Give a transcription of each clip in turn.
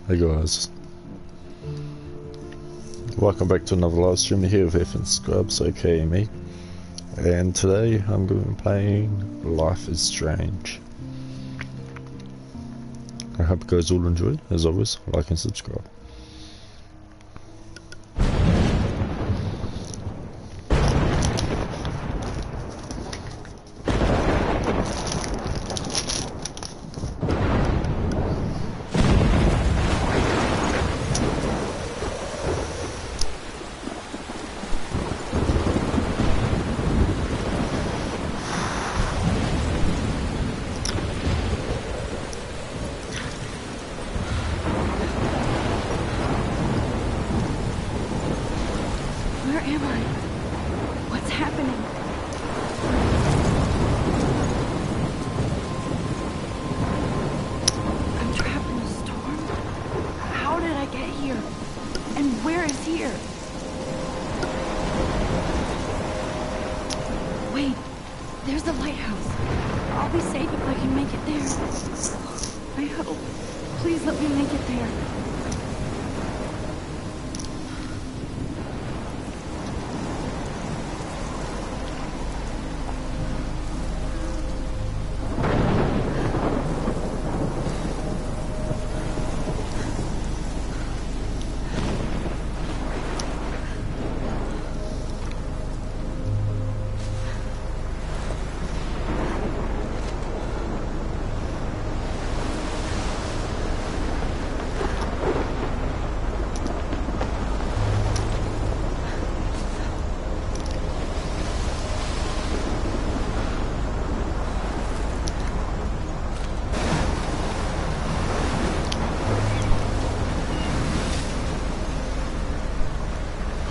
Hey guys, welcome back to another live stream here with Ethan Scrubs, aka me. And today I'm going to be playing Life is Strange. I hope you guys all enjoy. As always, like and subscribe.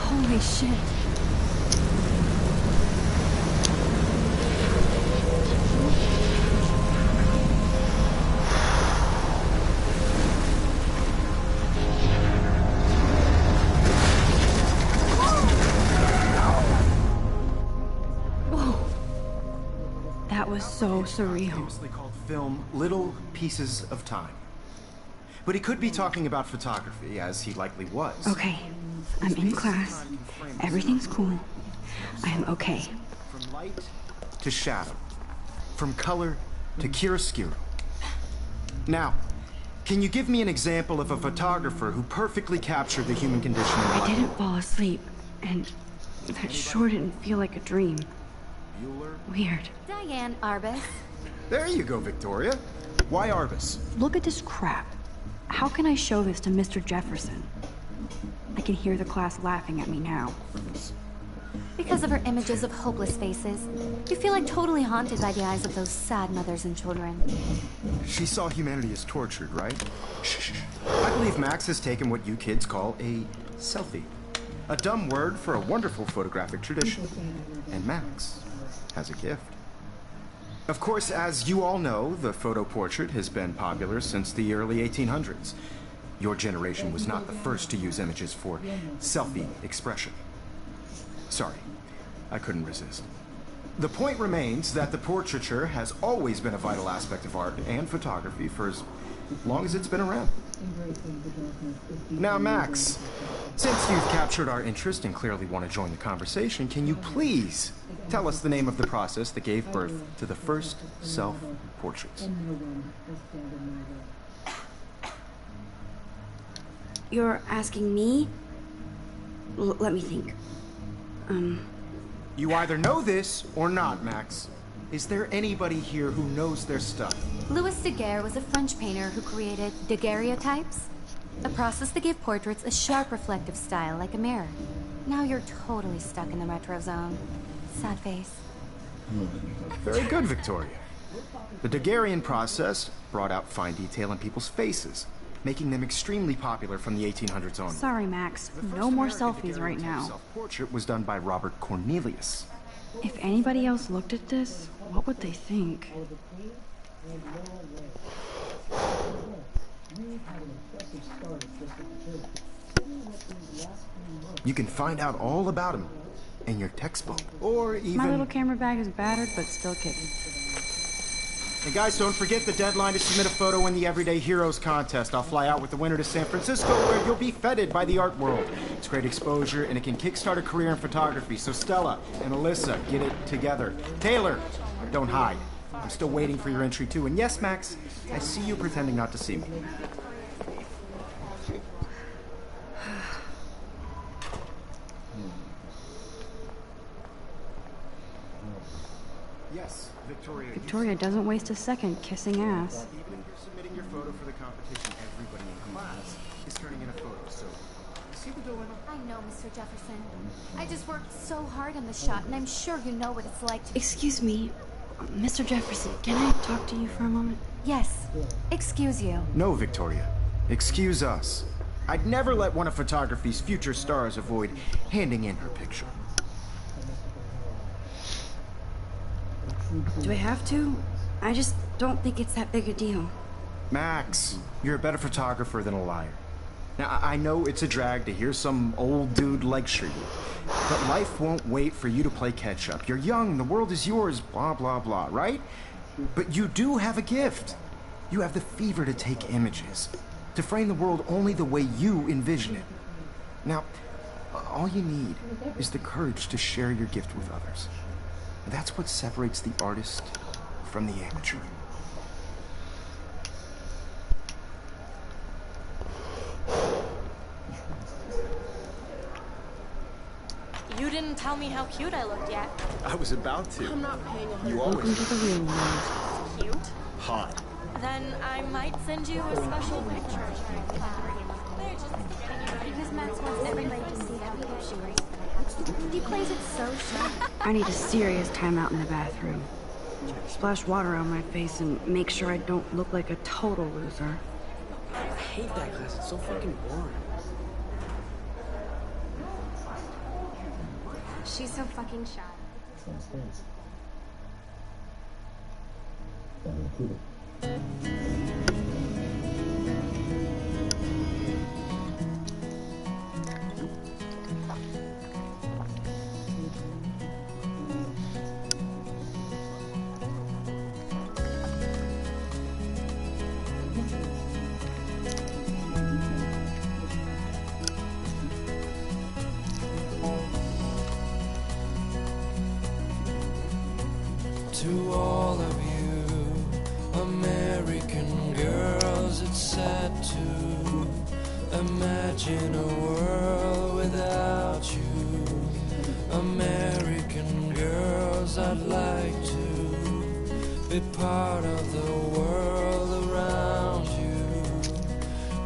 Holy shit. Whoa. That was so surreal. Famously called film Little Pieces of Time. But he could be talking about photography, as he likely was. Okay, I'm in class. Everything's cool. I'm okay. From light to shadow. From color to chiaroscuro. Now, can you give me an example of a photographer who perfectly captured the human condition in I life? didn't fall asleep, and that sure didn't feel like a dream. Weird. Diane Arbus. There you go, Victoria. Why Arbus? Look at this crap. How can I show this to Mr. Jefferson? I can hear the class laughing at me now. Because of her images of hopeless faces, you feel like totally haunted by the eyes of those sad mothers and children. She saw humanity as tortured, right? Shh. I believe Max has taken what you kids call a selfie. A dumb word for a wonderful photographic tradition. And Max has a gift. Of course, as you all know, the photo portrait has been popular since the early 1800s. Your generation was not the first to use images for selfie expression. Sorry, I couldn't resist. The point remains that the portraiture has always been a vital aspect of art and photography for as long as it's been around. Now, Max, since you've captured our interest and clearly want to join the conversation, can you please tell us the name of the process that gave birth to the first self-portraits? You're asking me? Let me think. You either know this or not, Max. Is there anybody here who knows their stuff? Louis Daguerre was a French painter who created daguerreotypes, a process that gave portraits a sharp reflective style like a mirror. Now you're totally stuck in the retro zone. Sad face. Very good, Victoria. The Daguerrean process brought out fine detail in people's faces, making them extremely popular from the 1800s on. Sorry, Max. No more selfies right now. Self-portrait was done by Robert Cornelius. If anybody else looked at this, what would they think? You can find out all about him in your textbook, or even... My little camera bag is battered, but still kicking. And guys, don't forget the deadline to submit a photo in the Everyday Heroes contest. I'll fly out with the winner to San Francisco, where you'll be feted by the art world. It's great exposure, and it can kickstart a career in photography. So Stella and Alyssa, get it together. Taylor, don't hide. I'm still waiting for your entry too. And yes, Max, I see you pretending not to see me. Yes, Victoria. Victoria doesn't waste a second kissing ass. Even if you're submitting your photo for the competition, everybody in class is turning in a photo, so you see the dilemma? I know, Mr. Jefferson. I just worked so hard on the shot, and I'm sure you know what it's like to... Excuse me, Mr. Jefferson, can I talk to you for a moment? Yes. Excuse you. No, Victoria. Excuse us. I'd never let one of photography's future stars avoid handing in her picture. Do I have to? I just don't think it's that big a deal. Max, you're a better photographer than a liar. Now, I know it's a drag to hear some old dude lecture you, but life won't wait for you to play catch-up. You're young, the world is yours, blah, blah, blah, right? But you do have a gift. You have the fever to take images, to frame the world only the way you envision it. Now, all you need is the courage to share your gift with others. That's what separates the artist from the amateur. You didn't tell me how cute I looked yet. I was about to. I'm not paying a You Welcome always to the real world. cute. hot. Then I might send you a special picture. They're just Because Max wants everybody to see how cute she is. He plays it so shy. I need a serious timeout in the bathroom. Splash water on my face and make sure I don't look like a total loser. I hate that class. It's so fucking boring. She's so fucking shy. To all of you American girls, it's sad to imagine a world without you. American girls, I'd like to be part of the world around you.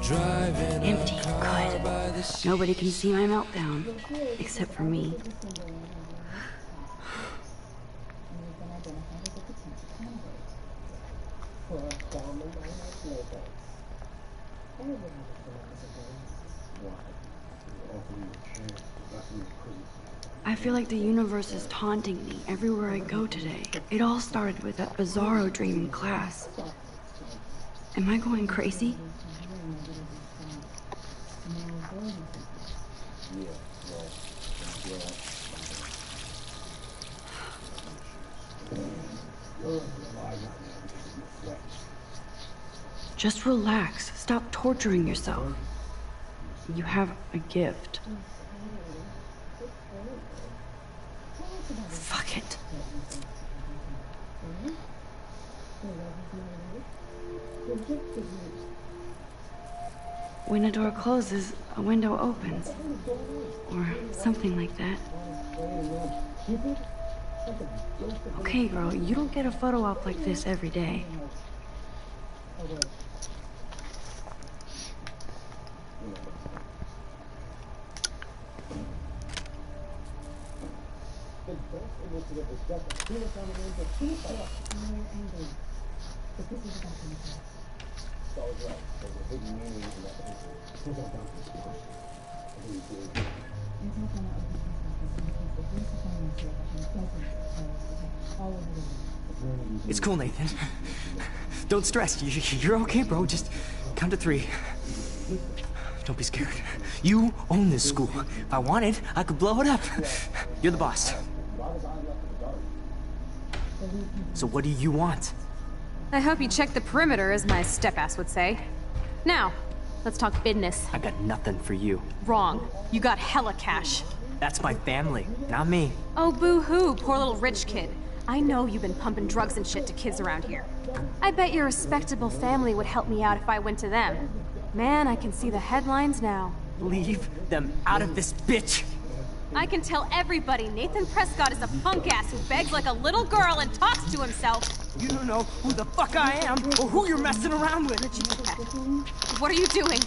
Driving Empty, a car good. by the sea. Nobody can see my meltdown, except for me. I feel like the universe is taunting me everywhere I go today. It all started with that bizarro dream in class. Am I going crazy? Just relax. Stop torturing yourself. You have a gift. Fuck it. When a door closes, a window opens. Or something like that. Okay, girl, you don't get a photo op like this every day. It's cool, Nathan. Don't stress. You're okay, bro. Just count to 3. Don't be scared. You own this school. If I wanted, I could blow it up. You're the boss. So what do you want? I hope you checked the perimeter, as my step-ass would say. Now, let's talk business. I got nothing for you. Wrong. You got hella cash. That's my family, not me. Oh, boo-hoo, poor little rich kid. I know you've been pumping drugs and shit to kids around here. I bet your respectable family would help me out if I went to them. Man, I can see the headlines now. Leave them out of this bitch! I can tell everybody Nathan Prescott is a punk ass who begs like a little girl and talks to himself. You don't know who the fuck I am or who you're messing around with. What are you doing?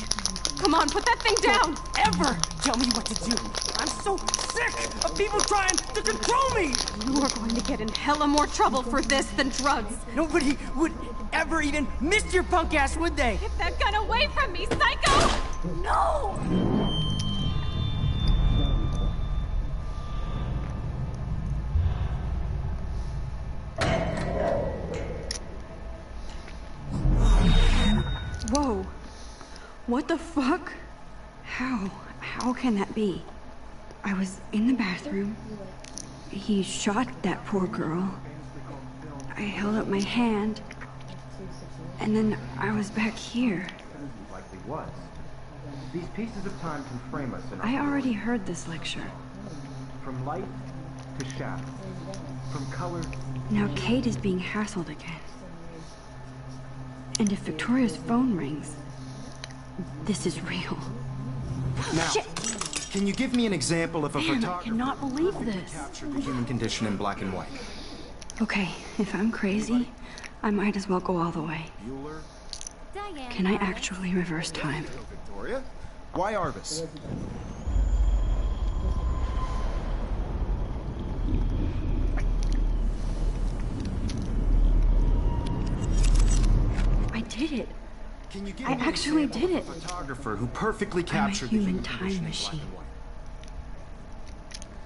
Come on, put that thing down! Don't ever tell me what to do! I'm so sick of people trying to control me! You are going to get in hella more trouble for this than drugs. Nobody would ever even miss your punk ass, would they? Get that gun away from me, psycho! No! Whoa. What the fuck? How can that be? I was in the bathroom. He shot that poor girl. I held up my hand. And then I was back here. Likely was. These pieces of time can frame us in I already heard this lecture. from light to shadow, from color. Now Kate is being hassled again. And if Victoria's phone rings, this is real. Now, Shit. can you give me an example of a Man, I photographer cannot believe this. captured the human condition in black and white? Okay, if I'm crazy, I might as well go all the way. Bueller? Diane. Can I actually reverse time? Victoria? Why Arbus? I did it. Can you give I me an actually example did of a it. photographer who perfectly I'm a captured the human human time condition in machine. black and white?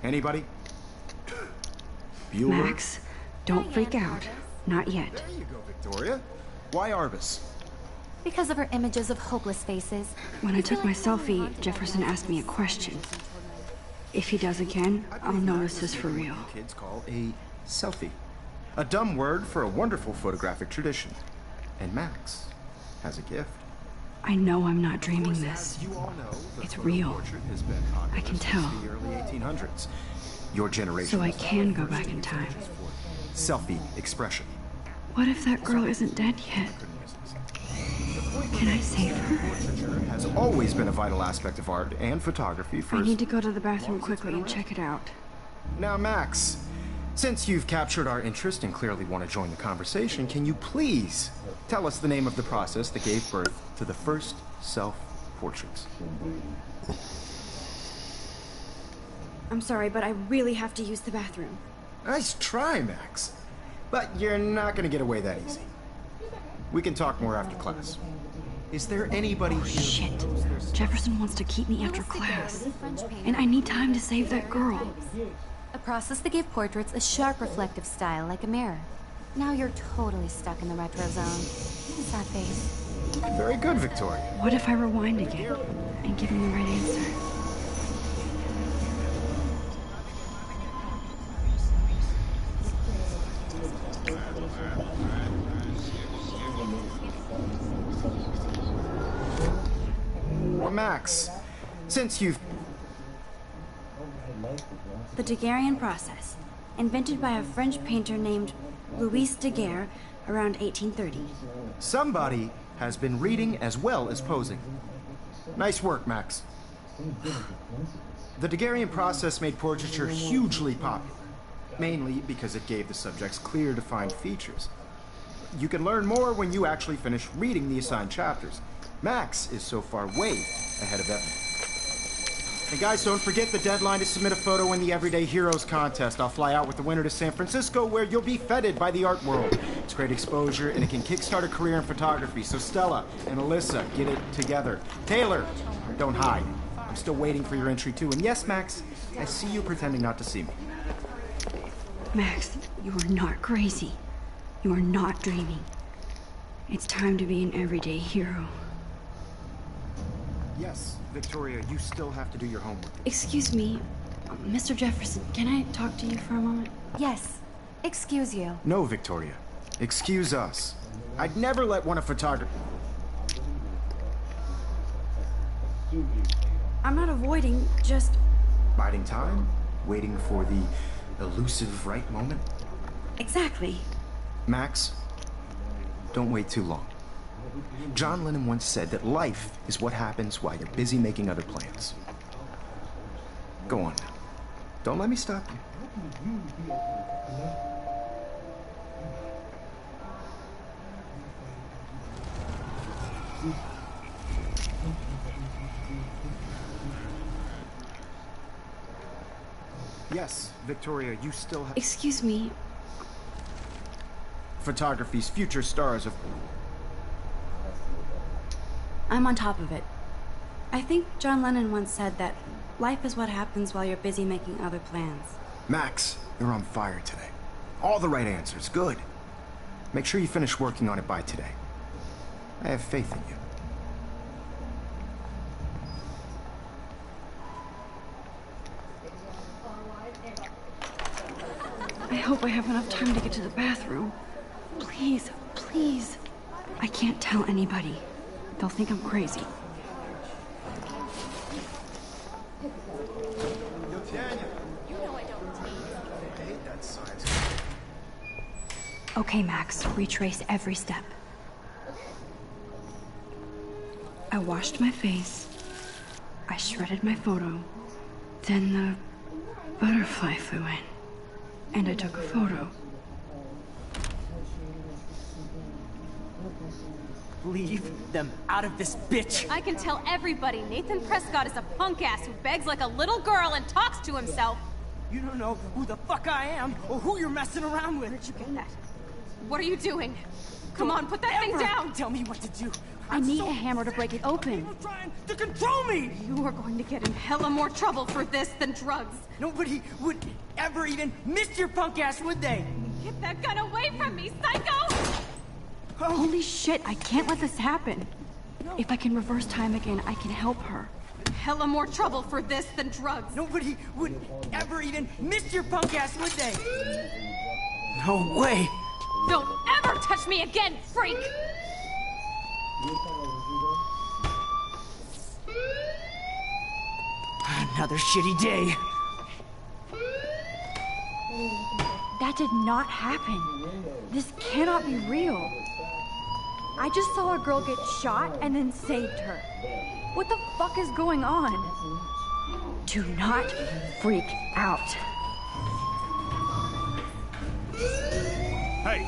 Anybody? Bueller? Max, don't freak out. Not yet. There you go, Victoria. Why Arbus? Because of her images of hopeless faces. When I took my selfie, Jefferson asked me a question. If he does again, I'll notice this for real. Kids call a selfie. A dumb word for a wonderful photographic tradition. And Max has a gift. I know I'm not dreaming this. You all know the It's photo real. portrait has been popular I can since tell. the early 1800s. Your generation. So I was can go back in time. Selfie expression. What if that girl isn't dead yet? Can I save her? Portraiture has always been a vital aspect of art and photography for. I need to go to the bathroom quickly and check it out. Now, Max, since you've captured our interest and clearly want to join the conversation, can you please tell us the name of the process that gave birth to the first self-portraits? I'm sorry, but I really have to use the bathroom. Nice try, Max. But you're not going to get away that easy. We can talk more after class. Is there anybody here? Shit. Jefferson wants to keep me after class. And I need time to save that girl. A process that gave portraits a sharp reflective style like a mirror. Now you're totally stuck in the retro zone. Sad face. Very good, Victoria. What if I rewind again and give him the right answer? Max, since you've... The Daguerrean process, invented by a French painter named Louis Daguerre around 1830. Somebody has been reading as well as posing. Nice work, Max. The Daguerrean process made portraiture hugely popular, mainly because it gave the subjects clear, defined features. You can learn more when you actually finish reading the assigned chapters. Max is so far way ahead of everyone. And guys, don't forget the deadline to submit a photo in the Everyday Heroes contest. I'll fly out with the winner to San Francisco, where you'll be feted by the art world. It's great exposure, and it can kickstart a career in photography. So Stella and Alyssa, get it together. Taylor, don't hide. I'm still waiting for your entry too. And yes, Max, I see you pretending not to see me. Max, you are not crazy. You are not dreaming. It's time to be an everyday hero. Yes, Victoria, you still have to do your homework. Excuse me, Mr. Jefferson, can I talk to you for a moment? Yes. Excuse you. No, Victoria. Excuse us. I'd never let one of photography. I'm not avoiding, just... Biding time? Waiting for the elusive right moment? Exactly. Max, don't wait too long. John Lennon once said that life is what happens while you're busy making other plans. Go on now. Don't let me stop you. Yes, Victoria, you still have... Excuse me. Photography's future stars of... I'm on top of it. I think John Lennon once said that life is what happens while you're busy making other plans. Max, you're on fire today. All the right answers, good. Make sure you finish working on it by today. I have faith in you. I hope I have enough time to get to the bathroom. Please, please. I can't tell anybody. They'll think I'm crazy. Okay, Max, retrace every step. I washed my face. I shredded my photo. Then the butterfly flew in. And I took a photo. Leave them out of this bitch! I can tell everybody Nathan Prescott is a punk ass who begs like a little girl and talks to himself. You don't know who the fuck I am or who you're messing around with. Where'd you get that? What are you doing? Come on, put that thing down! Tell me what to do. I need a hammer to break it open. People trying to control me! You are going to get in hella more trouble for this than drugs. Nobody would ever even miss your punk ass, would they? Get that gun away from me, psycho! Holy shit, I can't let this happen. If I can reverse time again, I can help her. Hella more trouble for this than drugs. Nobody would ever even miss your punk ass, would they? No way! Don't ever touch me again, freak! Another shitty day. That did not happen. This cannot be real. I just saw a girl get shot and then saved her. What the fuck is going on? Do not freak out. Hey,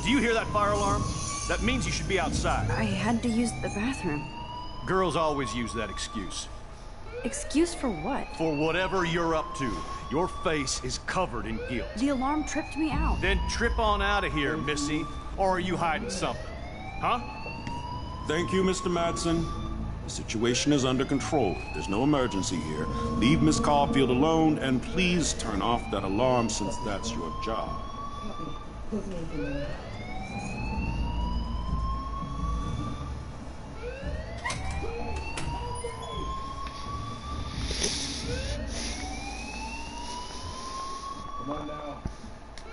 do you hear that fire alarm? That means you should be outside. I had to use the bathroom. Girls always use that excuse. Excuse for what? For whatever you're up to. Your face is covered in guilt. The alarm tripped me out. Then trip on out of here, Missy. Or are you hiding something? Huh? Thank you, Mr. Madsen. The situation is under control. There's no emergency here. Leave Miss Caulfield alone, and please turn off that alarm since that's your job.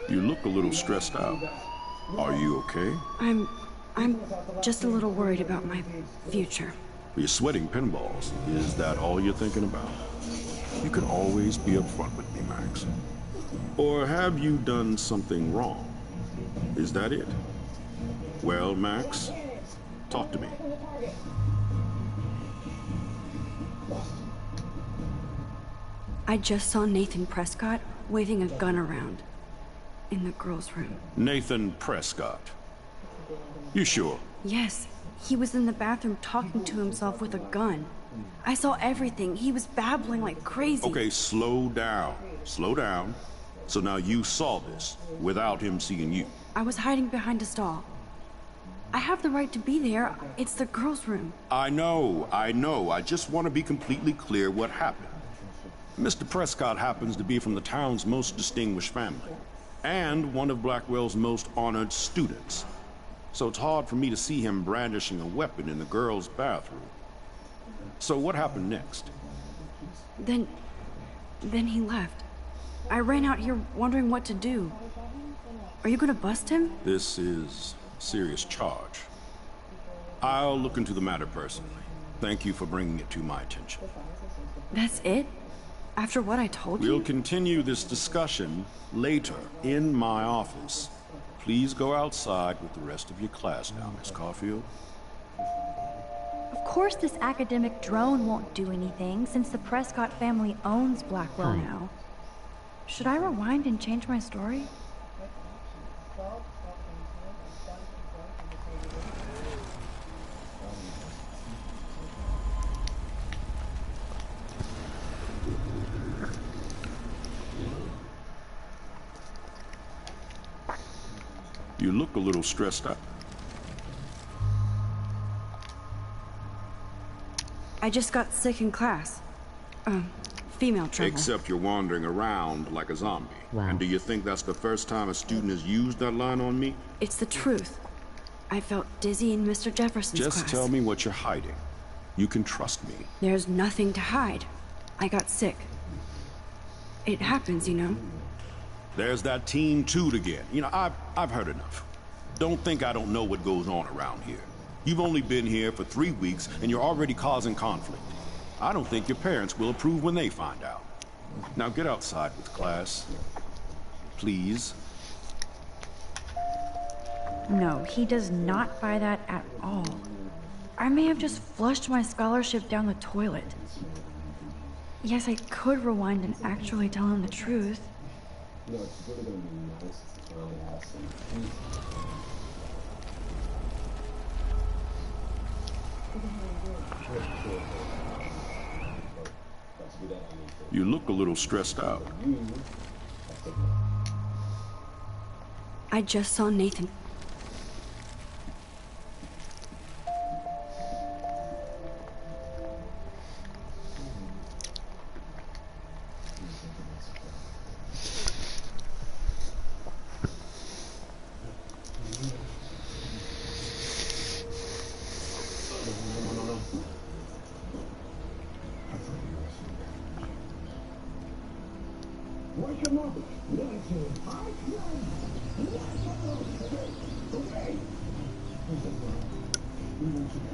You look a little stressed out. Are you okay? I'm just a little worried about my future. You're sweating pinballs. Is that all you're thinking about? You can always be upfront with me, Max. Or have you done something wrong? Is that it? Well, Max, talk to me. I just saw Nathan Prescott waving a gun around in the girls' room. Nathan Prescott. You sure? Yes, he was in the bathroom talking to himself with a gun. I saw everything. He was babbling like crazy. Okay, slow down. Slow down. So now you saw this without him seeing you. I was hiding behind a stall. I have the right to be there. It's the girls' room. I know. I just want to be completely clear what happened. Mr. Prescott happens to be from the town's most distinguished family, and one of Blackwell's most honored students. So it's hard for me to see him brandishing a weapon in the girls' bathroom. So what happened next? Then he left. I ran out here wondering what to do. Are you gonna bust him? This is serious charge. I'll look into the matter personally. Thank you for bringing it to my attention. That's it? After what I told you? We'll continue this discussion later in my office. Please go outside with the rest of your class now, Miss Caulfield. Of course this academic drone won't do anything, since the Prescott family owns Blackwell now. Should I rewind and change my story? You look a little stressed out. I just got sick in class. Female trouble. Except you're wandering around like a zombie. Wow. And do you think that's the first time a student has used that line on me? It's the truth. I felt dizzy in Mr. Jefferson's class. Just tell me what you're hiding. You can trust me. There's nothing to hide. I got sick. It happens, you know. There's that teen toot again. You know, I've heard enough. Don't think I don't know what goes on around here. You've only been here for 3 weeks and you're already causing conflict. I don't think your parents will approve when they find out. Now get outside with class. Please. No, he does not buy that at all. I may have just flushed my scholarship down the toilet. Yes, I could rewind and actually tell him the truth. No, it's really gonna be nice if you finally have some. You look a little stressed out. I just saw Nathan.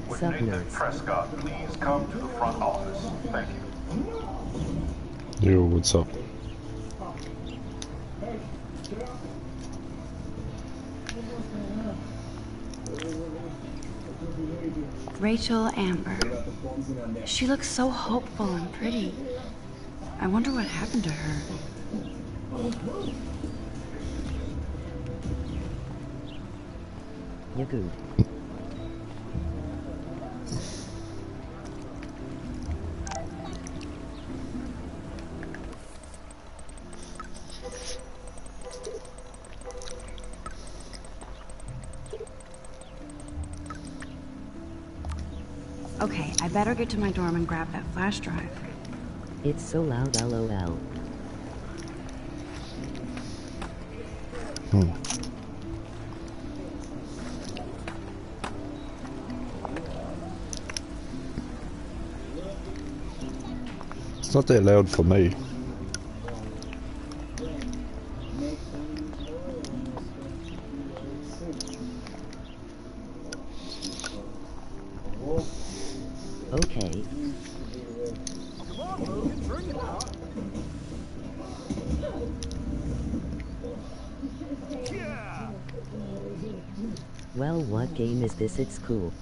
Would Nathan Prescott please come to the front office? Thank you. Yo, what's up? Rachel Amber. She looks so hopeful and pretty. I wonder what happened to her. You're good. Okay, I better get to my dorm and grab that flash drive. It's so loud, lol. It's not that loud for me. Okay. Well, what game is this at school?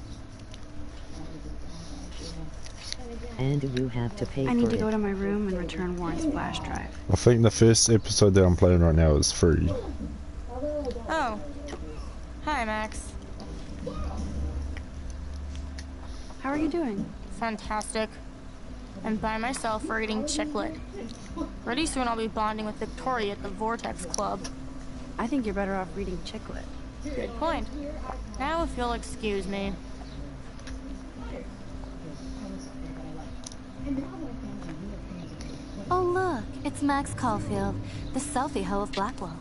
And you have to pay for it. I need to go to my room and return Warren's flash drive. I think the first episode that I'm playing right now is free. Oh. Hi, Max. How are you doing? Fantastic. I'm by myself reading Chick Lit. Pretty soon I'll be bonding with Victoria at the Vortex Club. I think you're better off reading Chick Lit. Good point. Now if you'll excuse me. Oh look, it's Max Caulfield, the selfie hoe of Blackwell.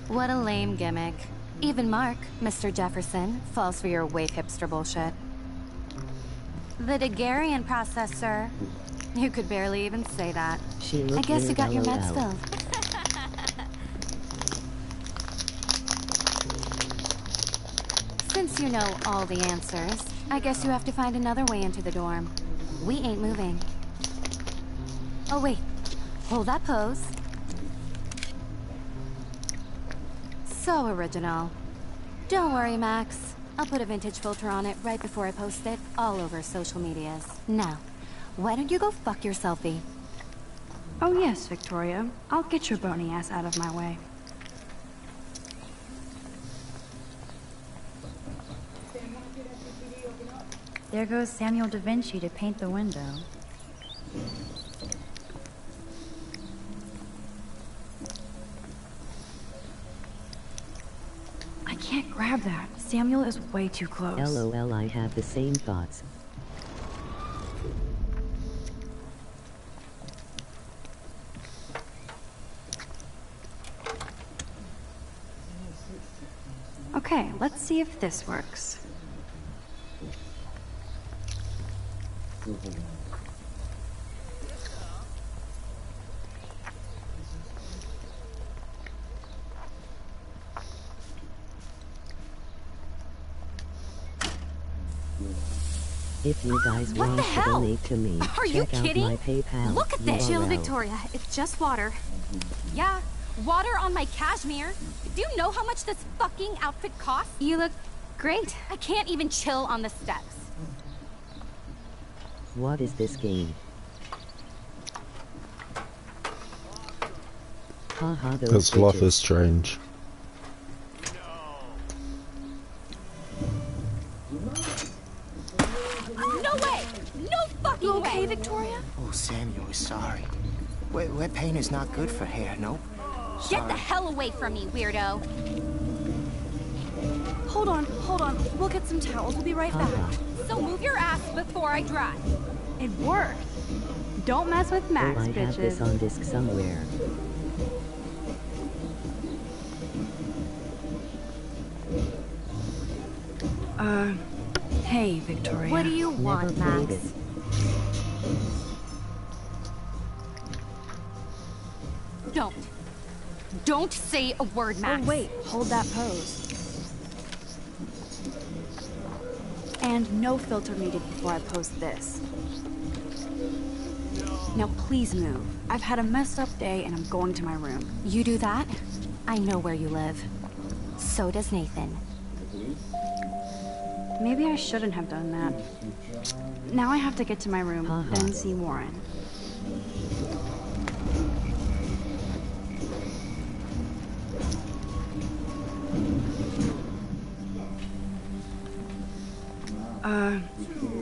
What a lame gimmick. Even Mark, Mr. Jefferson, falls for your wave hipster bullshit. The Daguerrean process, sir. You could barely even say that. I guess you got your meds filled. Since you know all the answers, I guess you have to find another way into the dorm. We ain't moving. Oh wait, hold that pose. So original. Don't worry, Max. I'll put a vintage filter on it right before I post it all over social medias. Now, why don't you go fuck your selfie? Oh yes, Victoria. I'll get your bony ass out of my way. There goes Samuel da Vinci to paint the window. I can't grab that. Samuel is way too close. LOL, I have the same thoughts. Okay, let's see if this works. If you guys want to donate to me, Are you check out kidding? my PayPal Look at this. Chill, URL. Victoria. It's just water. Yeah, water on my cashmere. Do you know how much this fucking outfit costs? You look great. I can't even chill on the steps. What is this game? Haha, those Because life bitches. is strange. No way! No fucking way! okay, Victoria? Oh, Samuel is sorry. Wet paint is not good for hair, nope. Get the hell away from me, weirdo! Hold on. We'll get some towels. We'll be right back. So move your ass before I dry. It worked. Don't mess with Max, Oh, I have this bitches. on disc somewhere. Hey, Victoria. What do you want, Never played Max? it. Don't say a word, Max. Oh, wait. Hold that pose. And no filter needed before I post this. Now please move. I've had a messed up day and I'm going to my room. You do that? I know where you live. So does Nathan. Maybe I shouldn't have done that. Now I have to get to my room, then see Warren.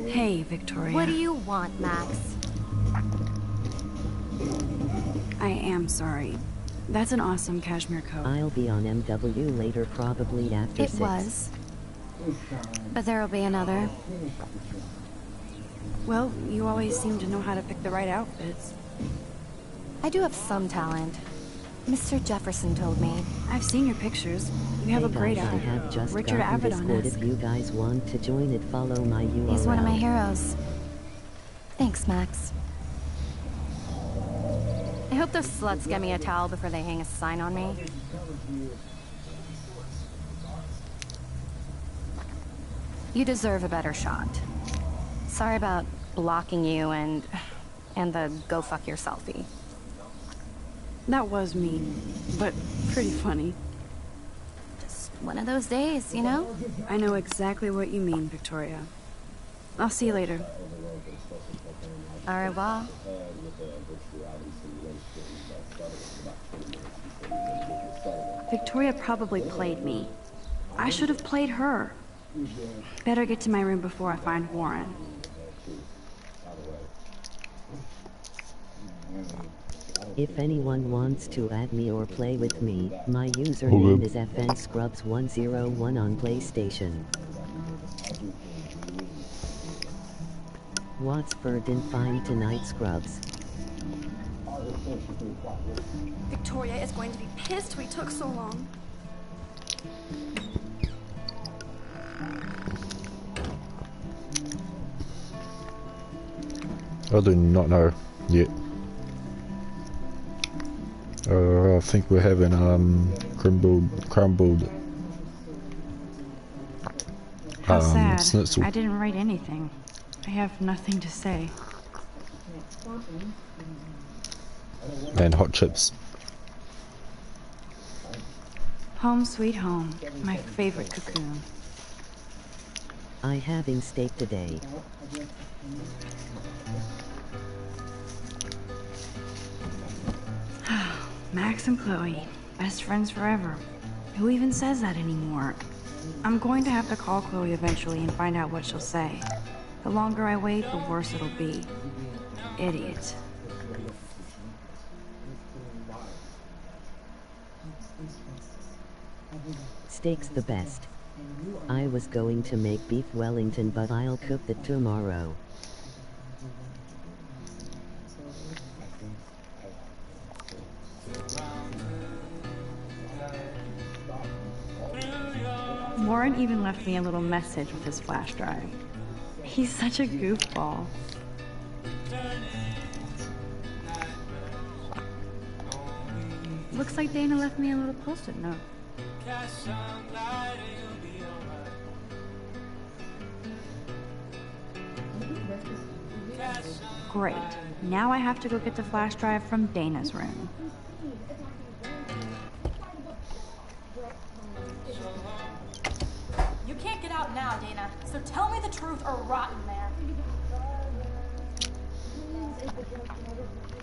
Hey, Victoria. What do you want, Max? I am sorry. That's an awesome cashmere coat. I'll be on MW later, probably after It 6. was. But there'll be another. Well, you always seem to know how to pick the right outfits. I do have some talent. Mr. Jefferson told me. I've seen your pictures. You have Hey a great guys, I eye. have just Richard gotten Discord. Avedon-esque. If you guys want to join it, follow my URL. He's one of my heroes. Thanks, Max. I hope those sluts get me a towel before they hang a sign on me. You deserve a better shot. Sorry about blocking you and the go fuck your selfie. That was mean, but pretty funny. Just one of those days, you know? I know exactly what you mean, Victoria. I'll see you later. Au revoir. Victoria probably played me. I should have played her. Better get to my room before I find Warren. If anyone wants to add me or play with me, my username is FNScrubs101 on PlayStation. What's Verdant fine tonight, Scrubs? Victoria is going to be pissed we took so long. I do not know yet. I think we're having crumbled How sad. Schnitzel. I didn't write anything. I have nothing to say. And hot chips. Home sweet home. My favorite cocoon. I having steak today. Max and Chloe. Best friends forever. Who even says that anymore? I'm going to have to call Chloe eventually and find out what she'll say. The longer I wait, the worse it'll be. Idiot. Steak's the best. I was going to make beef Wellington, but I'll cook it tomorrow. Warren even left me a little message with his flash drive. He's such a goofball. Looks like Dana left me a little post-it note. Great. Now I have to go get the flash drive from Dana's room. You can't get out now, Dana. So tell me the truth or rot in there.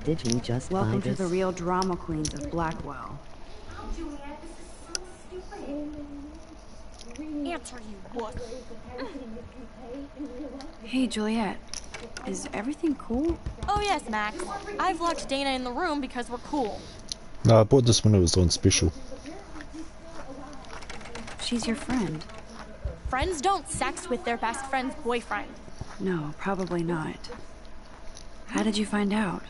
Did you just Welcome buy to this? the real drama queens of Blackwell. Answer, you wuss. Hey, Juliet. Is everything cool? Oh yes, Max. I've locked Dana in the room because we're cool. No, I bought this when it was on special. She's your friend. Friends don't sex with their best friend's boyfriend. No, probably not. How did you find out?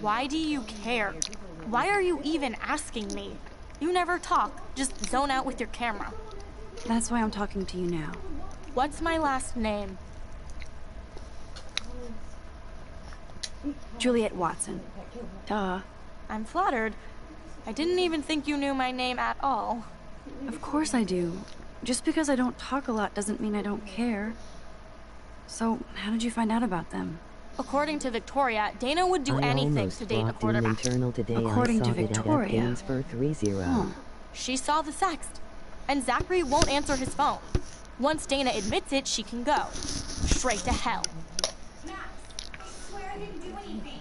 Why do you care? Why are you even asking me? You never talk, just zone out with your camera. That's why I'm talking to you now. What's my last name? Juliet Watson. Duh. I'm flattered. I didn't even think you knew my name at all. Of course I do. Just because I don't talk a lot doesn't mean I don't care. So, how did you find out about them? According to Victoria, Dana would do anything to date a quarterback. Internal today. According I saw to Victoria. It at for 30. Huh. She saw the sext. And Zachary won't answer his phone. Once Dana admits it, she can go. Straight to hell. Max, I swear I didn't do anything.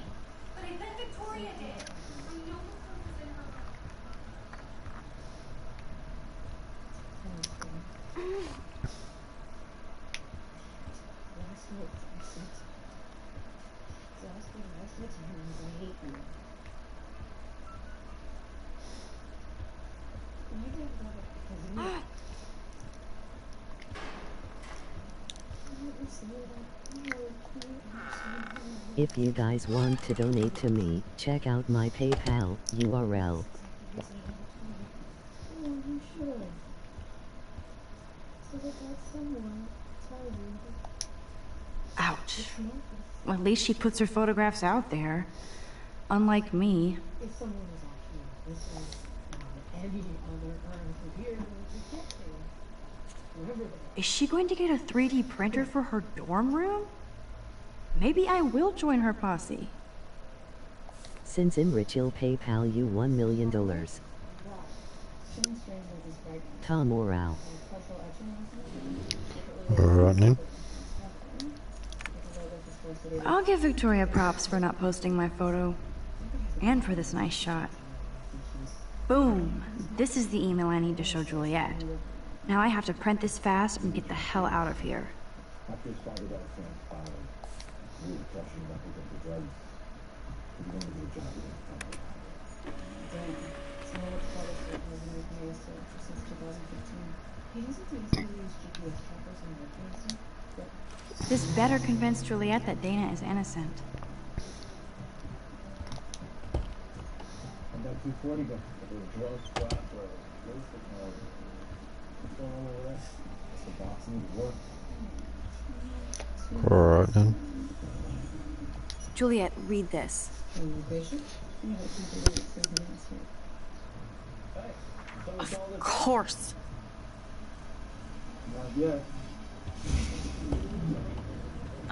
But I bet Victoria did. I know the proof is in her room. If you guys want to donate to me, check out my PayPal URL. Ouch. Well, at least she puts her photographs out there. Unlike me. Is she going to get a 3D printer for her dorm room? Maybe I will join her posse. Since Enrich will PayPal you $1 million. Tom Morale. Alright then. I'll give Victoria props for not posting my photo. And for this nice shot. Boom! This is the email I need to show Juliet. Now I have to print this fast and get the hell out of here. This better convince Juliet that Dana is innocent. Alright then. Juliet, read this. Of course.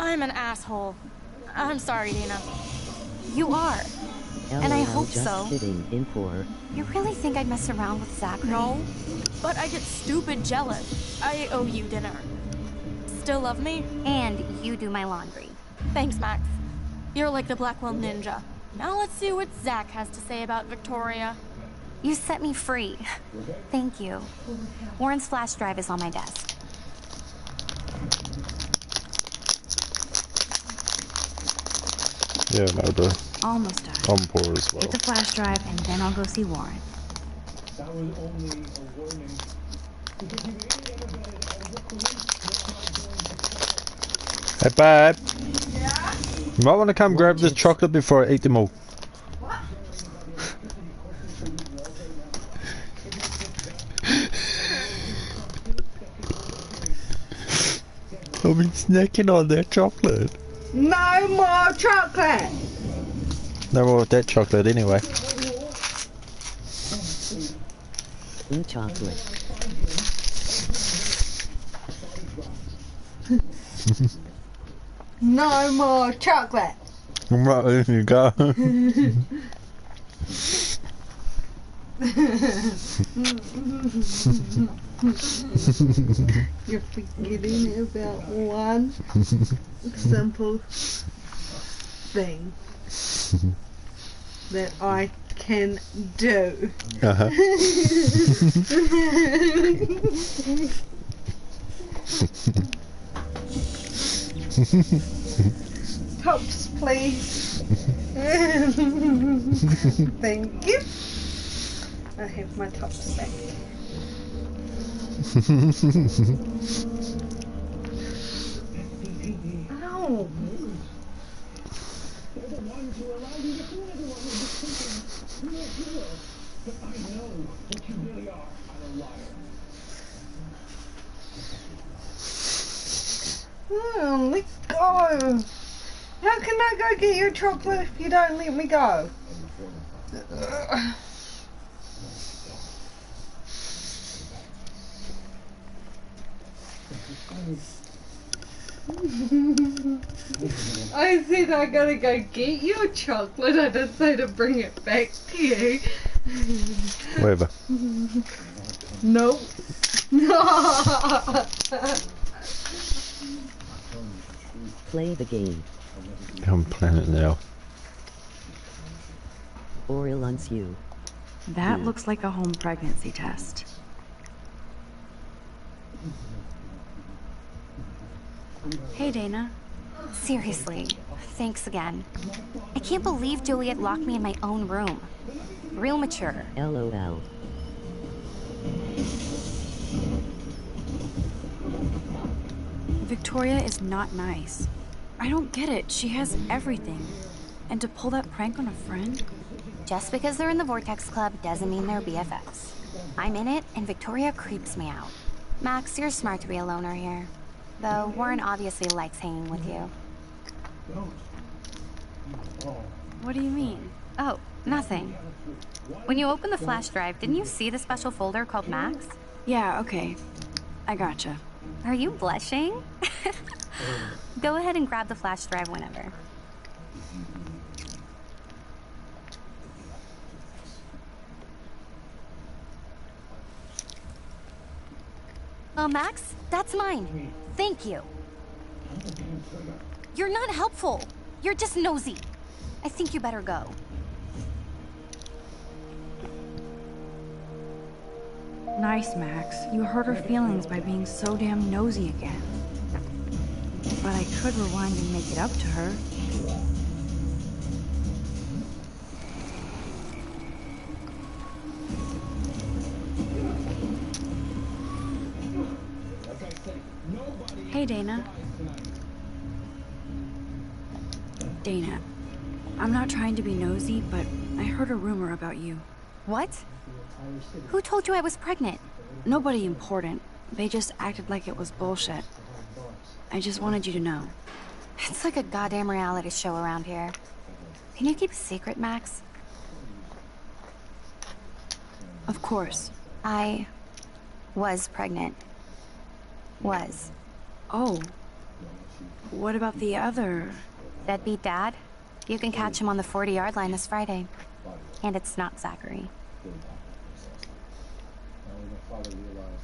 I'm an asshole. I'm sorry, Dana. You are. And I hope just so. Sitting in for. You really think I'd mess around with Zachary? No, but I get stupid jealous. I owe you dinner. Still love me? And you do my laundry. Thanks, Max. You're like the Blackwell Ninja. Now let's see what Zach has to say about Victoria. You set me free. Thank you. Warren's flash drive is on my desk. Yeah, no, bro. Almost done. I'm poor as well. Get the flash drive, and then I'll go see Warren. That was only a warning. Hey, babe. Yeah? You might want to come grab this chocolate before I eat them all. What? I've been snacking on that chocolate. No more chocolate! No more of that chocolate anyway. Chocolate. No more chocolate! Right, there you go. You're forgetting about one simple thing that I can do. Tops, please. Thank you. I have my tops back. Ow. Oh, let go. How can I go get your chocolate if you don't let me go? I said I gotta go get your chocolate. I didn't say to bring it back to you. Whatever. Nope. Play the game. I'm playing it now. Oriel on you. That looks like a home pregnancy test. Hey, Dana. Seriously, thanks again. I can't believe Juliet locked me in my own room. Real mature. LOL. Victoria is not nice. I don't get it. She has everything. And to pull that prank on a friend? Just because they're in the Vortex Club doesn't mean they're BFFs. I'm in it, and Victoria creeps me out. Max, you're smart to be a loner here. Though Warren obviously likes hanging with you. What do you mean? Oh, nothing. When you opened the flash drive, didn't you see the special folder called Max? Yeah, okay. I gotcha. Are you blushing? Go ahead and grab the flash drive whenever. Oh, Max, that's mine. Thank you. You're not helpful. You're just nosy. I think you better go. Nice, Max. You hurt her feelings by being so damn nosy again. But I could rewind and make it up to her. Hey, Dana. Dana, I'm not trying to be nosy, but I heard a rumor about you. What? Who told you I was pregnant? Nobody important. They just acted like it was bullshit. I just wanted you to know. It's like a goddamn reality show around here. Can you keep a secret, Max? Of course. I was pregnant. Was. Oh. what about the other? Deadbeat dad? You can catch him on the 40-yard line this Friday. And it's not Zachary.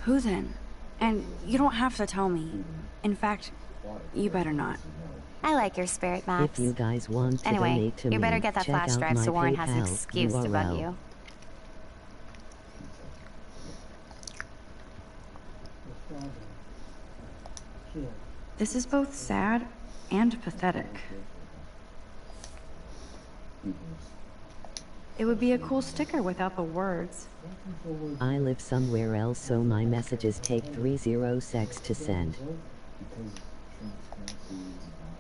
Who then? And you don't have to tell me. In fact, you better not. I like your spirit, Max. If you guys want to Anyway, donate to you me, better get that check flash out drive my so Warren has an PayPal excuse to bug URL. you. This is both sad and pathetic. It would be a cool sticker without the words. I live somewhere else, so my messages take 30 seconds to send.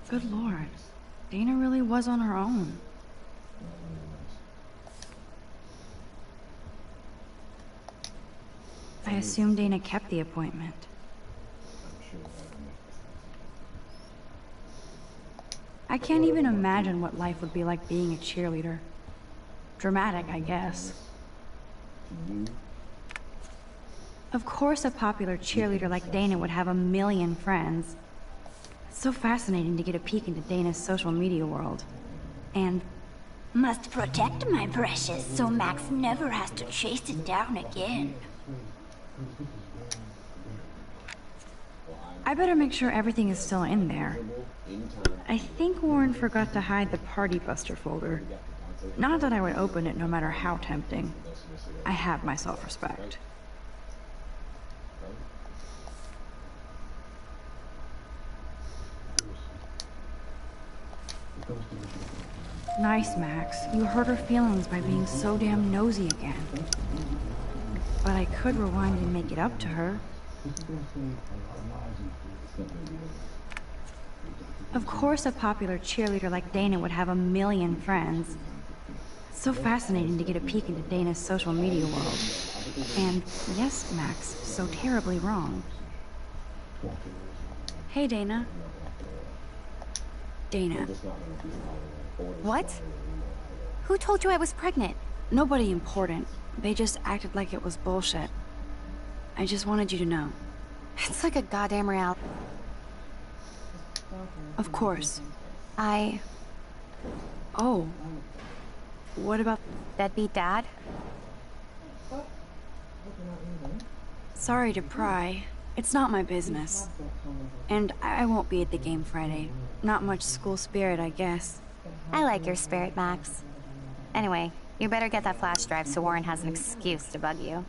Good lord. Dana really was on her own. I assume Dana kept the appointment. I can't even imagine what life would be like being a cheerleader. Dramatic, I guess. Of course a popular cheerleader like Dana would have a million friends. It's so fascinating to get a peek into Dana's social media world. And Must protect my precious so Max never has to chase it down again. I better make sure everything is still in there. I think Warren forgot to hide the Party Buster folder. Not that I would open it no matter how tempting. I have my self-respect. Nice, Max. You hurt her feelings by being so damn nosy again. But I could rewind and make it up to her. Of course a popular cheerleader like Dana would have a million friends. It's so fascinating to get a peek into Dana's social media world. And yes, Max, so terribly wrong. Hey, Dana. Dana. What? Who told you I was pregnant? Nobody important. They just acted like it was bullshit. I just wanted you to know. It's like a goddamn reality. Of course. Oh. What about... Deadbeat dad? Sorry to pry. It's not my business. And I won't be at the game Friday. Not much school spirit, I guess. I like your spirit, Max. Anyway, you better get that flash drive so Warren has an excuse to bug you.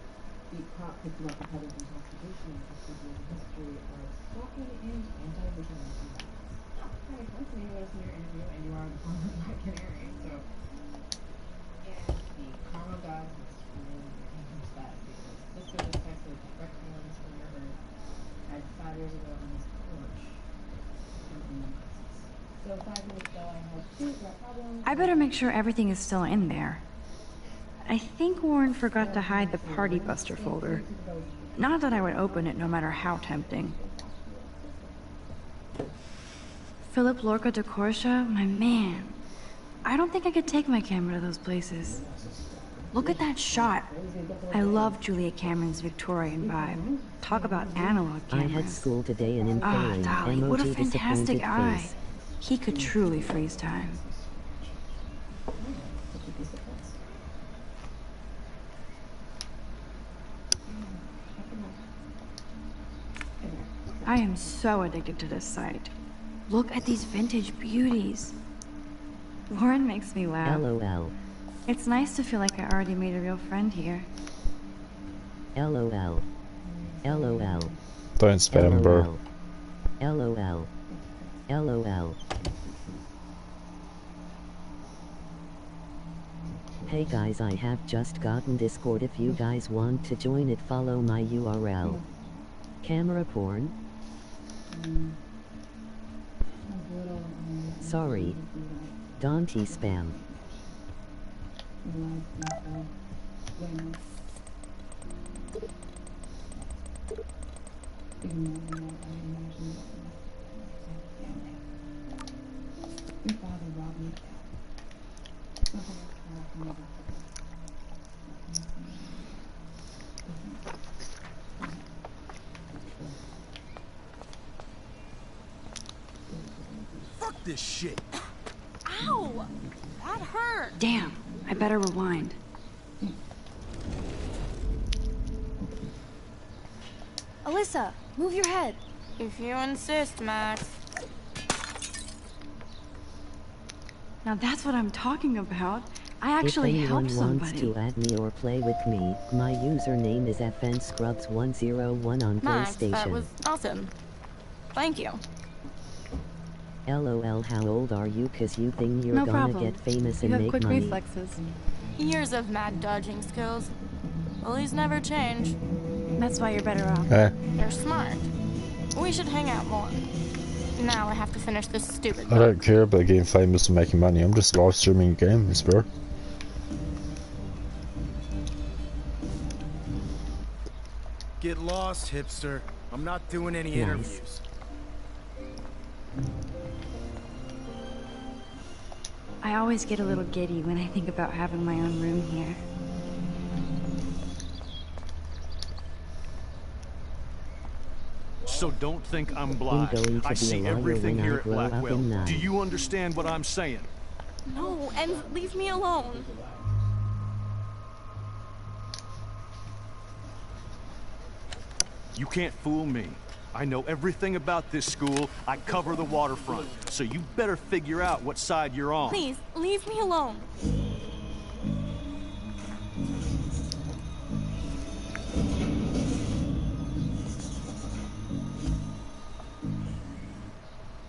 I better make sure everything is still in there. I think Warren forgot to hide the Party Buster folder. Not that I would open it no matter how tempting. Philip Lorca de Corsia, my man. I don't think I could take my camera to those places. Look at that shot. I love Julia Cameron's Victorian vibe. Talk about analog cameras. I had school today and in failing. Dolly, what a emoji fantastic disappointed eye. face. He could truly freeze time. I am so addicted to this site. Look at these vintage beauties. Warren makes me laugh. LOL. It's nice to feel like I already made a real friend here. LOL. LOL. Don't spam, bro. LOL. LOL. Hey guys, I have just gotten Discord. If you guys want to join it, follow my URL. Camera porn? Sorry. Dante spam. this shit. Ow! That hurt. Damn, I better rewind. Alyssa, move your head. If you insist, Max. Now that's what I'm talking about. I actually helped If anyone somebody. wants to add me or play with me, my username is FNScrubs101 on Max, PlayStation. that was awesome. Thank you. LOL, how old are you? 'Cause you think you're No gonna problem. get famous You and have make quick money. reflexes. Years of mad dodging skills. Bullies never change. That's why you're better off. You're smart. We should hang out more. Now I have to finish this stupid I book. don't care about getting famous and making money. I'm just live streaming games, bro. Get lost, hipster. I'm not doing any Nice. interviews. I always get a little giddy when I think about having my own room here. So don't think I'm I'm blind. going to I be see a lawyer everything when I here at grow up Blackwell. in life. Do you understand what I'm saying? No, and leave me alone. You can't fool me. I know everything about this school. I cover the waterfront. So you better figure out what side you're on. Please, leave me alone.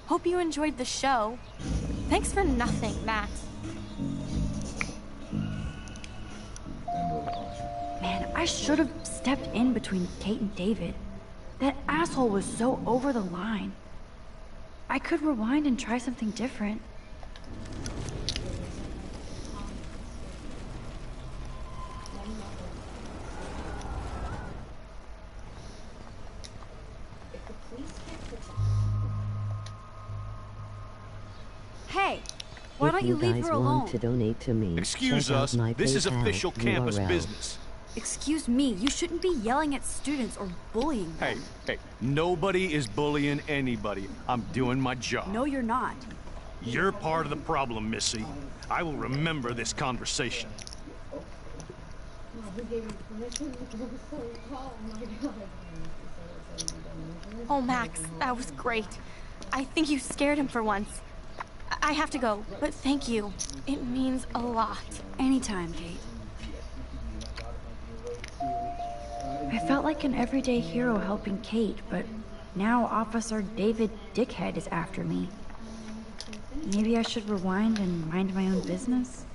Hope you enjoyed the show. Thanks for nothing, Max. Man, I should have stepped in between Kate and David. That asshole was so over the line. I could rewind and try something different. Hey, why don't you If leave you guys her alone? want to donate to me, Excuse check out us. my This is PayPal official campus URL. business. Excuse me, you shouldn't be yelling at students or bullying them. Hey, nobody is bullying anybody. I'm doing my job. No, you're not. You're part of the problem, Missy. I will remember this conversation. Oh, Max, that was great. I think you scared him for once. I have to go, but thank you. It means a lot. Anytime, Kate. I felt like an everyday hero helping Kate, but now Officer David Dickhead is after me. Maybe I should rewind and mind my own business?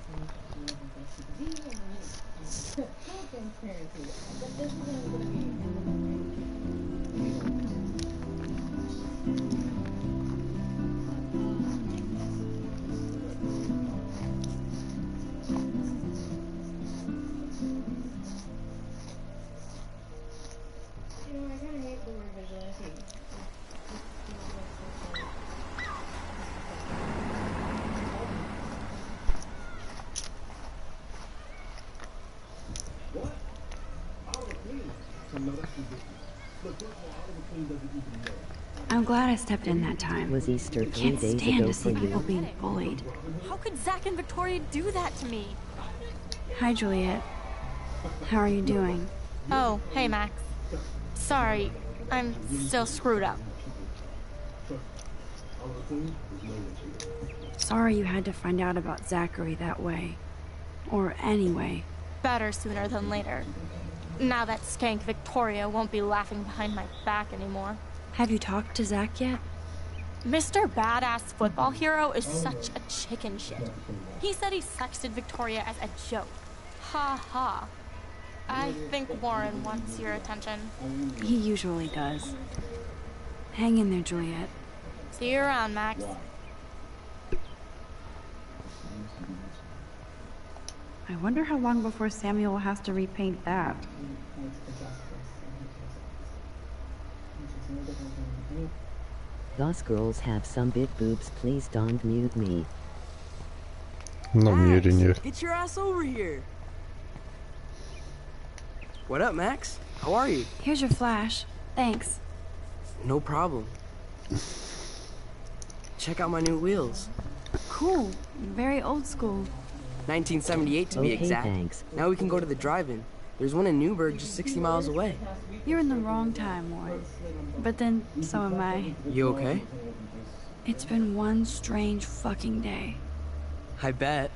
I'm glad I stepped in that time. It was Easter 3 Can't days stand ago to for see people you. being bullied. How could Zach and Victoria do that to me? Hi, Juliet. How are you doing? Oh, hey, Max. Sorry, I'm still screwed up. Sorry you had to find out about Zachary that way. Or anyway. Better sooner than later. Now that skank Victoria won't be laughing behind my back anymore. Have you talked to Zach yet? Mr. Badass Football Hero is such a chicken shit. He said he sexted Victoria as a joke. Ha ha. I think Warren wants your attention. He usually does. Hang in there, Juliet. See you around, Max. I wonder how long before Samuel has to repaint that. Those girls have some big boobs. Please don't mute me. I'm not muting you. Get your ass over here. What up, Max? How are you? Here's your flash. Thanks. No problem. check out my new wheels. Cool. Very old school. 1978 to be Okay, exact. thanks. Now we can go to the drive-in. There's one in Newburgh just 60 miles away. You're in the wrong time, Warren. But then, so am I. You okay? It's been one strange fucking day. I bet.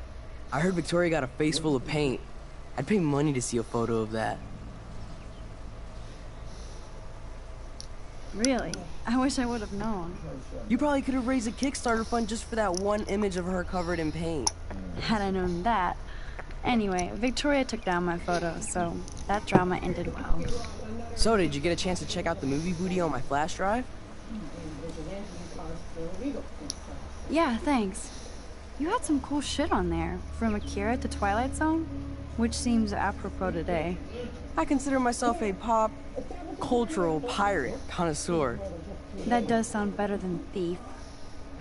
I heard Victoria got a face full of paint. I'd pay money to see a photo of that. Really? I wish I would have known. You probably could have raised a Kickstarter fund just for that one image of her covered in paint. Had I known that. Anyway, Victoria took down my photo, so that drama ended well. So, did you get a chance to check out the movie booty on my flash drive? Yeah, thanks. You had some cool shit on there, from Akira to Twilight Zone, which seems apropos today. I consider myself a pop cultural pirate connoisseur. That does sound better than thief.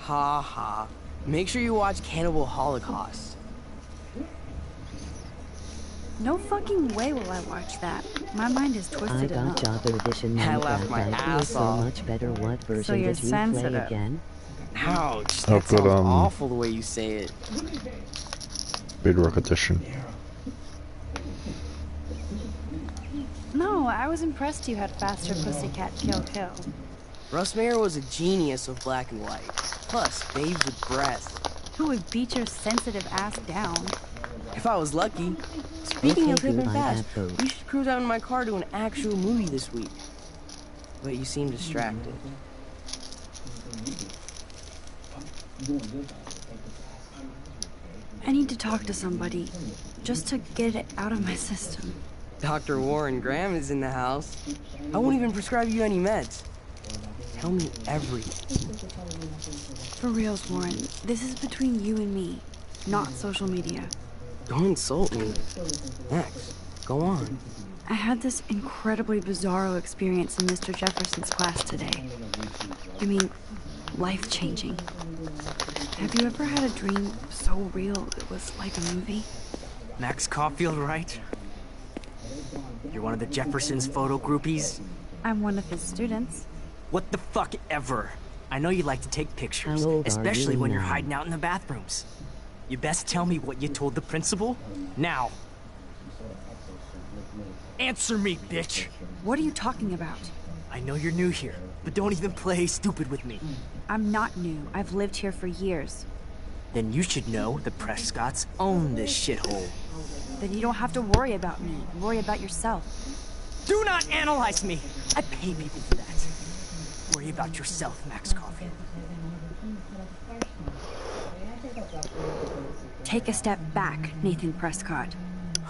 Ha ha. Make sure you watch Cannibal Holocaust. No fucking way will I watch that. My mind is I twisted got enough. Java Edition I laughed my Minecraft. I feel ass so off. much better. What version So you're did you sensitive. play again? Ouch, I've that got, sounds awful the way you say it. Bedrock Edition. No, I was impressed you had faster Pussycat Kill Kill. Russ Meyer was a genius of black and white. Plus, babes with breasts. Who would beat your sensitive ass down? If I was lucky. Speaking of Okay, hip dude, and I fast, have those. we should cruise out in my car to an actual movie this week. But you seem distracted. I need to talk to somebody, just to get it out of my system. Dr. Warren Graham is in the house. I won't even prescribe you any meds. Tell me everything. For reals, Warren, this is between you and me, not social media. Don't insult me. Max, go on. I had this incredibly bizarro experience in Mr. Jefferson's class today. I mean, life-changing. Have you ever had a dream so real it was like a movie? Max Caulfield, right? You're one of the Jefferson's photo groupies? I'm one of his students. What the fuck ever? I know you like to take pictures, How old are especially you when you're now? hiding out in the bathrooms. You best tell me what you told the principal, now. Answer me, bitch! What are you talking about? I know you're new here, but don't even play stupid with me. I'm not new. I've lived here for years. Then you should know the Prescotts own this shithole. Then you don't have to worry about me. Worry about yourself. Do not analyze me! I pay people for that. Worry about yourself, Max Caulfield. Take a step back, Nathan Prescott.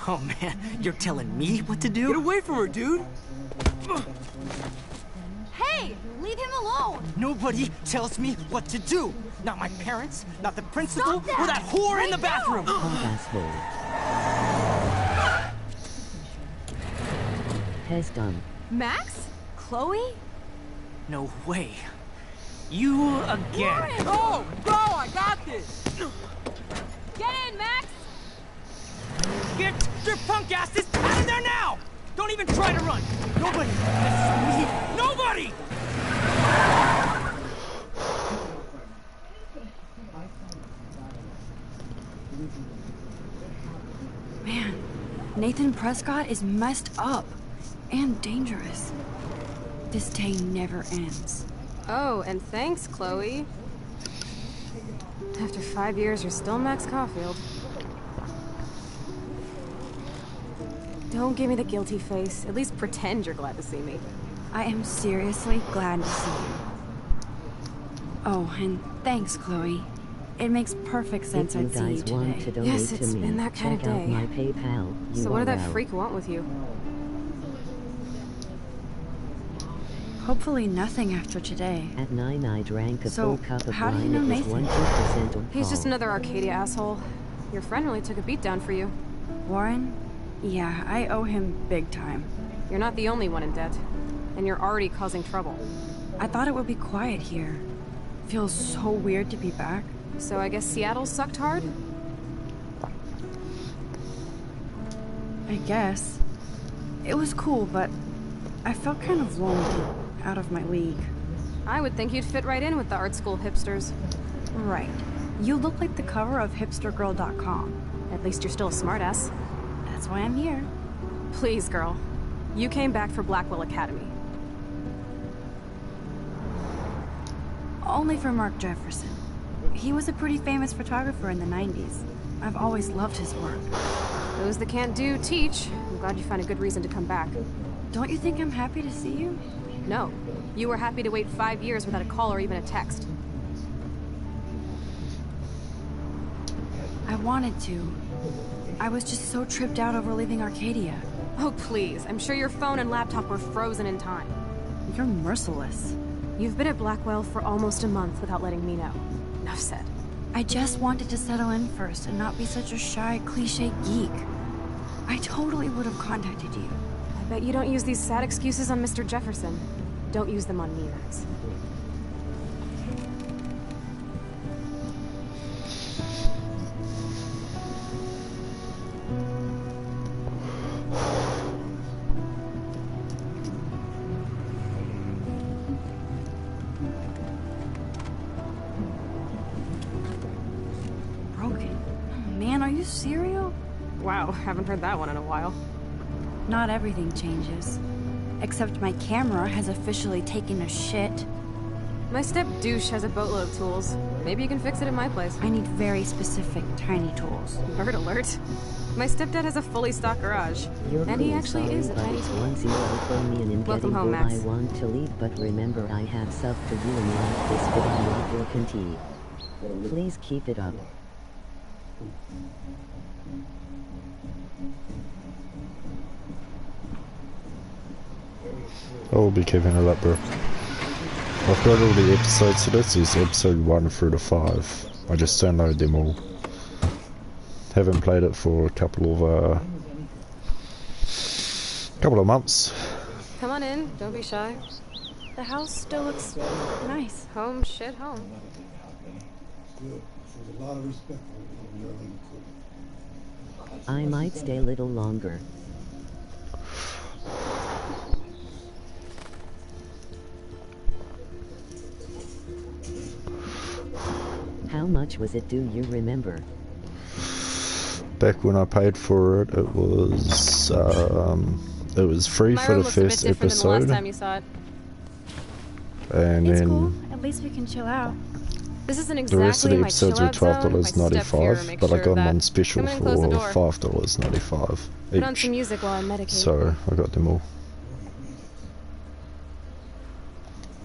Oh man, you're telling me what to do? Get away from her, dude! Hey, leave him alone! Nobody tells me what to do. Not my parents, not the principal, Stop that! or that whore in the Right bathroom. Asshole. Has done. Max? Chloe? No way. You again. Oh, bro, I got this! Get in, Max! Get your punk asses out of there now! Don't even try to run. Nobody. This is me. Nobody. Man, Nathan Prescott is messed up and dangerous. This day never ends. Oh, and thanks, Chloe. After 5 years, you're still Max Caulfield. Don't give me the guilty face. At least pretend you're glad to see me. I am seriously glad to see you. Oh, and thanks, Chloe. It makes perfect sense If you I'd see you guys want today. to donate Yes, to it's me, been that kind check of out day. my PayPal. So what did that URL. freak want with you? Hopefully nothing after today. At 9 I drank a So, full cup of how do you wine. know It was Nathan? 1% of He's just Paul. another Arcadia asshole. Your friend really took a beat down for you. Warren? Yeah, I owe him big time. You're not the only one in debt. And you're already causing trouble. I thought it would be quiet here. Feels so weird to be back. So I guess Seattle sucked hard? I guess. It was cool, but I felt kind of lonely, out of my league. I would think you'd fit right in with the art school hipsters. Right. You look like the cover of hipstergirl.com. At least you're still a smartass. That's why I'm here. Please, girl. You came back for Blackwell Academy. Only for Mark Jefferson. He was a pretty famous photographer in the 90s. I've always loved his work. Those that can't do, teach. I'm glad you found a good reason to come back. Don't you think I'm happy to see you? No. You were happy to wait 5 years without a call or even a text. I wanted to. I was just so tripped out over leaving Arcadia. Oh, please. I'm sure your phone and laptop were frozen in time. You're merciless. You've been at Blackwell for almost a month without letting me know. Enough said. I just wanted to settle in first and not be such a shy, cliché geek. I totally would have contacted you. I bet you don't use these sad excuses on Mr. Jefferson. Don't use them on me, Max. Cereal? Wow, haven't heard that one in a while. Not everything changes. Except my camera has officially taken a shit. My step-douche has a boatload of tools. Maybe you can fix it at my place. I need very specific, tiny tools. Nerd alert. My stepdad has a fully stocked garage. And he actually is a tiny tool. Welcome home, Max. I want to leave, but remember I have sub for you and like this video broken tea. Please keep it up. I will be keeping it up, bro. I've got all the episodes, so this is episode 1 through to 5. I just downloaded them all. Haven't played it for a couple of months. Come on in, don't be shy. The house still looks nice. Home, shit, home. I might stay a little longer. How much was it, do you remember? Back when I paid for it, it was free My for room the looks a bit first different episode. than the last time you saw it. And it's then cool. At least we can chill out. This isn't the exactly rest of the my episodes were chill-out zone. My step here $12.95, makes but I sure got them that- on special Come in for and close the door. $5.95 Put on some each. music while I medicate. So I got them all.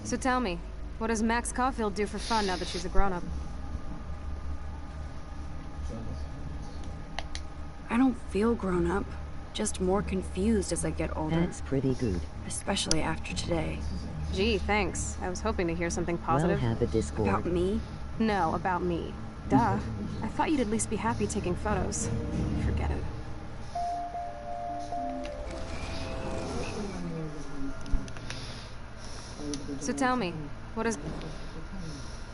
So tell me, what does Max Caulfield do for fun now that she's a grown-up? I don't feel grown up. Just more confused as I get older. That's pretty good. Especially after today. Gee, thanks. I was hoping to hear something positive. Well, have a Discord. About me? No, about me. Duh. I thought you'd at least be happy taking photos. Forget it. So tell me, what is...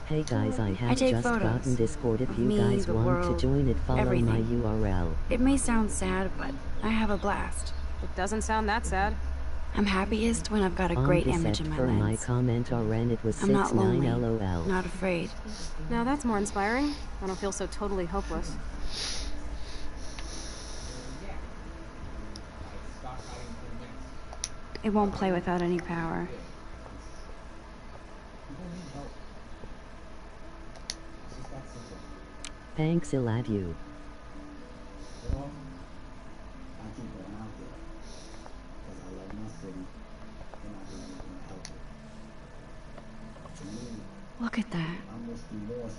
Hey guys, I have take just photos gotten Discord. If you me, guys the want world, to join it, follow everything. my URL. It may sound sad, but I have a blast. It doesn't sound that sad. I'm happiest when I've got a On great the image set in my for my lens. comment or ran it was I'm not 69 lonely, LOL. not afraid. Now that's more inspiring. I don't feel so totally hopeless. It won't play without any power. Thanks, I love you. Look at that.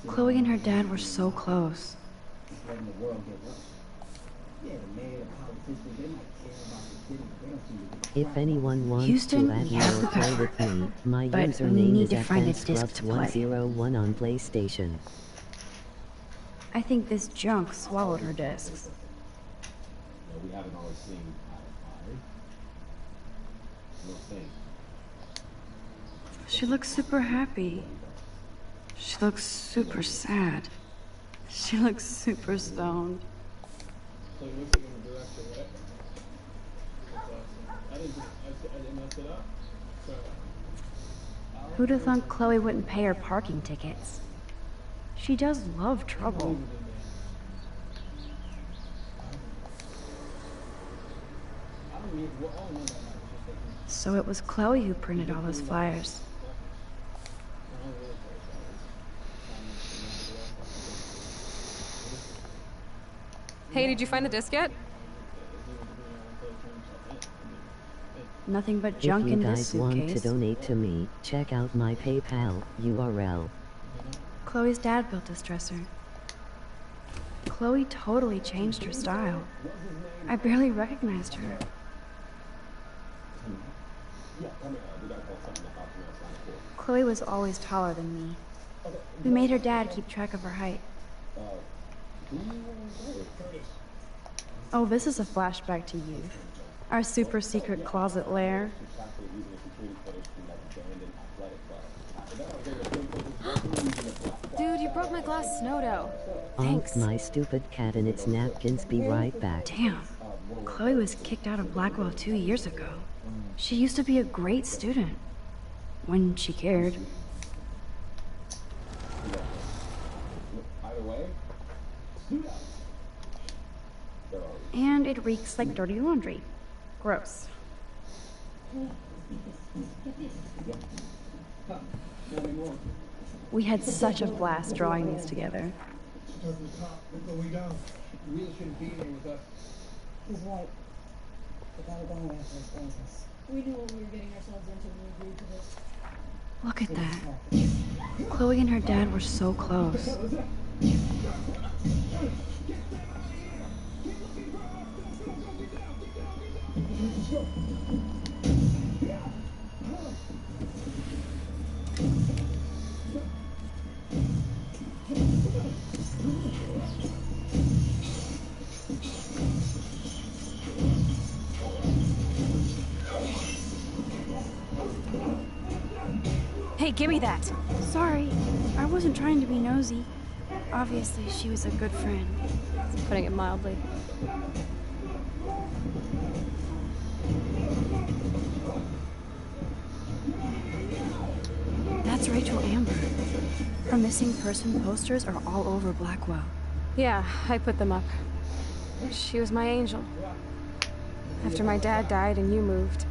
Chloe and her dad were so close. If anyone wants Houston, to add you me have or the play power. with me, my But we username need is to find a disc to play. FNScrubs101 on PlayStation. I think this junk swallowed her discs. We haven't always seen eye to eye. We'll see. She looks super happy. She looks super sad. She looks super stoned. So you look in the direction, right? I didn't mess it up. So, Who'd have thought Chloe wouldn't pay her parking tickets? She does love trouble. So it was Chloe who printed all those flyers. Hey, did you find the disc yet? Nothing but junk in this If you guys suitcase. want to donate to me, check out my PayPal URL. Chloe's dad built this dresser. Chloe totally changed her style. I barely recognized her. Chloe was always taller than me. We made her dad keep track of her height. Oh, this is a flashback to youth. Our super secret closet lair. Dude, you broke my glass snow dough. Thanks. My stupid cat and its napkins. Be right back. Damn. Chloe was kicked out of Blackwell 2 years ago. She used to be a great student. When she cared. And it reeks like dirty laundry. Gross. We had such a blast drawing these together. He's right. We gotta go after his business. We knew what we were getting ourselves into when we agreed to this. Look at that. Chloe and her dad were so close. Hey, give me that. Sorry, I wasn't trying to be nosy. Obviously, she was a good friend. Putting it mildly. That's Rachel Amber. Her missing person posters are all over Blackwell. Yeah, I put them up. She was my angel. After my dad died and you moved,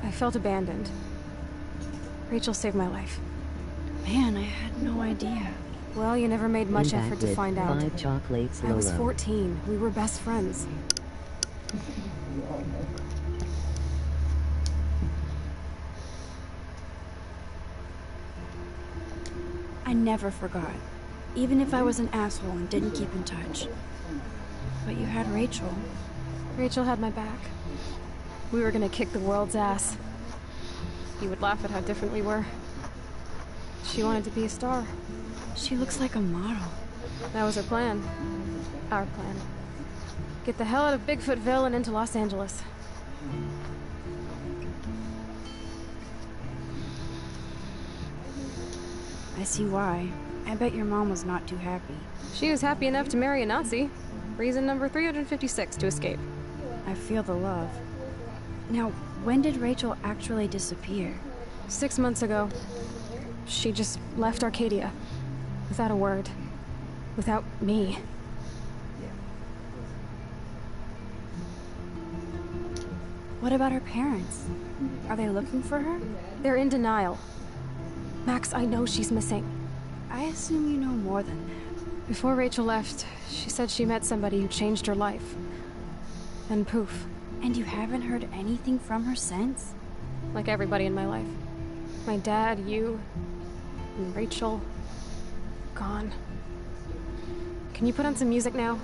I felt abandoned. Rachel saved my life. Man, I had no idea. Well, you never made much effort to find out. 5 chocolates, I was Lolo. 14. We were best friends. I never forgot. Even if I was an asshole and didn't keep in touch. But you had Rachel. Rachel had my back. We were gonna kick the world's ass. You would laugh at how different we were. She wanted to be a star. She looks like a model. That was her plan. Our plan. Get the hell out of Bigfootville and into Los Angeles. I see why. I bet your mom was not too happy. She was happy enough to marry a Nazi. Reason number 356 to escape. I feel the love. Now, when did Rachel actually disappear? 6 months ago. She just left Arcadia. Without a word. Without me. What about her parents? Are they looking for her? They're in denial. Max, I know she's missing. I assume you know more than that. Before Rachel left, she said she met somebody who changed her life. And poof. And you haven't heard anything from her since? Like everybody in my life. My dad, you, and Rachel. Gone. Can you put on some music now?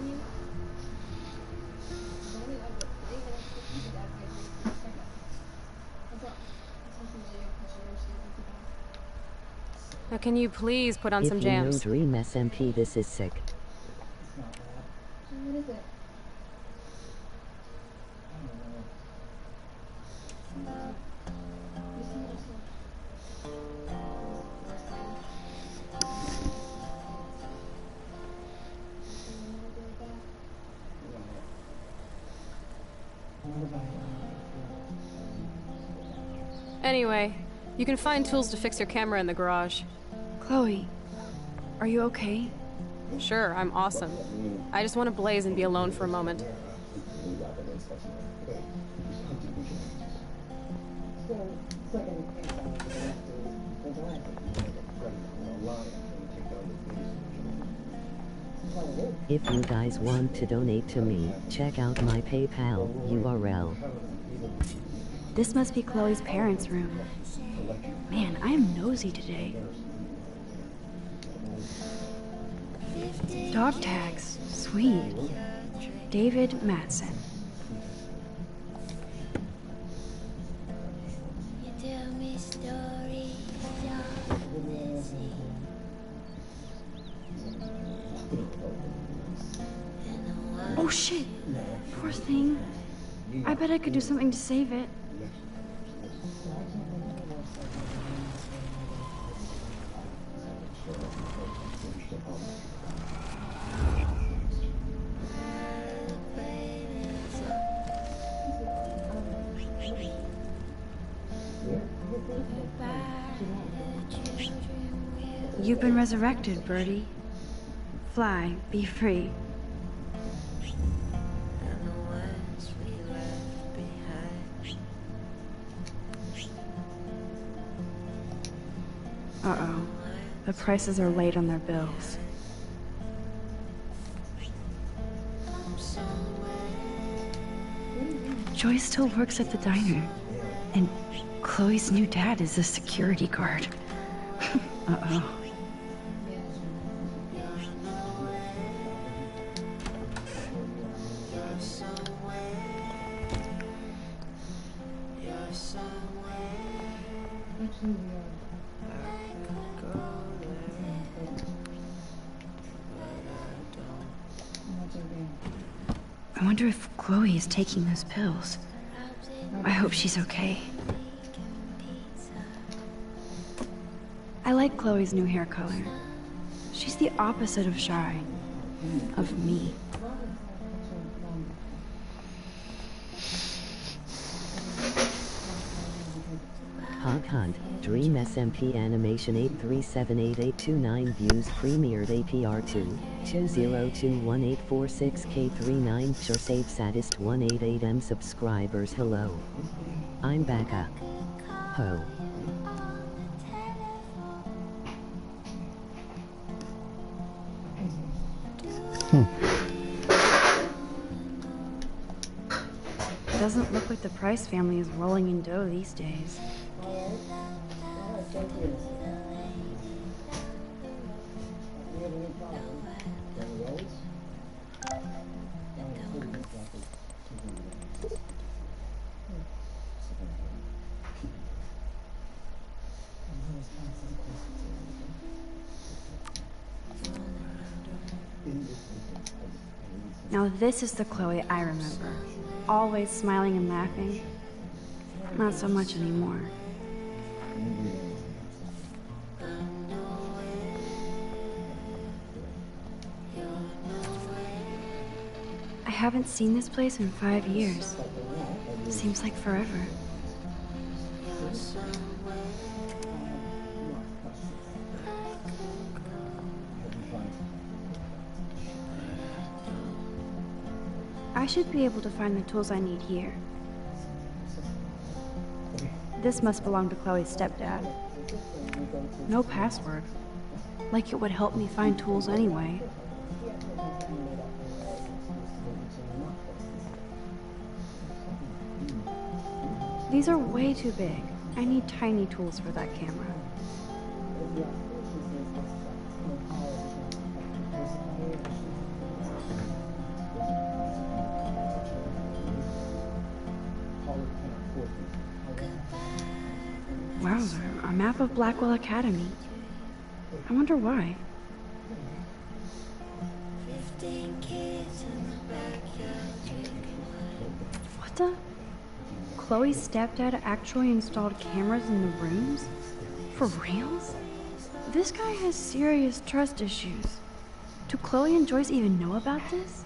Now can you please put on some jams? If you know Dream SMP, this is sick. What is it? Anyway, you can find tools to fix your camera in the garage. Chloe, Are you okay? Sure, I'm awesome. I just want to blaze and be alone for a moment. If you guys want to donate to me, check out my PayPal URL. This must be Chloe's parents' room. Man, I am nosy today. Dog tags. Sweet. David Madsen. Oh shit! Poor thing. I bet I could do something to save it. You've been resurrected, Birdie. Fly, be free. Uh-oh. The prices are late on their bills. Joy still works at the diner. And Chloe's new dad is a security guard. Uh-oh. I wonder if Chloe is taking those pills. I hope she's okay. I like Chloe's new hair color. She's the opposite of shy. Of me. Hog Hunt, Dream SMP Animation 8378829 views premiered APR 2, 2021846K39 Sure Save Saddest 188M subscribers. Hello. I'm Becca. Ho. Doesn't look like the Price family is rolling in dough these days. Now this is the Chloe I remember. Always smiling and laughing. Not so much anymore. I haven't seen this place in 5 years. Seems like forever. I should be able to find the tools I need here. This must belong to Chloe's stepdad. No password. Like it would help me find tools anyway. These are way too big. I need tiny tools for that camera. Wowzer, a map of Blackwell Academy. I wonder why. What the? Chloe's stepdad actually installed cameras in the rooms? For reals? This guy has serious trust issues. Do Chloe and Joyce even know about this?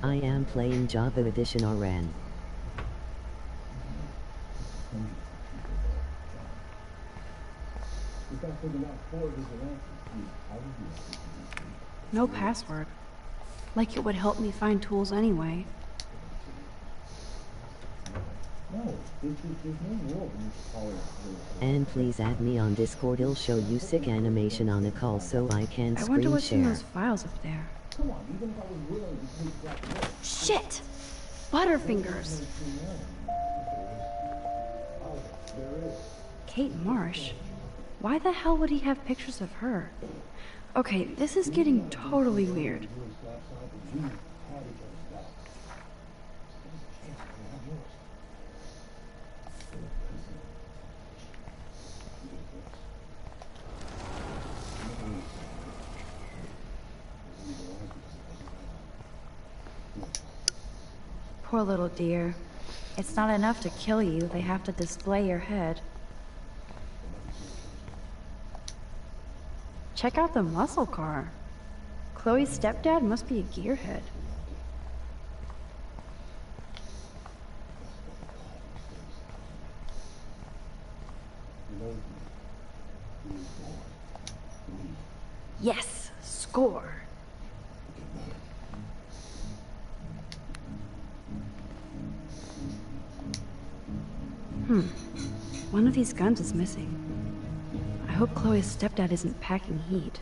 I am playing Java Edition RN. No password. Like it would help me find tools anyway. And please add me on Discord. It'll show you sick animation on a call so I can I wonder screen what's in share. those files up there. Shit! Butterfingers! Kate Marsh? Why the hell would he have pictures of her? Okay, this is getting totally weird. Poor little dear. It's not enough to kill you, they have to display your head. Check out the muscle car. Chloe's stepdad must be a gearhead. Yes, score. One of these guns is missing. I hope Chloe's stepdad isn't packing heat.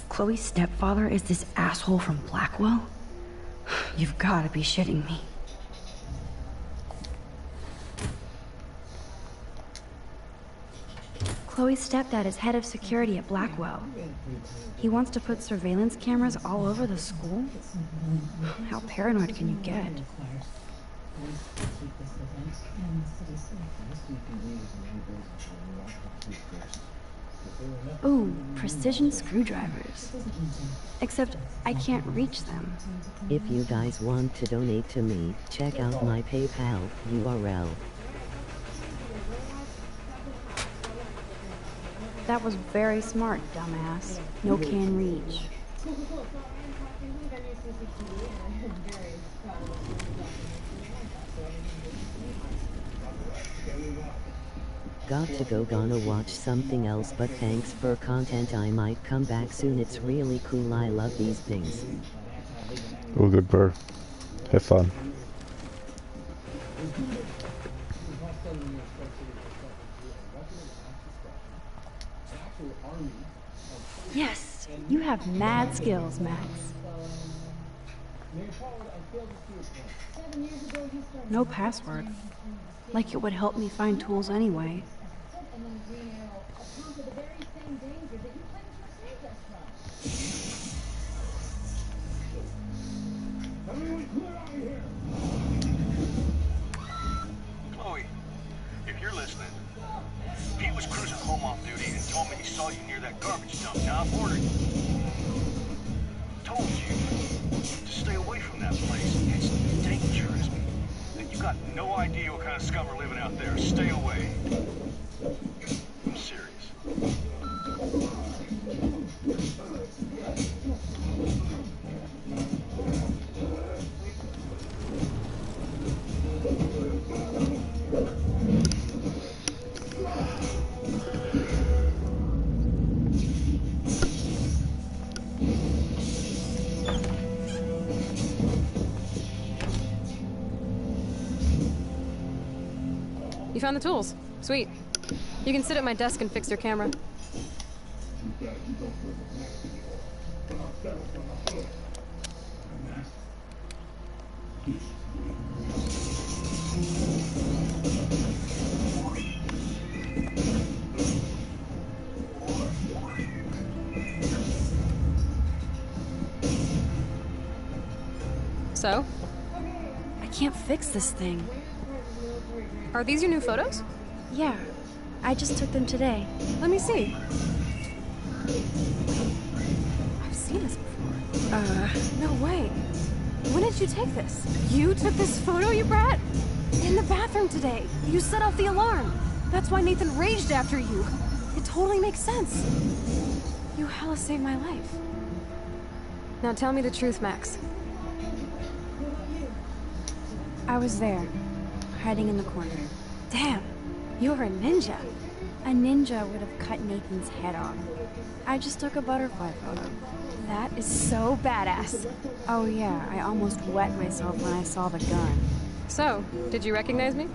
Chloe's stepfather is this asshole from Blackwell? You've gotta be shitting me. Chloe's stepdad is head of security at Blackwell. He wants to put surveillance cameras all over the school? How paranoid can you get? Ooh, precision screwdrivers. Except I can't reach them. If you guys want to donate to me, check out my PayPal URL. That was very smart, dumbass. No can reach. Got to go, gonna watch something else, but thanks for content. I might come back soon. It's really cool. I love these things. All good, bro. Have fun. Yes, you have mad skills, Max. No password. Like it would help me find tools anyway. Chloe, if you're listening, Pete was cruising home off duty and told me he saw you near that garbage dump. Now I've ordered you. Told you to stay away from that place. It's dangerous. And you got no idea what kind of scum are living out there. Stay away. I'm serious. You found the tools. Sweet. You can sit at my desk and fix your camera. So? I can't fix this thing. Are these your new photos? Yeah, I just took them today. Let me see. I've seen this before. No way. When did you take this? You took this photo, you brat? In the bathroom today. You set off the alarm. That's why Nathan raged after you. It totally makes sense. You hella saved my life. Now tell me the truth, Max. I was there, hiding in the corner. Damn, you're a ninja. A ninja would have cut Nathan's head off. I just took a butterfly photo. That is so badass. Oh yeah, I almost wet myself when I saw the gun. So, did you recognize me?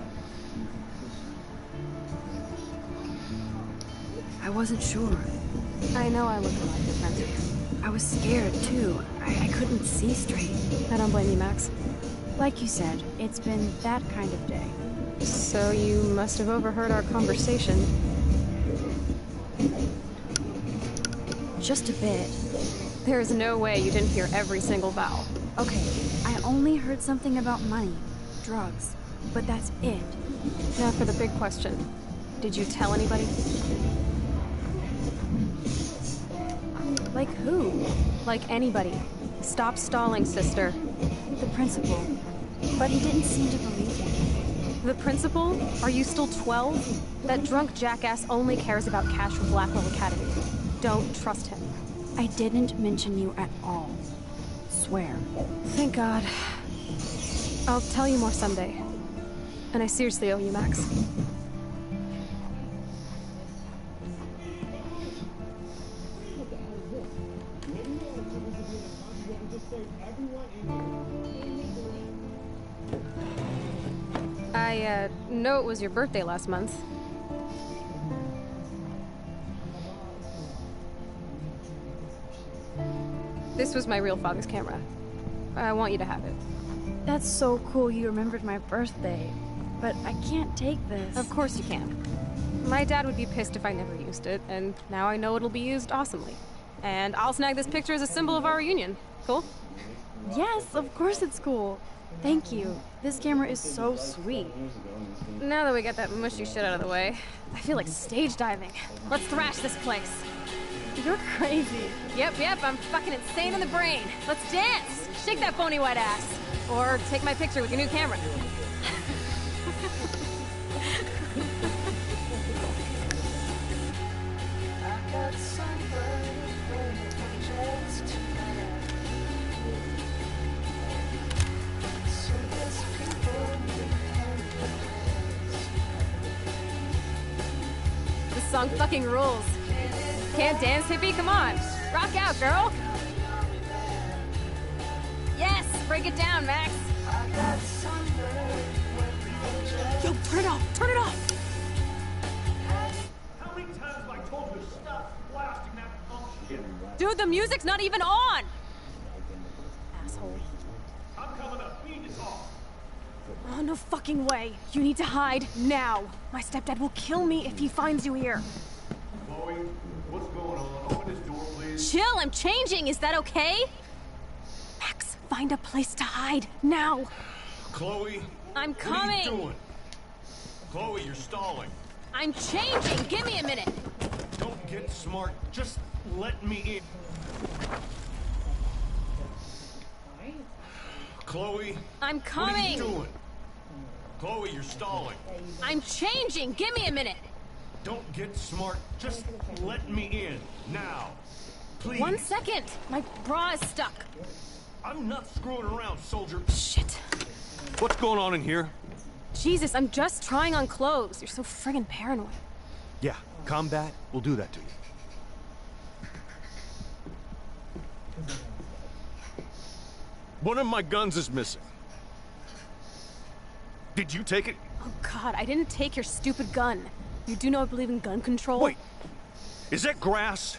I wasn't sure. I know I look a lot different. I was scared too. I couldn't see straight. I don't blame you, Max. Like you said, it's been that kind of day. So you must have overheard our conversation. Just a bit. There is no way you didn't hear every single vowel. Okay, I only heard something about money, drugs, but that's it. Now for the big question. Did you tell anybody? Like who? Like anybody. Stop stalling, sister. The principal. But he didn't seem to believe me. The principal? Are you still 12? That drunk jackass only cares about cash for Blackwell Academy. Don't trust him. I didn't mention you at all. Swear. Thank God. I'll tell you more someday. And I seriously owe you, Max. I know it was your birthday last month. This was my real father's camera. I want you to have it. That's so cool you remembered my birthday. But I can't take this. Of course you can. My dad would be pissed if I never used it, and now I know it'll be used awesomely. And I'll snag this picture as a symbol of our reunion. Cool? Yes, of course it's cool. Thank you. This camera is so sweet. Now that we got that mushy shit out of the way, I feel like stage diving. Let's thrash this place. You're crazy. Yep, I'm fucking insane in the brain. Let's dance! Shake that bony white ass. Or take my picture with your new camera. This song fucking rules. Can't dance, hippie? Come on. Rock out, girl. Yes, break it down, Max. Yo, turn it off. Turn it off. How many times have I told you to stop blasting that bullshit? Dude, the music's not even on. Asshole. I'm coming up. We need to talk. Oh, no fucking way. You need to hide now. My stepdad will kill me if he finds you here. Chloe, what's going on? Open this door, please. Chill, I'm changing. Is that okay? Max, find a place to hide now. Chloe, I'm what are coming. you doing? Chloe, you're stalling. I'm changing. Give me a minute. Don't get smart. Just let me in. Chloe, I'm what are coming. you doing? Chloe, you're stalling. I'm changing. Give me a minute. Don't get smart. Just let me in. Now. Please. 1 second. My bra is stuck. I'm not screwing around, soldier. Shit. What's going on in here? Jesus, I'm just trying on clothes. You're so friggin' paranoid. Yeah, combat will do that to you. One of my guns is missing. Did you take it? Oh God, I didn't take your stupid gun. You do know I believe in gun control? Wait, is that grass?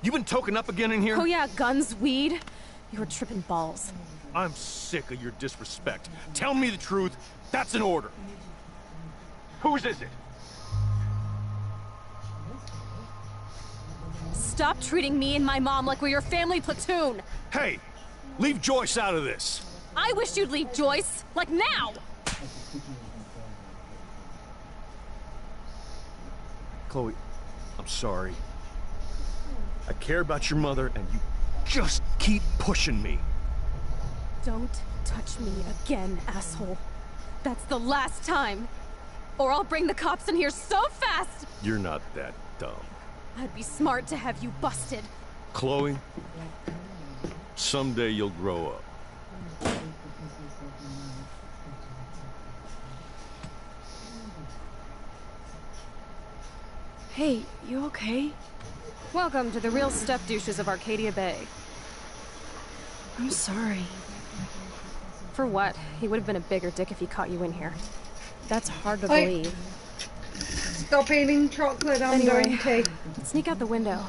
You been token up again in here? Oh yeah, guns, weed. You were tripping balls. I'm sick of your disrespect. Tell me the truth. That's an order. Whose is it? Stop treating me and my mom like we're your family platoon. Hey, leave Joyce out of this. I wish you'd leave Joyce, like now. Chloe, I'm sorry. I care about your mother, and you just keep pushing me. Don't touch me again, asshole. That's the last time. Or I'll bring the cops in here so fast! You're not that dumb. I'd be smart to have you busted. Chloe, Someday you'll grow up. Hey, you okay? Welcome to the real step douches of Arcadia Bay. I'm sorry. For what? He would have been a bigger dick if he caught you in here. That's hard to believe. Stop eating chocolate, I'm going to. Sneak out the window.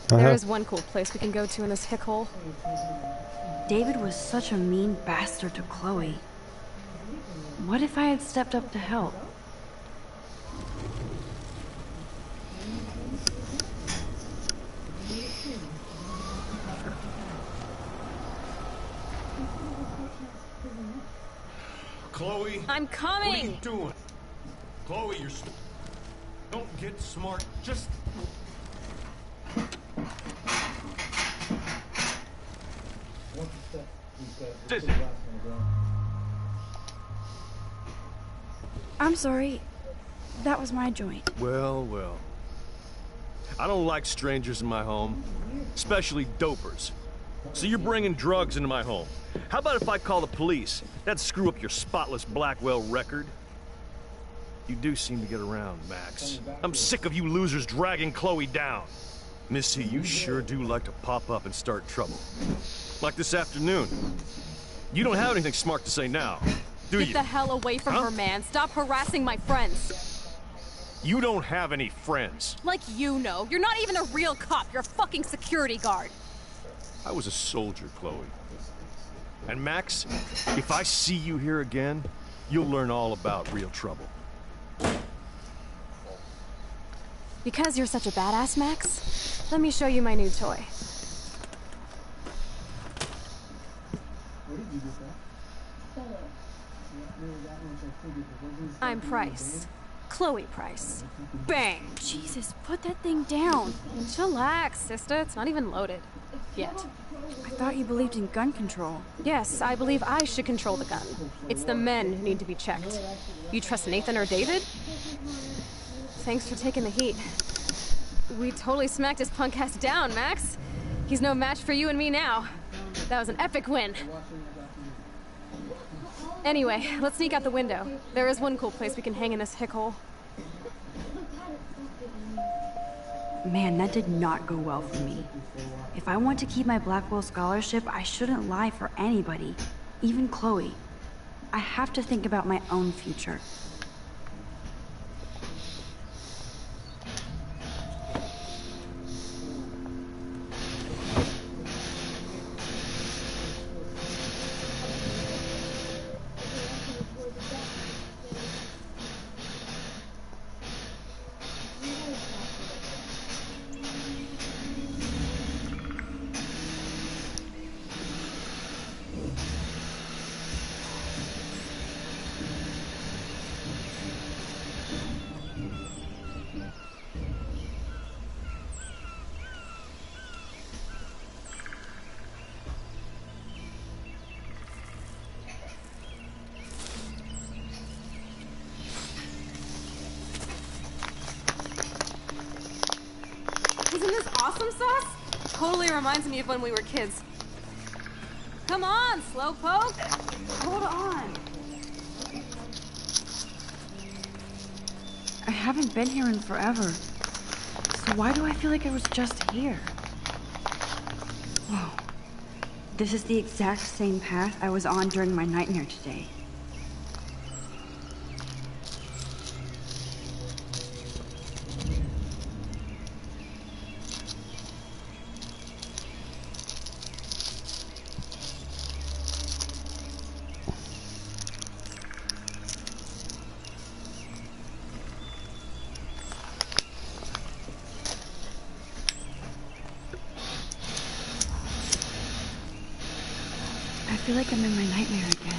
There is one cool place we can go to in this hick hole. David was such a mean bastard to Chloe. What if I had stepped up to help? Chloe? I'm coming! What are you doing? Chloe, you're... Don't get smart. Just... I'm sorry. That was my joint. Well, well. I don't like strangers in my home, especially dopers. So you're bringing drugs into my home. How about if I call the police? That'd screw up your spotless Blackwell record. You do seem to get around, Max. I'm sick of you losers dragging Chloe down. Missy, you sure do like to pop up and start trouble. Like this afternoon. You don't have anything smart to say now, do you? Get the hell away from her, man. Stop harassing my friends. You don't have any friends. Like you know. You're not even a real cop. You're a fucking security guard. I was a soldier, Chloe. And Max, if I see you here again, you'll learn all about real trouble. Because you're such a badass, Max, let me show you my new toy. I'm Price. Chloe Price. Bang! Jesus, put that thing down. Chillax, sister. It's not even loaded. Yet. I thought you believed in gun control. Yes, I believe I should control the gun. It's the men who need to be checked. You trust Nathan or David? Thanks for taking the heat. We totally smacked his punk ass down, Max. He's no match for you and me now. That was an epic win. Anyway, let's sneak out the window. There is one cool place we can hang in this hick hole. Man, that did not go well for me. If I want to keep my Blackwell scholarship, I shouldn't lie for anybody, even Chloe. I have to think about my own future. Isn't this awesome sauce? Totally reminds me of when we were kids. Come on, slowpoke. Hold on. I haven't been here in forever. So why do I feel like I was just here? Whoa. This is the exact same path I was on during my nightmare today. I feel like I'm in my nightmare again.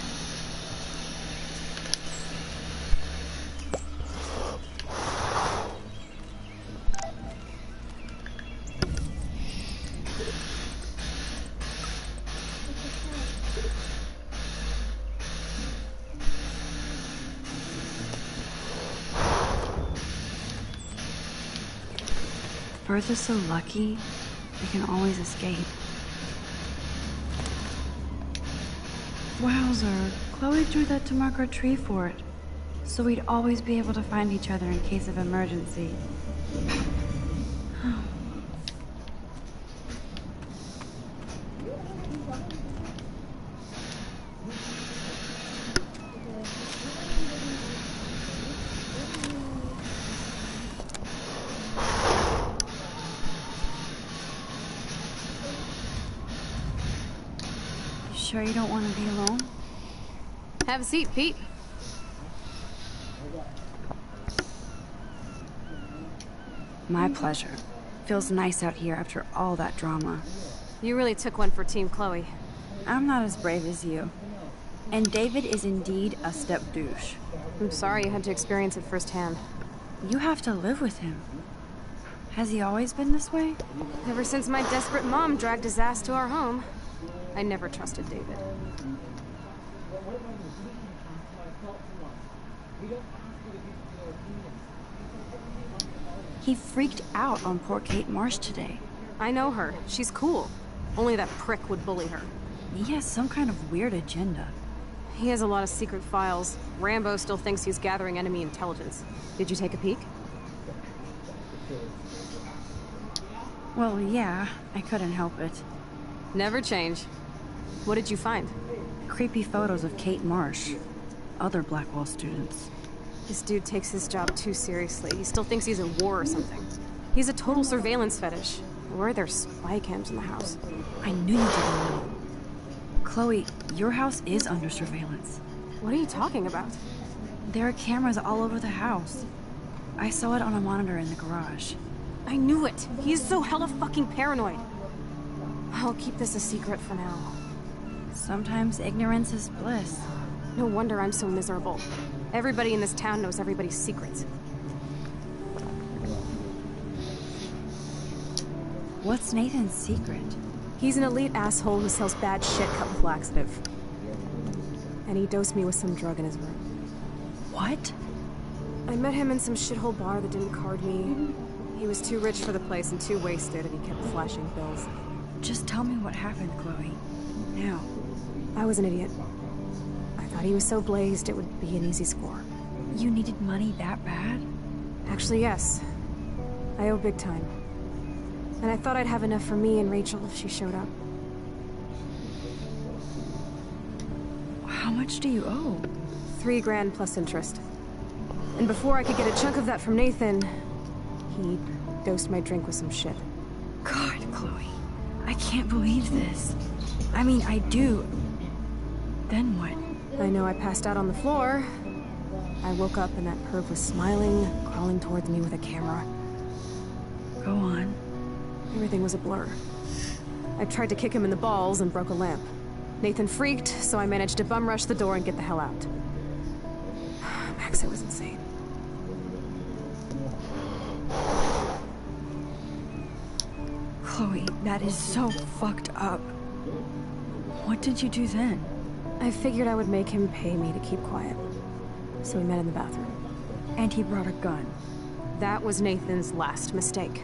Bertha's so lucky, they can always escape. Wowzer. Chloe drew that to mark our tree fort, so we'd always be able to find each other in case of emergency. Sure you don't want to be alone? Have a seat, Pete. My pleasure. Feels nice out here after all that drama. You really took one for Team Chloe. I'm not as brave as you. And David is indeed a step douche. I'm sorry you had to experience it firsthand. You have to live with him. Has he always been this way? Ever since my desperate mom dragged his ass to our home. I never trusted David. He freaked out on poor Kate Marsh today. I know her. She's cool. Only that prick would bully her. He has some kind of weird agenda. He has a lot of secret files. Rambo still thinks he's gathering enemy intelligence. Did you take a peek? Well, yeah, I couldn't help it. Never change. What did you find? Creepy photos of Kate Marsh. Other Blackwell students. This dude takes his job too seriously. He still thinks he's in war or something. He's a total surveillance fetish. Where are there spy cams in the house? I knew you didn't know. Chloe, your house is under surveillance. What are you talking about? There are cameras all over the house. I saw it on a monitor in the garage. I knew it! He's so hella fucking paranoid. I'll keep this a secret for now. Sometimes ignorance is bliss. No wonder I'm so miserable. Everybody in this town knows everybody's secrets. What's Nathan's secret? He's an elite asshole who sells bad shit cut with laxative. And he dosed me with some drug in his room. What? I met him in some shithole bar that didn't card me. He was too rich for the place and too wasted, and he kept flashing bills. Just tell me what happened, Chloe. Now. I was an idiot. I thought he was so blazed it would be an easy score. You needed money that bad? Actually, yes. I owe big time. And I thought I'd have enough for me and Rachel if she showed up. How much do you owe? $3 grand plus interest. And before I could get a chunk of that from Nathan, he dosed my drink with some shit. God, Chloe. I can't believe this. I mean, I do. Then what? I know I passed out on the floor. I woke up and that perv was smiling, crawling towards me with a camera. Go on. Everything was a blur. I tried to kick him in the balls and broke a lamp. Nathan freaked, so I managed to bum rush the door and get the hell out. Max, it was insane. Chloe, that is so fucked up. What did you do then? I figured I would make him pay me to keep quiet. So we met in the bathroom. And he brought a gun. That was Nathan's last mistake.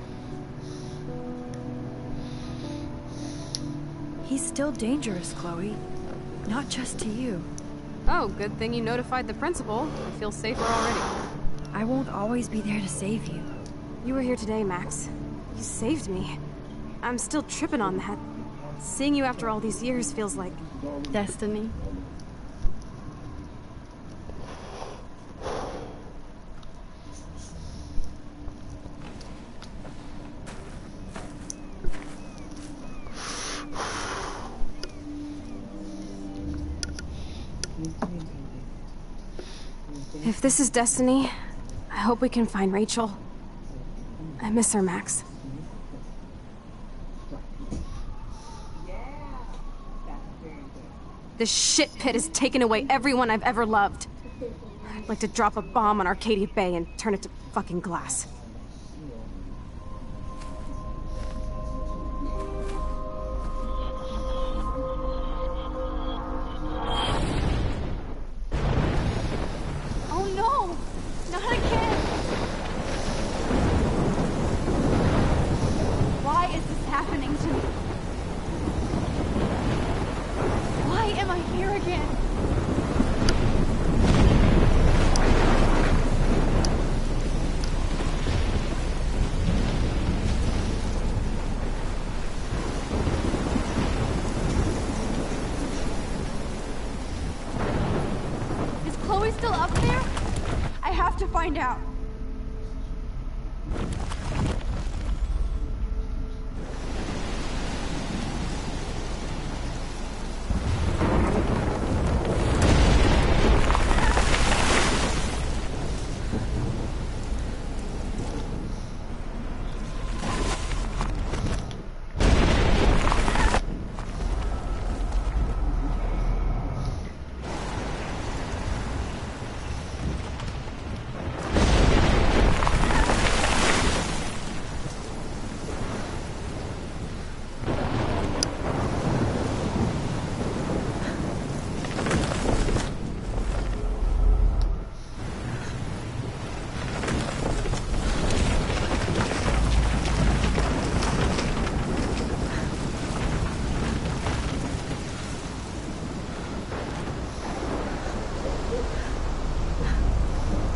He's still dangerous, Chloe. Not just to you. Oh, good thing you notified the principal. I feel safer already. I won't always be there to save you. You were here today, Max. You saved me. I'm still tripping on that. Seeing you after all these years feels like... destiny. If this is destiny, I hope we can find Rachel. I miss her, Max. This shit pit has taken away everyone I've ever loved. I'd like to drop a bomb on Arcadia Bay and turn it to fucking glass. Oh no! Not again! Why is this happening to me? Why am I here again? find out.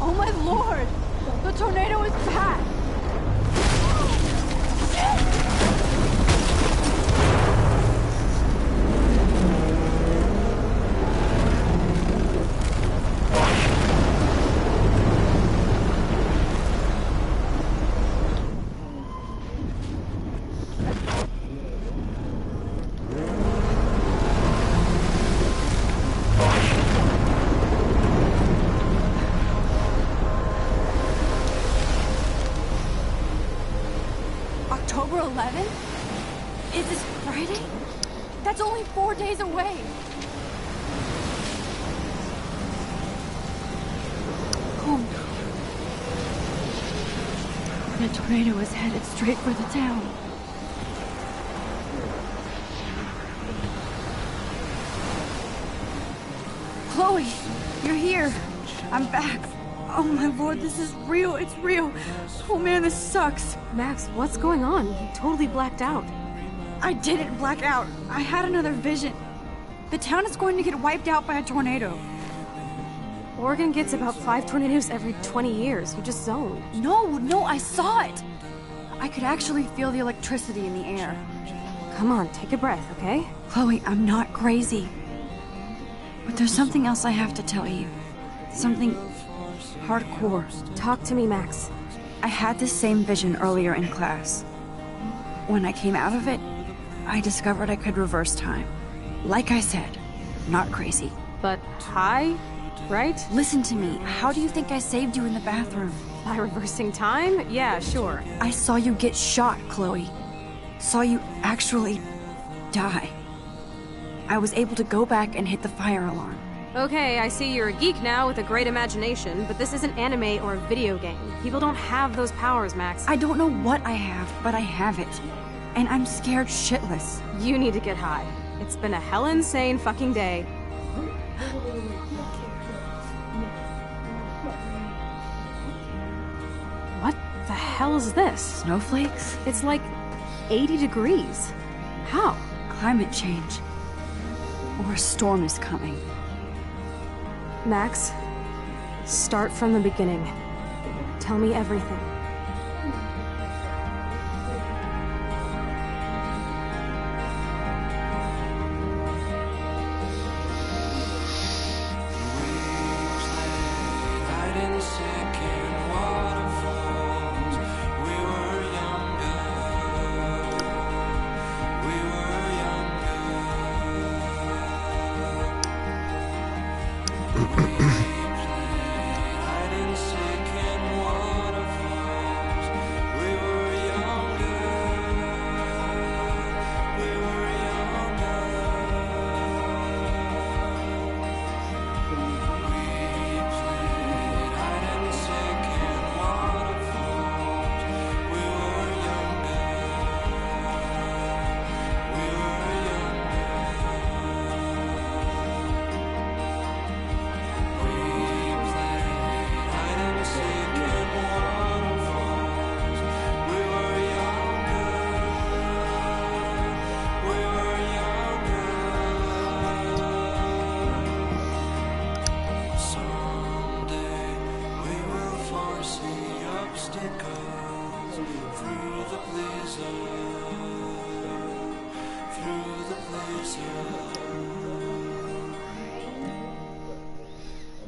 Oh my lord! The tornado is back! October 11th? Is this Friday? That's only 4 days away. Oh no. The tornado is headed straight for the town. Chloe, you're here. I'm back. Oh my lord, this is real. It's real. Oh man, this sucks. Max, what's going on? You totally blacked out. I didn't black out. I had another vision. The town is going to get wiped out by a tornado. Oregon gets about 5 tornadoes every 20 years. You just zoned. No, I saw it. I could actually feel the electricity in the air. Come on, take a breath, okay? Chloe, I'm not crazy. But there's something else I have to tell you. Something hardcore. Talk to me, Max. I had this same vision earlier in class. When I came out of it, I discovered I could reverse time. Like I said, not crazy. But high, right? Listen to me. How do you think I saved you in the bathroom? By reversing time? Yeah, sure. I saw you get shot, Chloe. Saw you actually die. I was able to go back and hit the fire alarm. Okay, I see you're a geek now with a great imagination, but this isn't anime or a video game. People don't have those powers, Max. I don't know what I have, but I have it. And I'm scared shitless. You need to get high. It's been a hell insane fucking day. What the hell is this? Snowflakes? It's like 80 degrees. How? Climate change. Or a storm is coming. Max, start from the beginning. Tell me everything.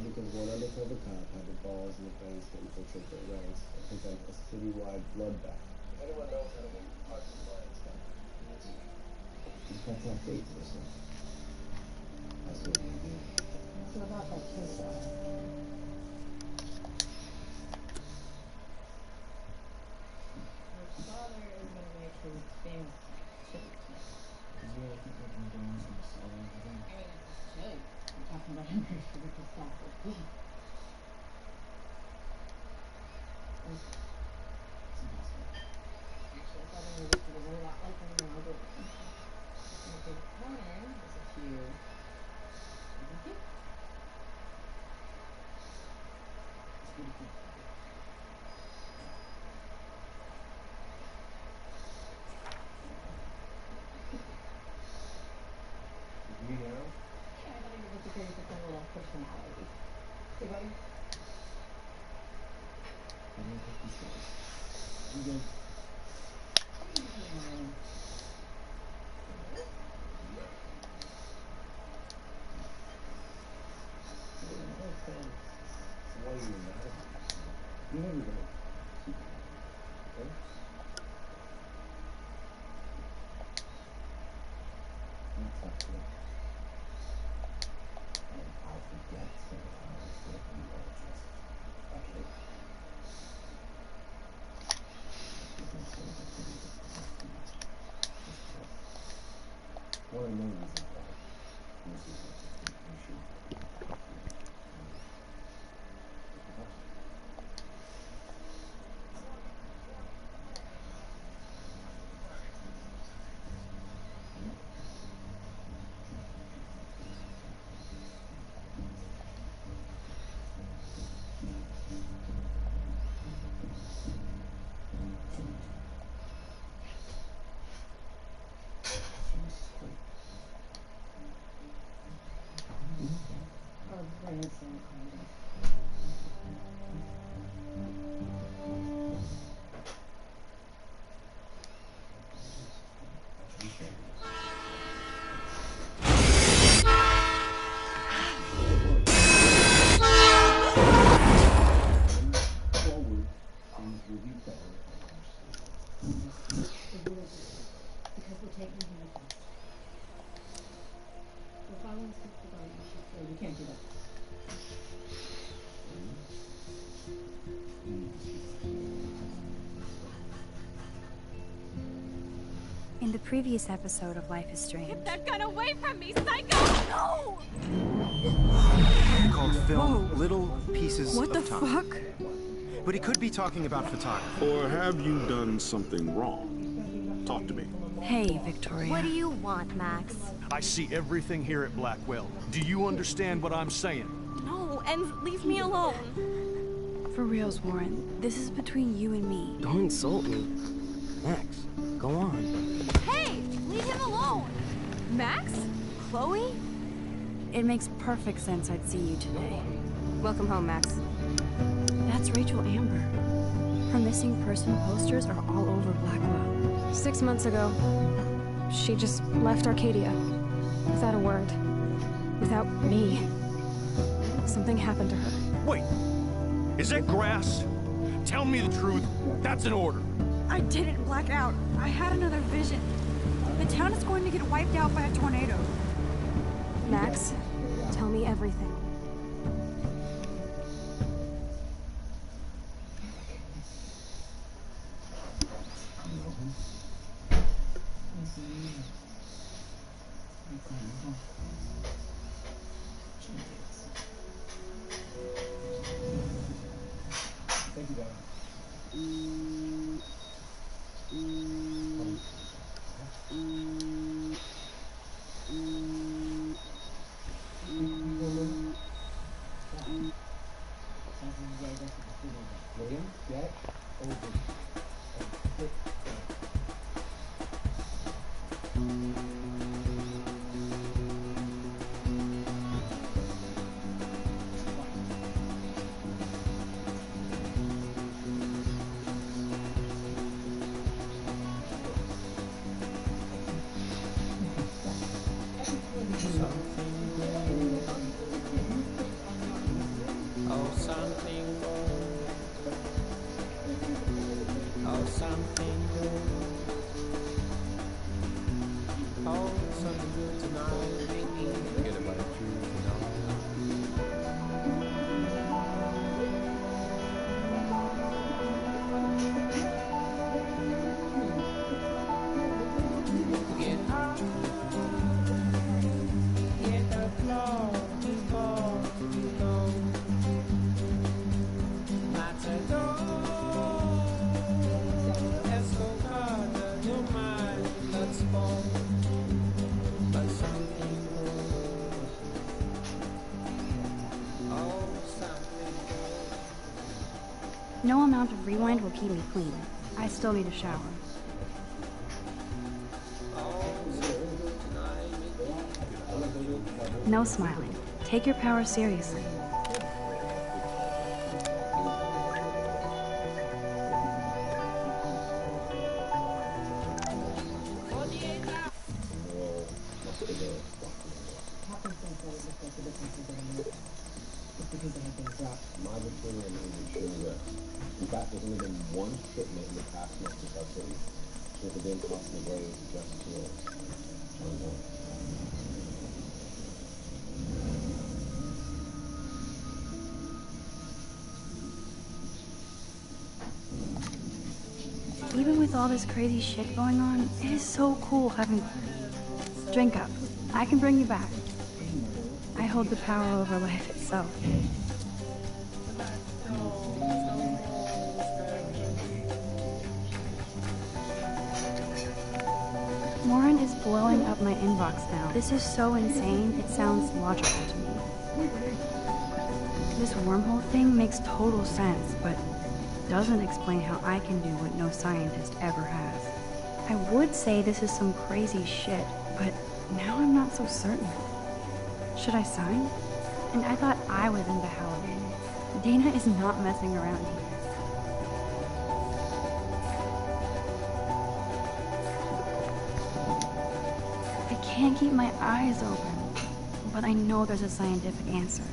Because one undercover cop had the balls dozen of gangs to infiltrate their ranks and prevent a citywide bloodbath. If anyone knows how to make parts of lines, you've got to have faith in yourself. That's what you do. So about that kiss off. Your father is gonna make his famous chili kiss. Because you don't think we can do some solid everything? I mean, it's chili. We're talking about hamburgers for the stuff with beef. It's impossible. Actually, I thought I looked a whole lot like them now, but in the big corner, there's a few. Thank you. It's pretty cool. You know? Yeah, I thought it was great with a little personality. Say, buddy. I don't think he's good. I'm good. So why are you mad at me? You're never gonna keep it. Okay? Don't talk to me. And I'll forget sometimes that you are just okay. One of the main reasons why this is you should In the previous episode of Life is Strange. Get that gun away from me, psycho! No! Called film Little Pieces What the of Time. fuck? But he could be talking about photography. Or have you done something wrong? Talk to me. Hey, Victoria. What do you want, Max? I see everything here at Blackwell. Do you understand what I'm saying? No, and leave me alone. For reals, Warren, this is between you and me. Don't insult me. Max, go on. Hey, leave him alone. Max? Chloe? It makes perfect sense I'd see you today. Welcome home, Max. That's Rachel Amber. Her missing person posters are all over Blackwell. 6 months ago, she just left Arcadia. Without a word. Without me. Something happened to her. Wait, is that grass? Tell me the truth. That's an order. I didn't black out. I had another vision. The town is going to get wiped out by a tornado. Max, tell me everything. Thank you, Dad. William, Jack, over. No amount of rewind will keep me clean. I still need a shower. No smiling. Take your power seriously. My Victoria made sure that, in fact, there's only been one shipment in the past month to South City. So if it didn't cost me very just to turn home. Even with all this crazy shit going on, it is so cool having... Drink up. I can bring you back. I hold the power over life itself. Warren is blowing up my inbox now. This is so insane, it sounds logical to me. This wormhole thing makes total sense, but doesn't explain how I can do what no scientist ever has. I would say this is some crazy shit, but now I'm not so certain. Should I sign? And I thought I was into Halloween. Dana is not messing around here. I can't keep my eyes open, but I know there's a scientific answer.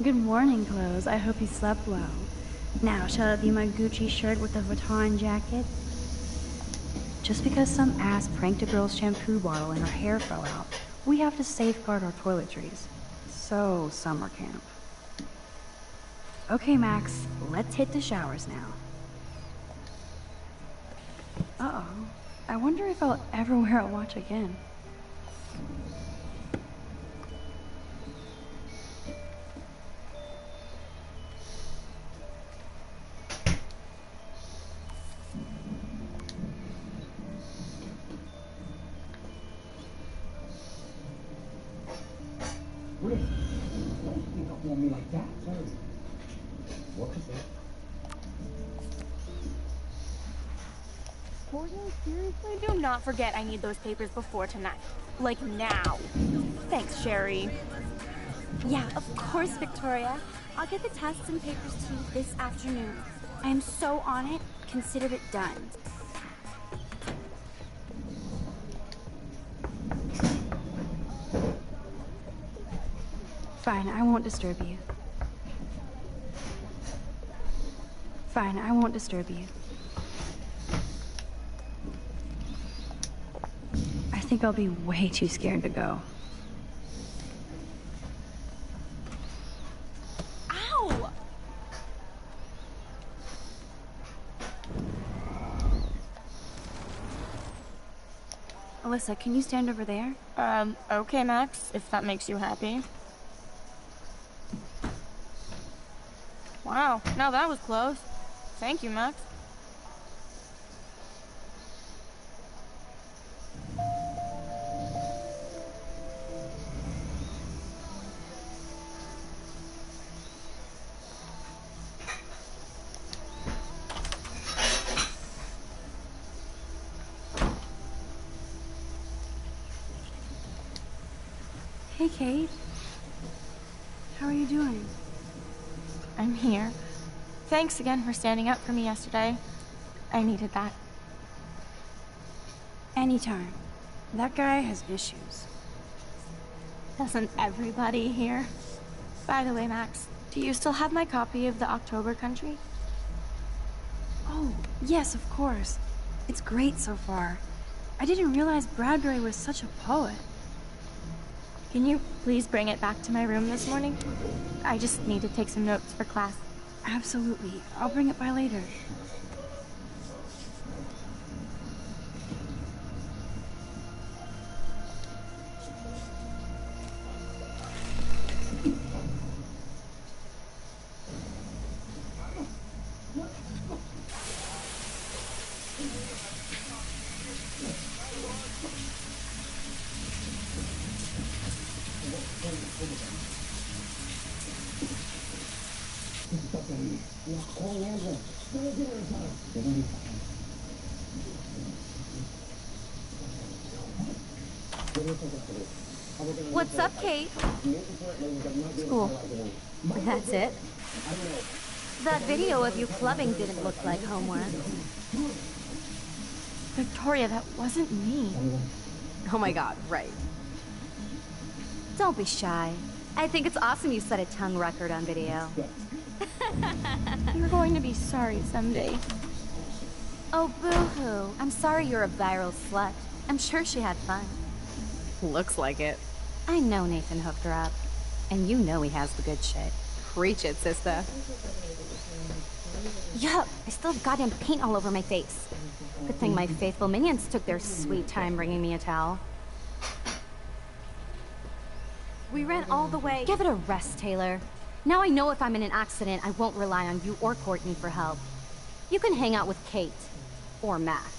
Good morning, clothes. I hope you slept well. Now, shall it be my Gucci shirt with a Vuitton jacket? Just because some ass pranked a girl's shampoo bottle and her hair fell out, we have to safeguard our toiletries. So, summer camp. Okay, Max, let's hit the showers now. Uh-oh. I wonder if I'll ever wear a watch again. On me like that. Sorry. What is it? Gordon, seriously? Do not forget I need those papers before tonight. Like now. Thanks, Sherry. Yeah, of course, Victoria. I'll get the tests and papers to you this afternoon. I am so on it. Consider it done. Fine, I won't disturb you. Fine, I won't disturb you. I think I'll be way too scared to go. Ow! Alyssa, can you stand over there? Okay, Max, if that makes you happy. Wow, now that was close. Thank you, Max. Hey, Kate. How are you doing? I'm here. Thanks again for standing up for me yesterday. I needed that. Anytime. That guy has issues. Doesn't everybody here? By the way, Max, do you still have my copy of The October Country? Oh, yes, of course. It's great so far. I didn't realize Bradbury was such a poet. Can you please bring it back to my room this morning? I just need to take some notes for class. Absolutely. I'll bring it by later. What's up, Kate? School. That's it? That video of you clubbing didn't look like homework. Victoria, that wasn't me. Oh my god, right. Don't be shy. I think it's awesome you set a tongue record on video. You're going to be sorry someday. Oh, boo-hoo. I'm sorry you're a viral slut. I'm sure she had fun. Looks like it. I know Nathan hooked her up. And you know he has the good shit. Preach it, sister. Yup, I still have goddamn paint all over my face. Good thing my faithful minions took their sweet time bringing me a towel. We ran all the way. Give it a rest, Taylor. Now I know if I'm in an accident, I won't rely on you or Courtney for help. You can hang out with Kate. Or Max.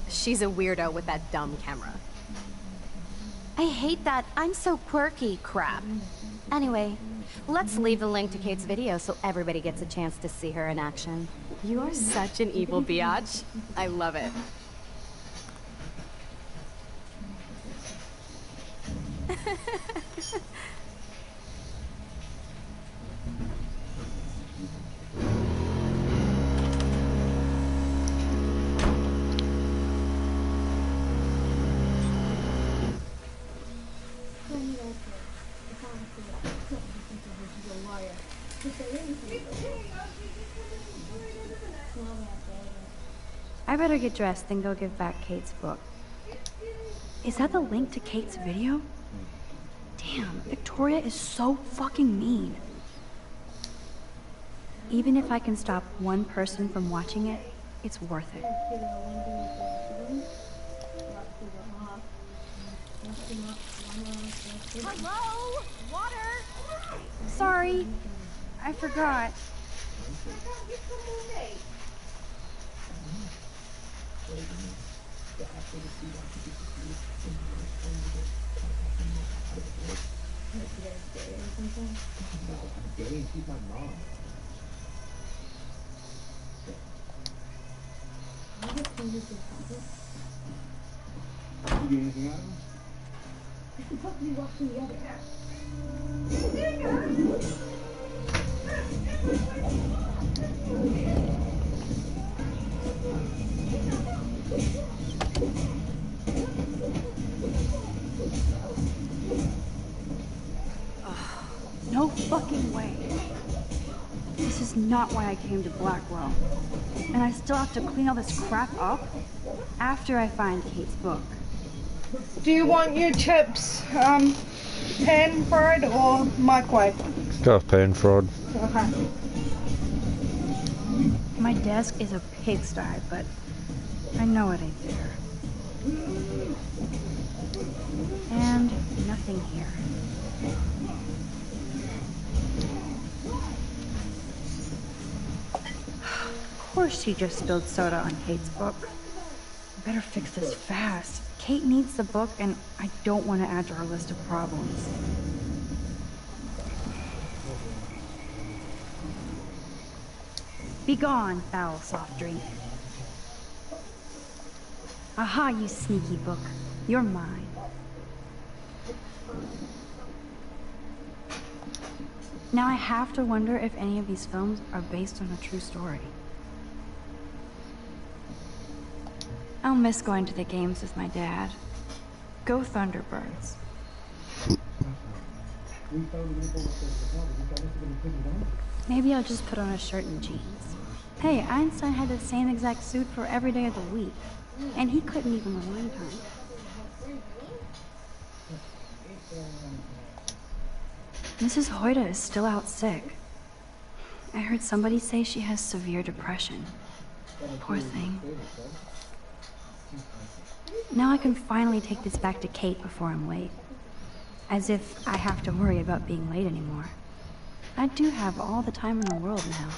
She's a weirdo with that dumb camera. I hate that I'm so quirky crap. Anyway, let's leave the link to Kate's video so everybody gets a chance to see her in action. You are such an evil biatch. I love it. I better get dressed and go give back Kate's book. Is that the link to Kate's video? Damn, Victoria is so fucking mean. Even if I can stop one person from watching it, it's worth it. Hello? Water? Sorry, I forgot. No fucking way. This is not why I came to Blackwell. And I still have to clean all this crap up after I find Kate's book. Do you want your chips pan fried or microwave? Go pan fried. Okay. My desk is a pigsty, but I know it ain't there. And nothing here. Of course she just spilled soda on Kate's book. I better fix this fast. Kate needs the book, and I don't want to add to her list of problems. Be gone, foul soft drink. Aha, you sneaky book. You're mine. Now I have to wonder if any of these films are based on a true story. I'll miss going to the games with my dad. Go Thunderbirds. Maybe I'll just put on a shirt and jeans. Hey, Einstein had the same exact suit for every day of the week. And he couldn't even rewind time. Mrs. Hoyda is still out sick. I heard somebody say she has severe depression. Poor thing. Now I can finally take this back to Kate before I'm late. As if I have to worry about being late anymore. I do have all the time in the world now.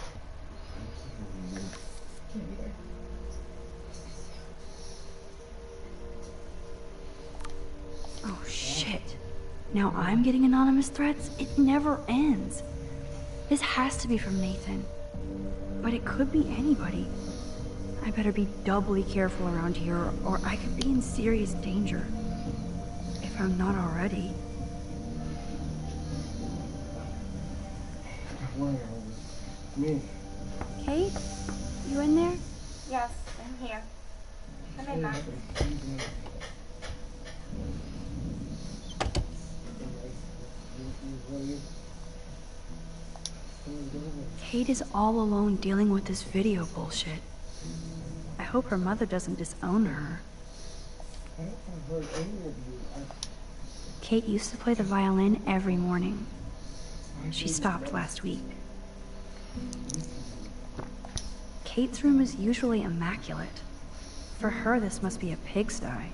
Oh shit. Now I'm getting anonymous threats? It never ends. This has to be from Nathan. But it could be anybody. I better be doubly careful around here, or I could be in serious danger. If I'm not already. Kate? You in there? Yes, I'm here. Come in, Max. Kate is all alone dealing with this video bullshit. I hope her mother doesn't disown her. Kate used to play the violin every morning. She stopped last week. Kate's room is usually immaculate. For her, this must be a pigsty.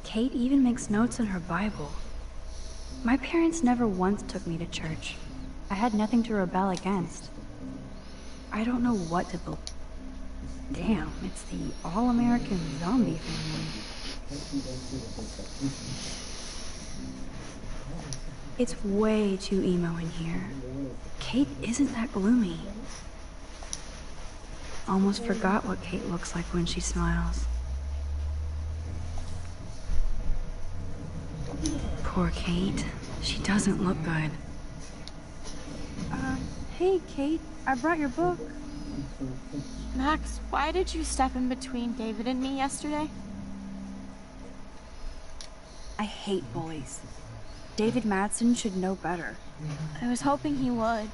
Kate even makes notes in her Bible. My parents never once took me to church. I had nothing to rebel against. I don't know what to believe. Damn, it's the all-American zombie family. It's way too emo in here. Kate isn't that gloomy. Almost forgot what Kate looks like when she smiles. Poor Kate. She doesn't look good. Hey, Kate. I brought your book. Max, why did you step in between David and me yesterday? I hate bullies. David Madsen should know better. I was hoping he would.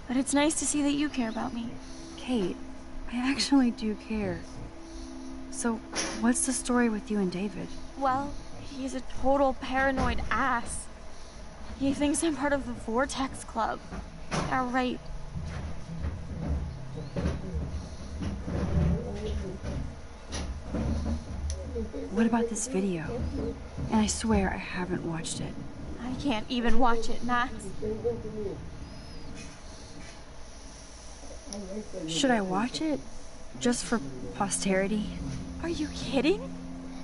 But it's nice to see that you care about me. Kate, I actually do care. So, what's the story with you and David? Well, he's a total paranoid ass. He thinks I'm part of the Vortex Club. Yeah, right. What about this video? And I swear I haven't watched it. I can't even watch it, Max. Should I watch it? Just for posterity? Are you kidding?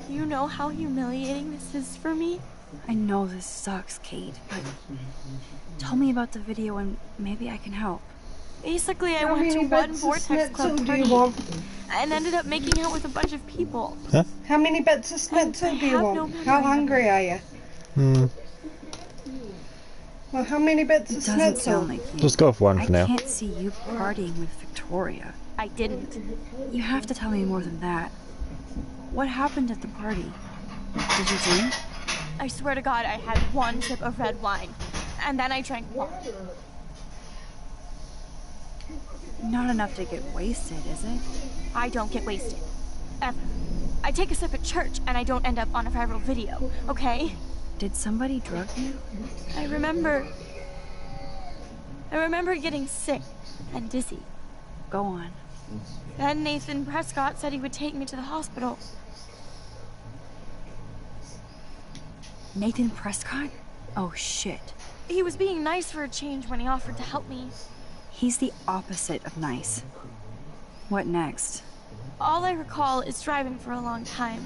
You know how humiliating this is for me? I know this sucks, Kate, but tell me about the video and maybe I can help. Basically, I went to one Vortex Club party and ended up making out with a bunch of people. Huh? How many bits of schnitzel do you want? How hungry are you? Well, how many bits of Doesn't schnitzel? sound like you. Just go with one for now. I can't see you partying with Victoria. I didn't. You have to tell me more than that. What happened at the party? Did you drink? I swear to God, I had one sip of red wine, and then I drank more. Not enough to get wasted, is it? I don't get wasted. Ever. I take a sip at church, and I don't end up on a viral video, okay? Did somebody drug you? I remember I remember getting sick and dizzy. Go on. Then Nathan Prescott said he would take me to the hospital. Nathan Prescott? Oh shit. He was being nice for a change when he offered to help me. He's the opposite of nice. What next? All I recall is driving for a long time.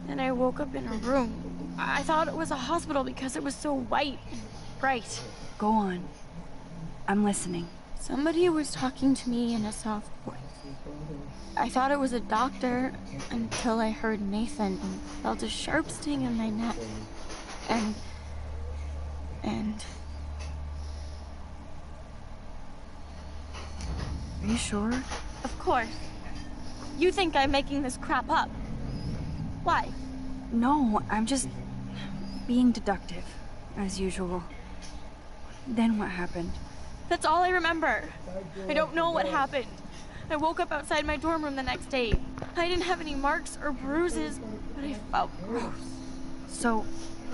Then I woke up in a room. I thought it was a hospital because it was so white and bright. Go on. I'm listening. Somebody was talking to me in a soft voice. I thought it was a doctor until I heard Nathan and felt a sharp sting in my neck. And... Are you sure? Of course. You think I'm making this crap up. Why? No, I'm just being deductive, as usual. Then what happened? That's all I remember. I don't know what happened. I woke up outside my dorm room the next day. I didn't have any marks or bruises, but I felt gross. So,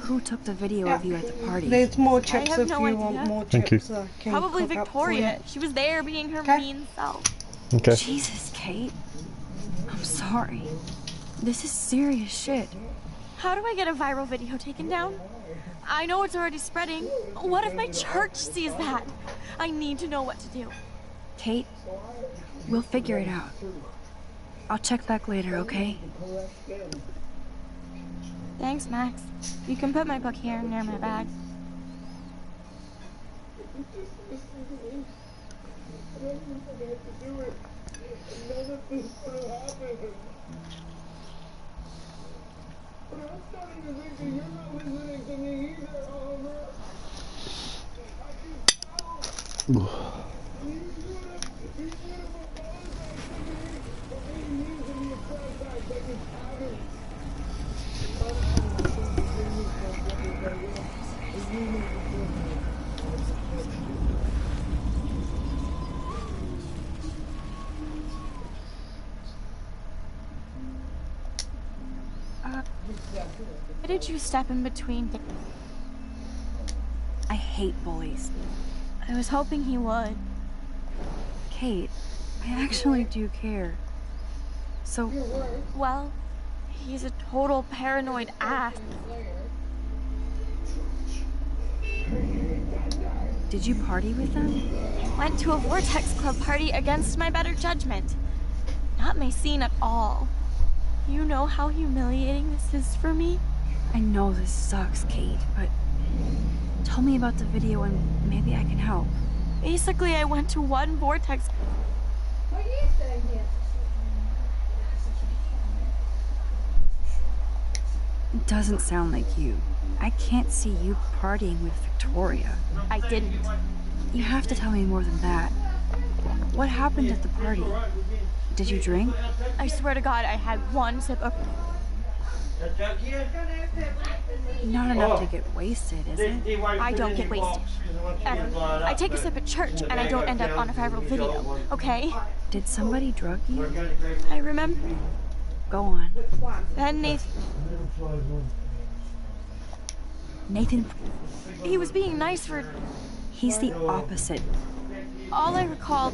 who took the video of you at the party? There's more I chips have if no you idea. want more Thank you. chips. I can Probably cook up for you. Victoria. She was there being her mean self. Okay. Jesus, Kate. I'm sorry. This is serious shit. How do I get a viral video taken down? I know it's already spreading. What if my church sees that? I need to know what to do. Kate, we'll figure it out. I'll check back later, okay? Thanks, Max. You can put my book here near my bag. Why did you step in between? I hate bullies. I was hoping he would. Kate, I actually do care. So... Well, he's a total paranoid ass. Did you party with them? I went to a Vortex Club party against my better judgment. Not my scene at all. You know how humiliating this is for me? I know this sucks, Kate, but... Tell me about the video and maybe I can help. Basically, I went to one Vortex... What are you saying here? It doesn't sound like you. I can't see you partying with Victoria. I didn't. You have to tell me more than that. What happened at the party? Did you drink? I swear to God, I had one sip of... Not enough to get wasted, is it? I don't get wasted. Ever. I take a sip at church and I don't end up on a viral video, okay? Did somebody drug you? I remember. Go on. Then Nathan... He was being nice for... He's the opposite. All I recall...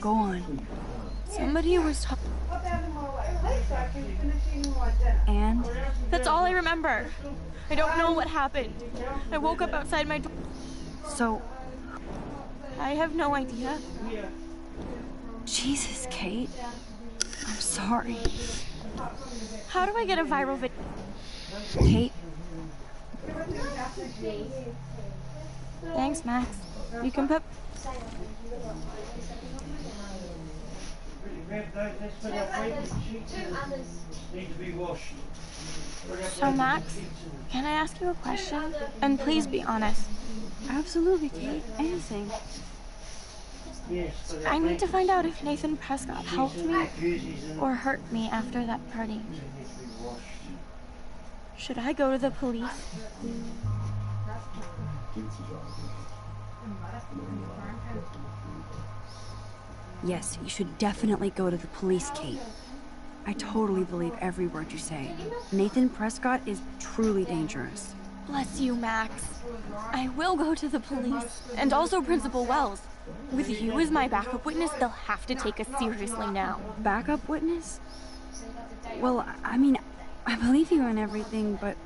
Go on. Somebody was talking... And? That's all I remember. I don't know what happened. I woke up outside my door. So... I have no idea. Jesus, Kate. I'm sorry. How do I get a viral video? Kate? Thanks, Max. You can put... So, Max, can I ask you a question? And please be honest. Absolutely, Kate. Anything. I need to find out if Nathan Prescott helped me or hurt me after that party. Should I go to the police? Yes, you should definitely go to the police, Kate. I totally believe every word you say. Nathan Prescott is truly dangerous. Bless you, Max. I will go to the police, and also Principal Wells. With you as my backup witness, they'll have to take us seriously now. Backup witness? Well, I mean, I believe you and everything, but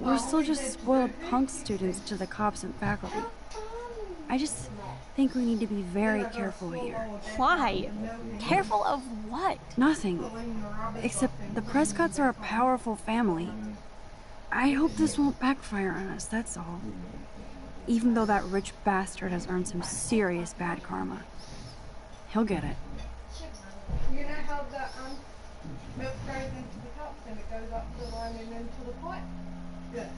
we're still just spoiled punk students to the cops and faculty. I just think we need to be very careful here. Why? Careful of what? Nothing. Except the Prescotts are a powerful family. I hope this won't backfire on us, that's all. Even though that rich bastard has earned some serious bad karma. He'll get it. You know how the milk goes into the cups and it goes up the line and then to the pipe? Yeah.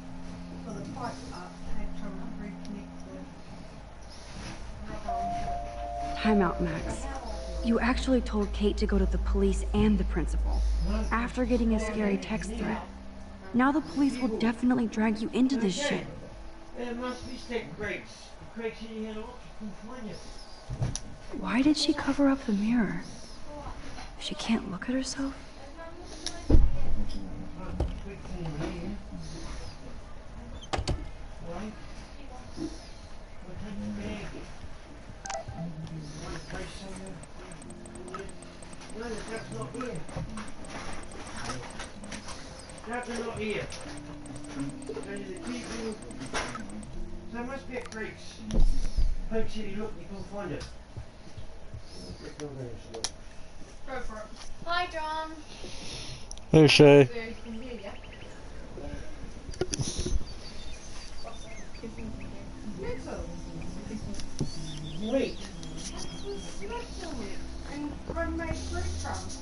So the pipe up had to reconnect the... Time out, Max. You actually told Kate to go to the police and the principal, after getting a scary text threat. Now the police will definitely drag you into this shit. There must be stick crates. The crates in here lots can find you. Why did she cover up the mirror? She can't look at herself? No, that's not here. That's not here. There's a key thing. So there must be a crates. Pike City, look, you can find it. Go for it. Hi, John. Hey, Shay. Wait. And homemade breadcrumbs.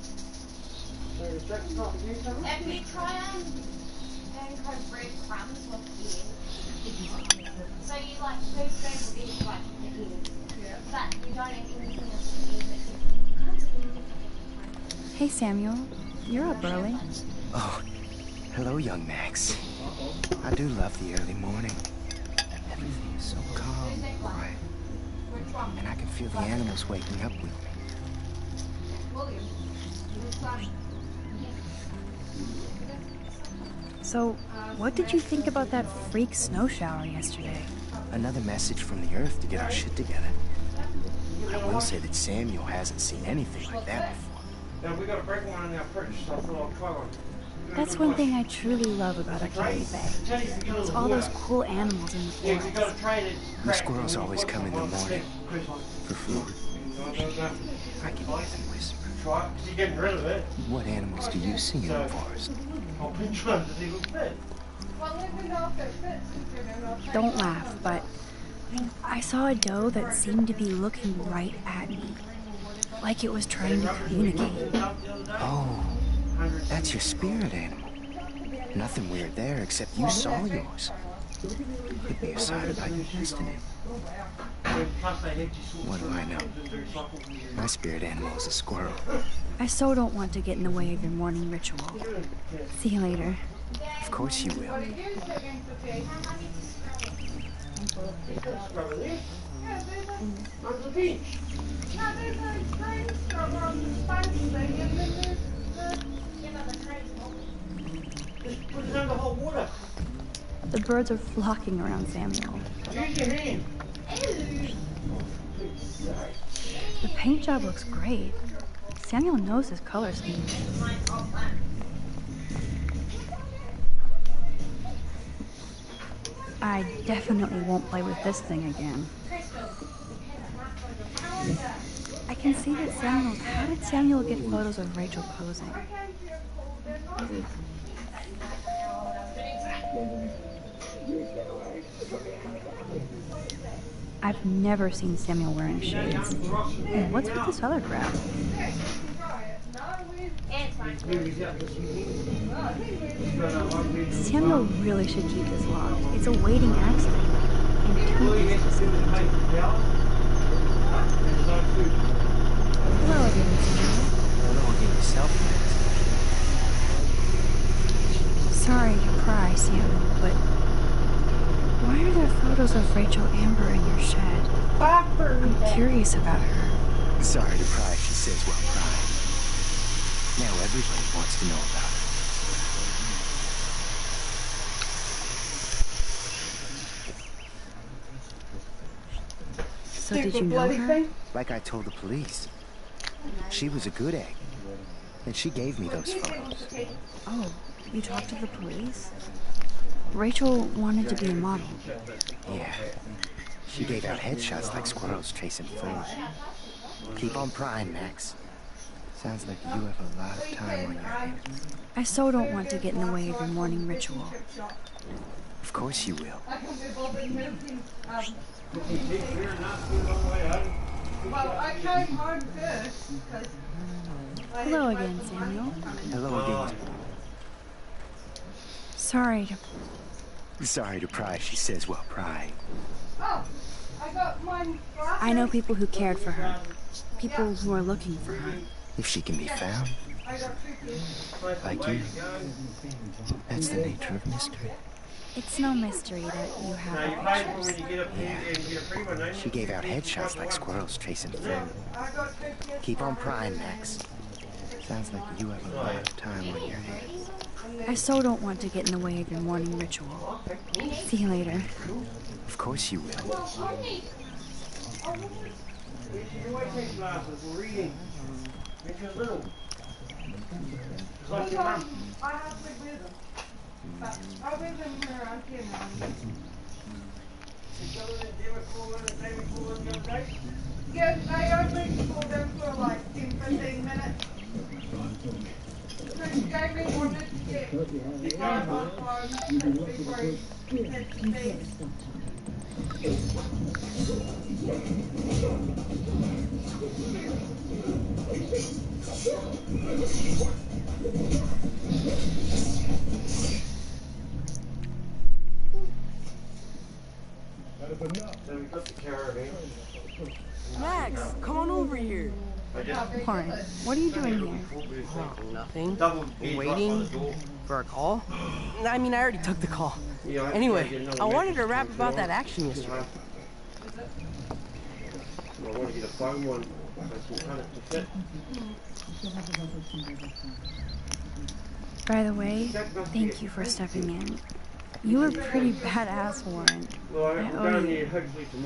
So that's not here, something? If you try and cook breadcrumbs with eggs, so you like first go with eggs like the eggs, but you don't have anything else to eat. Hey, Samuel. You're up early. Oh, hello, young Max. I do love the early morning. Everything is so calm and quiet. And I can feel the animals waking up with me. So, what did you think about that freak snow shower yesterday? Another message from the Earth to get our shit together. I will say that Samuel hasn't seen anything like that before. Yeah, we got a break one in our fridge, so I thought I'll try one. That's one thing I truly love about a Carrie Bay. It's all those cool animals in the forest. The squirrels always come in the morning for food. I can hear them whisper. What animals do you see in the forest? Don't laugh, but I saw a doe that seemed to be looking right at me. Like it was trying to communicate. Oh, that's your spirit animal. Nothing weird there, except you saw yours. Could be a sign about your destiny. What do I know? My spirit animal is a squirrel. I so don't want to get in the way of your morning ritual. See you later. Of course you will. The birds are flocking around Samuel. The paint job looks great. Samuel knows his color scheme. I definitely won't play with this thing again. I can see that Samuel... How did Samuel get photos of Rachel posing? I've never seen Samuel wearing shades. And what's with this other crap? Samuel really should keep this locked. It's a waiting accident. And too easy to see into. Hello again, Samuel. Hello again yourself, Sorry to pry, Samuel, but why are there photos of Rachel Amber in your shed? I'm curious about her. Sorry to pry, she says while crying. Now everybody wants to know about her. So did you know her? Like I told the police. She was a good egg. And she gave me those photos. Oh, you talked to the police? Rachel wanted to be a model. Yeah. She gave out headshots like squirrels chasing food. Keep on prying, Max. Sounds like you have a lot of time on your hands. I so don't want to get in the way of your morning ritual. Of course you will. Well, I came home first because... Hello again, Samuel. Hello again. Sorry to pry, she says while prying. Oh, I got mine. I know people who cared for her. People who are looking for her. If she can be found, like you, that's the nature of mystery. It's no mystery that you have pictures. Yeah. She gave out headshots like squirrels chasing food. Keep on prying, Max. Sounds like you have a lot of time on your hands. I so don't want to get in the way of your morning ritual. See you later. Of course you will. Yes, I only called them for like 10-15 minutes. So she gave me one to get my phone before he had to leave. Max, come on over here. Warren, what are you doing here? Oh, nothing. Waiting for a call? I mean, I already took the call. Anyway, I wanted to rap about that action yesterday. I want to get a phone one. By the way, thank you for stepping in. You were pretty badass, Warren. I owe you.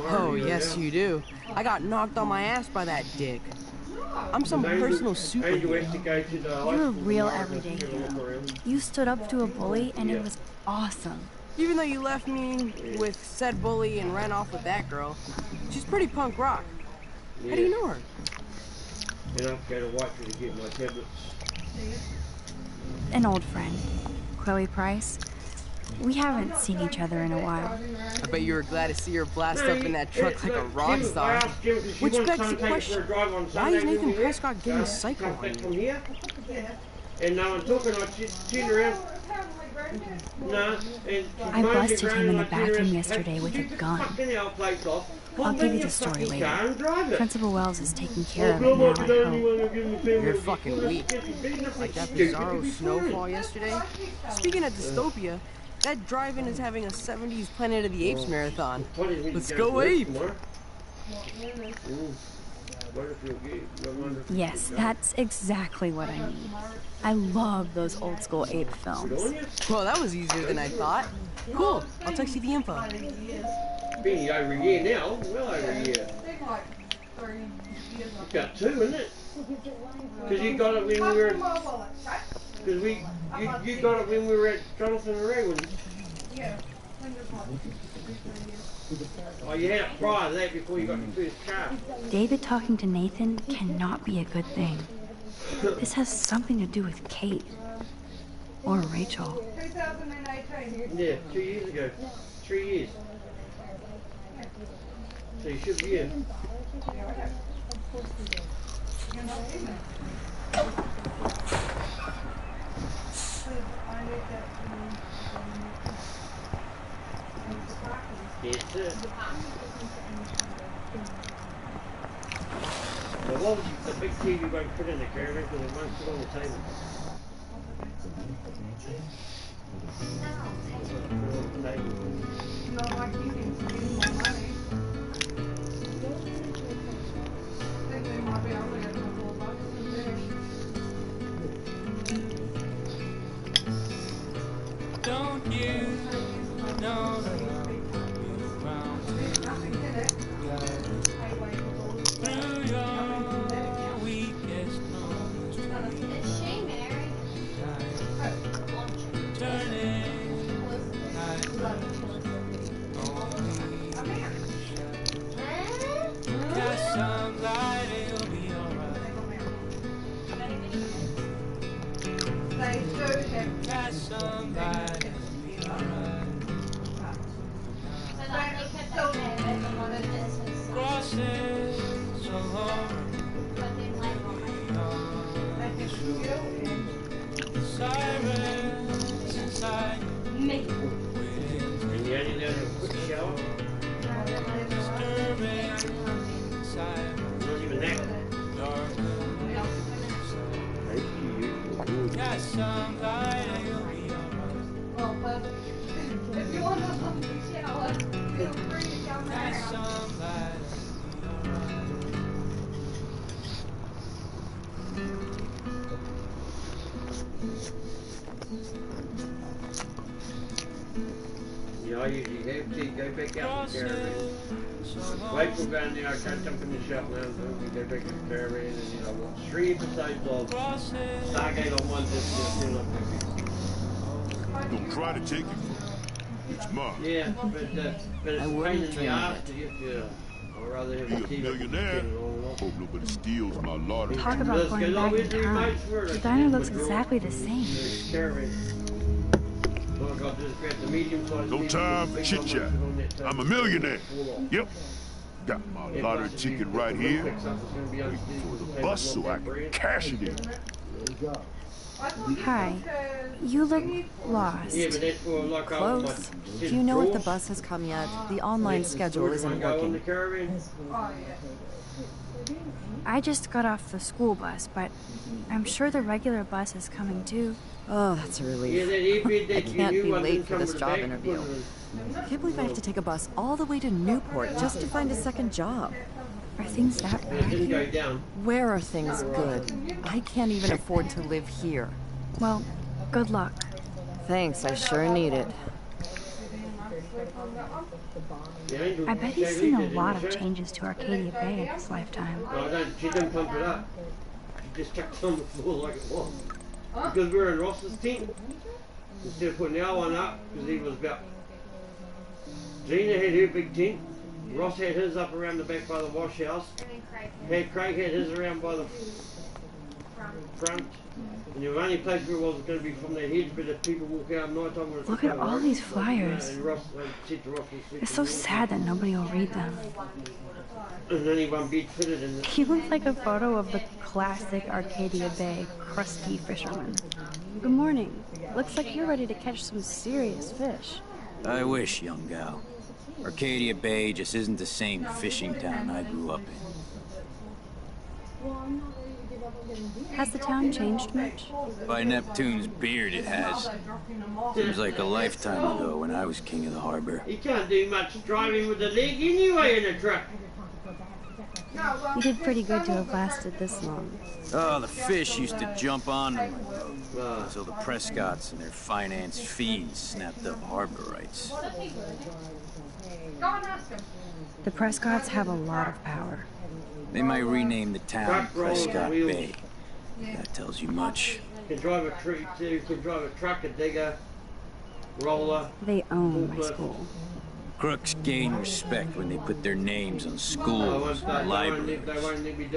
Oh, yes, you do. I got knocked on my ass by that dick. I'm some personal superhero. You're a real everyday hero. You stood up to a bully, and it was awesome. Even though you left me with said bully and ran off with that girl, she's pretty punk rock. How do you know her? And I've got to watch her to get my tablets. An old friend, Chloe Price. We haven't seen each other in a while. I bet you were glad to see her blast up in that truck like a rock star. Which begs the question, why is Nathan Prescott getting psycho on you? And now I'm talking, I turned around. No, I busted him in the bathroom yesterday with a gun. I'll give you the story later. Principal Wells is taking care of it now, I hope. You're fucking weak. Like that bizarro snowfall yesterday. Speaking of dystopia, that drive-in is having a 70s Planet of the Apes marathon. Let's go ape! Yes, that's exactly what I need. I love those old school ape films. Well, that was easier than I thought. Cool, I'll text you the info. Been over a year now, well over a year. Got 2, isn't it? Because you got it when we were because you got it when we were at Jonathan and Redwood. Yeah. Oh, you had it prior to that before you got your first car. David talking to Nathan cannot be a good thing. This has something to do with Kate. Or Rachel. 2018. Yeah, 2 years ago. 3 years. So you should be in. Yes, sir. Now, what was the big TV you going to put in the caravan because it won't sit on the table? No, like you can spend more money. I think they might be able to get a couple of bucks in there. Don't you know? There's nothing in it. somebody, you'll be alright. Got somebody, you'll be alright. Crosses along. Sirens inside. And you only learn a quick shower? Disturbing inside. Not even that. Got somebody, you'll be alright. If you want to shower, feel free to come Got out. somebody, Yeah, I usually have to go back out to the caravan. Wait for down there, I can't jump in the shop now, so we go back to the caravan and then I watch 3 episodes of Stargate on one disc and I Don't try to take it from me. It's mine. Yeah, but it's a pain in the ass to get to. I'd rather have Be a a TV. millionaire. Hope nobody steals my lottery. Talk about going back in time. The diner looks exactly the same. No time for chit chat. I'm a millionaire. Yep. Got my lottery ticket right here. Waiting for the bus so I can cash it in. Hi. You look lost. Close. Do you know if the bus has come yet? The online schedule isn't working. I just got off the school bus, but I'm sure the regular bus is coming too. Oh, that's a relief. I can't be late for this job interview. I can't believe I have to take a bus all the way to Newport just to find a second job. Are things that bad here? Where are things good? I can't even afford to live here. Well, good luck. Thanks, I sure need it. I bet he's seen a lot of changes to Arcadia Bay in his lifetime. She didn't pump it up. She just chucked it on the floor like it was. Because we were in Ross's tent. Instead of putting our one up, because he was about... Gina had her big tent. Ross had his up around the back by the wash house. Craig had his around by the front. And the only place where it was going to be from their heads, but if people walk out at night time... Look at all these flyers. And Ross said to Ross... It's so sad that nobody will read them. And only one bed fitted in it. He looks like a photo of the classic Arcadia Bay crusty fisherman. Good morning. Looks like you're ready to catch some serious fish. I wish, young gal. Arcadia Bay just isn't the same fishing town I grew up in. Has the town changed much? By Neptune's beard, it has. Seems like a lifetime ago when I was king of the harbor. You can't do much driving with the leg anyway in a truck. You did pretty good to have lasted this long. Oh, the fish used to jump on me until the Prescotts and their finance fiends snapped up harbor rights. The Prescotts have a lot of power. They might rename the town Prescott Bay. That tells you much. You can drive a tree too. You can drive a truck, a digger, roller. They own my school. Crooks gain respect when they put their names on schools and libraries.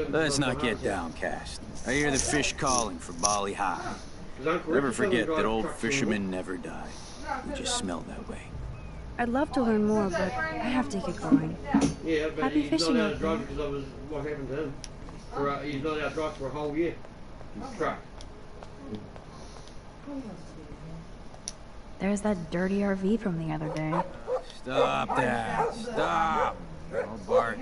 Let's not get downcast. I hear the fish calling for Bali High. Never forget that old fishermen never die. We just smell that way. I'd love to learn more, but I have to get going. Yeah, but Happy he's fishing not out out of there. drive because of what happened to him. He's not out of drive for a whole year. His truck. There's that dirty RV from the other day. Stop that! Stop! Don't bark.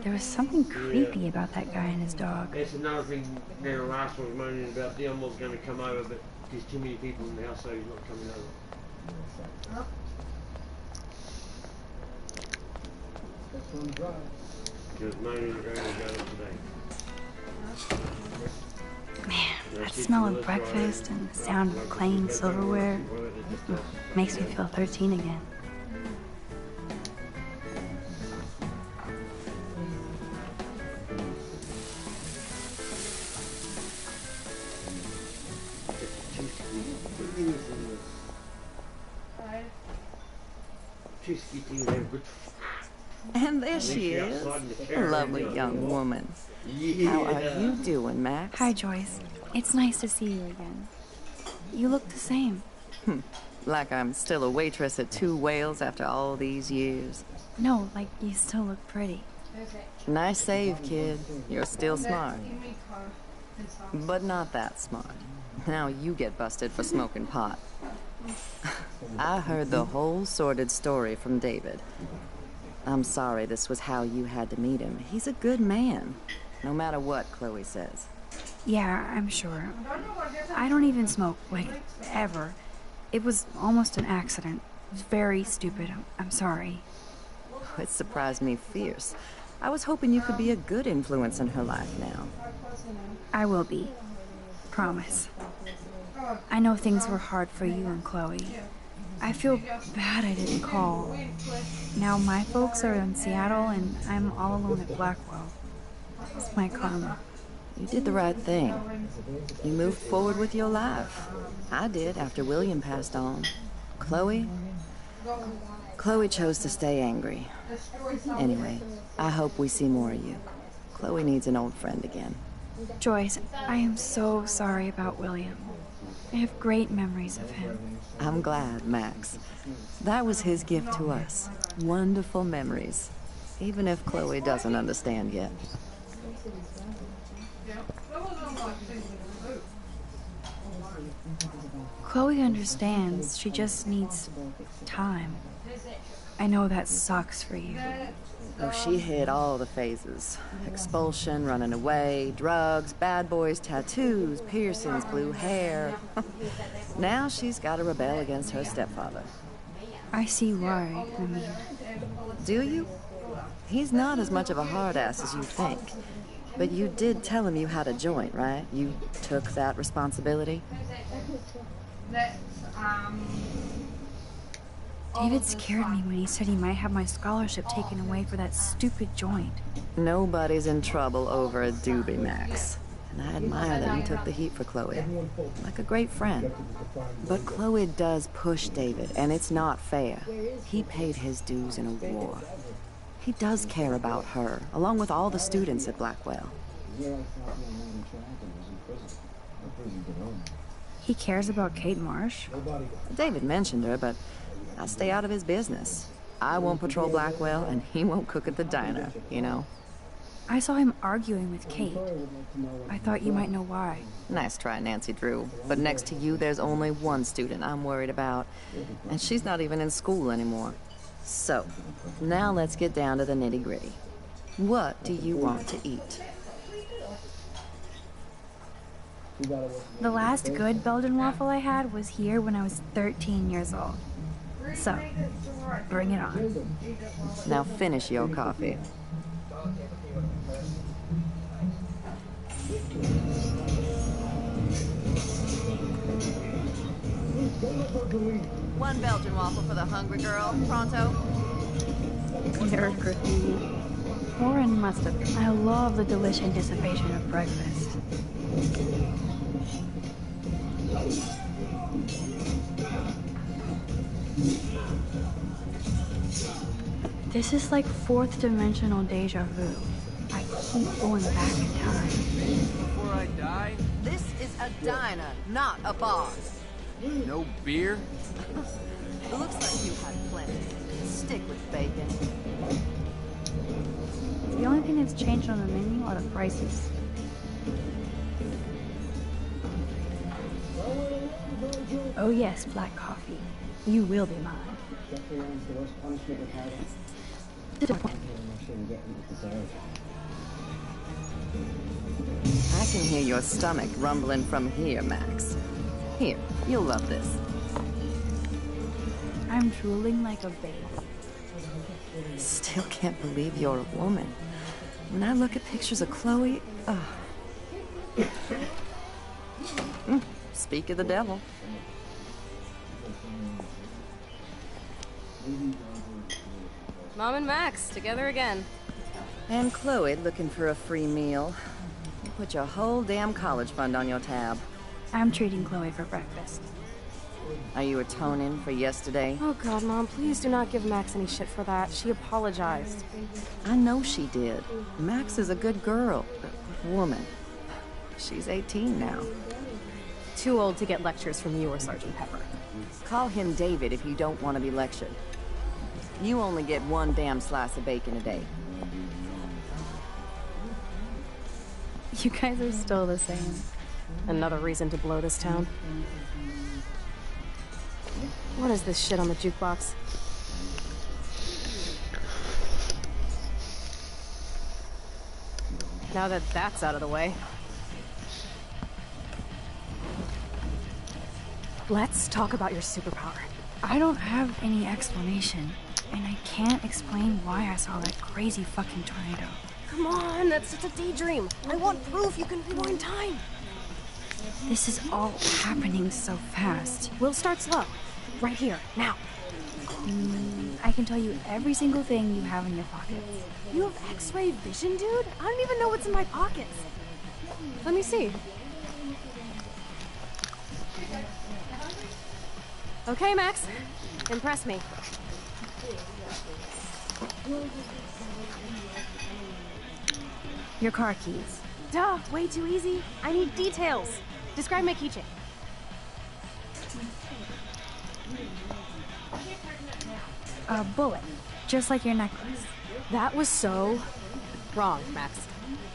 There was something creepy about that guy and his dog. That's another thing Darren last one was moaning about. Dion was going to come over, but there's too many people in the house, so he's not coming over. He was moaning about it today. Man, that smell of breakfast and the sound of clean silverware makes me feel 13 again. And there she is. A lovely young woman. How are you doing, Max? Hi, Joyce. It's nice to see you again. You look the same. Like I'm still a waitress at Two Whales after all these years. No, like you still look pretty. Nice save, kid. You're still smart. But not that smart. Now you get busted for smoking pot. I heard the whole sordid story from David. I'm sorry this was how you had to meet him. He's a good man, no matter what Chloe says. Yeah, I'm sure. I don't even smoke, like, ever. It was almost an accident. It was very stupid. I'm sorry. It surprised me fierce. I was hoping you could be a good influence in her life now. I will be. Promise. I know things were hard for you and Chloe. I feel bad I didn't call. Now my folks are in Seattle and I'm all alone at Blackwell. It's my karma. You did the right thing. You moved forward with your life. I did after William passed on. Chloe chose to stay angry. Anyway, I hope we see more of you. Chloe needs an old friend again. Joyce, I am so sorry about William. I have great memories of him. I'm glad, Max. That was his gift to us. Wonderful memories. Even if Chloe doesn't understand yet. Chloe understands. She just needs time. I know that sucks for you. Oh, she hit all the phases. Expulsion, running away, drugs, bad boys, tattoos, piercings, blue hair. Now she's got to rebel against her stepfather. I see why. I mean... Do you? He's not as much of a hard ass as you think. But you did tell him you had a joint, right? You took that responsibility? David scared me when he said he might have my scholarship taken away for that stupid joint. Nobody's in trouble over a doobie, Max. And I admire that you took the heat for Chloe. Like a great friend. But Chloe does push David, and it's not fair. He paid his dues in a war. He does care about her, along with all the students at Blackwell. He cares about Kate Marsh? David mentioned her, but I stay out of his business. I won't patrol Blackwell, and he won't cook at the diner, you know? I saw him arguing with Kate. I thought you might know why. Nice try, Nancy Drew. But next to you, there's only one student I'm worried about, and she's not even in school anymore. So, now let's get down to the nitty-gritty. What do you want to eat? The last good Belgian waffle I had was here when I was 13 years old. So, bring it on. Now finish your coffee. One Belgian waffle for the hungry girl. Pronto? Nerd graffiti. Warren must have. I love the delicious anticipation of breakfast. This is like fourth dimensional deja vu. I keep going back in time. Before I die? This is a diner, not a bar. No beer? Looks like you had plenty. Stick with bacon. The only thing that's changed on the menu are the prices. Oh yes, black coffee. You will be mine. I can hear your stomach rumbling from here, Max. Here, you'll love this. I'm drooling like a baby. Still can't believe you're a woman. When I look at pictures of Chloe, speak of the devil. Mom and Max, together again. And Chloe looking for a free meal. You put your whole damn college fund on your tab. I'm treating Chloe for breakfast. Are you atoning for yesterday? Oh God, Mom, please do not give Max any shit for that. She apologized. I know she did. Max is a good girl, a good woman. She's 18 now. Too old to get lectures from you or Sergeant Pepper. Call him David if you don't want to be lectured. You only get one damn slice of bacon a day. You guys are still the same. Another reason to blow this town. What is this shit on the jukebox? Now that that's out of the way, let's talk about your superpower. I don't have any explanation, and I can't explain why I saw that crazy fucking tornado. Come on, that's just a daydream. I want proof you can rewind time. This is all happening so fast. We'll start slow. Right here, now. I can tell you every single thing you have in your pockets. You have X-ray vision, dude? I don't even know what's in my pockets. Let me see. Okay, Max. Impress me. Your car keys. Duh, way too easy. I need details. Describe my keychain. A bullet, just like your necklace. That was so wrong, Max.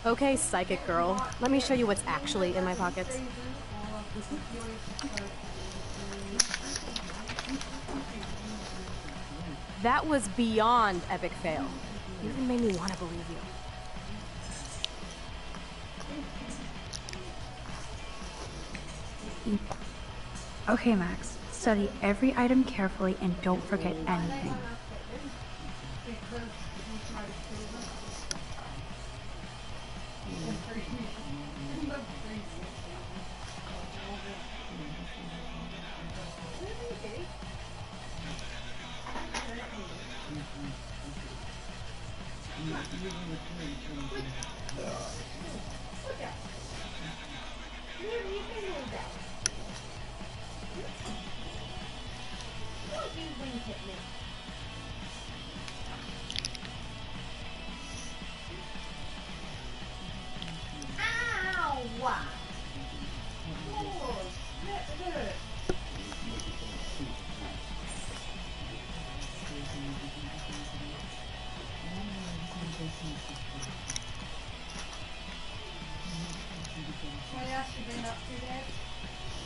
Okay, psychic girl. Let me show you what's actually in my pockets. That was beyond epic fail. You even made me want to believe you. Okay, Max. Study every item carefully and don't forget anything.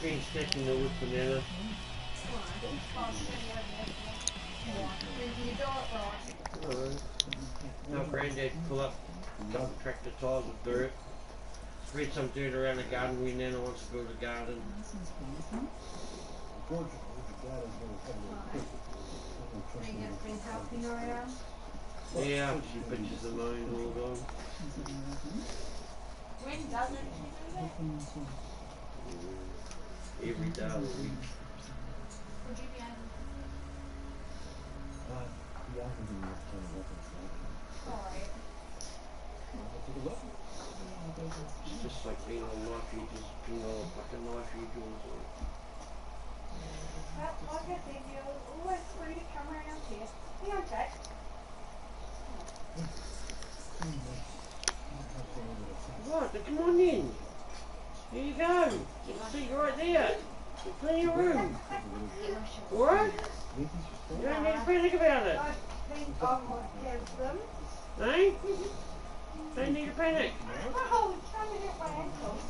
Green stick in the wood banana. Now Granddad pull up double tractor tires of dirt. Spread some dirt around the garden when Nana wants to build a garden. Yeah, she bitches the mind all the time. When doesn't she do that? Every day of the week. Would you be able Alright. It's just like being on knife edges, being on a fucking knife edge all the time. Like I said, you're always free to come around here. Hang on, Jack. Right, then come on in. Here you go. You can see you right there. There's plenty of room. Alright? You don't need to panic about it. I think I might have them. Eh? Don't need to panic. Oh, it's trying to hit my ankles.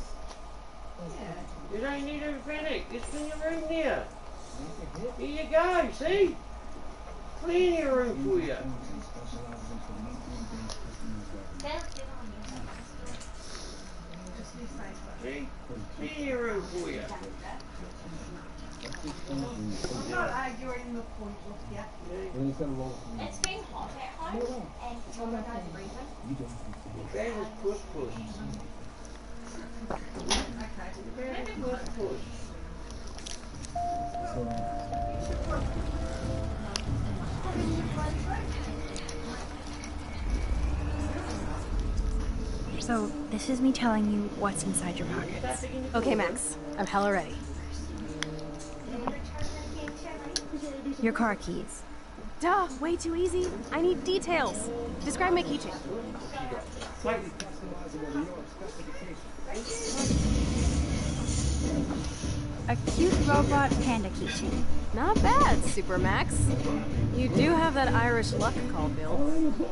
Yeah. You don't need to panic. There's plenty of room there. Here you go, see? Plenty of room for you. See? Plenty of room for you. I'm not arguing the point with you. It's been hot at home, and all the guys are breathing. That is push push. That is push push. So, this is me telling you what's inside your pockets. Okay, Max. I'm hella ready. Your car keys. Duh, way too easy. I need details. Describe my keychain. A cute robot panda keychain. Not bad, Super Max. You do have that Irish luck call, Bill.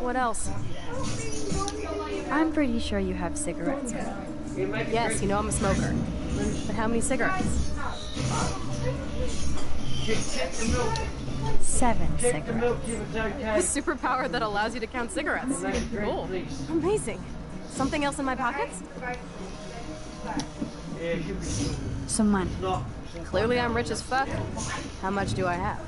What else? I'm pretty sure you have cigarettes. Yes, you know I'm a smoker. But how many cigarettes? 7 cigarettes. A superpower that allows you to count cigarettes. Cool. Amazing. Something else in my pockets? Some money. Clearly I'm rich as fuck. How much do I have?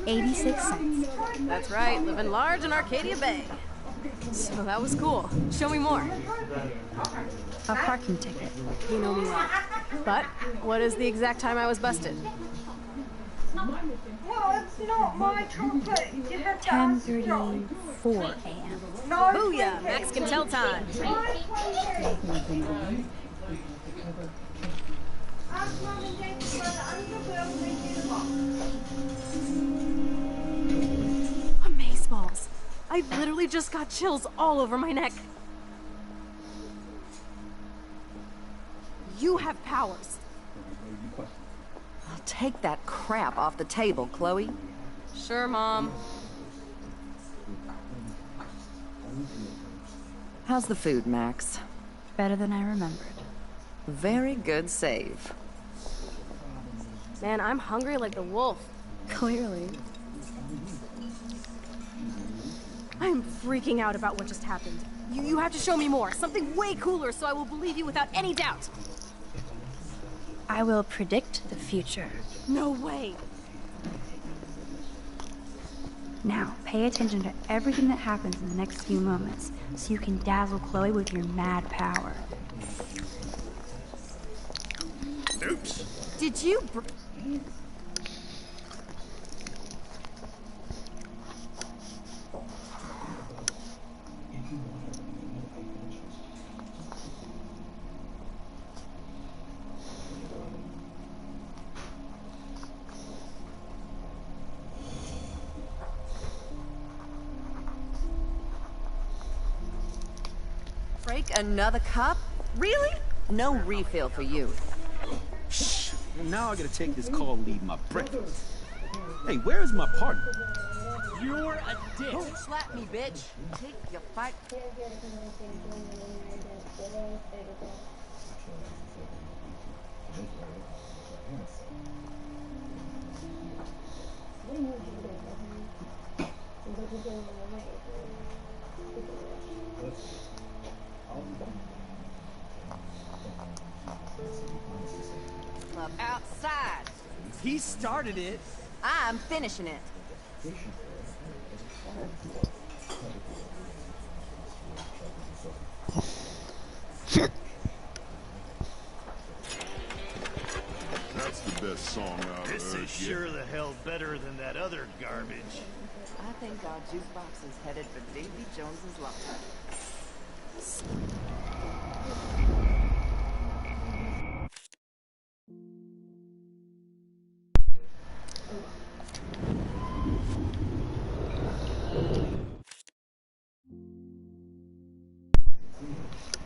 86 cents. That's right, living large in Arcadia Bay. So that was cool. Show me more. A parking ticket. You know me well. But what is the exact time I was busted? Well, it's not my trumpet. You have to ask your dog. 10:34 a.m. Booyah! Max can tell time. Amazeballs. I literally just got chills all over my neck. You have powers. I'll take that crap off the table, Chloe. Sure, Mom. How's the food, Max? Better than I remembered. Very good save. Man, I'm hungry like the wolf. Clearly. I'm freaking out about what just happened. You have to show me more. Something way cooler so I will believe you without any doubt. I will predict the future. No way. Now, pay attention to everything that happens in the next few moments, so you can dazzle Chloe with your mad power. Oops. Did you Break another cup? Really? No refill for you. Shh. Now I gotta take this call and leave my breakfast. Hey, where is my partner? You're a dick. Don't slap me, bitch. Take your fight. Club outside. He started it. I'm finishing it. That's the best song I've This heard is yet. sure the hell better than that other garbage. I think our jukebox is headed for Davy Jones's locker.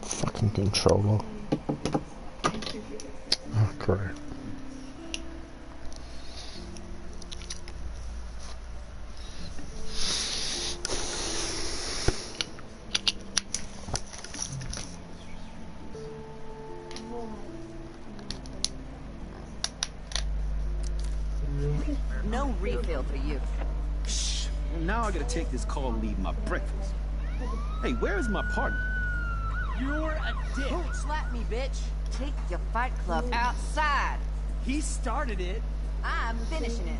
Fucking controller. Oh, great. No refill for you. Shh. Now I gotta take this call and leave my breakfast. Hey, where is my partner? You're a dick. Don't slap me, bitch. Take your fight club outside. He started it. I'm finishing it.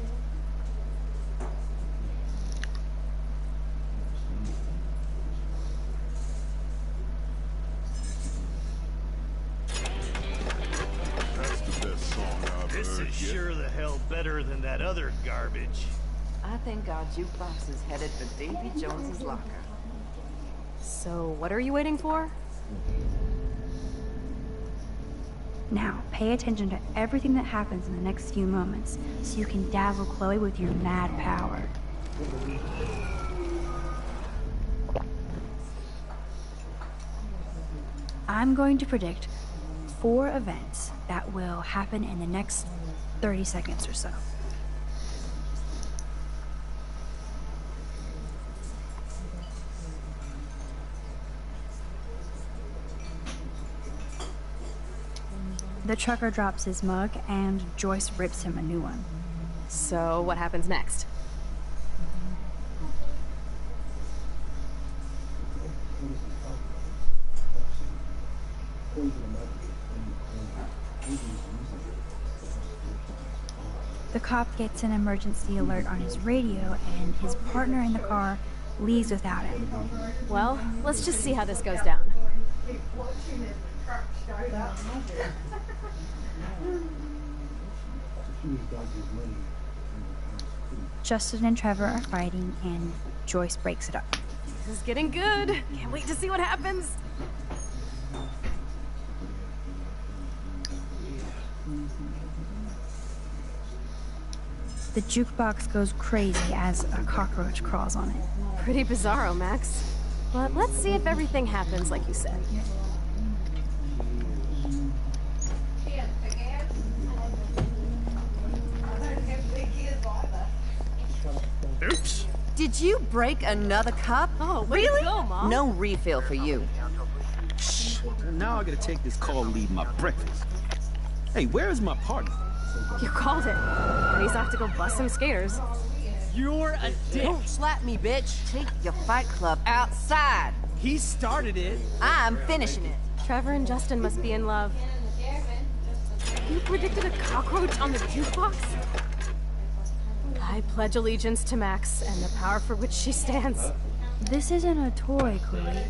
That's the best song I've This heard is yet. sure the hell better than that other garbage. I think our jukebox is headed for Davy Jones's locker. So, what are you waiting for? Now, pay attention to everything that happens in the next few moments, so you can dazzle Chloe with your mad power. I'm going to predict 4 events that will happen in the next 30 seconds or so. The trucker drops his mug, and Joyce rips him a new one. So, what happens next? The cop gets an emergency alert on his radio, and his partner in the car leaves without him. Well, let's just see how this goes down. Justin and Trevor are fighting, and Joyce breaks it up. This is getting good. Can't wait to see what happens. The jukebox goes crazy as a cockroach crawls on it. Pretty bizarro, Max. But let's see if everything happens like you said. Oops. Did you break another cup? Oh, really? Go, Mom. No refill for you. Shh. Now I gotta take this call and leave my breakfast. Hey, where is my partner? You called it. And he's off to go bust some skaters. You're a dick. Don't slap me, bitch. Take your fight club outside. He started it. I'm finishing it. Trevor and Justin must be in love. You predicted a cockroach on the jukebox? I pledge allegiance to Max and the power for which she stands. This isn't a toy, Chloe.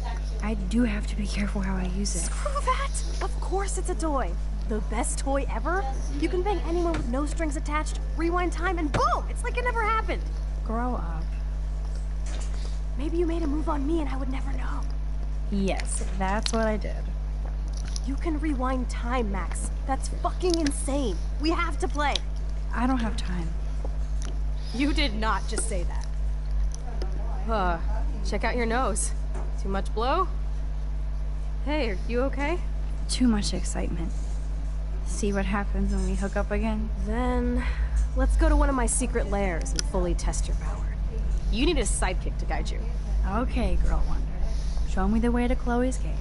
I do have to be careful how I use it. Screw that! Of course it's a toy. The best toy ever? You can bang anyone with no strings attached, rewind time, and boom! It's like it never happened. Grow up. Maybe you made a move on me and I would never know. Yes, that's what I did. You can rewind time, Max. That's fucking insane. We have to play. I don't have time. You did not just say that. Check out your nose. Too much blow? Hey, are you okay? Too much excitement. See what happens when we hook up again? Then, let's go to one of my secret lairs and fully test your power. You need a sidekick to guide you. Okay, Girl Wonder. Show me the way to Chloe's cave.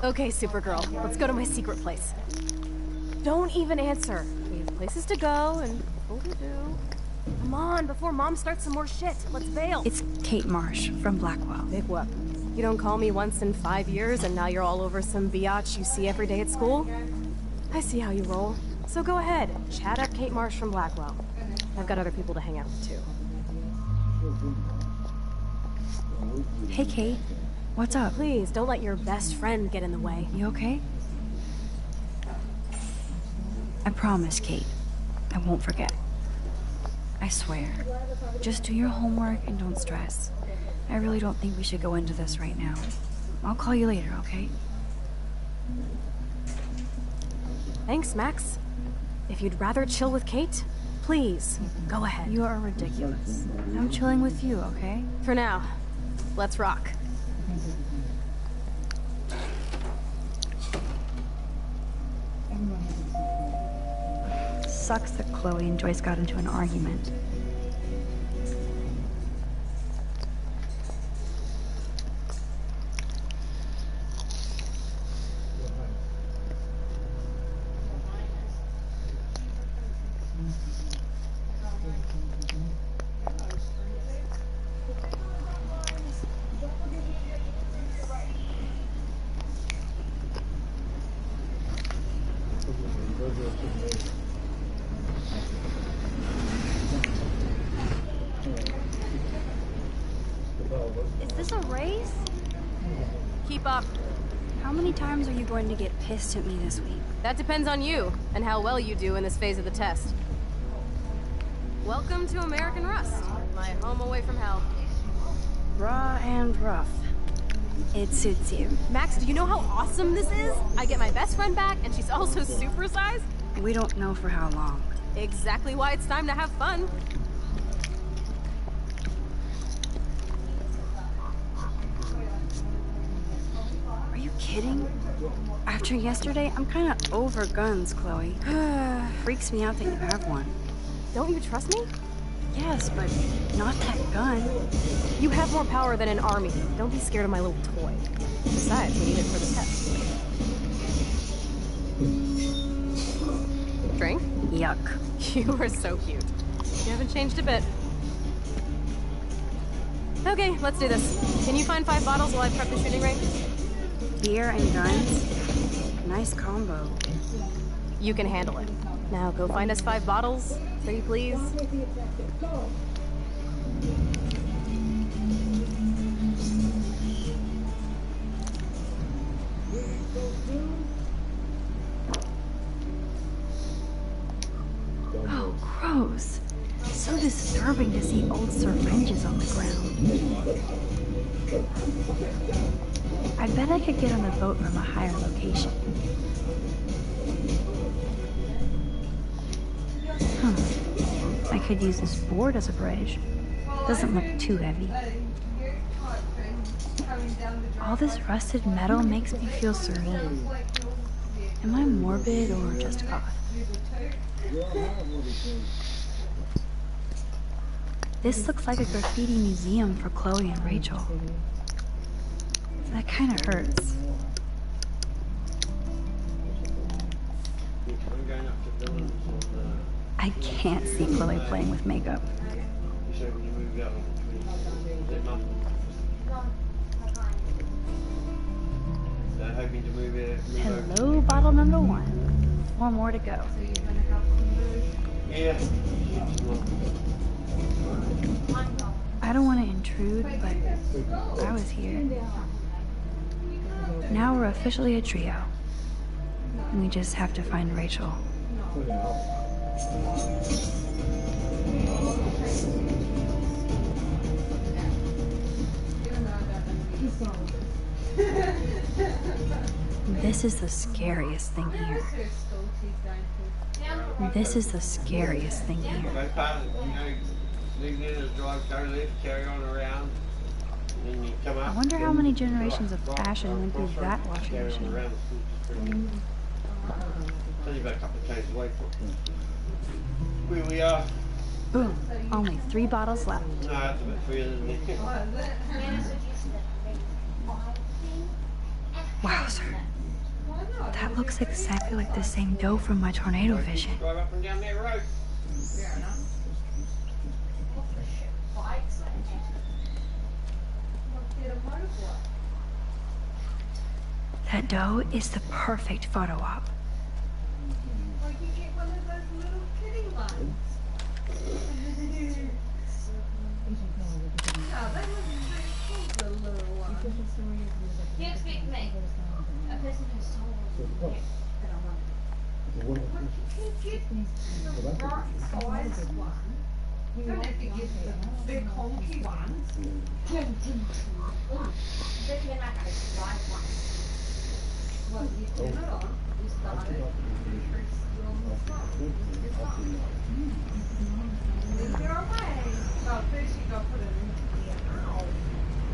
Okay, Supergirl, let's go to my secret place. Don't even answer. We have places to go and what we do. Come on, before Mom starts some more shit. Let's bail. It's Kate Marsh from Blackwell. Big whoop. You don't call me once in 5 years and now you're all over some biatch you see every day at school? I see how you roll. So go ahead, chat up Kate Marsh from Blackwell. I've got other people to hang out with too. Hey, Kate. What's up? Please, don't let your best friend get in the way. You okay? I promise, Kate. I won't forget. I swear. Just do your homework and don't stress. I really don't think we should go into this right now. I'll call you later, okay? Thanks, Max. If you'd rather chill with Kate, please, go ahead. You are ridiculous. I'm chilling with you, okay? For now. Let's rock. Sucks that Chloe and Joyce got into an argument. Is this a race? Keep up. How many times are you going to get pissed at me this week? That depends on you and how well you do in this phase of the test. Welcome to American Rust, my home away from hell. Raw and rough. It suits you. Max, do you know how awesome this is? I get my best friend back, and she's also supersized. We don't know for how long. Exactly why it's time to have fun. Are you kidding? After yesterday, I'm kind of over guns, Chloe. Freaks me out that you have one. Don't you trust me? Yes, but not that gun. You have more power than an army. Don't be scared of my little toy. Besides, we need it for the test. Drink? Yuck. You are so cute. You haven't changed a bit. Okay, let's do this. Can you find 5 bottles while I prep the shooting range? Beer and guns? Nice combo. You can handle it. Now go find us 5 bottles, pretty please. Oh, gross. So disturbing to see old syringes on the ground. I bet I could get on a boat from a higher location. I could use this board as a bridge. Doesn't look too heavy. All this rusted metal makes me feel serene. Am I morbid or just off? This looks like a graffiti museum for Chloe and Rachel. That kind of hurts. I can't see Chloe playing with makeup. Hello, bottle number 1. 4 more to go. I don't want to intrude, but I was here. Now we're officially a trio. And we just have to find Rachel. This is the scariest thing here. This is the scariest thing here. I wonder how many generations of fashion went through that washing machine. Here we are. Boom. Only 3 bottles left. No, that's a bit freer than me. Wowzer. That looks exactly like the same dough from my tornado vision. Drive up and down that road. That dough is the perfect photo op. Or you get one of those little kitty ones. Yeah, they look very cute, the little ones. You expect me, a person who's told you that I want You can get the right size one. You don't have to get the big honky ones. This is like a right one. Well, you turn it on, you start it, Leave your away. Well, first you gotta put it in.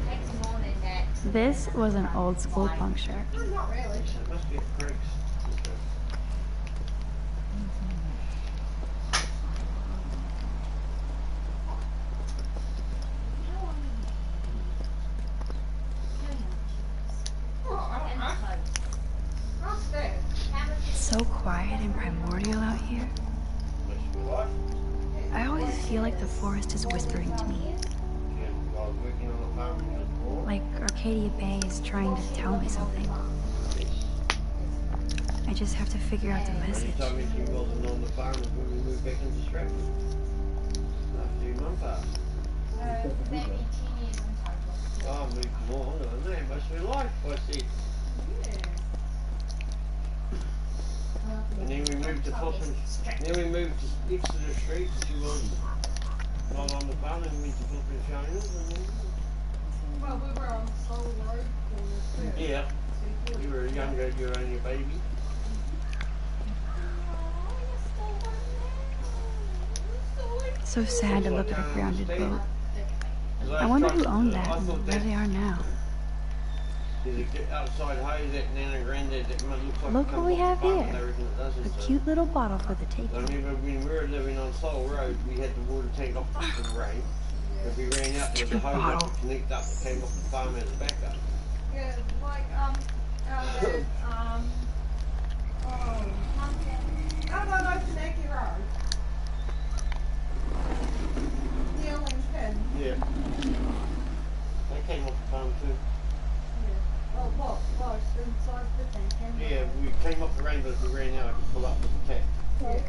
Takes more than that. This was an old school punk shirt. Not really. Must be a creek. So quiet and primordial out here. I always feel like the forest is whispering to me. Like Arcadia Bay is trying to tell me something. I just have to figure out the message. She told me she wasn't on the farm when we moved back into Stratford. After your mum passed. Maybe 10 years in total. Oh, moved more than that. Must be life, I said. And then we moved to Possum. Then we moved to Exeter Street. She was Not on the phone and we just look at China. Well, we were on Soul Road. Yeah. You were younger, you were only a baby. So sad to look at a grounded boat. I wonder who owned that and where they are now. Look what we have here. A cute little bottle for the taking. When we were living on Soul Road, we had the water tank off the rain. If we ran out, there was a hose that connected up that came off the farm as a backup. Yeah, like, out at, out on Okanaki Road. Neil and Ken. Yeah. They came off the farm too. Oh, what? Inside the tank? Yeah, we came off the rain, but if we ran out, I could pull up with the tap. It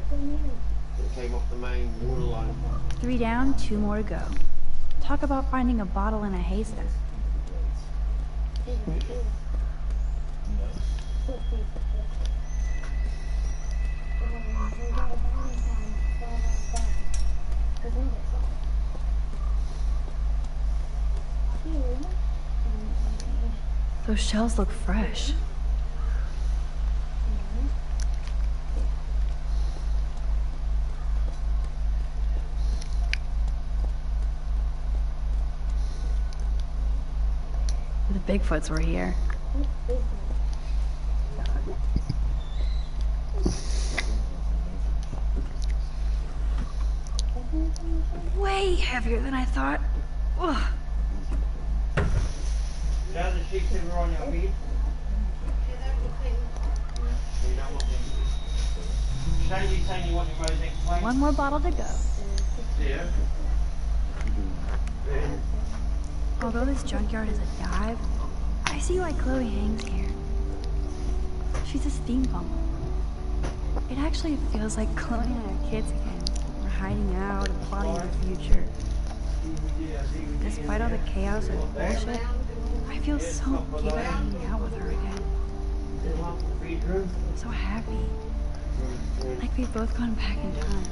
came off the main water line. 3 down, 2 more to go. Talk about finding a bottle in a haystack. Those shells look fresh. The Bigfoots were here. Way heavier than I thought. Ugh. Now the sheets that were on your feet. One more bottle to go. Yeah. Although this junkyard is a dive, I see why Chloe hangs here. She's a steampunk. It actually feels like Chloe and I are kids again. We're hiding out and plotting our future. Despite all the chaos and bullshit, I feel so good hanging out with her again. So happy. Like we've both gone back in time.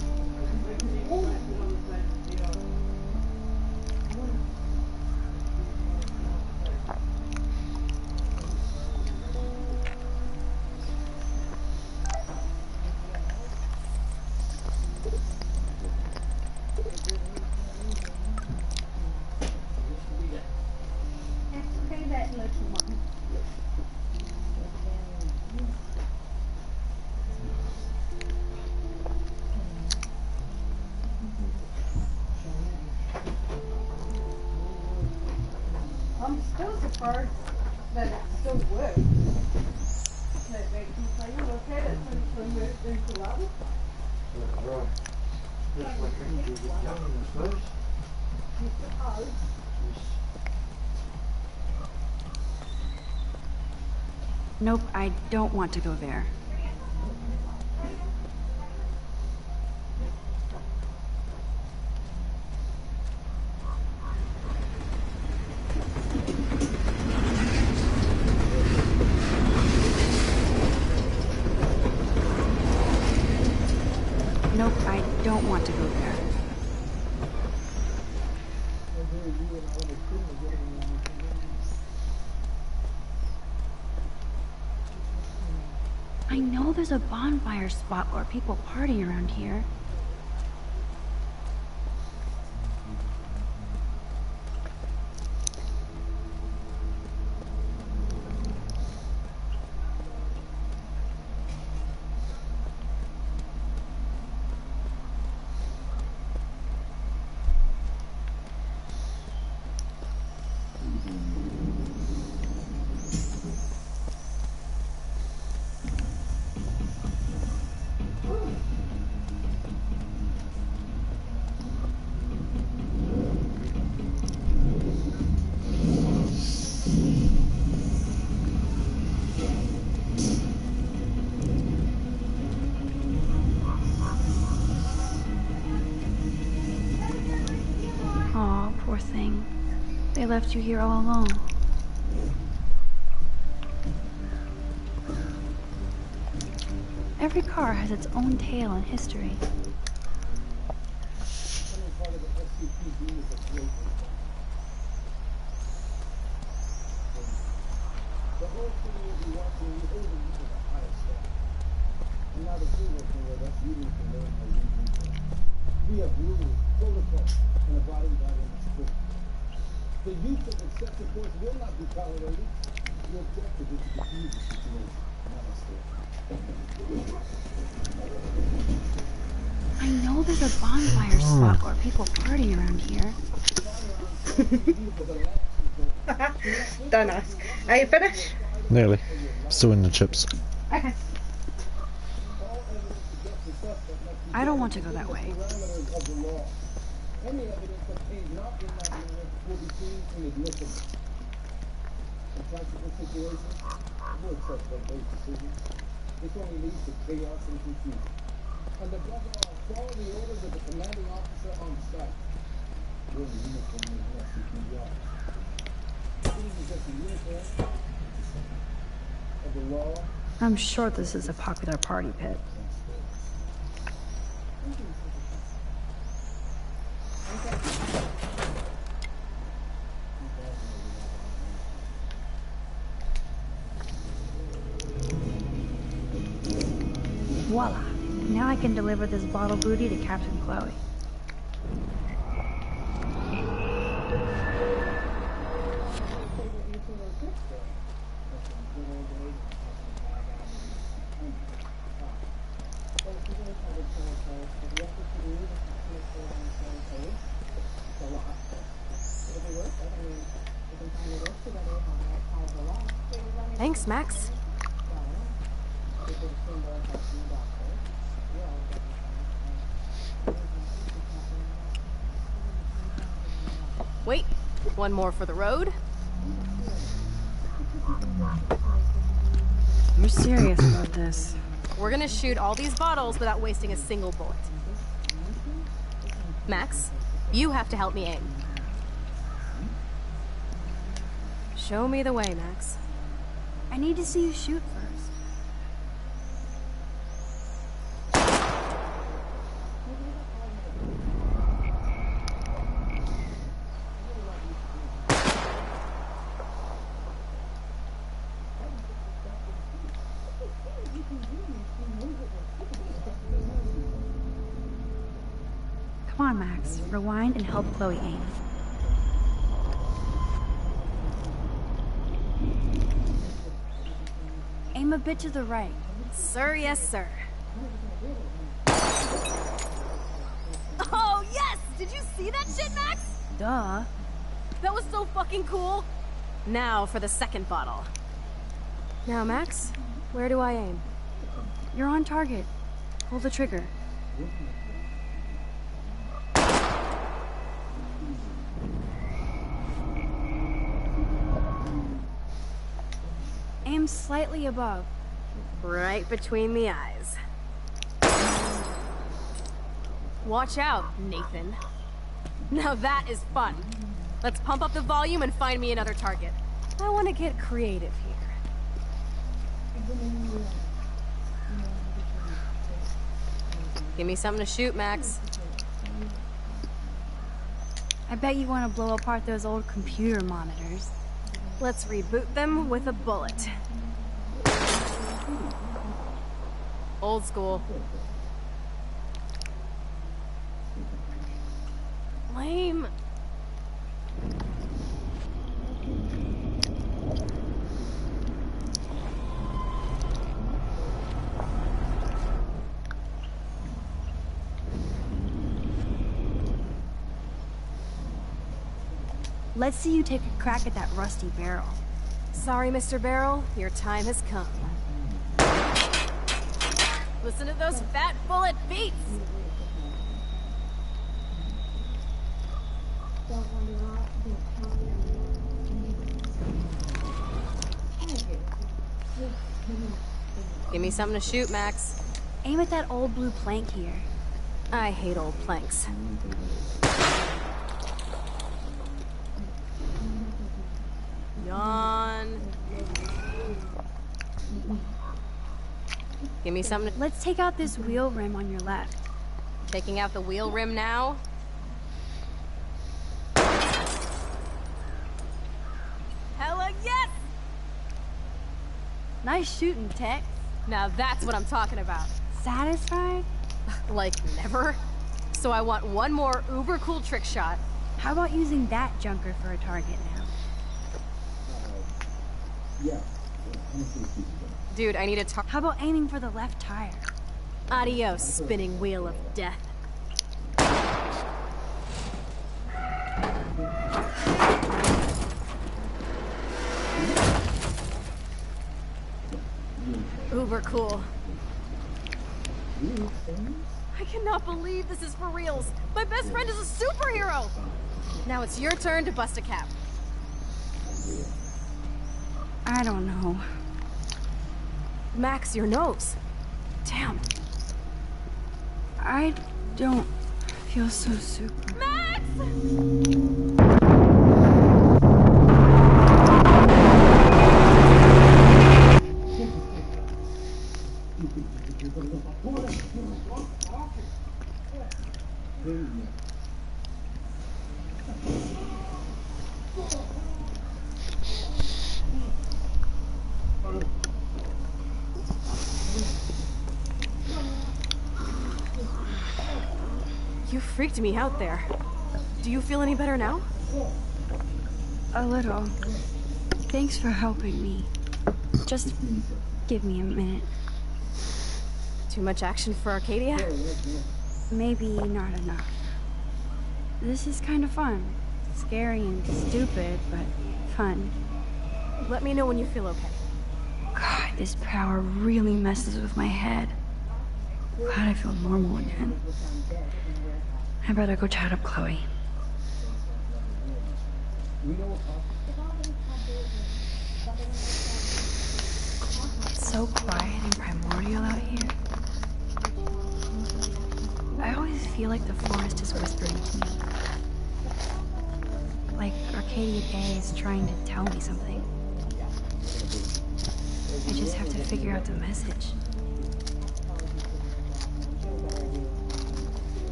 I'm still surprised that it still works. That they can say, look at it since we moved into London. Nope, I don't want to go there. Nope, I don't want to go there. I know there's a bonfire spot where people party around here. Aw, poor thing. They left you here all alone. Every car has its own tale and history. We have rules, protocols, and abiding by them is strict. The use of excessive force will not be tolerated. The objective is to defuse the situation, not escalate. I know there's a bonfire spot where people party around here. Don't ask. Are you finished? Nearly. Still in the chips. Okay. I don't want to go that way. Any evidence obtained not in that manner will be seen inadmissible. In practical situations, avoid such-like decisions. This only leads to chaos and confusion. And above all, follow the orders of the commanding officer on site. We're the uniform of the CPR. This is just the uniform of the law. I'm sure this is a popular party pit. Voila! Now I can deliver this bottle booty to Captain Chloe. Thanks, Max. Wait, one more for the road. You're serious about this? We're gonna shoot all these bottles without wasting a single bullet. Max, you have to help me aim. Show me the way, Max. I need to see you shoot first. Come on, Max. Rewind and help Chloe aim. Aim a bit to the right. Sir, yes, sir. Oh, yes! Did you see that shit, Max? Duh. That was so fucking cool. Now for the second bottle. Now, Max, where do I aim? You're on target. Pull the trigger. Aim slightly above. Right between the eyes. Watch out, Nathan. Now that is fun. Let's pump up the volume and find me another target. I want to get creative here. Give me something to shoot, Max. I bet you want to blow apart those old computer monitors. Let's reboot them with a bullet. Old school. Lame. Let's see you take a crack at that rusty barrel. Sorry, Mr. Barrel. Your time has come. Listen to those fat bullet beats! Give me something to shoot, Max. Aim at that old blue plank here. I hate old planks. Yawn. Give me something to... Let's take out this wheel rim on your left. Taking out the wheel rim now? Hella yes! Nice shooting, Tex. Now that's what I'm talking about. Satisfied? Like never? So I want one more uber cool trick shot. How about using that junker for a target now? Dude, I need a How about aiming for the left tire? Adios, spinning wheel of death. Uber cool. I cannot believe this is for reals. My best friend is a superhero. Now it's your turn to bust a cap. I don't know. Max, your nose. Damn. I don't feel so super. Max! You freaked me out there. Do you feel any better now? A little. Thanks for helping me. Just give me a minute. Too much action for Arcadia? Maybe not enough. This is kind of fun. Scary and stupid, but fun. Let me know when you feel okay. God, this power really messes with my head. Glad I feel normal again. I better go chat up Chloe. It's so quiet and primordial out here. I always feel like the forest is whispering to me. Like Arcadia Bay is trying to tell me something. I just have to figure out the message.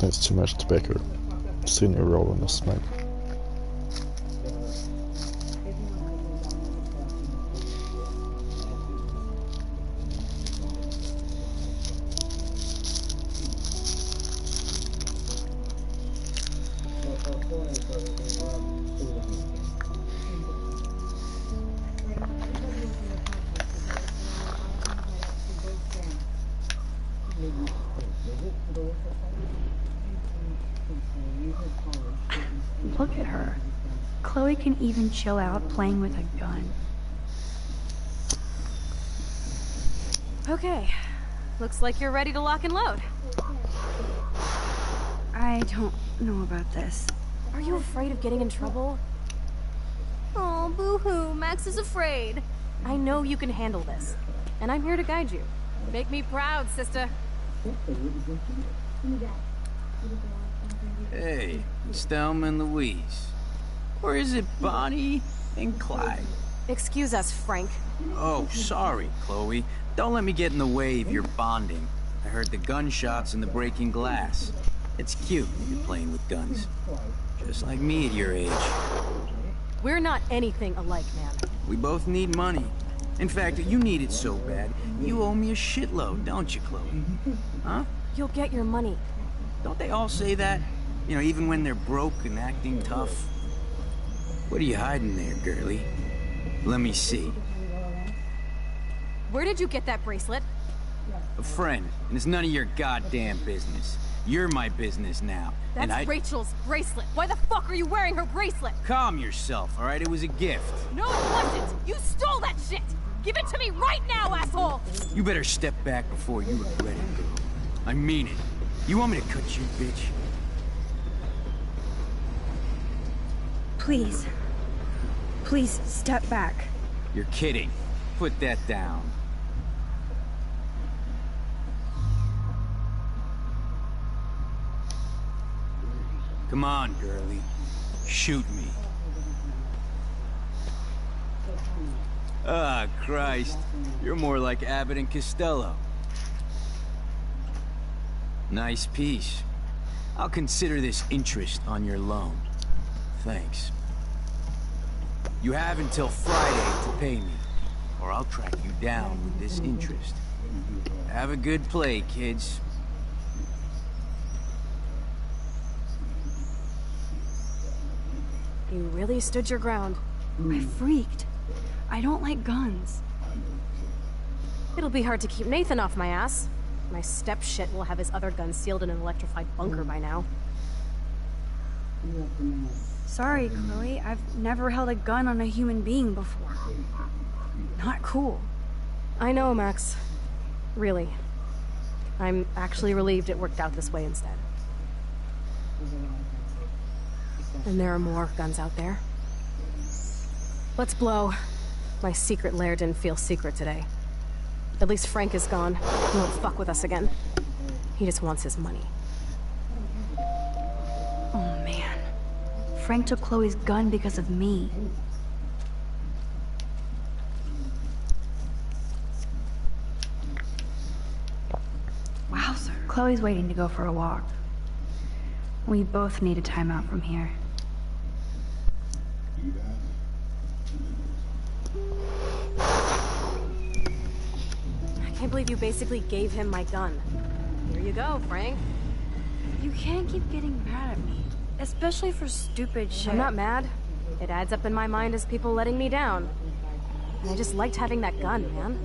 There's too much tobacco. Senior roll in the smoke. Look at her. Chloe can even chill out playing with a gun. Okay. Looks like you're ready to lock and load. I don't know about this. Are you afraid of getting in trouble? Oh, boo-hoo, Max is afraid. I know you can handle this, and I'm here to guide you. Make me proud, sister. Hey, it's Thelma and Louise. Or is it Bonnie and Clyde? Excuse us, Frank. Oh, sorry, Chloe. Don't let me get in the way of your bonding. I heard the gunshots and the breaking glass. It's cute that you're playing with guns. Just like me at your age. We're not anything alike, man. We both need money. In fact, you need it so bad, you owe me a shitload, don't you, Chloe? Huh? You'll get your money. Don't they all say that? You know, even when they're broke and acting tough? What are you hiding there, girlie? Let me see. Where did you get that bracelet? A friend, and it's none of your goddamn business. You're my business now. That's Rachel's bracelet. Why the fuck are you wearing her bracelet? Calm yourself, all right? It was a gift. No, it wasn't. You stole that shit. Give it to me right now, asshole. You better step back before you regret it, girl. I mean it. You want me to cut you, bitch? Please. Please, step back. You're kidding. Put that down. Come on, girlie. Shoot me. Ah, Christ. You're more like Abbott and Costello. Nice piece. I'll consider this interest on your loan. Thanks. You have until Friday to pay me, or I'll track you down with this interest. Have a good play, kids. You really stood your ground. I freaked. I don't like guns. It'll be hard to keep Nathan off my ass. My step-shit will have his other gun sealed in an electrified bunker by now. Sorry, Chloe. I've never held a gun on a human being before. Not cool. I know, Max. Really. I'm actually relieved it worked out this way instead. And there are more guns out there. Let's blow. My secret lair didn't feel secret today. At least Frank is gone. He won't fuck with us again. He just wants his money. Oh man. Frank took Chloe's gun because of me. Wowzer. Chloe's waiting to go for a walk. We both need a timeout from here. I can't believe you basically gave him my gun. Here you go, Frank. You can't keep getting mad at me. Especially for stupid shit. I'm not mad. It adds up in my mind as people letting me down. And I just liked having that gun, man.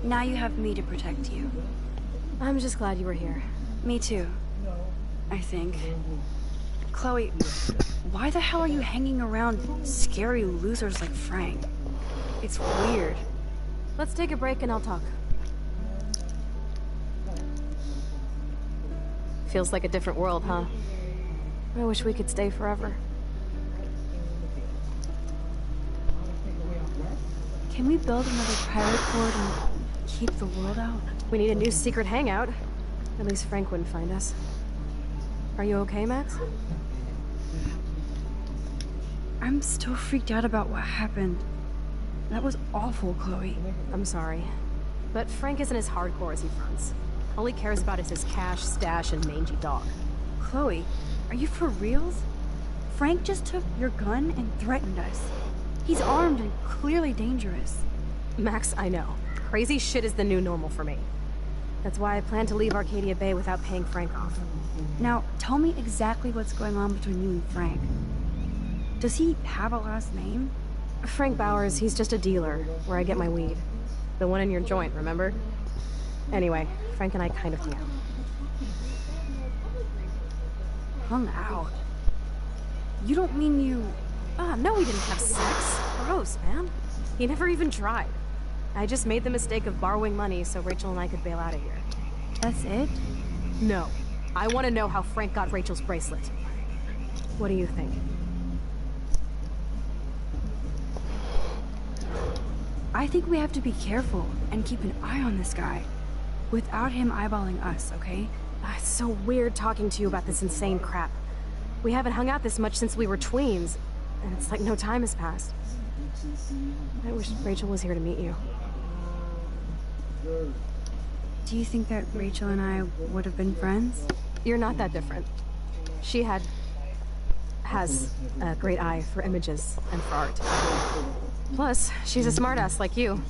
Now you have me to protect you. I'm just glad you were here. Me too. I think. Chloe, why the hell are you hanging around scary losers like Frank? It's weird. Let's take a break and I'll talk. Feels like a different world, huh? I wish we could stay forever. Can we build another pirate fort and keep the world out? We need a new secret hangout. At least Frank wouldn't find us. Are you okay, Max? I'm still freaked out about what happened. That was awful, Chloe. I'm sorry. But Frank isn't as hardcore as he fronts. All he cares about is his cash, stash, and mangy dog. Chloe, are you for reals? Frank just took your gun and threatened us. He's armed and clearly dangerous. Max, I know. Crazy shit is the new normal for me. That's why I plan to leave Arcadia Bay without paying Frank off. Now, tell me exactly what's going on between you and Frank. Does he have a last name? Frank Bowers, he's just a dealer, where I get my weed. The one in your joint, remember? Anyway, Frank and I kind of hung out. Hung out? You don't mean you... Ah, no, we didn't have sex. Gross, man. He never even tried. I just made the mistake of borrowing money so Rachel and I could bail out of here. That's it? No. I want to know how Frank got Rachel's bracelet. What do you think? I think we have to be careful and keep an eye on this guy. Without him eyeballing us, okay? It's so weird talking to you about this insane crap. We haven't hung out this much since we were tweens, and it's like no time has passed. I wish Rachel was here to meet you. Do you think that Rachel and I would have been friends? You're not that different. She has a great eye for images and for art. Plus, she's a smartass like you.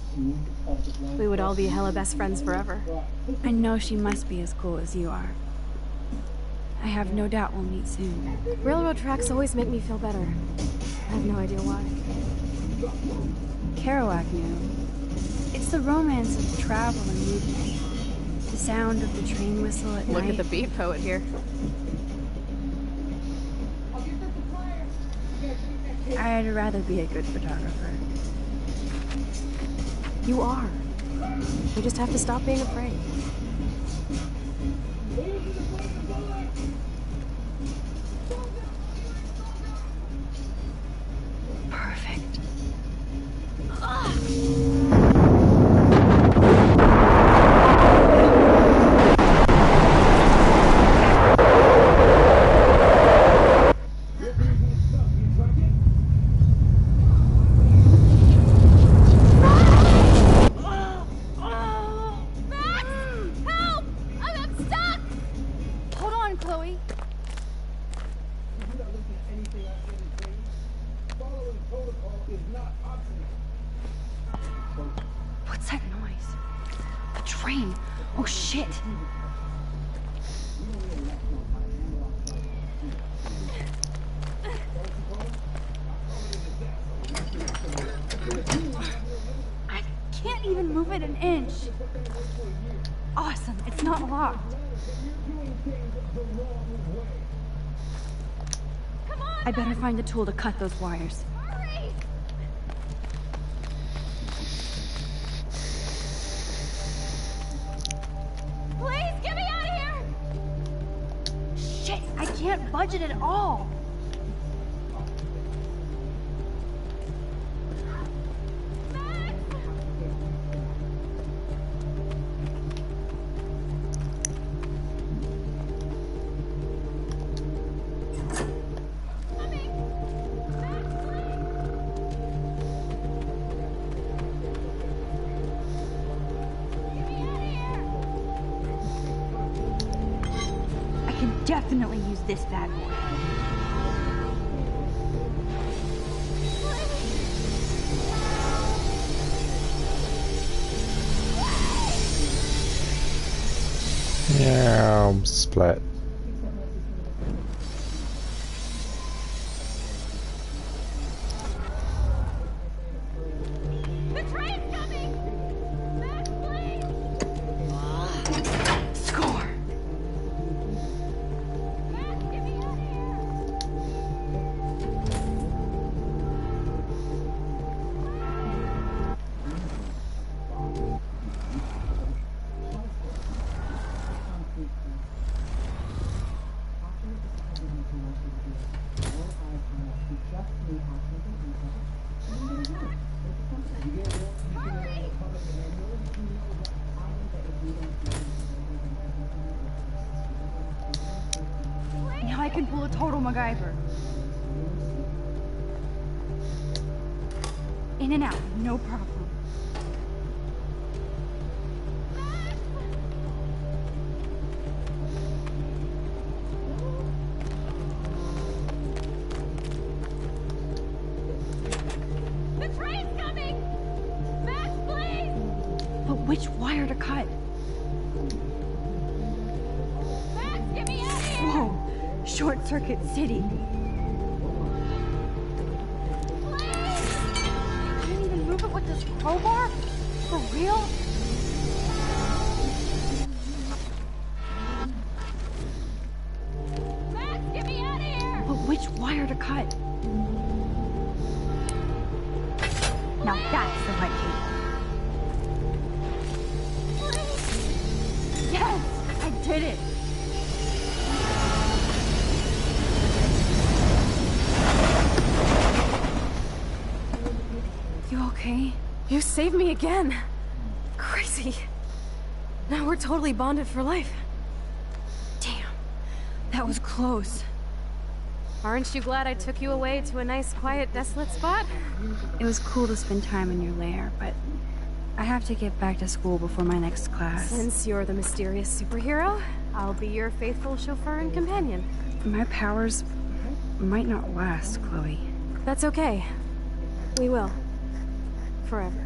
We would all be hella best friends forever. I know she must be as cool as you are. I have no doubt we'll meet soon. Railroad tracks always make me feel better. I have no idea why. Kerouac knew. It's the romance of travel and movement. The sound of the train whistle at night. Look at the beat poet here. I'd rather be a good photographer. You are. You just have to stop being afraid. Perfect. What's that noise? The train. Oh shit. I can't even move it an inch. Awesome, it's not locked. I better find a tool to cut those wires. Please, get me out of here! Shit, I can't budge it at all. Definitely use this bad boy. Yeah, splat. The train's coming! Max, please! Score! Max, get me out of here! Now I can pull a total MacGyver. In and out, no problem. The train's coming! Max, please! But which wire to cut? Max, get me out of here! Whoa! Short Circuit City. I can't even move it with this crowbar? For real? Max, get me out of here! But which wire to cut? Now that's the right cable. Yes! I did it! You okay? You saved me again. Crazy. Now we're totally bonded for life. Damn. That was close. Aren't you glad I took you away to a nice, quiet, desolate spot? It was cool to spend time in your lair, but I have to get back to school before my next class. Since you're the mysterious superhero, I'll be your faithful chauffeur and companion. My powers might not last, Chloe. That's okay. We will. Forever.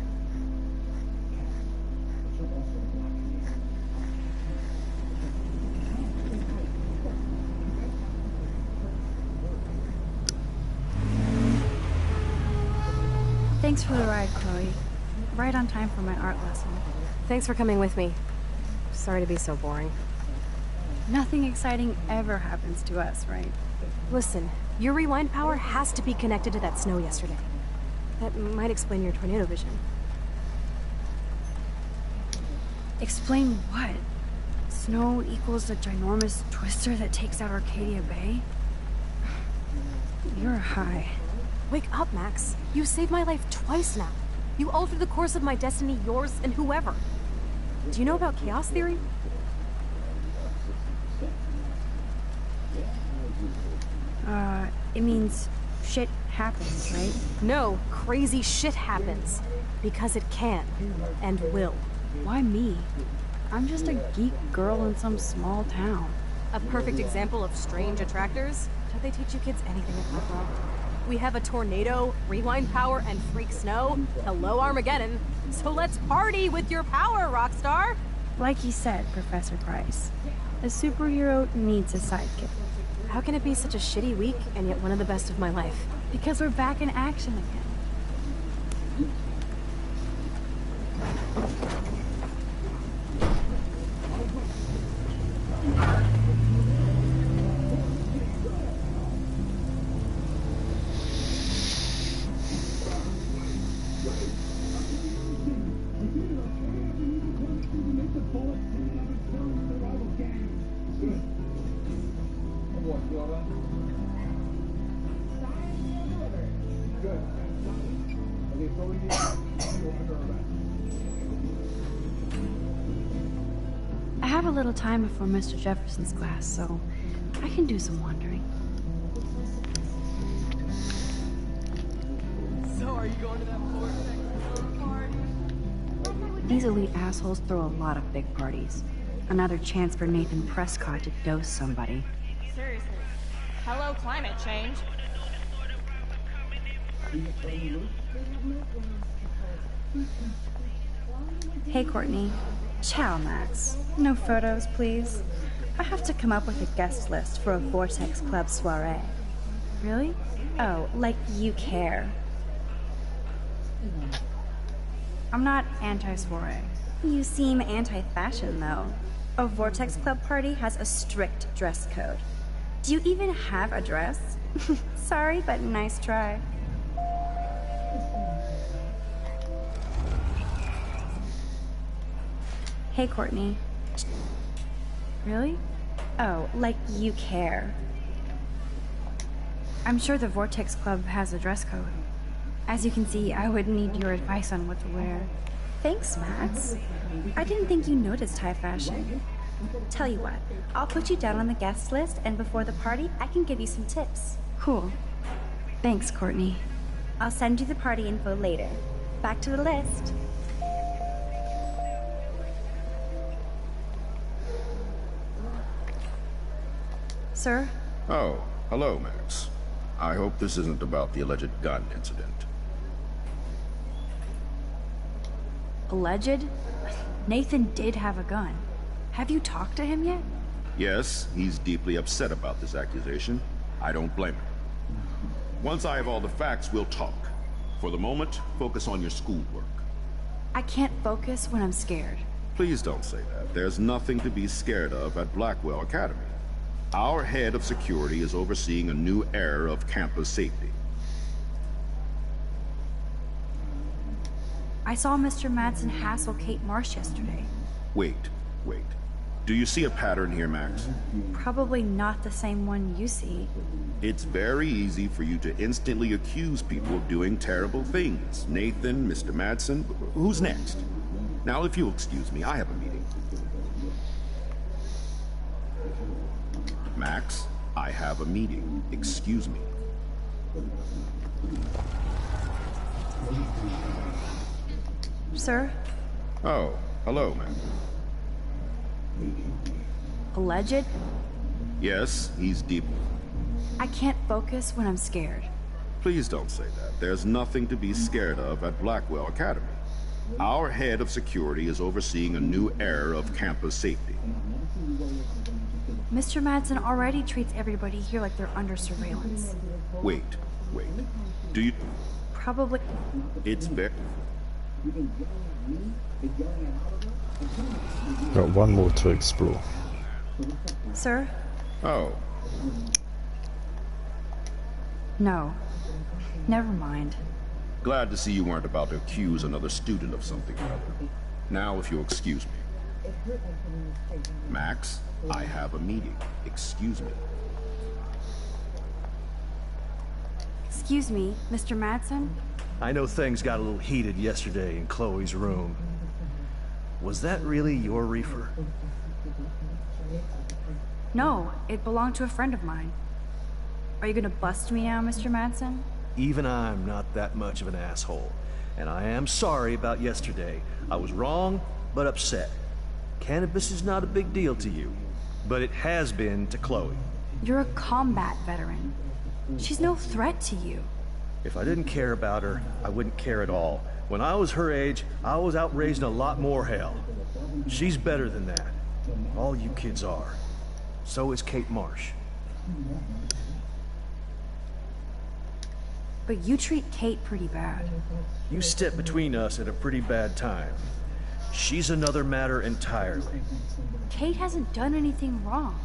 Thanks for the ride, Chloe. Right on time for my art lesson. Thanks for coming with me. Sorry to be so boring. Nothing exciting ever happens to us, right? Listen, your rewind power has to be connected to that snow yesterday. That might explain your tornado vision. Explain what? Snow equals a ginormous twister that takes out Arcadia Bay? You're high. Wake up, Max. You saved my life twice now. You altered the course of my destiny, yours, and whoever. Do you know about chaos theory? It means shit happens, right? No, crazy shit happens. Because it can. And will. Why me? I'm just a geek girl in some small town. A perfect example of strange attractors? Did they teach you kids anything at Blackwell? We have a tornado, rewind power, and freak snow. Hello, Armageddon. So let's party with your power, Rockstar! Like you said, Professor Price, a superhero needs a sidekick. How can it be such a shitty week and yet one of the best of my life? Because we're back in action again. I have a little time before Mr. Jefferson's class, so I can do some wandering. So are you going to that vortex party? These elite assholes throw a lot of big parties. Another chance for Nathan Prescott to dose somebody. Seriously. Hello, climate change. Hey, Courtney. Ciao, Max. No photos, please. I have to come up with a guest list for a Vortex Club soiree. Really? Oh, like you care. I'm not anti-soiree. You seem anti-fashion, though. A Vortex Club party has a strict dress code. Do you even have a dress? Sorry, but nice try. Hey, Courtney. Really? Oh, like you care. I'm sure the Vortex Club has a dress code. As you can see, I would need your advice on what to wear. Thanks, Max. I didn't think you noticed high fashion. Tell you what, I'll put you down on the guest list, and before the party, I can give you some tips. Cool. Thanks, Courtney. I'll send you the party info later. Back to the list. Sir? Oh, hello, Max. I hope this isn't about the alleged gun incident. Alleged? Nathan did have a gun. Have you talked to him yet? Yes, he's deeply upset about this accusation. I don't blame him. Once I have all the facts, we'll talk. For the moment, focus on your schoolwork. I can't focus when I'm scared. Please don't say that. There's nothing to be scared of at Blackwell Academy. Our head of security is overseeing a new era of campus safety. I saw Mr. Madsen hassle Kate Marsh yesterday. Wait. Do you see a pattern here, Max? Probably not the same one you see. It's very easy for you to instantly accuse people of doing terrible things. Nathan, Mr. Madsen, who's next? Now, if you'll excuse me, I have a meeting. Max, I have a meeting. Excuse me. Sir? Oh, hello, ma'am. Alleged? Yes, he's deep. I can't focus when I'm scared. Please don't say that. There's nothing to be scared of at Blackwell Academy. Our head of security is overseeing a new era of campus safety. Mr. Madsen already treats everybody here like they're under surveillance. Wait. Do you... Probably... It's very... Got one more to explore. Sir? Oh. No. Never mind. Glad to see you weren't about to accuse another student of something or other. Now, if you'll excuse me. Max, I have a meeting. Excuse me. Excuse me, Mr. Madsen? I know things got a little heated yesterday in Chloe's room. Was that really your reefer? No, it belonged to a friend of mine. Are you gonna bust me now, Mr. Madsen? Even I'm not that much of an asshole. And I am sorry about yesterday. I was wrong, but upset. Cannabis is not a big deal to you, but it has been to Chloe. You're a combat veteran. She's no threat to you. If I didn't care about her, I wouldn't care at all. When I was her age, I was out raising a lot more hell. She's better than that. All you kids are. So is Kate Marsh. But you treat Kate pretty bad. You stepped between us at a pretty bad time. She's another matter entirely. Kate hasn't done anything wrong.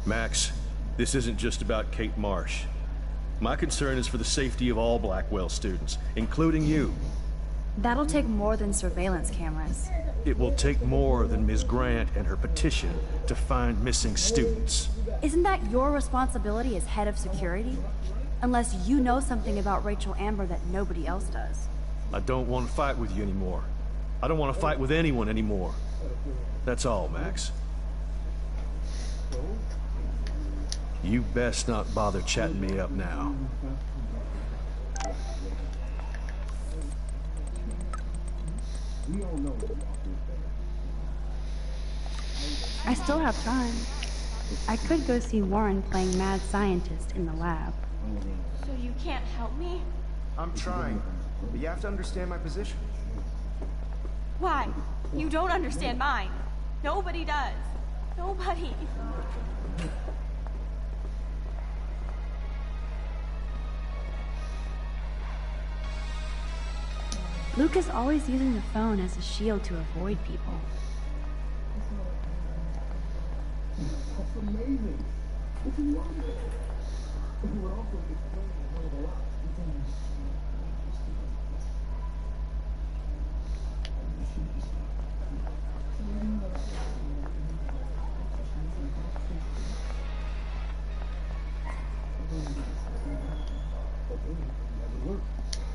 Max, this isn't just about Kate Marsh. My concern is for the safety of all Blackwell students, including you. That'll take more than surveillance cameras. It will take more than Ms. Grant and her petition to find missing students. Isn't that your responsibility as head of security? Unless you know something about Rachel Amber that nobody else does. I don't want to fight with you anymore. I don't want to fight with anyone anymore. That's all, Max. You best not bother chatting me up now. I still have time. I could go see Warren playing mad scientist in the lab. So you can't help me? I'm trying, but you have to understand my position. Why? You don't understand mine. Nobody does. Nobody. Luke is always using the phone as a shield to avoid people. That's amazing. If you want it, it would also explain a hell of a lot.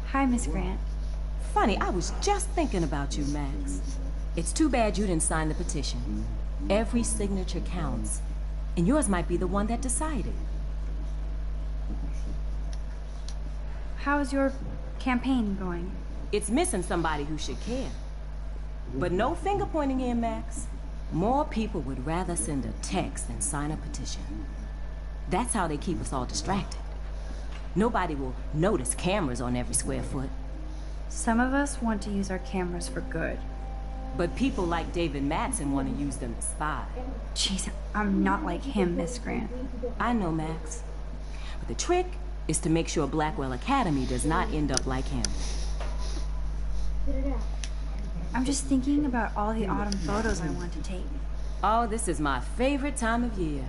Hi, Miss Grant. Funny, I was just thinking about you, Max. It's too bad you didn't sign the petition. Every signature counts, and yours might be the one that decided. How's your campaign going? It's missing somebody who should care. But no finger pointing in, Max. More people would rather send a text than sign a petition. That's how they keep us all distracted. Nobody will notice cameras on every square foot. Some of us want to use our cameras for good. But people like David Madsen want to use them to spy. Jeez, I'm not like him, Miss Grant. I know, Max. But the trick is to make sure Blackwell Academy does not end up like him. I'm just thinking about all the autumn photos I want to take. Oh, this is my favorite time of year.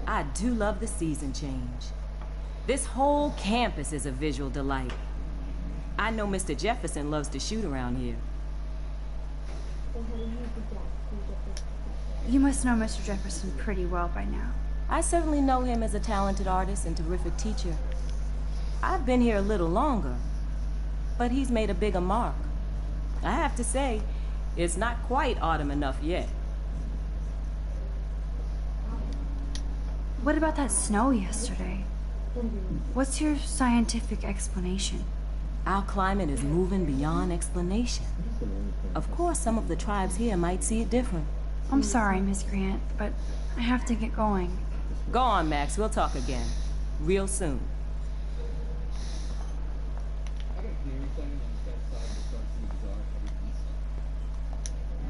I do love the season change. This whole campus is a visual delight. I know Mr. Jefferson loves to shoot around here. You must know Mr. Jefferson pretty well by now. I certainly know him as a talented artist and terrific teacher. I've been here a little longer, but he's made a bigger mark. I have to say, it's not quite autumn enough yet. What about that snow yesterday? What's your scientific explanation? Our climate is moving beyond explanation. Of course, some of the tribes here might see it different. I'm sorry, Miss Grant, but I have to get going. Go on, Max. We'll talk again. Real soon.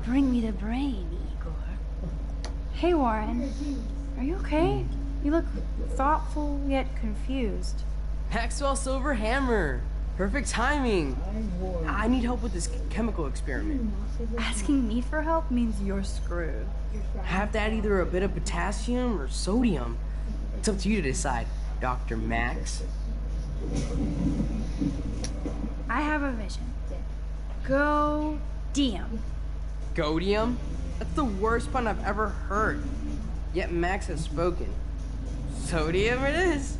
Bring me the brain, Igor. Hey, Warren. Are you okay? You look thoughtful yet confused. Maxwell Silver Hammer. Perfect timing. I need help with this chemical experiment. Asking me for help means you're screwed. Have to add either a bit of potassium or sodium. It's up to you to decide, Dr. Max. I have a vision. Go-dium. Godium? That's the worst pun I've ever heard. Yet Max has spoken. Sodium it is.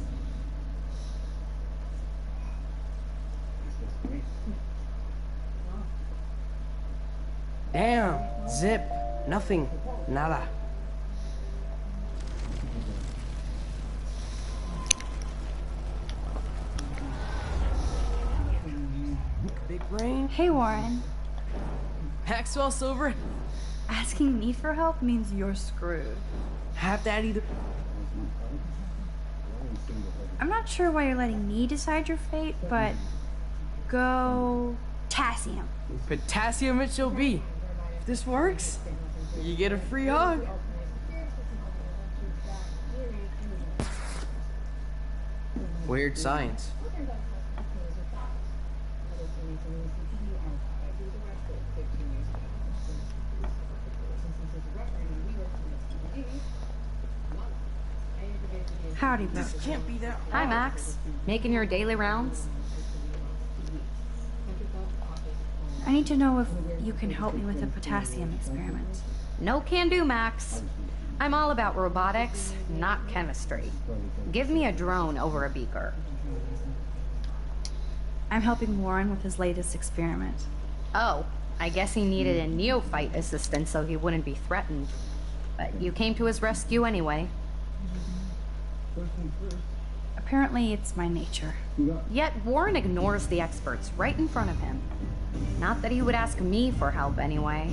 Damn, zip, nothing, nada. Big brain. Hey, Warren. Maxwell Silver. Asking me for help means you're screwed. Have that either. I'm not sure why you're letting me decide your fate, but go potassium. Potassium it shall be. If this works, you get a free hug. Weird science. Howdy, bro. This can't be that Hi, hard. Max. Making your daily rounds? I need to know if you can help me with the potassium experiment. No can do, Max. I'm all about robotics, not chemistry. Give me a drone over a beaker. I'm helping Warren with his latest experiment. Oh, I guess he needed a neophyte assistant so he wouldn't be threatened. But you came to his rescue anyway. Apparently, it's my nature. Yet Warren ignores the experts right in front of him. Not that he would ask me for help anyway.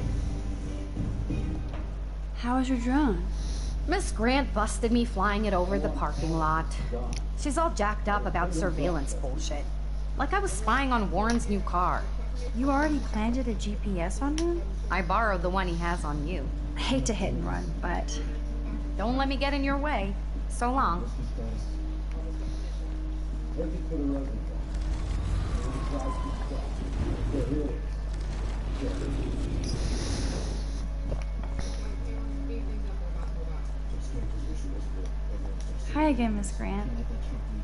How is your drone? Miss Grant busted me flying it over the parking lot. She's all jacked up about surveillance bullshit. Like I was spying on Warren's new car. You already planted a GPS on him? I borrowed the one he has on you. I hate to hit and run, but... Don't let me get in your way. So long. Hi again, Miss Grant.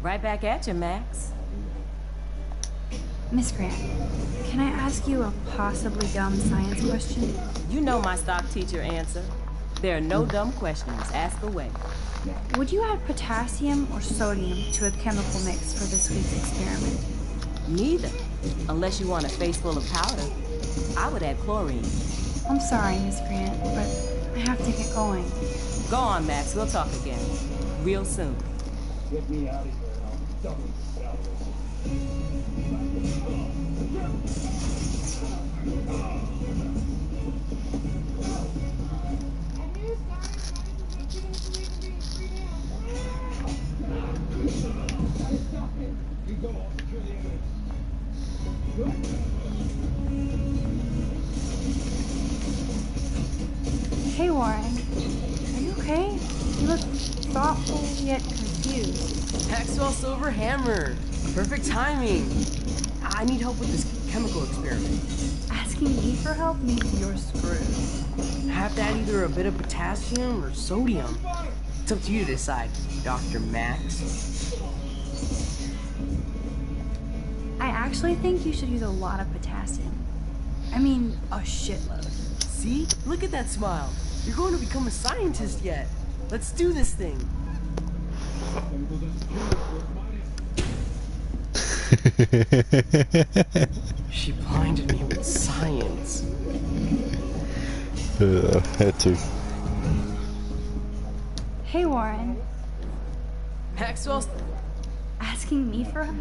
Right back at you, Max. Miss Grant, can I ask you a possibly dumb science question? You know my stock teacher answer. There are no dumb questions. Ask away. Would you add potassium or sodium to a chemical mix for this week's experiment? Neither. Unless you want a face full of powder. I would add chlorine. I'm sorry, Miss Grant, but I have to get going. Go on, Max. We'll talk again. Real soon. Get me out of here and I'll double Hey, Warren. Are you okay? You look thoughtful yet confused. Maxwell Silver Hammer. Perfect timing. I need help with this chemical experiment. Asking me for help means you're screwed. Have to add either a bit of potassium or sodium. It's up to you to decide, Dr. Max. I actually think you should use a lot of potassium. I mean, a shitload. See? Look at that smile. You're going to become a scientist yet. Let's do this thing. She blinded me with science. Had to. Hey, Warren. Maxwell's asking me for help?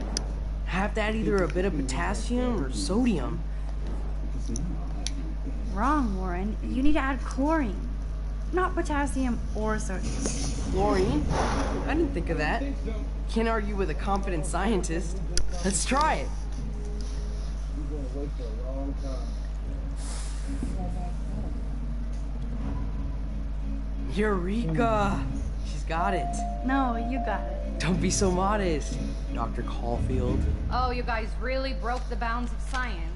Have to add either a bit of potassium or sodium. Wrong, Warren. You need to add chlorine. Not potassium or sodium. Chlorine? I didn't think of that. Can't argue with a competent scientist. Let's try it. You're gonna wait for a long time. Eureka! She's got it. No, you got it. Don't be so modest, Dr. Caulfield. Oh, you guys really broke the bounds of science.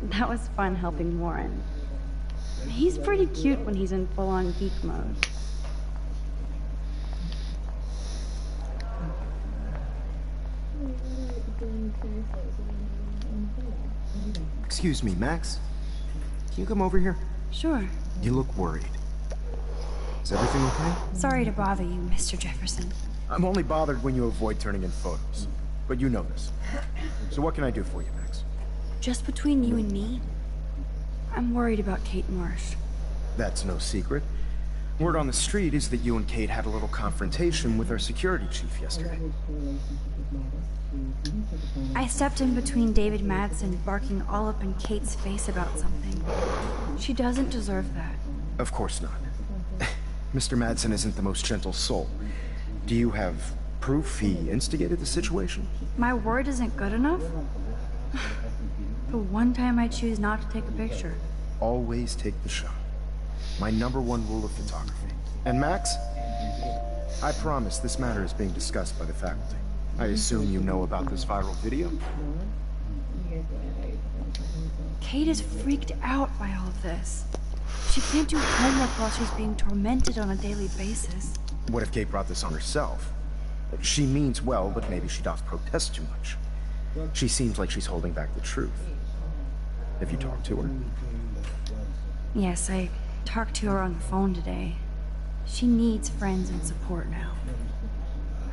That was fun helping Warren. He's pretty cute when he's in full-on geek mode. Excuse me, Max. Can you come over here? Sure. You look worried. Is everything okay? Sorry to bother you, Mr. Jefferson. I'm only bothered when you avoid turning in photos. But you know this. So what can I do for you, Max? Just between you and me, I'm worried about Kate Marsh. That's no secret. Word on the street is that you and Kate had a little confrontation with our security chief yesterday. I stepped in between David Madsen barking all up in Kate's face about something. She doesn't deserve that. Of course not. Mr. Madsen isn't the most gentle soul. Do you have proof he instigated the situation? My word isn't good enough? The one time I choose not to take a picture. Always take the shot. My #1 rule of photography. And Max, I promise this matter is being discussed by the faculty. I assume you know about this viral video? Kate is freaked out by all of this. She can't do homework while she's being tormented on a daily basis. What if Kate brought this on herself? She means well, but maybe she doth protest too much. She seems like she's holding back the truth. Have you talked to her? Yes, I talked to her on the phone today. She needs friends and support now.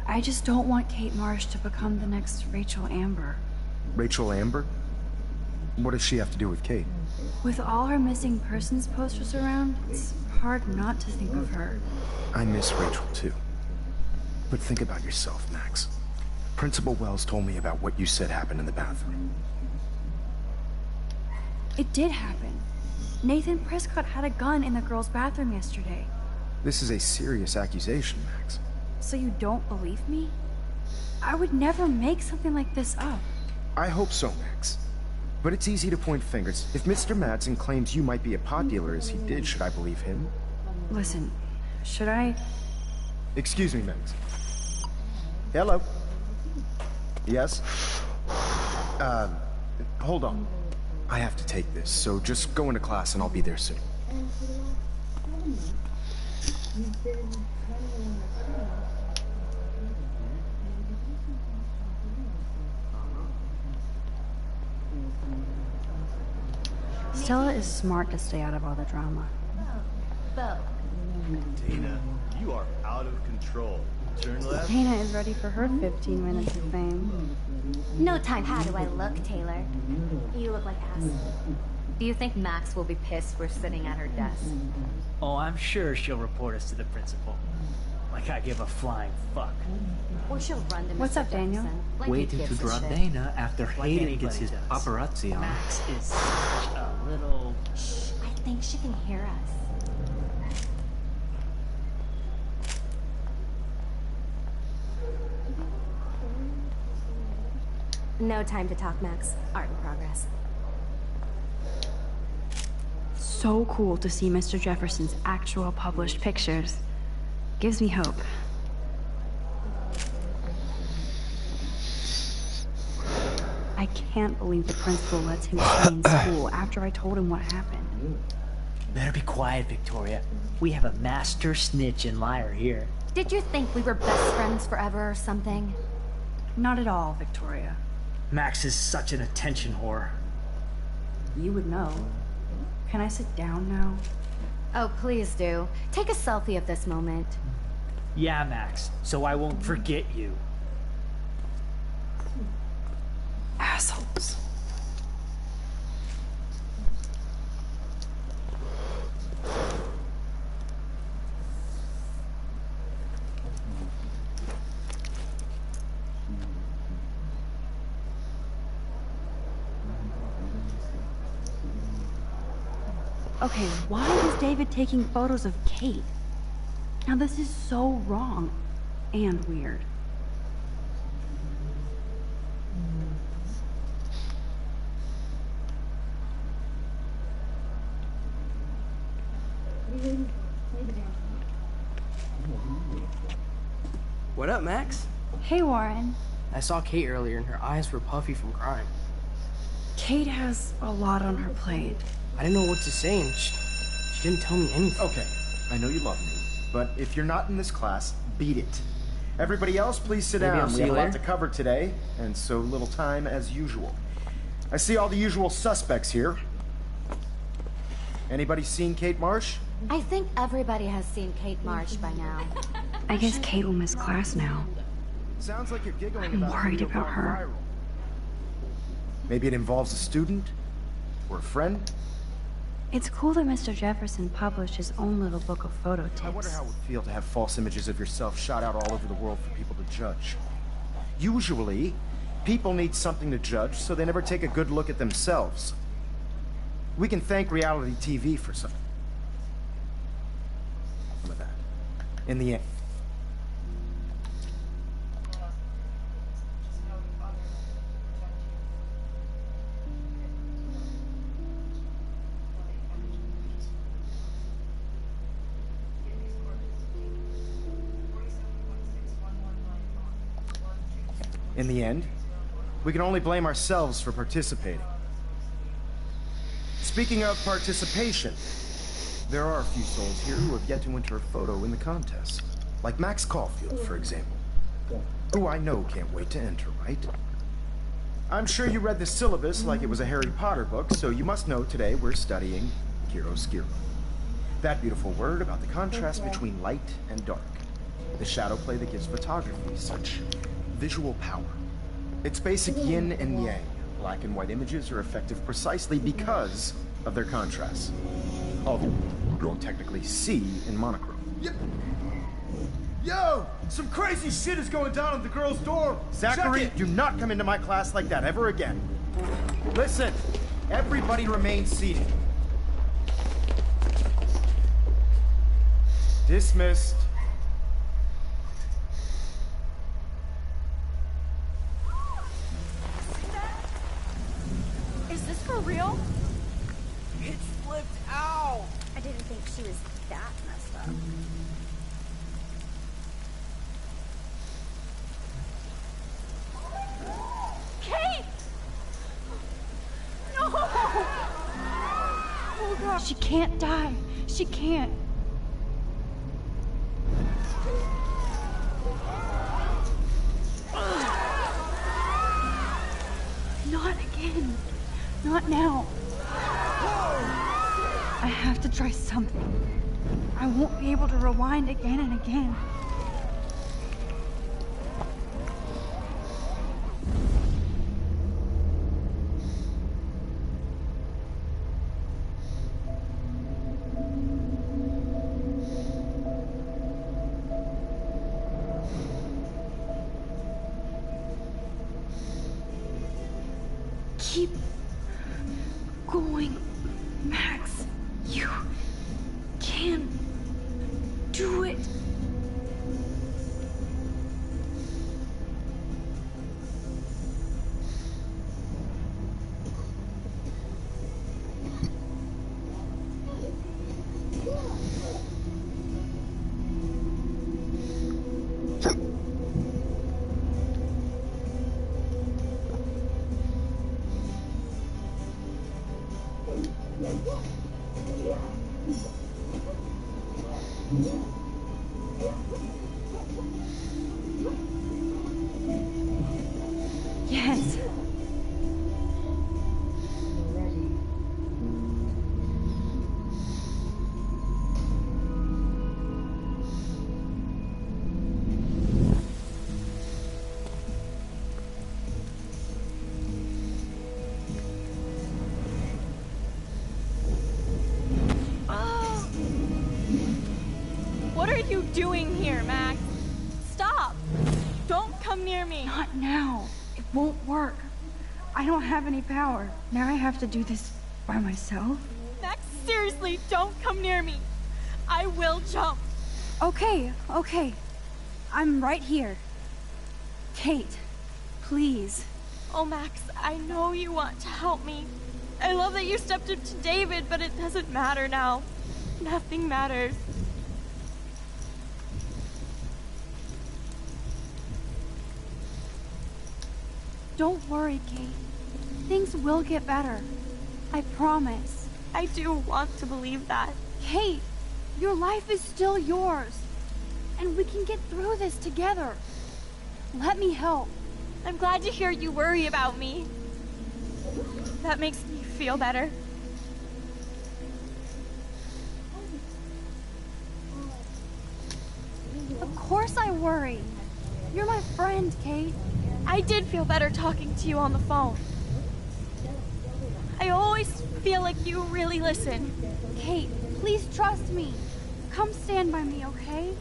I just don't want Kate Marsh to become the next Rachel Amber. Rachel Amber? What does she have to do with Kate? With all her missing persons posters around, it's hard not to think of her. I miss Rachel too. But think about yourself, Max. Principal Wells told me about what you said happened in the bathroom. It did happen. Nathan Prescott had a gun in the girls' bathroom yesterday. This is a serious accusation, Max. So you don't believe me? I would never make something like this up. I hope so, Max. But it's easy to point fingers. If Mr. Madsen claims you might be a pot dealer as he did, should I believe him? Listen, should I? Excuse me, Max. Hello? Yes? Hold on. I have to take this, so just go into class and I'll be there soon. Stella is smart to stay out of all the drama. Dana, you are out of control. Turn left. Dana is ready for her 15 minutes of fame. No time. How do I look, Taylor? You look like ass. Do you think Max will be pissed we're sitting at her desk? Oh, I'm sure she'll report us to the principal. Like I give a flying fuck. Or she'll run to Mr. What's up, Daniel? Jackson, like Waiting he to gives a drop shit. Dana after Like Hayden anybody gets his does. paparazzi on. Max is such a little... Shh, I think she can hear us. No time to talk, Max. Art in progress. So cool to see Mr. Jefferson's actual published pictures. Gives me hope. I can't believe the principal lets him stay in school after I told him what happened. Better be quiet, Victoria. We have a master snitch and liar here. Did you think we were best friends forever or something? Not at all, Victoria. Max is such an attention whore. You would know. Can I sit down now? Oh, please do. Take a selfie of this moment. Yeah, Max, so I won't forget you. Assholes. Okay, why is David taking photos of Kate? Now this is so wrong and weird. What up, Max? Hey, Warren. I saw Kate earlier and her eyes were puffy from crying. Kate has a lot on her plate. I didn't know what to say and she didn't tell me anything. Okay, I know you love me, but if you're not in this class, beat it. Everybody else, please sit Maybe down. I'll We see have you a lot later. to cover today, and so little time as usual. I see all the usual suspects here. Anybody seen Kate Marsh? I think everybody has seen Kate Marsh by now. I guess Kate will miss class now. Sounds like you're giggling I'm about a worried video about gone her. viral. Maybe it involves a student or a friend. It's cool that Mr. Jefferson published his own little book of photo tips. I wonder how it would feel to have false images of yourself shot out all over the world for people to judge. Usually, people need something to judge, so they never take a good look at themselves. We can thank reality TV for some of that. In the end. In the end, we can only blame ourselves for participating. Speaking of participation, there are a few souls here who have yet to enter a photo in the contest. Like Max Caulfield, for example, who I know can't wait to enter, right? I'm sure you read the syllabus like it was a Harry Potter book, so you must know today we're studying chiaroscuro. That beautiful word about the contrast between light and dark. The shadow play that gives photography such visual power. It's basic yin and yang. Black and white images are effective precisely because of their contrast. Although you don't technically see in monochrome. Yo! Some crazy shit is going down at the girls' dorm! Zachary, do not come into my class like that ever again. Listen, everybody remain seated. Dismissed. Is this for real? It's flipped out. I didn't think she was that messed up. Kate! No! Oh God. She can't die. She can't. Not again. Not now. I have to try something. I won't be able to rewind again and again. Keep going, Max. You can do it. Yes. What are you doing here, Max? Stop! Don't come near me! Not now. It won't work. I don't have any power. Now I have to do this by myself. Max, seriously, don't come near me. I will jump. Okay. I'm right here. Kate, please. Oh, Max, I know you want to help me. I love that you stepped up to David, but it doesn't matter now. Nothing matters. Don't worry, Kate. Things will get better. I promise. I do want to believe that. Kate, your life is still yours. And we can get through this together. Let me help. I'm glad to hear you worry about me. That makes me feel better. Of course I worry. You're my friend, Kate. I did feel better talking to you on the phone. I always feel like you really listen. Kate, please trust me. Come stand by me, okay?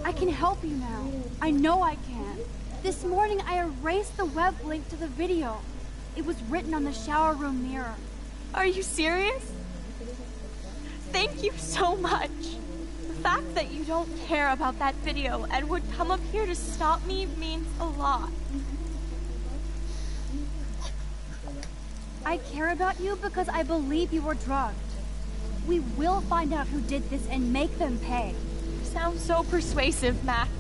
I can help you now. I know I can. This morning I erased the web link to the video. It was written on the shower room mirror. Are you serious? Thank you so much. The fact that you don't care about that video and would come up here to stop me means a lot. I care about you because I believe you were drugged. We will find out who did this and make them pay. You sound so persuasive, Max.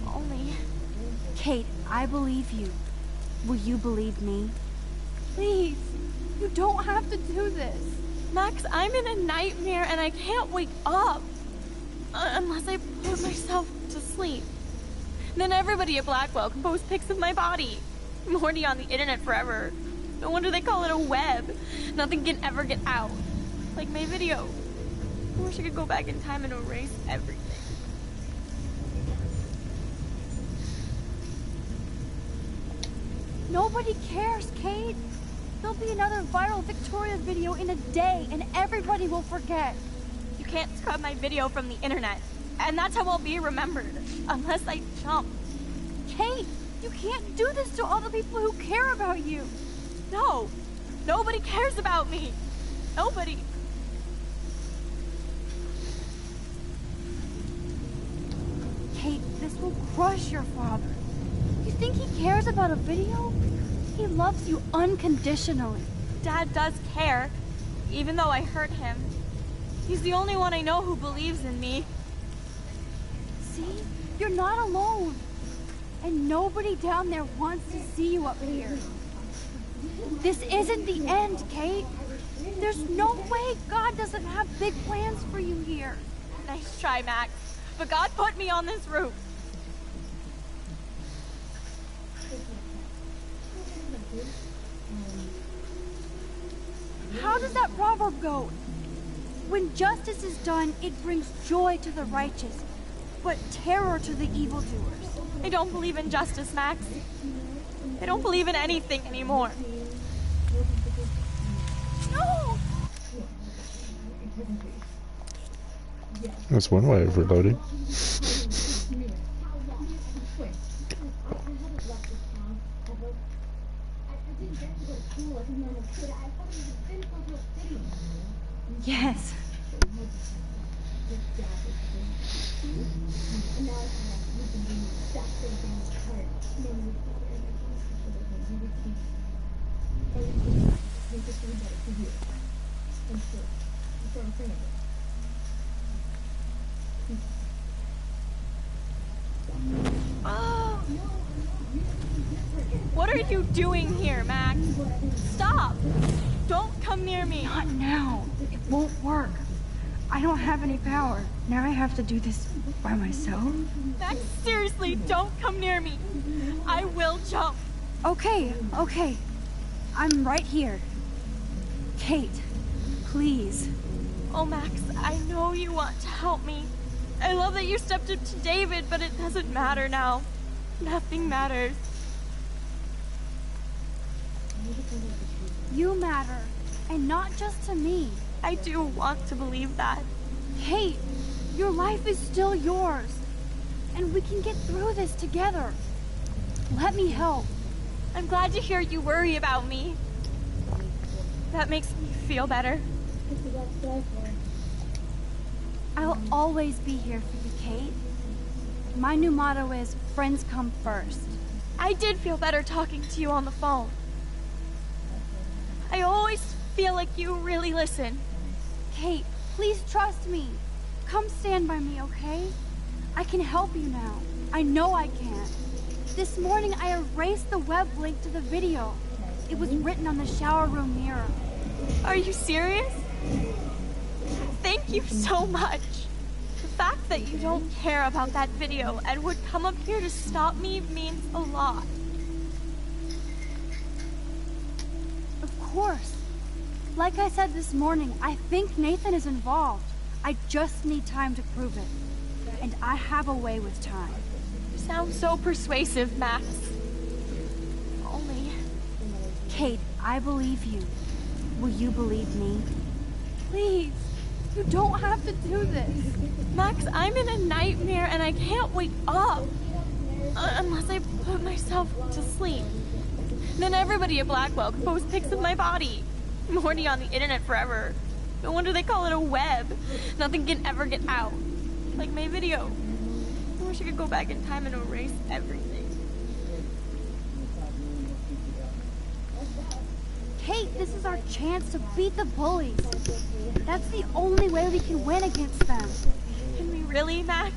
Only... Kate, I believe you. Will you believe me? Please, you don't have to do this. Max, I'm in a nightmare and I can't wake up. Unless I put myself to sleep. Then everybody at Blackwell can post pics of my body. I'm already on the internet forever. No wonder they call it a web. Nothing can ever get out. Like my video. I wish I could go back in time and erase everything. Nobody cares, Kate. There'll be another viral Victoria video in a day, and everybody will forget. You can't scrub my video from the internet. And that's how I'll be remembered. Unless I jump. Kate, you can't do this to all the people who care about you. No. Nobody cares about me. Nobody. Kate, this will crush your father. You think he cares about a video? He loves you unconditionally. Dad does care, even though I hurt him. He's the only one I know who believes in me. See? You're not alone. And nobody down there wants to see you up here. This isn't the end, Kate. There's no way God doesn't have big plans for you here. Nice try, Max. But God put me on this roof. How does that proverb go? When justice is done, it brings joy to the righteous, but terror to the evildoers. I don't believe in justice, Max. I don't believe in anything anymore. No! That's one way of reloading. Yes. Oh. What are you doing here, Max? Stop! Don't come near me. Not now. It won't work. I don't have any power. Now I have to do this by myself. Max, seriously, don't come near me. I will jump. Okay. I'm right here. Kate, please. Oh, Max, I know you want to help me. I love that you stepped up to David, but it doesn't matter now. Nothing matters. You matter, and not just to me. I do want to believe that. Kate, your life is still yours, and we can get through this together. Let me help. I'm glad to hear you worry about me. That makes me feel better. I'll always be here for you, Kate. My new motto is, friends come first. I did feel better talking to you on the phone. I always feel like you really listen. Kate, please trust me. Come stand by me, okay? I can help you now. I know I can. This morning I erased the web link to the video. It was written on the shower room mirror. Are you serious? Thank you so much. The fact that you don't care about that video and would come up here to stop me means a lot. Of course. Like I said this morning, I think Nathan is involved. I just need time to prove it. And I have a way with time. You sound so persuasive, Max. Only... Kate, I believe you. Will you believe me? Please, you don't have to do this. Max, I'm in a nightmare and I can't wake up. Unless I put myself to sleep. Then everybody at Blackwell can post pics of my body. I'm already on the internet forever. No wonder they call it a web. Nothing can ever get out. Like my video. I wish I could go back in time and erase everything. Kate, this is our chance to beat the bullies. That's the only way we can win against them. Can we really, Max?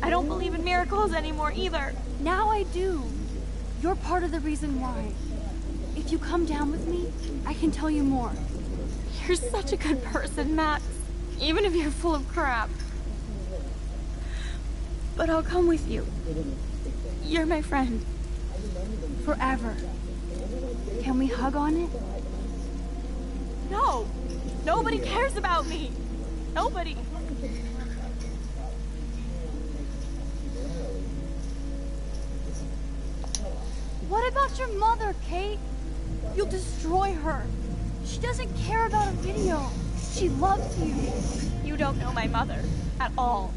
I don't believe in miracles anymore either. Now I do. You're part of the reason why. If you come down with me, I can tell you more. You're such a good person, Max. Even if you're full of crap. But I'll come with you. You're my friend. Forever. Can we hug on it? No! Nobody cares about me! Nobody! What about your mother, Kate? You'll destroy her. She doesn't care about a video. She loves you. You don't know my mother at all.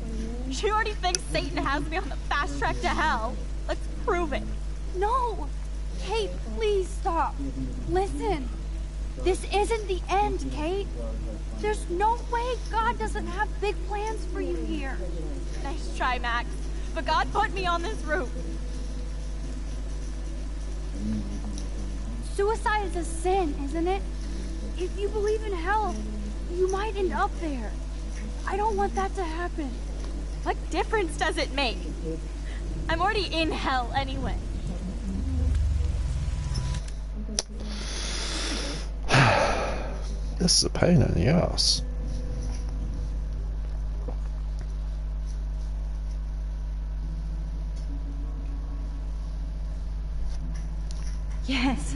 She already thinks Satan has me on the fast track to hell. Let's prove it. No! Kate, please stop. Listen. This isn't the end, Kate. There's no way God doesn't have big plans for you here. Nice try, Max. But God put me on this route. Suicide is a sin, isn't it? If you believe in hell, you might end up there. I don't want that to happen. What difference does it make? I'm already in hell anyway. This is a pain in the ass. Yes.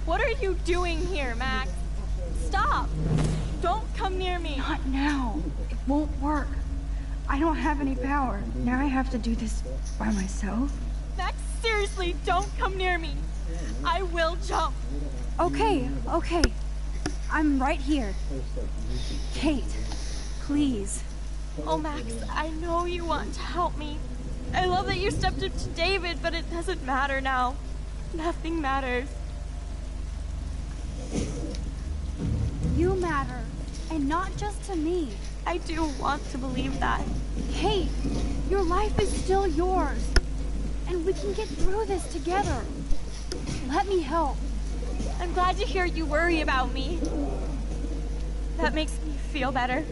What are you doing here, Max? Stop! Don't come near me! Not now. It won't work. I don't have any power. Now I have to do this by myself. Max, seriously, don't come near me. I will jump. Okay, okay. I'm right here. Kate, please. Oh, Max, I know you want to help me. I love that you stepped up to David, but it doesn't matter now. Nothing matters. You matter, and not just to me. I do want to believe that. Kate, your life is still yours, and we can get through this together. Let me help. I'm glad to hear you worry about me. That makes me feel better.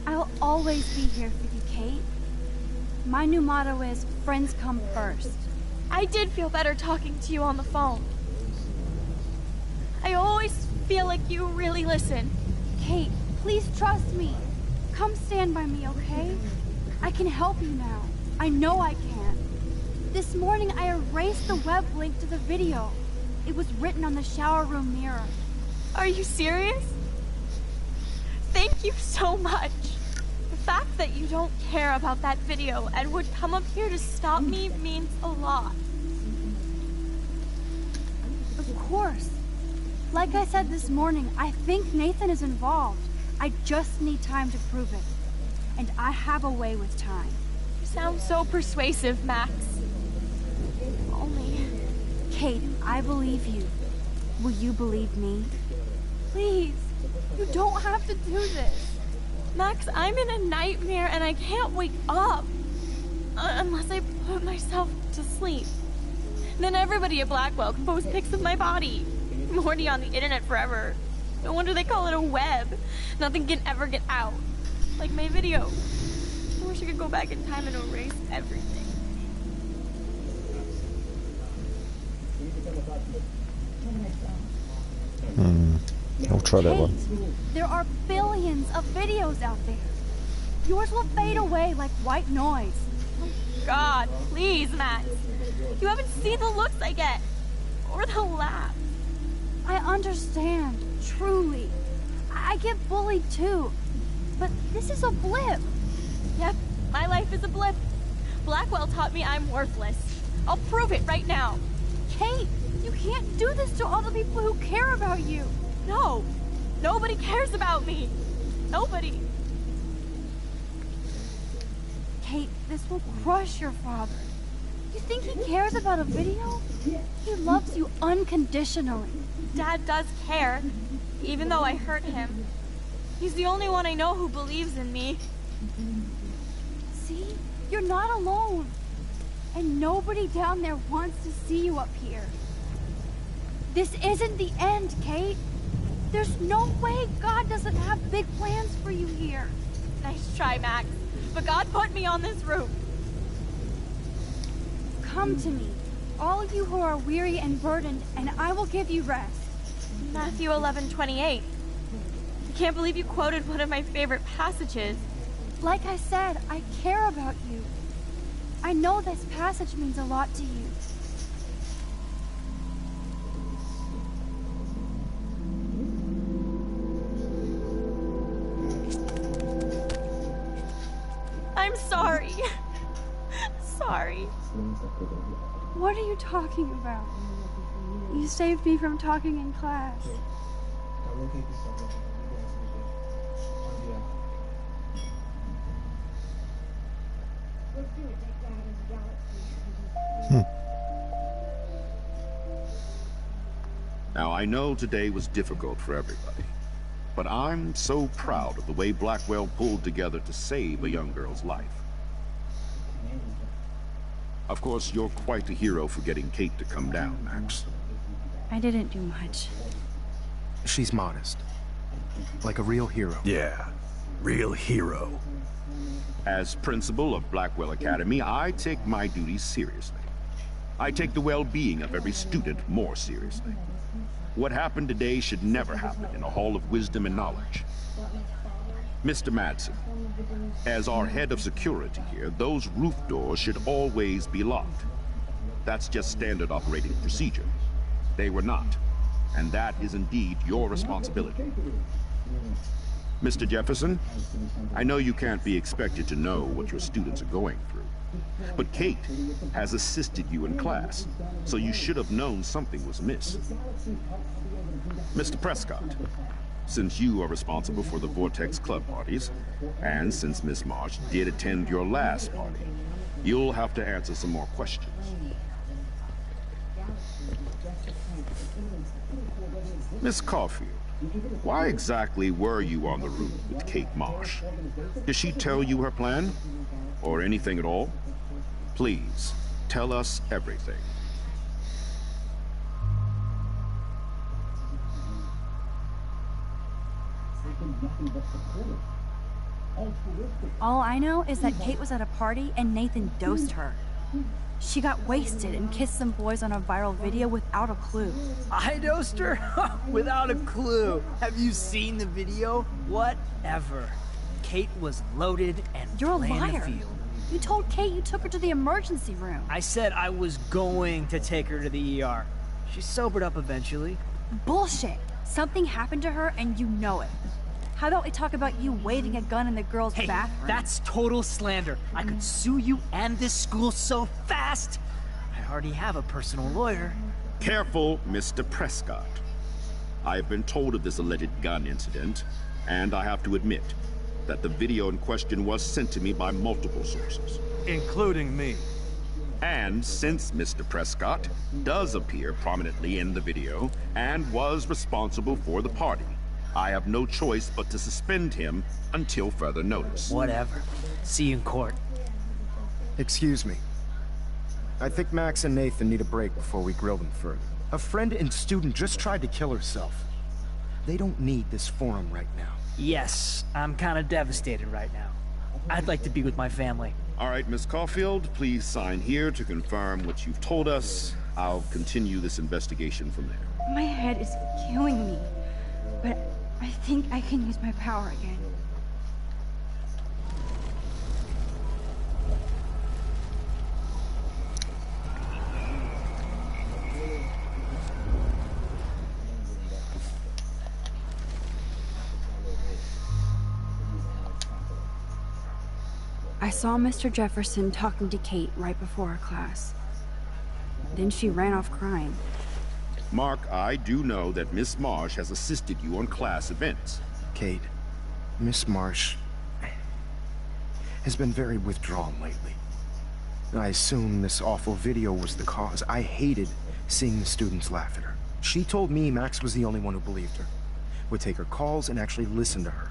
I'll always be here for you, Kate. My new motto is, friends come first. I did feel better talking to you on the phone. I always feel like you really listen. Kate, please trust me. Come stand by me, okay? I can help you now. I know I can. This morning I erased the web link to the video. It was written on the shower room mirror. Are you serious? Thank you so much. The fact that you don't care about that video and would come up here to stop me means a lot. Of course. Like I said this morning, I think Nathan is involved. I just need time to prove it. And I have a way with time. You sound so persuasive, Max. Only... Kate, I believe you. Will you believe me? Please, you don't have to do this. Max, I'm in a nightmare and I can't wake up. Unless I put myself to sleep. Then everybody at Blackwell can post pics of my body. I'm already on the internet forever. No wonder they call it a web. Nothing can ever get out. Like my video. I wish I could go back in time and erase everything. I'll Try that one. There are billions of videos out there. Yours will fade away like white noise. Oh God, please, Max. You haven't seen the looks I get. Or the laughs. I understand, truly. I get bullied too. But this is a blip. Yep, my life is a blip. Blackwell taught me I'm worthless. I'll prove it right now. Kate, you can't do this to all the people who care about you. No, nobody cares about me. Nobody. Kate, this will crush your father. You think he cares about a video? He loves you unconditionally. Dad does care, even though I hurt him. He's the only one I know who believes in me. See? You're not alone. And nobody down there wants to see you up here. This isn't the end, Kate. There's no way God doesn't have big plans for you here. Nice try, Max. But God put me on this roof. Come to me, all you who are weary and burdened, and I will give you rest. Matthew 11:28. I can't believe you quoted one of my favorite passages. Like I said, I care about you. I know this passage means a lot to you. I'm sorry. Sorry. What are you talking about? You saved me from talking in class. Now, I know today was difficult for everybody, but I'm so proud of the way Blackwell pulled together to save a young girl's life. Of course, you're quite a hero for getting Kate to come down, Max. I didn't do much. She's modest. Like a real hero. Yeah, real hero. As principal of Blackwell Academy, I take my duties seriously. I take the well-being of every student more seriously. What happened today should never happen in a hall of wisdom and knowledge. Mr. Madsen, as our head of security here, those roof doors should always be locked. That's just standard operating procedure. They were not, and that is indeed your responsibility. Mr. Jefferson, I know you can't be expected to know what your students are going through, but Kate has assisted you in class, so you should have known something was amiss. Mr. Prescott, since you are responsible for the Vortex Club parties, and since Miss Marsh did attend your last party, you'll have to answer some more questions. Miss Caulfield, why exactly were you on the roof with Kate Marsh? Did she tell you her plan? Or anything at all? Please, tell us everything. All I know is that Kate was at a party and Nathan dosed her. She got wasted and kissed some boys on a viral video without a clue. I dosed her? Without a clue. Have you seen the video? Whatever. Kate was loaded and You're a playing the liar. field. You told Kate you took her to the emergency room. I said I was going to take her to the ER. She sobered up eventually. Bullshit. Something happened to her and you know it. How about we talk about you waving a gun in the girls' bathroom? That's total slander. I could sue you and this school so fast. I already have a personal lawyer. Careful, Mr. Prescott. I have been told of this alleged gun incident, and I have to admit that the video in question was sent to me by multiple sources. Including me. And since Mr. Prescott does appear prominently in the video and was responsible for the party, I have no choice but to suspend him until further notice. Whatever. See you in court. Excuse me. I think Max and Nathan need a break before we grill them further. A friend and student just tried to kill herself. They don't need this forum right now. Yes, I'm kind of devastated right now. I'd like to be with my family. All right, Miss Caulfield, please sign here to confirm what you've told us. I'll continue this investigation from there. My head is killing me. But think I can use my power again. I saw Mr. Jefferson talking to Kate right before our class. Then she ran off crying. Mark, I do know that Miss Marsh has assisted you on class events. Kate, Miss Marsh has been very withdrawn lately. I assume this awful video was the cause. I hated seeing the students laugh at her. She told me Max was the only one who believed her, would take her calls and actually listen to her.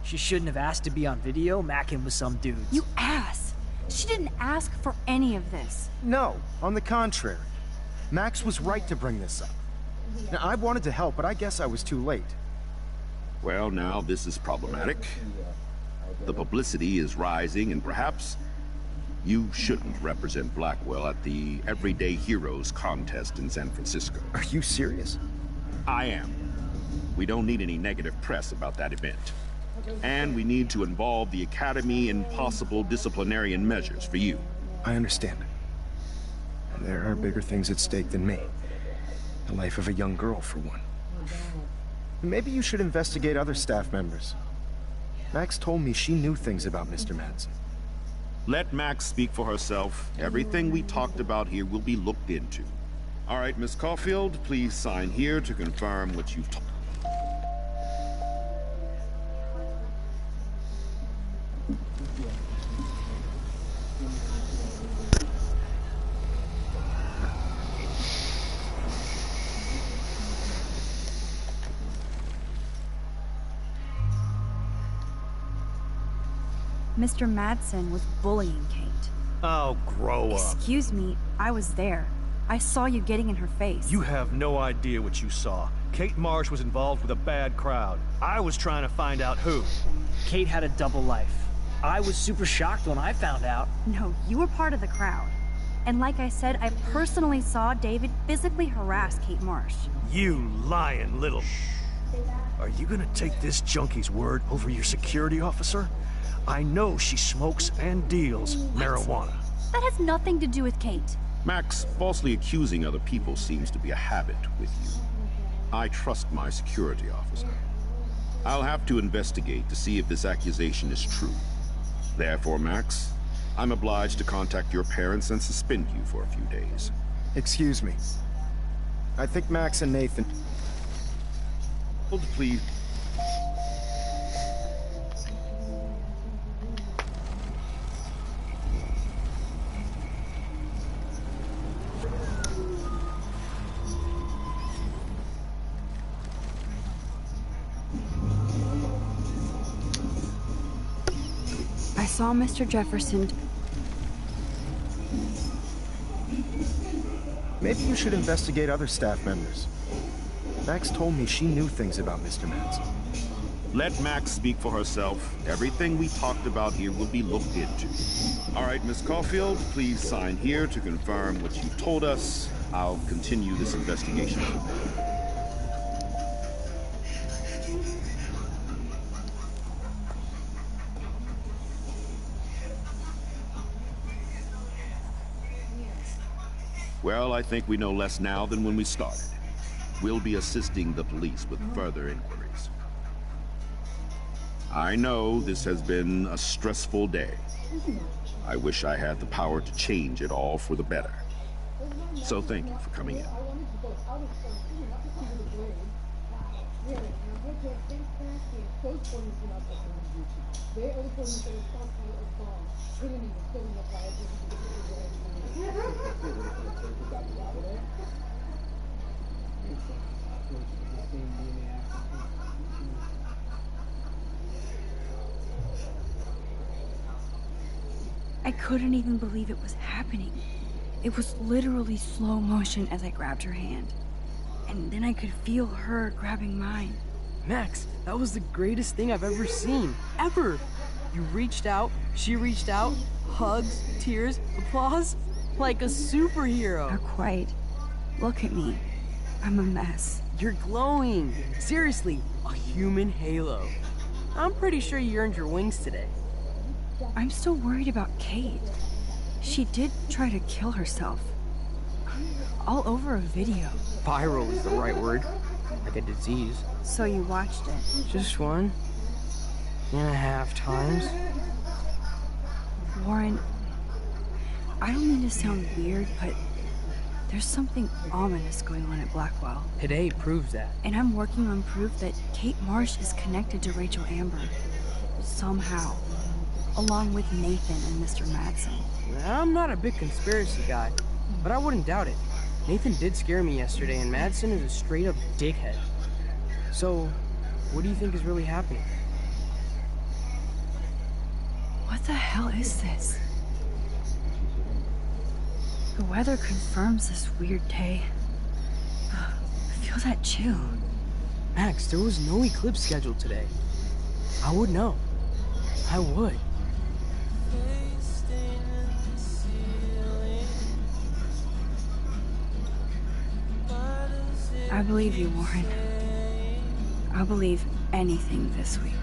She shouldn't have asked to be on video, macking with some dudes. You ass! She didn't ask for any of this. No, on the contrary. Max was right to bring this up. Now, I wanted to help, but I guess I was too late. Well, now this is problematic. The publicity is rising, and perhaps you shouldn't represent Blackwell at the Everyday Heroes contest in San Francisco. Are you serious? I am. We don't need any negative press about that event. And we need to involve the Academy in possible disciplinarian measures for you. I understand. There are bigger things at stake than me. The life of a young girl, for one. Maybe you should investigate other staff members. Max told me she knew things about Mr. Madsen. Let Max speak for herself. Everything we talked about here will be looked into. All right, Miss Caulfield, please sign here to confirm what you've told. Mr. Madsen was bullying Kate. Oh, grow up. Excuse me, I was there. I saw you getting in her face. You have no idea what you saw. Kate Marsh was involved with a bad crowd. I was trying to find out who. Kate had a double life. I was super shocked when I found out. No, you were part of the crowd. And like I said, I personally saw David physically harass Kate Marsh. You lying little... Are you gonna take this junkie's word over your security officer? I know she smokes and deals marijuana. That has nothing to do with Kate. Max, falsely accusing other people seems to be a habit with you. I trust my security officer. I'll have to investigate to see if this accusation is true. Therefore, Max, I'm obliged to contact your parents and suspend you for a few days. Excuse me. I think Max and Nathan... Hold, please. I saw Mr. Jefferson. Maybe you should investigate other staff members. Max told me she knew things about Mr. Madsen. Let Max speak for herself. Everything we talked about here will be looked into. All right, Miss Caulfield, please sign here to confirm what you've told us. I'll continue this investigation. Well, I think we know less now than when we started. We'll be assisting the police with further inquiries. I know this has been a stressful day. I wish I had the power to change it all for the better. So thank you for coming in. I couldn't even believe it was happening. It was literally slow motion as I grabbed her hand. And then I could feel her grabbing mine. Max, that was the greatest thing I've ever seen. Ever! You reached out, she reached out, hugs, tears, applause. Like a superhero. Not quite. Look at me. I'm a mess. You're glowing. Seriously, A human halo. I'm pretty sure you earned your wings today. I'm still worried about Kate. She did try to kill herself. All over a video. Viral is the right word. Like a disease. So you watched it? Just 1.5 times. Warren, I don't mean to sound weird, but there's something ominous going on at Blackwell. Today proves that. And I'm working on proof that Kate Marsh is connected to Rachel Amber. Somehow. Along with Nathan and Mr. Madsen. I'm not a big conspiracy guy, but I wouldn't doubt it. Nathan did scare me yesterday, and Madsen is a straight-up dickhead. So, what do you think is really happening? What the hell is this? The weather confirms this weird day. I feel that chill. Max, there was no eclipse scheduled today. I would know. I would. I believe you, Warren. I'll believe anything this week.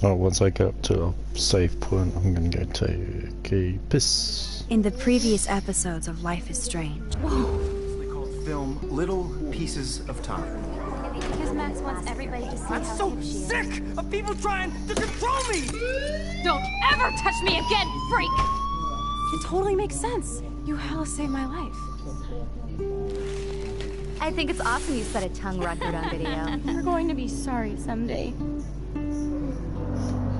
Oh, once I get to a safe point, I'm gonna go take a piss. In the previous episodes of Life is Strange. They called film Little Pieces of Time. Because Max wants everybody to see I'm how so cute she is. sick of people trying to control me! Don't ever touch me again, freak! It totally makes sense. You hella saved my life. I think it's awesome you set a tongue record on video. You're going to be sorry someday.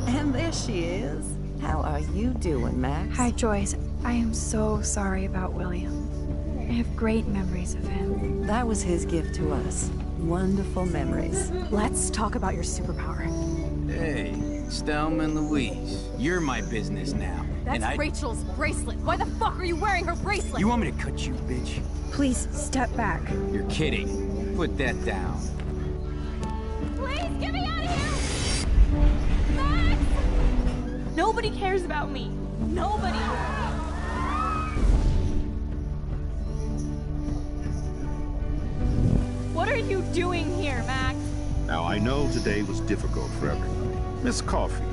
And there she is. How are you doing, Max? Hi, Joyce. I am so sorry about William. I have great memories of him. That was his gift to us. Wonderful memories. Let's talk about your superpower. Hey, Stelma and Louise, you're my business now. That's Rachel's bracelet. Why the fuck are you wearing her bracelet? You want me to cut you, bitch? Please, step back. You're kidding. Put that down. Please, get me out of here! Max! Nobody cares about me. Nobody. What are you doing here, Max? Now, I know today was difficult for everybody. Miss Coffey,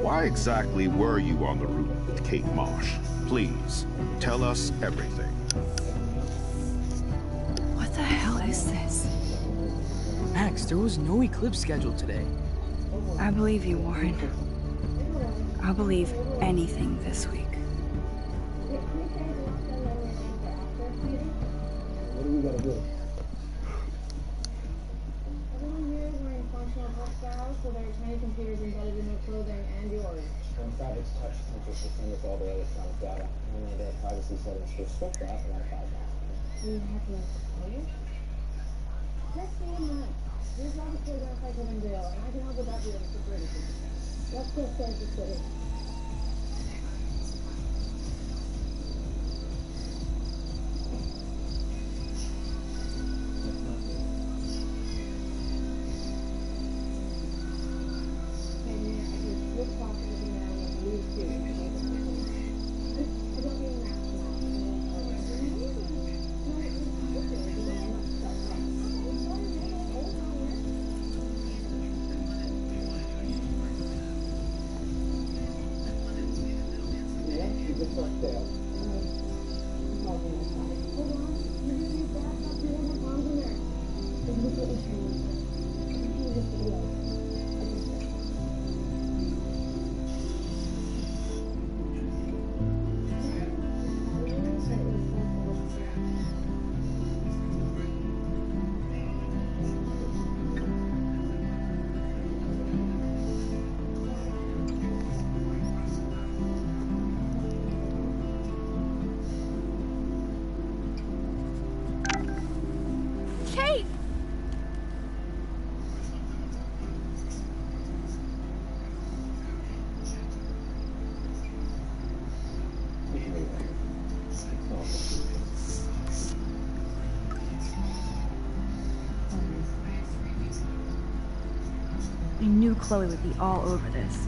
why exactly were you on the route with Kate Marsh? Please, tell us everything. What the hell is this? Max, there was no eclipse scheduled today. I believe you, Warren. I'll believe anything this week. What do we gotta do? Everyone here is wearing functional textiles, so there are tiny computers embedded in their clothing and yours. When Fabric's touch sensor system with all their electronic data, only their privacy settings should restrict that, and I find that. Do you have to call you? Just stay in mind. Here's all the program cycle and Dale, and I can help with that deal with security. Let's go save the city. Kate! I knew Chloe would be all over this,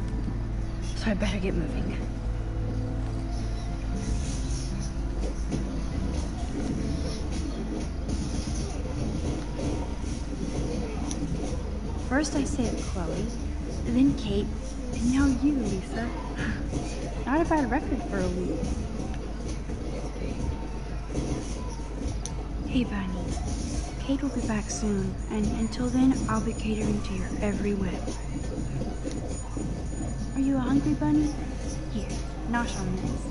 so I better get moving. First I saved Chloe, then Kate, and now you, Lisa. Not a bad record for a week. Hey, Bunny. Kate will be back soon, and until then, I'll be catering to your every whim. Are you hungry, Bunny? Here, nosh on this.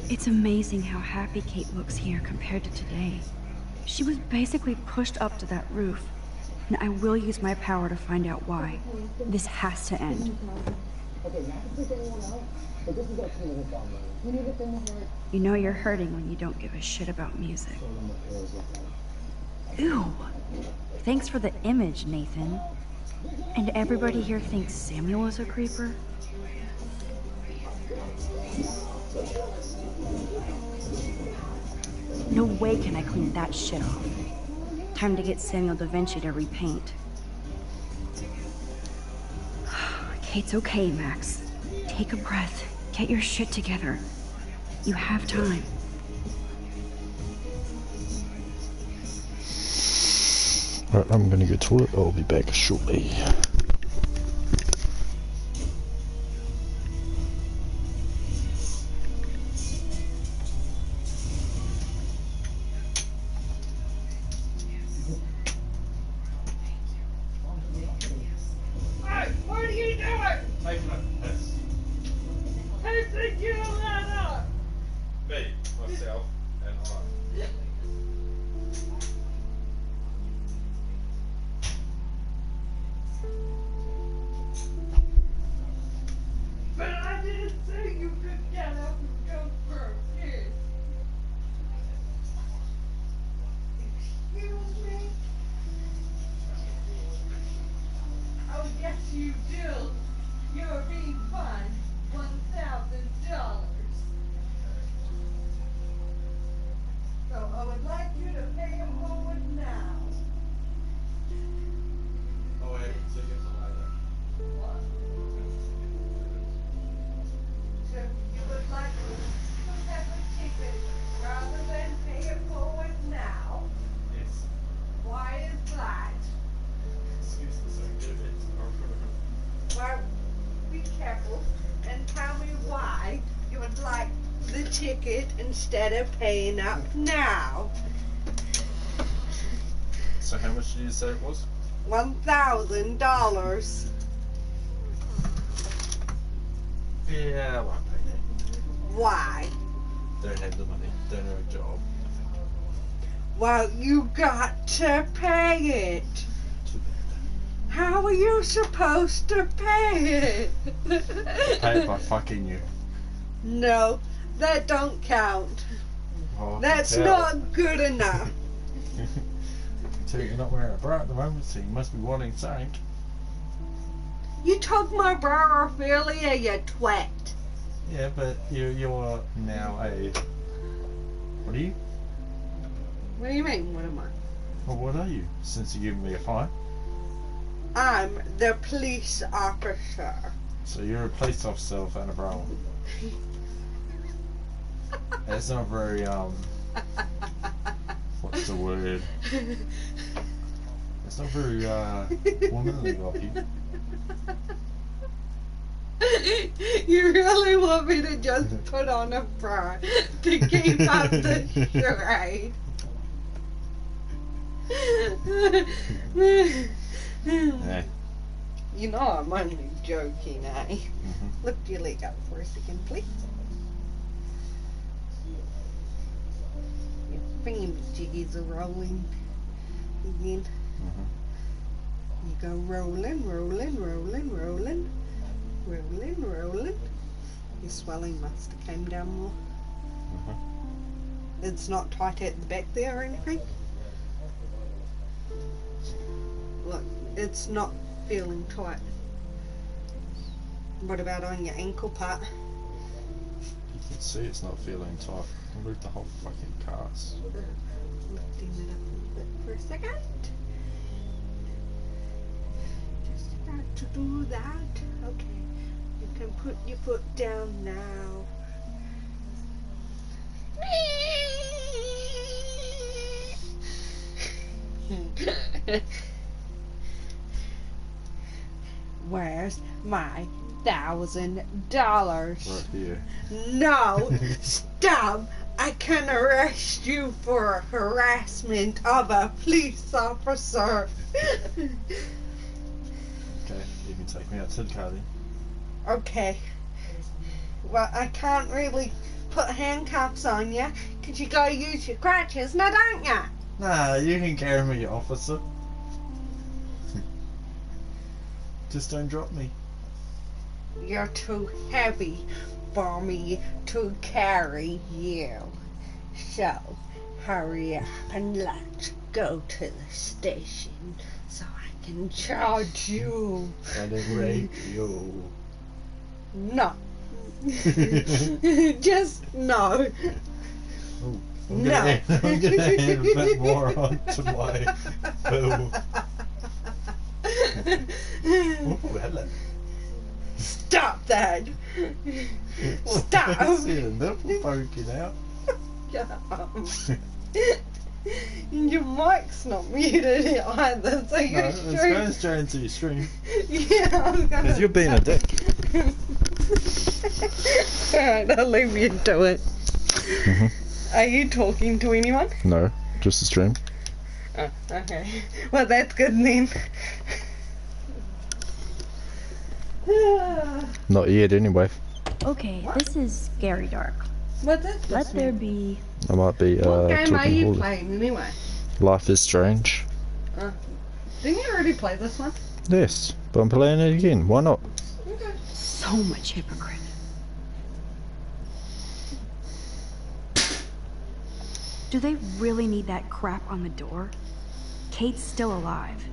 It's amazing how happy Kate looks here compared to today. She was basically pushed up to that roof, and I will use my power to find out why. This has to end. You know you're hurting when you don't give a shit about music. Ew. Thanks for the image, Nathan. And everybody here thinks Samuel is a creeper? No way can I clean that shit off. Time to get Samuel Da Vinci to repaint. Kate's okay, Max. Take a breath. Get your shit together. You have time. Right, I'm gonna go to toilet. I'll be back shortly. Instead of paying up now. So how much did you say it was? $1,000. Yeah, I won't pay that. Why? Don't have the money. Don't have a job. Well, you got to pay it. How are you supposed to pay it? Pay it by fucking you. No. That don't count. Oh, that's not good enough. So you're not wearing a bra at the moment, so you must be wanting something. You took my bra off earlier, you twat. Yeah, but you're now a... What are you? What do you mean, what am I? Well, what are you, since you're giving me a fine? I'm the police officer. So you're a police officer without a bra on. That's not very, what's the word? It's not very, womanly of you. You really want me to just put on a bra to keep up the charade? Hey. You know I'm only joking, eh? Lift your leg up for a second, please. Your jiggies are rolling again. You go rolling, rolling, rolling, rolling, rolling, rolling. Your swelling must have came down more. It's not tight at the back there or anything. Look, it's not feeling tight. What about on your ankle part? You can see it's not feeling tight. Move the whole fucking cast. Lifting it up a little bit for a second. Just start to do that. Okay. You can put your foot down now. Where's my $1,000? Right here. No! Stop! I can arrest you for harassment of a police officer. Okay, you can take me out to the car then. Okay. Well, I can't really put handcuffs on you because you gotta use your crutches, now don't ya? Nah, you can carry me, officer. Just don't drop me. You're too heavy for me to carry you. So, hurry up and let's go to the station so I can charge you. I didn't rape you. No. Just no. I'm No. gonna add a bit more onto my bill. Ooh, hello. Stop that. Stop. I see the nipple poking out. Your mic's not muted either, so No, you're it's going straight into your stream. Yeah, I'm gonna. Because you're being a dick. Alright, I'll leave you to it. Are you talking to anyone? No, just the stream. Oh, okay. Well, that's good then. Not yet, anyway. Okay, this is scary dark. What's this? Let there be. I might be What game are talking you holy. playing anyway? Life is Strange. Didn't you already play this one? Yes, but I'm playing it again. Why not? So much hypocrite. Do they really need that crap on the door? Kate's still alive.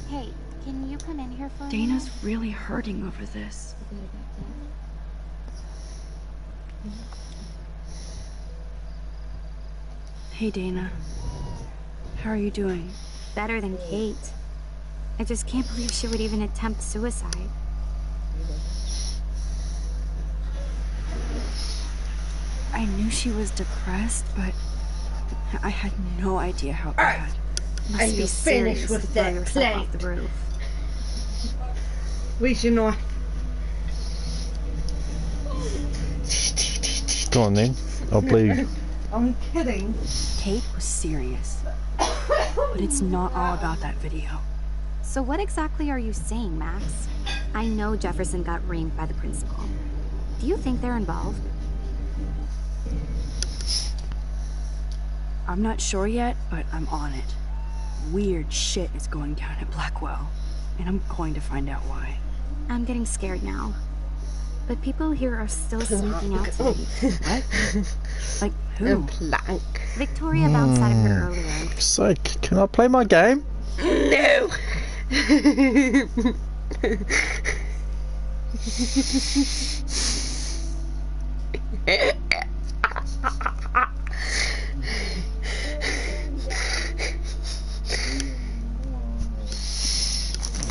Hey, can you come in here for a Dana's really hurting over this. Hey Dana, how are you doing? Better than Kate. I just can't believe she would even attempt suicide. I knew she was depressed, but I had no idea how bad. Must Are be you finished serious with to throw that yourself plank? off the roof. Where's your knife? Go on then. I'll bleed. I'm kidding. Kate was serious. But it's not all about that video. So what exactly are you saying, Max? I know Jefferson got reamed by the principal. Do you think they're involved? I'm not sure yet, but I'm on it. Weird shit is going down at Blackwell, and I'm going to find out why. I'm getting scared now. But people here are still sneaking out tonight. What? Like who? Victoria bounced out of here earlier. Sake, can I play my game? No.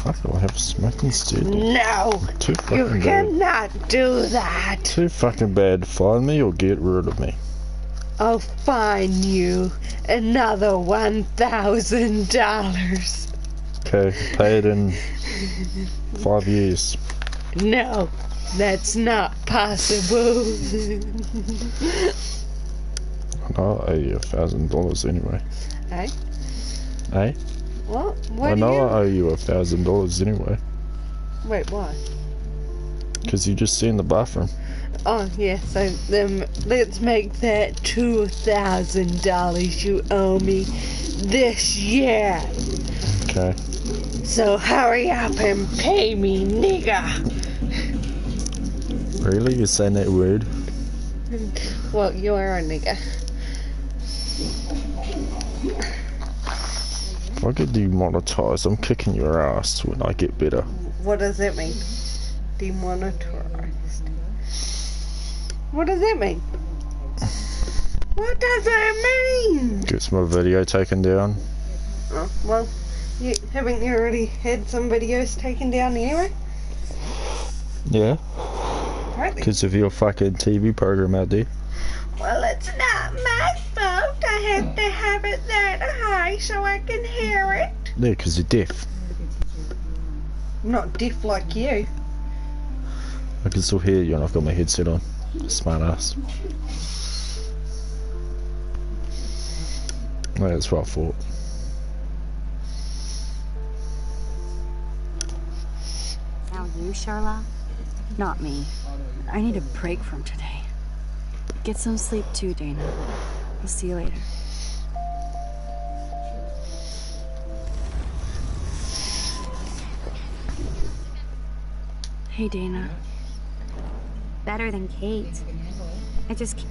Fuck, do I have a smoke instead? No. Too fucking You bad. cannot do that. Too fucking bad. Find me or get rid of me. I'll fine you another $1,000. Okay, pay it in 5 years. No, that's not possible. I know I owe you $1,000 anyway. Hey? Eh? What? I What know do you... I owe you $1,000 anyway. Wait, why? Because you just seen the bathroom. Oh, yeah, so then let's make that $2,000 you owe me this year. Okay. So hurry up and pay me, nigga. Really? You're saying that word? Well, you are a nigga. If I get demonetized, I'm kicking your ass when I get better. What does that mean? Demonetized. What does that mean? What does that mean? Gets my video taken down. Oh, well, haven't you already had some videos taken down anyway? Yeah. Because of your fucking TV program out there. Well, it's not my fault. I have to have it that high so I can hear it. Yeah, because you're deaf. I'm not deaf like you. I can still hear you and I've got my headset on. Smart ass. Yeah, that's what I thought. Now you, Sharla? Not me. I need a break from today. Get some sleep too, Dana. I'll see you later. Hey, Dana. Better than Kate. I just can't.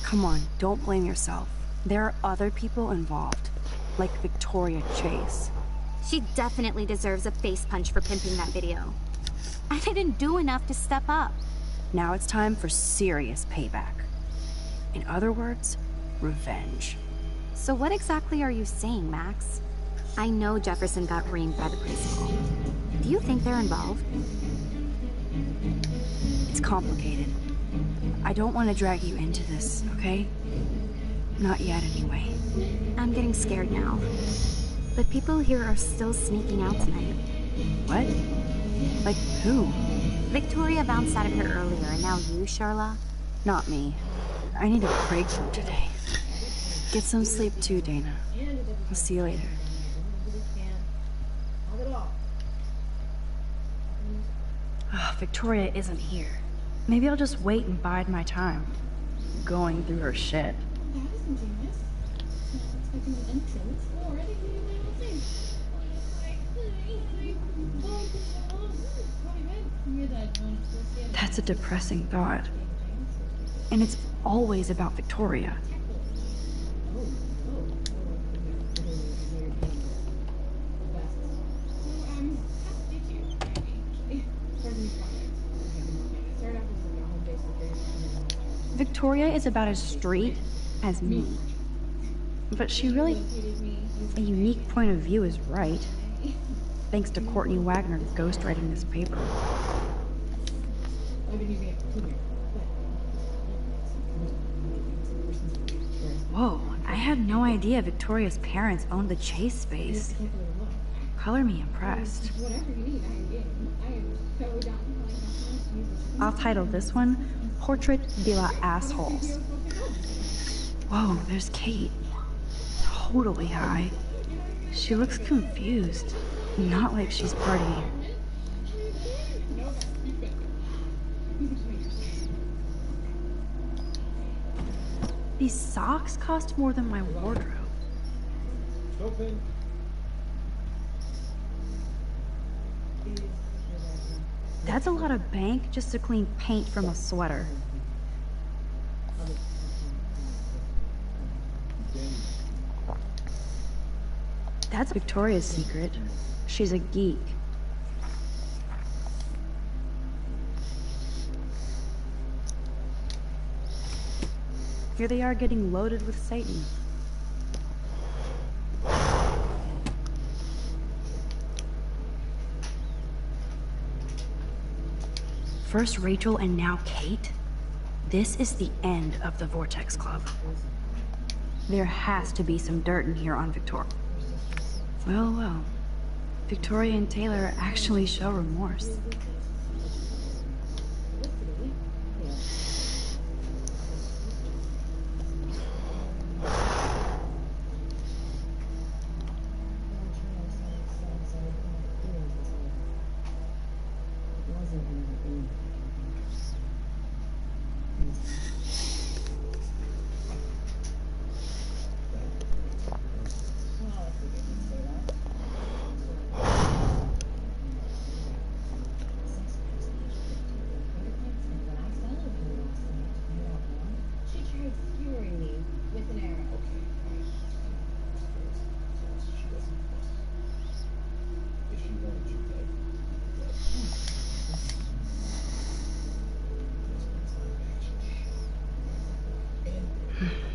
Come on, don't blame yourself. There are other people involved, like Victoria Chase. She definitely deserves a face punch for pimping that video. I didn't do enough to step up. Now it's time for serious payback. In other words, revenge. So what exactly are you saying, Max? I know Jefferson got reamed by the principal. Do you think they're involved? It's complicated. I don't want to drag you into this, okay? Not yet, anyway. I'm getting scared now. But people here are still sneaking out tonight. What? Like who? Victoria bounced out of here earlier, and now you, Sharla? Not me. I need a break from today. Get some sleep too, Dana. I'll see you later. Oh, Victoria isn't here. Maybe I'll just wait and bide my time. Going through her shit. That's a depressing thought. And it's always about Victoria. Victoria is about as straight as me. But she really... a unique point of view is right. Thanks to Courtney Wagner ghostwriting this paper. Whoa, I had no idea Victoria's parents owned the Chase space. Color me impressed. I'll title this one, Portrait de la Assholes. Whoa, there's Kate. Totally high. She looks confused. Not like she's partying. These socks cost more than my wardrobe. That's a lot of bank just to clean paint from a sweater. That's Victoria's secret. She's a geek. Here they are getting loaded with Satan. First Rachel and now Kate? This is the end of the Vortex Club. There has to be some dirt in here on Victoria. Well, well. Victoria and Taylor actually show remorse.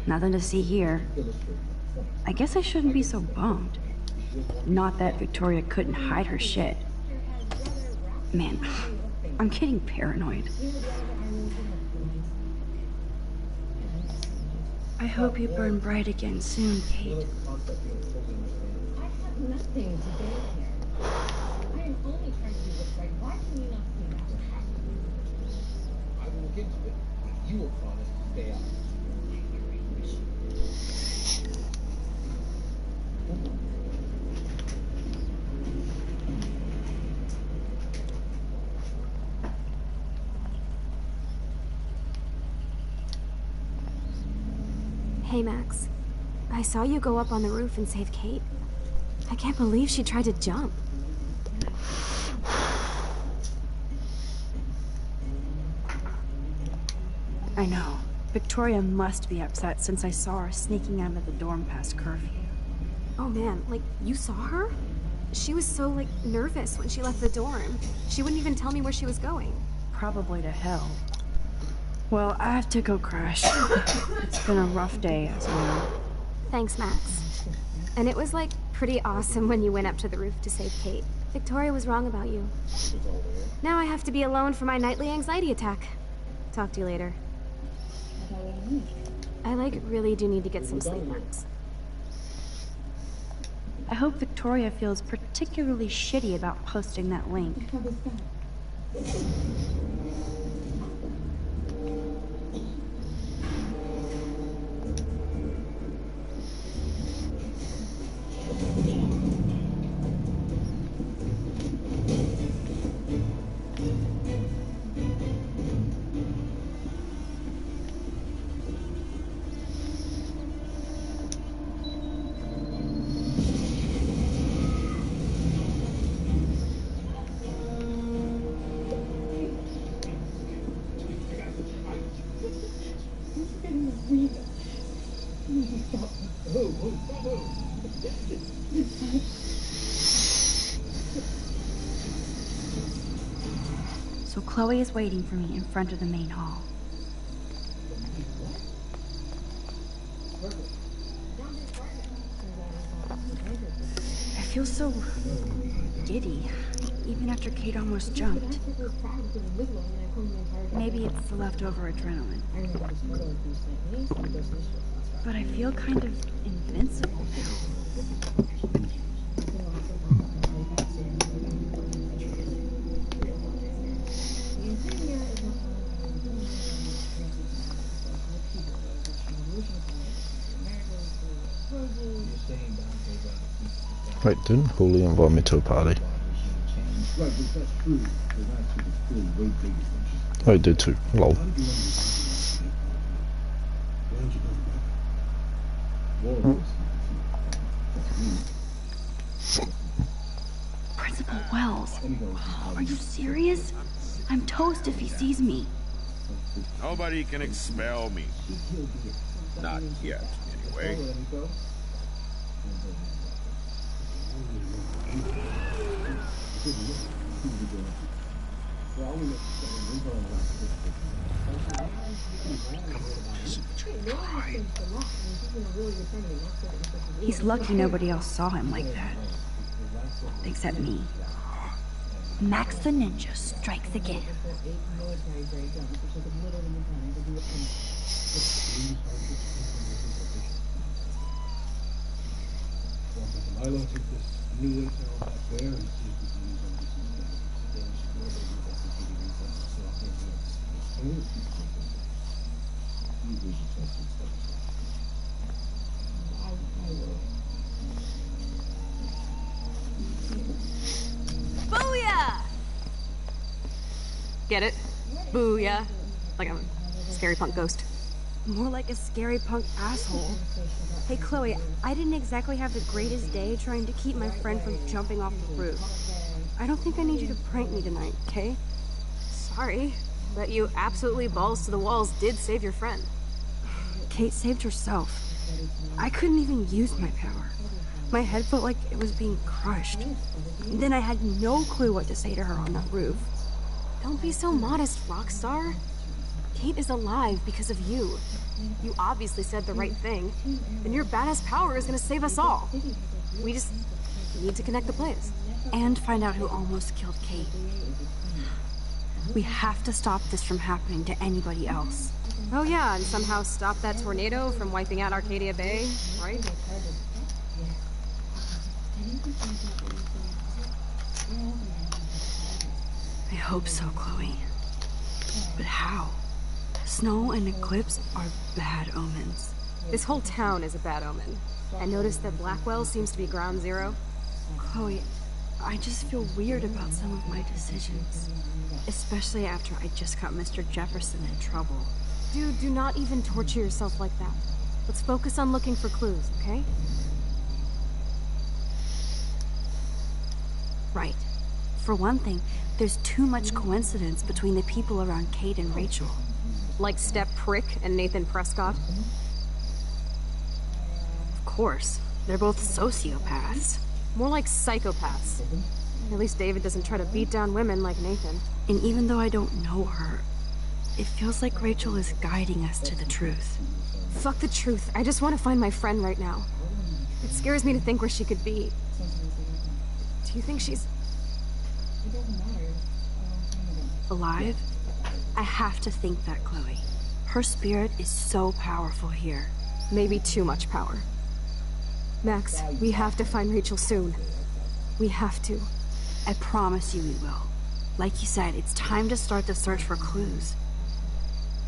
Nothing to see here. I guess I shouldn't be so bummed. Not that Victoria couldn't hide her shit. Man, I'm getting paranoid. I hope you burn bright again soon, Kate. I have nothing to gain here. I am only trying to do what's right. Why can you not see that? I will look into it, but you will promise to stay out. Hey, Max. I saw you go up on the roof and save Kate. I can't believe she tried to jump. I know. Victoria must be upset since I saw her sneaking out of the dorm past curfew. Oh man, like, you saw her? She was so, like, nervous when she left the dorm. She wouldn't even tell me where she was going. Probably to hell. Well, I have to go crash. It's been a rough day, as you know. Thanks, Max. And it was, like, pretty awesome when you went up to the roof to save Kate. Victoria was wrong about you. Now I have to be alone for my nightly anxiety attack. Talk to you later. I, like, really do need to get some sleep, Max. I hope Victoria feels particularly shitty about posting that link. So Chloe is waiting for me in front of the main hall. I feel so giddy, even after Kate almost jumped. Maybe it's the leftover adrenaline. But I feel kind of invincible now. Wait, didn't Julio invite me to a party? Oh, he did too. Lol. Principal Wells. Are you serious? I'm toast if he sees me. Nobody can expel me. Not yet, anyway. He's lucky nobody else saw him like that. Except me. Max the Ninja strikes again. Booyah! Get it? Booyah. Like I'm a scary punk ghost. More like a scary punk asshole. Hey, Chloe, I didn't exactly have the greatest day trying to keep my friend from jumping off the roof. I don't think I need you to prank me tonight, okay? Sorry, but you absolutely balls to the walls did save your friend. Kate saved herself. I couldn't even use my power. My head felt like it was being crushed. And then I had no clue what to say to her on that roof. Don't be so modest, Rockstar. Kate is alive because of you. You obviously said the right thing, and your badass power is gonna save us all. We just We need to connect the plays. And find out who almost killed Kate. We have to stop this from happening to anybody else. Oh yeah, and somehow stop that tornado from wiping out Arcadia Bay, right? I hope so, Chloe. But how? Snow and eclipse are bad omens. This whole town is a bad omen. I noticed that Blackwell seems to be ground zero. Chloe, I just feel weird about some of my decisions. Especially after I just got Mr. Jefferson in trouble. Dude, do not even torture yourself like that. Let's focus on looking for clues, okay? Right. For one thing, there's too much coincidence between the people around Kate and Rachel. Like Step Prick and Nathan Prescott? Of course. They're both sociopaths. More like psychopaths. At least David doesn't try to beat down women like Nathan. And even though I don't know her, it feels like Rachel is guiding us to the truth. Fuck the truth. I just want to find my friend right now. It scares me to think where she could be. Do you think she's... alive? I have to think that, Chloe. Her spirit is so powerful here. Maybe too much power. Max, we have to find Rachel soon. We have to. I promise you we will. Like you said, it's time to start the search for clues.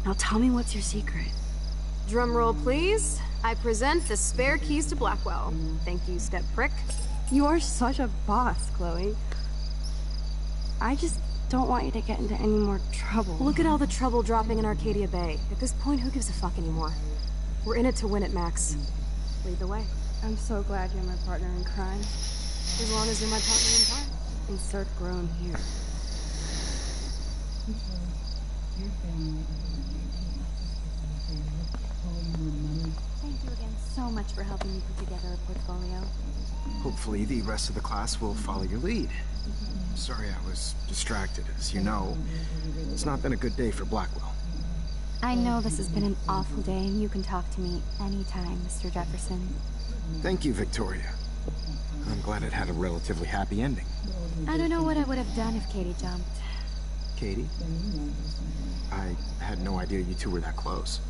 Now tell me what's your secret. Drum roll, please. I present the spare keys to Blackwell. Thank you, Step Prick. You are such a boss, Chloe. I just don't want you to get into any more trouble. Look at all the trouble dropping in Arcadia Bay. At this point, who gives a fuck anymore? We're in it to win it, Max. Lead the way. I'm so glad you're my partner in crime. As long as you're my partner in crime. Insert groan here. Thank you again so much for helping me put together a portfolio. Hopefully the rest of the class will follow your lead. Sorry I was distracted. As you know, it's not been a good day for Blackwell. I know this has been an awful day, and you can talk to me anytime, Mr. Jefferson. Thank you, Victoria. I'm glad it had a relatively happy ending. I don't know what I would have done if Katie jumped. Katie? I had no idea you two were that close.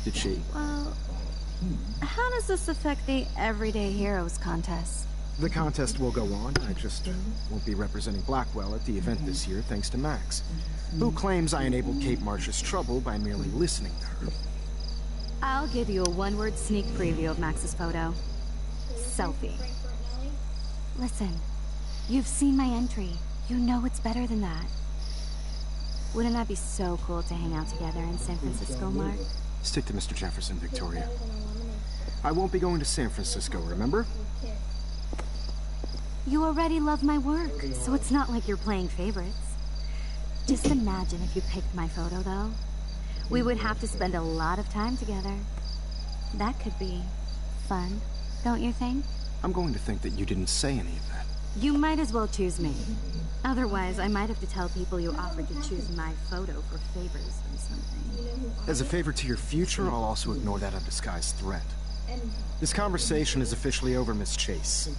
Did she? Well, how does this affect the Everyday Heroes contest? The contest will go on. I just won't be representing Blackwell at the event this year, thanks to Max, who claims I enabled Kate Marsh's trouble by merely listening to her. I'll give you a one-word sneak preview of Max's photo. Selfie. Listen, you've seen my entry. You know it's better than that. Wouldn't that be so cool to hang out together in San Francisco, Mark? Stick to Mr. Jefferson, Victoria. I won't be going to San Francisco, remember? You already love my work, so it's not like you're playing favorites. Just imagine if you picked my photo, though. We would have to spend a lot of time together. That could be fun, don't you think? I'm going to think that you didn't say any of that. You might as well choose me. Otherwise, I might have to tell people you offered to choose my photo for favors or something. As a favor to your future, I'll also ignore that undisguised threat. This conversation is officially over, Miss Chase.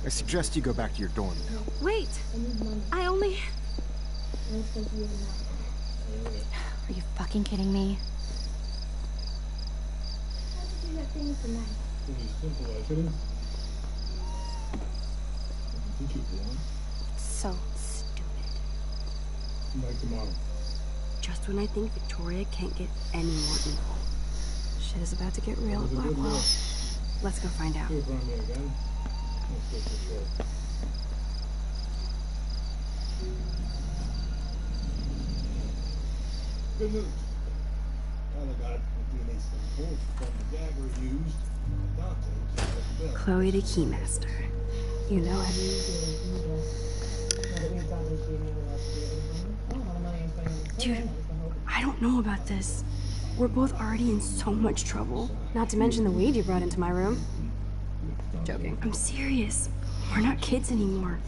I suggest you go back to your dorm now. Wait! I only... Are you fucking kidding me? So stupid. Just when I think Victoria can't get any more evil. Shit is about to get real at Blackwell. Let's go find out. Good news. Tyler got DNA samples from the dagger used by Dante. Chloe the Keymaster. You know it. Dude, I don't know about this. We're both already in so much trouble. Not to mention the weed you brought into my room. Joking. I'm serious. We're not kids anymore.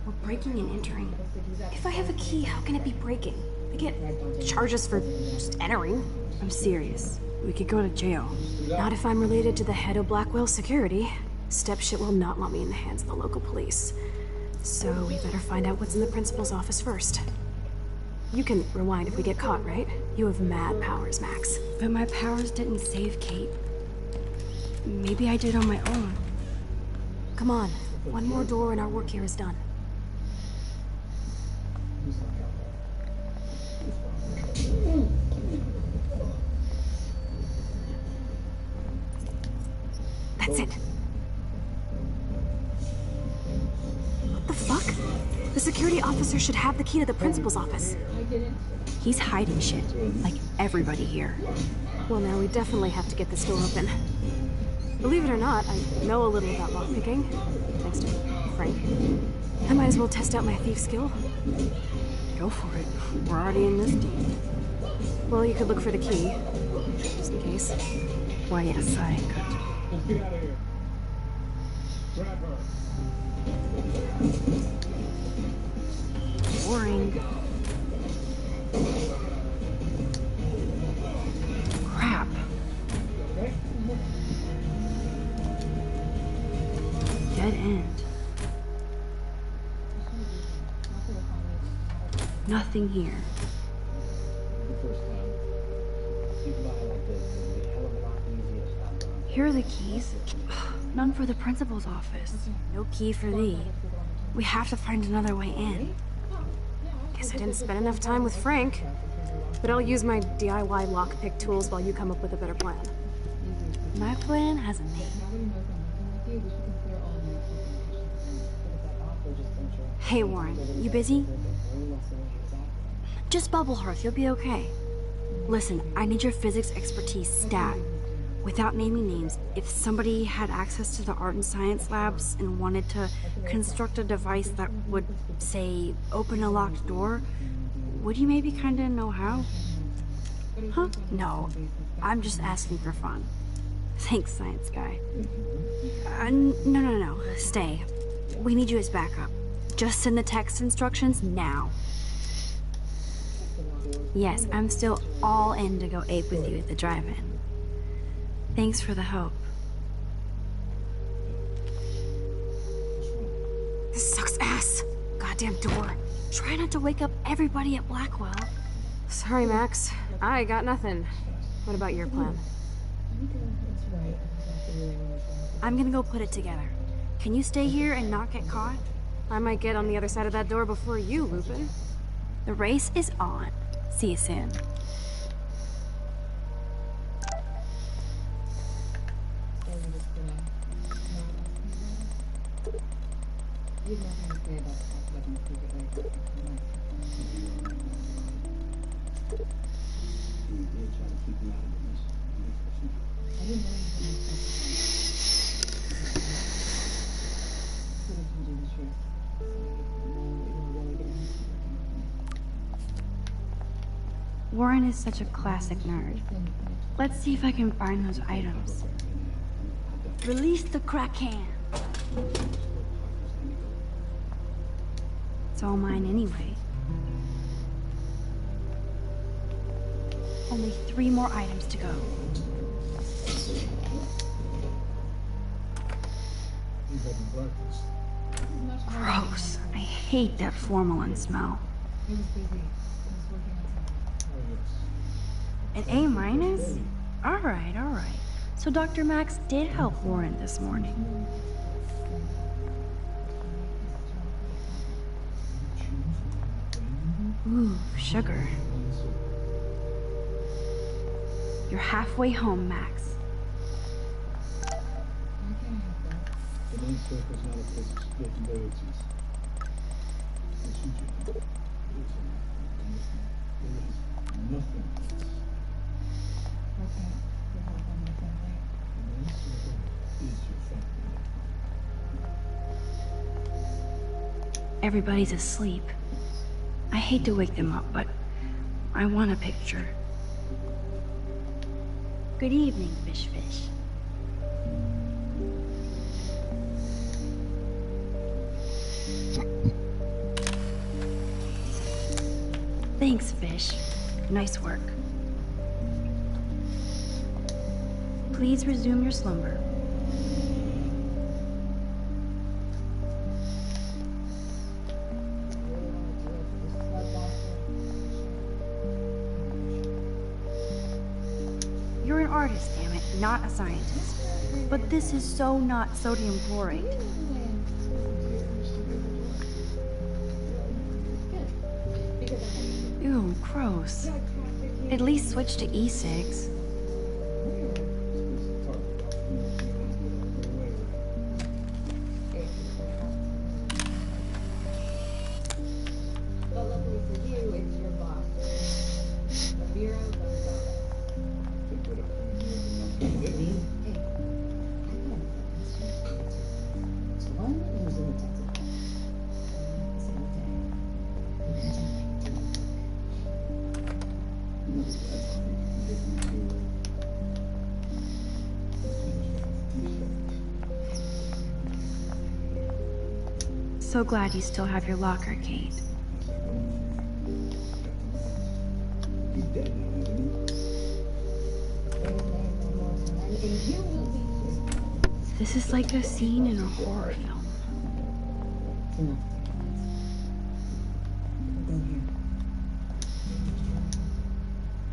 We're breaking and entering. If I have a key, how can it be breaking? I get charges for just entering. I'm serious. We could go to jail. Not if I'm related to the head of Blackwell Security. Stepshit will not want me in the hands of the local police. So we better find out what's in the principal's office first. You can rewind if we get caught, right? You have mad powers, Max. But my powers didn't save Kate. Maybe I did on my own. Come on. One more door and our work here is done. That's it. What the fuck? The security officer should have the key to the principal's office. He's hiding shit, like everybody here. Well, now we definitely have to get this door open. Believe it or not, I know a little about lockpicking, thanks to Frank. I might as well test out my thief skill. Go for it. We're already in this deep. Well, you could look for the key, just in case. Why, yes, I could. Let's get out of here. Grab her. Boring. Crap. Dead end. Nothing here. Here are the keys. None for the principal's office. No key for thee. We have to find another way in. Guess I didn't spend enough time with Frank. But I'll use my DIY lockpick tools while you come up with a better plan. My plan has a name. Hey, Warren, you busy? Just bubble hearth, you'll be okay. Listen, I need your physics expertise stat. Without naming names, if somebody had access to the art and science labs and wanted to construct a device that would, say, open a locked door, would you maybe kinda know how? Huh? No, I'm just asking for fun. Thanks, science guy. No, stay. We need you as backup. Just send the text instructions now. Yes, I'm still all in to go ape with you at the drive-in. Thanks for the help. This sucks ass. Goddamn door. Try not to wake up everybody at Blackwell. Sorry, Max. I got nothing. What about your plan? I'm gonna go put it together. Can you stay here and not get caught? I might get on the other side of that door before you, Lupin. The race is on. See you soon. Warren is such a classic nerd. Let's see if I can find those items. Release the Kraken! It's all mine anyway. Only 3 more items to go. Gross. I hate that formalin smell. An A-? Alright. So Dr. Max did help Warren this morning. Ooh, sugar. You're halfway home, Max. Everybody's asleep. I hate to wake them up, but I want a picture. Good evening, Fish. Thanks, Fish. Nice work. Please resume your slumber. not a scientist. But this is so not sodium chlorate. Ew, gross. At least switch to e-cigs. So glad you still have your locker, Kate. This is like a scene in a horror film.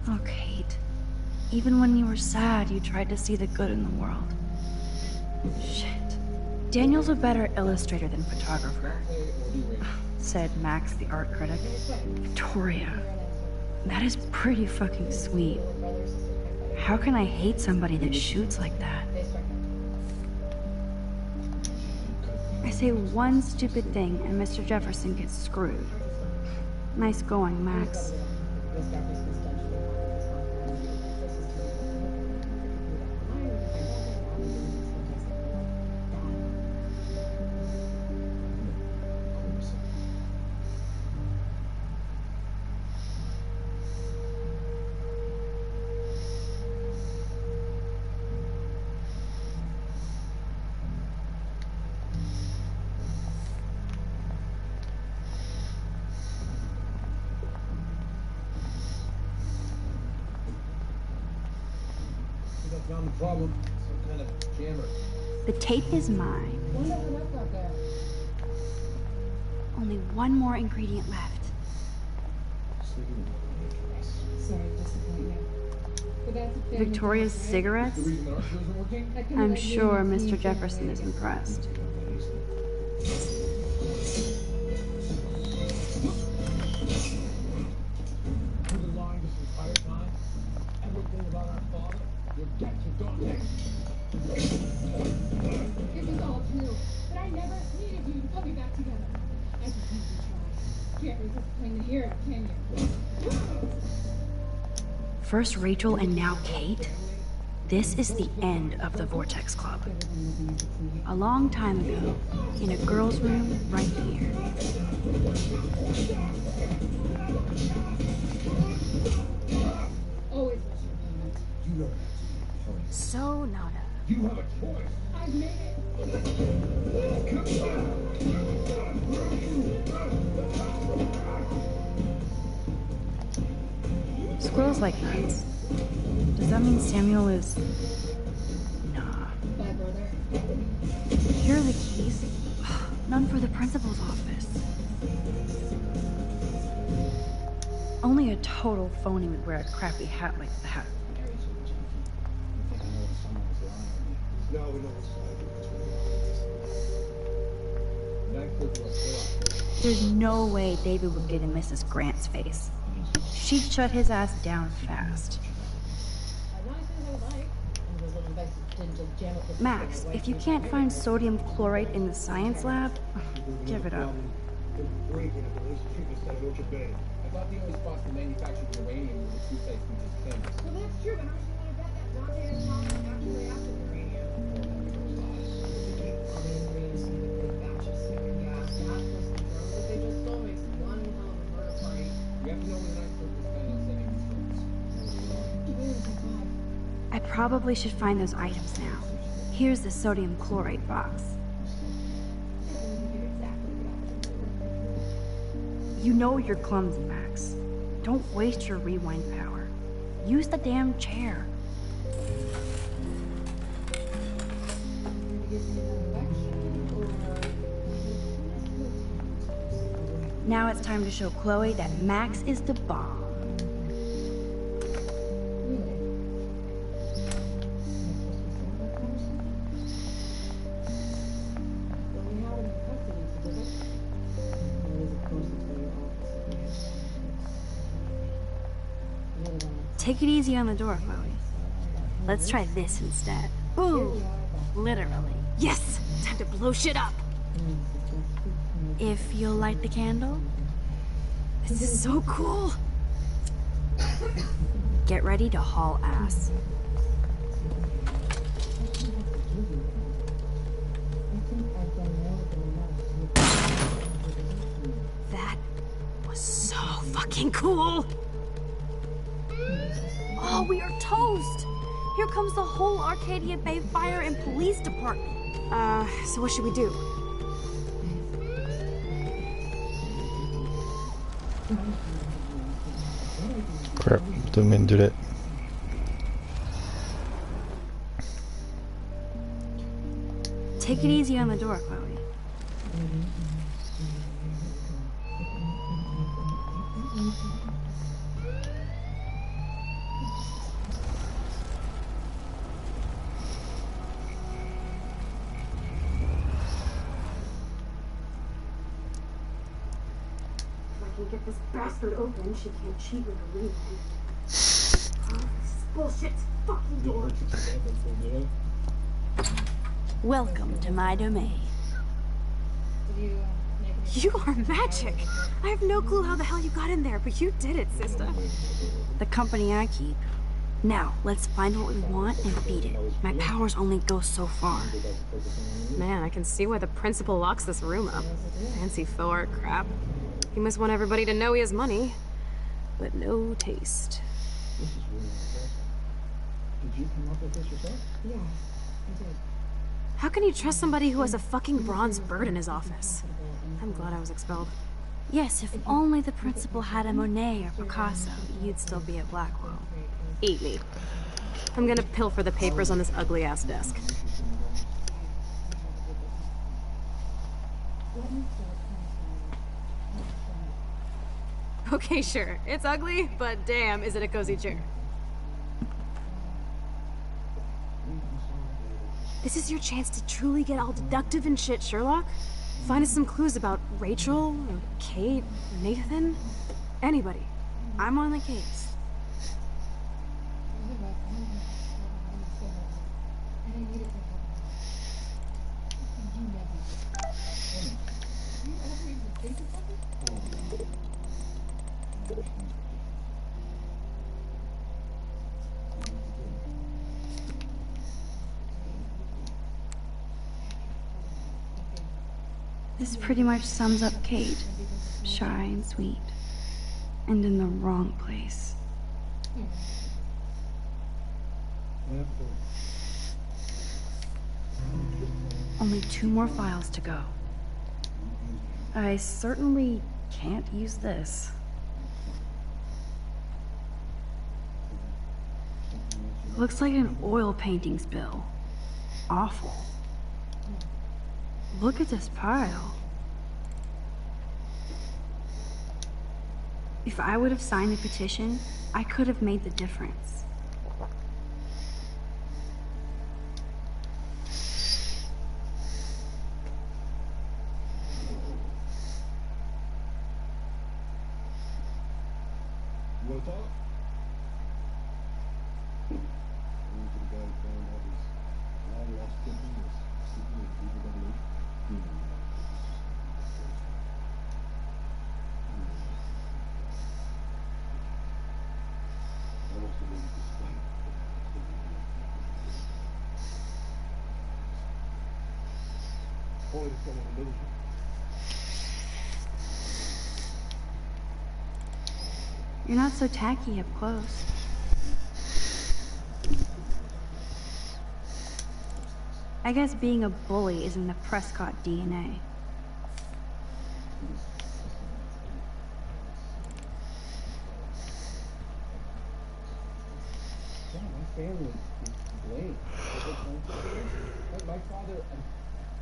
Oh, Kate. Even when you were sad, you tried to see the good in the world. Shit. Daniel's a better illustrator than photographer, said Max, the art critic. Victoria, that is pretty fucking sweet. How can I hate somebody that shoots like that? I say one stupid thing and Mr. Jefferson gets screwed. Nice going, Max. Found the problem. Some kind of jammer. The tape is mine. Only one more ingredient left. Victoria's cigarettes? I'm sure Mr. Jefferson is impressed. This is all true, but I never needed you to put me back together. I just need to try. Can't resist playing the hero, can you? First Rachel and now Kate? This is the end of the Vortex Club. A long time ago, in a girl's room right here. Always wish you were. So nada. You have a choice. I've made it. Squirrels like nuts. Does that mean Samuel is... Nah. Bye, brother. Here are the keys. None for the principal's office. Only a total phony would wear a crappy hat like that. No, we know There's no way David would get in Mrs. Grant's face. She'd shut his ass down fast. Max, if you can't find sodium chlorate in the science lab, give it up. I thought the only spots that manufactured uranium were the two sites we just canvassed. Well, that's true, but how much you want to bet that Dante and Tom actually reacted uranium? All the ingredients in the big batch of secret gas, not just the drugs that they just stole makes one hell of a murder party. We have to know when the next person spent on sending these drugs. I probably should find those items now. Here's the sodium chlorate box. You know you're clumsy, Max. Don't waste your rewind power. Use the damn chair. Now it's time to show Chloe that Max is the bomb. Take it easy on the door, Chloe. Let's try this instead. Boom! Literally. Yes! Time to blow shit up! If you'll light the candle. This is so cool! Get ready to haul ass. That was so fucking cool! Oh, we are toast! Here comes the whole Arcadia Bay Fire and Police Department. So what should we do? Crap, didn't mean to do that. Take it easy on the door, Chloe. Get this bastard open, she can't cheat with a reload. Oh, this is bullshit. Fucking door. Welcome to my domain. You are magic. I have no clue how the hell you got in there, but you did it, sister. The company I keep. Now, let's find what we want and beat it. My powers only go so far. Man, I can see why the principal locks this room up. Fancy faux art crap. He must want everybody to know he has money, but no taste. Did you come up with this yourself? Yeah, I did. How can you trust somebody who has a fucking bronze bird in his office? I'm glad I was expelled. Yes, if only the principal had a Monet or Picasso, you'd still be at Blackwell. Eat me. I'm gonna pilfer the papers on this ugly-ass desk. Okay, sure. It's ugly, but damn, is it a cozy chair. This is your chance to truly get all deductive and shit, Sherlock. Find us some clues about Rachel, or Kate, or Nathan. Anybody. I'm on the case. This pretty much sums up Kate. Shy and sweet. And in the wrong place. Only 2 more files to go. I certainly can't use this. Looks like an oil painting spill. Awful. Look at this pile. If I would have signed the petition, I could have made the difference. You want to talk? The guy found out his long-lost thinking was sleeping with people that late. Only to someone who knows you. You're not so tacky up close. I guess being a bully is in the Prescott DNA. Yeah, my family is blamed. Like my father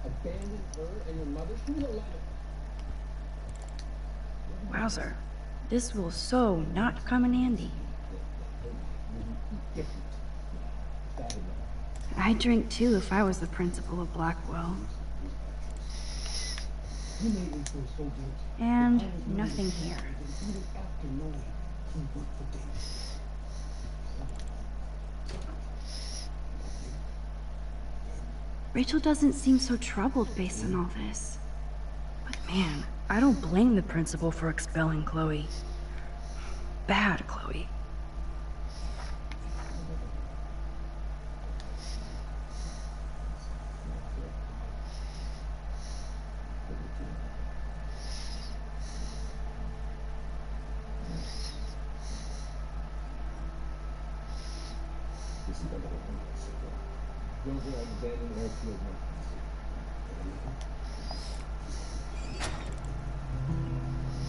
abandoned her and your mother. She was alive. Wowzer. This will so not come in handy. I'd drink too if I was the principal of Blackwell. And nothing here. Rachel doesn't seem so troubled based on all this. But man, I don't blame the principal for expelling Chloe. Bad Chloe.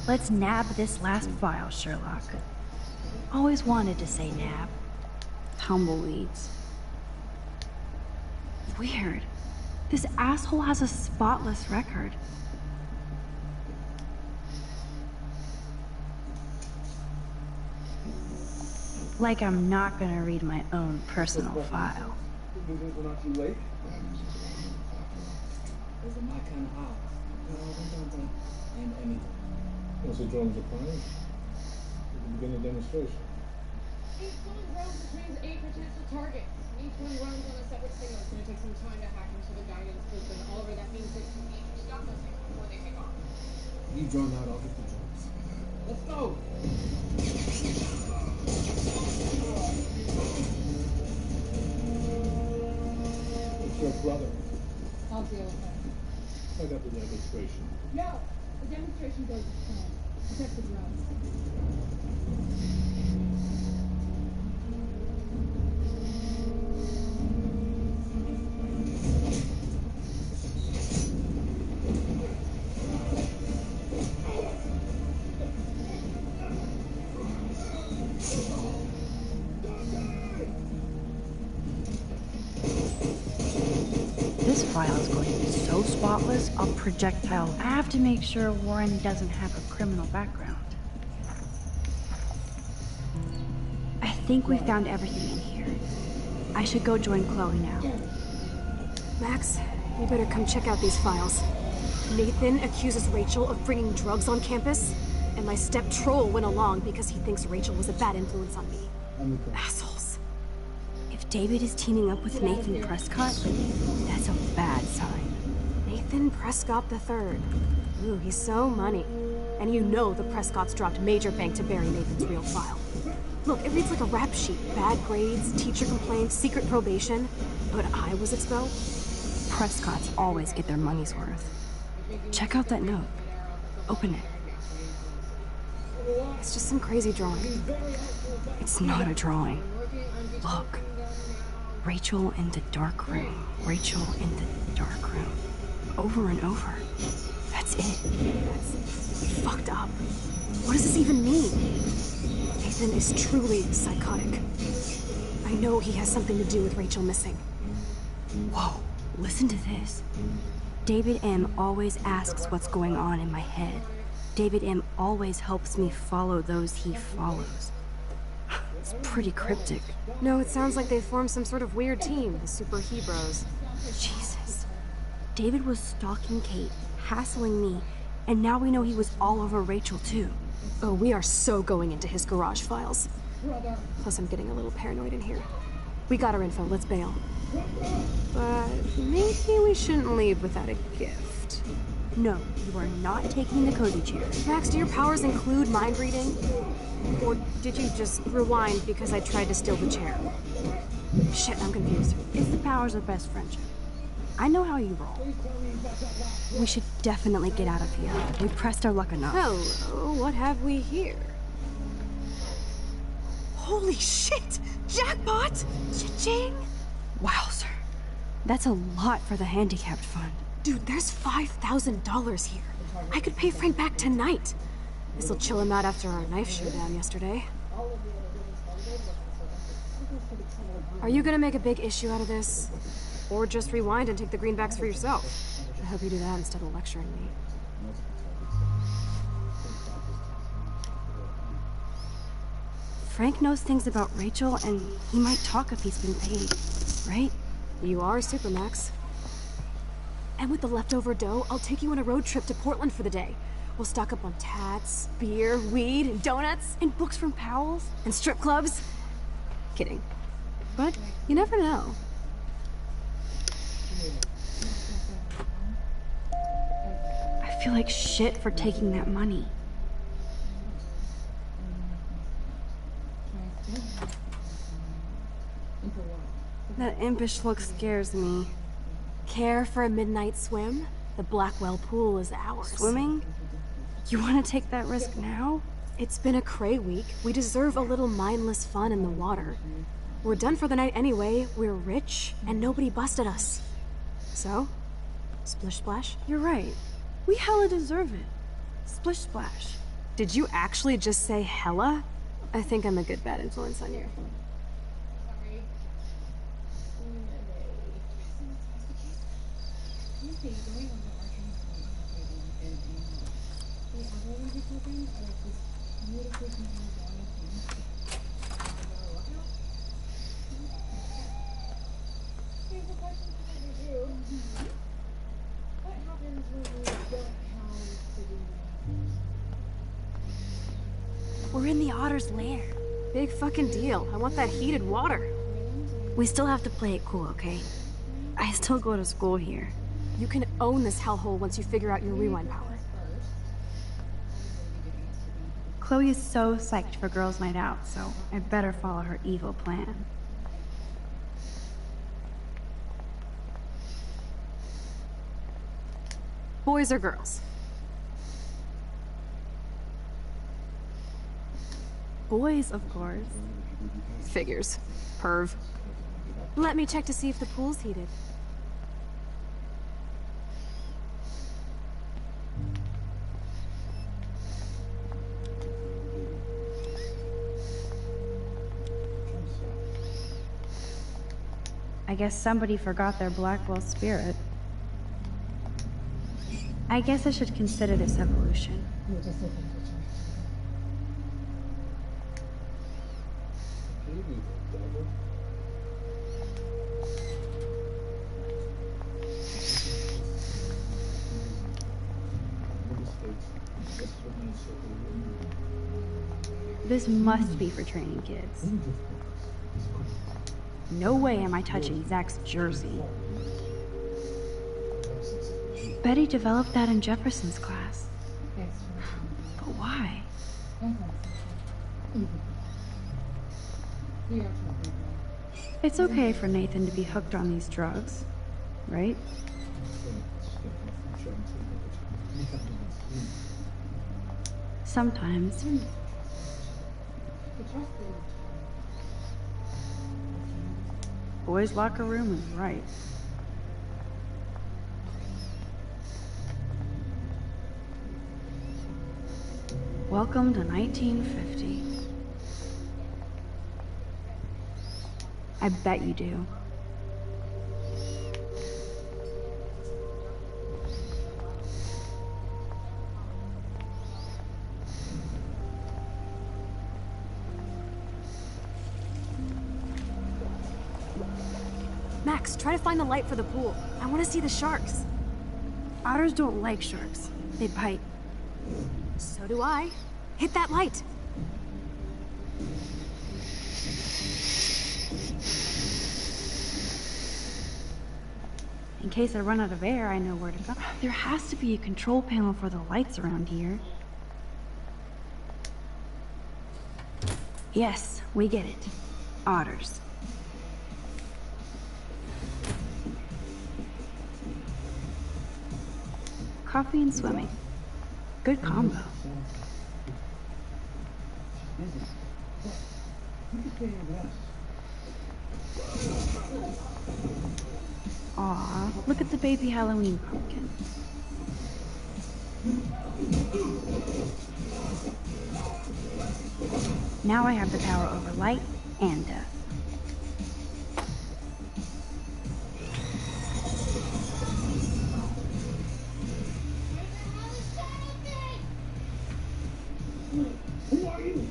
Let's nab this last file, Sherlock. Always wanted to say nab. Tumbleweeds. Weird. This asshole has a spotless record. Like I'm not gonna read my own personal file. We're not too late. Those are my kind of hours. And anything. Once the drums are playing, we can begin the demonstration. Each one rounds between 8 potential targets. Each one runs on a separate signal. It's going to take some time to hack into the guidance system. Oliver, that means that you need to stop those things before they take off. You drum out, I'll get the drums. Let's go! It's your brother. I'll deal with that. I got the demonstration. Yo! The demonstration goes as planned. Protect the drums. This file is going to be so spotless, I'll projectile. I have to make sure Warren doesn't have a criminal background. I think we found everything in here. I should go join Chloe now. Max, you better come check out these files. Nathan accuses Rachel of bringing drugs on campus, and my step troll went along because he thinks Rachel was a bad influence on me. Assholes. If David is teaming up with Nathan Prescott, that's a bad sign. Nathan Prescott III. Ooh, he's so money. And you know the Prescotts dropped major bank to bury Nathan's real file. Look, it reads like a rap sheet. Bad grades, teacher complaints, secret probation. But I was expelled? Prescotts always get their money's worth. Check out that note. Open it. It's just some crazy drawing. It's not a drawing. Look. Rachel in the dark room. Rachel in the dark room. Over and over. That's it. That's fucked up. What does this even mean? Nathan is truly psychotic. I know he has something to do with Rachel missing. Whoa, listen to this. David M. always asks what's going on in my head. David M. always helps me follow those he follows. It's pretty cryptic. No, it sounds like they formed some sort of weird team, the Super Hebrews. Jesus. David was stalking Kate, hassling me, and now we know he was all over Rachel too. Oh, we are so going into his garage files. Plus, I'm getting a little paranoid in here. We got our info, let's bail. But maybe we shouldn't leave without a gift. No, you are not taking the Cody chair. Max, do your powers include mind reading? Or did you just rewind because I tried to steal the chair? Shit, I'm confused. It's the powers of best friendship. I know how you roll. We should definitely get out of here. We pressed our luck enough. Hello, what have we here? Holy shit! Jackpot! Cha-ching! Wow, sir. That's a lot for the handicapped fund. Dude, there's $5,000 here. I could pay Frank back tonight. This'll chill him out after our knife showdown yesterday. Are you gonna make a big issue out of this? Or just rewind and take the greenbacks for yourself? I hope you do that instead of lecturing me. Frank knows things about Rachel, and he might talk if he's been paid, right? You are Supermax. And with the leftover dough, I'll take you on a road trip to Portland for the day. We'll stock up on tats, beer, weed, and donuts. And books from Powell's? And strip clubs. Kidding. but you never know. I feel like shit for taking that money. That impish look scares me. Care for a midnight swim? The Blackwell pool is ours. Swimming? You want to take that risk now? It's been a cray week. We deserve a little mindless fun in the water. We're done for the night anyway. We're rich, and nobody busted us. So, splish splash? You're right. We hella deserve it. Splish splash. Did you actually just say hella? I think I'm a good bad influence on you. We're in the Otter's lair. Big fucking deal. I want that heated water. We still have to play it cool, okay? I still go to school here. You can own this hellhole once you figure out your rewind power. Chloe is so psyched for girls' night out, so I better follow her evil plan. Boys or girls? Boys, of course. Figures. Perv. Let me check to see if the pool's heated. I guess somebody forgot their Blackwell spirit. I guess I should consider this evolution. This must be for training kids. No way am I touching Zach's jersey. Betty developed that in Jefferson's class. But why? It's okay for Nathan to be hooked on these drugs, right? Sometimes. Boys' locker room is right. Welcome to 1950. I bet you do. Max, try to find the light for the pool. I want to see the sharks. Otters don't like sharks. They bite. So do I. Hit that light. In case I run out of air, I know where to go. There has to be a control panel for the lights around here. Yes, we get it. Otters. Coffee and swimming. Good combo. Aw, look at the baby Halloween pumpkin. Now I have the power over light and death. Who are you?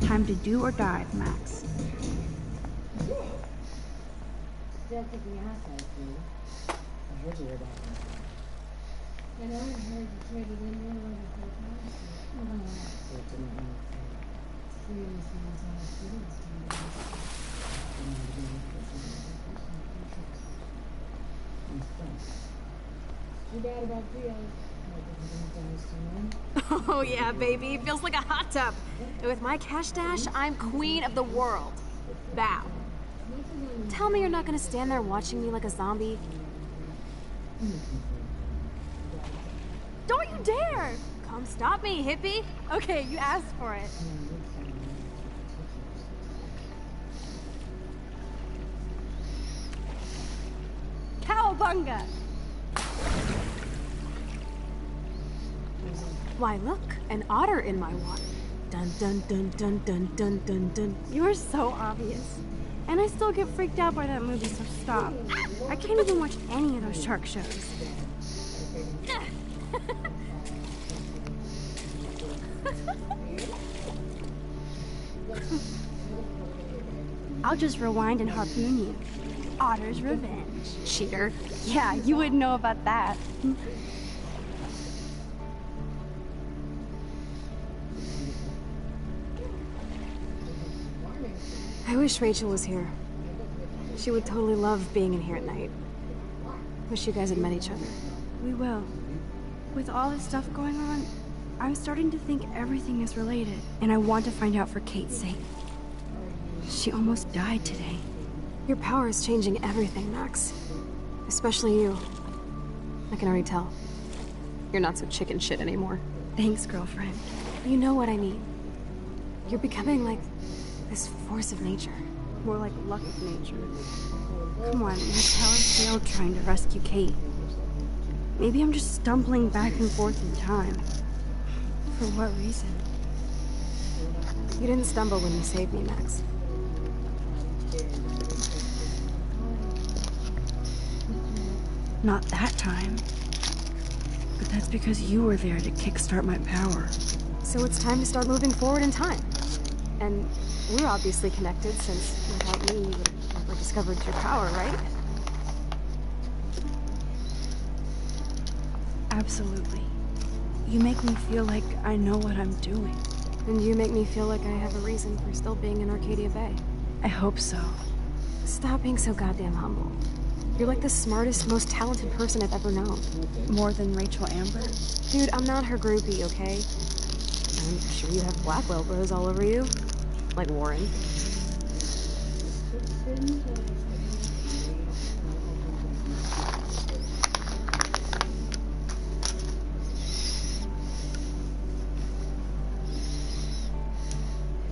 Time time to do or die, Max. And I heard you traded in your money for Too bad about Theo. Oh yeah, baby. Feels like a hot tub. And with my cash stash, I'm queen of the world. Bow. Tell me you're not gonna stand there watching me like a zombie. Don't you dare! Come stop me, hippie. Okay, you asked for it. Cowabunga! Why, look, an otter in my water. Dun dun dun dun dun dun dun dun. You're so obvious. And I still get freaked out by that movie, so stop. I can't even watch any of those shark shows. I'll just rewind and harpoon you. Otter's revenge. Cheater. Yeah, you wouldn't know about that. I wish Rachel was here. She would totally love being in here at night. Wish you guys had met each other. We will. With all this stuff going on, I'm starting to think everything is related, and I want to find out for Kate's sake. She almost died today. Your power is changing everything, Max. Especially you. I can already tell. You're not so chicken shit anymore. Thanks, girlfriend. You know what I mean. You're becoming like this force of nature. More like luck of nature. Come on, my powers failed trying to rescue Kate. Maybe I'm just stumbling back and forth in time. For what reason? You didn't stumble when you saved me, Max. Not that time. But that's because you were there to kickstart my power. So it's time to start moving forward in time. And we're obviously connected, since without me, you would have never discovered your power, right? Absolutely. You make me feel like I know what I'm doing. And you make me feel like I have a reason for still being in Arcadia Bay. I hope so. Stop being so goddamn humble. You're like the smartest, most talented person I've ever known. More than Rachel Amber? Dude, I'm not her groupie, okay? I'm sure you have Blackwell bros all over you. Like Warren.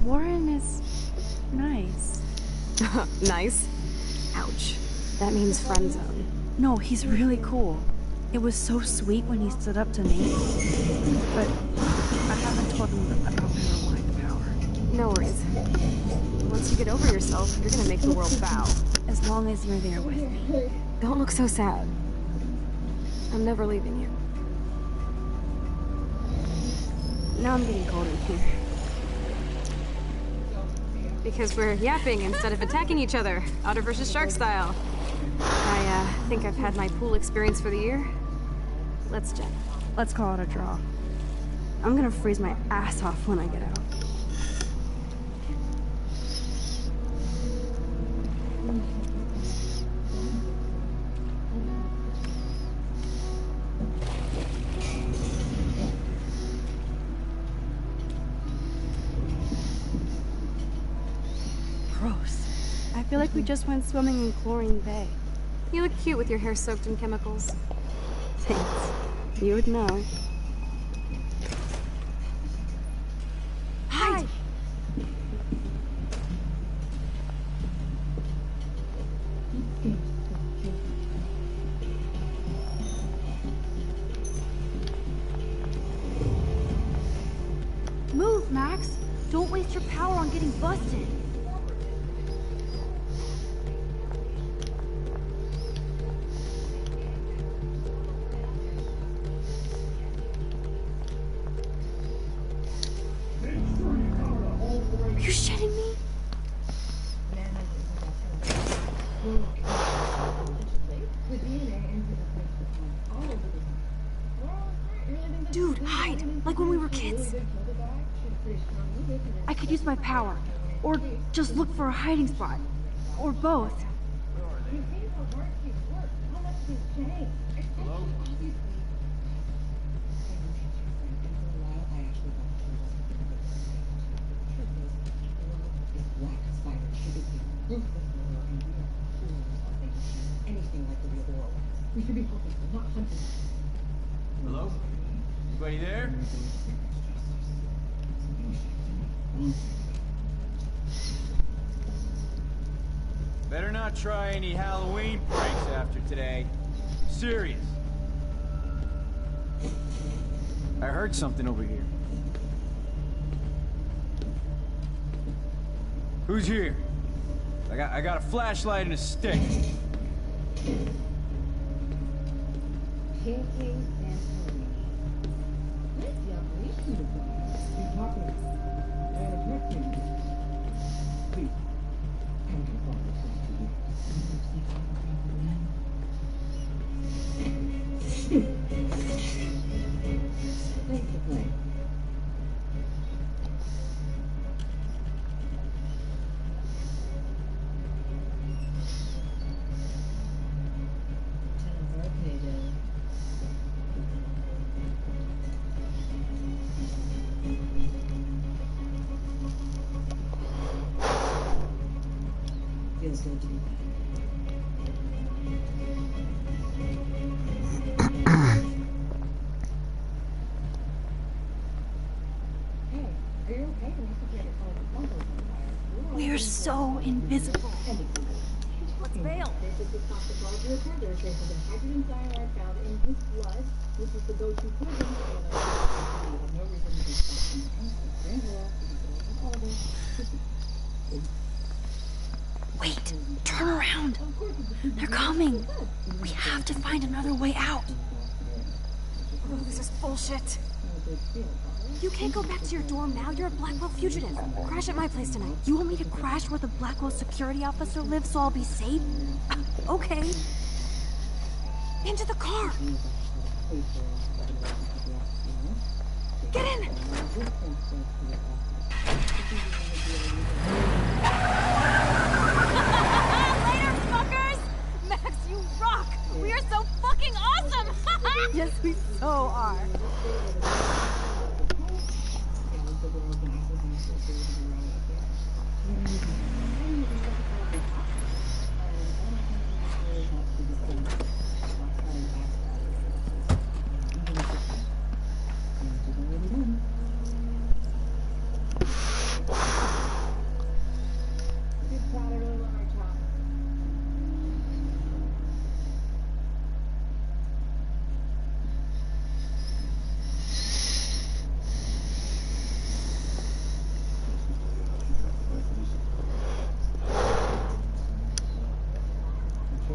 Warren is nice. Nice? Ouch. That means friend zone. No, he's really cool. It was so sweet when he stood up to me. But I haven't told him about my rewind power. No worries. Once you get over yourself, you're gonna make the world bow. As long as you're there with me. Don't look so sad. I'm never leaving you. Now I'm getting cold in here. Because we're yapping instead of attacking each other, otter versus shark style. I think I've had my pool experience for the year. Let's jet. Let's call it a draw. I'm gonna freeze my ass off when I get out. Gross. I feel like we just went swimming in Chlorine Bay. You look cute with your hair soaked in chemicals. Thanks. You would know. Hi! Move, Max! Don't waste your power on getting busted. Dude, hide! Like when we were kids. I could use my power. Or just look for a hiding spot. Or both. We should be helping, not hunting. Hello? Anybody there? Better not try any Halloween pranks after today. Serious. I heard something over here. Who's here? I got a flashlight and a stick. Feels good to be back. We're so invisible. Let's bail. This is the toxicology report. There is traces of hydrogen cyanide found in his blood. This is the go-to poison. We have no reason to be Wait, turn around. They're coming. We have to find another way out. Oh, this is bullshit. You can't go back to your dorm now. You're a Blackwell fugitive. Crash at my place tonight. You want me to crash where the Blackwell security officer lives so I'll be safe? Okay. Into the car. Get in. Later, fuckers! Max, you rock! We are so fucking awesome! Yes, we so are.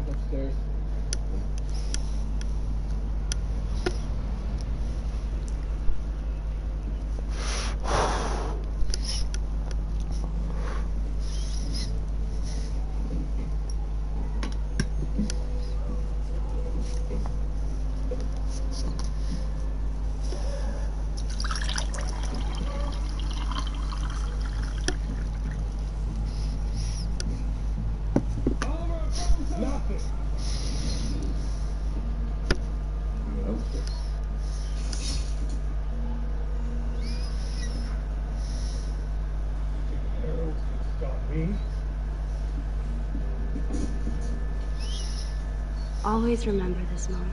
Upstairs. Always remember this moment.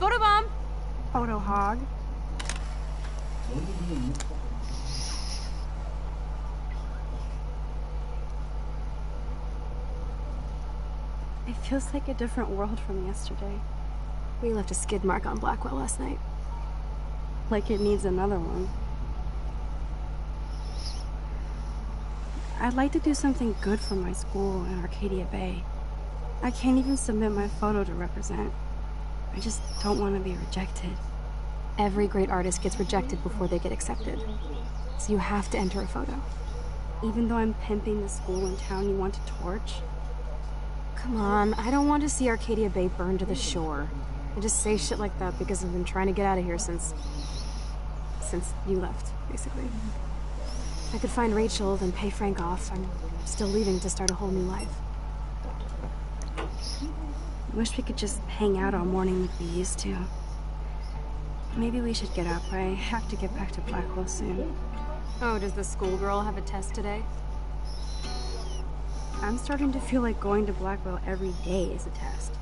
Photobomb! Photo hog. It feels like a different world from yesterday. We left a skid mark on Blackwell last night. Like it needs another one. I'd like to do something good for my school in Arcadia Bay. I can't even submit my photo to represent. I just don't want to be rejected. Every great artist gets rejected before they get accepted. So you have to enter a photo. Even though I'm pimping the school in town you want to torch? Come on, I don't want to see Arcadia Bay burned to the shore. I just say shit like that because I've been trying to get out of here since you left, basically. If I could find Rachel, then pay Frank off, I'm still leaving to start a whole new life. Wish we could just hang out all morning like we used to. Maybe we should get up. I have to get back to Blackwell soon. Oh, does the schoolgirl have a test today? I'm starting to feel like going to Blackwell every day is a test.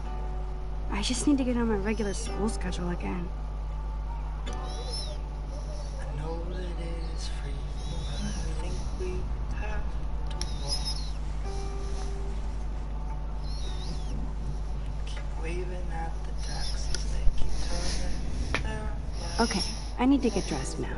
I just need to get on my regular school schedule again. I know that it is free, but I think we have to walk. Keep waving at the taxis, they keep turning their backs. Okay, I need to get dressed now.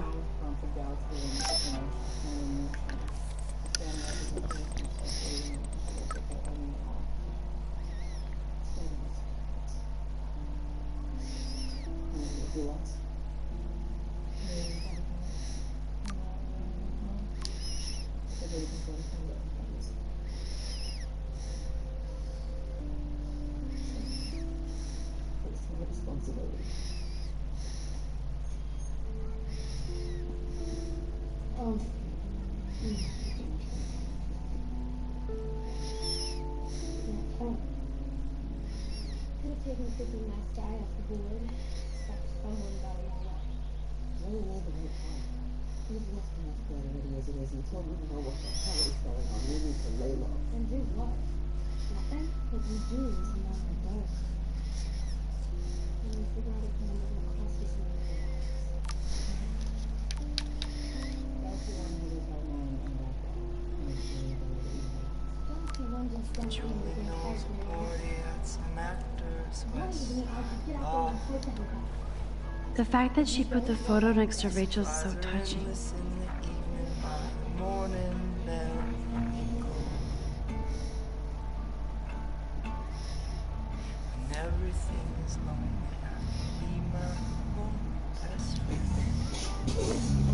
The fact that she put the photo next to Rachel's so touching.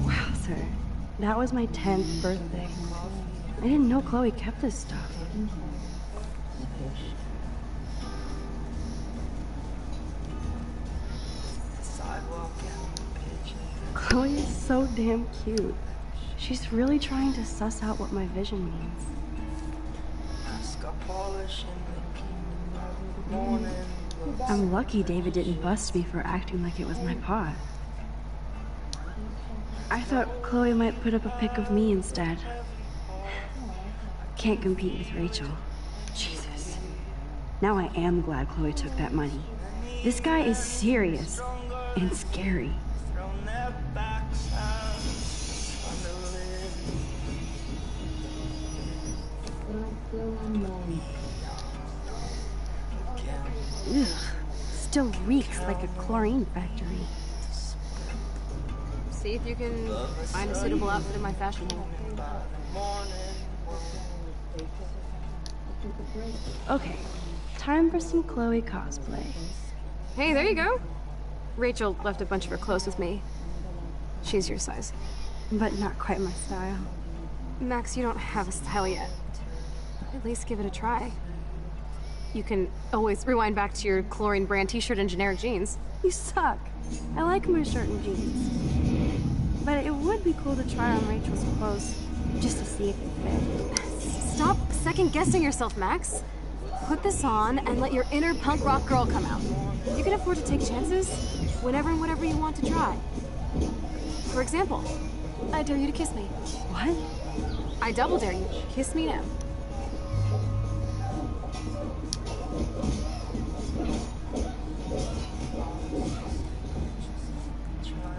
Wow, sir. That was my 10th birthday. I didn't know Chloe kept this stuff. Chloe is so damn cute. She's really trying to suss out what my vision means. I'm lucky David didn't bust me for acting like it was my pot. I thought Chloe might put up a pic of me instead. Can't compete with Rachel. Jesus. Now I am glad Chloe took that money. This guy is serious and scary. Ugh. Still reeks like a chlorine factory. See if you can find a suitable outfit in my fashion hall. Okay, time for some Chloe cosplay. Hey, there you go. Rachel left a bunch of her clothes with me. She's your size. But not quite my style. Max, you don't have a style yet. At least give it a try. You can always rewind back to your chlorine brand t-shirt and generic jeans. You suck. I like my shirt and jeans. But it would be cool to try on Rachel's clothes, just to see if it fit. Stop second-guessing yourself, Max. Put this on and let your inner punk rock girl come out. You can afford to take chances whenever and whatever you want to try. For example, I dare you to kiss me. What? I double dare you. Kiss me now.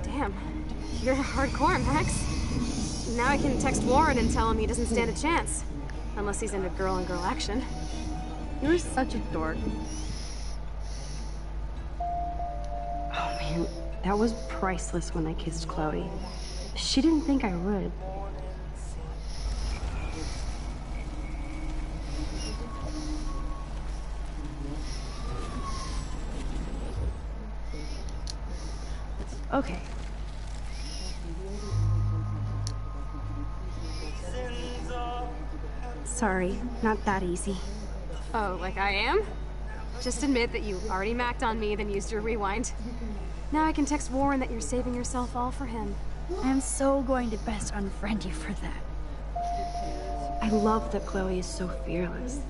Damn, you're hardcore, Max. Now I can text Warren and tell him he doesn't stand a chance. Unless he's into girl-on-girl action. You're such a dork. Oh man, that was priceless when I kissed Chloe. She didn't think I would. Okay. Sorry, not that easy. Oh, like I am? Just admit that you already macked on me, then used your rewind. Now I can text Warren that you're saving yourself all for him. I'm so going to best unfriend you for that. I love that Chloe is so fearless.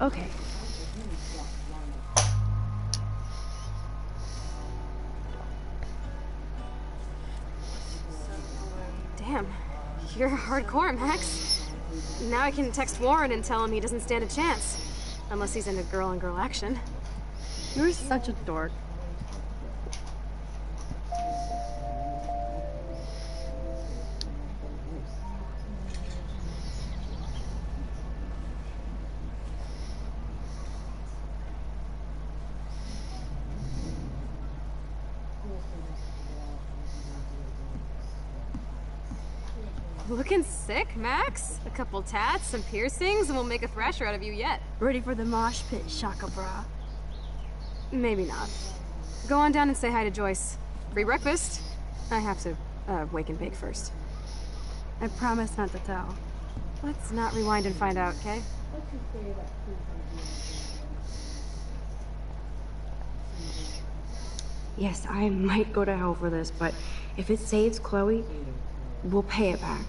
Okay. Damn, you're hardcore, Max. Now I can text Warren and tell him he doesn't stand a chance. Unless he's into girl-on-girl action. You're such a dork. Looking sick, Max. A couple tats, some piercings, and we'll make a thrasher out of you yet. Ready for the mosh pit, Shaka Bra? Maybe not. Go on down and say hi to Joyce. Free breakfast. I have to, wake and bake first. I promise not to tell. Let's not rewind and find out, okay? Yes, I might go to hell for this, but if it saves Chloe, we'll pay it back.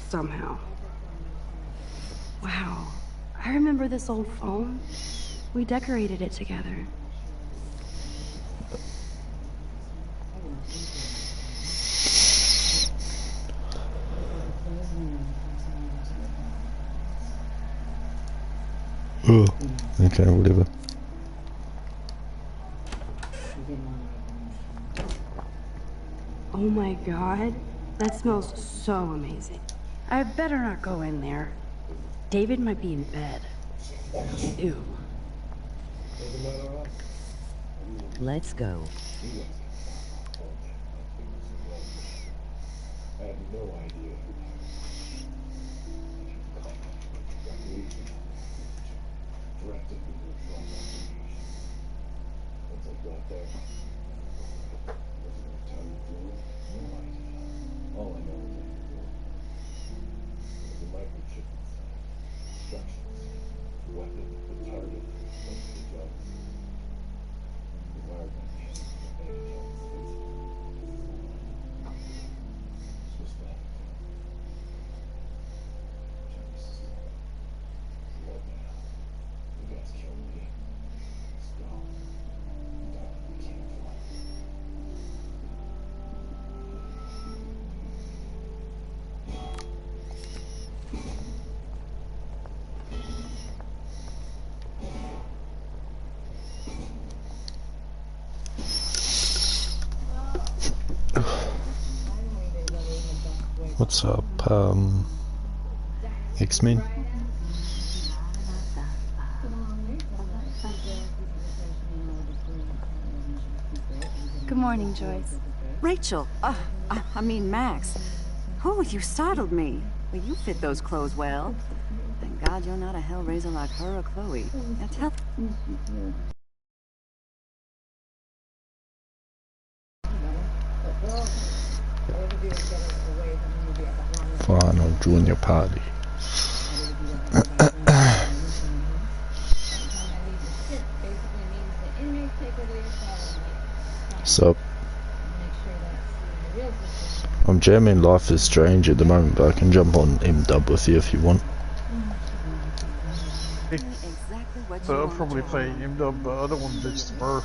Somehow. Wow. I remember this old phone. We decorated it together. Oh, okay, whatever. Oh my god, that smells so amazing. I better not go in there. David might be in bed. Ew. Let's go. I had no idea. Directed me to drop once I got there, wasn't enough time to do it. No idea. All I know is there's a microchip inside. Instructions. The weapon, the target, most of the jobs. The wired my hands to the bank accounts. It's just that. Johnny's slow. Slow now. You guys killed me. Let's go. Die on the campfire. What's up, X-Men? Good morning, Joyce. Rachel, I mean Max. Oh, you startled me. Well, you fit those clothes well. Thank God you're not a hellraiser like her or Chloe. Now tell... Final junior party. So, I'm jamming Life is Strange at the moment, but I can jump on M-Dub with you if you want. So I'll probably play M-Dub, but I don't want to ditch the burr.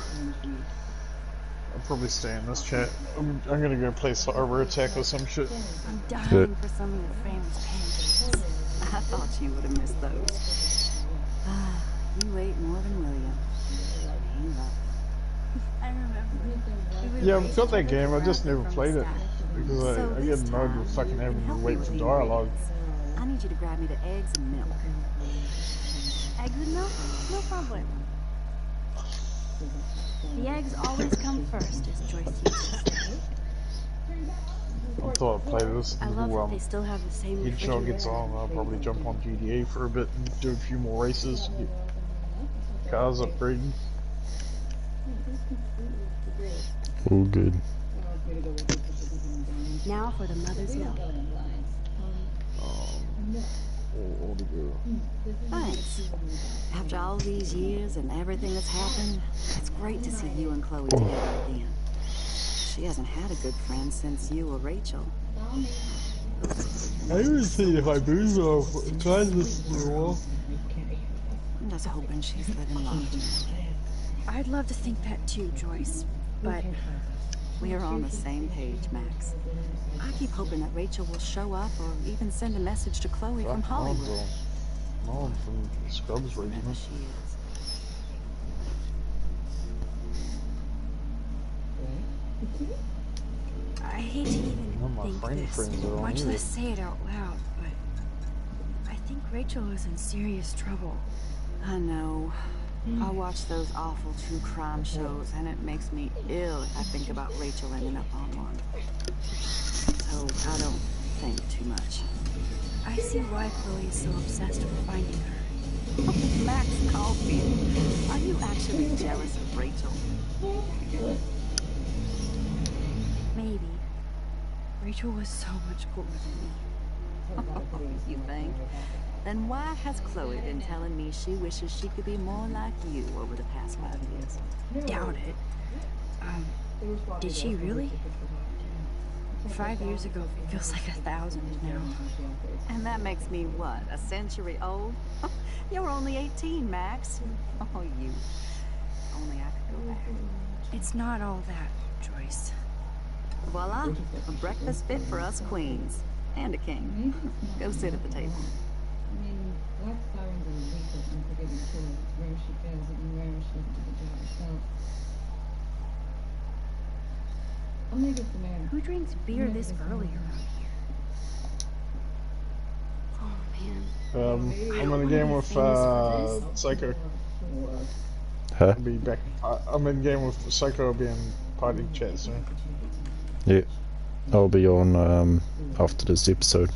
I'll probably stay in this chat. I'm gonna go play Cyber Attack or some shit. I'm dying for some of your famous pancakes. I thought you would have missed those. You ate more than William. I remember. Yeah, I've got that game, I just never played it. Because I get annoyed with fucking having to wait for dialogue. I need you to grab me the eggs and milk. Eggs and milk? No problem. The eggs always come first, as Joyce used to say. I thought I'd play this I love until that they still have the same Headshot gets on. I'll probably jump on GTA for a bit and do a few more races. car's upgrading. All good. Now for the mother's milk. Thanks. After all these years and everything that's happened, it's great to see you and Chloe together again. She hasn't had a good friend since you or Rachel. I haven't seen if I booze off kindness for a while. I'm just hoping she's living large. I'd love to think that too, Joyce, but we're on the same page, Max. I keep hoping that Rachel will show up or even send a message to Chloe from Hollywood. Mom from Scrubs Regiment. I hate to even think this, much less say it out loud, but I think Rachel is in serious trouble. I know. I watch those awful true crime shows, and it makes me ill if I think about Rachel ending up on one. So I don't think too much. I see why Chloe is so obsessed with finding her. Max Caulfield, are you actually jealous of Rachel? Maybe. Rachel was so much cooler than me. You think? Then why has Chloe been telling me she wishes she could be more like you over the past 5 years? Doubt it. Did she really? 5 years ago feels like 1,000 now. And that makes me what, a century old? You're only 18, Max. Oh, you. Only I could go back. It's not all that, Joyce. Voila, a breakfast fit for us queens. And a king. Go sit at the table. Black sirens are lethal, unforgiving killers. Rare she fails it and rare she doesn't do the job herself. I'll make it the mayor. Who drinks beer this early around here? Oh man. I'm in a game with Psycho. Huh? I'll be back. I'm in a game with Psycho. I'll be in party chat soon. Yeah. I'll be on after this episode.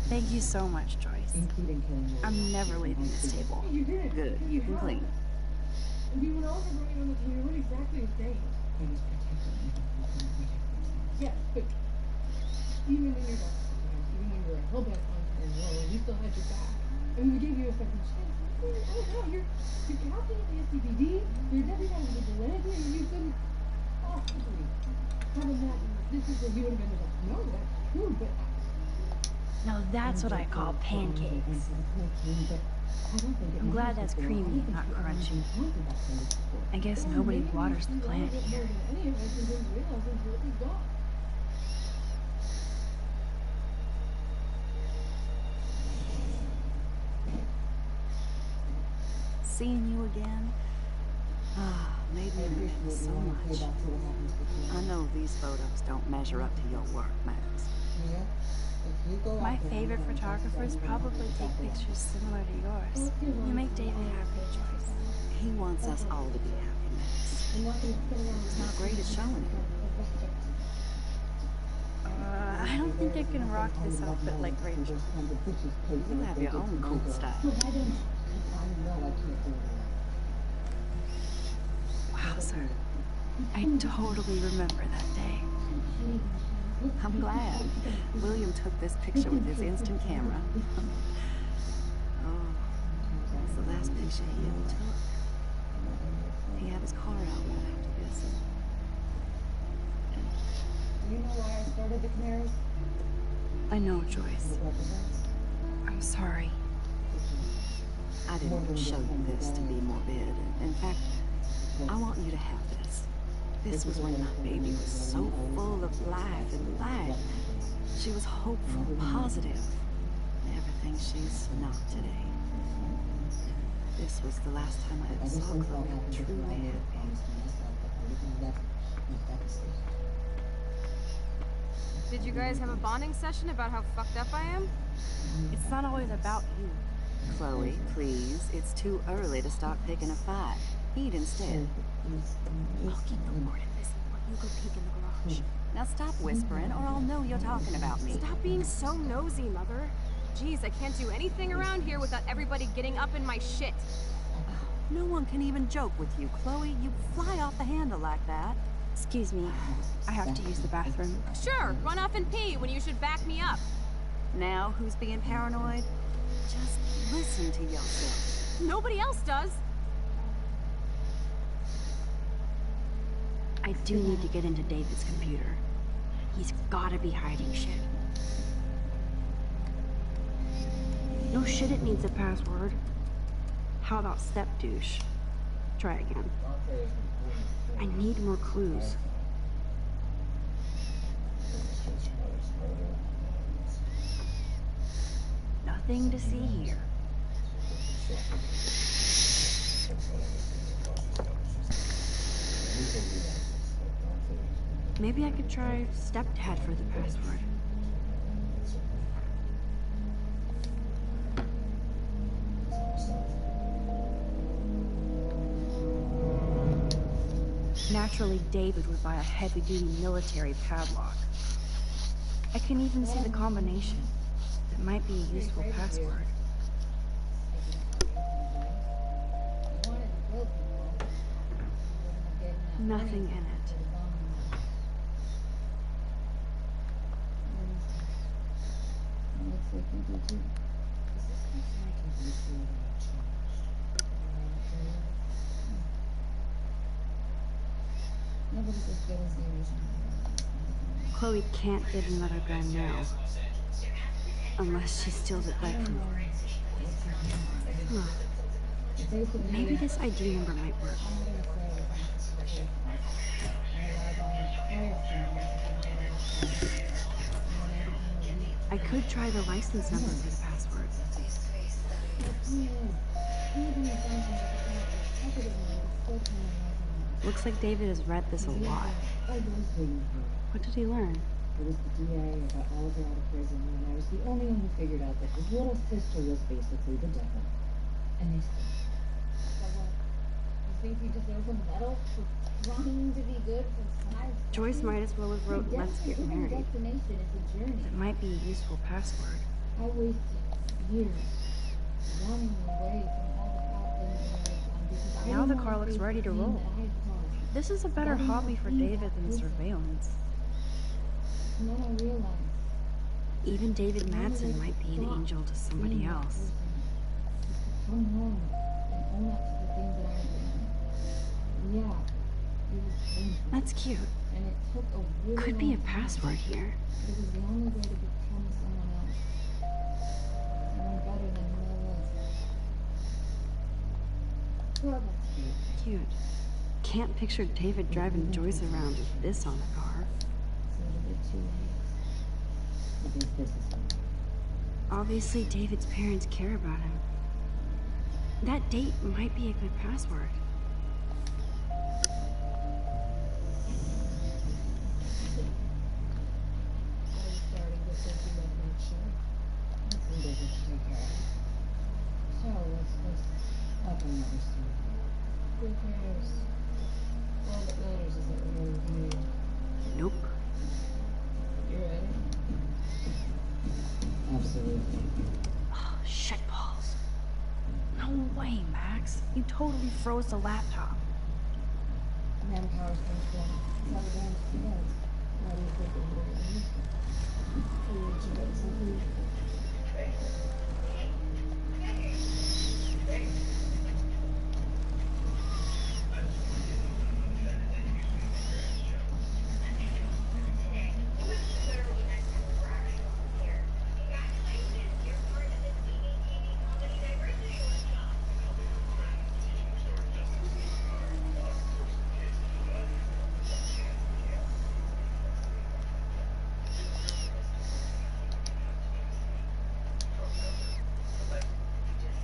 Thank you so much, Joyce. I'm never leaving this table. Good, you can clean. We went over running on the computer. What exactly is saying? Yes, but even in your dark times, even when you were hell-bent on turning low, we still had your back. And we gave you a second chance. I don't know, you're captain of the SCPD, you're deputy of the vigilante, and you couldn't possibly have imagined this is what you would have ended up. No, that's true, but Now that's what I call pancakes. I'm glad that's creamy, not crunchy. I guess nobody waters the plant here. Seeing you again made me miss so much. I know these photos don't measure up to your work, Max. My favorite photographers probably take pictures similar to yours. You make David happy, Joyce. He wants us all to be happy, Max. He's not great at showing it. I don't think I can rock this outfit like Rachel. You have your own cool style. Wow, sir. I totally remember that day. I'm glad. William took this picture with his instant camera. Oh, that's the last picture he ever took. He had his car out right after this. Do you know why I started the Canaries? I know, Joyce. I'm sorry. I didn't show you this to be morbid. In fact, I want you to have this. This was when my baby was so full of life and light. She was hopeful, positive. Everything she's not today. This was the last time I ever saw Chloe truly happy. Did you guys have a bonding session about how fucked up I am? It's not always about you. Chloe, please. It's too early to start picking a fight. Eat instead. I'll keep the word in this while you go peek in the garage. Now stop whispering, or I'll know you're talking about me. Stop being so nosy, Mother. Jeez, I can't do anything around here without everybody getting up in my shit. No one can even joke with you, Chloe. You fly off the handle like that. Excuse me, I have to use the bathroom. Sure, run off and pee when you should back me up. Now, who's being paranoid? Just listen to yourself. Nobody else does. I do need to get into David's computer. He's gotta be hiding shit. No shit, it needs a password. How about step douche? Try again. I need more clues. Nothing to see here. Maybe I could try stepdad for the password. Naturally, David would buy a heavy-duty military padlock. I can even see the combination. It might be a useful password. Nothing in it. Chloe can't get another gun now. Unless she steals it back from me. Huh. Maybe this ID number might work. I could try the license number for the password. Looks like David has read this a lot. What did he learn? It was the DA about all of her out of prison, and I was the only one who figured out that his little sister was basically the devil. And they said, so what? You think he deserves a medal for trying to be good for 5 seconds? Joyce might as well have wrote, "Let's get married." Destination is a journey. It might be a useful password. I wasted years running away from all the bad things that I had done because I Now the didn't car want to looks face ready to the pain roll. that I had caused. This is a better I didn't hobby want for to be David that than person. surveillance. And then I realized Even David Madsen might be an angel to somebody else. come home and own up to the things that I had done. Yeah, it was painful. That's cute. And it took a really Could be a long time. password here. But it was the only way to become someone else. Someone better than who I was. Well, that's cute. Cute. Can't picture David driving Joyce around with this on the car. It's a little bit too late. I think this is fine. Obviously, David's parents care about him. That date might be a good password. I was starting to think you might not sure. That's some business to take care of. So, what's this up another story? Who cares? All that matters is that we're in here. Nope. You ready? Absolutely. Oh, shitballs. No way, Max. You totally froze the laptop. Manpower's been strong. How the damage begins. How do you think it will be? We need to get some food.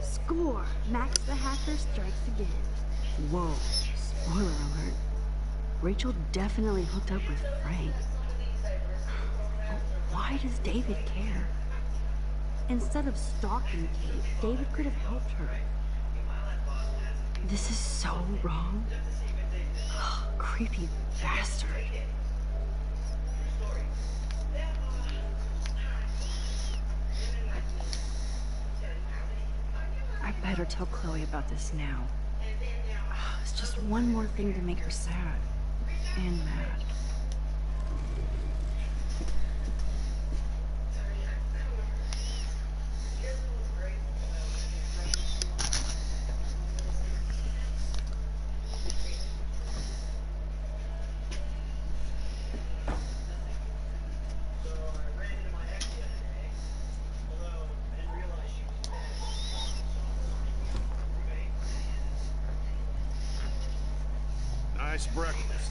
Score! Max the Hacker strikes again. Whoa. Spoiler alert. Rachel definitely hooked up with Frank. Why does David care? Instead of stalking Kate, David could have helped her. This is so wrong. Creepy bastard. I better tell Chloe about this now. It's just one more thing to make her sad and mad. Nice breakfast.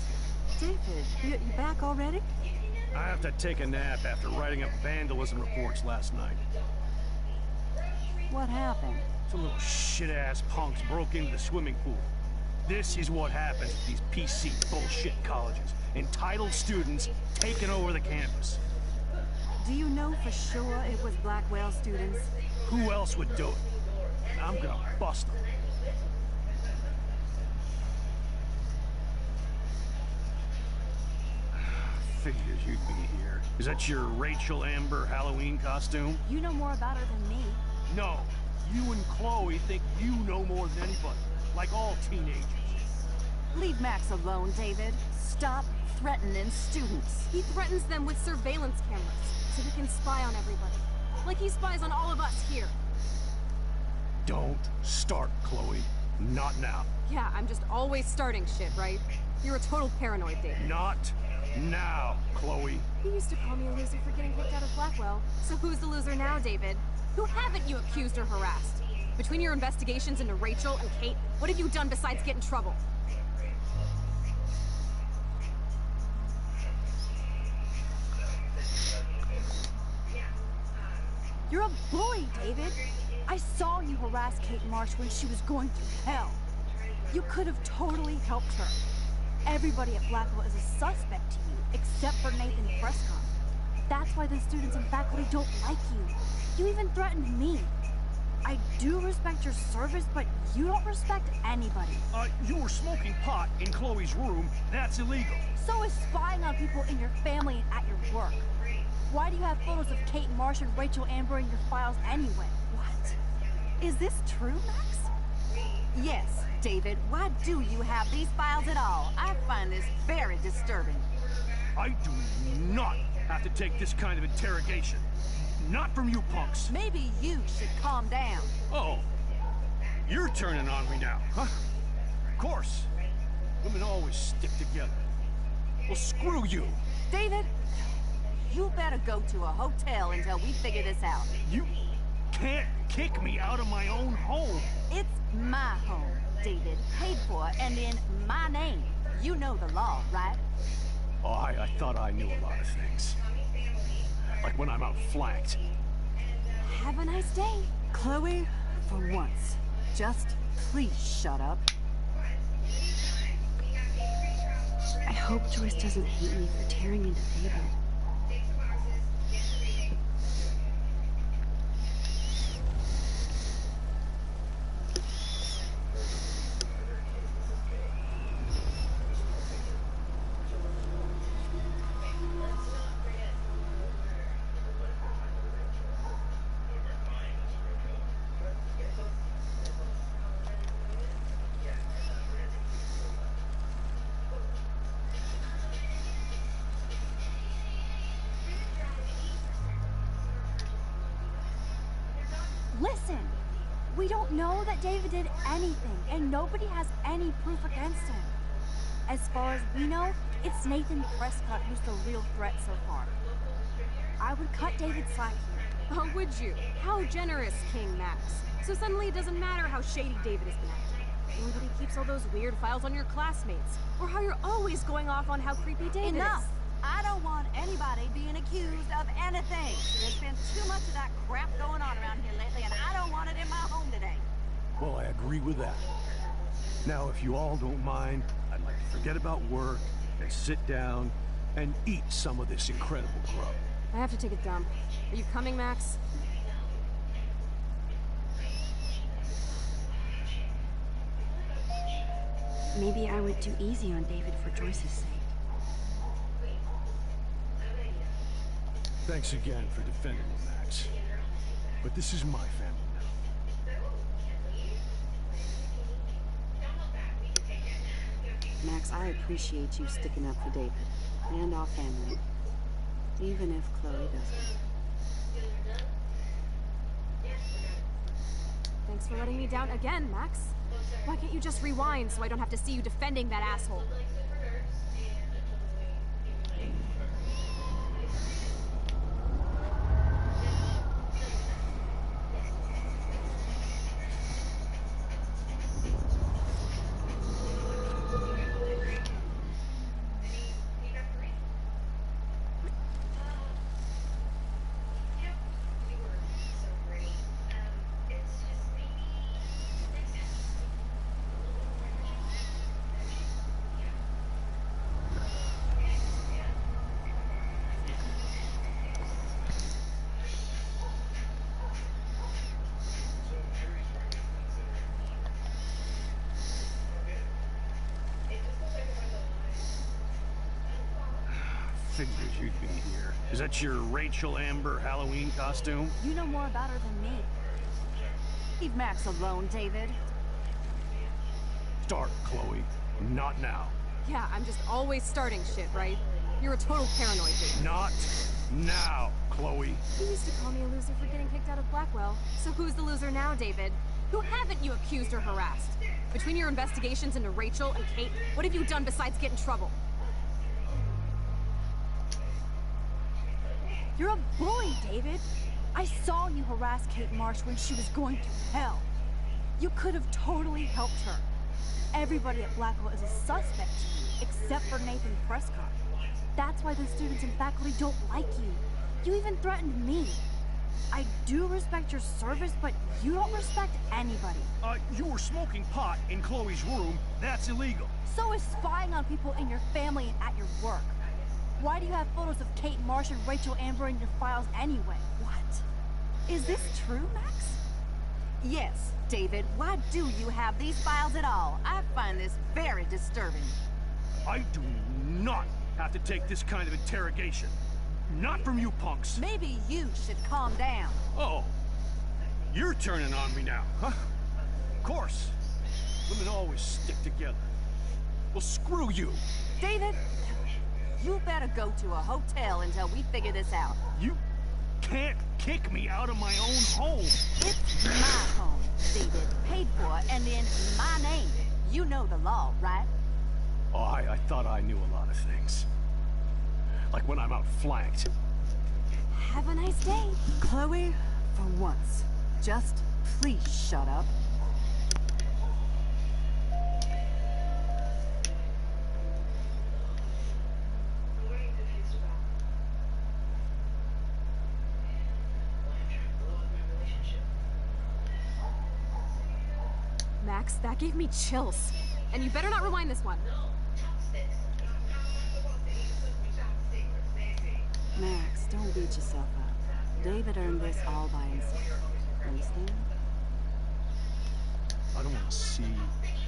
David, you back already? I have to take a nap after writing up vandalism reports last night. What happened? Some little shit-ass punks broke into the swimming pool. This is what happens at these PC bullshit colleges. Entitled students taking over the campus. Do you know for sure it was Blackwell students? Who else would do it? And I'm gonna bust them. Figures you'd be here. Is that your Rachel Amber Halloween costume? You know more about her than me. No. You and Chloe think you know more than anybody. Like all teenagers. Leave Max alone, David. Stop threatening students. He threatens them with surveillance cameras, so he can spy on everybody. Like he spies on all of us here. Don't start, Chloe. Not now. Yeah, I'm just always starting shit, right? You're a total paranoid, David. Not now, Chloe. You used to call me a loser for getting kicked out of Blackwell. So who's the loser now, David? Who haven't you accused or harassed? Between your investigations into Rachel and Kate, what have you done besides get in trouble? You're a bully, David. I saw you harass Kate Marsh when she was going through hell. You could have totally helped her. Everybody at Blackwell is a suspect to you, except for Nathan Prescott. That's why the students and faculty don't like you. You even threatened me. I do respect your service, but you don't respect anybody. You were smoking pot in Chloe's room. That's illegal. So is spying on people in your family and at your work. Why do you have photos of Kate Marsh and Rachel Amber in your files anyway? What? Is this true, Max? Yes, David. Why do you have these files at all? I find this very disturbing. I do not have to take this kind of interrogation. Not from you punks. Maybe you should calm down. Oh, you're turning on me now, huh? Of course. Women always stick together. Well, screw you. David, you better go to a hotel until we figure this out. You can't kick me out of my own home. It's my home, David. Paid for and in my name. You know the law, right? Oh, I thought I knew a lot of things. Like when I'm outflanked. Have a nice day. Chloe, for once, just please shut up. I hope Joyce doesn't hate me for tearing into David. Listen, we don't know that David did anything, and nobody has any proof against him. As far as we know, it's Nathan Prescott who's the real threat so far. I would cut David's slack here. Oh, would you? How generous, King Max. So suddenly it doesn't matter how shady David has been acting. Or that he keeps all those weird files on your classmates. Or how you're always going off on how creepy David Enough! is. I don't want anybody being accused of anything. There's been too much of that crap going on around here lately, and I don't want it in my home today. Well, I agree with that. Now, if you all don't mind, I'd like to forget about work and sit down and eat some of this incredible grub. I have to take a dump. Are you coming, Max? maybe I went too easy on David for Joyce's sake. Thanks again for defending me, Max. But this is my family now. Max, I appreciate you sticking up for David and our family, even if Chloe doesn't. Thanks for letting me down again, Max. Why can't you just rewind so I don't have to see you defending that asshole? Figured you'd be here. Is that your Rachel Amber Halloween costume? You know more about her than me. Leave Max alone, David. Start, Chloe. Not now. Yeah, I'm just always starting shit, right? You're a total paranoid, dude. Not now, Chloe. You used to call me a loser for getting kicked out of Blackwell. So who's the loser now, David? Who haven't you accused or harassed? Between your investigations into Rachel and Kate, what have you done besides get in trouble? You're a bully, David. I saw you harass Kate Marsh when she was going to hell. You could have totally helped her. Everybody at Blackwell is a suspect to you, except for Nathan Prescott. That's why the students and faculty don't like you. You even threatened me. I do respect your service, but you don't respect anybody. You were smoking pot in Chloe's room. That's illegal. So is spying on people in your family and at your work. Why do you have photos of Kate Marsh and Rachel Amber in your files anyway? What? Is this true, Max? Yes, David. Why do you have these files at all? I find this very disturbing. I do not have to take this kind of interrogation. Not from you punks. Maybe you should calm down. Oh, you're turning on me now, huh? Of course. Women always stick together. Well, screw you. David, you better go to a hotel until we figure this out. You can't kick me out of my own home. It's my home, David. Paid for and in my name. You know the law, right? Oh, I thought I knew a lot of things. Like when I'm outflanked. Have a nice day. Chloe, for once, just please shut up. Max, that gave me chills. And you better not rewind this one. Max, don't beat yourself up. David earned this all by himself. Understand? I don't want to see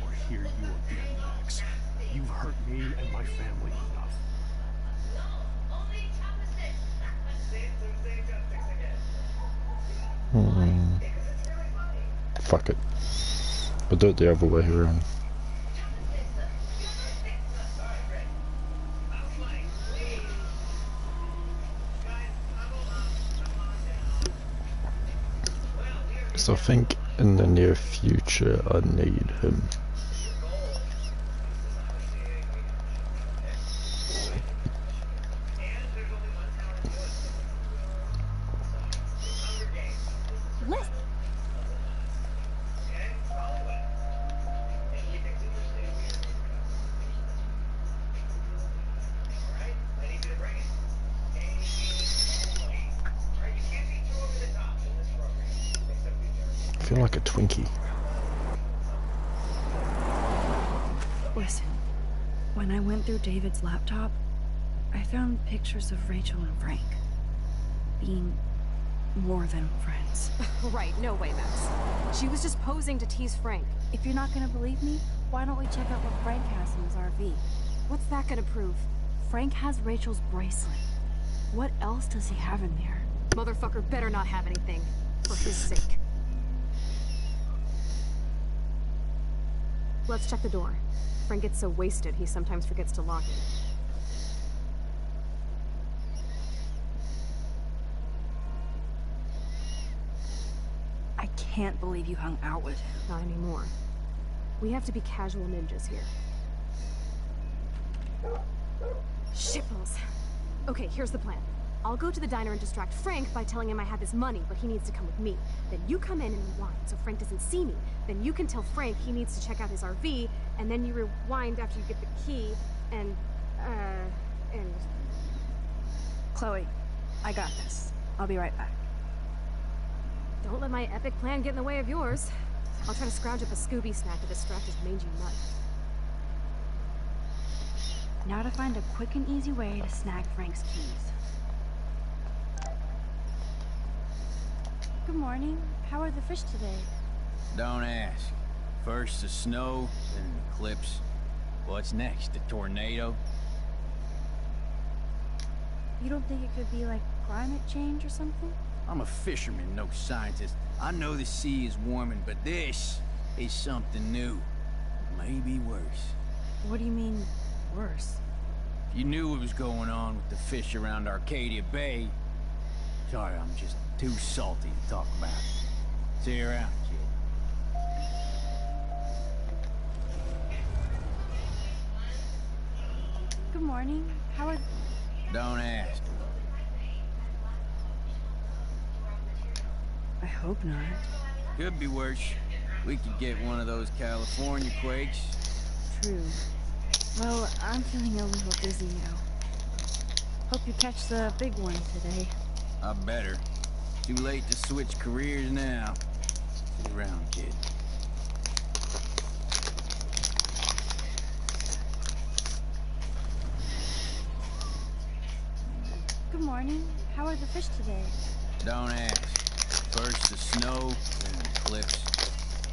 or hear you again, Max. You've hurt me and my family enough. Fuck it. We'll do it the other way around. So I think in the near future I need him. I feel like a Twinkie. Listen, when I went through David's laptop, I found pictures of Rachel and Frank being more than friends. Right, no way, Max. She was just posing to tease Frank. If you're not gonna believe me, why don't we check out what Frank has in his RV? What's that gonna prove? Frank has Rachel's bracelet. What else does he have in there? Motherfucker better not have anything. For his sake. Let's check the door. Frank gets so wasted, he sometimes forgets to lock it. I can't believe you hung out with him. Not anymore. We have to be casual ninjas here. Shitballs. Okay, here's the plan. I'll go to the diner and distract Frank by telling him I have his money, but he needs to come with me. Then you come in and rewind so Frank doesn't see me. Then you can tell Frank he needs to check out his RV, and then you rewind after you get the key, and... Chloe, I got this. I'll be right back. Don't let my epic plan get in the way of yours. I'll try to scrounge up a Scooby snack to distract his mangy mutt. Now to find a quick and easy way to snag Frank's keys. Good morning. How are the fish today? Don't ask. First the snow, then an eclipse. What's next? A tornado? You don't think it could be like climate change or something? I'm a fisherman, no scientist. I know the sea is warming, but this is something new. Maybe worse. What do you mean, worse? If you knew what was going on with the fish around Arcadia Bay... Sorry, I'm just too salty to talk about it. See you around, kid. Good morning. How are... Don't ask. I hope not. Could be worse. We could get one of those California quakes. True. Well, I'm feeling a little dizzy now. Hope you catch the big one today. I better. Too late to switch careers now. See you around, kid. Good morning. How are the fish today? Don't ask. First the snow, then an eclipse.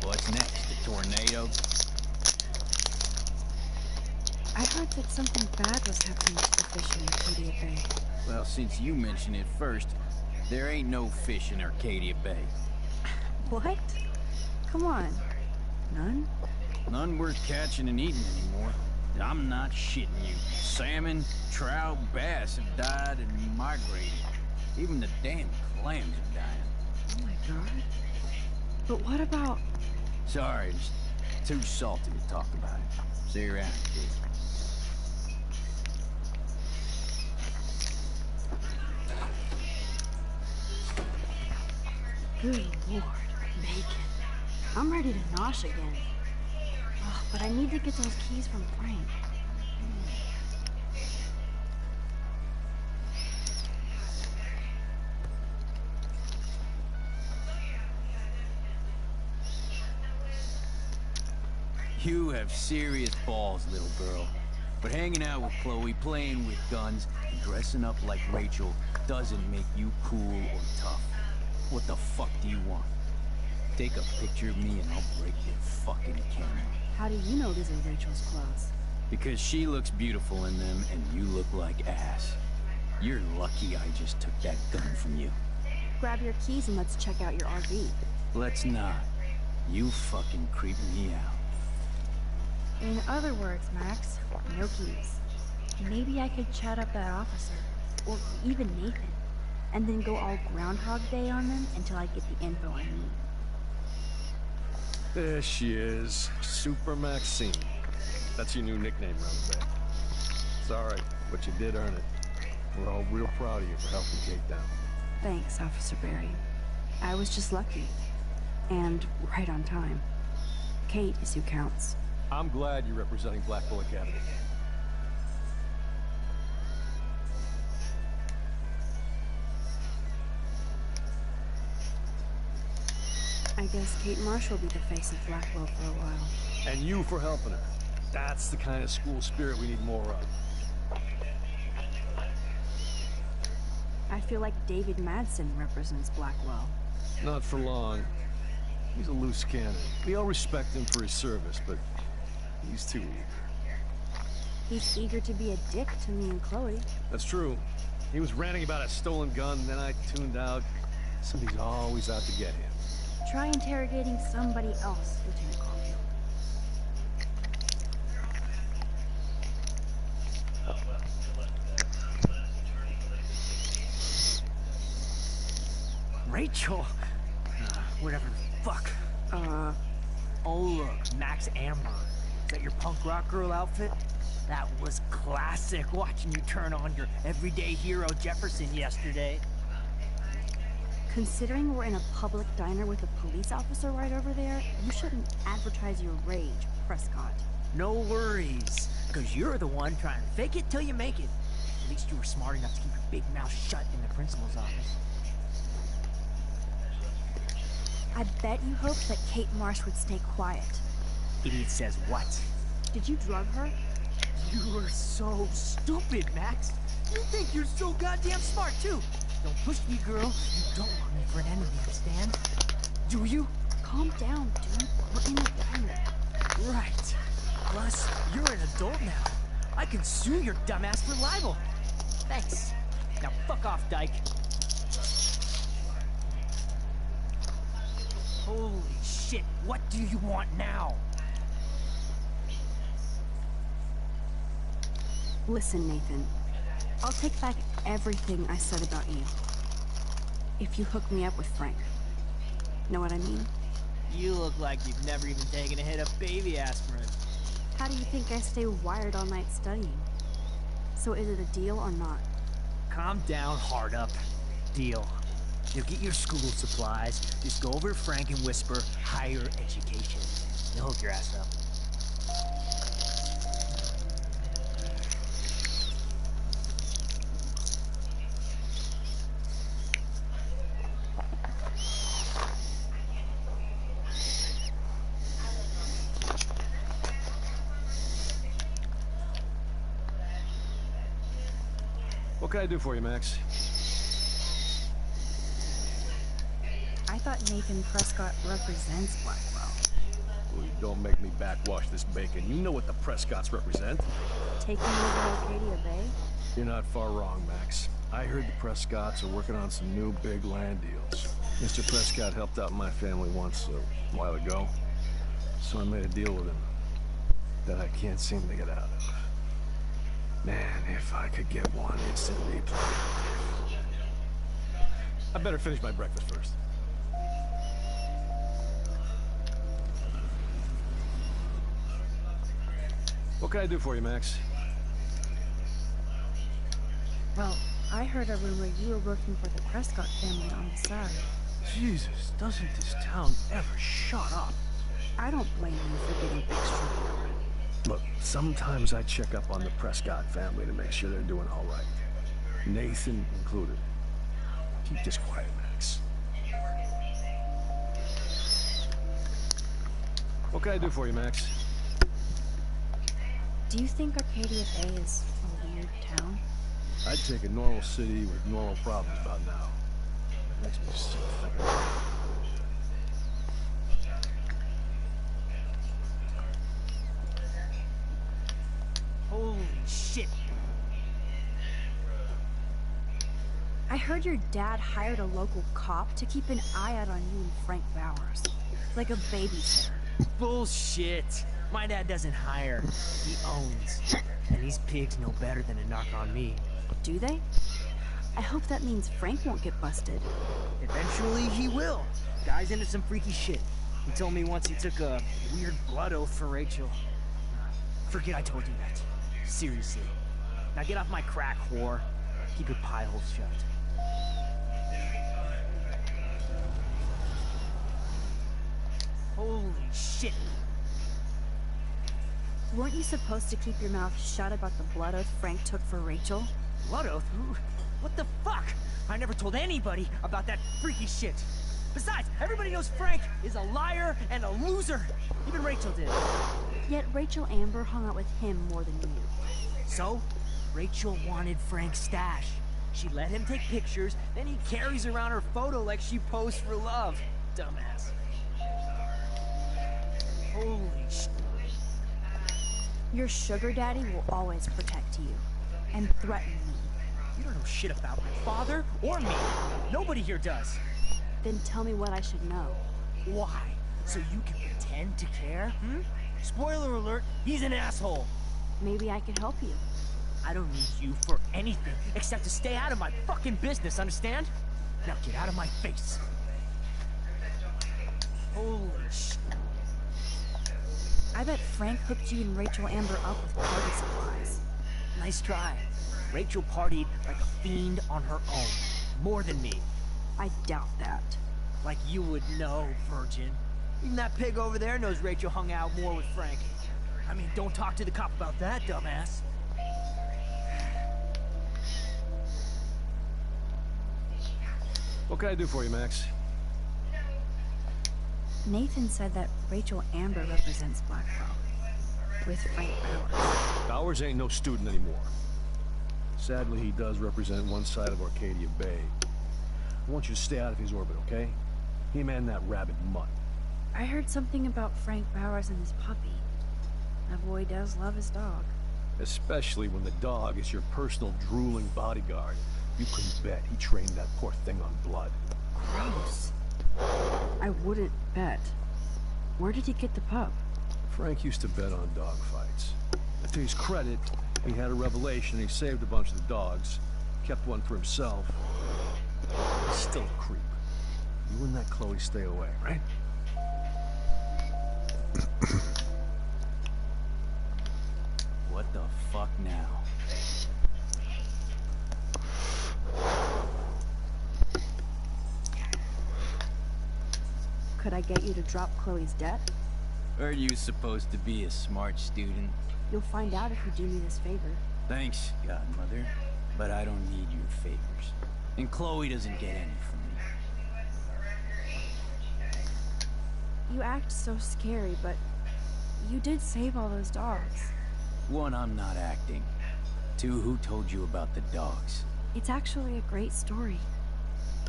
What's next? A tornado? I heard that something bad was happening to the fish in Arcadia Bay. Well, since you mentioned it first, there ain't no fish in Arcadia Bay. What? Come on. None? None worth catching and eating anymore. I'm not shitting you. Salmon, trout, bass have died and migrated. Even the damn clams are dying. Oh my god. But what about... Sorry, just too salty to talk about it. See you around, kid. Good lord, bacon. I'm ready to nosh again. Oh, but I need to get those keys from Frank. You have serious balls, little girl. But hanging out with Chloe, playing with guns, and dressing up like Rachel doesn't make you cool or tough. What the fuck do you want? Take a picture of me and I'll break your fucking camera. How do you know these are Rachel's clothes? Because she looks beautiful in them and you look like ass. You're lucky I just took that gun from you. Grab your keys and let's check out your RV. Let's not. You fucking creep me out. In other words, Max, no keys. Maybe I could chat up that officer, or even Nathan, and then go all Groundhog Day on them until I get the info I need. There she is, Super Maxine. That's your new nickname around the bay. It's alright, but you did earn it. We're all real proud of you for helping Kate down. Thanks, Officer Barry. I was just lucky. And right on time. Kate is who counts. I'm glad you're representing Blackpool Academy. I guess Kate Marsh will be the face of Blackwell for a while. And you for helping her. That's the kind of school spirit we need more of. I feel like David Madsen represents Blackwell. Not for long. He's a loose cannon. We all respect him for his service, but he's too eager. He's eager to be a dick to me and Chloe. That's true. He was ranting about a stolen gun, then I tuned out. Somebody's always out to get him. Try interrogating somebody else, Lieutenant Caulfield. Rachel? Whatever the fuck. Oh look, Max Amber. Is that your punk rock girl outfit? That was classic, watching you turn on your everyday hero Jefferson yesterday. Considering we're in a public diner with a police officer right over there, you shouldn't advertise your rage, Prescott. No worries, because you're the one trying to fake it till you make it. At least you were smart enough to keep your big mouth shut in the principal's office. I bet you hoped that Kate Marsh would stay quiet. Idiot says what? Did you drug her? You are so stupid, Max. You think you're so goddamn smart, too. Don't push me, girl. You don't want me for an enemy, understand? Do you? Calm down, dude. We're in a diner. Right. Plus, you're an adult now. I can sue your dumbass for libel. Thanks. Now fuck off, Dyke. Holy shit, what do you want now? Listen, Nathan. I'll take back everything I said about you. If you hook me up with Frank. Know what I mean? You look like you've never even taken a hit of baby aspirin. How do you think I stay wired all night studying? So is it a deal or not? Calm down, hard up. Deal. You'll get your school supplies, just go over to Frank and whisper, higher education. He'll hook your ass up. What can I do for you, Max? I thought Nathan Prescott represents Blackwell. Well, you don't make me backwash this bacon. You know what the Prescotts represent. Taking over Arcadia Bay? You're not far wrong, Max. I heard the Prescotts are working on some new big land deals. Mr. Prescott helped out my family once a while ago, so I made a deal with him that I can't seem to get out of. Man, if I could get one instant replay. I better finish my breakfast first. What can I do for you, Max? Well, I heard a rumor you were working for the Prescott family on the side. Jesus, doesn't this town ever shut up? I don't blame you for getting extra. Look, sometimes I check up on the Prescott family to make sure they're doing all right. Nathan included. Keep this quiet, Max. What can I do for you, Max? Do you think Arcadia Bay is a weird town? I'd take a normal city with normal problems about now. It makes me sick thinking about it. Holy shit. I heard your dad hired a local cop to keep an eye out on you and Frank Bowers. Like a babysitter. Bullshit. My dad doesn't hire. He owns. And these pigs know better than to knock on me. Do they? I hope that means Frank won't get busted. Eventually he will. Guy's into some freaky shit. He told me once he took a weird blood oath for Rachel. Forget I told you that. Seriously. Now get off my crack, whore. Keep your pie holes shut. Holy shit. Weren't you supposed to keep your mouth shut about the blood oath Frank took for Rachel? Blood oath? What the fuck? I never told anybody about that freaky shit. Besides, everybody knows Frank is a liar and a loser. Even Rachel did. Yet Rachel Amber hung out with him more than you. So, Rachel wanted Frank's stash. She let him take pictures, then he carries around her photo like she posed for love. Dumbass. Holy sh... Your sugar daddy will always protect you and threaten me. You don't know shit about my father or me. Nobody here does. Then tell me what I should know. Why? So you can pretend to care? Spoiler alert, he's an asshole. Maybe I can help you. I don't need you for anything except to stay out of my fucking business, understand? Now get out of my face. Holy sh... I bet Frank hooked you and Rachel Amber up with party supplies. Nice try. Rachel partied like a fiend on her own. More than me. I doubt that. Like you would know, virgin. Even that pig over there knows Rachel hung out more with Frank. I mean, don't talk to the cop about that, dumbass. What can I do for you, Max? Nathan said that Rachel Amber represents Blackwell. With Frank Bowers. Bowers ain't no student anymore. Sadly, he does represent one side of Arcadia Bay. I want you to stay out of his orbit, okay? Him and that rabbit mutt. I heard something about Frank Bowers and his puppy. That boy does love his dog. Especially when the dog is your personal drooling bodyguard. You can bet he trained that poor thing on blood. Gross. I wouldn't bet. Where did he get the pup? Frank used to bet on dog fights. To his credit, he had a revelation and he saved a bunch of the dogs. Kept one for himself. Still a creep. You and that Chloe stay away, right? What the fuck now? Could I get you to drop Chloe's debt? Are you supposed to be a smart student? You'll find out if you do me this favor. Thanks, Godmother, but I don't need your favors. And Chloe doesn't get any from me. You act so scary, but you did save all those dogs. One, I'm not acting. Two, who told you about the dogs? It's actually a great story.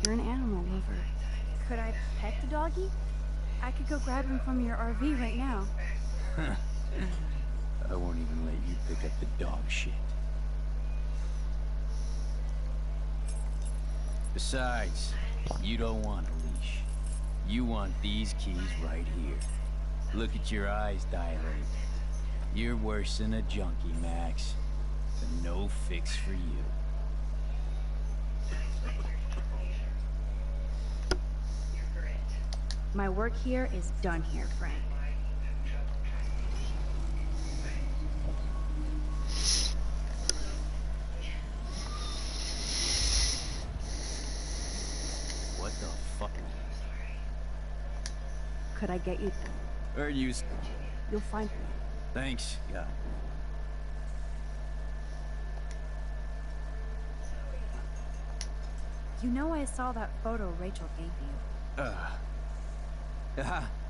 You're an animal lover. Could I pet the doggy? I could go grab him from your RV right now. I won't even let you pick up the dog shit. Besides, you don't want a leash. You want these keys right here. Look at your eyes dilate. You're worse than a junkie, Max. And no fix for you. My work here is done here, Frank. What the fuck? Could I get you? Are you? You'll find me. Thanks, yeah. You know I saw that photo Rachel gave you.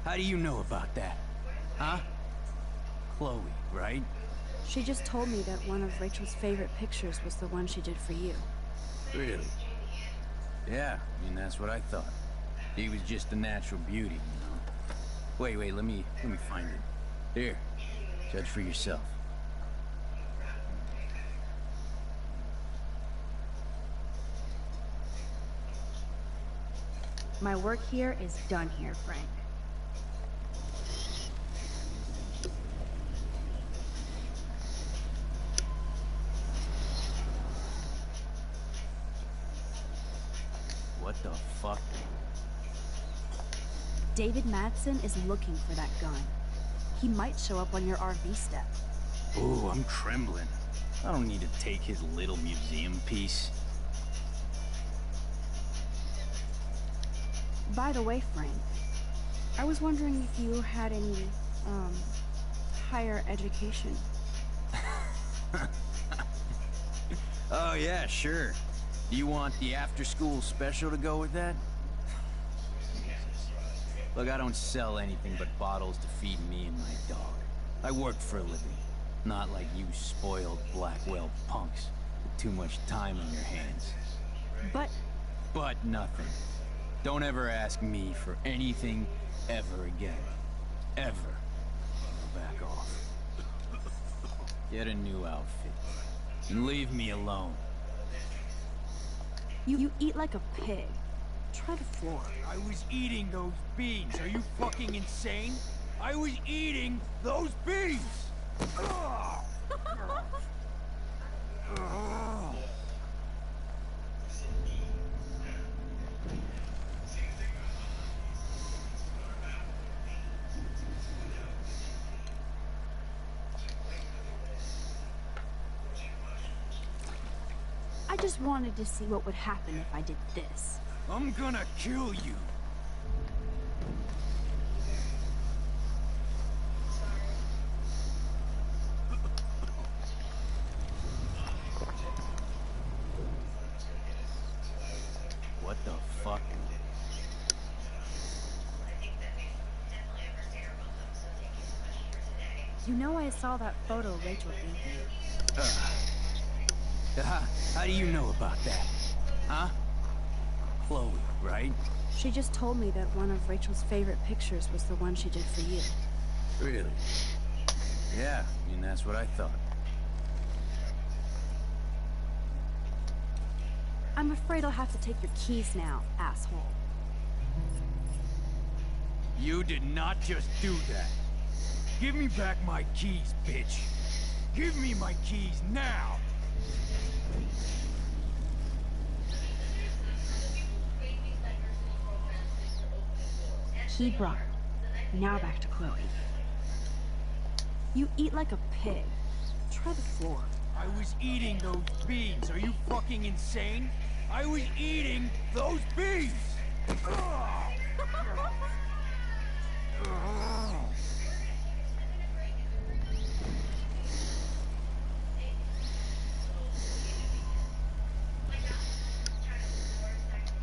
How do you know about that? Huh? Chloe, right? She just told me that one of Rachel's favorite pictures was the one she did for you. Really? Yeah, I mean, that's what I thought. He was just a natural beauty, you know? Wait, let me find it. Here, judge for yourself. My work here is done here, Frank. What the fuck? David Madsen is looking for that gun. He might show up on your RV step. Ooh, I'm trembling. I don't need to take his little museum piece. By the way, Frank, I was wondering if you had any, higher education. Oh yeah, sure. Do you want the after-school special to go with that? Look, I don't sell anything but bottles to feed me and my dog. I work for a living. Not like you spoiled Blackwell punks with too much time on your hands. But nothing. Don't ever ask me for anything ever again. Ever. back off. Get a new outfit. And leave me alone. You eat like a pig. Try the floor. I was eating those beans. Are you fucking insane? I was eating those beans! I just wanted to see what would happen if I did this. I'm gonna kill you. What the fuck? You know I saw that photo Rachel gave you. How do you know about that? Huh? Chloe, right? She just told me that one of Rachel's favorite pictures was the one she did for you. Really? Yeah, I mean, that's what I thought. I'm afraid I'll have to take your keys now, asshole. You did not just do that. Give me back my keys, bitch. Give me my keys now. Key brought. Now back to Chloe. You eat like a pig. Try the floor. I was eating those beans. Are you fucking insane? I was eating those beans!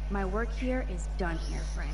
My work here is done here, Frank.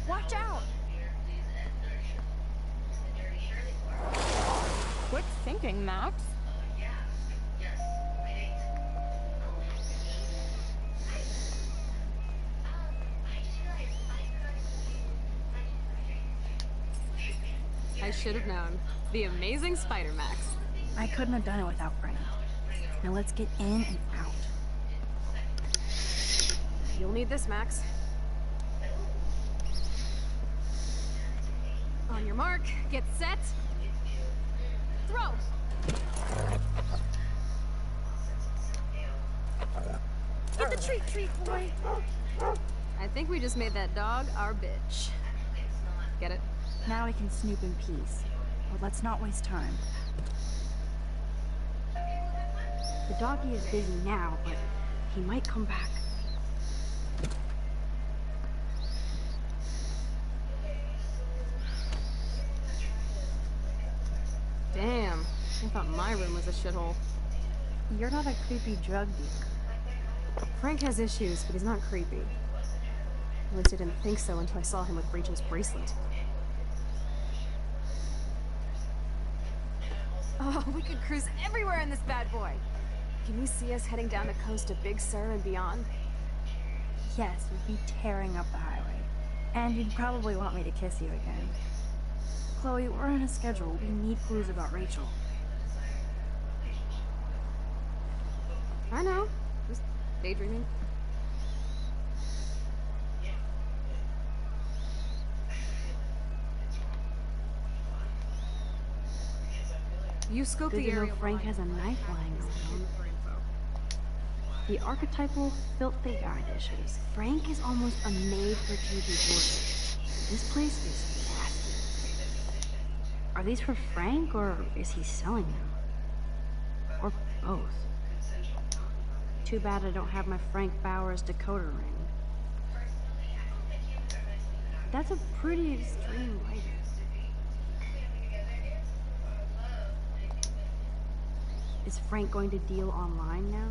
Watch out! Quick thinking, Max. I should have known. The amazing Spider-Max. I couldn't have done it without Frank. Now let's get in and out. You'll need this, Max. On your mark, get set, throw! Get the treat, boy! I think we just made that dog our bitch. Get it? Now we can snoop in peace. But let's not waste time. The doggy is busy now, but he might come back. Damn, I thought my room was a shithole. You're not a creepy drug dealer. Frank has issues, but he's not creepy. At least I didn't think so until I saw him with Rachel's bracelet. Oh, we could cruise everywhere in this bad boy. Can you see us heading down the coast to Big Sur and beyond? Yes, we'd be tearing up the highway. And you'd probably want me to kiss you again. Chloe, we're on a schedule. We need clues about Rachel. I know. Just daydreaming. You scope Good the to know area. Frank has a knife lying around. The archetypal filthy guy dishes. Frank is almost a made-for-TV horror. This place is nasty. Are these for Frank, or is he selling them? Or both? Too bad I don't have my Frank Bowers decoder ring. That's a pretty extreme lighting. Is Frank going to deal online now?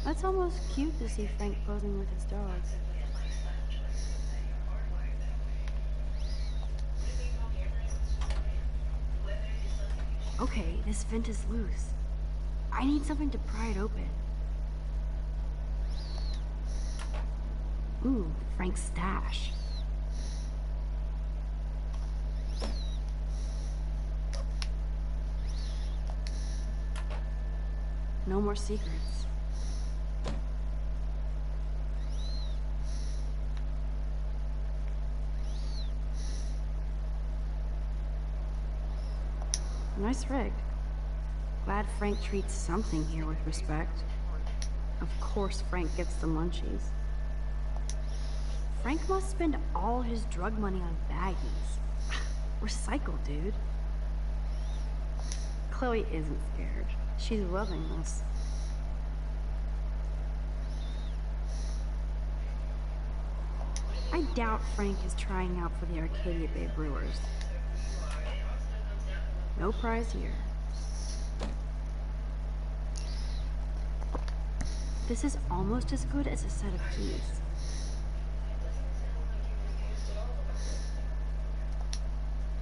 That's almost cute to see Frank posing with his dogs. Okay, this vent is loose. I need something to pry it open. Ooh, Frank's stash. No more secrets. Nice rig. Glad Frank treats something here with respect. Of course Frank gets the munchies. Frank must spend all his drug money on baggies. Recycle, dude. Chloe isn't scared. She's loving this. I doubt Frank is trying out for the Arcadia Bay Brewers. No prize here. This is almost as good as a set of keys.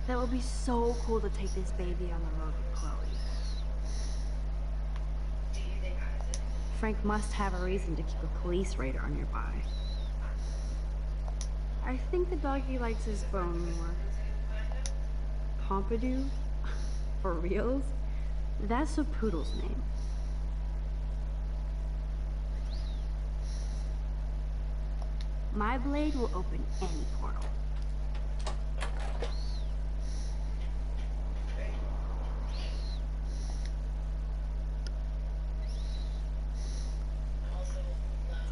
That would be so cool to take this baby on the road with Chloe. Frank must have a reason to keep a police radar nearby. I think the doggy likes his bone more. Pompidou? For reals? That's a poodle's name. My blade will open any portal.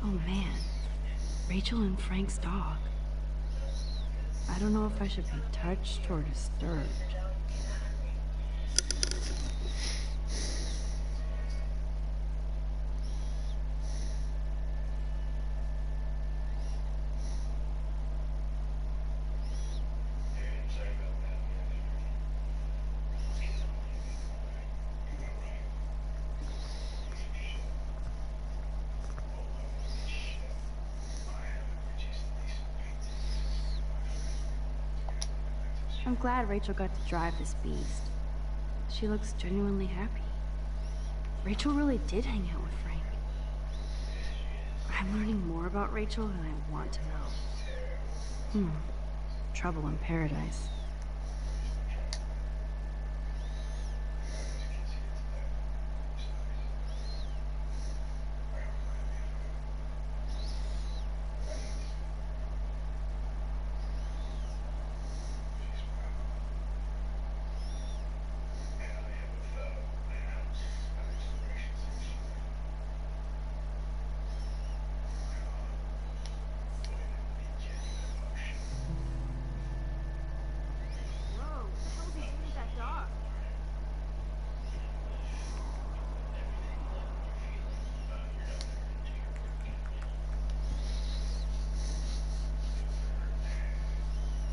Oh man, Rachel and Frank's dog. I don't know if I should be touched or disturbed. I'm glad Rachel got to drive this beast. She looks genuinely happy. Rachel really did hang out with Frank. I'm learning more about Rachel than I want to know. Trouble in paradise.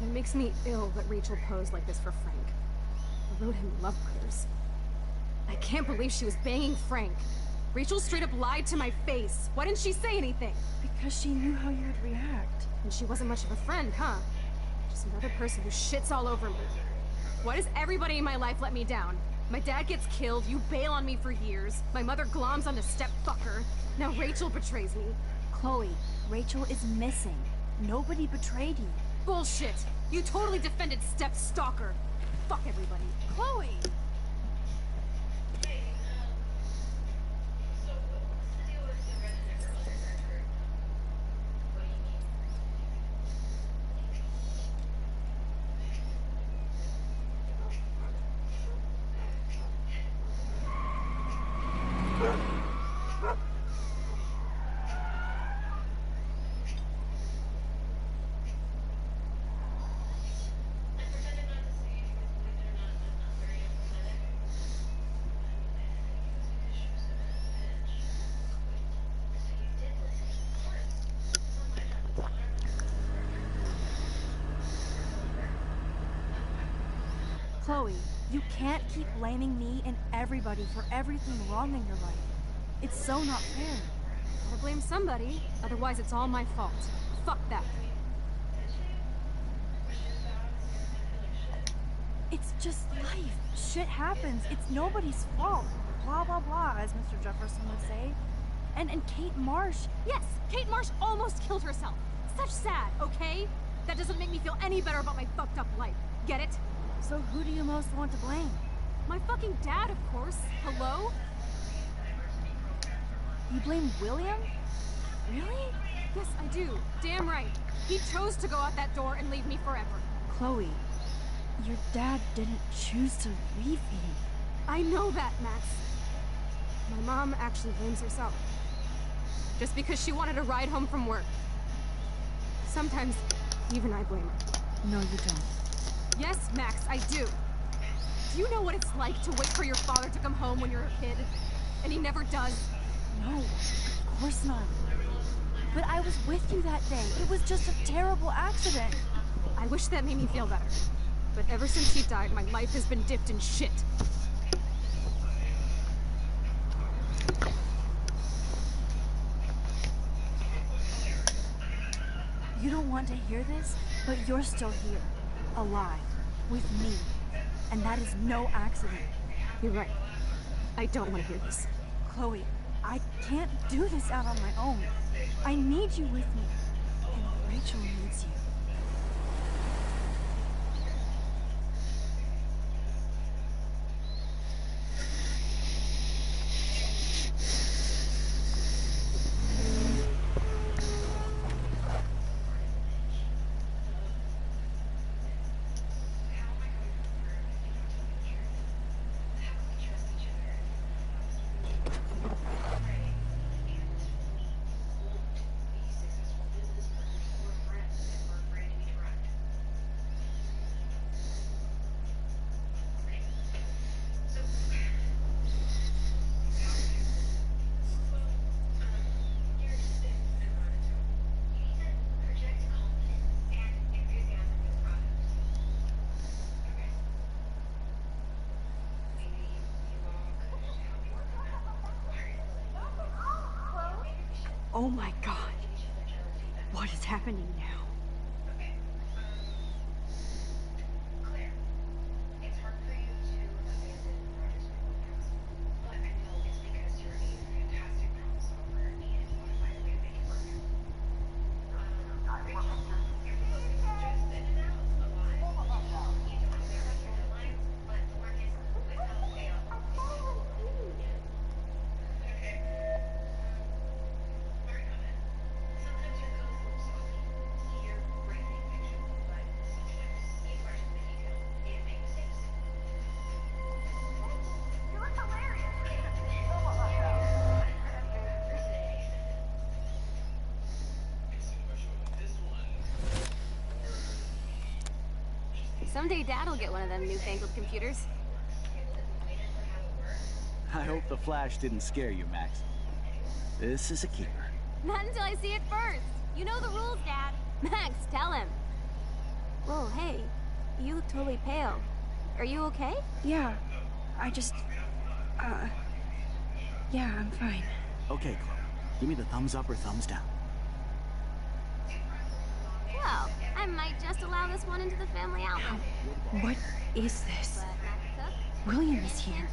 It makes me ill that Rachel posed like this for Frank. I wrote him love letters. I can't believe she was banging Frank. Rachel straight up lied to my face. Why didn't she say anything? Because she knew how you'd react. And she wasn't much of a friend, huh? Just another person who shits all over me. Why does everybody in my life let me down? My dad gets killed, you bail on me for years. My mother gloms on the step-fucker. Now Rachel betrays me. Chloe, Rachel is missing. Nobody betrayed you. Bullshit! You totally defended step-stalker. Fuck everybody. Chloe! Chloe, you can't keep blaming me and everybody for everything wrong in your life. It's so not fair. Gotta blame somebody, otherwise it's all my fault. Fuck that. It's just life. Shit happens. It's nobody's fault. Blah, blah, blah, as Mr. Jefferson would say. And Kate Marsh. Yes, Kate Marsh almost killed herself. Such sad, okay? That doesn't make me feel any better about my fucked up life. Get it? So who do you most want to blame? My fucking dad, of course. Hello? You blame William? Really? Yes, I do. Damn right. He chose to go out that door and leave me forever. Chloe, your dad didn't choose to leave me. I know that, Max. My mom actually blames herself. Just because she wanted a ride home from work. Sometimes, even I blame her. No, you don't. Yes, Max, I do. Do you know what it's like to wait for your father to come home when you're a kid? And he never does? No, of course not. But I was with you that day. It was just a terrible accident. I wish that made me feel better. But ever since he died, my life has been dipped in shit. You don't want to hear this, but you're still here. Alive. With me. And that is no accident. You're right. I don't want to hear this. Chloe, I can't do this out on my own. I need you with me. And Rachel needs you. Oh my god. What is happening now? Someday Dad'll get one of them newfangled computers. I hope the flash didn't scare you, Max. This is a keeper. Not until I see it first. You know the rules, Dad. Max, tell him. Whoa, hey. You look totally pale. Are you okay? Yeah. I just... yeah, I'm fine. Okay, Chloe. Give me the thumbs up or thumbs down. Well, I might just allow this one into the family album. What is this? William is here.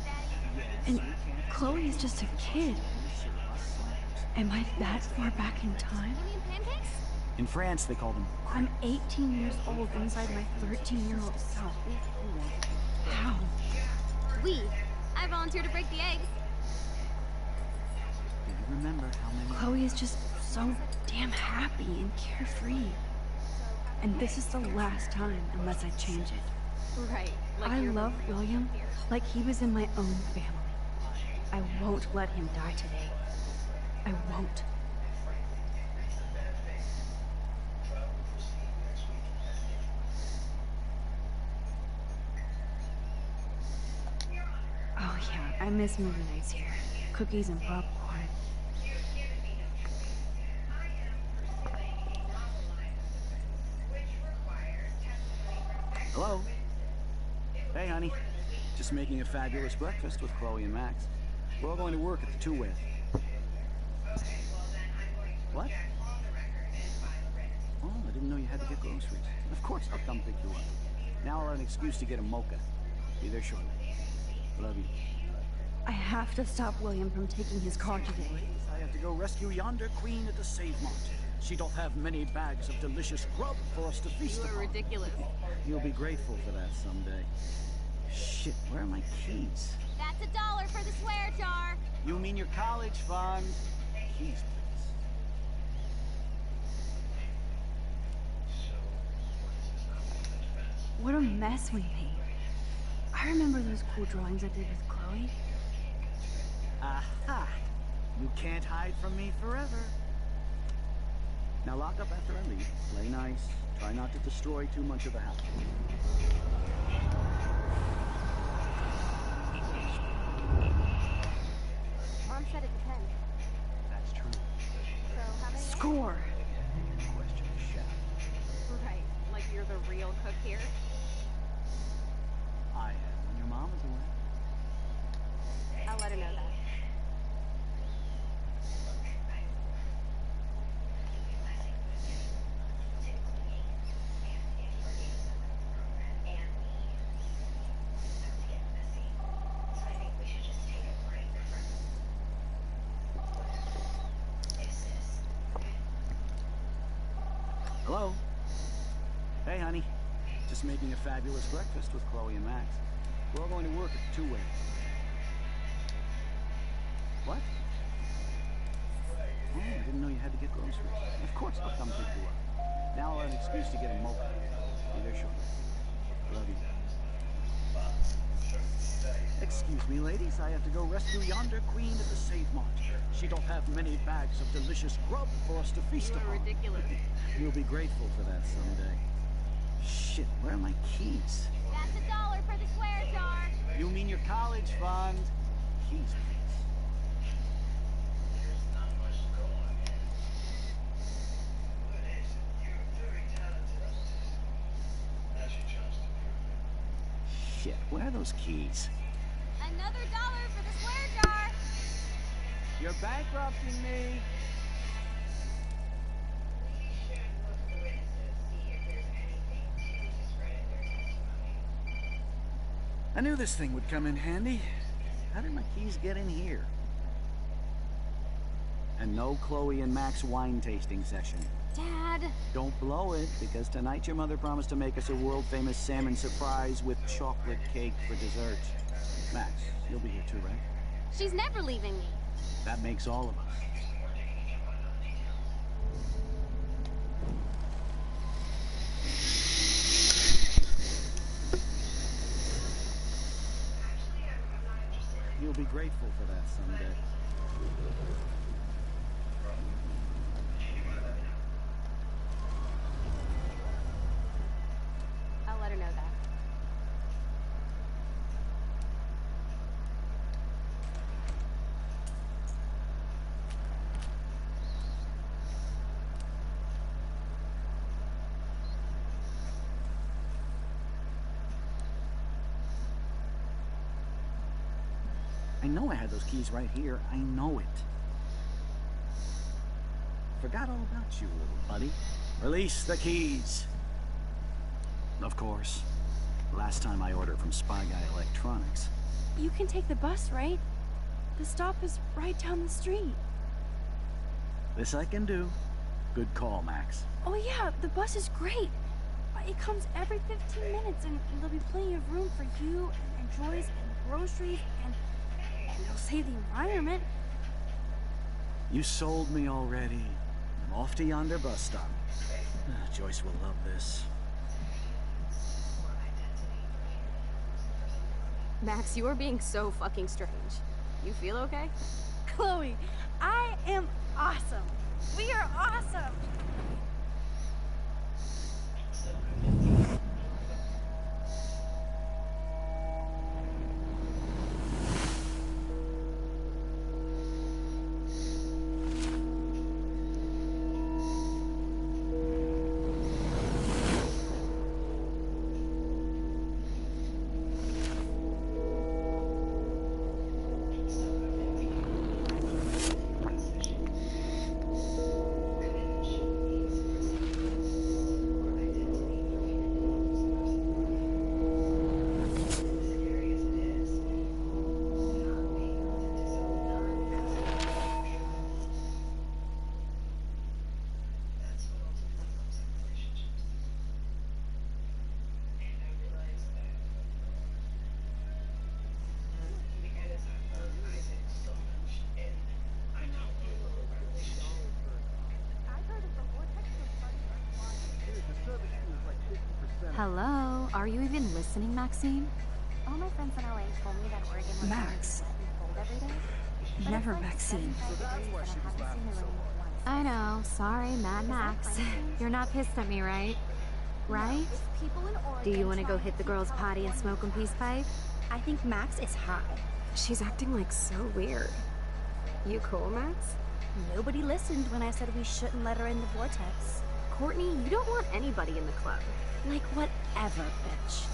And Chloe is just a kid. Am I that far back in time? In France, they call them... I'm 18 years old inside my 13-year-old self. How? I volunteered to break the eggs. Do you remember how many... Chloe is just so damn happy and carefree. And this is the last time, unless I change it. Right. I love William like he was in my own family. I won't let him die today. I won't. Oh yeah, I miss movie nights here. Cookies and popcorn. Hello? Hey, honey. Just making a fabulous breakfast with Chloe and Max. We're all going to work at the two-way. What? Oh, I didn't know you had to get groceries. Of course, I'll come pick you up. Now I'll have an excuse to get a mocha. Be there shortly. Love you. I have to stop William from taking his car today. I have to go rescue yonder queen at the Save Mart. She doth have many bags of delicious grub for us to feast upon. You are ridiculous. You'll be grateful for that someday. Shit, where are my keys? That's $1 for the swear jar. You mean your college fund? Keys, please. What a mess we made. I remember those cool drawings I did with Chloe. Aha! You can't hide from me forever. Now lock up after I leave. Play nice. Try not to destroy too much of the house. Mom said it depends. That's true. So how many? Score! Question of chef. Right, like you're the real cook here. I am when your mom is away. I'll let her know that. Hello? Hey, honey. Just making a fabulous breakfast with Chloe and Max. We're all going to work at the two-way. What? Oh, I didn't know you had to get groceries. Of course I'll come pick you up. Now I'll have an excuse to get a mocha. Be there shortly. Love you. Excuse me, ladies. I have to go rescue yonder queen at the Save Mart. She don't have many bags of delicious grub for us to feast upon. You're ridiculous. You'll be grateful for that someday. Shit, where are my keys? That's $1 for the swear jar. You mean your college fund? Keys, please. Shit, where are those keys? Another $1 for the swear jar. You're bankrupting me. I knew this thing would come in handy. How did my keys get in here? And no Chloe and Max wine tasting session. Dad. Don't blow it, because tonight your mother promised to make us a world-famous salmon surprise with chocolate cake for dessert. Max, you'll be here too, right? She's never leaving me. That makes all of us. You'll be grateful for that someday. I'll let her know that. I know I had those keys right here. I know it. Forgot all about you, little buddy. Release the keys. Of course. Last time I ordered from Spy Guy Electronics. You can take the bus, right? The stop is right down the street. This I can do. Good call, Max. Oh yeah, the bus is great. It comes every 15 minutes and there'll be plenty of room for you and Joyce and groceries and it'll save the environment. You sold me already. I'm off to yonder bus stop. Joyce will love this. Max, you are being so fucking strange. You feel okay? Chloe, I am awesome. We are awesome. Hello? Are you even listening, Maxine? All my friends in LA told me that Oregon was Max. cold every day. But Never it's like Maxine. 75 degrees and I haven't seen the rain once. I know. Sorry, Mad Max. You're not pissed at me, right? Right? Do you want to go hit the girls' potty and smoke a peace pipe? I think Max is high. She's acting like so weird. You cool, Max? Nobody listened when I said we shouldn't let her in the vortex. Courtney, you don't want anybody in the club. Like whatever, bitch.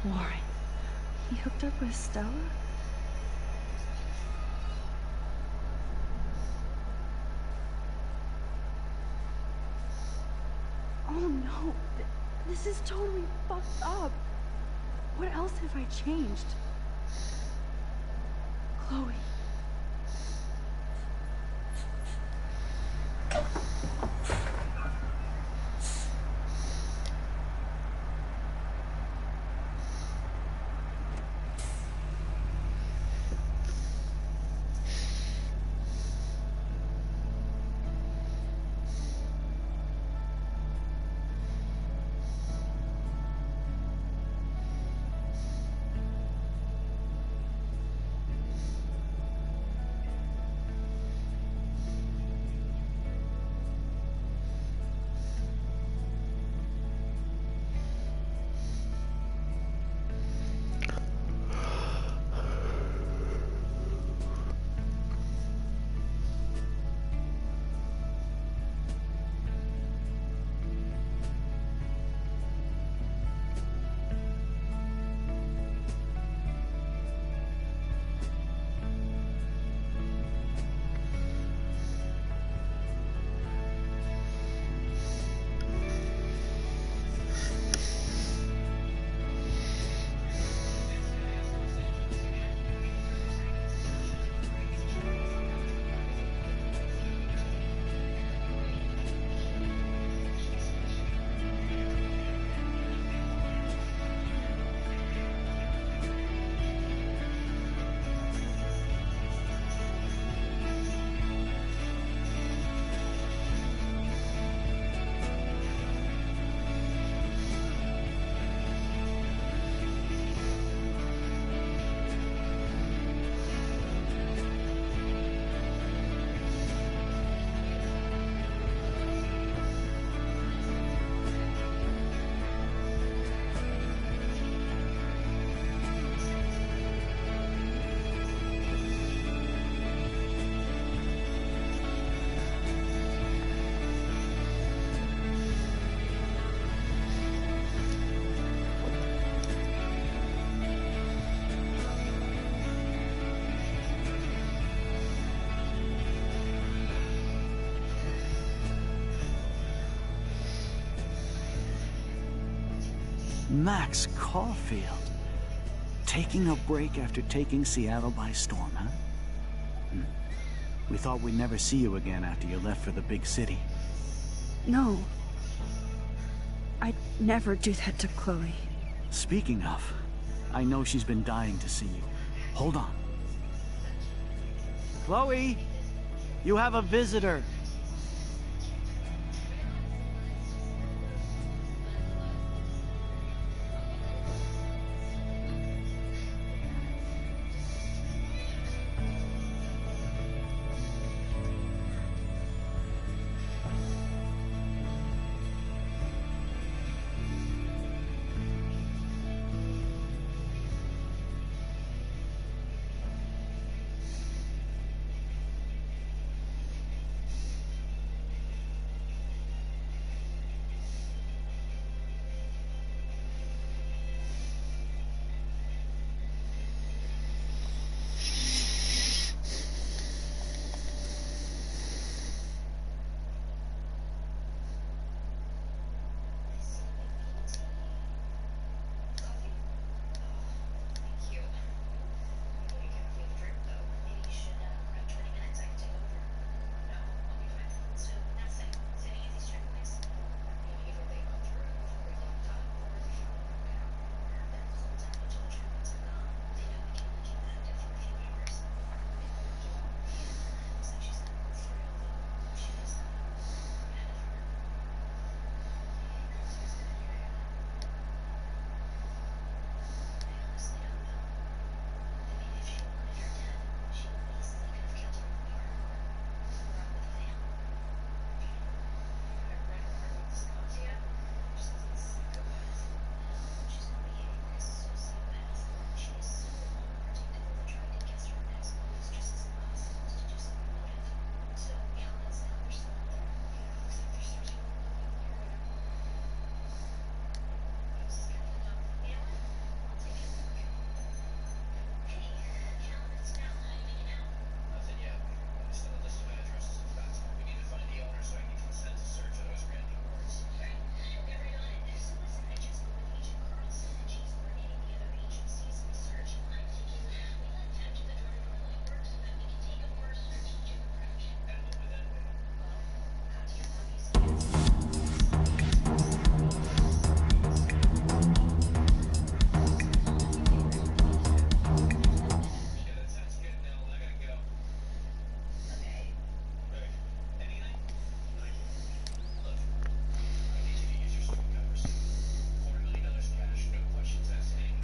Warren, he hooked up with Stella? Oh no, this is totally fucked up. What else have I changed? Chloe. Max Caulfield. Taking a break after taking Seattle by storm, huh? We thought we'd never see you again after you left for the big city. No. I'd never do that to Chloe. Speaking of, I know she's been dying to see you. Hold on. Chloe! You have a visitor.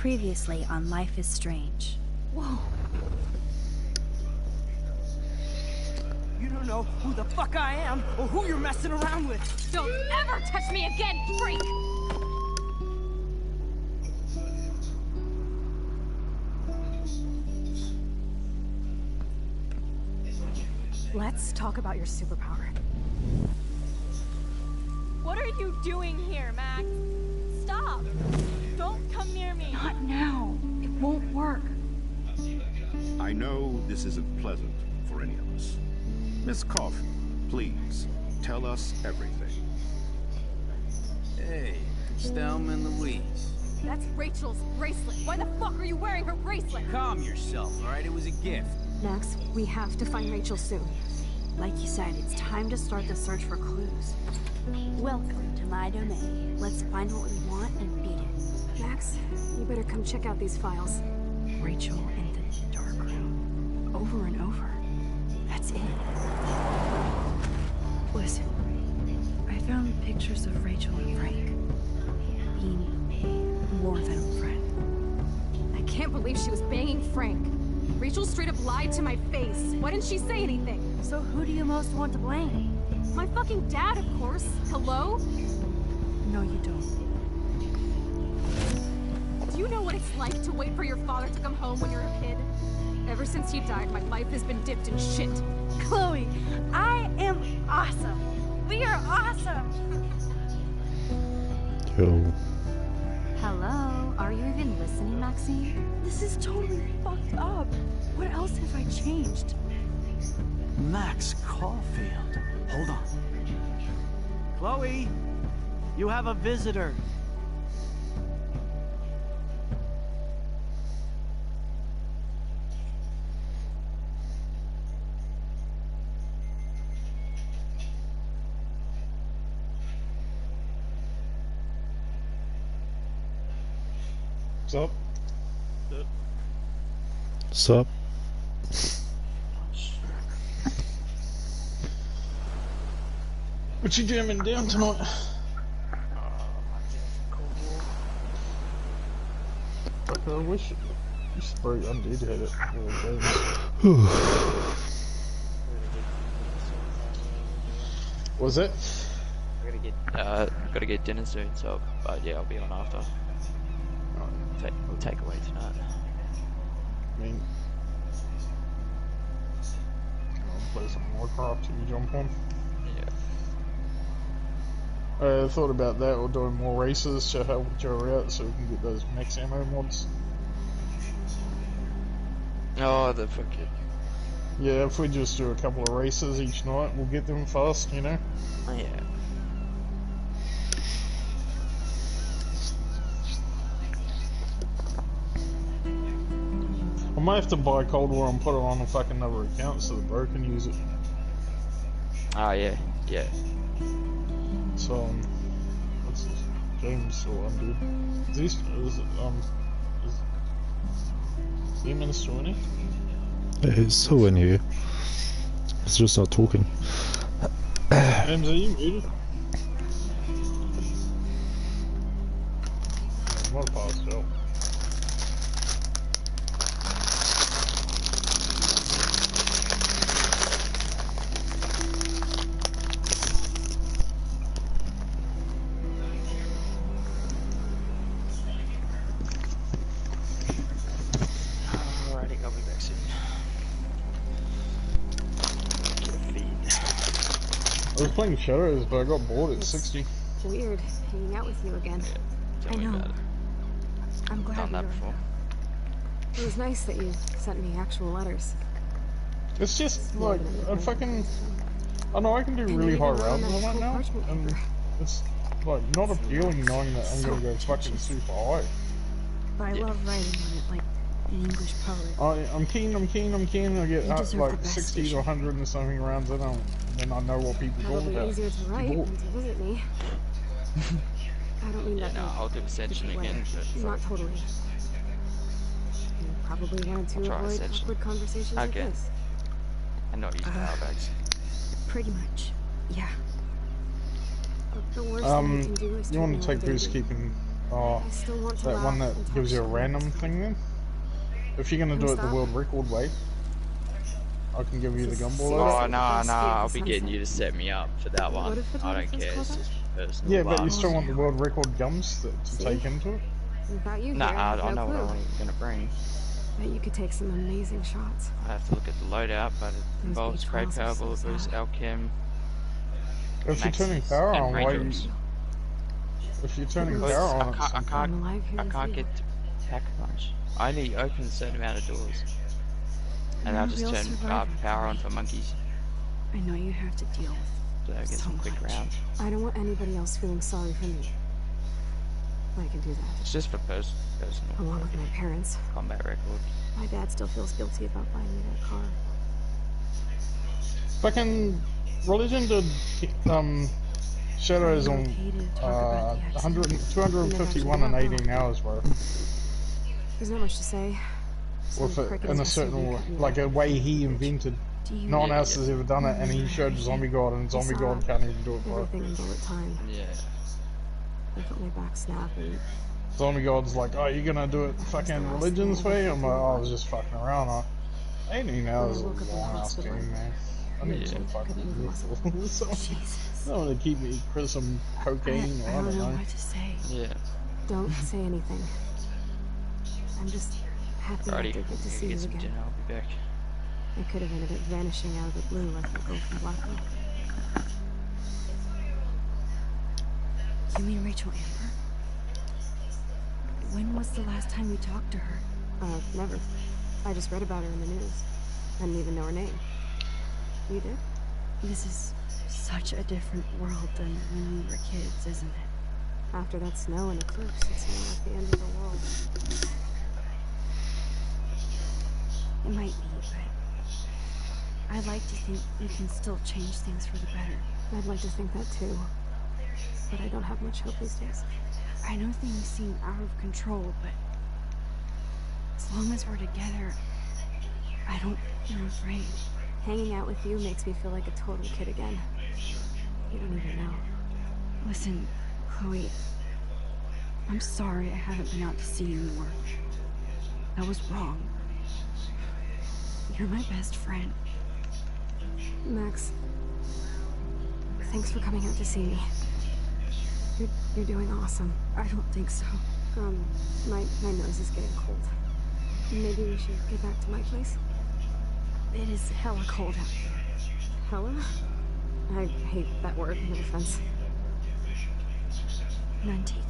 Previously on Life is Strange. Whoa. You don't know who the fuck I am or who you're messing around with. Don't ever touch me again, freak! Let's talk about your superpower. What are you doing here, Max? Stop! Don't come near me! Not now. It won't work. I know this isn't pleasant for any of us. Miss Coffey, please, tell us everything. Hey, it's Thelma and Louise. That's Rachel's bracelet. Why the fuck are you wearing her bracelet? Calm yourself, alright? It was a gift. Max, we have to find Rachel soon. Like you said, it's time to start the search for clues. Welcome to my domain. Let's find what we want and beat it. Max, you better come check out these files. Rachel in the dark room. Over and over. That's it. Listen, I found pictures of Rachel and Frank. Being more than a friend. I can't believe she was banging Frank. Rachel straight up lied to my face. Why didn't she say anything? So who do you most want to blame? My fucking dad, of course. Hello? No, you don't. Do you know what it's like to wait for your father to come home when you're a kid? Ever since he died, my life has been dipped in shit. Chloe, I am awesome. We are awesome. Yo. Hello? Are you even listening, Maxine? This is totally fucked up. What else have I changed? Max Caulfield. Hold on. Chloe, you have a visitor. What's up? What's up? What you jamming down tonight? I wish Spray Undead had it. Was it? Gotta get dinner soon, so yeah, I'll be on after. We'll take away tonight. I mean, I'll play some Warcraft if you jump on. I thought about that, or doing more races to help Joe out so we can get those max ammo mods. Oh, the fucking... Yeah, if we just do a couple of races each night, we'll get them fast, you know? Oh, yeah. I might have to buy Cold War and put it on a fucking other account so the bro can use it. Ah, yeah, yeah. So, what's this? James still undude. Is he a minister in it? Yeah, he's still in here. He's just not talking. James, are you muted? I'm not past out. I was playing Shadows, but I got bored at 60. Weird, hanging out with you again. I know. I'm glad you're before. It was nice that you sent me actual letters. It's just like I fucking. I know I can do really high rounds on that now, and it's like not appealing knowing that I'm gonna go fucking super high. But I love writing on it like an English poet. I'm keen. I get up like 60 to 100 and something rounds in them, and then I know what people talk Probably about. easier to write than to visit me. I don't mean that. No, I'll do Ascension again. Not totally. You probably wanted to avoid awkward conversations like Okay. this. I'm not using power bags. Pretty much, yeah. But the worst thing you can do is you want to take baby. Peacekeeping Oh, I still want to that one laugh that and gives you a touch random thing then? If you're gonna do it the Stop. world record way, I can give you the gumball. Oh, no, I'll be getting you to set me up for that one. What if I don't care, it's just personal. Yeah, but you love. still want the world record gums to take into it? Without you Nah, here, I I have no know what clue. I'm gonna bring. Bet you could take some amazing shots. I have to look at the loadout, but it involves beach great balls are power, so bullet boost, sad. alchem, If you're turning maxes, power and on, range why you, rooms. if you're turning Because power on, I can't I'm alive here with you. get to pack much. I only open a certain amount of doors. And I'll You're a just real turn survivor, power on for monkeys. I know you have to deal with So I get so some quick much. rounds. I don't want anybody else feeling sorry for me. I can do that. It's just for personal Along with my parents. combat record. My dad still feels guilty about buying me that car. fucking Religion did Shadows on 251 and 18 hours, bro. There's not much to say. With it in a certain like a way he invented. No one else has ever done it, and he showed Zombie God, and Zombie God can't even do it, bro. Everything in bullet time. Yeah. I felt my back snap and Zombie God's like, oh, you gonna do it fucking Religion's way? I'm like, oh, I was just fucking around. 18 hours is a long ass game, man. I need some fucking beautiful. Someone to keep me for some cocaine or I don't know. What to say? Yeah. don't say anything. I'm just happy I Alrighty, did get to see you get some again. dinner, I'll be back. It could have ended up vanishing out of the blue like the girl from Blackwell. You mean Rachel Amber? When was the last time you talked to her? Never. I just read about her in the news. I didn't even know her name. You did? This is such a different world than when we were kids, isn't it? After that snow and eclipse, it's more like the end of the world. It might be, but I'd like to think we can still change things for the better. I'd like to think that too. But I don't have much hope these days. I know things seem out of control, but as long as we're together, I don't feel afraid. Hanging out with you makes me feel like a total kid again. You don't even know. Listen, Chloe, I'm sorry I haven't been out to see you more. I was wrong. You're my best friend. Max, thanks for coming out to see me. You're doing awesome. I don't think so. My nose is getting cold. Maybe we should get back to my place? It is hella cold out here. Hella? I hate that word, no offense. None taken.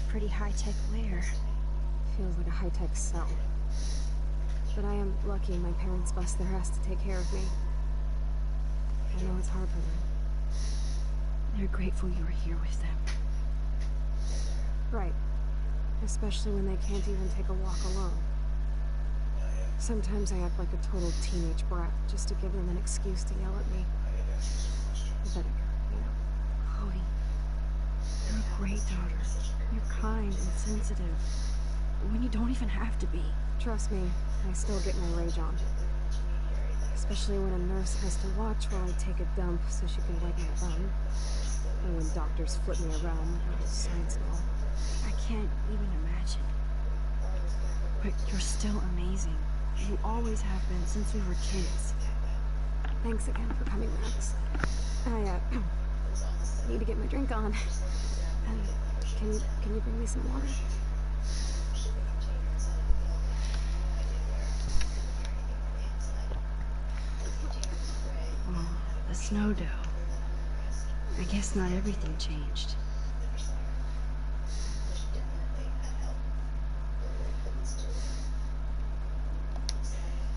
Pretty high-tech lair. Feels like a high-tech cell. But I am lucky my parents bust their ass to take care of me. I know it's hard for them. They're grateful you were here with them. Right. Especially when they can't even take a walk alone. Sometimes I act like a total teenage brat just to give them an excuse to yell at me. Pathetic, you know. Chloe, you're a great daughter. You're kind and sensitive. When you don't even have to be. Trust me, I still get my rage on. Especially when a nurse has to watch while I take a dump so she can wipe my bum. And when doctors flip me around without science and all. I can't even imagine. But you're still amazing. You always have been since we were kids. Thanks again for coming, Max. I need to get my drink on. And Can you bring me some water? Oh, the snow dough. I guess not everything changed.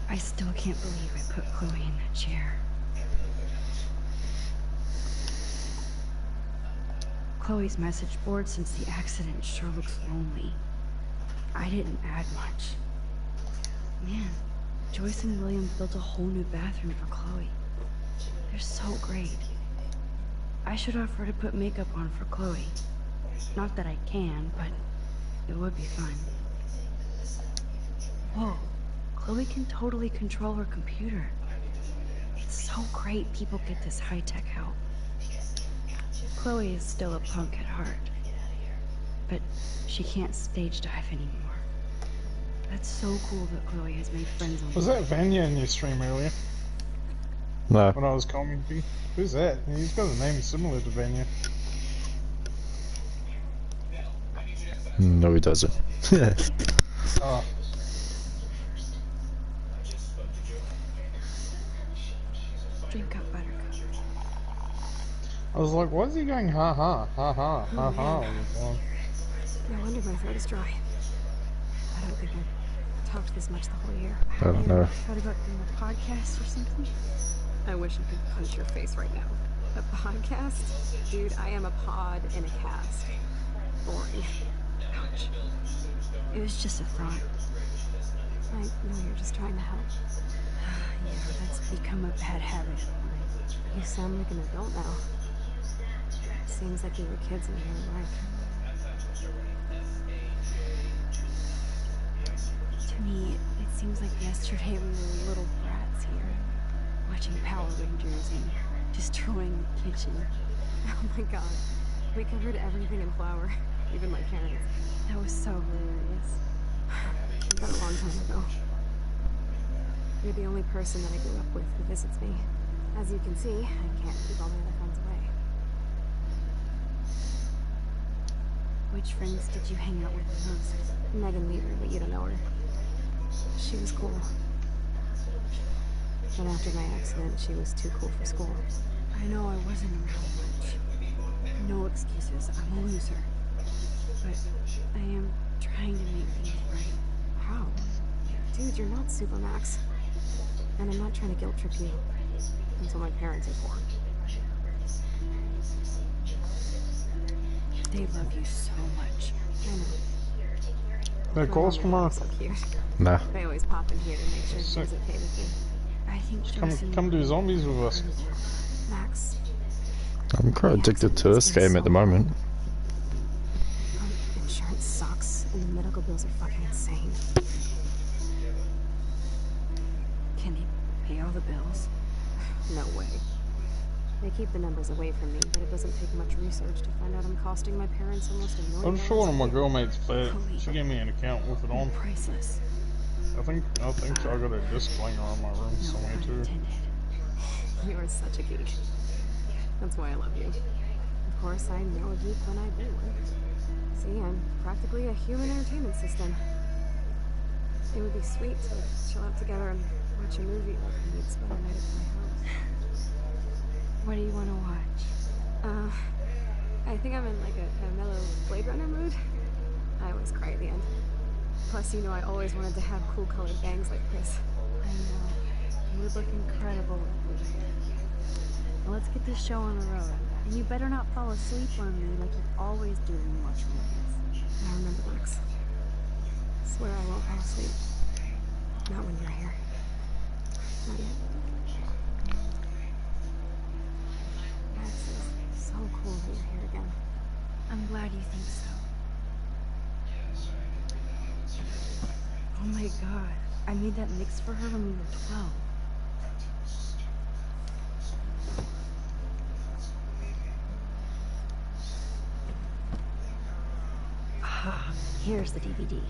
I still can't believe I put Chloe in that chair. Chloe's message board since the accident sure looks lonely. I didn't add much. Man, Joyce and William built a whole new bathroom for Chloe. They're so great. I should offer to put makeup on for Chloe. Not that I can, but it would be fun. Whoa, Chloe can totally control her computer. It's so great people get this high-tech help. Chloe is still a punk at heart, but she can't stage dive anymore. That's so cool that Chloe has made friends on. Was that Vanya in your stream earlier? No. When I was commenting? Who's that? He's got a name similar to Vanya. No, he doesn't. Oh. Drink up, Buttercup. I was like, why is he going ha ha, ha ha, ha ha all the time? No wonder my throat is dry. I don't think I've talked this much the whole year. I don't know. Thought about doing a podcast or something? I wish I could punch your face right now. A podcast? Dude, I am a pod in a cast. Boring. Ouch. It was just a thought. I know you're just trying to help. Yeah, that's become a bad habit of mine. You sound like an adult now. Seems like you were kids when you were right. To me, it seems like yesterday we were little brats here, watching Power Rangers and destroying the kitchen. Oh my god. We covered everything in flour. Even my parents. That was so hilarious. It was a long time ago. You're the only person that I grew up with who visits me. As you can see, I can't keep all my other friends away. Which friends did you hang out with the most? Megan Weaver, but you don't know her. She was cool. But after my accident, she was too cool for school. I know I wasn't around much. No excuses, I'm a loser. But I am trying to make things right. How? Dude, you're not Supermax. And I'm not trying to guilt trip you. Until my parents are born. They love you so much. I know. They calls from her? So cute. Nah. They always pop in here to make sure she's okay with me. I think Come do zombies with us. Max. I'm quite addicted to this game at the moment. Insurance sucks, and the medical bills are fucking insane. Can they pay all the bills? No way. They keep the numbers away from me, but it doesn't take much research to find out I'm costing my parents almost $1 million. I'm sure one of my girlmates fat. She gave me an account with it on. Priceless. I think I got a disc laying around my room somewhere too. You are such a geek. That's why I love you. Of course, I know a geek when I be one. See, I'm practically a human entertainment system. It would be sweet to chill out together and watch a movie like we'd spend a night at my house. What do you want to watch? I think I'm in like a mellow Blade Runner mood. I always cry at the end. Plus, you know, I always wanted to have cool colored bangs like Chris. I know. You would look incredible. Well, let's get this show on the road. And you better not fall asleep on me like you always do when you watch movies. I remember, Max. I swear I won't fall asleep. Not when you're here. Not yet. Max, it's so cool that you're here again. I'm glad you think so. Oh my god. I made that mix for her when we were 12. Ah, here's the DVD.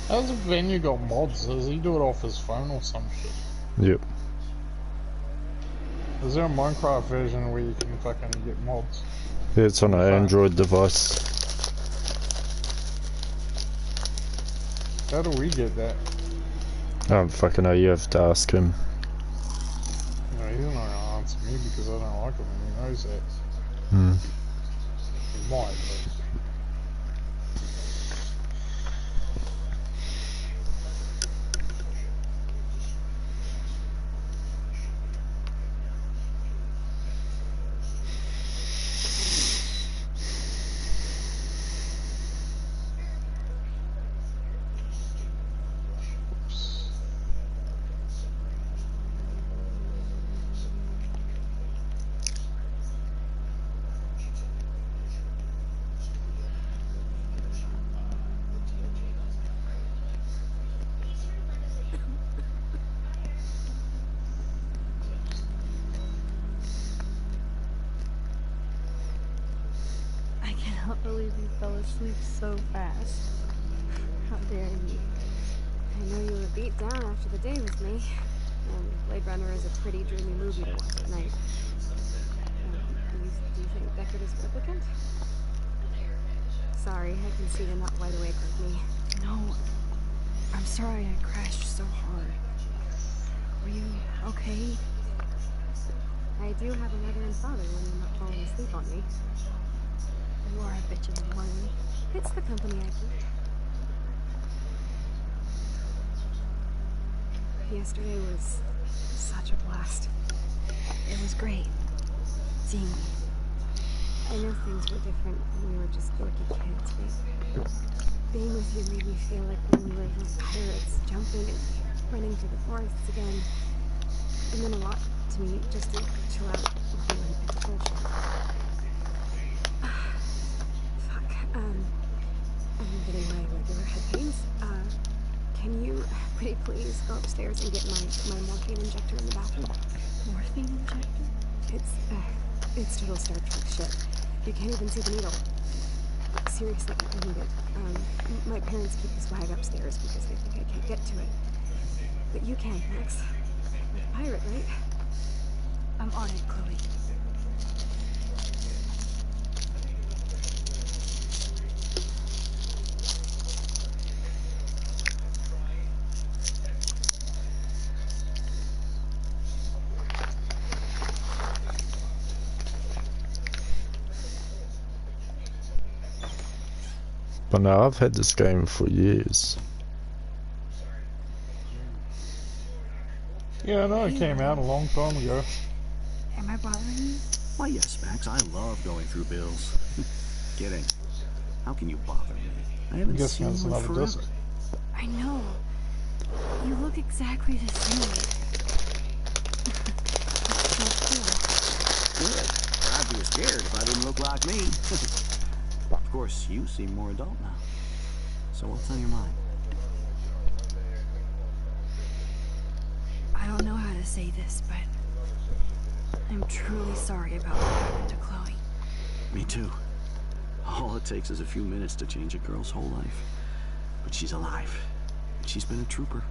How's the venue got mods? Does he do it off his phone or some shit? Yep. Is there a Minecraft version where you can fucking get mods? Yeah, it's on an Android device. How do we get that? I don't fucking know, you have to ask him. No, he's not gonna answer me because I don't like him and he knows that. Hmm. He might, but... I cannot believe you fell asleep so fast. How dare you? I know you were beat down after the day with me. And Blade Runner is a pretty dreamy movie to watch at night. Do you think Deckard is replicant? Sorry, I can see you're not wide awake like me. No, I'm sorry I crashed so hard. Were you okay? I do have a mother and father when you're not falling asleep on me. You are a bitch of a woman. It's the company I keep. Yesterday was such a blast. It was great. Seeing you. I know things were different when we were just dorky kids, but being with you made me feel like when we were pirates, jumping and running through the forests again. It meant a lot to me just to chill out with you and bullshit. Fuck. I'm getting my regular head pains. Can you pretty please go upstairs and get my morphine injector in the bathroom? Morphine injector? It's total Star Trek shit. You can't even see the needle. Seriously, I need it. My parents keep the swag upstairs because they think I can't get to it. But you can, Max. Like a pirate, right? I'm on it, Chloe. But no, I've had this game for years. Yeah, I know it came out a long time ago. Am I bothering you? Why, yes, Max. I love going through bills. Kidding. How can you bother me? I haven't seen that's you in another forever. disc. I know. You look exactly the same. Good. I'd be scared if I didn't look like me. Of course, you seem more adult now. So what's on your mind? I don't know how to say this, but I'm truly sorry about what happened to Chloe. Me too. All it takes is a few minutes to change a girl's whole life. But she's alive. She's been a trooper.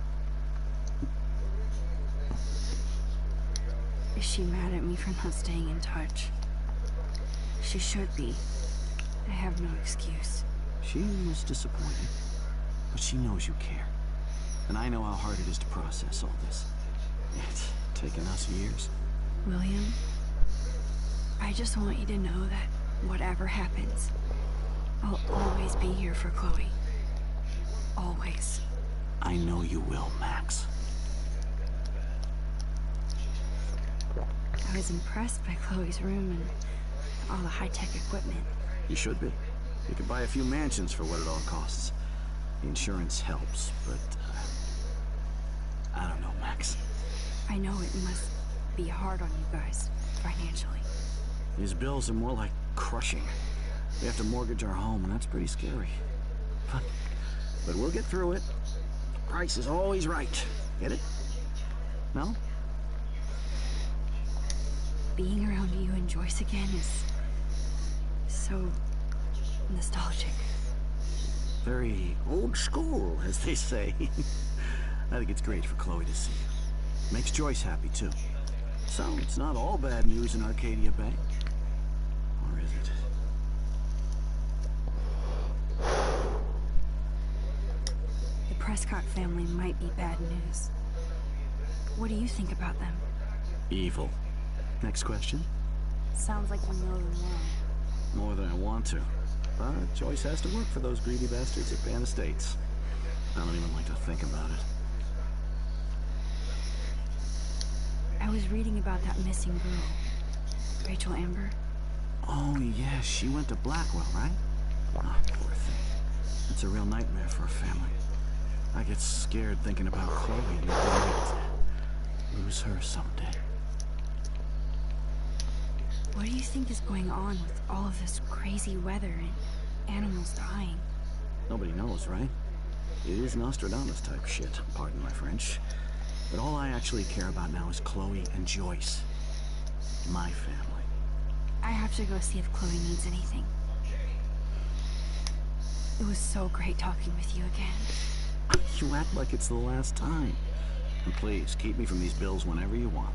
Is she mad at me for not staying in touch? She should be. I have no excuse. She was disappointed, but she knows you care. And I know how hard it is to process all this. It's taken us years. William, I just want you to know that whatever happens, I'll always be here for Chloe. Always. I know you will, Max. I was impressed by Chloe's room and all the high-tech equipment. You should be. You could buy a few mansions for what it all costs. The insurance helps, but I don't know, Max. I know it must be hard on you guys, financially. These bills are more like crushing. We have to mortgage our home, and that's pretty scary. But we'll get through it. Price is always right. Get it? No? Being around you and Joyce again is so nostalgic. Very old school, as they say. I think it's great for Chloe to see. Makes Joyce happy, too. So, it's not all bad news in Arcadia Bay. Or is it? The Prescott family might be bad news. What do you think about them? Evil. Next question? Sounds like you know them well. More than I want to. But Joyce has to work for those greedy bastards at Ban Estates. I don't even like to think about it. I was reading about that missing girl, Rachel Amber. Oh, yeah, she went to Blackwell, right? Ah, poor thing. It's a real nightmare for a family. I get scared thinking about Chloe and maybe lose her someday. What do you think is going on with all of this crazy weather and animals dying? Nobody knows, right? It is Nostradamus type shit, pardon my French. But all I actually care about now is Chloe and Joyce. My family. I have to go see if Chloe needs anything. It was so great talking with you again. You act like it's the last time. And please, keep me from these bills whenever you want.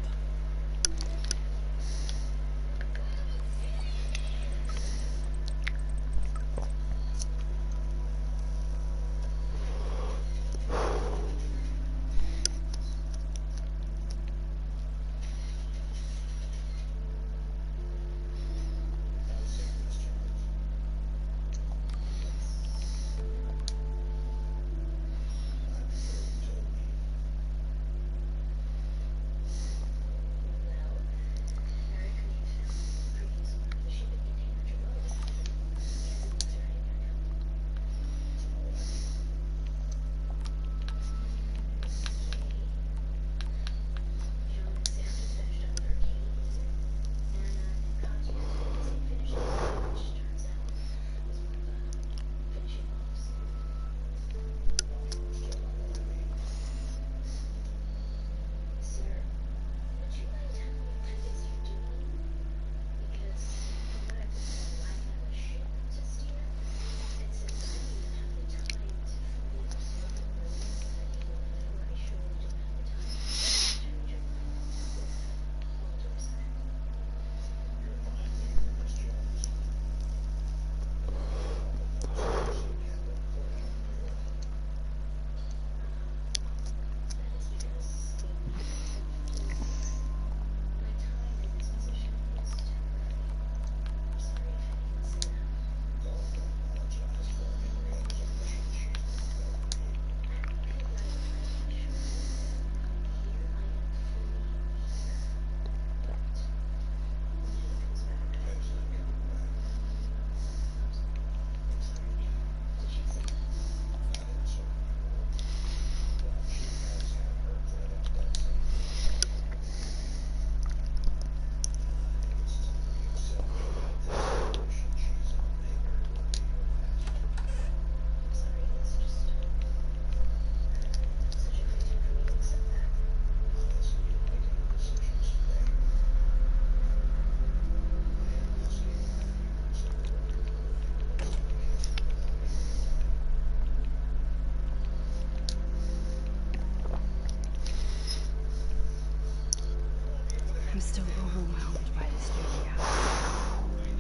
I'm still overwhelmed by this new reality.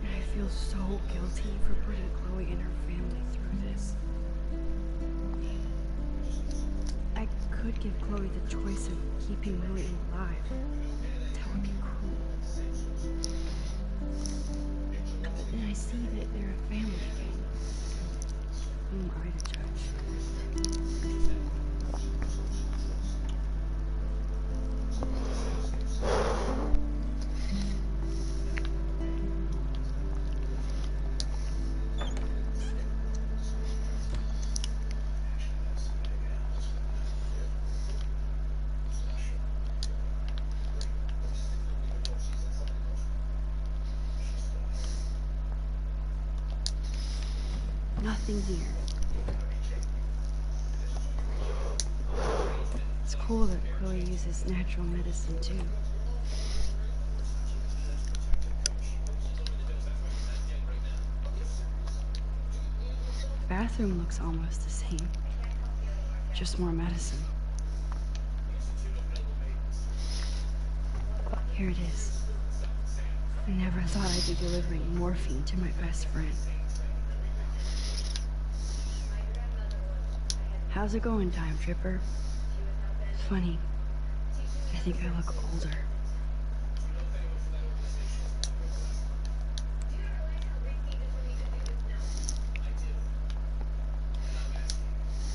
I feel so guilty for putting Chloe and her family through this. I could give Chloe the choice of keeping William alive. That would be cruel. But then I see that they're a family again. Who am I to judge? Nothing here. It's cool that Chloe uses natural medicine too. bathroom looks almost the same. Just more medicine. Here it is. I never thought I'd be delivering morphine to my best friend. How's it going, Time Tripper? Funny. I think I look older.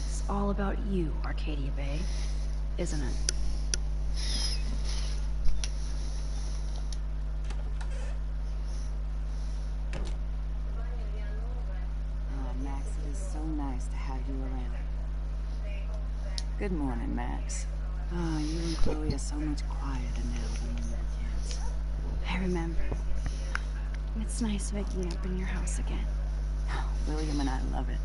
It's all about you, Arcadia Bay, isn't it? Oh, Max, it is so nice to have you around. Good morning, Max. Oh, you and Chloe are so much quieter now than when we were kids. I remember. It's nice waking up in your house again. Oh, William and I love it.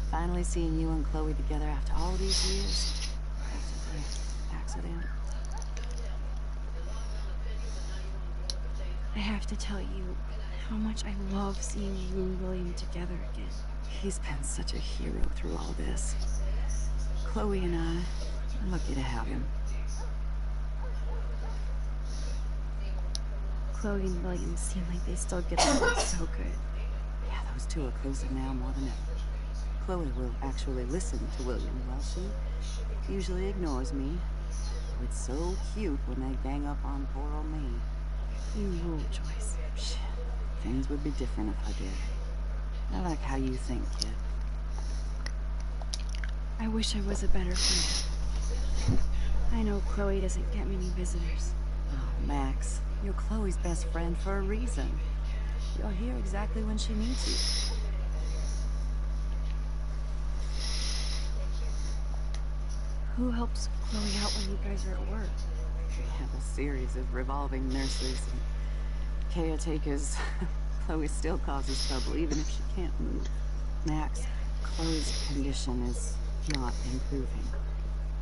Finally seeing you and Chloe together after all these years. After the accident. I have to tell you how much I love seeing you and William together again. He's been such a hero through all this. Chloe and I are lucky to have him. Chloe and William seem like they still get along so good. Yeah, those two are closer now more than ever. Chloe will actually listen to William while she usually ignores me. It's so cute when they gang up on poor old me. You rule, Joyce. Shit, things would be different if I did. I like how you think, kid. I wish I was a better friend. I know Chloe doesn't get many visitors. Oh, Max, you're Chloe's best friend for a reason. You're here exactly when she needs you. Who helps Chloe out when you guys are at work? We have a series of revolving nurses and caretakers. Chloe still causes trouble, even if she can't move. Max, Chloe's condition is not improving.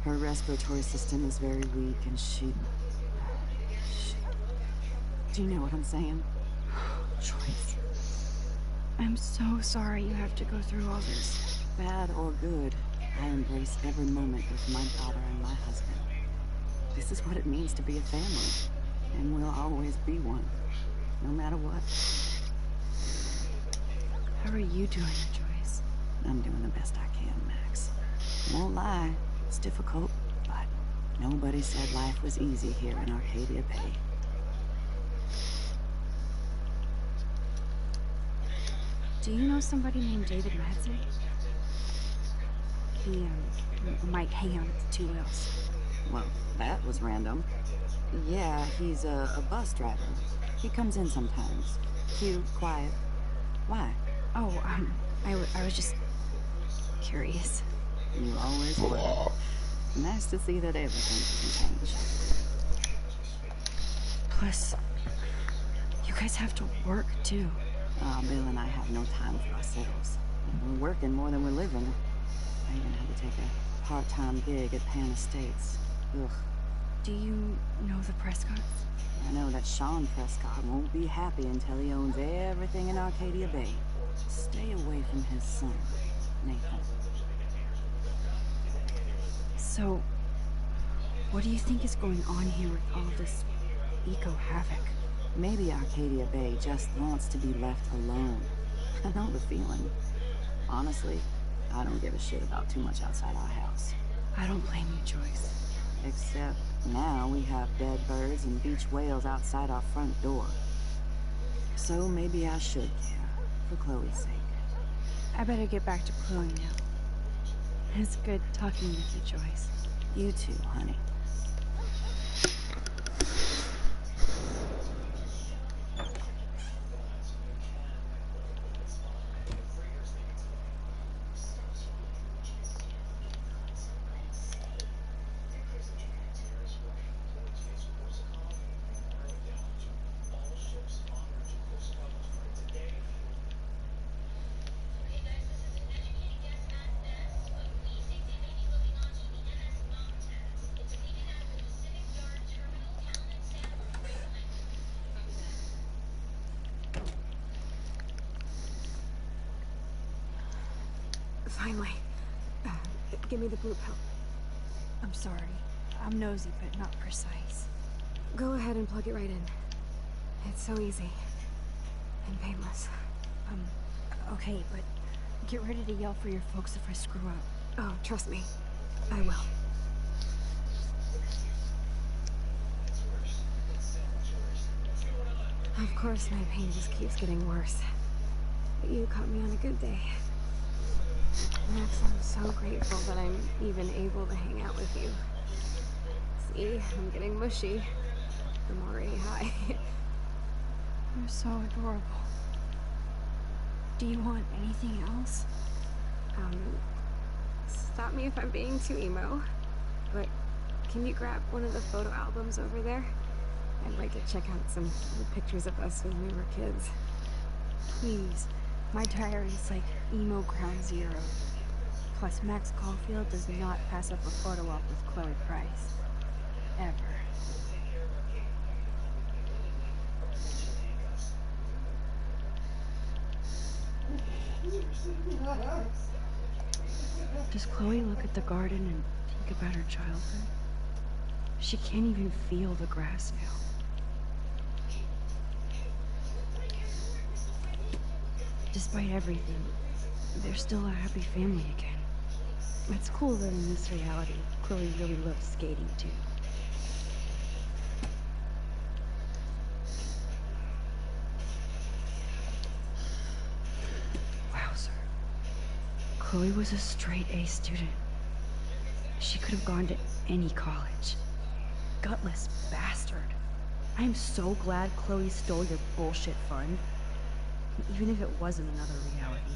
Her respiratory system is very weak, and she... Do you know what I'm saying? Joyce. I'm so sorry you have to go through all this. Bad or good, I embrace every moment with my daughter and my husband. This is what it means to be a family, and we'll always be one, no matter what. How are you doing, Joyce? I'm doing the best I can, Max. Won't lie, it's difficult, but nobody said life was easy here in Arcadia Bay. Do you know somebody named David Madsen? He, might hang out at the Two Whales. Well, that was random. Yeah, he's a bus driver. He comes in sometimes. Cute, quiet. Why? Oh, I was just curious. You always were. Nice to see that everything can change. Plus, you guys have to work, too. Bill and I have no time for ourselves. We're working more than we're living. I even had to take a part-time gig at Pan Estates. Ugh. Do you know the Prescotts? I know that Sean Prescott won't be happy until he owns everything in Arcadia Bay. Stay away from his son, Nathan. So, what do you think is going on here with all this eco-havoc? Maybe Arcadia Bay just wants to be left alone. I know the feeling. Honestly, I don't give a shit about too much outside our house. I don't blame you, Joyce. Except now we have dead birds and beach whales outside our front door. So maybe I should care, for Chloe's sake. I better get back to Chloe now. It's good talking with you, Joyce. You too, honey. Finally. Give me the blue pill. I'm sorry. I'm nosy, but not precise. Go ahead and plug it right in. It's so easy. And painless. Okay, but get ready to yell for your folks if I screw up. Oh, trust me. I will. Of course, my pain just keeps getting worse. But you caught me on a good day. Max, I'm so grateful that I'm even able to hang out with you. See, I'm getting mushy. I'm already high. You're so adorable. Do you want anything else? Stop me if I'm being too emo, but can you grab one of the photo albums over there? I'd like to check out some old pictures of us when we were kids. Please. My diary is like emo ground zero. Plus, Max Caulfield does not pass up a photo op with Chloe Price. Ever. Does Chloe look at the garden and think about her childhood? She can't even feel the grass now. Despite everything, they're still a happy family again. It's cool that in this reality, Chloe really loves skating too. Wowzer. Chloe was a straight A student. She could have gone to any college. Gutless bastard. I am so glad Chloe stole your bullshit fund. Even if it wasn't another reality.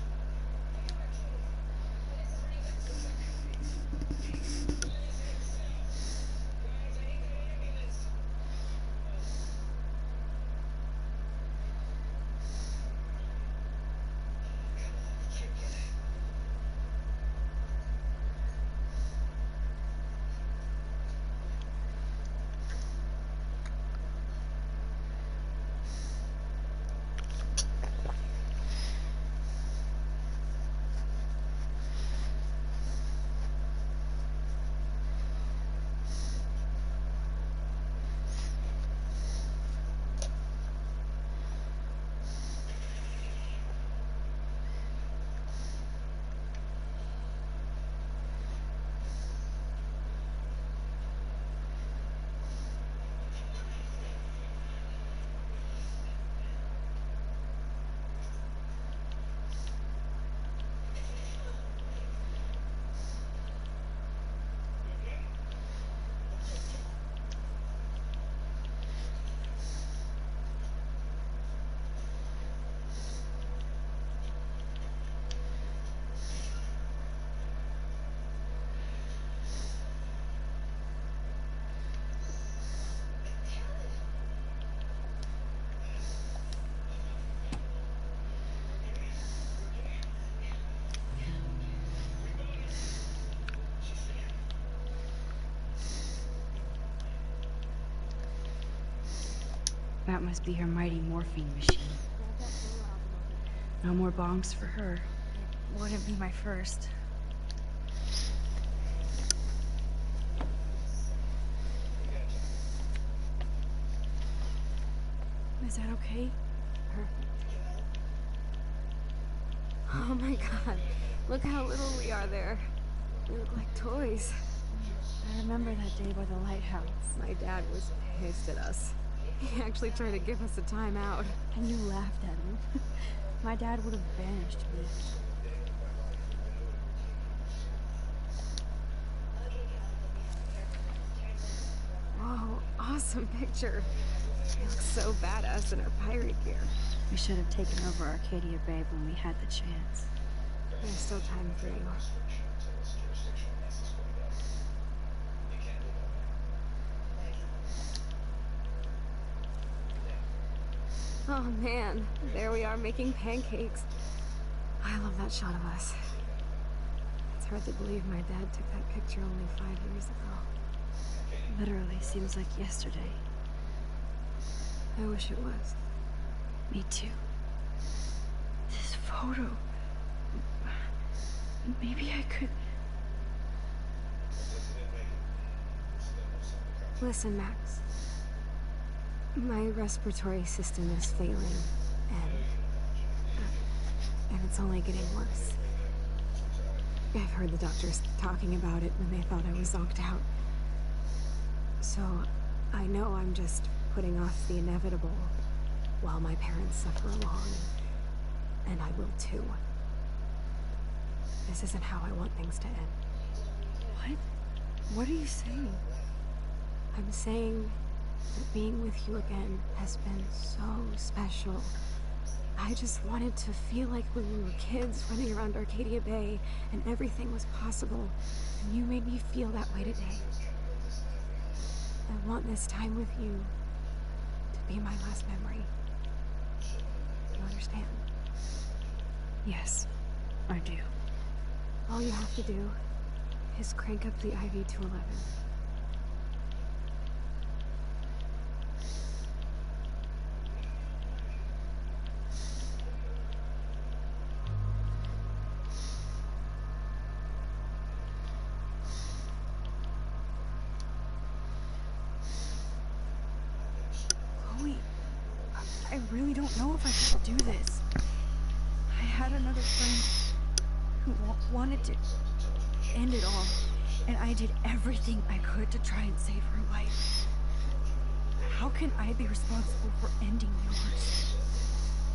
That must be her mighty morphine machine. No more bongs for her. Wouldn't be my first. Is that okay? Perfect. Oh my god. Look how little we are there. We look like toys. I remember that day by the lighthouse. My dad was pissed at us. He actually tried to give us a timeout. And you laughed at him. My dad would have banished me. Whoa, awesome picture. She looks so badass in her pirate gear. We should have taken over Arcadia Bay when we had the chance. There's still time for you. Oh man, there we are making pancakes. I love that shot of us. It's hard to believe my dad took that picture only 5 years ago. Literally seems like yesterday. I wish it was. Me too. This photo. Maybe I could... Listen, Max. My respiratory system is failing, and it's only getting worse. I've heard the doctors talking about it when they thought I was zonked out. So, I know I'm just putting off the inevitable while my parents suffer along, and I will too. This isn't how I want things to end. What? What are you saying? I'm saying that being with you again has been so special. I just wanted to feel like when we were kids running around Arcadia Bay and everything was possible, and you made me feel that way today. I want this time with you to be my last memory. You understand? Yes, I do. All you have to do is crank up the IV to 11. Chloe, I really don't know if I should do this. I had another friend who wanted to end it all, and I did everything I could to try and save her life. How can I be responsible for ending yours?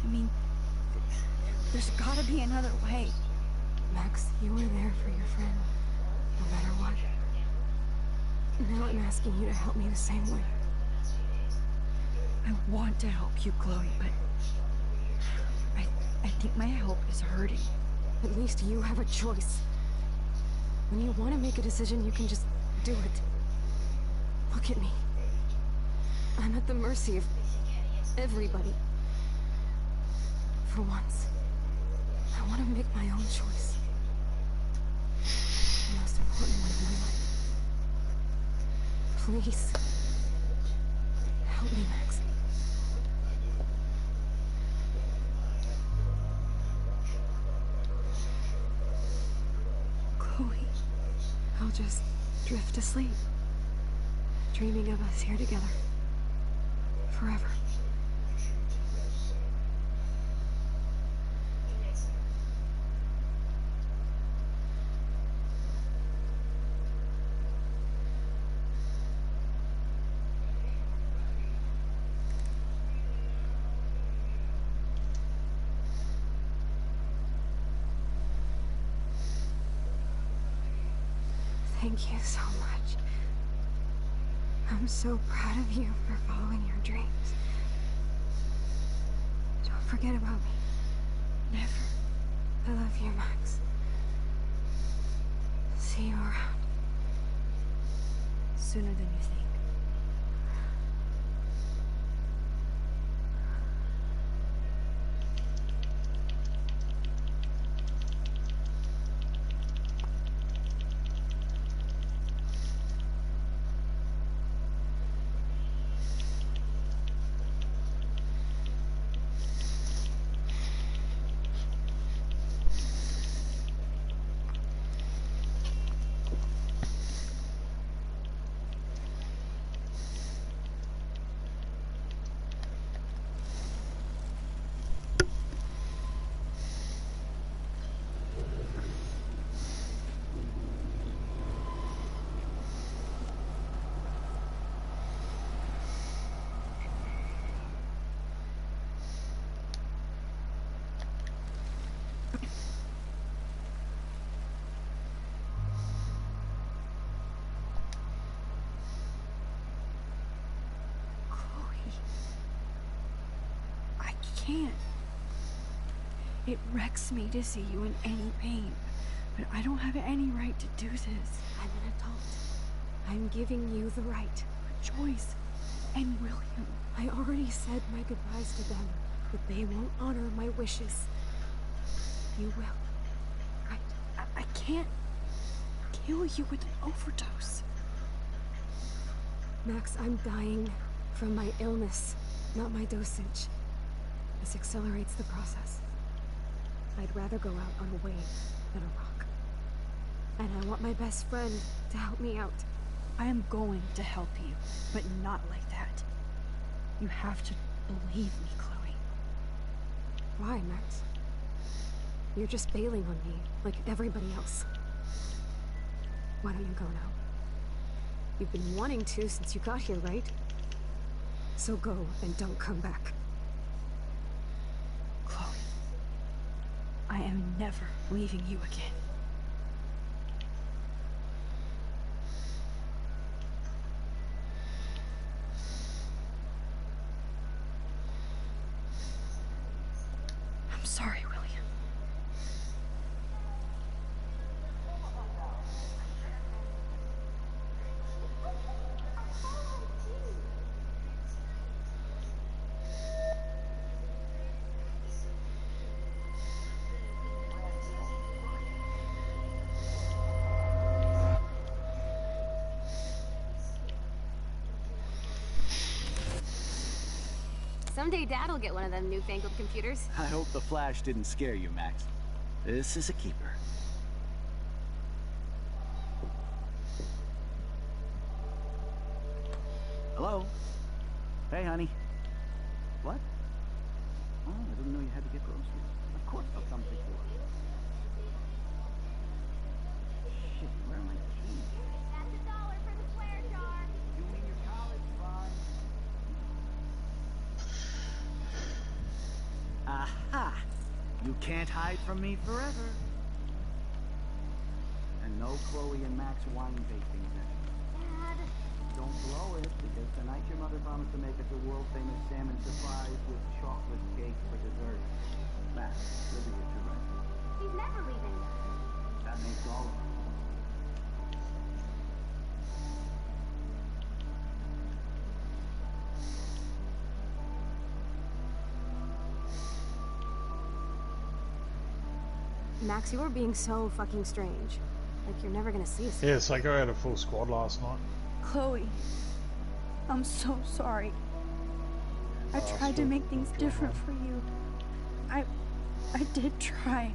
I mean, there's gotta be another way. Max, you were there for your friend, no matter what. Now I'm asking you to help me the same way. I want to help you, Chloe, but I think my help is hurting. At least you have a choice. When you want to make a decision, you can just do it. Look at me. I'm at the mercy of everybody. For once, I want to make my own choice. The most important one in my life. Please, help me, Max. Chloe. I'll just drift to sleep, dreaming of us here together. Forever. Thank you so much. I'm so proud of you for following your dreams. Don't forget about me. Never. I love you, Max. See you around. Sooner than you think. Can't. It wrecks me to see you in any pain, but I don't have any right to do this. I'm an adult. I'm giving you the right. But Joyce and William. I already said my goodbyes to them, but they won't honor my wishes. You will. Right? I can't kill you with an overdose. Max, I'm dying from my illness, not my dosage. This accelerates the process. I'd rather go out on a wave than a rock. And I want my best friend to help me out. I am going to help you, but not like that. You have to believe me, Chloe. Why, Max? You're just bailing on me, like everybody else. Why don't you go now? You've been wanting to since you got here, right? So go and don't come back. Chloe, I am never leaving you again. I'm sorry, William. Someday Dad'll get one of them newfangled computers. I hope the flash didn't scare you, Max. This is a keeper. Hello? Hey, honey. What? Oh, I didn't know you had to get groceries. Of course I'll come pick you up. Shit, where are my keys? That's $1 for the swear jar. You mean your college fund? Aha! You can't hide from me forever. And no Chloe and Max wine tasting session. Dad. Don't blow it, because tonight your mother promised to make us a world-famous salmon surprise with chocolate cake for dessert. Max, you'll be here too, right? She's never leaving. That makes all of us. Max, you are being so fucking strange. Like you're never gonna see us. Yeah, Psycho had a full squad last night. Chloe, I'm so sorry. I tried to make things different for you. I did try.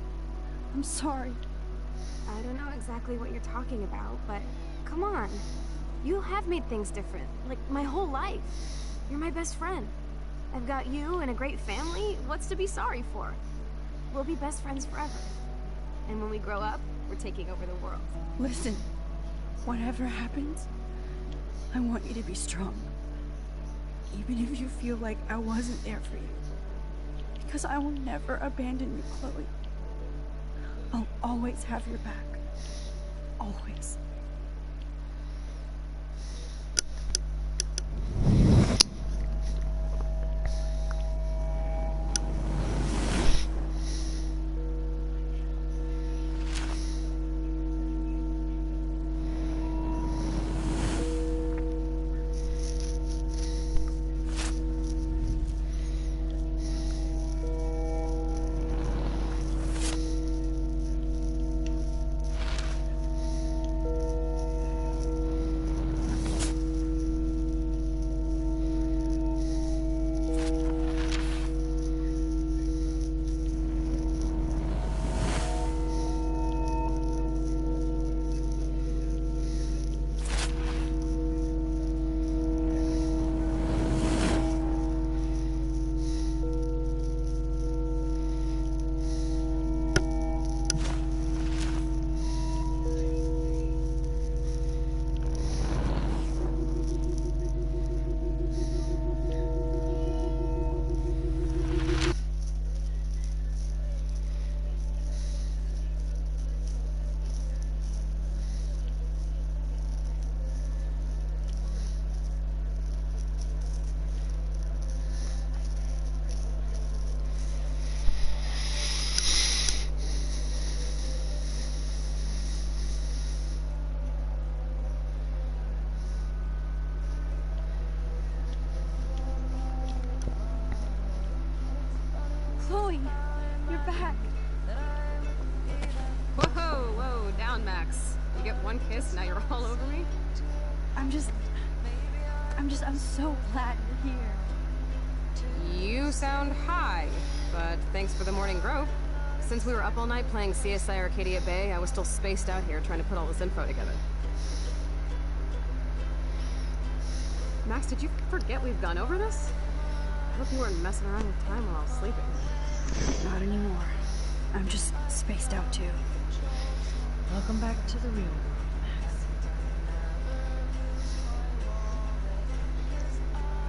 I'm sorry. I don't know exactly what you're talking about, but come on. You have made things different, like my whole life. You're my best friend. I've got you and a great family. What's to be sorry for? We'll be best friends forever. And when we grow up, we're taking over the world. Listen, whatever happens, I want you to be strong. Even if you feel like I wasn't there for you. Because I will never abandon you, Chloe. I'll always have your back. Always. Chloe, you're back. Whoa, whoa, down, Max. You get one kiss, now you're all over me? I'm so glad you're here. You sound high, but thanks for the morning growth. Since we were up all night playing CSI Arcadia Bay, I was still spaced out here trying to put all this info together. Max, did you forget we've gone over this? I hope you weren't messing around with time while I was sleeping. Not anymore. I'm just spaced out too. Welcome back to the real world, Max.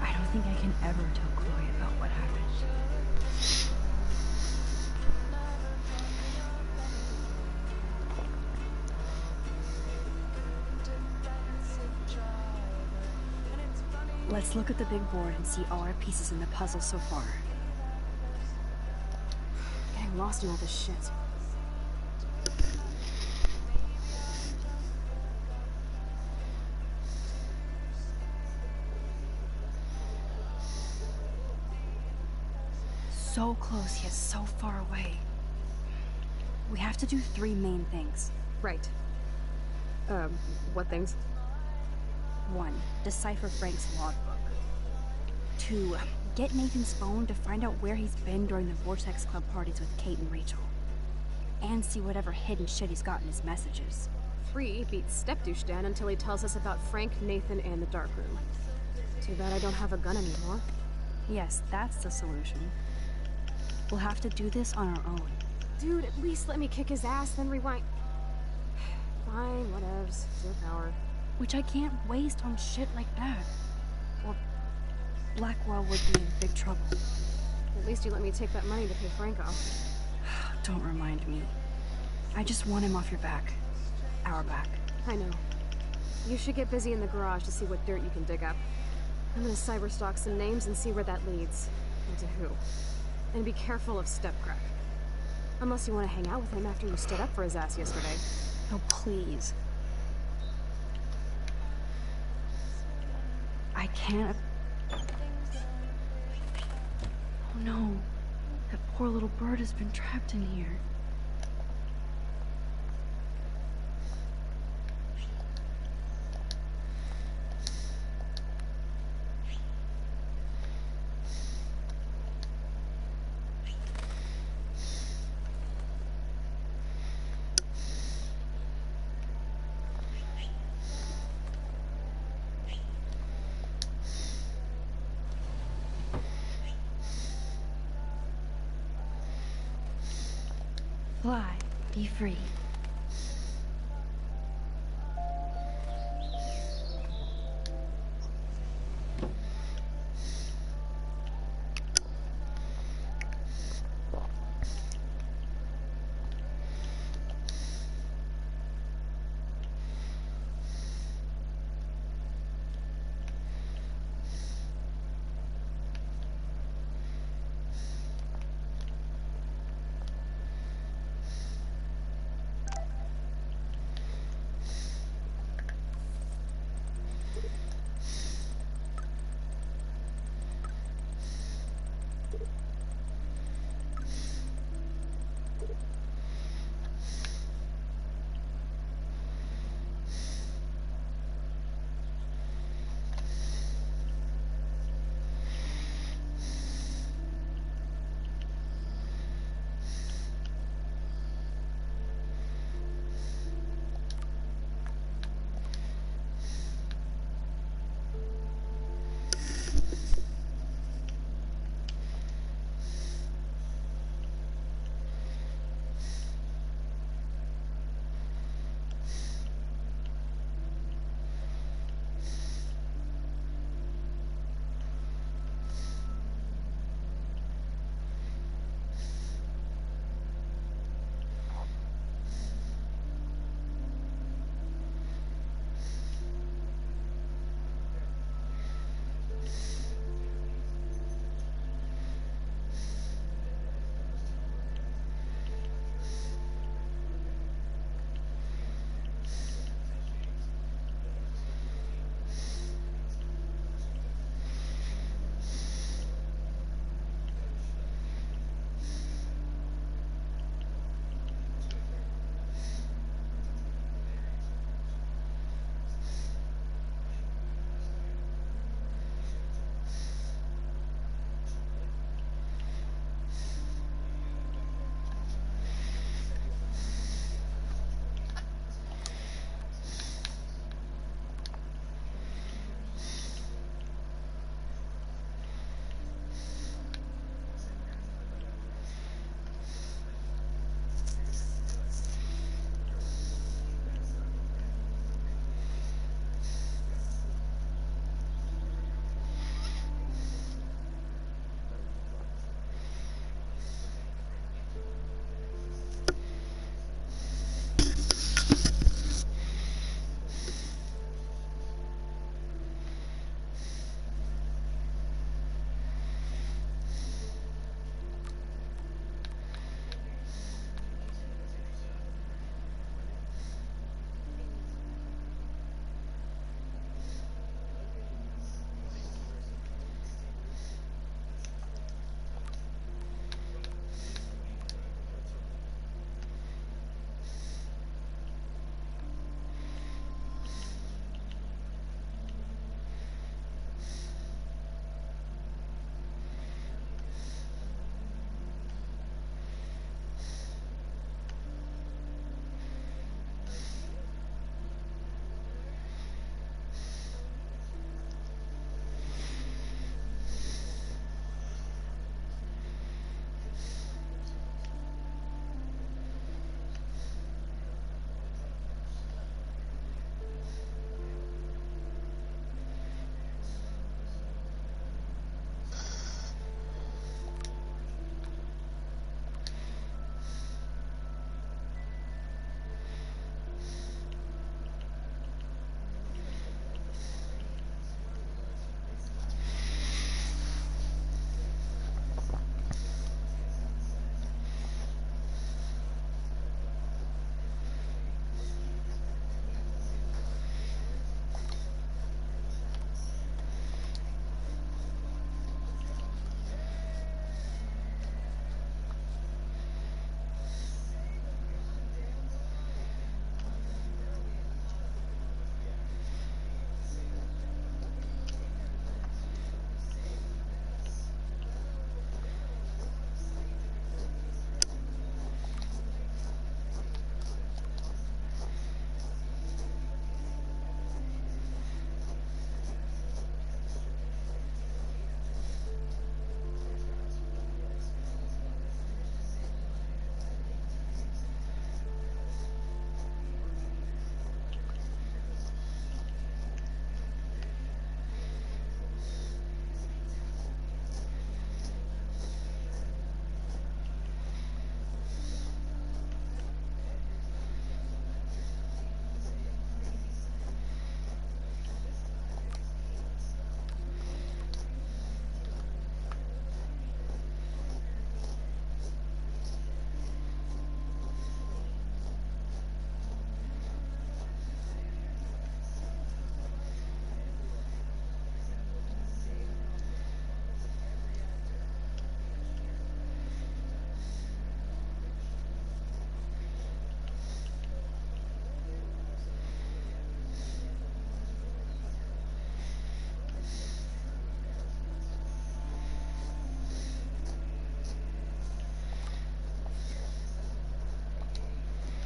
I don't think I can ever tell Chloe about what happened. Let's look at the big board and see all our pieces in the puzzle so far. Getting lost in all this shit. So close, yet so far away. We have to do 3 main things. Right. What things? 1. Decipher Frank's logbook. 2. Get Nathan's phone to find out where he's been during the Vortex Club parties with Kate and Rachel. And see whatever hidden shit he's got in his messages. 3. Beat Stepdouche Dan until he tells us about Frank, Nathan, and the dark room. Too bad I don't have a gun anymore. Yes, that's the solution. We'll have to do this on our own. Dude, at least let me kick his ass, then rewind. Fine, whatevs. Your power. Which I can't waste on shit like that. Or Blackwell would be in big trouble. At least you let me take that money to pay Frank off. Don't remind me. I just want him off your back. Our back. I know. You should get busy in the garage to see what dirt you can dig up. I'm gonna cyberstalk some names and see where that leads. And to who. And be careful of Stepcrack. Unless you want to hang out with him after you stood up for his ass yesterday. Oh, please. I can't... Oh no. That poor little bird has been trapped in here. Fly, be free.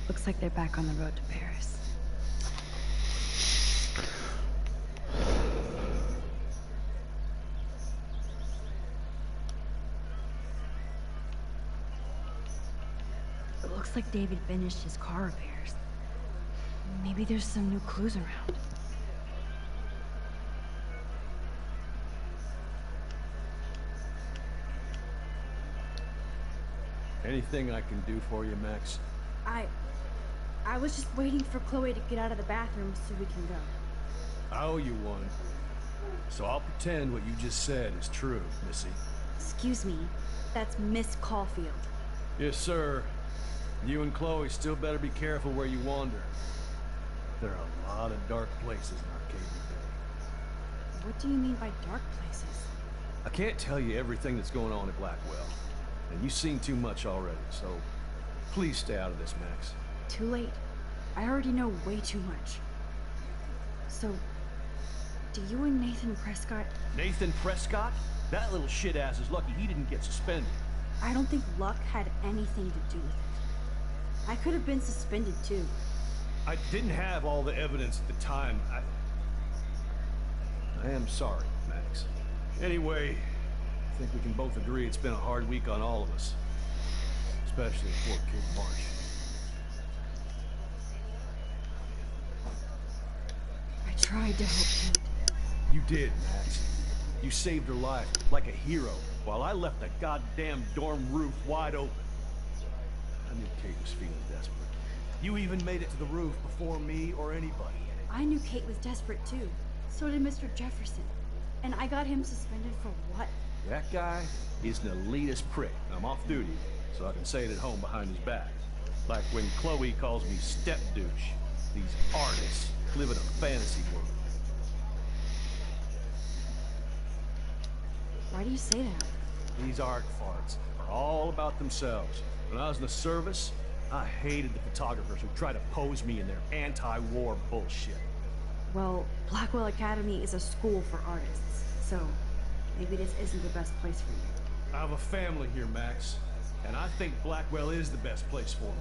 Looks like they're back on the road to Paris. It looks like David finished his car repairs. Maybe there's some new clues around. Anything I can do for you, Max? I was just waiting for Chloe to get out of the bathroom so we can go. I owe you one. So I'll pretend what you just said is true, Missy. Excuse me, that's Miss Caulfield. Yes, sir. You and Chloe still better be careful where you wander. There are a lot of dark places in Arcadia Bay. What do you mean by dark places? I can't tell you everything that's going on at Blackwell. And you've seen too much already, so please stay out of this, Max. Too late. I already know way too much. So, do you and Nathan Prescott... Nathan Prescott? That little shit-ass is lucky he didn't get suspended. I don't think luck had anything to do with it. I could have been suspended too. I didn't have all the evidence at the time. I am sorry, Max. Anyway, I think we can both agree it's been a hard week on all of us. Especially poor kid Marsh. I tried to help Kate. You did, Max. You saved her life like a hero, while I left the goddamn dorm roof wide open. I knew Kate was feeling desperate. You even made it to the roof before me or anybody. I knew Kate was desperate too. So did Mr. Jefferson. And I got him suspended for what? That guy is an elitist prick. I'm off duty, so I can say it at home behind his back. Like when Chloe calls me step douche. These artists live in a fantasy world. Why do you say that? These art farts are all about themselves. When I was in the service, I hated the photographers who try to pose me in their anti-war bullshit. Well, Blackwell Academy is a school for artists, so maybe this isn't the best place for you. I have a family here, Max, and I think Blackwell is the best place for me.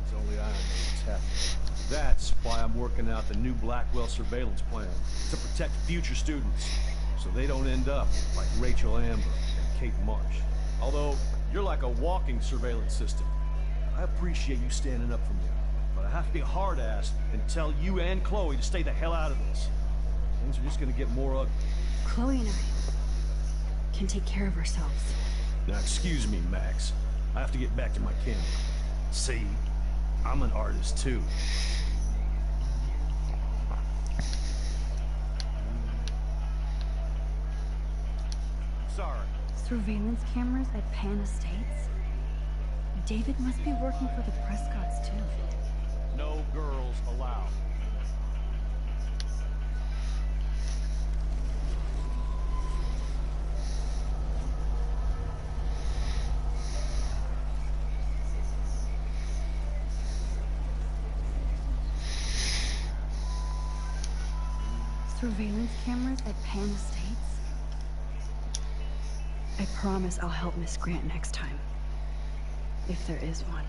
It's only I know what's happening. That's why I'm working out the new Blackwell surveillance plan to protect future students, so they don't end up like Rachel Amber and Kate Marsh. Although, you're like a walking surveillance system. I appreciate you standing up for me, but I have to be a hard-ass and tell you and Chloe to stay the hell out of this. Things are just gonna get more ugly. Chloe and I can take care of ourselves. Now, excuse me, Max. I have to get back to my camera. See, I'm an artist, too. Sorry. Surveillance cameras at Penn Estates? David must be working for the Prescotts, too. No girls allowed. Surveillance cameras at Penn Estates? I promise I'll help Miss Grant next time. If there is one.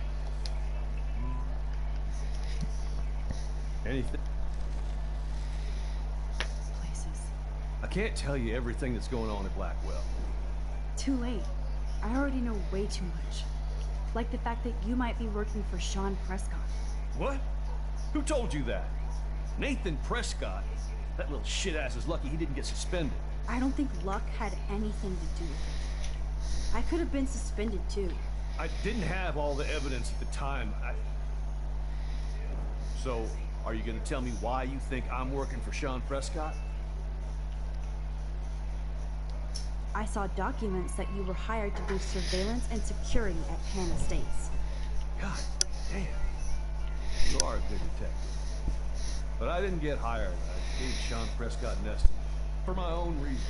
Anything? Places. I can't tell you everything that's going on at Blackwell. Too late. I already know way too much. Like the fact that you might be working for Sean Prescott. What? Who told you that? Nathan Prescott? That little shit-ass is lucky he didn't get suspended. I don't think luck had anything to do with it. I could have been suspended too. I didn't have all the evidence at the time. So, are you gonna tell me why you think I'm working for Sean Prescott? I saw documents that you were hired to do surveillance and security at Penn Estates. God damn. You are a good detective. But I didn't get hired. I gave Sean Prescott an estimate. For my own reasons.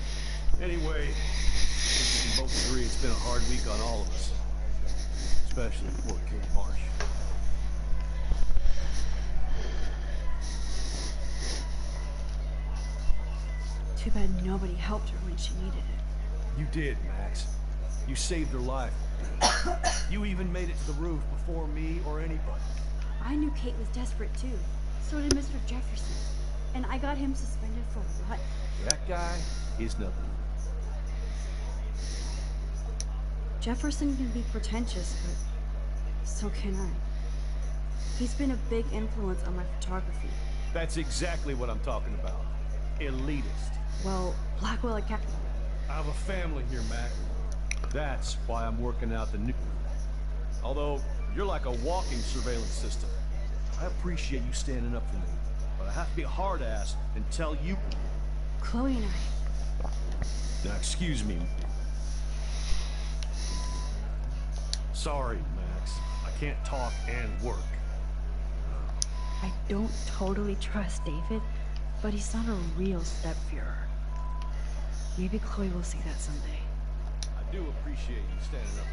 Anyway, I think we can both agree it's been a hard week on all of us. Especially poor Kate Marsh. Too bad nobody helped her when she needed it. You did, Max. You saved her life. You even made it to the roof before me or anybody. I knew Kate was desperate too. So did Mr. Jefferson. And I got him suspended for what? That guy is nothing. Jefferson can be pretentious, but so can I. He's been a big influence on my photography. That's exactly what I'm talking about. Elitist. Well, Blackwell Academy. I have a family here, Mac. That's why I'm working out the new... Although, you're like a walking surveillance system. I appreciate you standing up for me, but I have to be a hard ass and tell you... Chloe and I... Now, excuse me. Sorry, Max. I can't talk and work. I don't totally trust David, but he's not a real stepfuhrer. Maybe Chloe will see that someday. I do appreciate you standing up.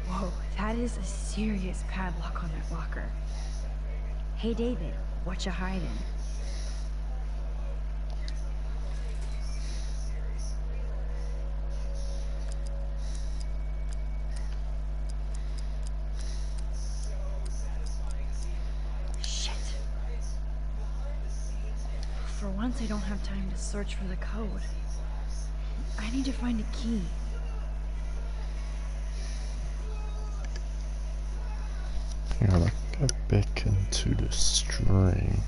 Whoa, that is a serious padlock on that locker. Hey David, what you hiding? Shit. For once I don't have time to search for the code. I need to find a key. Yeah, like go back into the stream.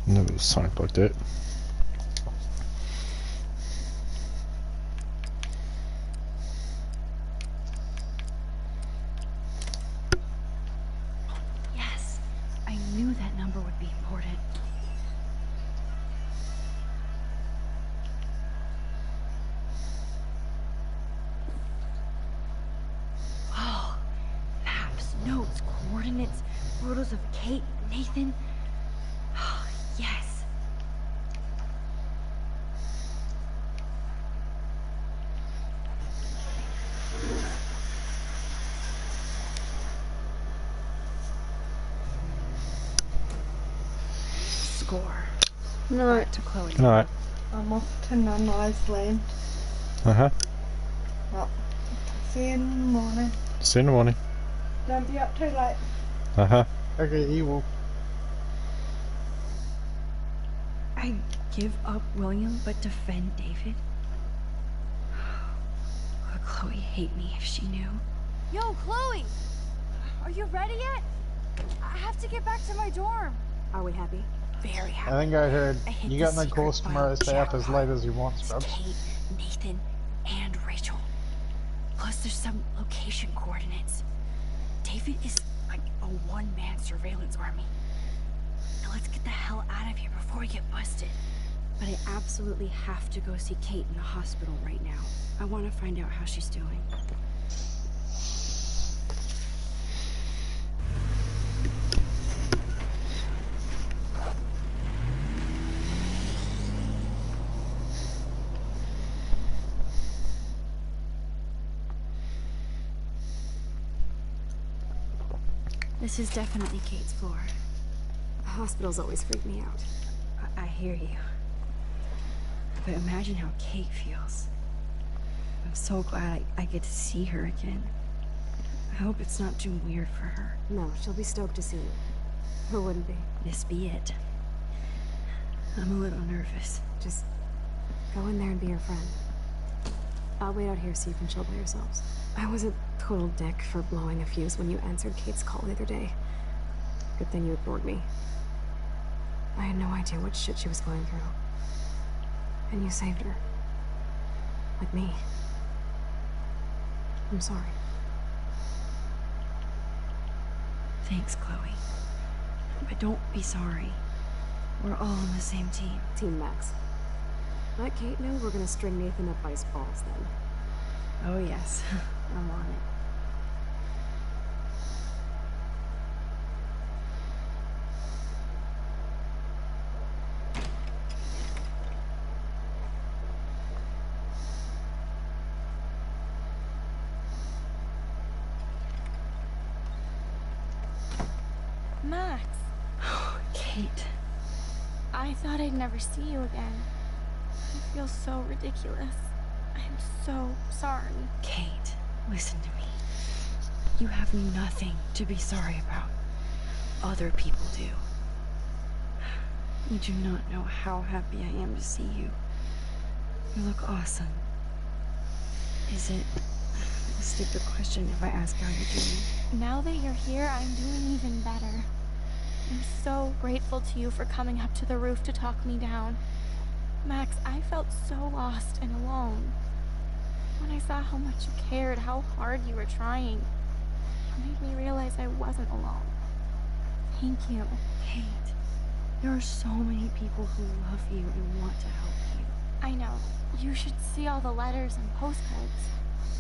Never sounded like that. Yes, I knew that number would be important. Oh, maps, notes, coordinates, photos of Kate, Nathan. Yes. Score. No. Back to Chloe. Alright. I'm off to Nana's Lane. Uh-huh. Well, see you in the morning. See you in the morning. Don't be up too late. Uh-huh. Okay, he will. give up William but defend David? Would Chloe hate me if she knew? Yo, Chloe! Are you ready yet? I have to get back to my dorm. Are we happy? Very happy. I think I heard hit you the got no secret course tomorrow, stay up as late as you want, It's Scrubs. Kate, Nathan, and Rachel. Plus there's some location coordinates. David is like a one-man surveillance army. Now let's get the hell out of here before we get busted. But I absolutely have to go see Kate in the hospital right now. I want to find out how she's doing. This is definitely Kate's floor. Hospitals always freak me out. I hear you. But imagine how Kate feels. I'm so glad I get to see her again. I hope it's not too weird for her. No, she'll be stoked to see you. Who wouldn't be? This be it. I'm a little nervous. Just go in there and be your friend. I'll wait out here so you can chill by yourselves. I was a total dick for blowing a fuse when you answered Kate's call the other day. Good thing you ignored me. I had no idea what shit she was going through. And you saved her. Like me. I'm sorry. Thanks, Chloe. But don't be sorry. We're all on the same team. Team Max. Let Kate know we're gonna string Nathan up by his balls then. Oh yes, I'm on it. Max. Kate. I thought I'd never see you again. I feel so ridiculous. I'm so sorry. Kate, listen to me. You have nothing to be sorry about. Other people do. You do not know how happy I am to see you. You look awesome. Is it a stupid question if I ask how you're doing? Now that you're here, I'm doing even better. I'm so grateful to you for coming up to the roof to talk me down. Max, I felt so lost and alone. When I saw how much you cared, how hard you were trying, it made me realize I wasn't alone. Thank you. Kate, there are so many people who love you and want to help you. I know. You should see all the letters and postcards.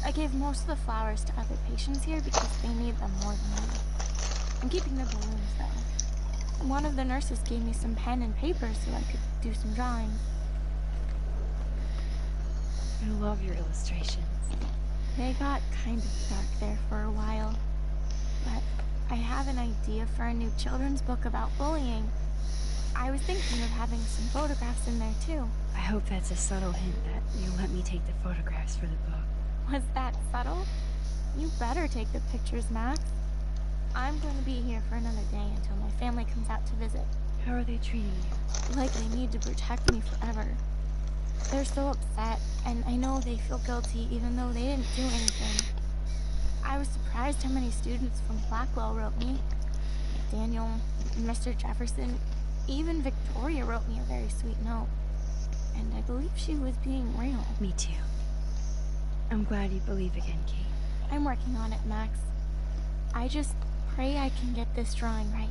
I gave most of the flowers to other patients here because they need them more than me. I'm keeping the balloons, though. One of the nurses gave me some pen and paper so I could do some drawing. I love your illustrations. They got kind of dark there for a while. But I have an idea for a new children's book about bullying. I was thinking of having some photographs in there, too. I hope that's a subtle hint that you'll let me take the photographs for the book. Was that subtle? You better take the pictures, Max. I'm going to be here for another day until my family comes out to visit. How are they treating you? Like they need to protect me forever. They're so upset, and I know they feel guilty even though they didn't do anything. I was surprised how many students from Blackwell wrote me. Daniel, Mr. Jefferson, even Victoria wrote me a very sweet note. And I believe she was being real. Me too. I'm glad you believe again, Kate. I'm working on it, Max. I just pray I can get this drawing right.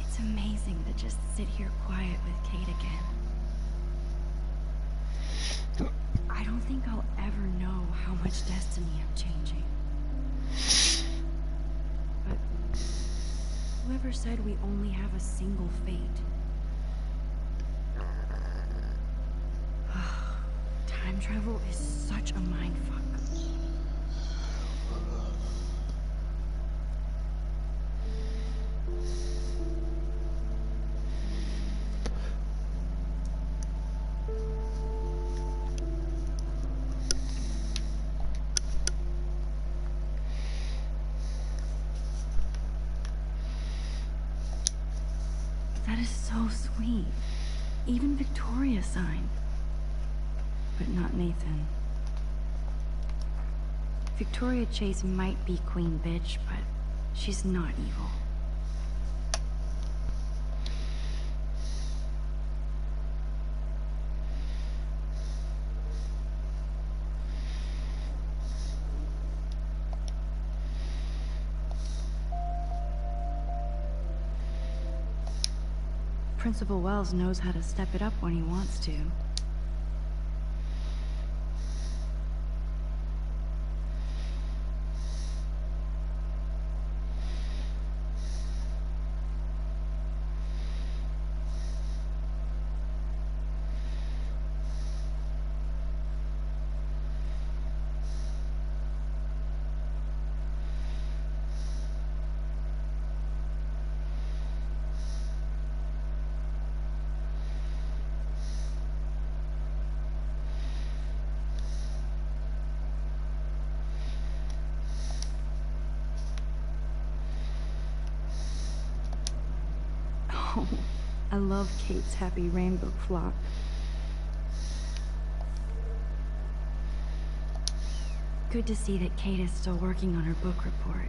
It's amazing to just sit here quiet with Kate again. I don't think I'll ever know how much destiny I'm changing. But whoever said we only have a single fate? Time travel is such a mindfuck. That is so sweet. Even Victoria signed. But not Nathan. Victoria Chase might be queen bitch, but she's not evil. Principal Wells knows how to step it up when he wants to. Oh, I love Kate's happy rainbow flock. Good to see that Kate is still working on her book report.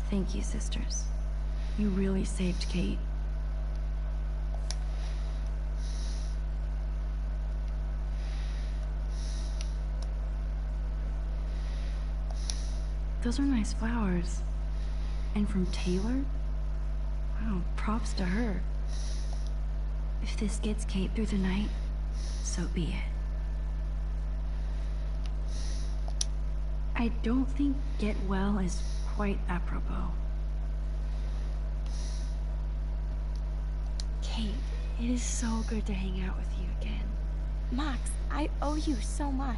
Thank you, sisters. You really saved Kate. Those are nice flowers. And from Taylor? Wow, props to her. If this gets Kate through the night, so be it. I don't think get well is quite apropos. Kate, it is so good to hang out with you again. Max, I owe you so much.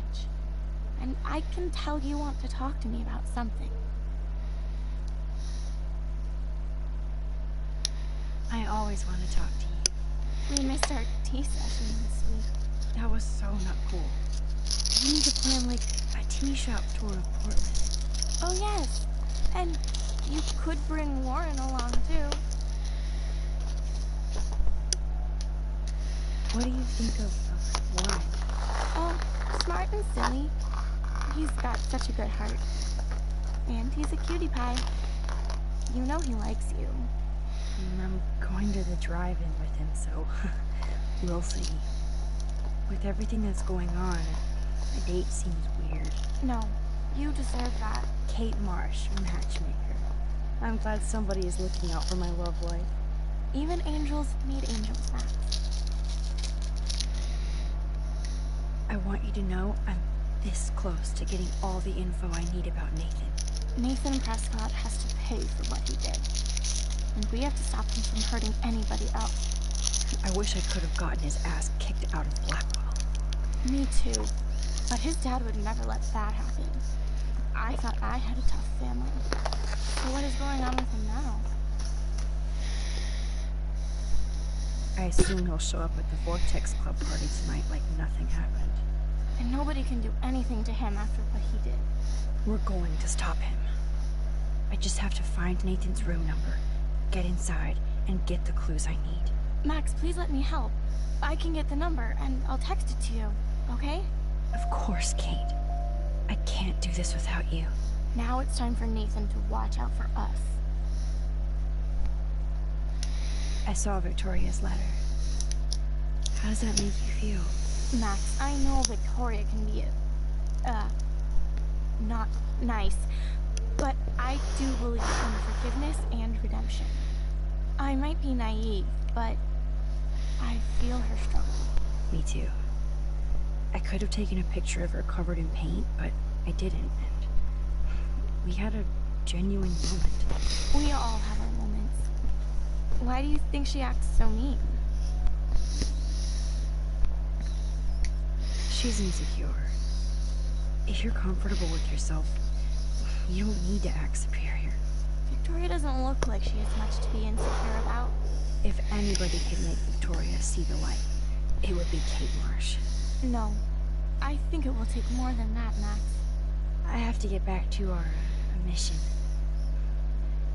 And I can tell you want to talk to me about something. I always want to talk to you. We missed our tea session this week. That was so not cool. We need to plan like a tea shop tour of Portland. Oh yes, and you could bring Warren along too. What do you think of Warren? Oh, smart and silly. He's got such a good heart. And he's a cutie pie. You know he likes you. I'm going to the drive-in with him, so we'll see. With everything that's going on, a date seems weird. No, you deserve that. Kate Marsh, matchmaker. I'm glad somebody is looking out for my love life. Even angels need angels, Max. I want you to know I'm this close to getting all the info I need about Nathan. Nathan Prescott has to pay for what he did. And we have to stop him from hurting anybody else. I wish I could have gotten his ass kicked out of Blackwell. Me too. But his dad would never let that happen. I thought I had a tough family. So what is going on with him now? I assume he'll show up at the Vortex Club party tonight like nothing happened. And nobody can do anything to him after what he did. We're going to stop him. I just have to find Nathan's room number, get inside, and get the clues I need. Max, please let me help. I can get the number, and I'll text it to you, okay? Of course, Kate. I can't do this without you. Now it's time for Nathan to watch out for us. I saw Victoria's letter. How does that make you feel? Max, I know Victoria can be not nice, but I do believe in forgiveness and redemption. I might be naive, but I feel her struggle. Me too. I could have taken a picture of her covered in paint, but I didn't, and we had a genuine moment. We all have our moments. Why do you think she acts so mean? She's insecure. If you're comfortable with yourself, you don't need to act superior. Victoria doesn't look like she has much to be insecure about. If anybody could make Victoria see the light, it would be Kate Marsh. No, I think it will take more than that, Max. I have to get back to our mission.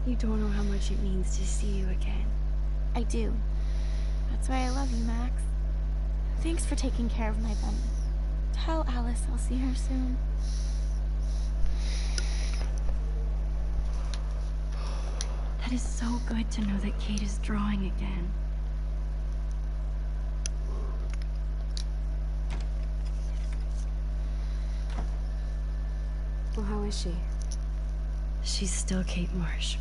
You don't know how much it means to see you again. I do. That's why I love you, Max. Thanks for taking care of my bunny. Tell Alice I'll see her soon. That is so good to know that Kate is drawing again. Well, how is she? She's still Kate Marsh.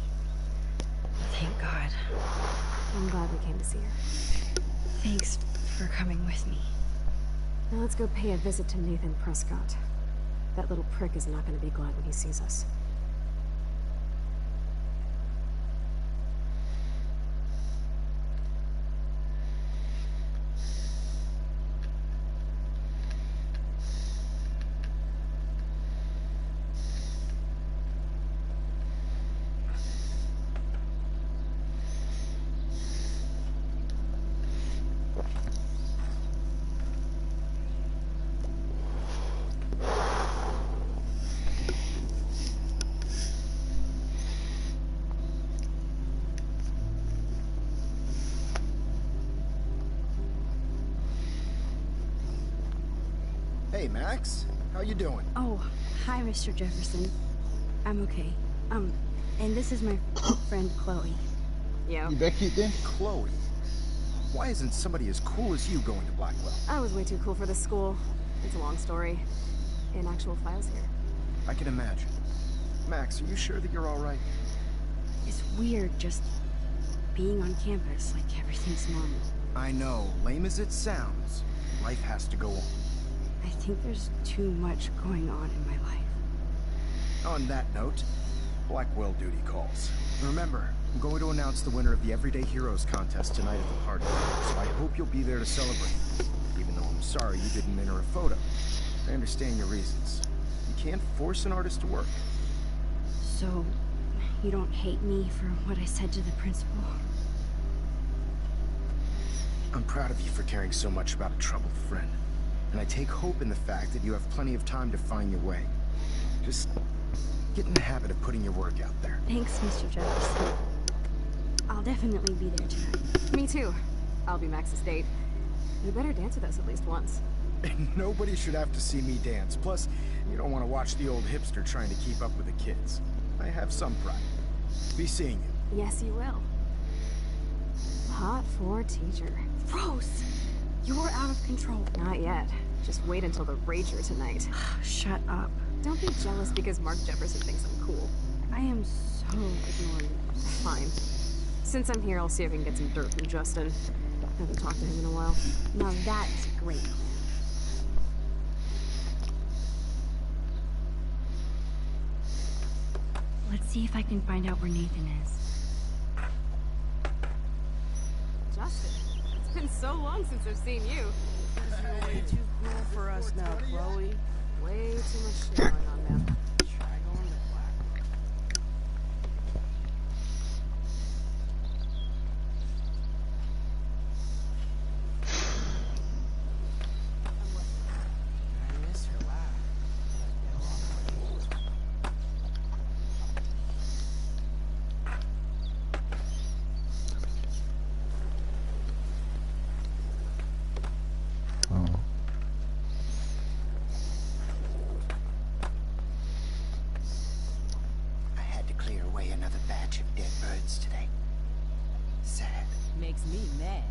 Thank God. I'm glad we came to see her. Thanks for coming with me. Now let's go pay a visit to Nathan Prescott. That little prick is not going to be glad when he sees us. Hey, Max. How you doing? Oh, hi, Mr. Jefferson. I'm okay. And this is my friend, Chloe. Yeah. You back it then? Chloe? Why isn't somebody as cool as you going to Blackwell? I was way too cool for this school. It's a long story. In actual files here. I can imagine. Max, are you sure that you're all right? It's weird just being on campus like everything's normal. I know. Lame as it sounds, life has to go on. I think there's too much going on in my life. On that note, Blackwell duty calls. Remember, I'm going to announce the winner of the Everyday Heroes contest tonight at the party, so I hope you'll be there to celebrate. Even though I'm sorry you didn't enter a photo. I understand your reasons. You can't force an artist to work. So, you don't hate me for what I said to the principal? I'm proud of you for caring so much about a troubled friend. And I take hope in the fact that you have plenty of time to find your way. Just get in the habit of putting your work out there. Thanks, Mr. Jefferson. I'll definitely be there tonight. Me too. I'll be Max's date. You better dance with us at least once. Nobody should have to see me dance. Plus, you don't want to watch the old hipster trying to keep up with the kids. I have some pride. Be seeing you. Yes, you will. Hot for teacher. Rose! You're out of control. Not yet. Just wait until the rager tonight. Shut up. Don't be jealous because Mark Jefferson thinks I'm cool. I am so ignoring. Fine. Since I'm here, I'll see if I can get some dirt from Justin. Haven't talked to him in a while. Now that's great. Let's see if I can find out where Nathan is. Justin, it's been so long since I've seen you. You're way too cool for us now, Chloe. Way too much shit going on, man. Try going to Black. I miss her laugh. Oh. I had to clear away another batch of dead birds today. Sad. Makes me mad.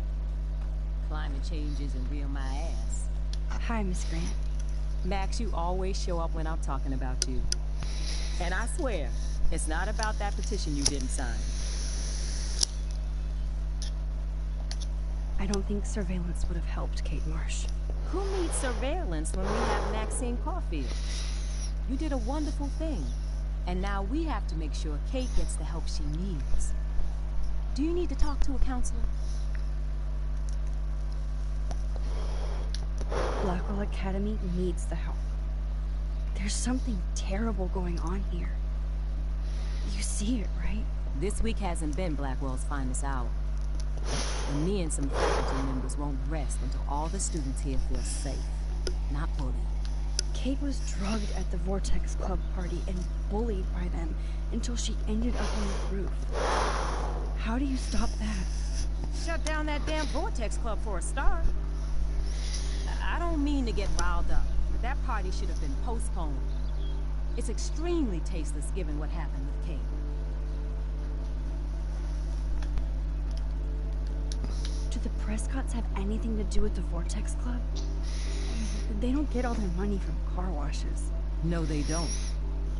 Climate change isn't real my ass. Hi, Miss Grant. Max, you always show up when I'm talking about you. And I swear, it's not about that petition you didn't sign. I don't think surveillance would have helped Kate Marsh. Who needs surveillance when we have Maxine Caulfield? You did a wonderful thing. And now we have to make sure Kate gets the help she needs. Do you need to talk to a counselor? Blackwell Academy needs the help. There's something terrible going on here. You see it, right? This week hasn't been Blackwell's finest hour. And me and some faculty members won't rest until all the students here feel safe, not bullied. Kate was drugged at the Vortex Club party and bullied by them until she ended up on the roof. How do you stop that? Shut down that damn Vortex Club for a start. I don't mean to get riled up, but that party should have been postponed. It's extremely tasteless given what happened with Kate. Do the Prescotts have anything to do with the Vortex Club? They don't get all their money from car washes. No, they don't.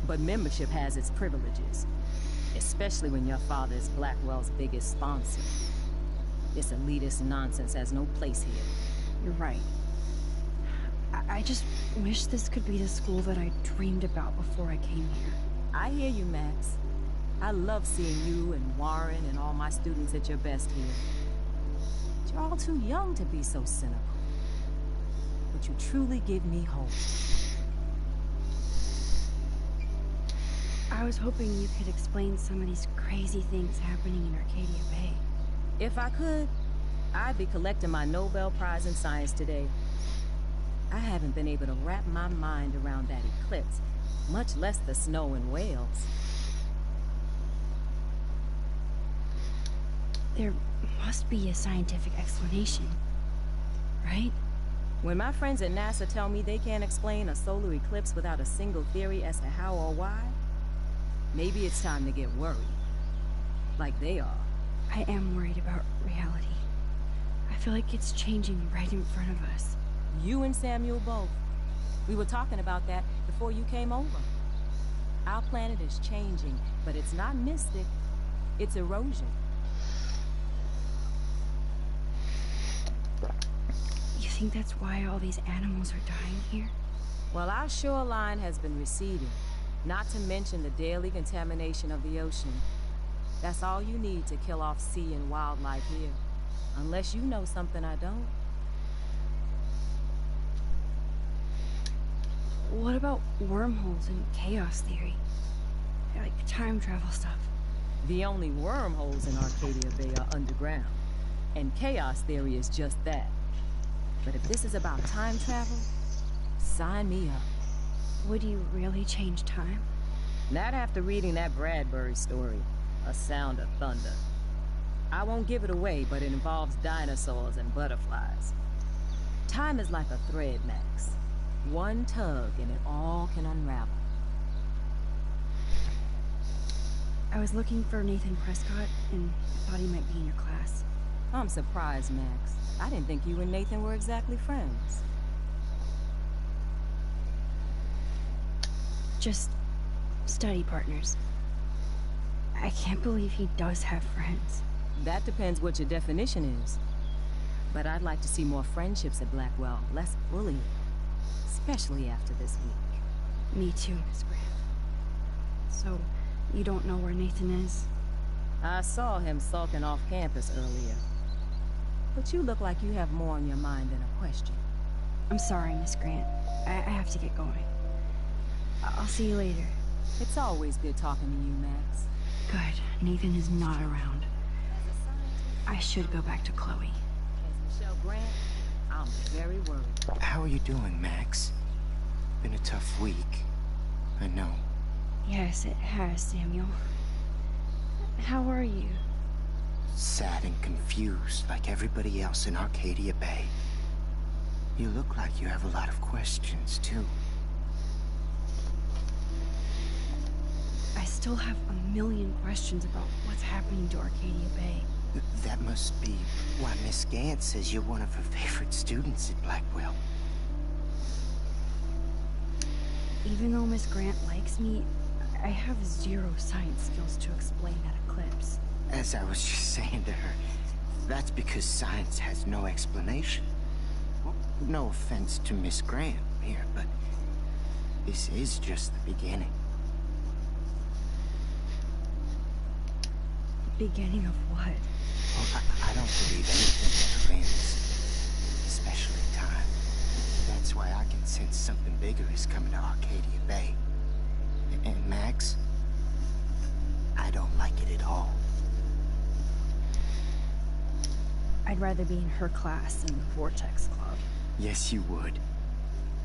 But membership has its privileges. Especially when your father is Blackwell's biggest sponsor. This elitist nonsense has no place here. You're right. I just wish this could be the school that I dreamed about before I came here. I hear you, Max. I love seeing you and Warren and all my students at your best here. But you're all too young to be so cynical. But you truly give me hope. I was hoping you could explain some of these crazy things happening in Arcadia Bay. If I could, I'd be collecting my Nobel Prize in Science today. I haven't been able to wrap my mind around that eclipse, much less the snow in Wales. There must be a scientific explanation, right? When my friends at NASA tell me they can't explain a solar eclipse without a single theory as to how or why, maybe it's time to get worried. Like they are. I am worried about reality. I feel like it's changing right in front of us. You and Samuel both. We were talking about that before you came over. Our planet is changing, but it's not mystic. It's erosion. You think that's why all these animals are dying here? Well, our shoreline has been receding, not to mention the daily contamination of the ocean. That's all you need to kill off sea and wildlife here. Unless you know something I don't. What about wormholes and chaos theory? Like time travel stuff. The only wormholes in Arcadia Bay are underground. And chaos theory is just that. But if this is about time travel, sign me up. Would you really change time? Not after reading that Bradbury story, A Sound of Thunder. I won't give it away, but it involves dinosaurs and butterflies. Time is like a thread, Max. One tug and it all can unravel. I was looking for Nathan Prescott and thought he might be in your class. I'm surprised, Max. I didn't think you and Nathan were exactly friends. Just study partners. I can't believe he does have friends. That depends what your definition is. But I'd like to see more friendships at Blackwell, less bullying. Especially after this week. Me too, Miss Grant. So, you don't know where Nathan is? I saw him sulking off campus earlier. But you look like you have more on your mind than a question. I'm sorry, Miss Grant. I have to get going. I'll see you later. It's always good talking to you, Max. Good. Nathan is not around. I should go back to Chloe. As Michelle Grant, I'm very worried. How are you doing, Max? Been a tough week. I know. Yes, it has, Samuel. How are you? Sad and confused, like everybody else in Arcadia Bay. You look like you have a lot of questions, too. I still have a million questions about what's happening to Arcadia Bay. That must be why Miss Gant says you're one of her favorite students at Blackwell. Even though Miss Grant likes me, I have zero science skills to explain that eclipse. As I was just saying to her, that's because science has no explanation. Well, no offense to Miss Grant here, but this is just the beginning. Beginning of what? Well, I don't believe anything ever ends, especially time. That's why I can sense something bigger is coming to Arcadia Bay. And Max, I don't like it at all. I'd rather be in her class than the Vortex Club. Yes, you would.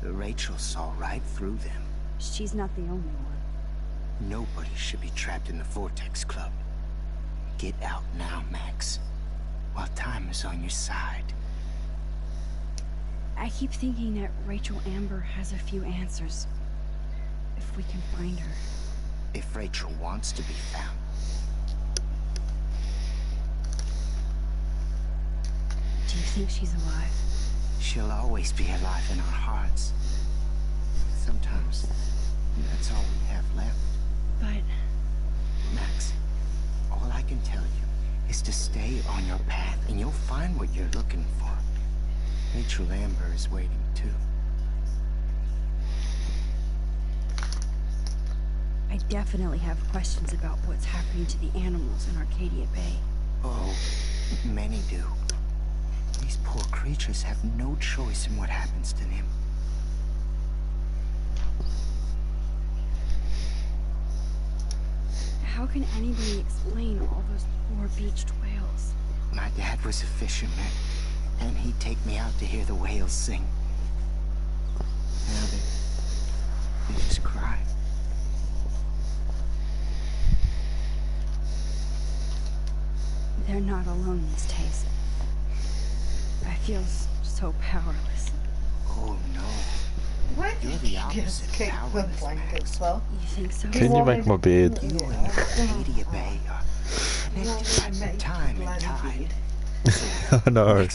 Rachel saw right through them. She's not the only one. Nobody should be trapped in the Vortex Club. Get out now, Max, while time is on your side. I keep thinking that Rachel Amber has a few answers. If we can find her. If Rachel wants to be found. Do you think she's alive? She'll always be alive in our hearts. Sometimes, that's all we have left. But... Max, all I can tell you is to stay on your path and you'll find what you're looking for. Rachel Amber is waiting too. I definitely have questions about what's happening to the animals in Arcadia Bay. Oh, many do. These poor creatures have no choice in what happens to them. How can anybody explain all those poor beached whales? My dad was a fisherman, and he'd take me out to hear the whales sing. Now they just cry. They're not alone in this taste. I feel so powerless. Oh no. Why You're did the you opposite just keep the powerless, blankets, well? You think so? Can you make my bed? You and Arcadia Bay are connected by time and tide. I know.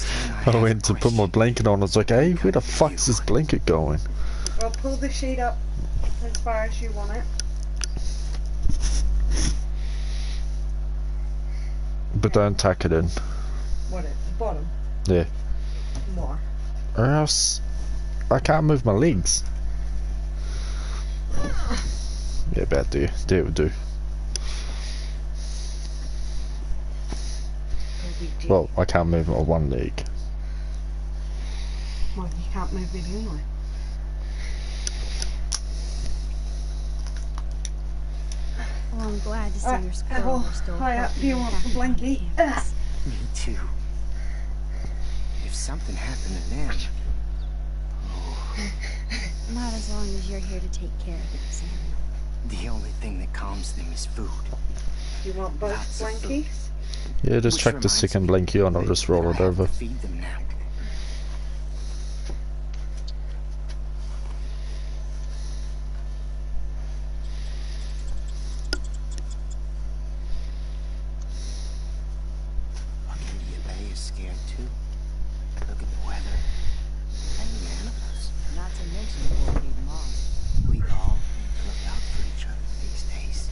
I went to put my blanket on. I was like, hey, where the fuck's this blanket going? I'll pull the sheet up as far as you want it. But don't tuck it in. What, at the bottom? Yeah. More. Or else I can't move my legs. Yeah, about there. There would do. Well, I can't move my one leg. Well, you can't move it anyway. Well, I'm glad to see your squirrel was still Hi up, do you want the blanket? Me too. If something happened to them... Not as long as you're here to take care of them, Samuel. The only thing that calms them is food. You want both blankets? Yeah, just chuck the second blankie on, I'll just roll it over. Feed them now. Arcadia Bay is scared too. Look at the weather and the animals. Not to mention the poor big mom. We all need to look out for each other these days.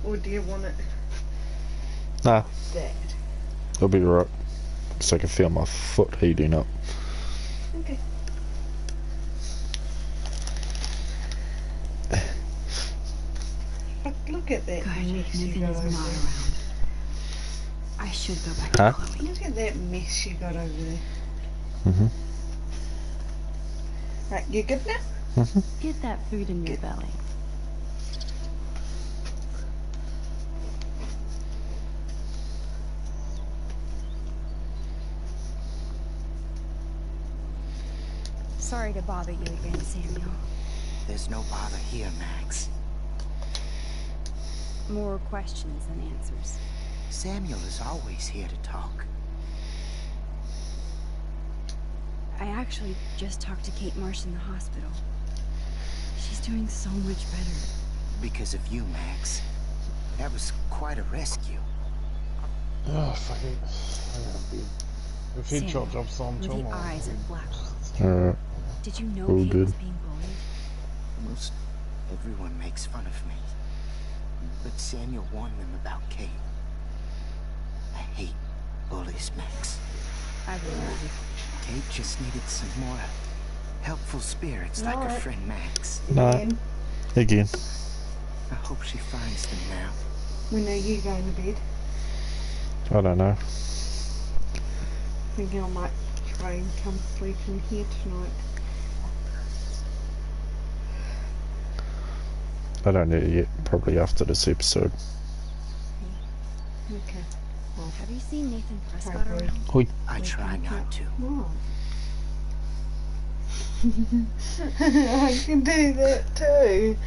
Or do you want it Nah, dead? it'll be right. Cause I can feel my foot heating up. Okay. Look at that mess you got over there. I should go back Huh? to Chloe. Look at that mess you got over there. Mm-hmm. Right, you good now? Mm-hmm. Get that food in your belly. Sorry to bother you again, Samuel. There's no bother here, Max. More questions than answers. Samuel is always here to talk. I actually just talked to Kate Marsh in the hospital. She's doing so much better. Because of you, Max. That was quite a rescue. Oh, fuck it. If he Samuel, chopped up some with the eyes of Blackwell. Alright. Did you know All Kate good. was being bullied? Most everyone makes fun of me. But Samuel warned them about Kate. I hate bullies, Max. I believe you. Kate just needed some more helpful spirits like her Alright. friend Max. Nah. Again. I hope she finds them now. When are you going to bed? I don't know. Thinking I might try and come sleep in here tonight. I don't need it yet, probably after this episode. Okay. Well, have you seen Nathan Prescott around? Oi. I try not to. I can do that too.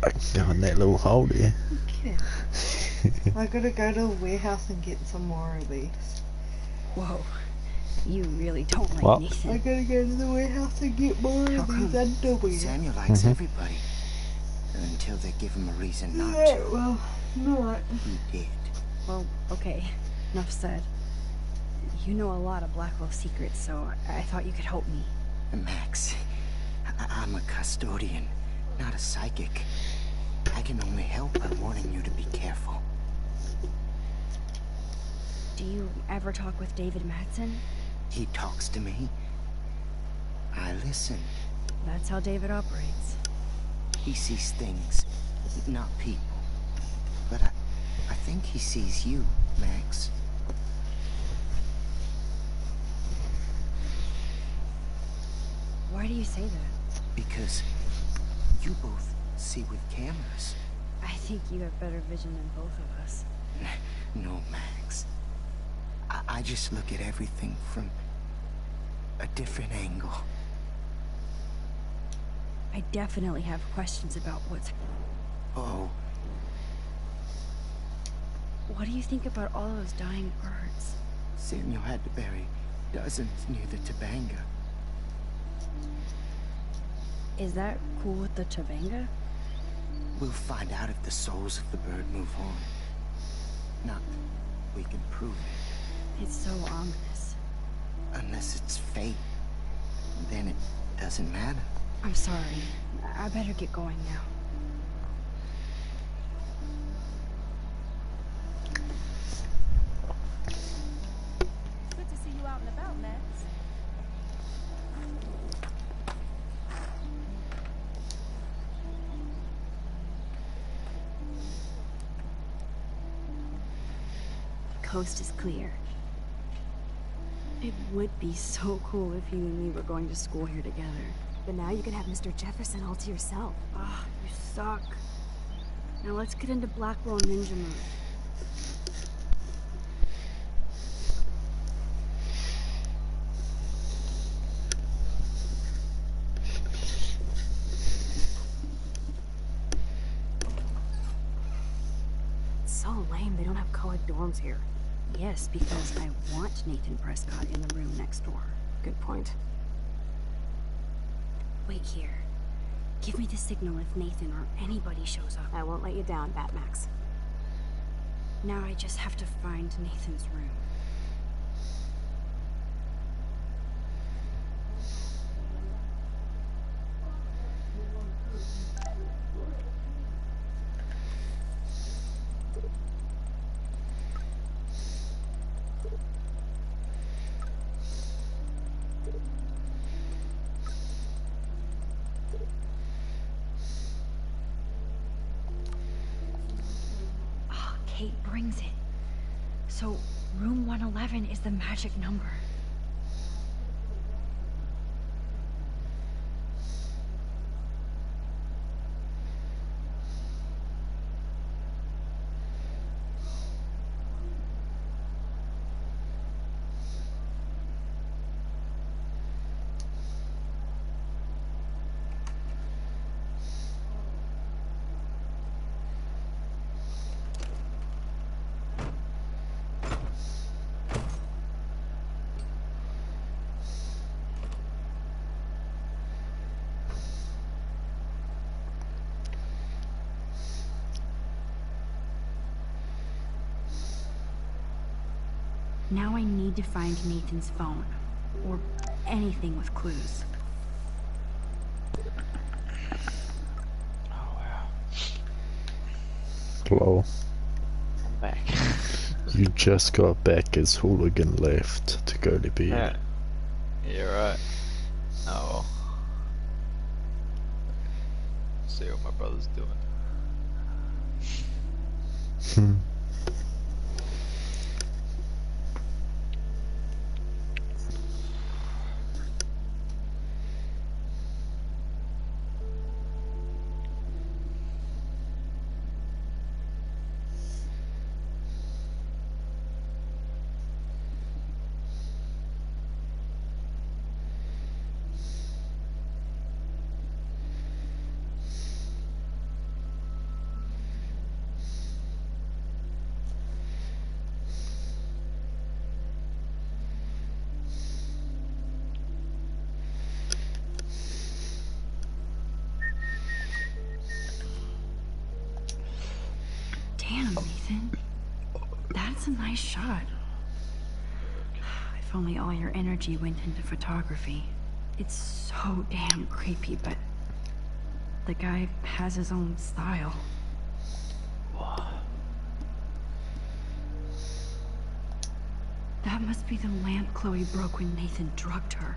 I can go in that little hole there. Okay. I gotta go to a warehouse and get some more of these. Whoa. You really don't like What? Nathan. I gotta go to the warehouse and get more of these underwear. Samuel likes everybody. Until they give him a reason not to. Well, not. He did. Well, okay. Enough said. You know a lot of Blackwell secrets, so I thought you could help me. Max, I'm a custodian, not a psychic. I can only help by warning you to be careful. Do you ever talk with David Madsen? He talks to me. I listen. That's how David operates. He sees things, not people. But I think he sees you, Max. Why do you say that? Because you both see with cameras. I think you have better vision than both of us. No, Max. I just look at everything from a different angle. I definitely have questions about what's... Oh. What do you think about all those dying birds? Samuel had to bury dozens near the Tobanga. Is that cool with the Tobanga? We'll find out if the souls of the bird move on. Not that we can prove it. It's so ominous. Unless it's fate, then it doesn't matter. I'm sorry. I better get going now. Good to see you out and about, Max. The coast is clear. It would be so cool if you and me were going to school here together. But now you can have Mr. Jefferson all to yourself. Ah, you suck. Now let's get into Blackwell Ninja mode. It's so lame they don't have co-ed dorms here. Yes, because I want Nathan Prescott in the room next door. Good point. Wait here. Give me the signal if Nathan or anybody shows up. I won't let you down, Batmax. Now I just have to find Nathan's room. Kate brings it. So, room 111 is the magic number. Now I need to find Nathan's phone, or anything with clues. Hello. I'm back. You just got back as Hooligan left to go to bed. Yeah. You're right. Oh well. See what my brother's doing. Damn, Nathan. That's a nice shot. If only all your energy went into photography. It's so damn creepy, but the guy has his own style. That must be the lamp Chloe broke when Nathan drugged her.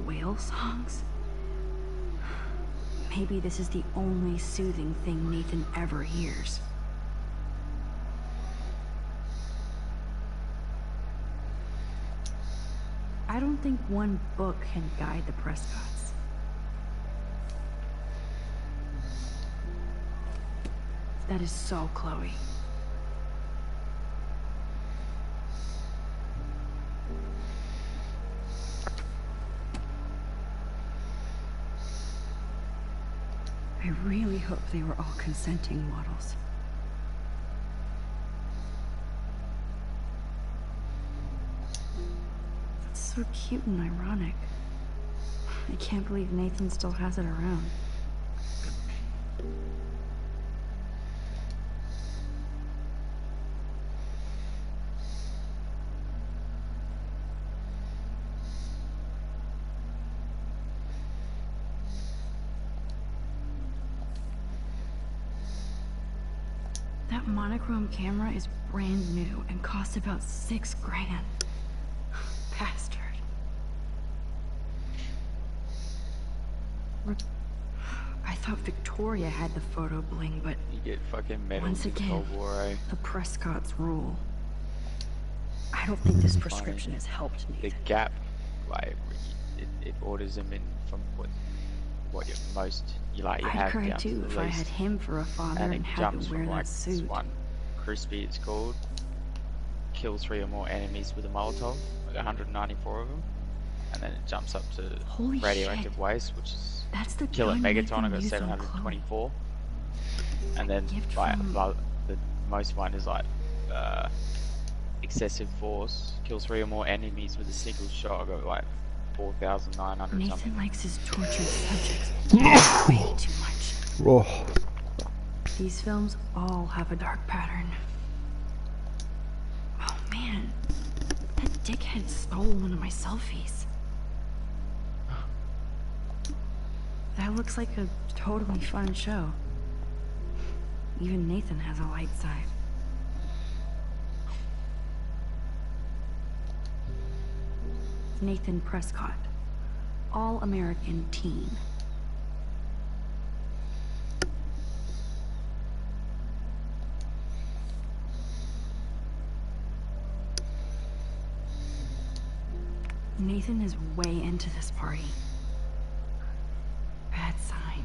Whale songs? Maybe this is the only soothing thing Nathan ever hears. I don't think one book can guide the Prescotts. That is so Chloe. I really hope they were all consenting models. That's so cute and ironic. I can't believe Nathan still has it around. That monochrome camera is brand new and costs about $6 grand. Bastard. I thought Victoria had the photo bling, but You get fucking medals once in again, Cold War, eh? the Prescotts rule. I don't think this prescription has helped me. The gap, like, it orders them in from what you I'd have cry down to too the if I least. had him for a father And and it had jumps to wear from that like this suit. one crispy it's called, kill 3 or more enemies with a Molotov, like 194 of them, and then it jumps up to Holy radioactive shit. waste, which is That's the kill at gun Megaton. I Nathan got used on 724, and then gift by from- the most one is like excessive force, kill 3 or more enemies with a single shot. I got like 4,900 Nathan something. likes his tortured subjects way too much. Oh. These films all have a dark pattern. Oh man, that dickhead stole one of my selfies. That looks like a totally fun show. Even Nathan has a light side. Nathan Prescott, all-American teen. Nathan is way into this party. Bad sign.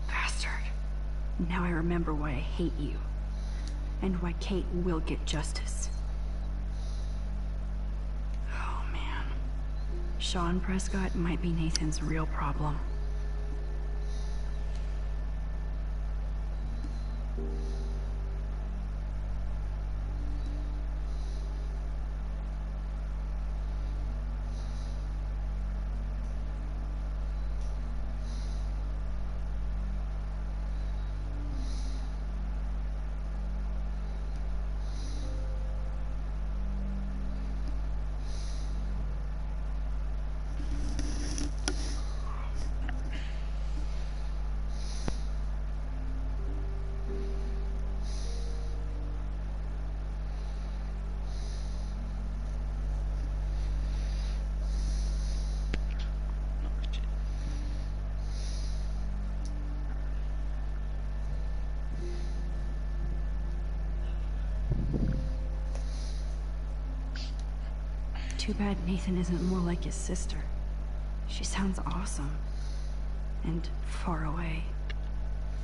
Bastard. Now I remember why I hate you. And why Kate will get justice. Oh man. Sean Prescott might be Nathan's real problem. Too bad Nathan isn't more like his sister. She sounds awesome. And far away.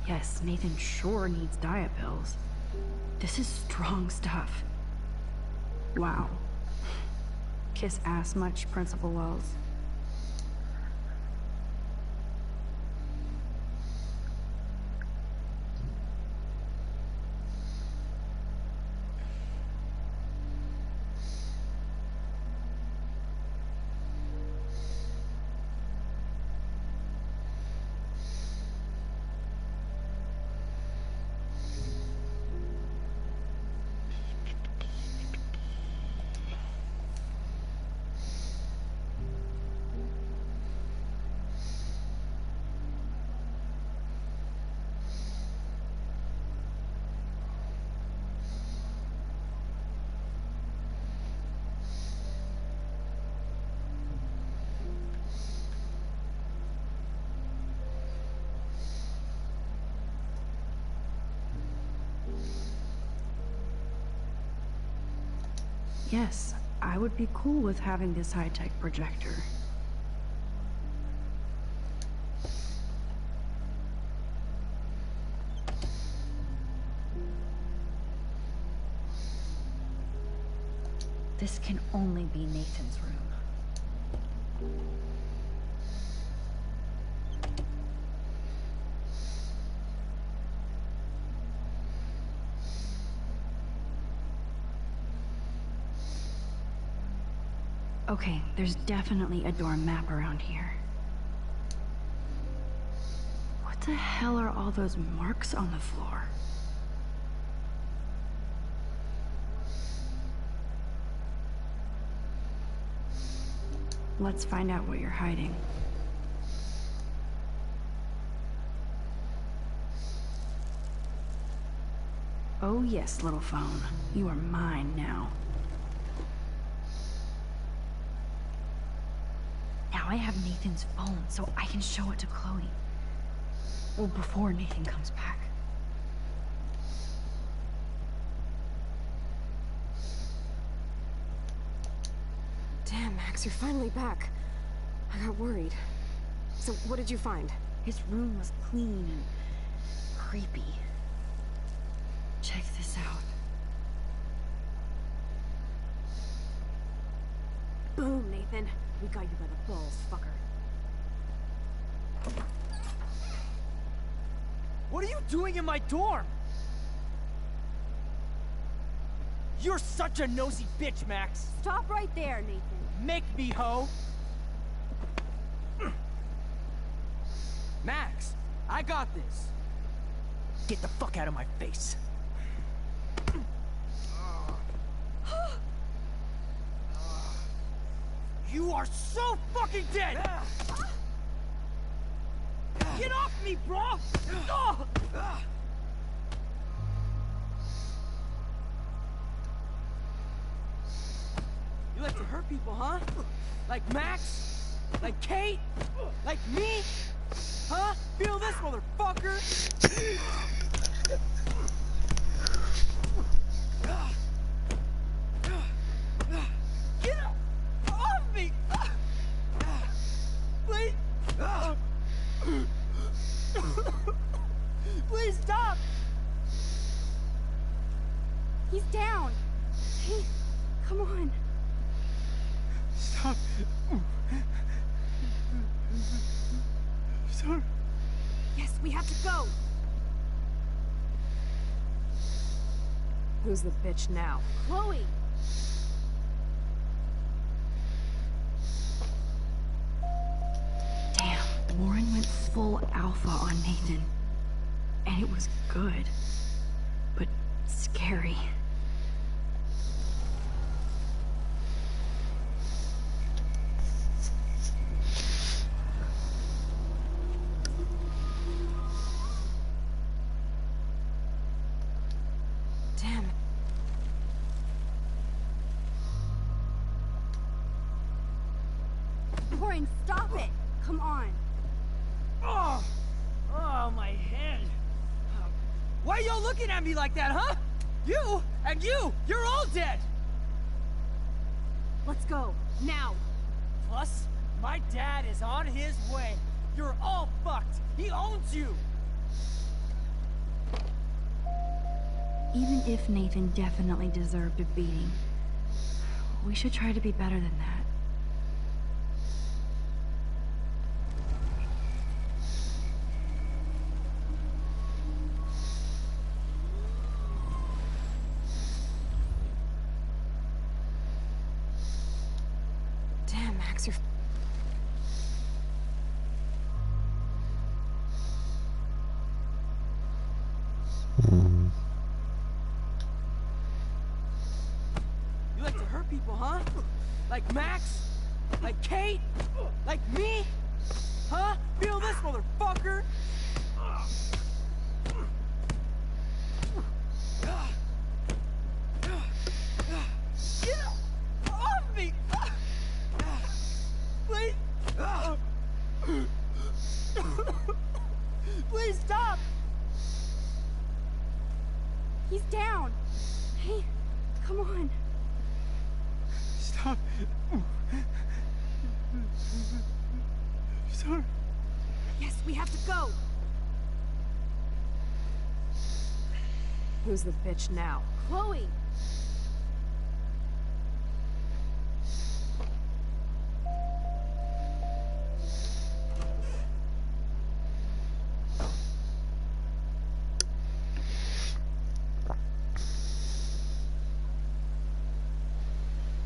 Yes, Nathan sure needs diet pills. This is strong stuff. Wow. Kiss ass much, Principal Wells? yes, I would be cool with having this high-tech projector. This can only be Nathan's room. Okay, there's definitely a dorm map around here. What the hell are all those marks on the floor? Let's find out what you're hiding. Oh yes, little phone. You are mine now. Now I have Nathan's phone, so I can show it to Chloe. Well, before Nathan comes back. Damn, Max, you're finally back. I got worried. So, what did you find? His room was clean and creepy. Check this out. Boom, Nathan. We got you by the balls, fucker. What are you doing in my dorm? You're such a nosy bitch, Max. Stop right there, Nathan. Make me, ho. Max, I got this. Get the fuck out of my face. You are so fucking dead! Get off me, bro! You like to hurt people, huh? Like Max? Like Kate? Like me? Huh? Feel this, motherfucker? Get off me! Please! Please stop! He's down. Hey, come on. Stop. Sorry. Yes, we have to go. Who's the bitch now? Chloe. Damn, Warren went full alpha on Nathan. And it was good. But scary. Damn. Warren, stop it. Come on. Oh! Oh, my head. Why are y'all looking at me like that, huh? You and you're all dead! Let's go, now. Plus, my dad is on his way. You're all fucked. He owns you. Even if Nathan definitely deserved a beating, we should try to be better than that. Damn, Max, you're... You like to hurt people, huh? Like Max? Like Kate? Like me? Huh? Feel this, motherfucker? Get off me! Please! Please stop! He's down. Hey, come on. Sorry. Yes, we have to go. Who's the bitch now? Chloe!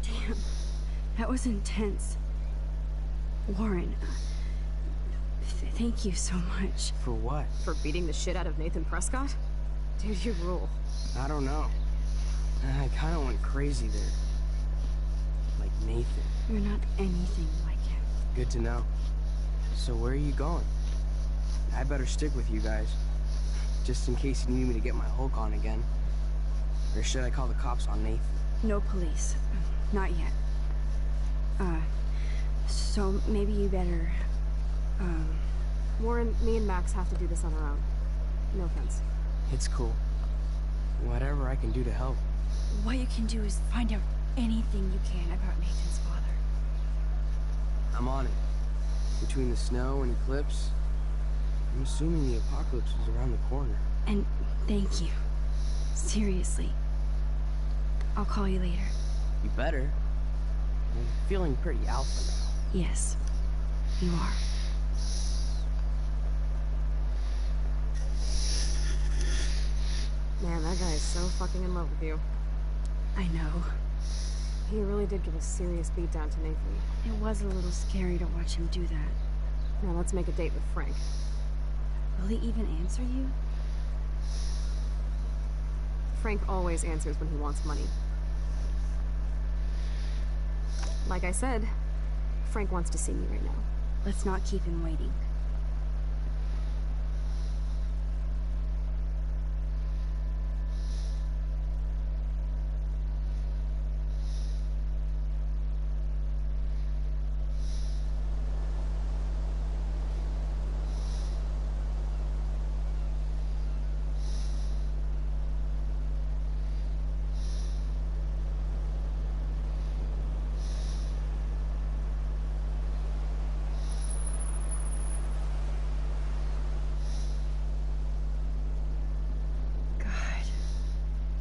Damn, that was intense. Warren, thank you so much. For what? For beating the shit out of Nathan Prescott? Dude, you rule. I don't know. I kind of went crazy there. Like Nathan. You're not anything like him. Good to know. So where are you going? I better stick with you guys. Just in case you need me to get my Hulk on again. Or should I call the cops on Nathan? No police. Not yet. So maybe you better, Warren, me and Max have to do this on our own. No offense. It's cool. Whatever I can do to help. What you can do is find out anything you can about Nathan's father. I'm on it. Between the snow and eclipse, I'm assuming the apocalypse is around the corner. And thank you. Seriously. I'll call you later. You better. I'm feeling pretty alpha now. Yes, you are. Man, that guy is so fucking in love with you. I know. He really did give a serious beat down to Nathan. It was a little scary to watch him do that. Now let's make a date with Frank. Will he even answer you? Frank always answers when he wants money. Like I said, Frank wants to see me right now. Let's not keep him waiting.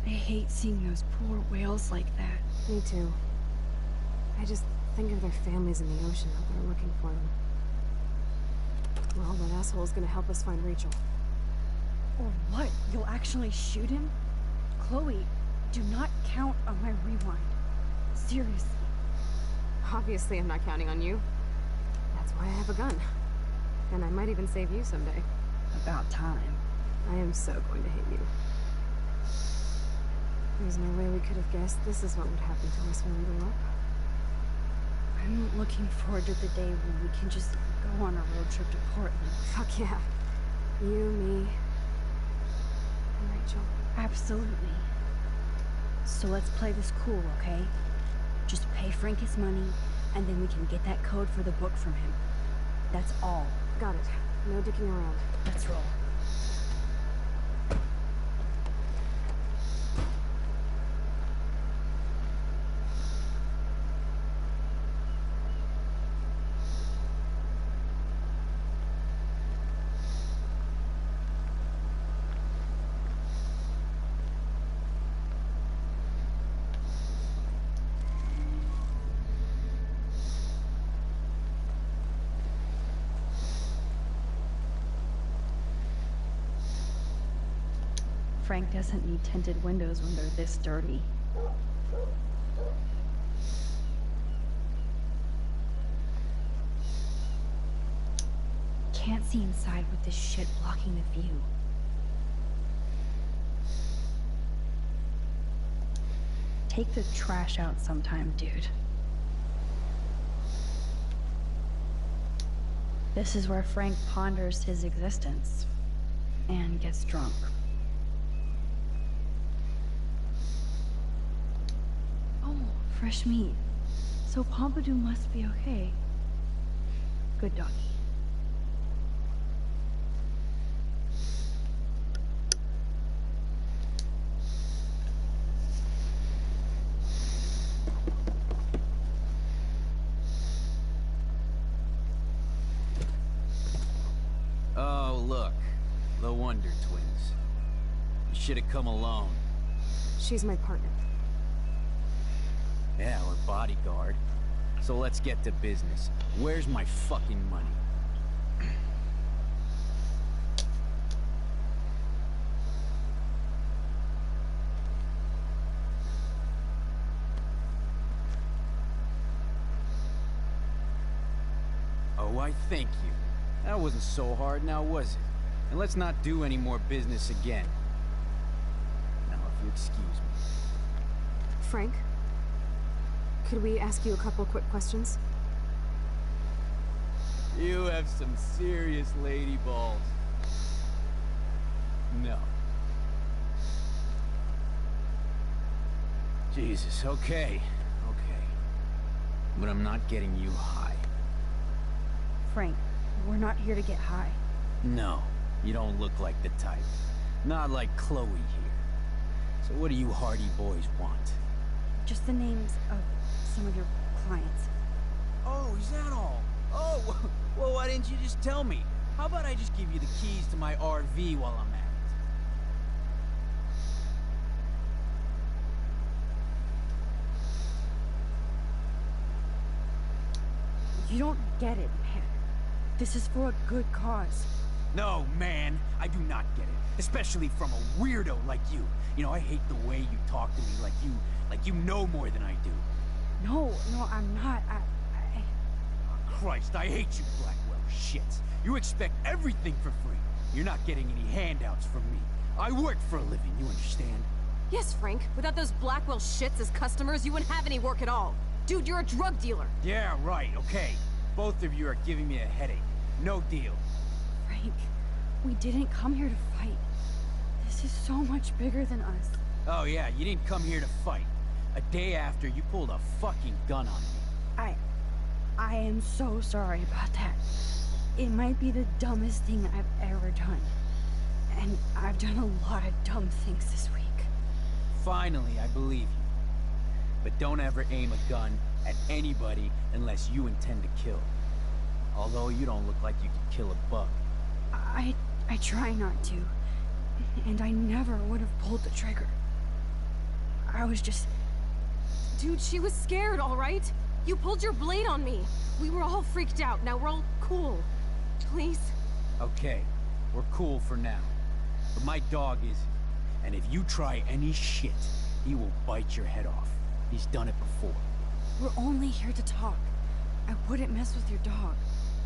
I hate seeing those poor whales like that. Me too. I just think of their families in the ocean out there looking for them. Well, that asshole's gonna help us find Rachel. Or what? You'll actually shoot him? Chloe, do not count on my rewind. Seriously. Obviously, I'm not counting on you. That's why I have a gun. And I might even save you someday. About time. I am so going to hate you. There's no way we could have guessed this is what would happen to us when we grew up. I'm looking forward to the day when we can just go on a road trip to Portland. Fuck yeah. You, me, and Rachel. Absolutely. So let's play this cool, okay? Just pay Frank his money, and then we can get that code for the book from him. That's all. Got it. No dicking around. Let's roll. Frank doesn't need tinted windows when they're this dirty. Can't see inside with this shit blocking the view. Take the trash out sometime, dude. This is where Frank ponders his existence and gets drunk. Oh, fresh meat. So Pompidou must be okay. Good doggy. should have come alone. She's my partner. Yeah, or bodyguard. So let's get to business. Where's my fucking money? Oh, why thank you. That wasn't so hard now, was it? And let's not do any more business again. Now, if you excuse me. Frank? Could we ask you a couple quick questions? You have some serious lady balls. No. Jesus, okay. Okay. But I'm not getting you high. Frank, we're not here to get high. No, you don't look like the type. Not like Chloe here. So what do you Hardy boys want? Just the names of some of your clients. Oh, is that all? Oh, well, why didn't you just tell me? How about I just give you the keys to my RV while I'm at it? You don't get it, man. This is for a good cause. No, man, I do not get it. Especially from a weirdo like you. You know, I hate the way you talk to me like you know more than I do. No, I'm not. Oh, Christ, I hate you, Blackwell shits. You expect everything for free. You're not getting any handouts from me. I work for a living, you understand? Yes, Frank. Without those Blackwell shits as customers, you wouldn't have any work at all. Dude, you're a drug dealer. Yeah, right, okay. Both of you are giving me a headache. No deal. Frank, we didn't come here to fight. This is so much bigger than us. Oh yeah, you didn't come here to fight. A day after, you pulled a fucking gun on me. I am so sorry about that. It might be the dumbest thing I've ever done. And I've done a lot of dumb things this week. Finally, I believe you. But don't ever aim a gun at anybody unless you intend to kill. Although you don't look like you could kill a bug. I try not to. And I never would have pulled the trigger. I was just... Dude, she was scared, all right? You pulled your blade on me. We were all freaked out. Now we're all cool. Please? Okay, we're cool for now. But my dog isn't. And if you try any shit, he will bite your head off. He's done it before. We're only here to talk. I wouldn't mess with your dog.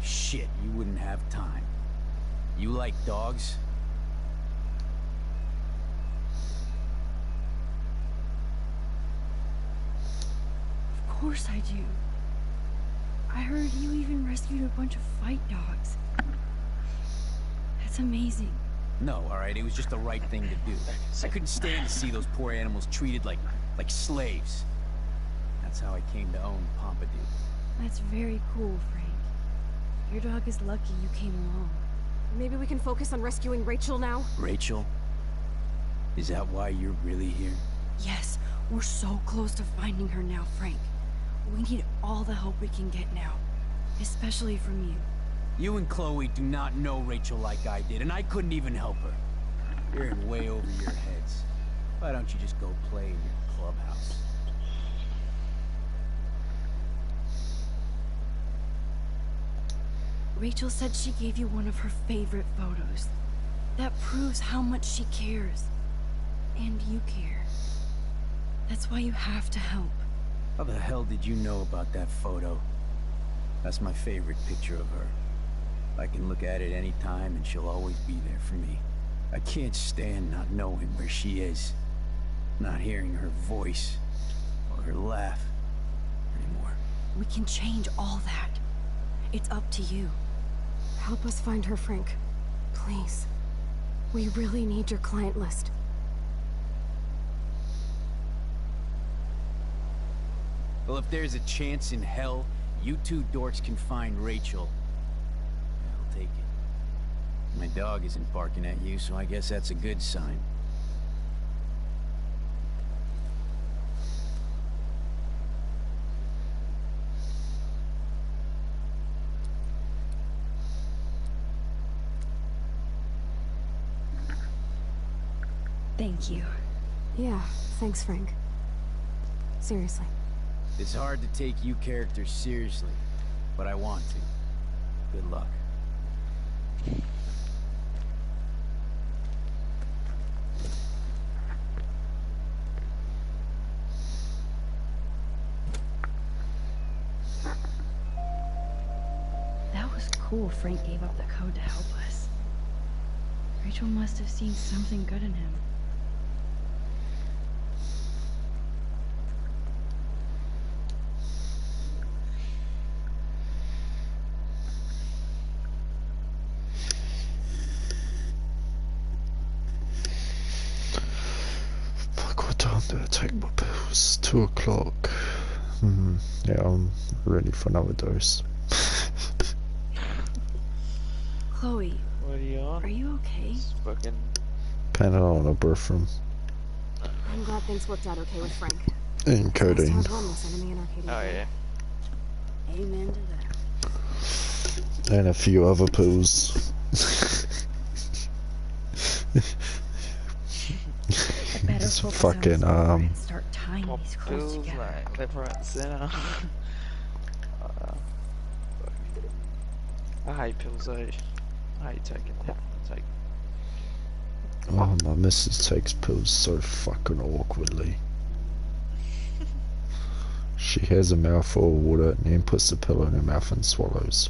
Shit, you wouldn't have time. You like dogs? Of course I do. I heard you even rescued a bunch of fight dogs. That's amazing. No, alright, it was just the right thing to do. I couldn't stand to see those poor animals treated like slaves. That's how I came to own Pompidou. That's very cool, Frank. Your dog is lucky you came along. Maybe we can focus on rescuing Rachel now? Rachel? Is that why you're really here? Yes, we're so close to finding her now, Frank. We need all the help we can get now. Especially from you. You and Chloe do not know Rachel like I did, and I couldn't even help her. You're in way over your heads. Why don't you just go play in your clubhouse? Rachel said she gave you one of her favorite photos. That proves how much she cares. And you care. That's why you have to help. How the hell did you know about that photo? That's my favorite picture of her. I can look at it any time and she'll always be there for me. I can't stand not knowing where she is. Not hearing her voice or her laugh anymore. We can change all that. It's up to you. Help us find her, Frank. Please. We really need your client list. Well, if there's a chance in hell, you two dorks can find Rachel, I'll take it. My dog isn't barking at you, so I guess that's a good sign. Thank you. Yeah, thanks, Frank. Seriously. It's hard to take you characters seriously, but I want to. Good luck. That was cool Frank gave up the code to help us. Rachel must have seen something good in him. Fuck, what time do I take my pills? 2 o'clock. Yeah, I'm ready for another dose. Chloe, What are you on? are you okay? It's fucking... Panadol and ibuprofen. I'm glad things worked out okay with Frank. And codeine. Nice to have one less enemy in Arcadia. Oh yeah. Amen to that. And a few other pills. It's fucking Start tying pop these clothes pills together. like left, right, and center. I hate pills though. I hate taking them. Oh, my missus takes pills so fucking awkwardly. She has a mouthful of water and then puts the pill in her mouth and swallows.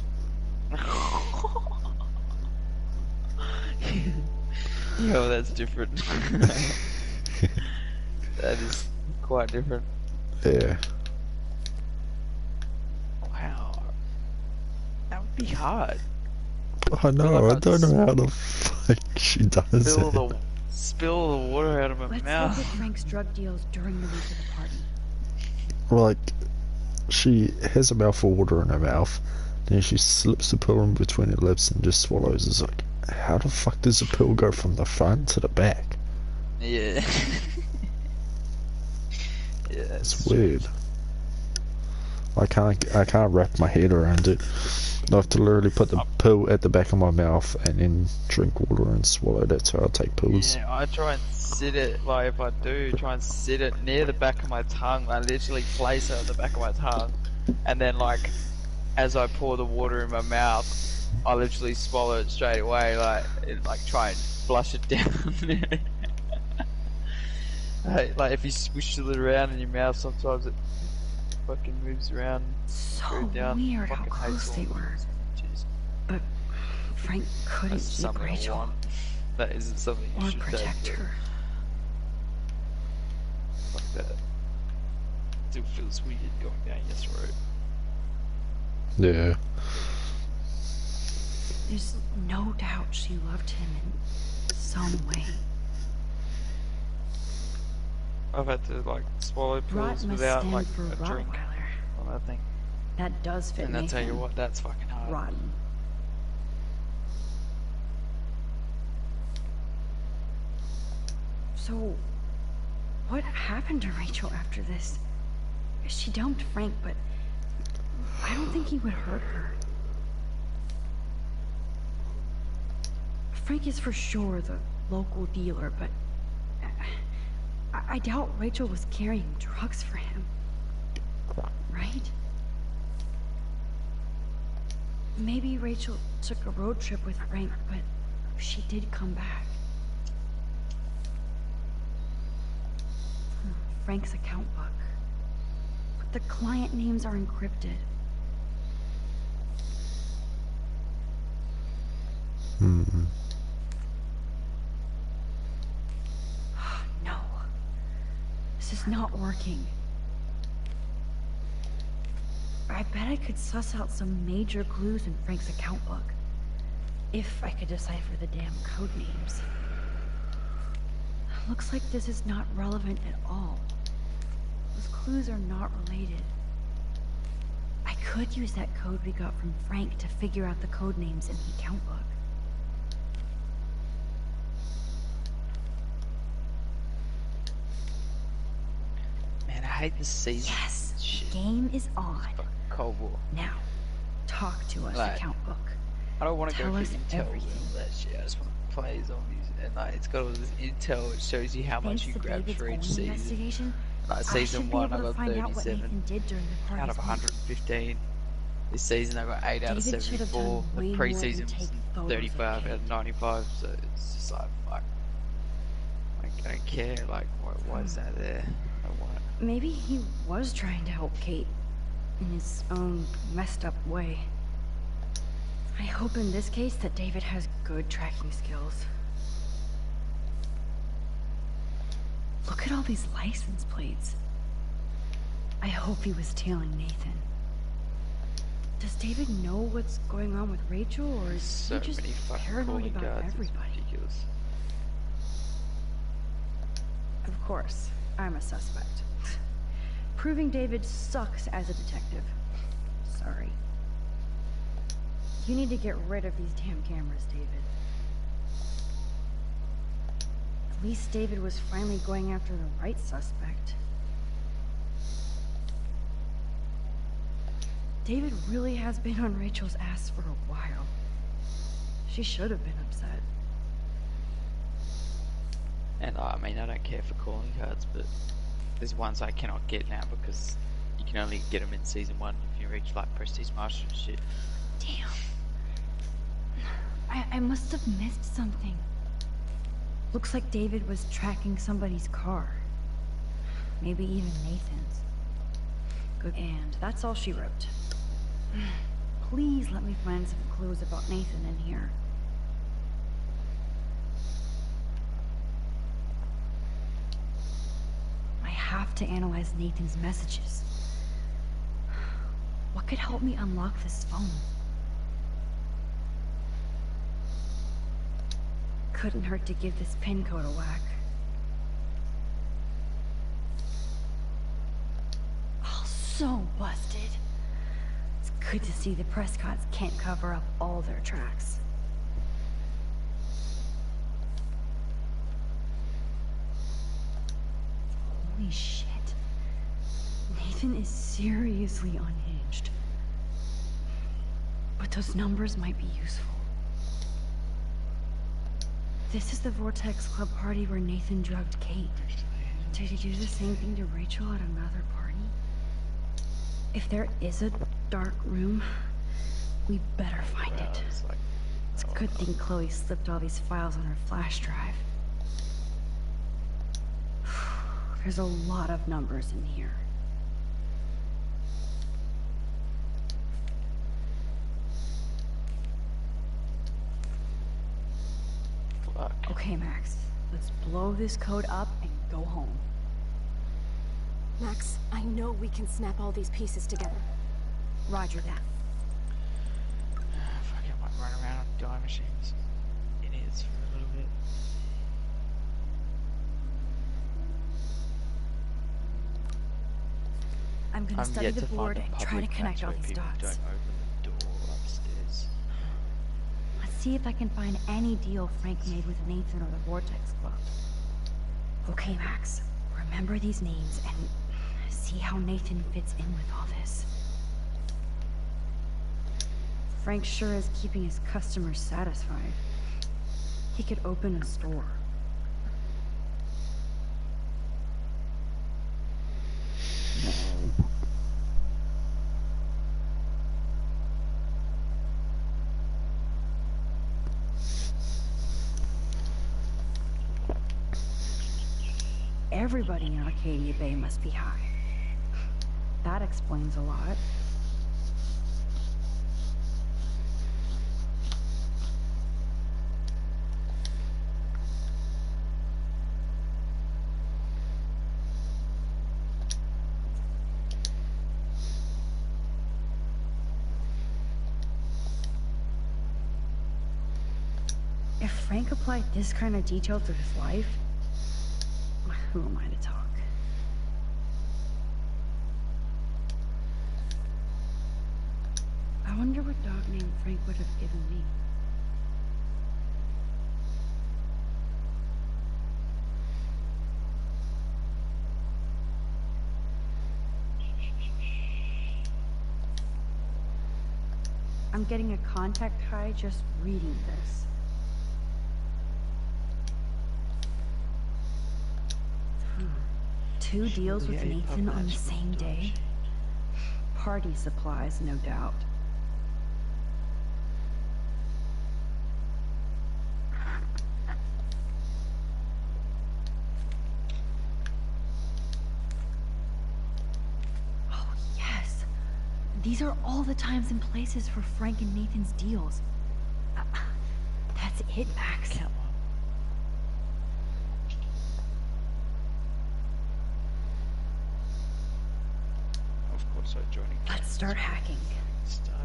Yo, that's different. That is quite different. Yeah. Wow. That would be hard. I know, I don't know how the fuck she does it. Spill the water out of my Let's mouth. look at Frank's drug deals during the week of the party. Like, she has a mouthful of water in her mouth, then she slips the pill in between her lips and just swallows. It's like, how the fuck does the pill go from the front to the back? Yeah. Yeah, It's weird. I can't wrap my head around it. I have to literally put the pill at the back of my mouth and then drink water and swallow. That's how I take pills. Yeah, I try and sit it, like if I do, try and sit it near the back of my tongue. I literally place it on the back of my tongue, and then like, as I pour the water in my mouth, I literally swallow it straight away, like try and flush it down. Hey, like if you swish it around in your mouth, sometimes it fucking moves around. So down. weird how Fucking hate close they swallowing. were. Jeez. But Frank couldn't That's keep something I Rachel want. That isn't something you or should protect take. her. Fuck that. Still feels weird going down this road. Yeah. There's no doubt she loved him in some way. I've had to like swallow Rot pills must without stand like for a drink Rottweiler. on that thing. That does fit And I tell you Nathan. what, that's fucking hard. Rotten. So, what happened to Rachel after this? She dumped Frank, but I don't think he would hurt her. Frank is for sure the local dealer, but I doubt Rachel was carrying drugs for him. Right? Maybe Rachel took a road trip with Frank, but she did come back. Frank's account book. But the client names are encrypted. No. This is not working. I bet I could suss out some major clues in Frank's account book. If I could decipher the damn code names. Looks like this is not relevant at all. Those clues are not related. I could use that code we got from Frank to figure out the code names in the account book. Man, I hate this season. Yes, Shit. game is on. Cold War. Now, talk to us, Like, account book. I don't want to go Tell for us intel everything. and all that shit. I just want to play zombies, and like it's got all this intel. It shows you how much Thanks you to grab David's for own each season. investigation, Like I season should be 1, able I to got find out what 37 Nathan did during the party's out of 115. This season I got 8 out of David should have 74. done The way more than pre-season take was photos of 35 out Kate. of 95. So it's just like fuck. Like, I don't care. Like why is that there? I want it. Maybe he was trying to help Kate in his own messed up way. I hope in this case that David has good tracking skills. Look at all these license plates. I hope he was tailing Nathan. Does David know what's going on with Rachel, or is So he just many fucking paranoid calling about cards. It's everybody? ridiculous. Of course, I'm a suspect. Proving David sucks as a detective. Sorry. You need to get rid of these damn cameras, David. At least David was finally going after the right suspect. David really has been on Rachel's ass for a while. She should have been upset. And I mean, I don't care for calling cards, but there's ones I cannot get now because you can only get them in season 1 if you reach like Prestige Master and shit. Damn. I must have missed something. Looks like David was tracking somebody's car. Maybe even Nathan's. Good. And that's all she wrote. Please let me find some clues about Nathan in here. I have to analyze Nathan's messages. What could help me unlock this phone? Couldn't hurt to give this pin code a whack. Oh, so busted. It's good to see the Prescotts can't cover up all their tracks. Holy shit. Nathan is seriously unhinged. But those numbers might be useful. This is the Vortex Club party where Nathan drugged Kate. Did he do the same thing to Rachel at another party? If there is a dark room, we better find it. It's a good thing Chloe slipped all these files on her flash drive. There's a lot of numbers in here. Okay, Max. Let's blow this code up and go home. Max, I know we can snap all these pieces together. Roger that. Fuck, I might run around on die machines. Idiots for a little bit. I'm gonna study yet the to find board a and try to public connect match all where these people dots. Don't open the door upstairs. Let's see if I can find any deal Frank made with Nathan or the Vortex Club. Okay, Max. Remember these names and see how Nathan fits in with all this. Frank sure is keeping his customers satisfied. He could open a store. Everybody in Arcadia Bay must be high. That explains a lot. If Frank applied this kind of detail to his life, who am I to talk? I wonder what dog name Frank would have given me. I'm I'm getting a contact high just reading this. Two deals with Nathan on the same day? Party supplies, no doubt. Oh, yes. These are all the times and places for Frank and Nathan's deals. That's it, Max. Of course, I'm joining. Let's start hacking. Start.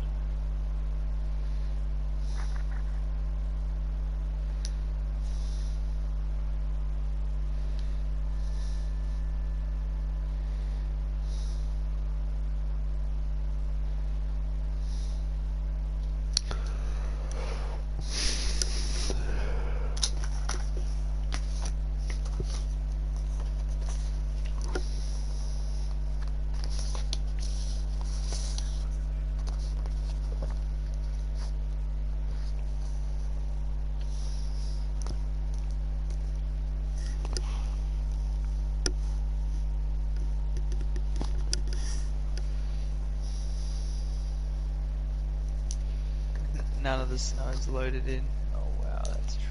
None of the snow's loaded in. Oh wow, that's true.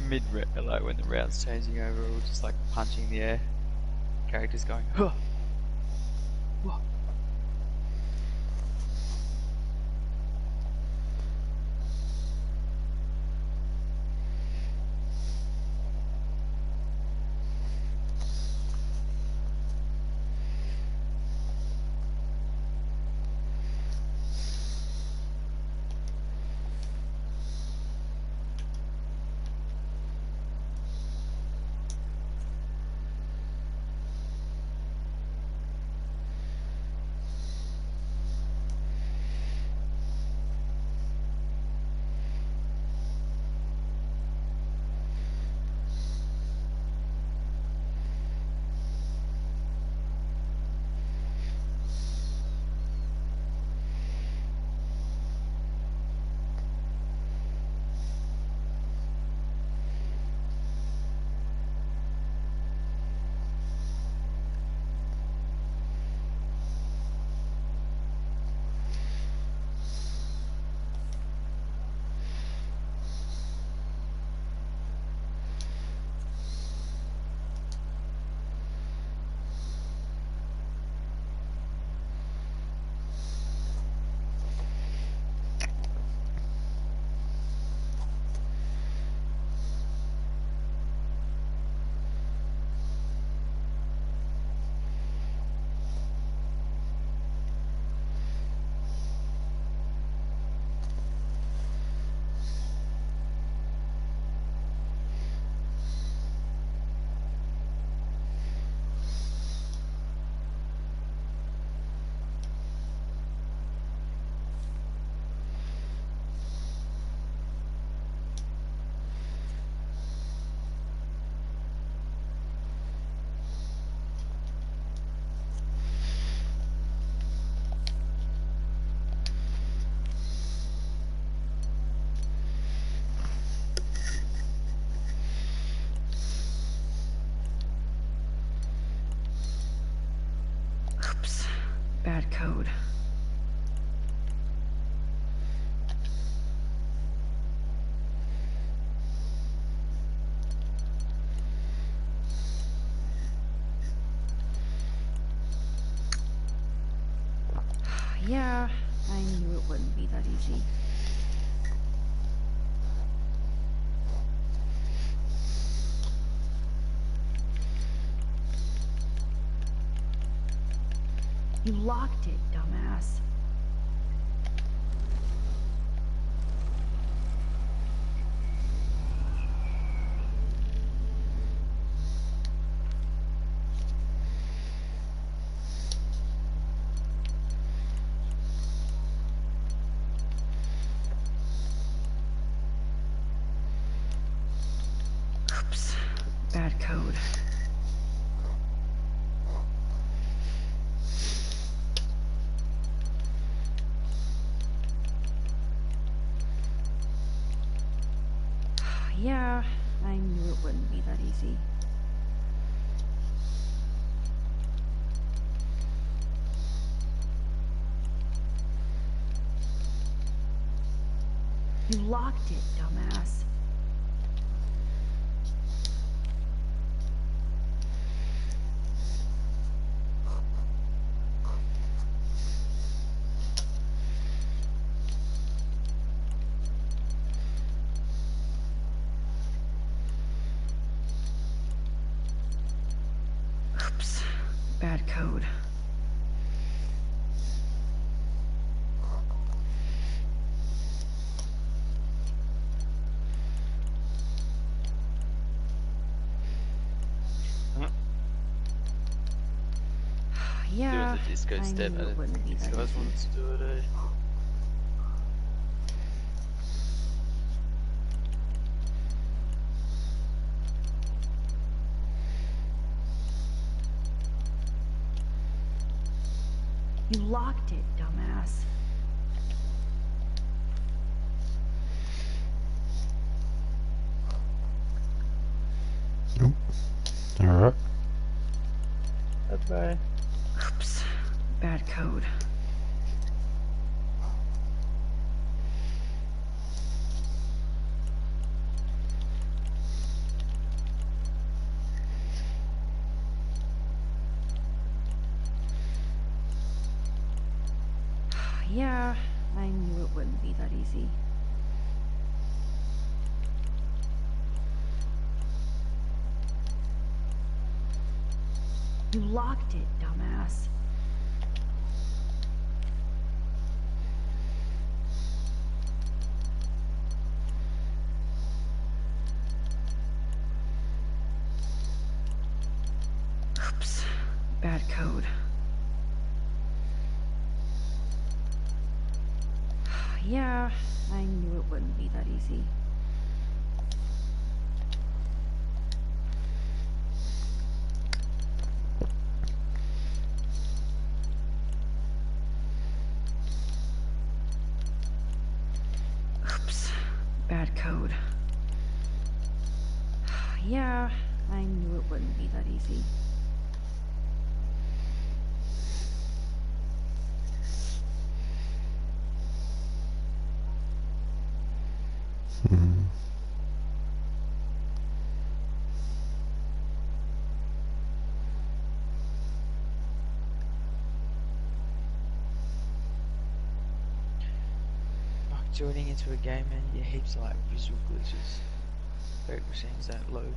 Mid like when the round's changing over, or just like punching the air. Characters going, huh. Whoa. Oops. Bad code. Yeah, I knew it wouldn't be that easy. You locked it, dumbass. Oops. Bad code. Yeah, I knew it wouldn't be that easy. You locked it, dumbass. Oops. Bad code. Yeah, Doing the disco I step. knew it wouldn't be These that guys easy. wanted to do it, eh? You locked it, dumbass. Nope. Alright. Bye. Oops. Bad code. Yeah, I knew it wouldn't be that easy. You locked it, dumbass. Oops. Bad code. Yeah, I knew it wouldn't be that easy. Oops. Bad code. Yeah, I knew it wouldn't be that easy. Fuck, joining into a game and you get heaps of like visual glitches. Fake machines that load.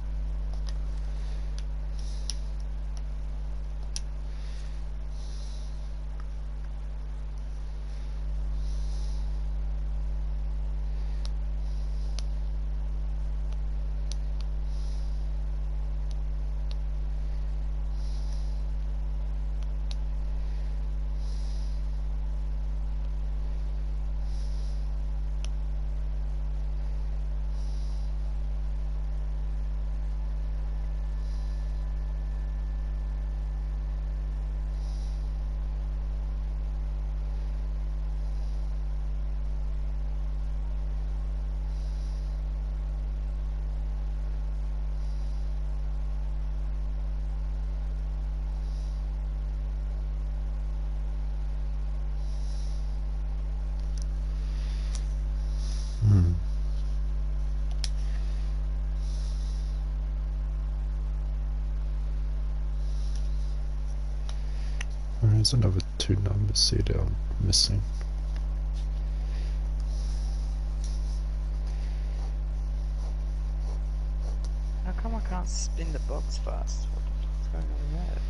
There's another 2 numbers here that I'm missing. How come I can't spin the box fast? What the fuck's going on with that?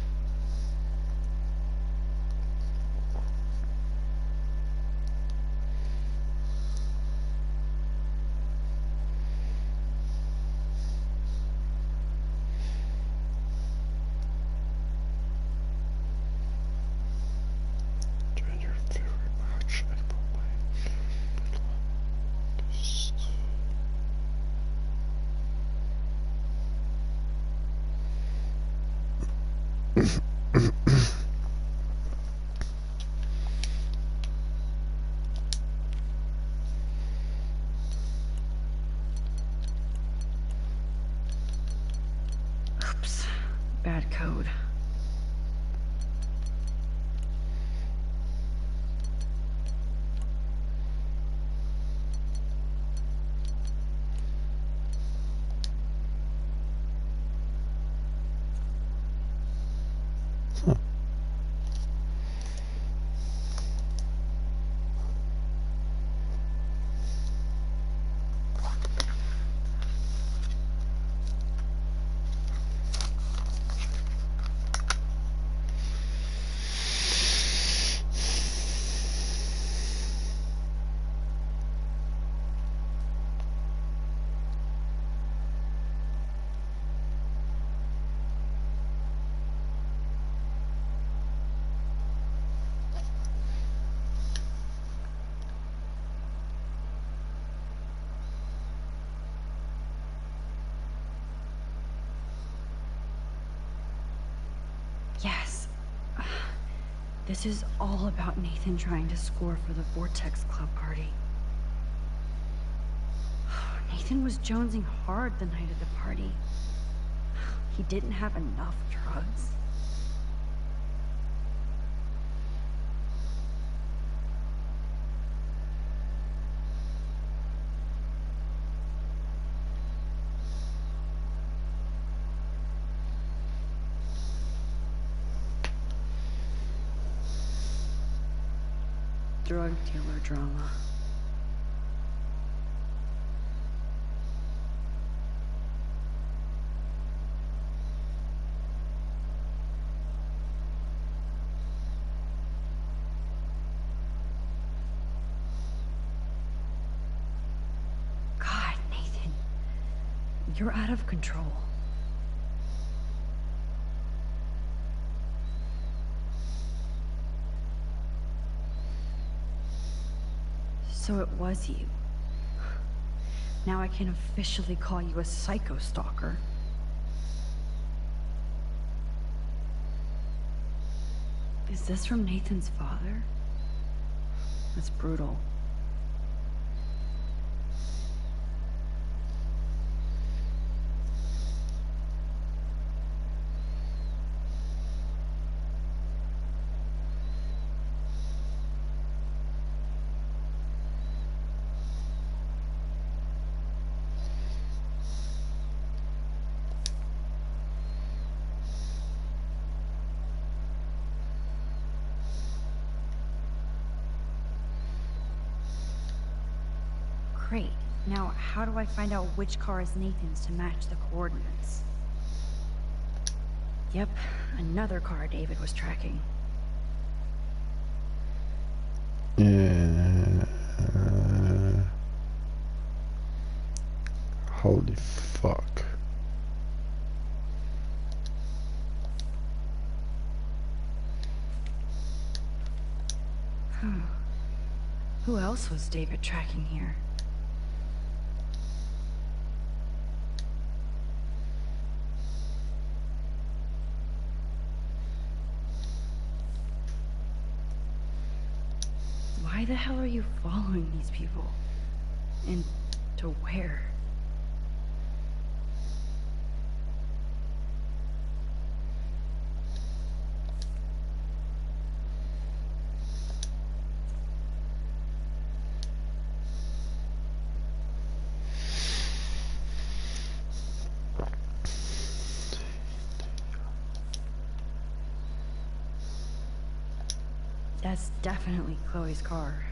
Oops. Bad code. Yes. This is all about Nathan trying to score for the Vortex Club party. Nathan was jonesing hard the night of the party. He didn't have enough drugs. Drug dealer drama. God, Nathan, you're out of control. So it was you. Now I can officially call you a psycho stalker. Is this from Nathan's father? That's brutal. Great. Now, how do I find out which car is Nathan's to match the coordinates? Yep, another car David was tracking. Yeah. Holy fuck. Who else was David tracking here? Why the hell are you following these people? And to where? That's definitely Chloe's car.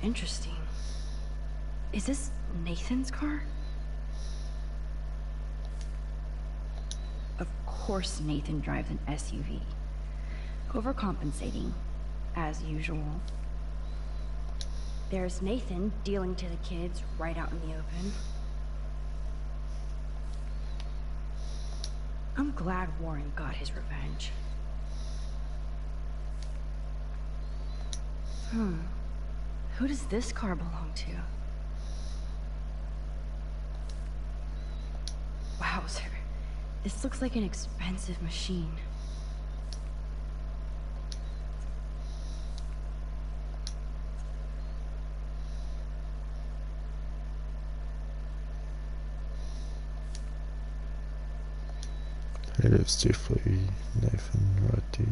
Interesting. Is this Nathan's car? Of course Nathan drives an SUV. Overcompensating, as usual. There's Nathan dealing to the kids right out in the open. I'm glad Warren got his revenge. Who does this car belong to? Wowzer. This looks like an expensive machine. It is definitely Nathan right there.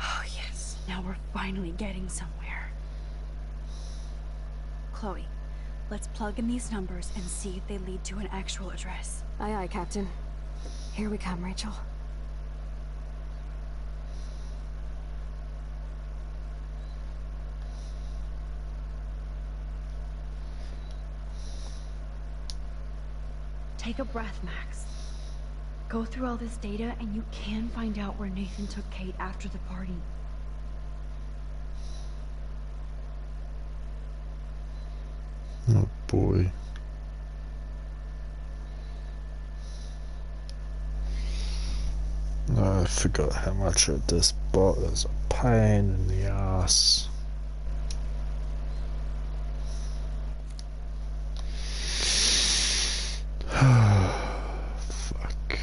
Oh yes, now we're finally getting somewhere. Chloe, let's plug in these numbers and see if they lead to an actual address. Aye, aye, Captain. Here we come, Rachel. Take a breath, Max. Go through all this data and you can find out where Nathan took Kate after the party. Oh boy. I forgot how much of this bot is a pain in the ass. Fuck.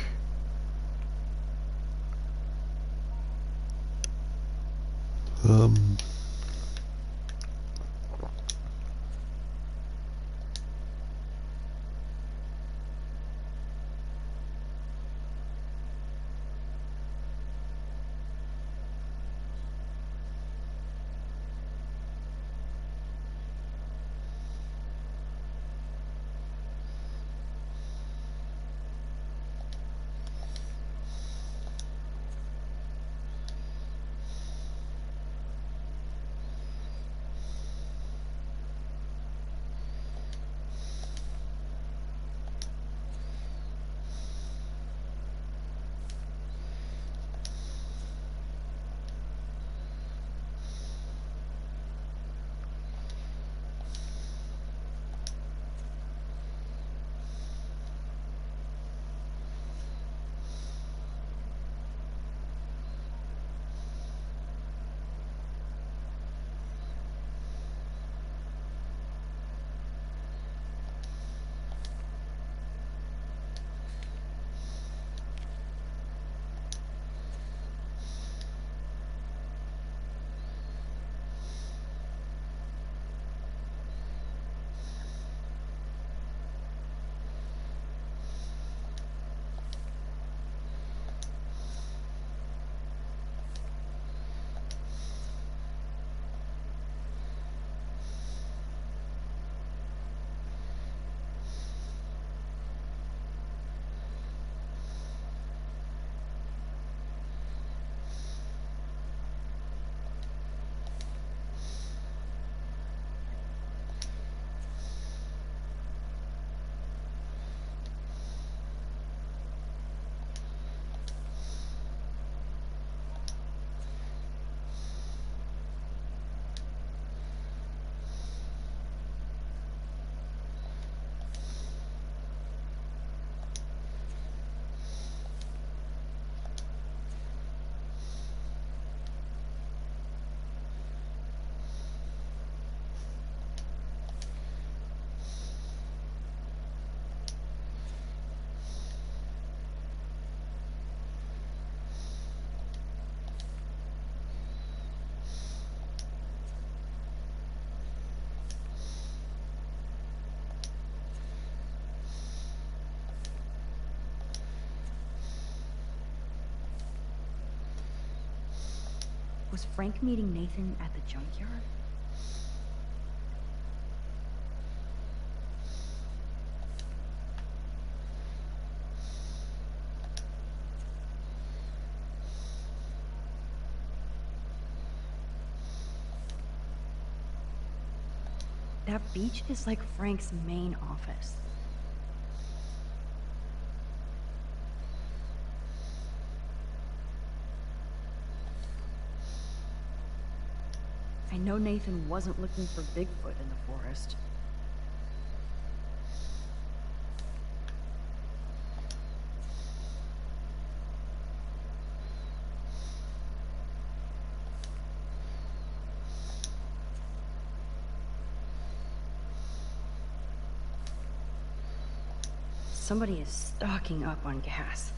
Was Frank meeting Nathan at the junkyard? That beach is like Frank's main office. I know Nathan wasn't looking for Bigfoot in the forest. Somebody is stocking up on gas.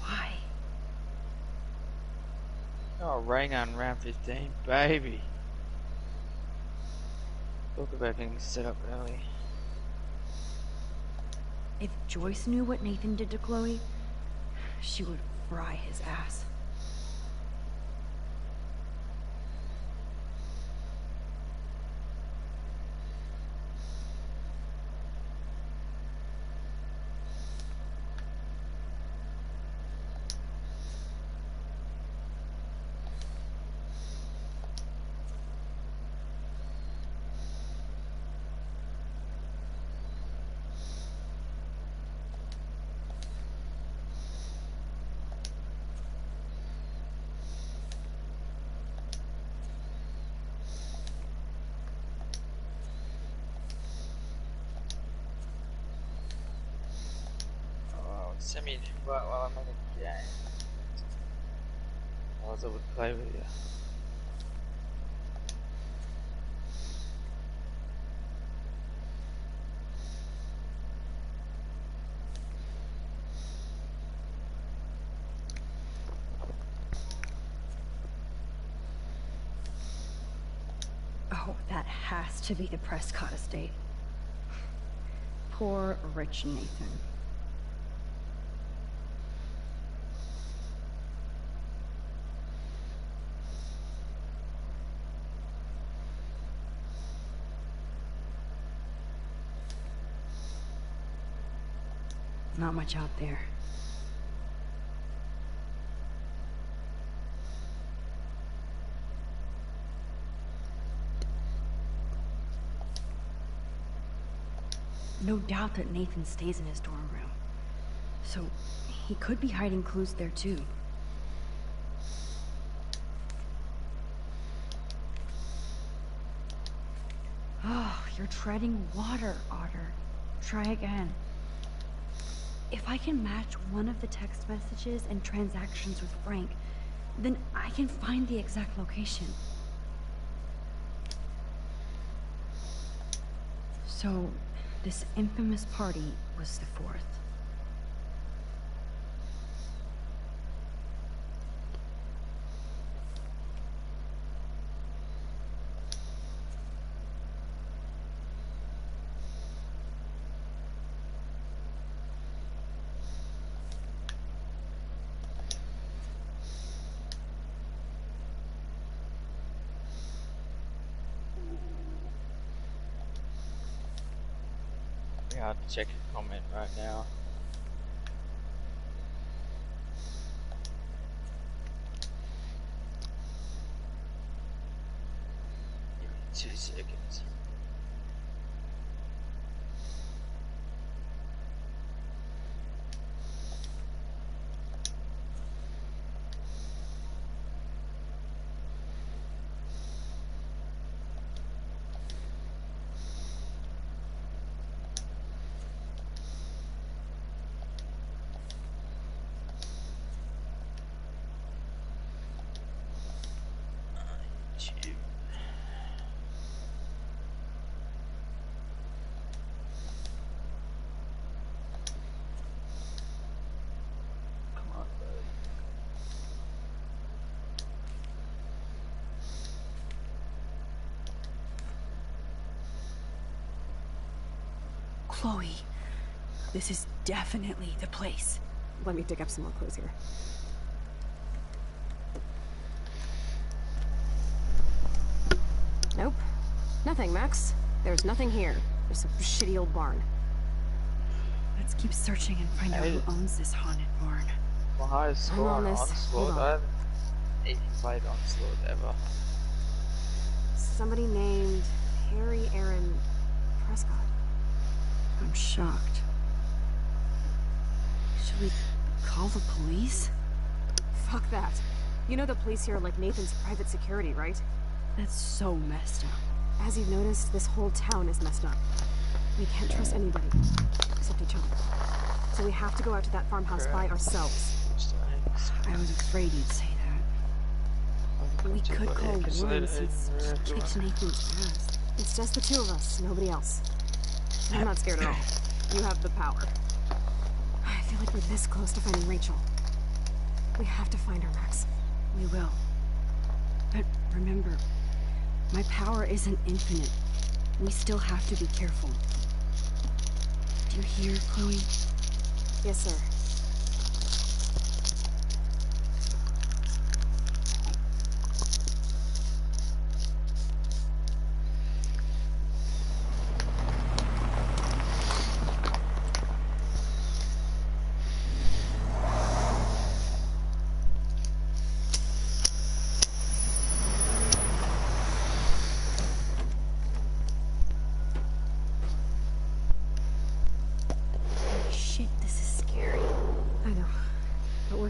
Why? Oh, rain on round 15, baby. Talk about getting set up early. If Joyce knew what Nathan did to Chloe, she would fry his ass. Send me while I'm in the game. Otherwise I would play with you. Oh, that has to be the Prescott estate. Poor rich Nathan. Not much out there. No doubt that Nathan stays in his dorm room. So, he could be hiding clues there too. Oh, you're treading water, Otter. Try again. If I can match one of the text messages and transactions with Frank, then I can find the exact location. So, this infamous party was the 4th. I have to check a comment right now. Give me 2 seconds. Chloe, this is definitely the place. Let me dig up some more clues here. Nope. Nothing, Max. There's nothing here. There's a shitty old barn. Let's keep searching and find out who owns this haunted barn. My highest score on Onslaught. I haven't even played Onslaught ever. Somebody named Harry Aaron Prescott. I'm shocked. Should we call the police? Fuck that. You know the police here are like Nathan's private security, right? That's so messed up. As you've noticed, this whole town is messed up. We can't trust anybody, except each other. So we have to go out to that farmhouse by ourselves. I was afraid you'd say that. We could call Warren since he kicked Nathan's ass. It's just the two of us, nobody else. I'm not scared at all. You have the power. I feel like we're this close to finding Rachel. We have to find her, Max. We will. But remember, my power isn't infinite. We still have to be careful. Do you hear, Chloe? Yes, sir.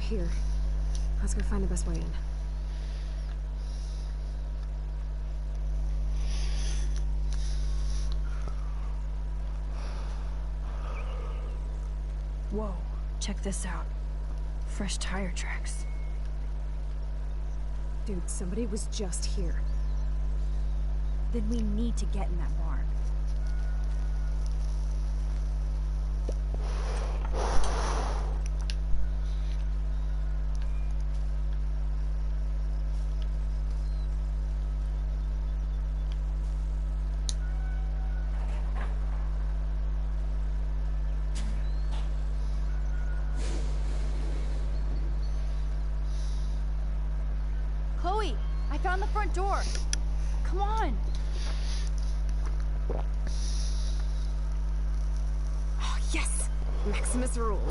Here. Let's go find the best way in. Whoa, check this out. Fresh tire tracks. Dude, somebody was just here. Then we need to get in that barn. Chloe, I found the front door. Come on. Oh, yes! Maximus rules.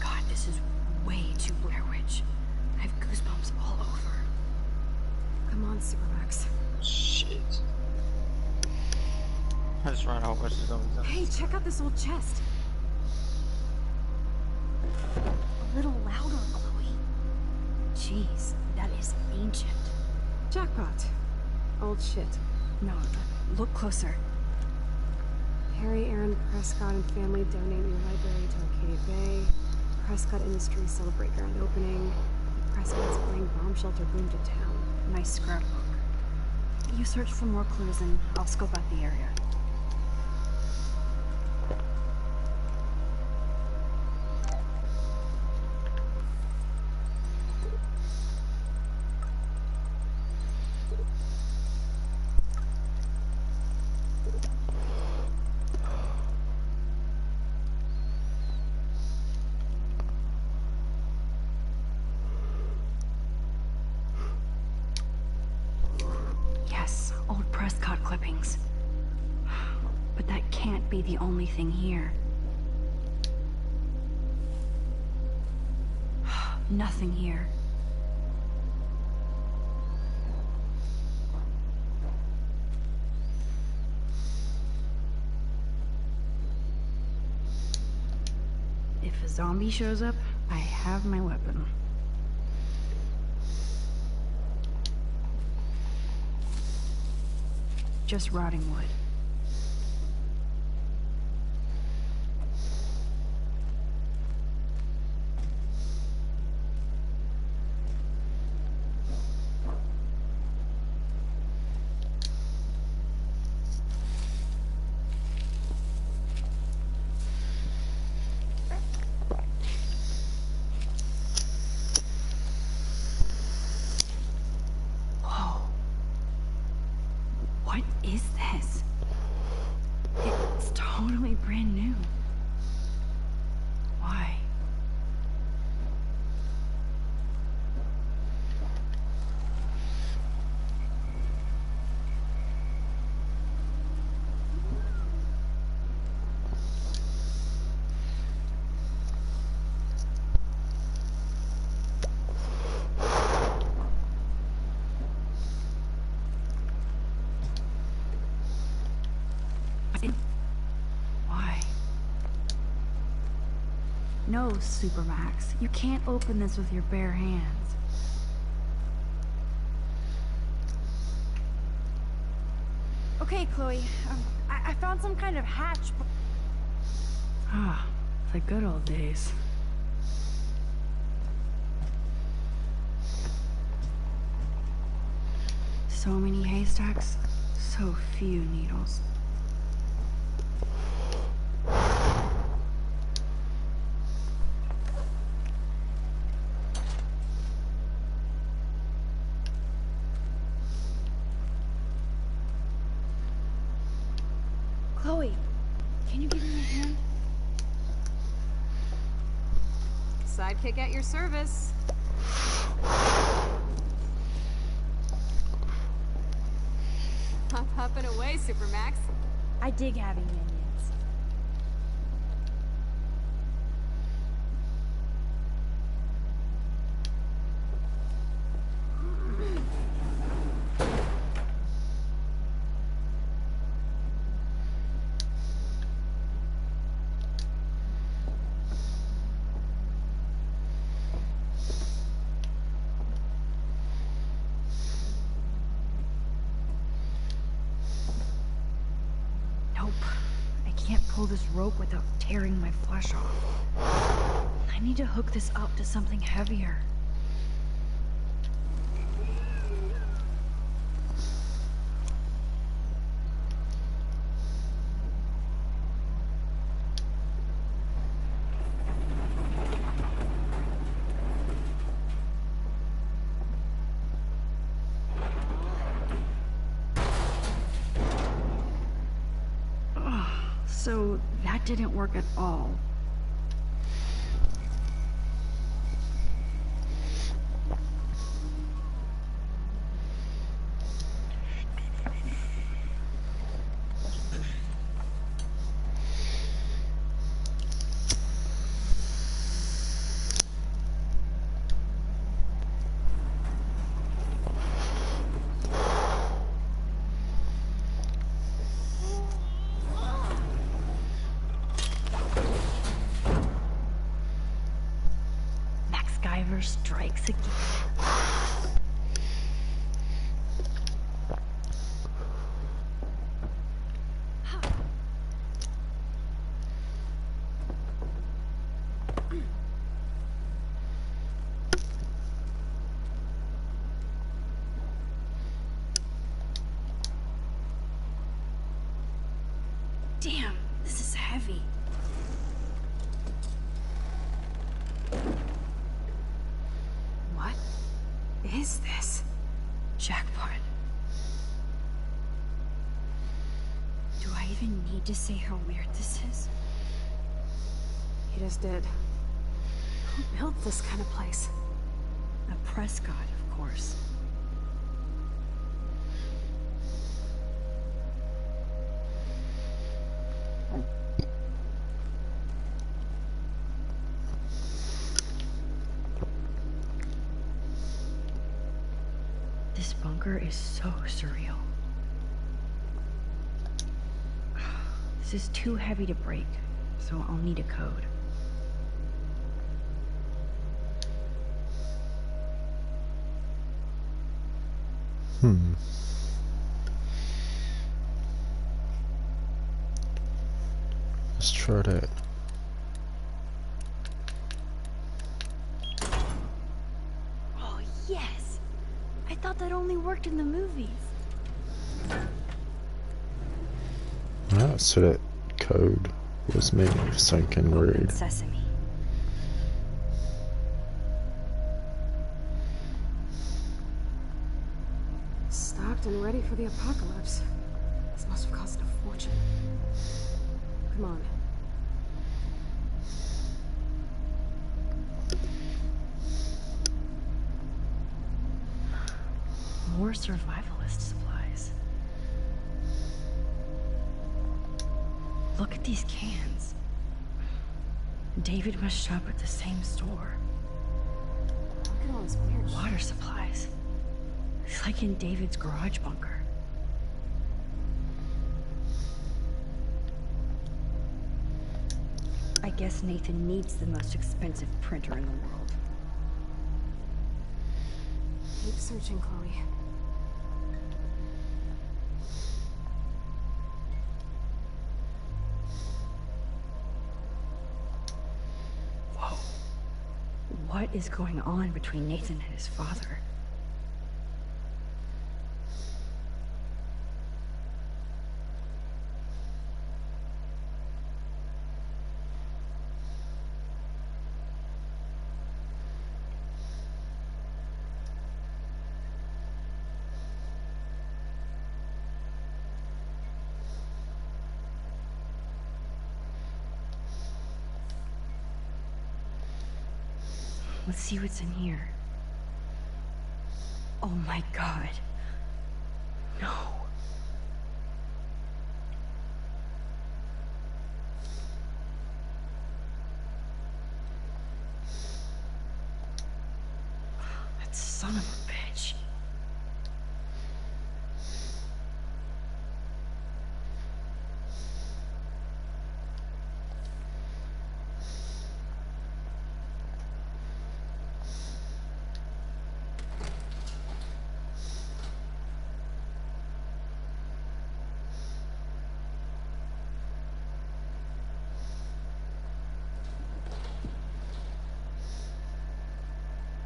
God, this is way too Blair Witch. I have goosebumps all over. Come on, Supermax. Shit. I just ran a whole bunch of zombies. Hey, check out this old chest. A little louder, Chloe. Jeez, that is ancient. Jackpot. Old shit. No, look closer. Harry Aaron Prescott and family donate new library to Arcadia Bay. Prescott Industries celebrate grand opening. The Prescotts bring bomb shelter boom to town. Nice scrapbook. You search for more clues and I'll scope out the area. Old Prescott clippings. But that can't be the only thing here. Nothing here. If a zombie shows up, I have my weapon. Just rotting wood. What is this? It's totally brand new. Why? Why? No, Supermax. You can't open this with your bare hands. Okay, Chloe. I found some kind of hatch. Ah, the good old days. So many haystacks, so few needles. Chloe, can you give me a hand? Sidekick at your service. Hop, hopping away, Supermax. I dig having minions. Pull this rope without tearing my flesh off. I need to hook this up to something heavier. So that didn't work at all. Strikes again. Damn, this is heavy. Is this? Jackpot. Do I even need to say how weird this is? You just did. Who built this kind of place? A Prescott, of course. This bunker is so surreal. This is too heavy to break, so I'll need a code. Let's try that. Oh, yes! I thought that only worked in the movies. Ah, so that code was meant for something I can read. Sesame. Stocked and ready for the apocalypse. This must have cost a fortune. Come on. More survivalist supplies. Look at these cans. David must shop at the same store. Look at all this weird water supplies. It's like in David's garage bunker. I guess Nathan needs the most expensive printer in the world. Keep searching, Chloe. Whoa. What is going on between Nathan and his father? Let's see what's in here. Oh my god. No. That son of a bitch.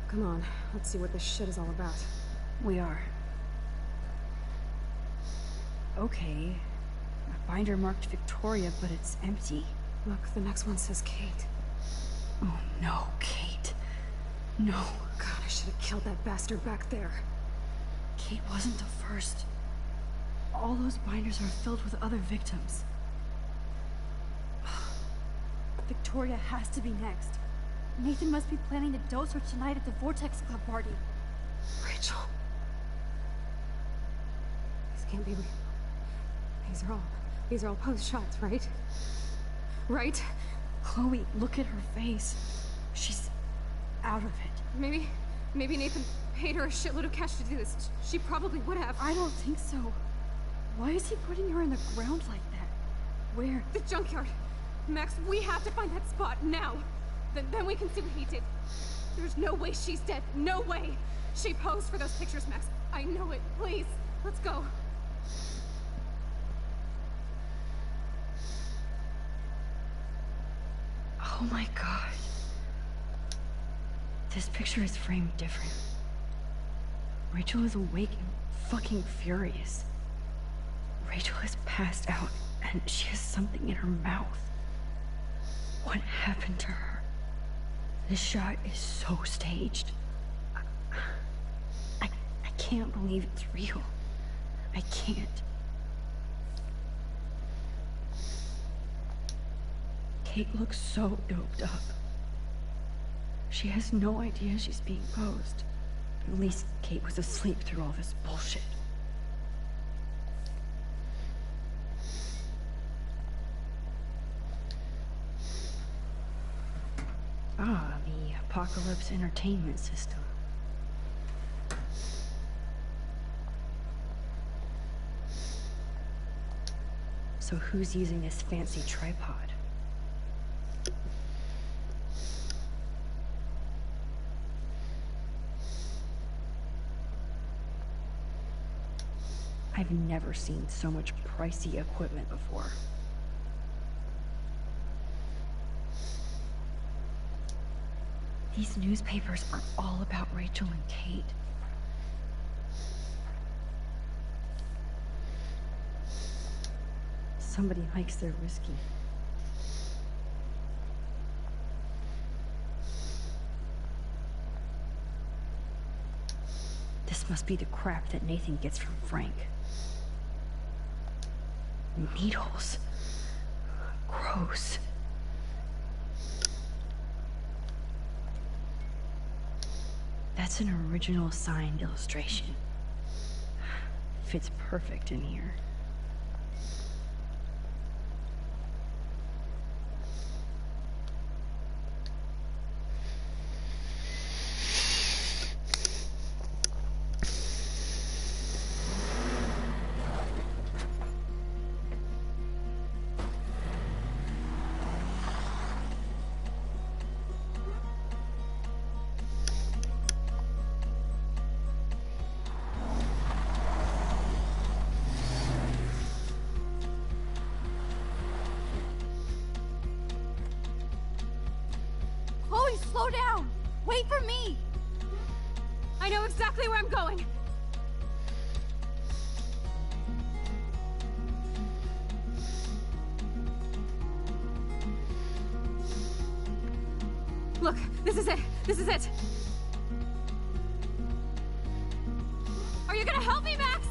Come on, let's see what this shit is all about. We are. Okay. A binder marked Victoria, but it's empty. Look, the next one says Kate. Oh no, Kate. No. God, I should have killed that bastard back there. Kate wasn't the first. All those binders are filled with other victims. Victoria has to be next. Nathan must be planning to dose her tonight at the Vortex Club party. Rachel. These can't be real. These are all posed shots, right? Right? Chloe, look at her face. She's out of it. Maybe Nathan paid her a shitload of cash to do this. She probably would have. I don't think so. Why is he putting her in the ground like that? Where? The junkyard. Max, we have to find that spot now. Then we can see what he did. There's no way she's dead. No way. She posed for those pictures, Max. I know it. Please, let's go. Oh my god. This picture is framed different. Rachel is awake and fucking furious. Rachel is passed out and she has something in her mouth. What happened to her? This shot is so staged. I can't believe it's real. I can't. Kate looks so doped up. She has no idea she's being posed. At least Kate was asleep through all this bullshit. Ah, the Apocalypse Entertainment System. So who's using this fancy tripod? I've never seen so much pricey equipment before. These newspapers are all about Rachel and Kate. Somebody likes their whiskey. This must be the crap that Nathan gets from Frank. Needles. Gross. That's an original signed illustration. Fits perfect in here. slow down! Wait for me! I know exactly where I'm going! Look, this is it! This is it! Are you gonna help me, Max?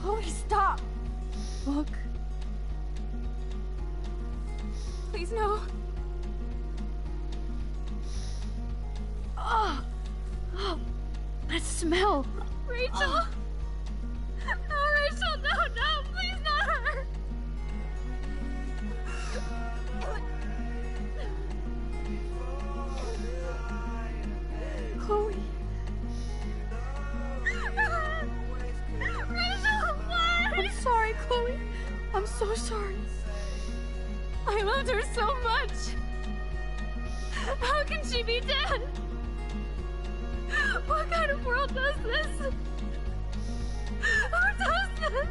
Chloe, stop! Look. Please, no. Oh, that smell. Rachel. No, Rachel, no, please not her. Chloe. Rachel, what? I'm sorry, Chloe. I'm so sorry. I loved her so much. How can she be dead? What kind of world does this? Who does this?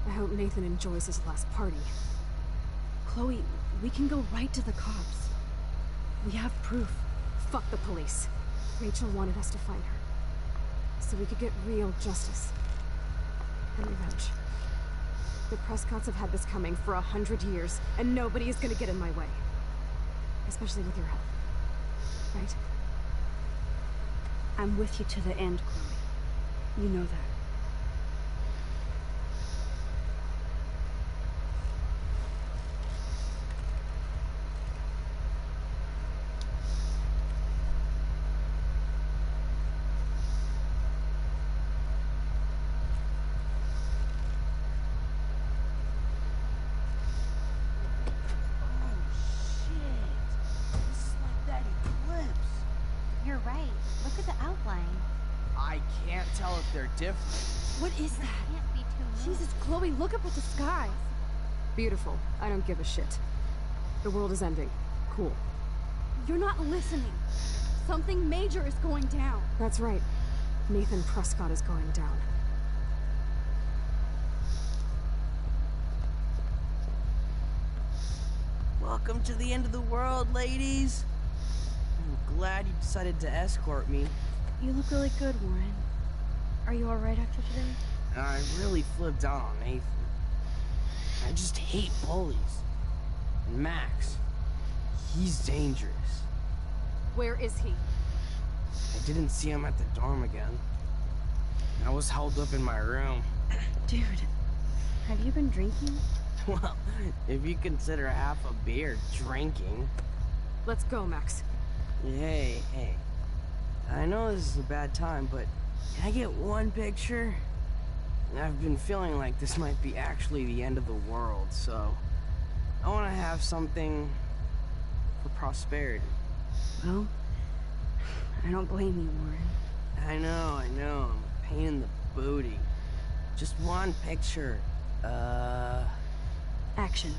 I hope Nathan enjoys his last party. Chloe, we can go right to the cops. We have proof. Fuck the police. Rachel wanted us to find her, so we could get real justice and revenge. The Prescotts have had this coming for 100 years, and nobody is gonna get in my way. Especially with your help. Right? I'm with you to the end, Chloe. You know that. You're right. Look at the outline. I can't tell if they're different. What is that? Can't be too low. Jesus, Chloe, look up at the sky. Beautiful. I don't give a shit. The world is ending. Cool. You're not listening. Something major is going down. That's right. Nathan Prescott is going down. Welcome to the end of the world, ladies. I'm glad you decided to escort me. You look really good, Warren. Are you alright after today? I really flipped out on Nathan. I just hate bullies. And Max, he's dangerous. Where is he? I didn't see him at the dorm again. I was held up in my room. Dude, have you been drinking? Well, if you consider half a beer drinking. Let's go, Max. Hey. I know this is a bad time, but can I get one picture? I've been feeling like this might be actually the end of the world, so I want to have something for prosperity. Well, I don't blame you, Warren. I know. I'm a pain in the booty. Just one picture. Action.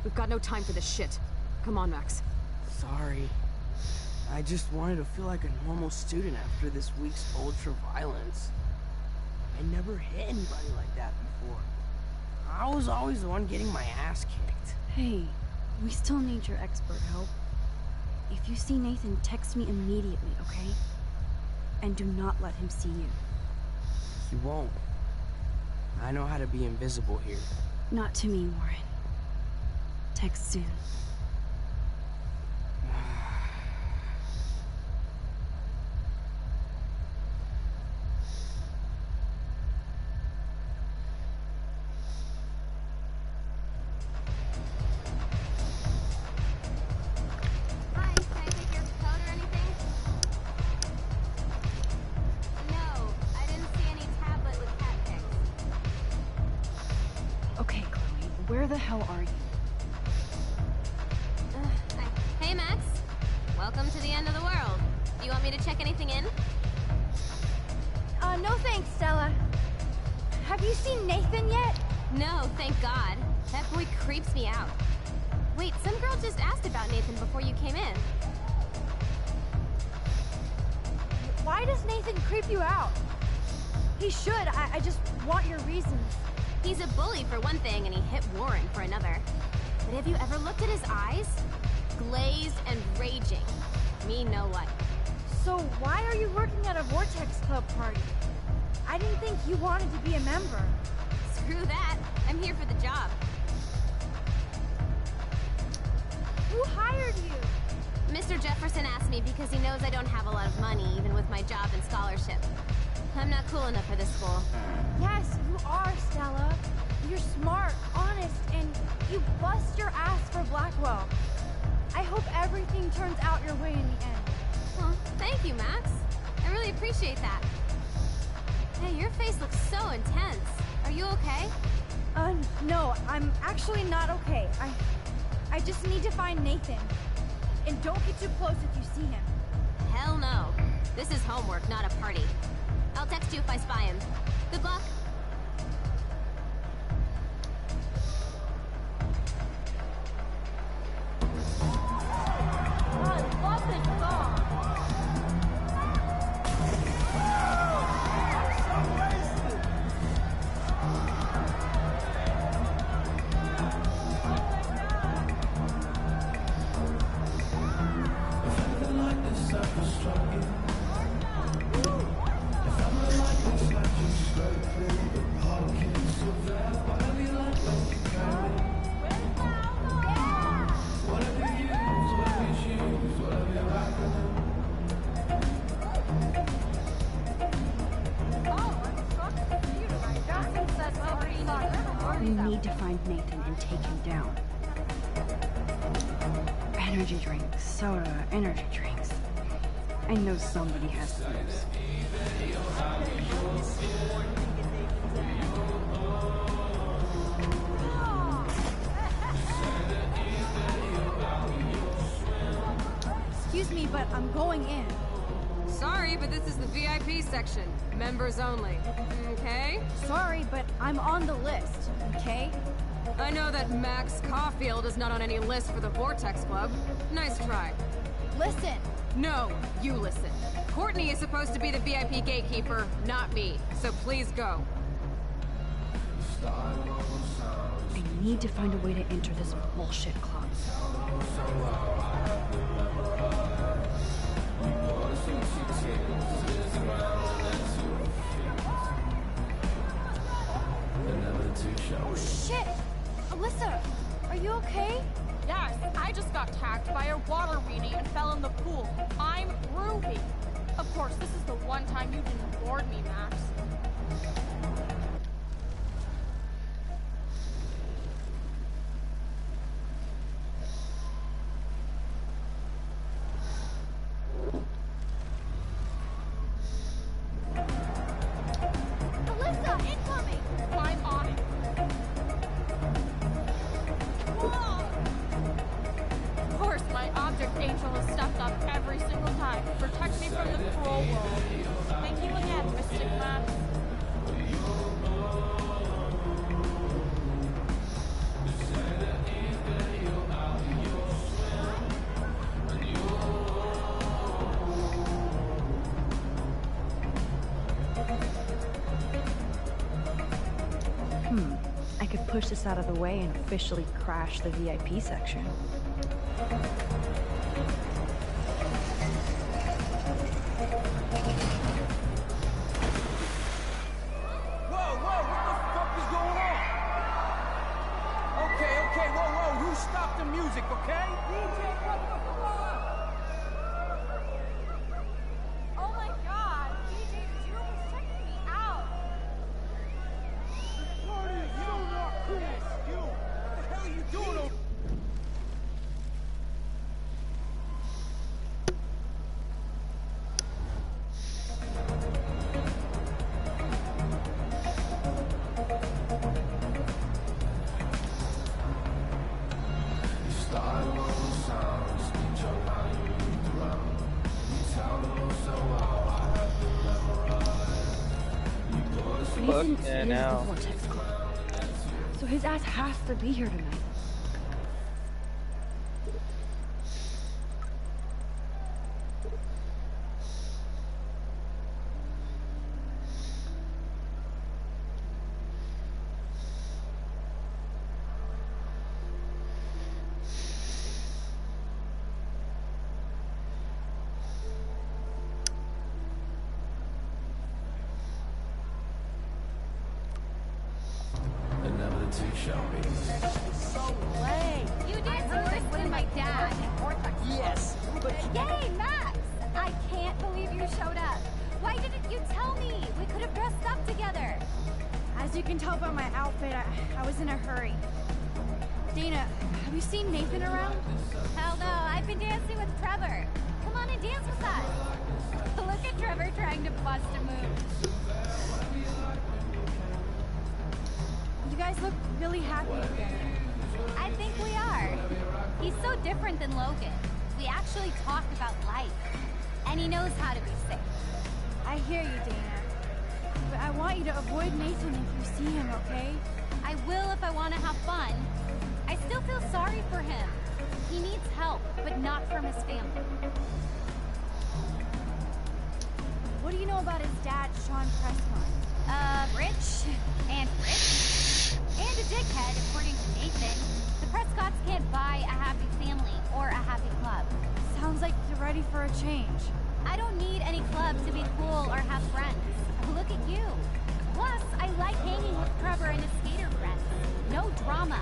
We've got no time for this shit. Come on, Max. Sorry. I just wanted to feel like a normal student after this week's ultra-violence. I never hit anybody like that before. I was always the one getting my ass kicked. Hey, we still need your expert help. If you see Nathan, text me immediately, okay? And do not let him see you. He won't. I know how to be invisible here. Not to me, Warren. Text soon. Okay, Chloe, where the hell are you? Hey, Max. Welcome to the end of the world. Do you want me to check anything in? No thanks, Stella. Have you seen Nathan yet? No, thank God. That boy creeps me out. Wait, some girl just asked about Nathan before you came in. Why does Nathan creep you out? He should. I just want your reasons. He's a bully for one thing, and he hit Warren for another. But have you ever looked at his eyes? Glazed and raging. Me no like. So why are you working at a Vortex Club party? I didn't think you wanted to be a member. Screw that. I'm here for the job. Who hired you? Mr. Jefferson asked me because he knows I don't have a lot of money, even with my job and scholarship. I'm not cool enough for this school. Yes, you are, Stella. You're smart, honest, and you bust your ass for Blackwell. I hope everything turns out your way in the end. Well, thank you, Max. I really appreciate that. Hey, your face looks so intense. Are you okay? No, I'm actually not okay. I just need to find Nathan. And don't get too close if you see him. Hell no. This is homework, not a party. I'll text you if I spy him. Good luck. We need to find Nathan and take him down. Energy drinks, soda, energy drinks. I know somebody has those. Excuse me, but I'm going in. Sorry, but this is the VIP section. Members only. Okay? Sorry, but I'm on the list, okay? I know that Max Caulfield is not on any list for the Vortex Club. Nice try. Listen. No, you listen. Courtney is supposed to be the VIP gatekeeper, not me. So please go. I need to find a way to enter this bullshit club. Oh shit! Alyssa, are you okay? Yes, I just got attacked by a water weenie and fell in the pool. I'm Ruby. Of course, this is the one time you didn't board me, Max. Alyssa, incoming! I'm on it. Of course, my object angel is stepped up every single time to protect me from the cruel world. Thank you again, Mystic Max. push this out of the way and officially crash the VIP section. Stop the music, okay? DJ, what the fuck? Oh my god, DJ Drew was checking me out. Party is so not cool. You, what the hell are you doing over? Nathan's yeah, is now. the Vortex Club. So his ass has to be here tonight. So late. You did worse than my dad. Yes, but Yay, Max! I can't believe you showed up. Why didn't you tell me? We could have dressed up together. As you can tell by my outfit, I was in a hurry. Dana, have you seen Nathan around? Hell no, I've been dancing with Trevor. Come on and dance with us. Look at Trevor trying to bust a move. You guys look really happy together. I think we are. He's so different than Logan. We actually talk about life. And he knows how to be safe. I hear you, Dana. But I want you to avoid Nathan if you see him, okay? I will if I want to have fun. I still feel sorry for him. He needs help, but not from his family. What do you know about his dad, Sean Prescott? Rich. And rich. And a dickhead, according to Nathan. The Prescotts can't buy a happy family or a happy club. Sounds like you're ready for a change. I don't need any club to be cool or have friends. Look at you. Plus, I like hanging with Trevor and his skater friends. No drama.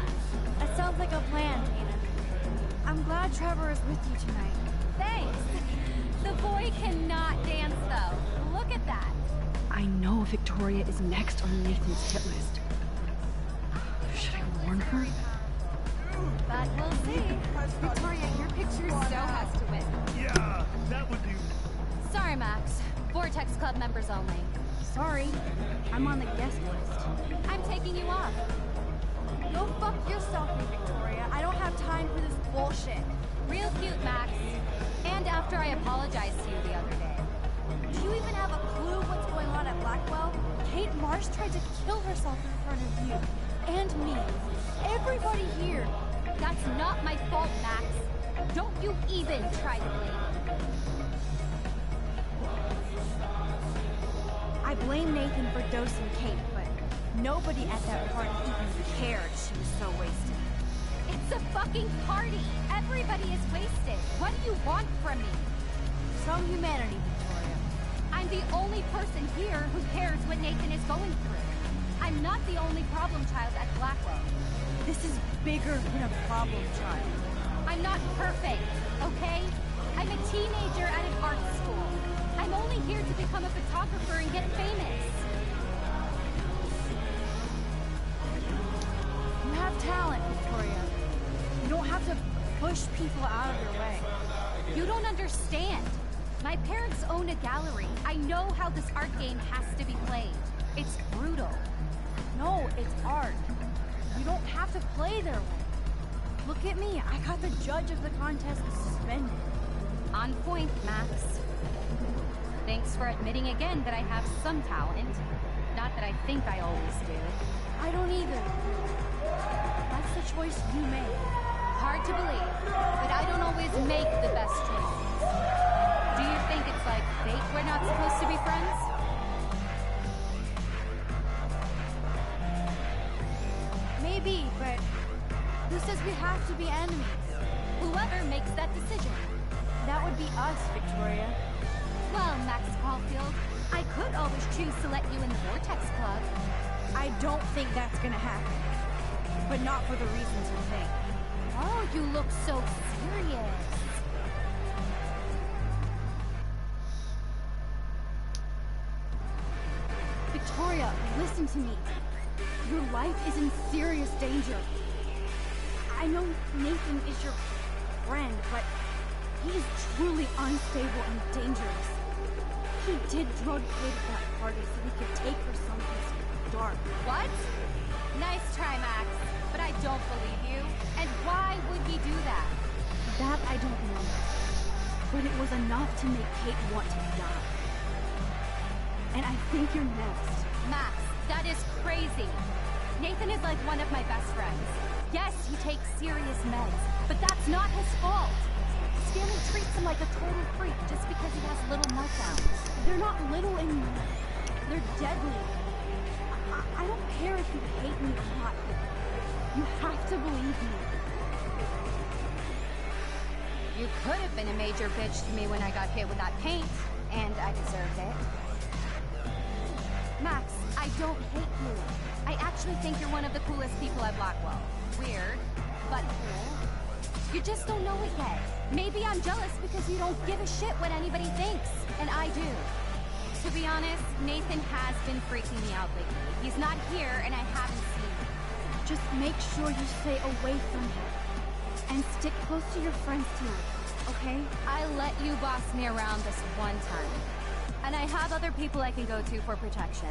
That sounds like a plan, Dana. I'm glad Trevor is with you tonight. Thanks. The boy cannot dance, though. Look at that. I know Victoria is next on Nathan's hit list. Should I warn her? But we'll see. Victoria, your picture so has to win. yeah, that would do. Sorry, Max. Vortex Club members only. Sorry, I'm on the guest list. I'm taking you off. Go fuck yourself, Victoria. I don't have time for this bullshit. Real cute, Max. And after I apologized to you the other day. Do you even have a clue what's going on at Blackwell? Kate Marsh tried to kill herself in front of you. And me. Everybody here. That's not my fault, Max. Don't you even try to blame me. I blame Nathan for dosing Kate, but nobody at that party even cared she was so wasted. It's a fucking party. Everybody is wasted. What do you want from me? Some humanity, Victoria. I'm the only person here who cares what Nathan is going through. I'm not the only problem child at Blackwell. This is bigger than a problem child. I'm not perfect, okay? I'm a teenager at an art school. I'm only here to become a photographer and get famous. You have talent, Victoria. You don't have to push people out of your way. You don't understand. My parents own a gallery. I know how this art game has to be played. It's brutal. No, it's art. You don't have to play their way. Look at me. I got the judge of the contest suspended. On point, Max. Thanks for admitting again that I have some talent. Not that I think I always do. I don't either. That's the choice you make. Hard to believe, but I don't always make the best choices. Do you think it's like fate we're not supposed to be friends? Maybe. Maybe, but who says we have to be enemies? Whoever makes that decision. That would be us, Victoria. Well, Max Caulfield, I could always choose to let you in the Vortex Club. I don't think that's gonna happen. But not for the reasons you think. Oh, you look so serious. Victoria, listen to me. Your life is in serious danger. I know Nathan is your friend, but he is truly unstable and dangerous. He did drug Kate at that party so he could take her someplace dark. What? Nice try, Max, but I don't believe you. And why would he do that? That I don't know. But it was enough to make Kate want to die. And I think you're next. Max, that is crazy. Nathan is like one of my best friends. Yes, he takes serious meds, but that's not his fault. Stanley treats him like a total freak just because he has little meltdowns. They're not little anymore. They're deadly. I don't care if you hate me or not. You have to believe me. You could have been a major bitch to me when I got hit with that paint, and I deserved it. Max, I don't hate you. I actually think you're one of the coolest people at Blackwell. Weird, but cool. You just don't know it yet. Maybe I'm jealous because you don't give a shit what anybody thinks, and I do. To be honest, Nathan has been freaking me out lately. He's not here, and I haven't seen him. Just make sure you stay away from him. And stick close to your friends tonight, okay? I let you boss me around this one time. And I have other people I can go to for protection.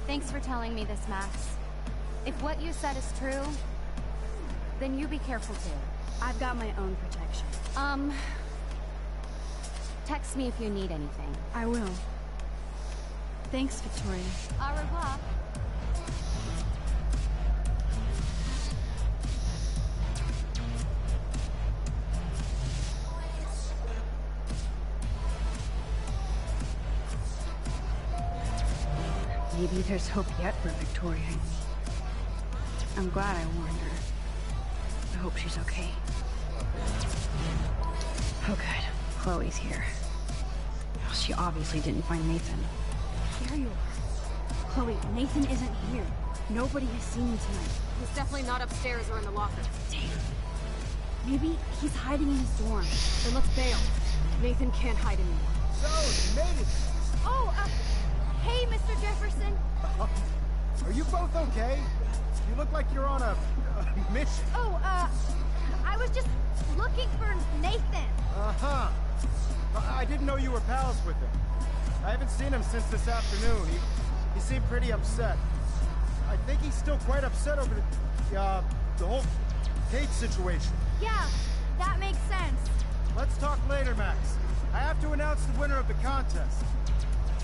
Thanks for telling me this, Max. If what you said is true, then you be careful too. I've got my own protection. Text me if you need anything. I will. Thanks, Victoria. Au revoir. Maybe there's hope yet for Victoria. I'm glad I warned her. I hope she's okay. Oh good, Chloe's here. Well, she obviously didn't find Nathan. Here you are. Chloe, Nathan isn't here. Nobody has seen him tonight. He's definitely not upstairs or in the locker. Damn. Maybe he's hiding in his dorm. Then let's bail. Nathan can't hide anymore. So, you made it. Oh, hey, Mr. Jefferson. Are you both okay? You look like you're on a mission. Oh, I was just looking for Nathan. Uh-huh. I didn't know you were pals with him. I haven't seen him since this afternoon. He seemed pretty upset. I think he's still quite upset over the whole Kate situation. Yeah, that makes sense. Let's talk later, Max. I have to announce the winner of the contest.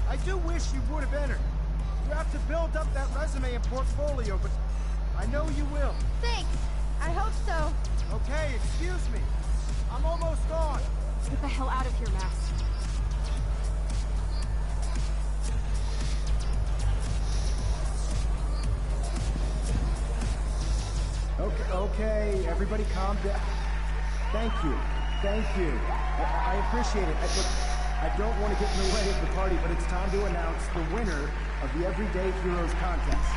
I do wish you would have entered. You have to build up that resume and portfolio, but I know you will. Thanks. I hope so. Okay, excuse me. I'm almost gone. Get the hell out of here, Max. Okay, everybody calm down. Thank you. I appreciate it. Look, I don't want to get in the way of the party, but it's time to announce the winner of the Everyday Heroes contest.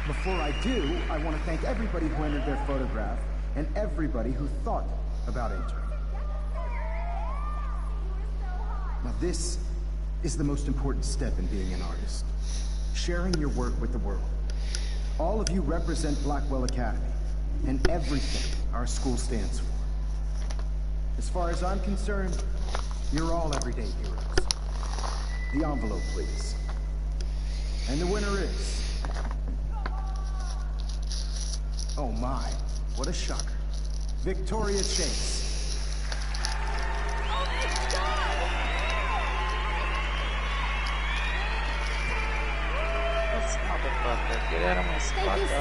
Before I do, I want to thank everybody who entered their photograph and everybody who thought about entering. Now this is the most important step in being an artist. Sharing your work with the world. All of you represent Blackwell Academy and everything our school stands for. As far as I'm concerned, you're all everyday heroes. The envelope, please. And the winner is... Oh my, what a shocker. Victoria Chase. Oh my God! This motherfucker, get out of my spot, Thank you so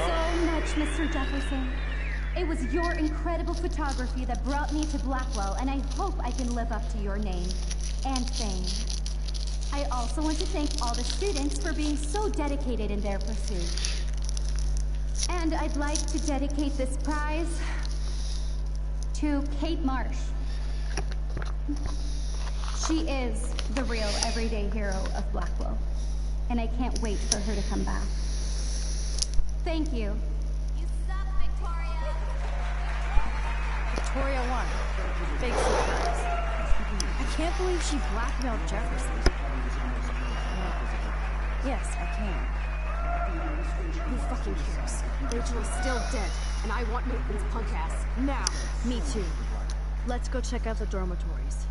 much, Mr. Jefferson. It was your incredible photography that brought me to Blackwell, and I hope I can live up to your name and fame. I also want to thank all the students for being so dedicated in their pursuit. And I'd like to dedicate this prize to Kate Marsh. She is the real everyday hero of Blackwell, and I can't wait for her to come back. Thank you. Victoria won. Big surprise. I can't believe she blackmailed Jefferson. Yes, I can. Who fucking cares? Rachel is still dead, and I want Nathan's punk ass now. Me too. Let's go check out the dormitories.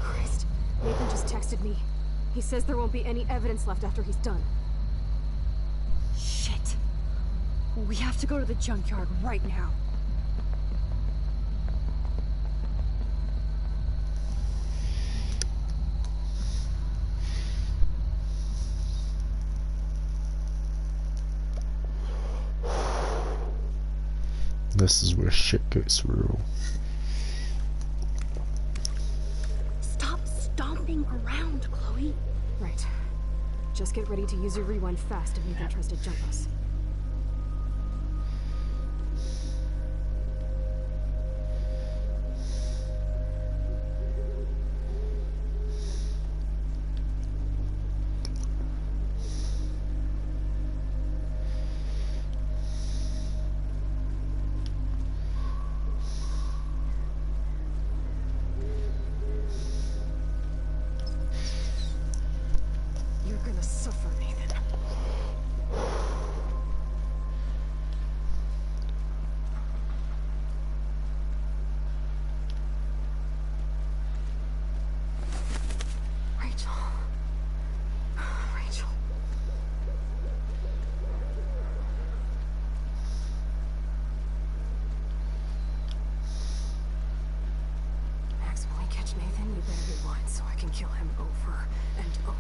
Christ. Nathan just texted me. He says there won't be any evidence left after he's done. Shit. We have to go to the junkyard right now. This is where shit goes real. Stop stomping around, Chloe. Right. Just get ready to use your rewind fast if Nathan tries to jump us.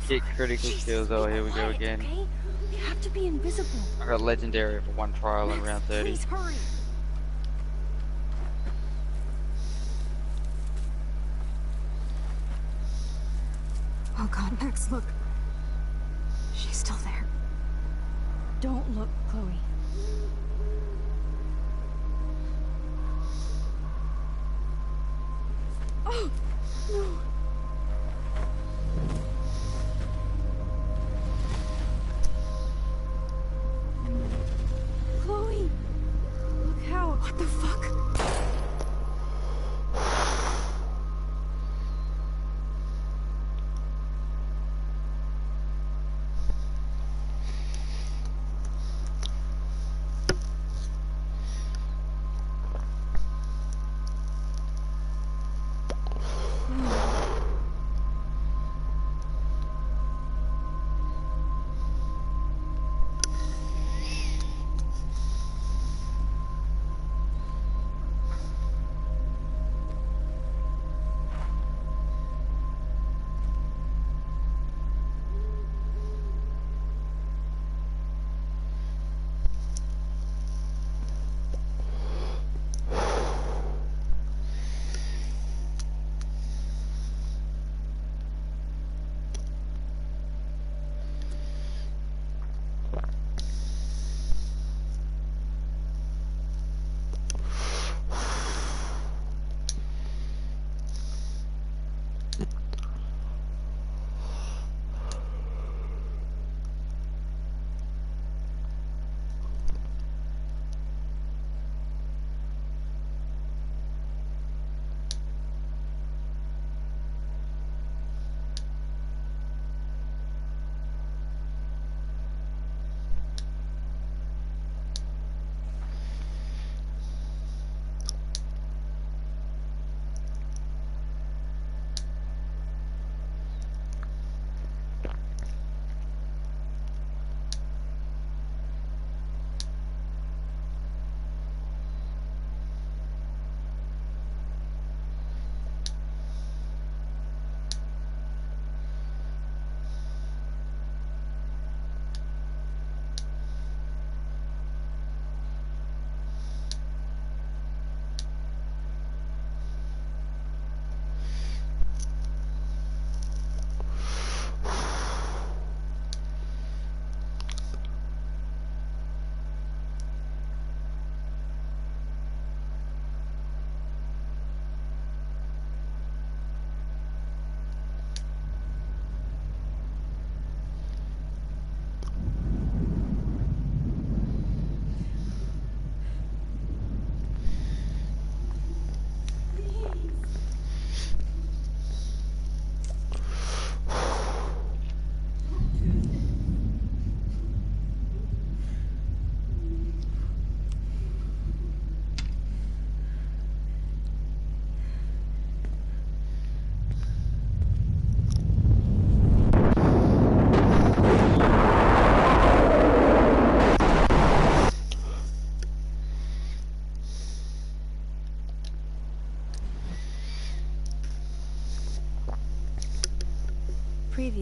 Get critical kills. Oh, here we go again. Okay? We have to be invisible. I got legendary for one trial in round 30. Please hurry. Oh God, Max, look. She's still there. Don't look, Chloe. Oh, no. Chloe! Look how... What the fuck?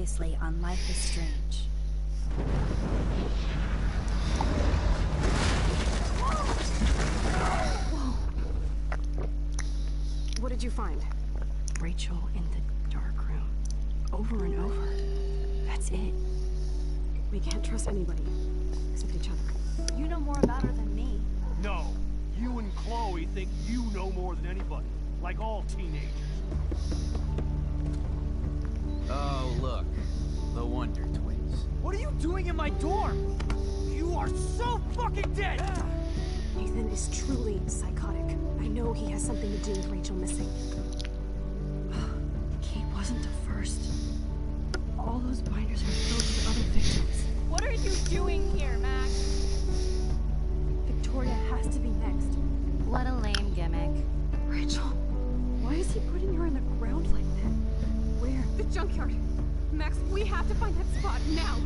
previously on Life is Strange. What did you find? Rachel in the dark room. Over and over. That's it. We can't trust anybody. Except each other. You know more about her than me. No. You and Chloe think you know more than anybody. Like all teenagers. Oh, look. The Wonder Twins. What are you doing in my dorm? You are so fucking dead! Nathan is truly psychotic. I know he has something to do with Rachel missing. Kate wasn't the first. All those binders are filled with other victims. What are you doing here, Max? Victoria has to be next. What a lame gimmick. Rachel, why is he putting her in the ground like that? Where? The junkyard. Max, we have to find that spot now.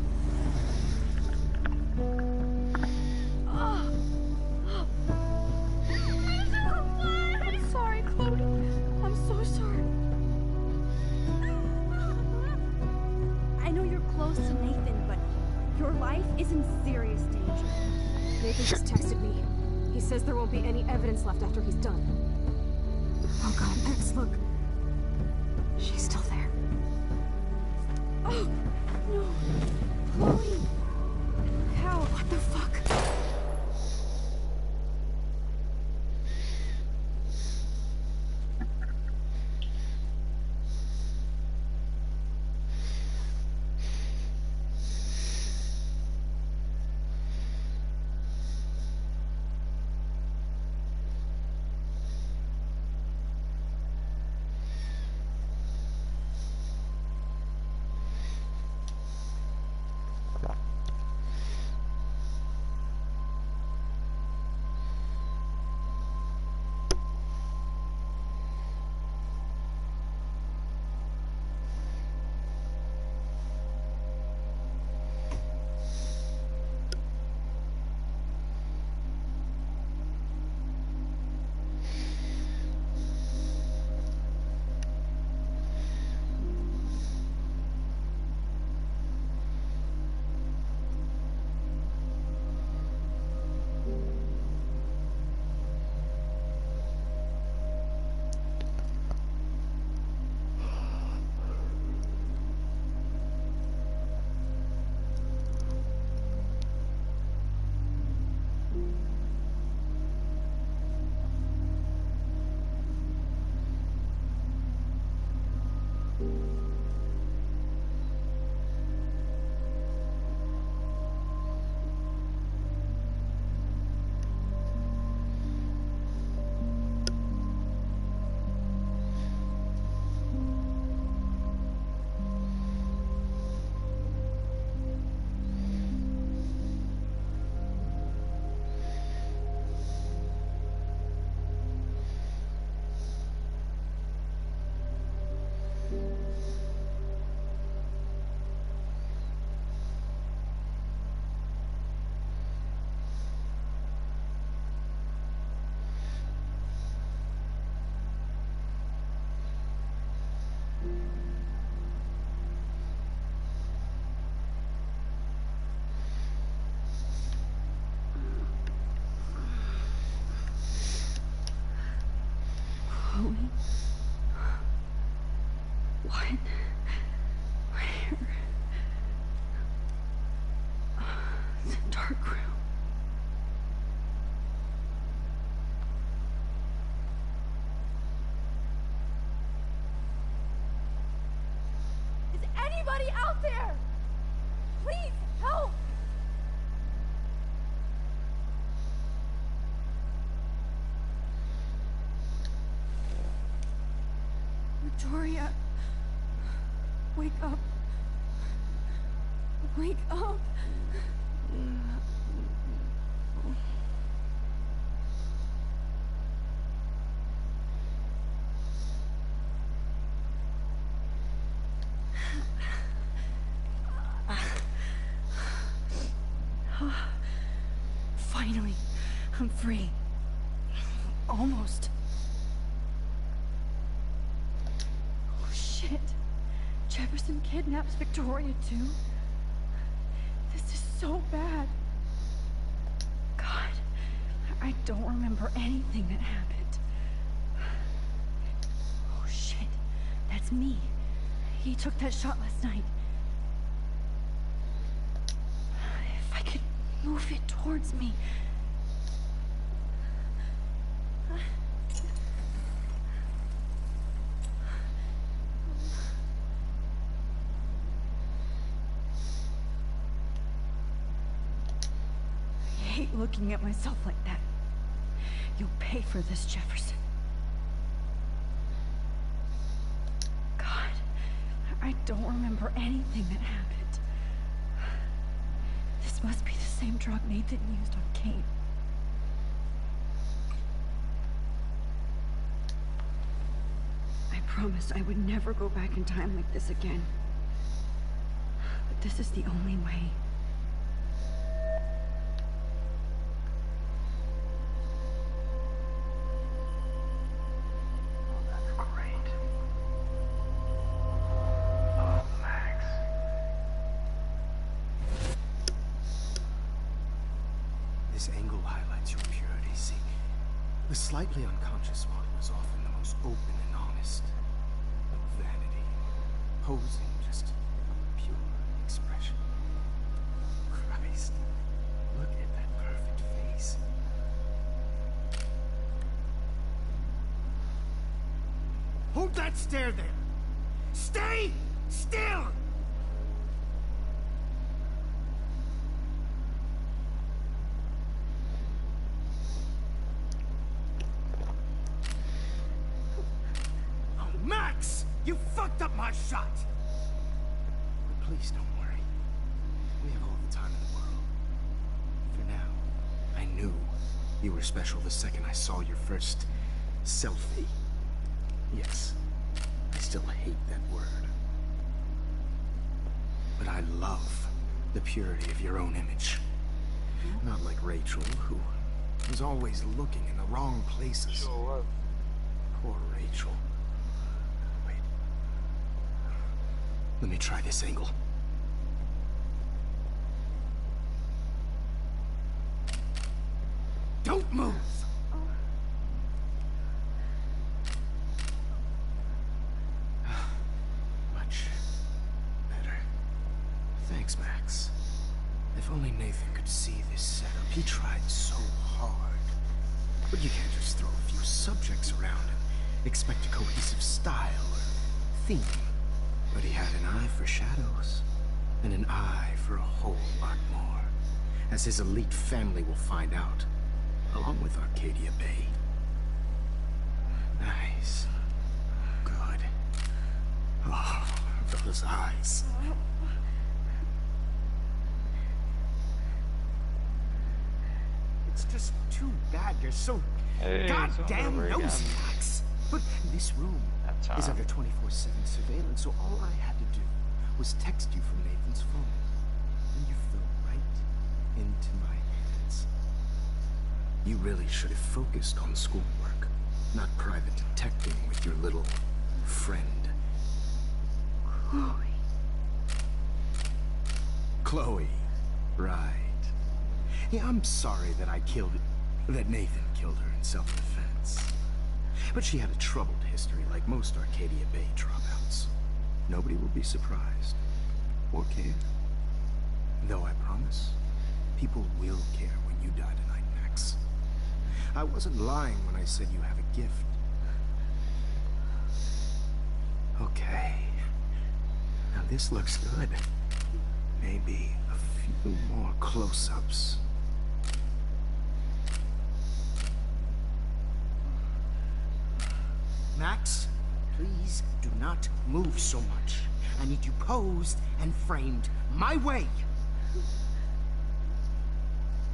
I'm sorry, Chloe. I'm so sorry. I know you're close to Nathan, but your life is in serious danger. Nathan just texted me. He says there won't be any evidence left after he's done. Oh God, Max, look. She's still there. Oh, no. Chloe. How? What the fuck? Chloe? What? Where? The dark room. Is anybody out there? Please, help! Victoria, wake up. Wake up. Finally, I'm free. Almost. Oh shit. Jefferson kidnaps Victoria too? This is so bad. God, I don't remember anything that happened. Oh shit, that's me. He took that shot last night. If I could move it towards me. I hate looking at myself like that. You'll pay for this, Jefferson. God, I don't remember anything that happened. This must be the same drug Nathan used on Kate. I promised I would never go back in time like this again. But this is the only way. This angle highlights your purity. See, the slightly unconscious model is often the most open and honest. No vanity, posing, just pure expression. Christ, look at that perfect face. Hold that stare there! Stay still! Max! You fucked up my shot! But please don't worry. We have all the time in the world. For now, I knew you were special the second I saw your first selfie. Yes, I still hate that word. But I love the purity of your own image. Not like Rachel, who was always looking in the wrong places. Poor Rachel. Let me try this angle. Don't move! Much better. Thanks, Max. If only Nathan could see this setup. He tried so hard. But you can't just throw a few subjects around and expect a cohesive style or theme. But he had an eye for shadows, and an eye for a whole lot more, as his elite family will find out, along with Arcadia Bay. Nice. Good. Oh, those eyes. It's just too bad you're so goddamn nosy, Max. But this room is under 24/7 surveillance, so all I had to do was text you from Nathan's phone. And you fell right into my hands. You really should have focused on schoolwork, not private detecting with your little friend. Chloe. Right. Yeah, I'm sorry that that Nathan killed her in self-defense. But she had a troubled history like most Arcadia Bay dropouts. Nobody will be surprised. Or care. Though I promise, people will care when you die tonight, Max. I wasn't lying when I said you have a gift. Okay. Now this looks good. Maybe a few more close-ups. Max, please do not move so much. I need you posed and framed my way.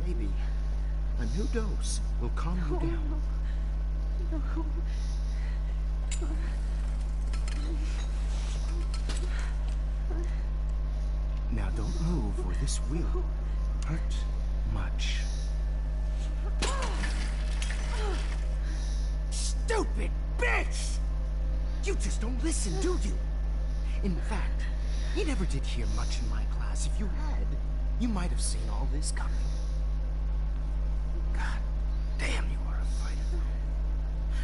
Maybe a new dose will calm you down. Now don't move or this will hurt much. Stupid bitch! You just don't listen, do you? In fact, you never did hear much in my class. If you had, you might have seen all this coming. God damn, you are a fighter.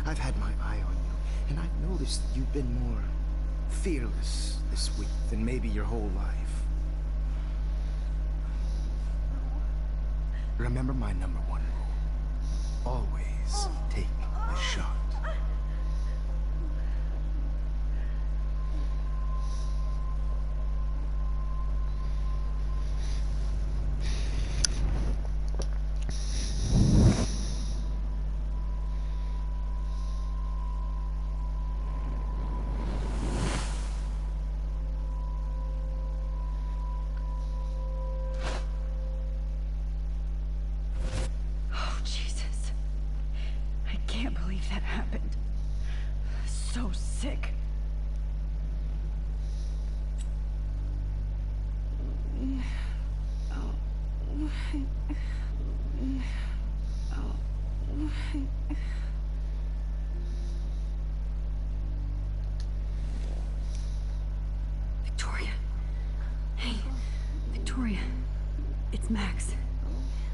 I've had my eye on you, and I've noticed that you've been more fearless this week than maybe your whole life. Remember my #1 rule. Always take the shot. Victoria. Hey, Victoria. It's Max.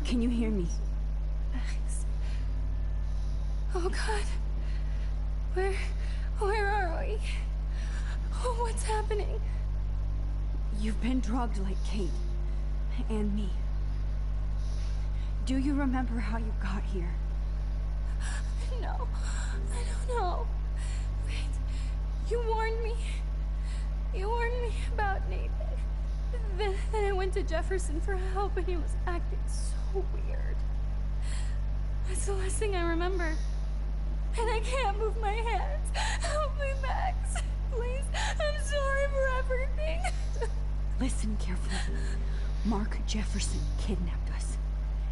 Can you hear me? Max. Oh God. Where are we? Oh, what's happening? You've been drugged like Kate. And me. Do you remember how you got here? No, I don't know. Wait, you warned me. You warned me about Nathan. Then I went to Jefferson for help and he was acting so weird. That's the last thing I remember. And I can't move my hands. Help me, Max. Please, I'm sorry for everything. Listen carefully. Mark Jefferson kidnapped us.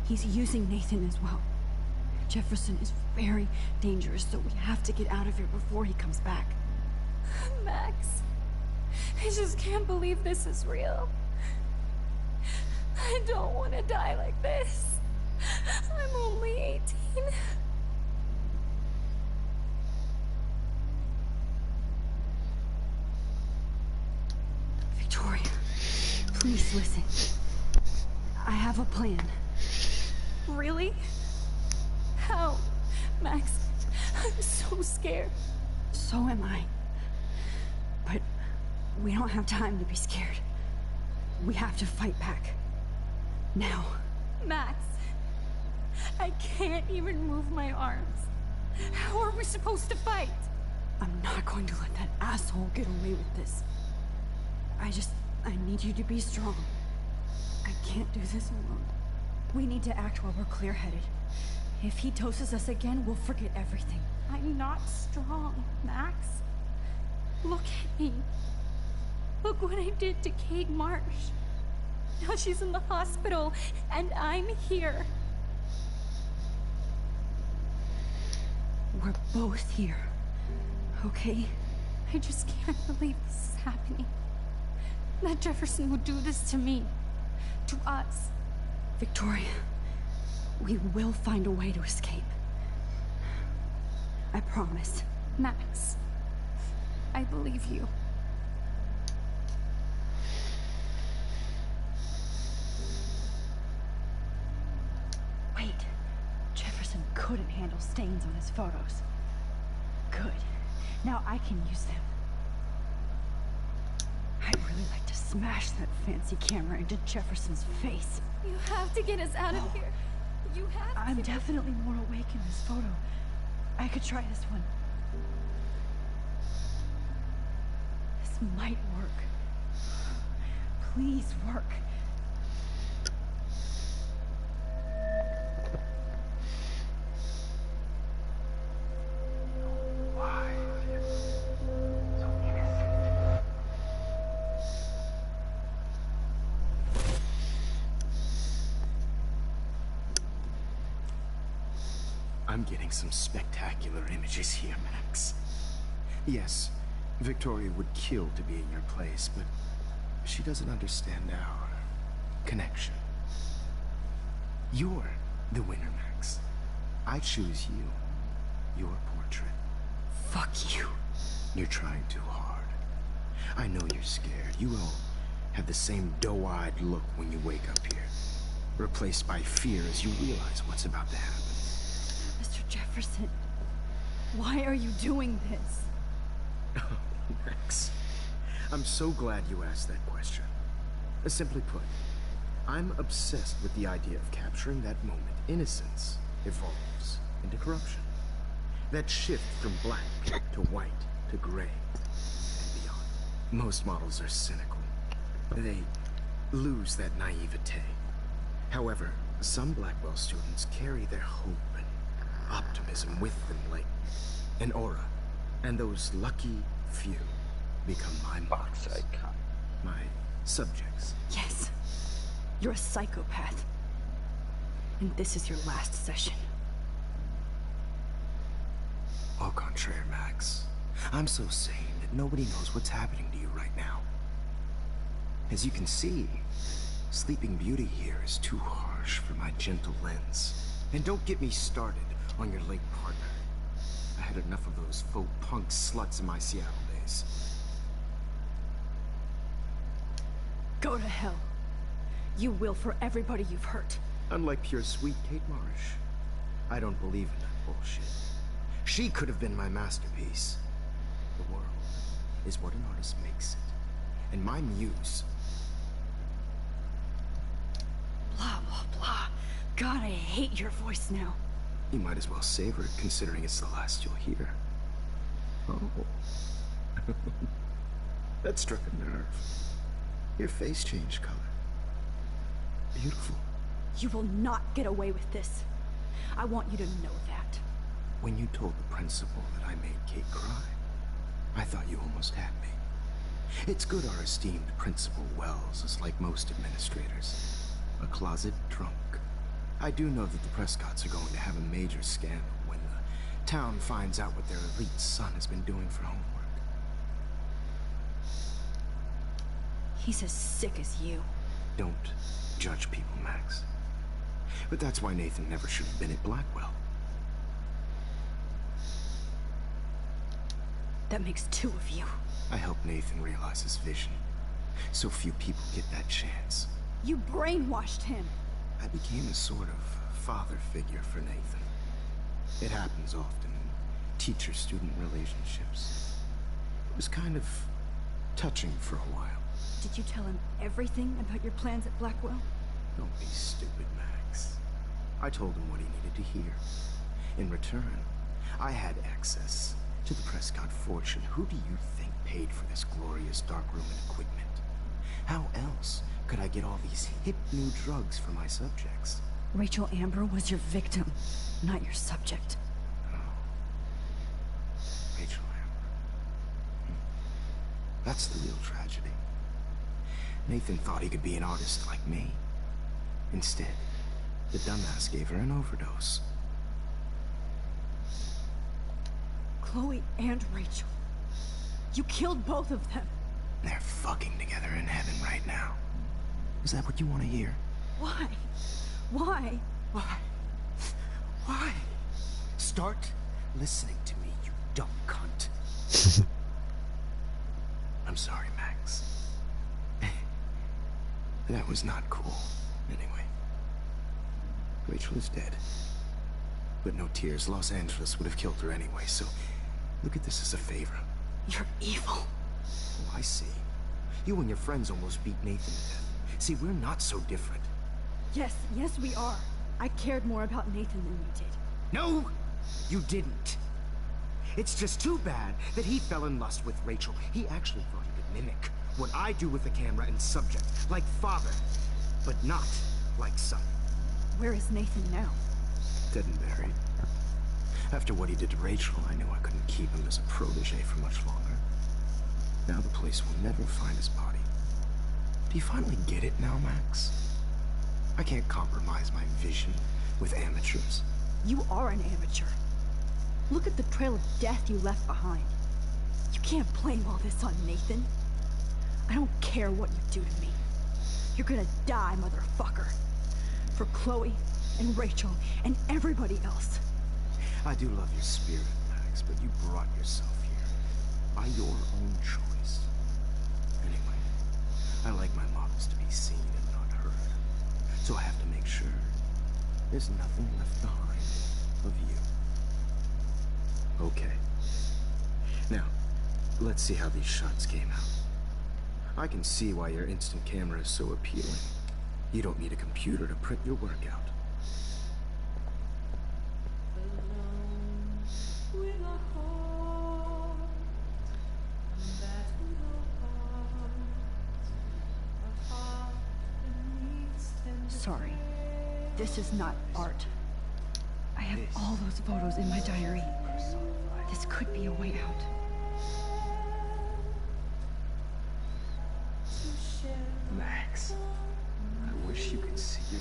He's using Nathan as well. Jefferson is very dangerous, so we have to get out of here before he comes back. Max, I just can't believe this is real. I don't want to die like this. I'm only 18. Victoria, please listen. I have a plan. Really? How? Max, I'm so scared. So am I. But we don't have time to be scared. We have to fight back. Now. Max, I can't even move my arms. How are we supposed to fight? I'm not going to let that asshole get away with this. I need you to be strong. I can't do this alone. We need to act while we're clear-headed. If he doses us again, we'll forget everything. I'm not strong, Max. Look at me. Look what I did to Kate Marsh. Now she's in the hospital, and I'm here. We're both here, okay? I just can't believe this is happening. That Jefferson would do this to me. To us. Victoria, we will find a way to escape. I promise. Max, I believe you. Wait. Jefferson couldn't handle stains on his photos. Good. Now I can use them. I'd really like to smash that fancy camera into Jefferson's face. You have to get us out of here. You have to. I'm definitely more awake in this photo. I could try this one. This might work. Please work. I'm getting some spectacular images here, Max. Yes, Victoria would kill to be in your place, but she doesn't understand our connection. You're the winner, Max. I choose you. Your portrait. Fuck you. You're trying too hard. I know you're scared. You all have the same doe-eyed look when you wake up here, replaced by fear as you realize what's about to happen. Mr. Jefferson, why are you doing this? Oh, Max. I'm so glad you asked that question. Simply put, I'm obsessed with the idea of capturing that moment innocence evolves into corruption. That shift from black to white to gray and beyond. Most models are cynical. They lose that naivete. However, some Blackwell students carry their hope and optimism with them like an aura. And those lucky few become my models. My subjects. Yes. You're a psychopath. And this is your last session. Au contraire, Max. I'm so sane that nobody knows what's happening to you right now. As you can see, Sleeping Beauty here is too harsh for my gentle lens. And don't get me started on your late partner. I had enough of those faux punk sluts in my Seattle days. Go to hell. You will for everybody you've hurt. Unlike pure sweet Kate Marsh, I don't believe in that bullshit. She could have been my masterpiece. The world is what an artist makes it. And my muse... Blah, blah, blah. God, I hate your voice now. You might as well savor it, considering it's the last you'll hear. Oh. That struck a nerve. Your face changed color. Beautiful. You will not get away with this. I want you to know that. When you told the principal that I made Kate cry, I thought you almost had me. It's good our esteemed Principal Wells is like most administrators. A closet drunk. I do know that the Prescotts are going to have a major scandal when the town finds out what their elite son has been doing for homework. He's as sick as you. Don't judge people, Max. But that's why Nathan never should have been at Blackwell. That makes two of you. I helped Nathan realize his vision. So few people get that chance. You brainwashed him. I became a sort of father figure for Nathan. It happens often in teacher-student relationships. It was kind of touching for a while. Did you tell him everything about your plans at Blackwell? Don't be stupid, Max. I told him what he needed to hear. In return, I had access to the Prescott fortune. Who do you think paid for this glorious darkroom and equipment? How else could I get all these hip new drugs for my subjects? Rachel Amber was your victim, not your subject. Oh. Rachel Amber. That's the real tragedy. Nathan thought he could be an artist like me. Instead, the dumbass gave her an overdose. Chloe and Rachel. You killed both of them. They're fucking together in heaven right now. Is that what you want to hear? Why? Why? Why? Why? Start listening to me, you dumb cunt. I'm sorry, Max. That was not cool. Anyway. Rachel is dead. But no tears. Los Angeles would have killed her anyway, so look at this as a favor. You're evil. Oh, I see. You and your friends almost beat Nathan to death. See, we're not so different. Yes, we are. I cared more about Nathan than you did. No, you didn't. It's just too bad that he fell in lust with Rachel. He actually thought he could mimic what I do with the camera and subject, like father, but not like son. Where is Nathan now? Dead and buried. After what he did to Rachel, I knew I couldn't keep him as a protege for much longer. Now the police will never find his body. Do you finally get it now, Max? I can't compromise my vision with amateurs. You are an amateur. Look at the trail of death you left behind. You can't blame all this on Nathan. I don't care what you do to me. You're gonna die, motherfucker. For Chloe and Rachel and everybody else. I do love your spirit, Max, but you brought yourself here by your own choice. I like my models to be seen and not heard. So I have to make sure there's nothing left behind of you. Okay. Now, let's see how these shots came out. I can see why your instant camera is so appealing. You don't need a computer to print your work out. Sorry. This is not art. I have all those photos in my diary. This could be a way out. Max, I wish you could see your...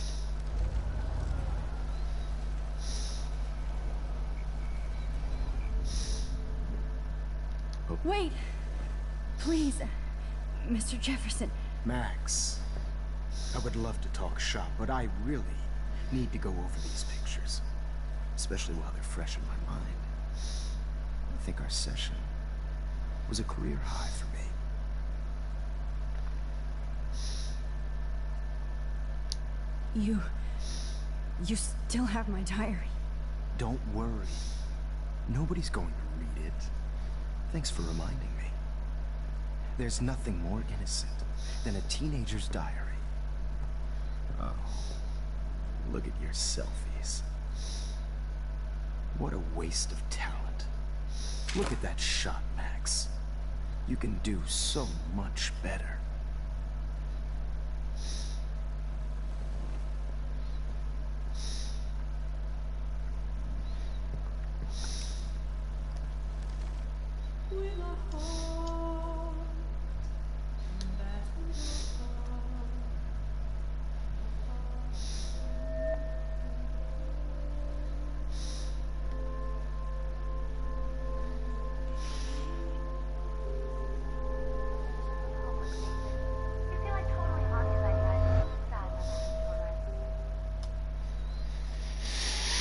Wait! Please, Mr. Jefferson. Max, I would love to talk shop, but I really need to go over these pictures. Especially while they're fresh in my mind. I think our session was a career high for me. You still have my diary. Don't worry. Nobody's going to read it. Thanks for reminding me. There's nothing more innocent than a teenager's diary. Oh, look at your selfies. What a waste of talent. Look at that shot, Max. You can do so much better.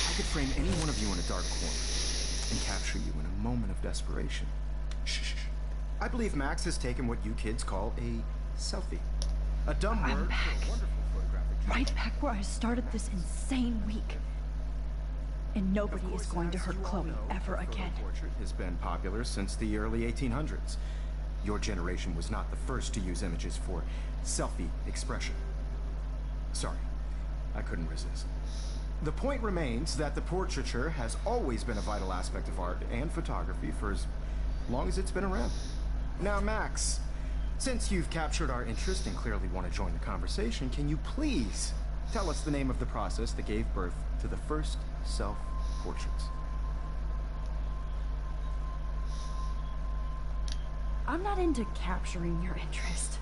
I could frame any one of you in a dark corner and capture you in a moment of desperation. Shh. I believe Max has taken what you kids call a selfie. A dumb word I'm back. for a wonderful photographic job. Right back where I started this insane week. And nobody is going to hurt Chloe ever again. Portrait has been popular since the early 1800s. Your generation was not the first to use images for selfie expression. Sorry, I couldn't resist. The point remains that the portraiture has always been a vital aspect of art and photography for as long as it's been around. Now, Max, since you've captured our interest and clearly want to join the conversation, can you please tell us the name of the process that gave birth to the first self-portraits? I'm not into capturing your interest.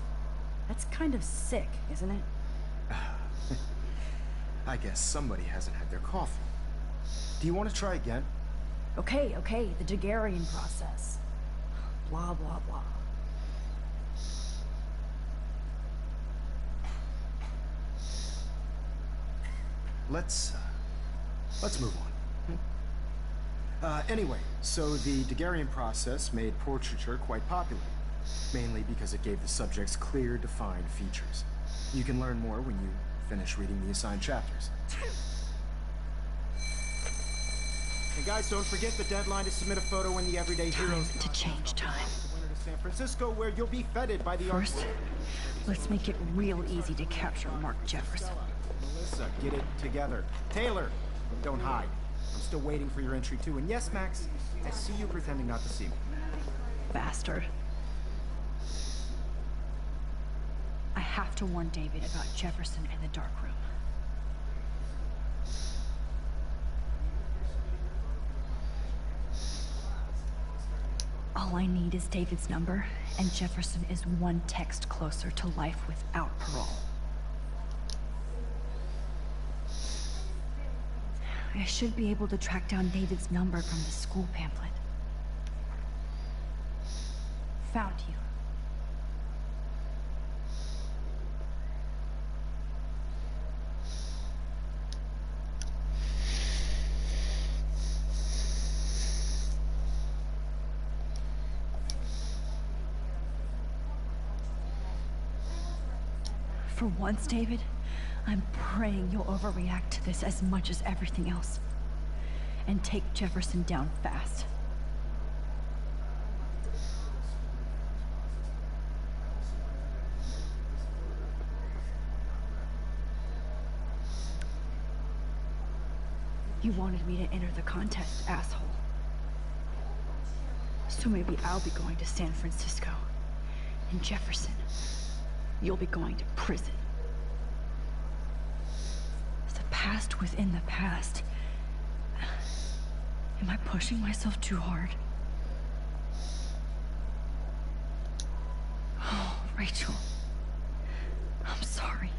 That's kind of sick, isn't it? I guess somebody hasn't had their coffee. Do you want to try again? Okay, the Daguerrean process. Blah, blah, blah. Let's move on. Anyway, so the Daguerrean process made portraiture quite popular, mainly because it gave the subjects clear, defined features. You can learn more when you finish reading the assigned chapters. And guys, don't forget the deadline to submit a photo in the Everyday Heroes to change time. To San Francisco, where you'll be feted by the First, let's make it real easy to capture Mark Jefferson. Melissa, get it together. Taylor, don't hide. I'm still waiting for your entry too. And yes, Max, I see you pretending not to see me. Bastard. I have to warn David about Jefferson in the dark room. All I need is David's number, and Jefferson is one text closer to life without parole. I should be able to track down David's number from the school pamphlet. Found you. For once, David, I'm praying you'll overreact to this as much as everything else. And take Jefferson down fast. You wanted me to enter the contest, asshole. So maybe I'll be going to San Francisco. And Jefferson, you'll be going to prison. The past within the past. Am I pushing myself too hard? Oh, Rachel. I'm sorry.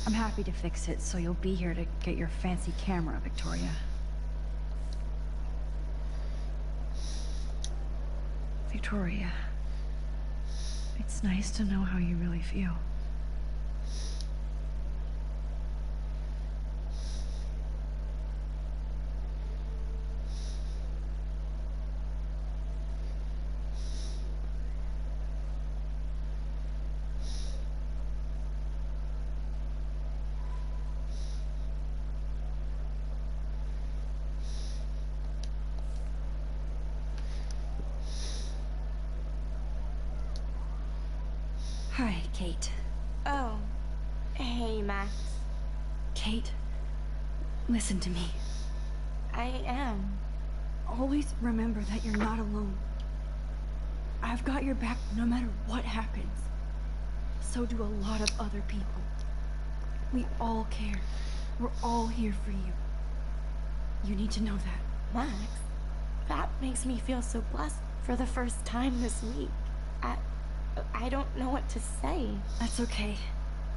I'm happy to fix it, so you'll be here to get your fancy camera, Victoria. Victoria, it's nice to know how you really feel. Hi, Kate. Oh. Hey, Max. Kate, listen to me. I am. Always remember that you're not alone. I've got your back no matter what happens. So do a lot of other people. We all care. We're all here for you. You need to know that. Max, that makes me feel so blessed for the first time this week. I don't know what to say. That's okay.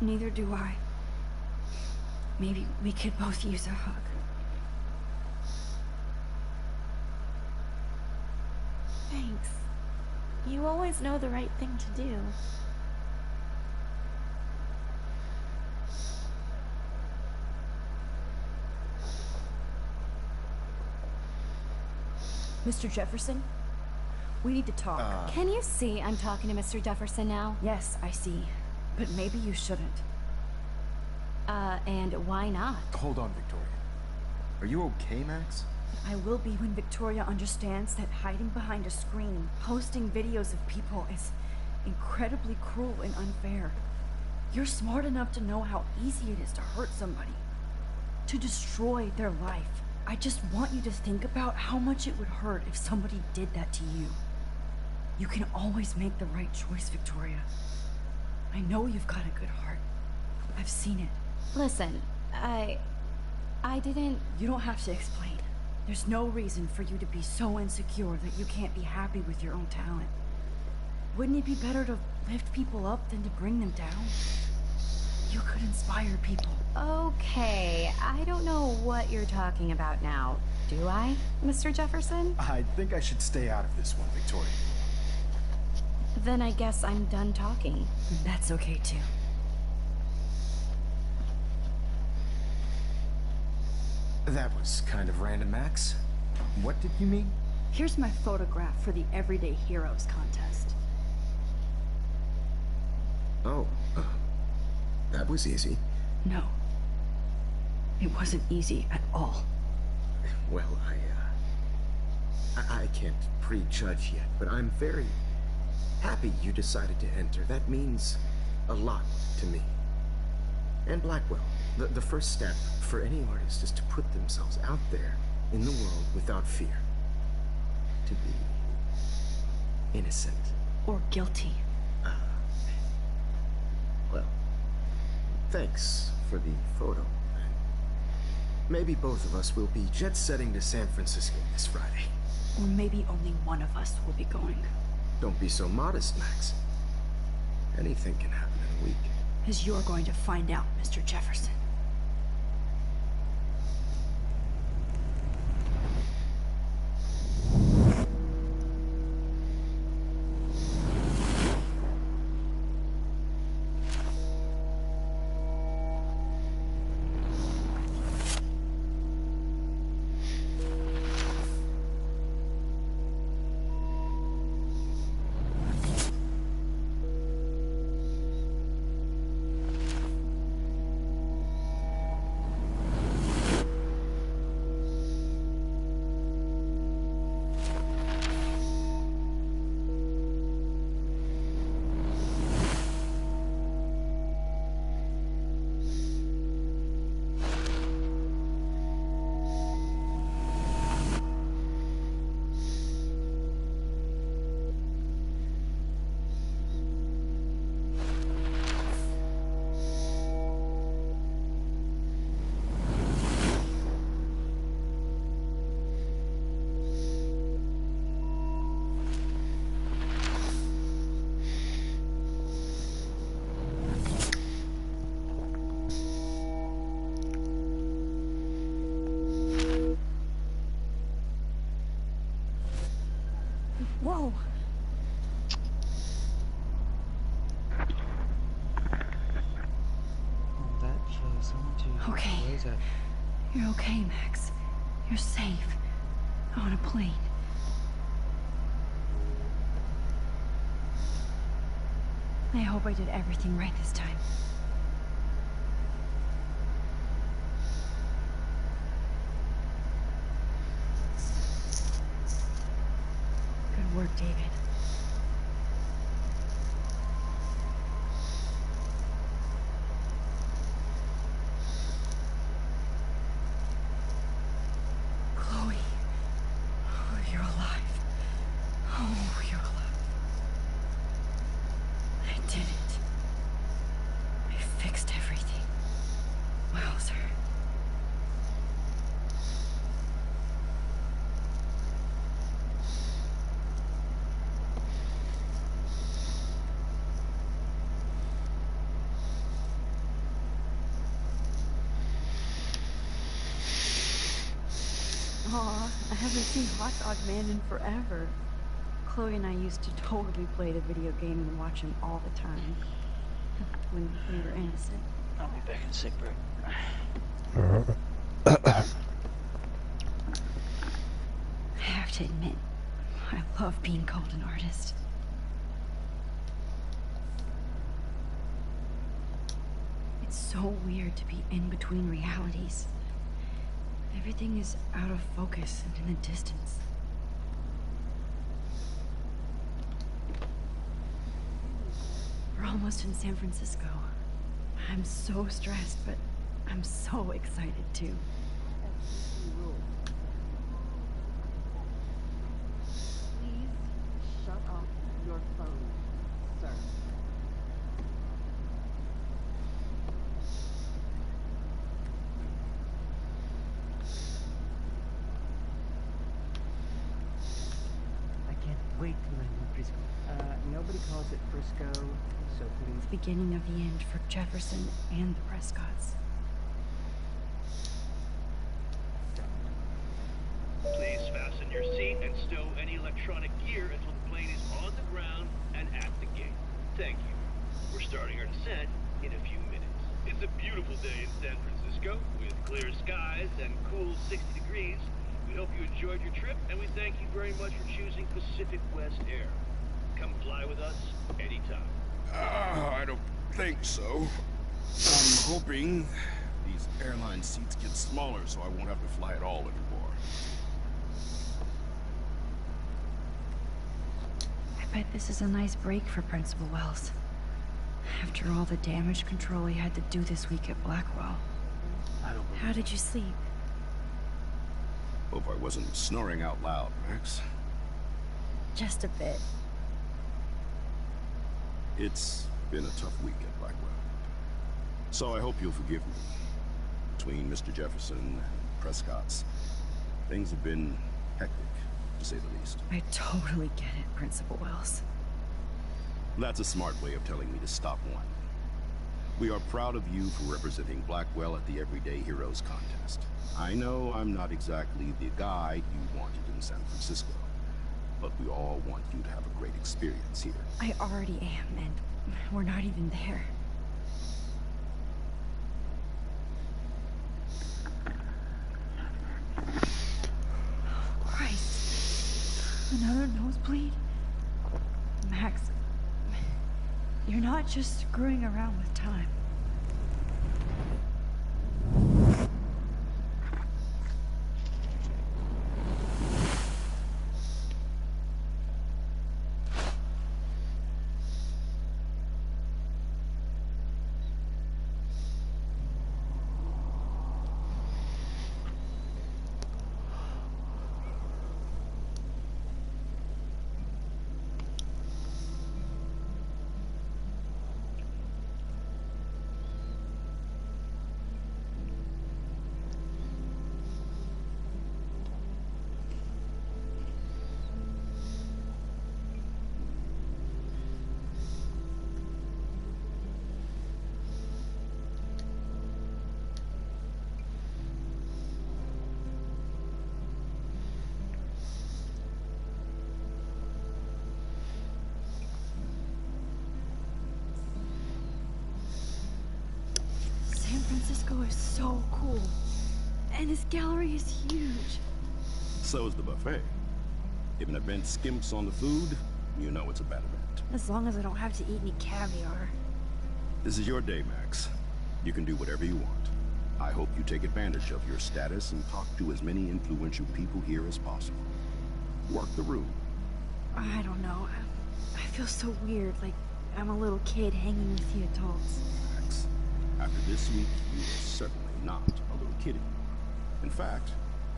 Neither do I. Maybe we could both use a hug. Thanks. You always know the right thing to do. Mr. Jefferson? We need to talk. Can you see I'm talking to Mr. Jefferson now? Yes, I see. But maybe you shouldn't. And why not? Hold on, Victoria. Are you okay, Max? I will be when Victoria understands that hiding behind a screen, posting videos of people is incredibly cruel and unfair. You're smart enough to know how easy it is to hurt somebody. To destroy their life. I just want you to think about how much it would hurt if somebody did that to you. You can always make the right choice, Victoria. I know you've got a good heart. I've seen it. Listen, I didn't... You don't have to explain. There's no reason for you to be so insecure that you can't be happy with your own talent. Wouldn't it be better to lift people up than to bring them down? You could inspire people. Okay, I don't know what you're talking about now. Do I, Mr. Jefferson? I think I should stay out of this one, Victoria. Then I guess I'm done talking. That's okay, too. That was kind of random, Max. What did you mean? Here's my photograph for the Everyday Heroes contest. Oh, that was easy. No. It wasn't easy at all. Well, I can't prejudge yet, but I'm very happy you decided to enter. That means a lot to me. And Blackwell. The first step for any artist is to put themselves out there in the world without fear. To be innocent. Or guilty. Well, thanks for the photo. Maybe both of us will be jet-setting to San Francisco this Friday. Or maybe only one of us will be going. Don't be so modest, Max. Anything can happen in a week. As you're going to find out, Mr. Jefferson. Okay. Where is that? You're okay, Max. You're safe. On a plane. I hope I did everything right this time. Good work, David. Chloe. Oh, you're alive. Oh, you're alive. I did it. I fixed everything. Wowzer. Aw, I haven't seen Hot Dog Man in forever. Chloe and I used to totally play the video game and watch him all the time. When we were innocent. I'll be back in a sec, bro. I have to admit, I love being called an artist. It's so weird to be in between realities. Everything is out of focus and in the distance. We're almost in San Francisco. I'm so stressed, but I'm so excited too. Please shut off your phone, sir. I can't wait to land in Frisco. Nobody calls it Frisco, so please. Beginning of the end for Jefferson and the Prescotts. Please fasten your seat and stow any electronic gear until the plane is on the ground and at the gate. Thank you. We're starting our descent in a few minutes. It's a beautiful day in San Francisco with clear skies and cool 60 degrees. We hope you enjoyed your trip, and we thank you very much for choosing Pacific West Air. Come fly with us anytime. I don't think so. I'm hoping these airline seats get smaller so I won't have to fly at all anymore. I bet this is a nice break for Principal Wells. After all the damage control he had to do this week at Blackwell. How did you sleep? Hope I wasn't snoring out loud, Max. Just a bit. It's been a tough week at Blackwell. So I hope you'll forgive me. Between Mr. Jefferson and Prescott's, things have been hectic, to say the least. I totally get it, Principal Wells. That's a smart way of telling me to stop whining. We are proud of you for representing Blackwell at the Everyday Heroes contest. I know I'm not exactly the guy you wanted in San Francisco, but we all want you to have a great experience here. I already am, and we're not even there. Oh, Christ. Another nosebleed? Max, you're not just screwing around with time. Francisco is so cool. And his gallery is huge. So is the buffet. If an event skimps on the food, you know it's a bad event. As long as I don't have to eat any caviar. This is your day, Max. You can do whatever you want. I hope you take advantage of your status and talk to as many influential people here as possible. Work the room. I don't know. I feel so weird, like I'm a little kid hanging with the adults. Max, after this week, you are certainly not a little kiddie. In fact,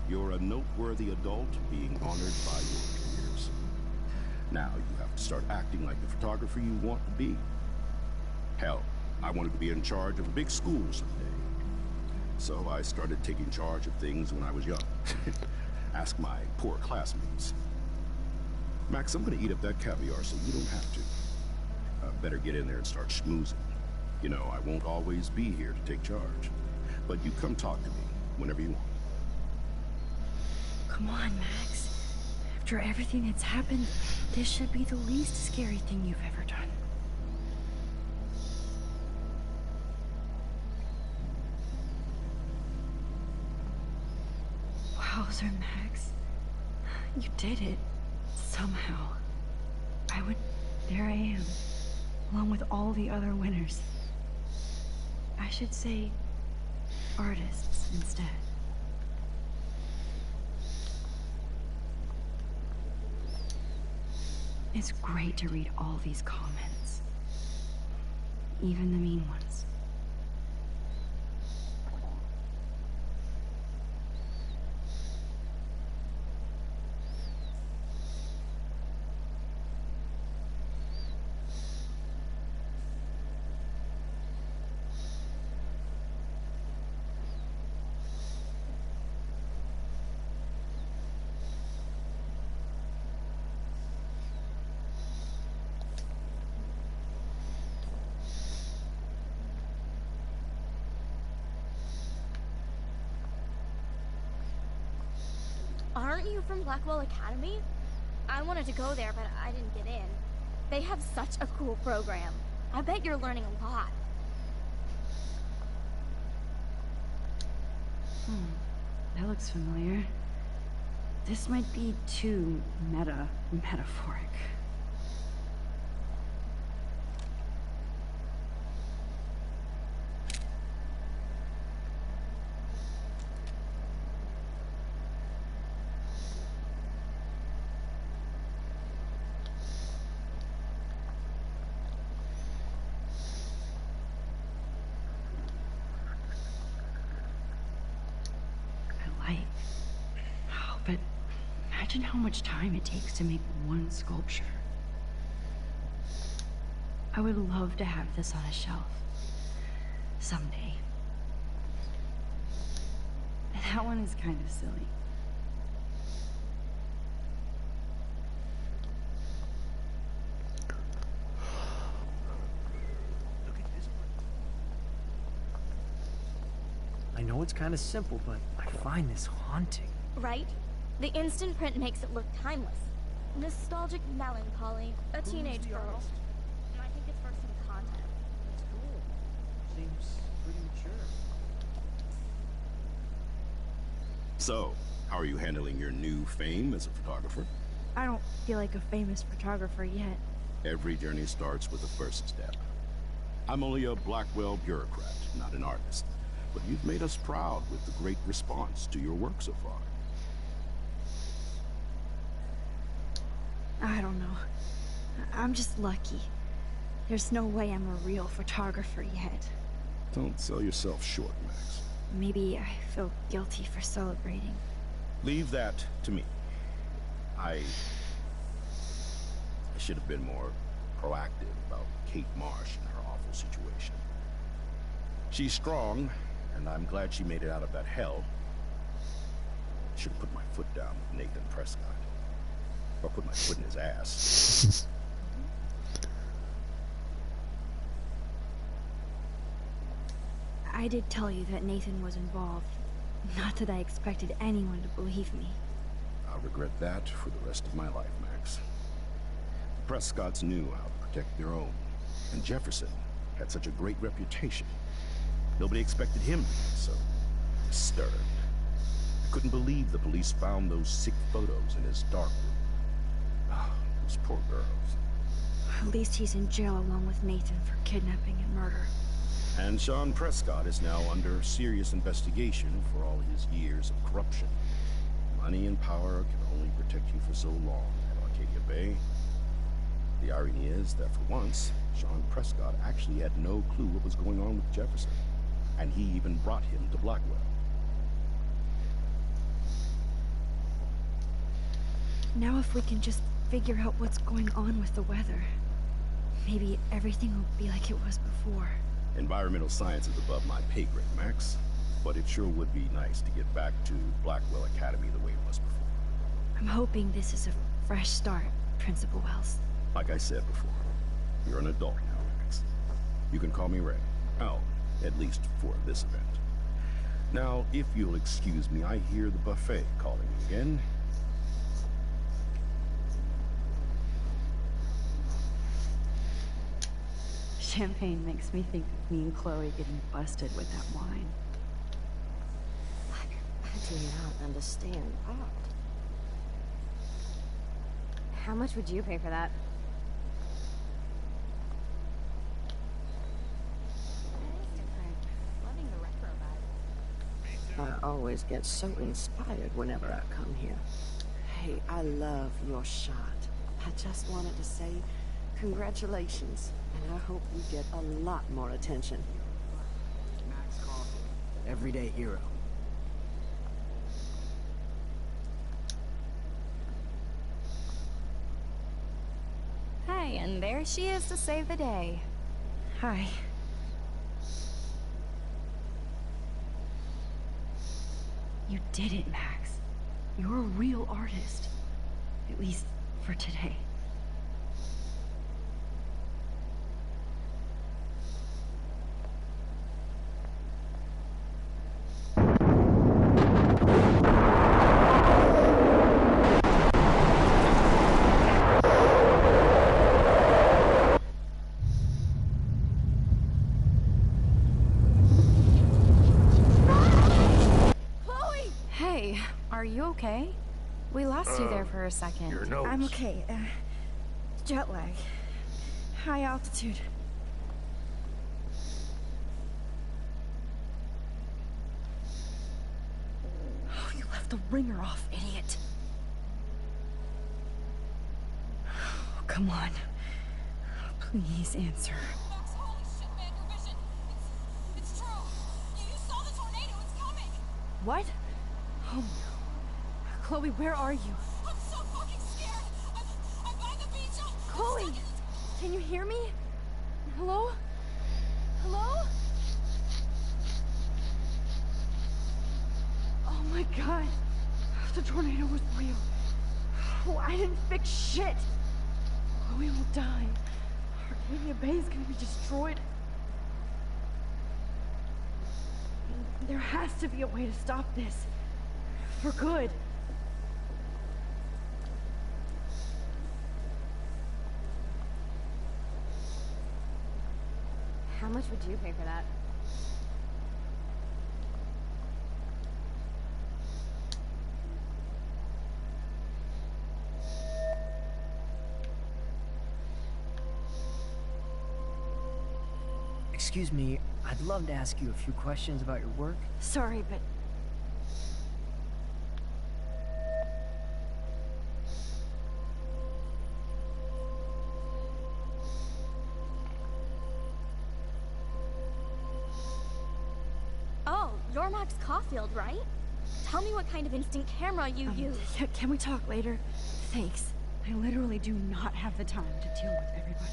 you're a noteworthy adult being honored by your peers. Now you have to start acting like the photographer you want to be. Hell, I wanted to be in charge of a big school someday. So I started taking charge of things when I was young. Ask my poor classmates. Max, I'm gonna eat up that caviar so you don't have to. Better get in there and start schmoozing. You know, I won't always be here to take charge. But you come talk to me whenever you want. Come on, Max. After everything that's happened, this should be the least scary thing you've ever done. Wowzer, Max. You did it. Somehow. There I am. Along with all the other winners. I should say artists instead. It's great to read all these comments. Even the mean ones. Aren't you from Blackwell Academy? I wanted to go there, but I didn't get in. They have such a cool program. I bet you're learning a lot. That looks familiar. This might be too metaphoric. But imagine how much time it takes to make one sculpture. I would love to have this on a shelf. Someday. That one is kind of silly. Look at this one. I know it's kind of simple, but I find this haunting. Right? The instant print makes it look timeless. Nostalgic melancholy. A teenage girl. I think it's for some content. It's cool. Seems pretty mature. So, how are you handling your new fame as a photographer? I don't feel like a famous photographer yet. Every journey starts with the first step. I'm only a Blackwell bureaucrat, not an artist. But you've made us proud with the great response to your work so far. I don't know. I'm just lucky. There's no way I'm a real photographer yet. Don't sell yourself short, Max. Maybe I feel guilty for celebrating. Leave that to me. I should have been more proactive about Kate Marsh and her awful situation. She's strong, and I'm glad she made it out of that hell. Should have put my foot down with Nathan Prescott. Or put my foot in his ass. I did tell you that Nathan was involved. Not that I expected anyone to believe me. I'll regret that for the rest of my life, Max. The Prescotts knew how to protect their own, and Jefferson had such a great reputation. Nobody expected him to be so disturbed. I couldn't believe the police found those sick photos in his dark room. Ah, those poor girls. At least he's in jail along with Nathan for kidnapping and murder. And Sean Prescott is now under serious investigation for all his years of corruption. Money and power can only protect you for so long at Arcadia Bay. The irony is that for once, Sean Prescott actually had no clue what was going on with Jefferson. And he even brought him to Blackwell. Now if we can just figure out what's going on with the weather, maybe everything will be like it was before. Environmental science is above my pay grade, Max. But it sure would be nice to get back to Blackwell Academy the way it was before. I'm hoping this is a fresh start, Principal Wells. Like I said before, you're an adult now, Max. You can call me Ray. Oh, at least for this event. Now, if you'll excuse me, I hear the buffet calling me again. Champagne makes me think of me and Chloe getting busted with that wine. I do not understand art. How much would you pay for that? I always get so inspired whenever I come here. Hey, I love your shot. I just wanted to say congratulations, and I hope you get a lot more attention. Max Caulfield, everyday hero. Hey, and there she is to save the day. Hi. You did it, Max. You're a real artist. At least for today. Are you okay? We lost you there for a second. Your nose. I'm okay. Jet lag. High altitude. Oh, you left the ringer off, idiot. Oh, come on. Please answer. What? Oh no. Chloe, where are you? I'm so fucking scared. I'm by the beach. Chloe, can you hear me? Hello? Hello? Oh my god. The tornado was real. Oh, I didn't fix shit. Chloe will die. Arcadia Bay is gonna be destroyed. There has to be a way to stop this. For good. How much would you pay for that? Excuse me, I'd love to ask you a few questions about your work. Sorry, but... Oh, you're Max Caulfield, right? Tell me what kind of instant camera you use. Yeah, can we talk later? Thanks. I literally do not have the time to deal with everybody.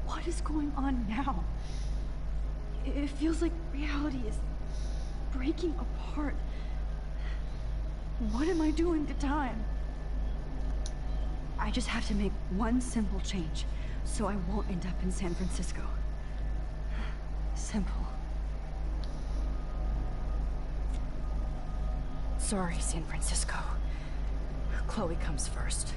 What is going on now? It feels like reality is breaking apart. What am I doing to time? I just have to make one simple change, so I won't end up in San Francisco. Simple. Sorry, San Francisco. Chloe comes first.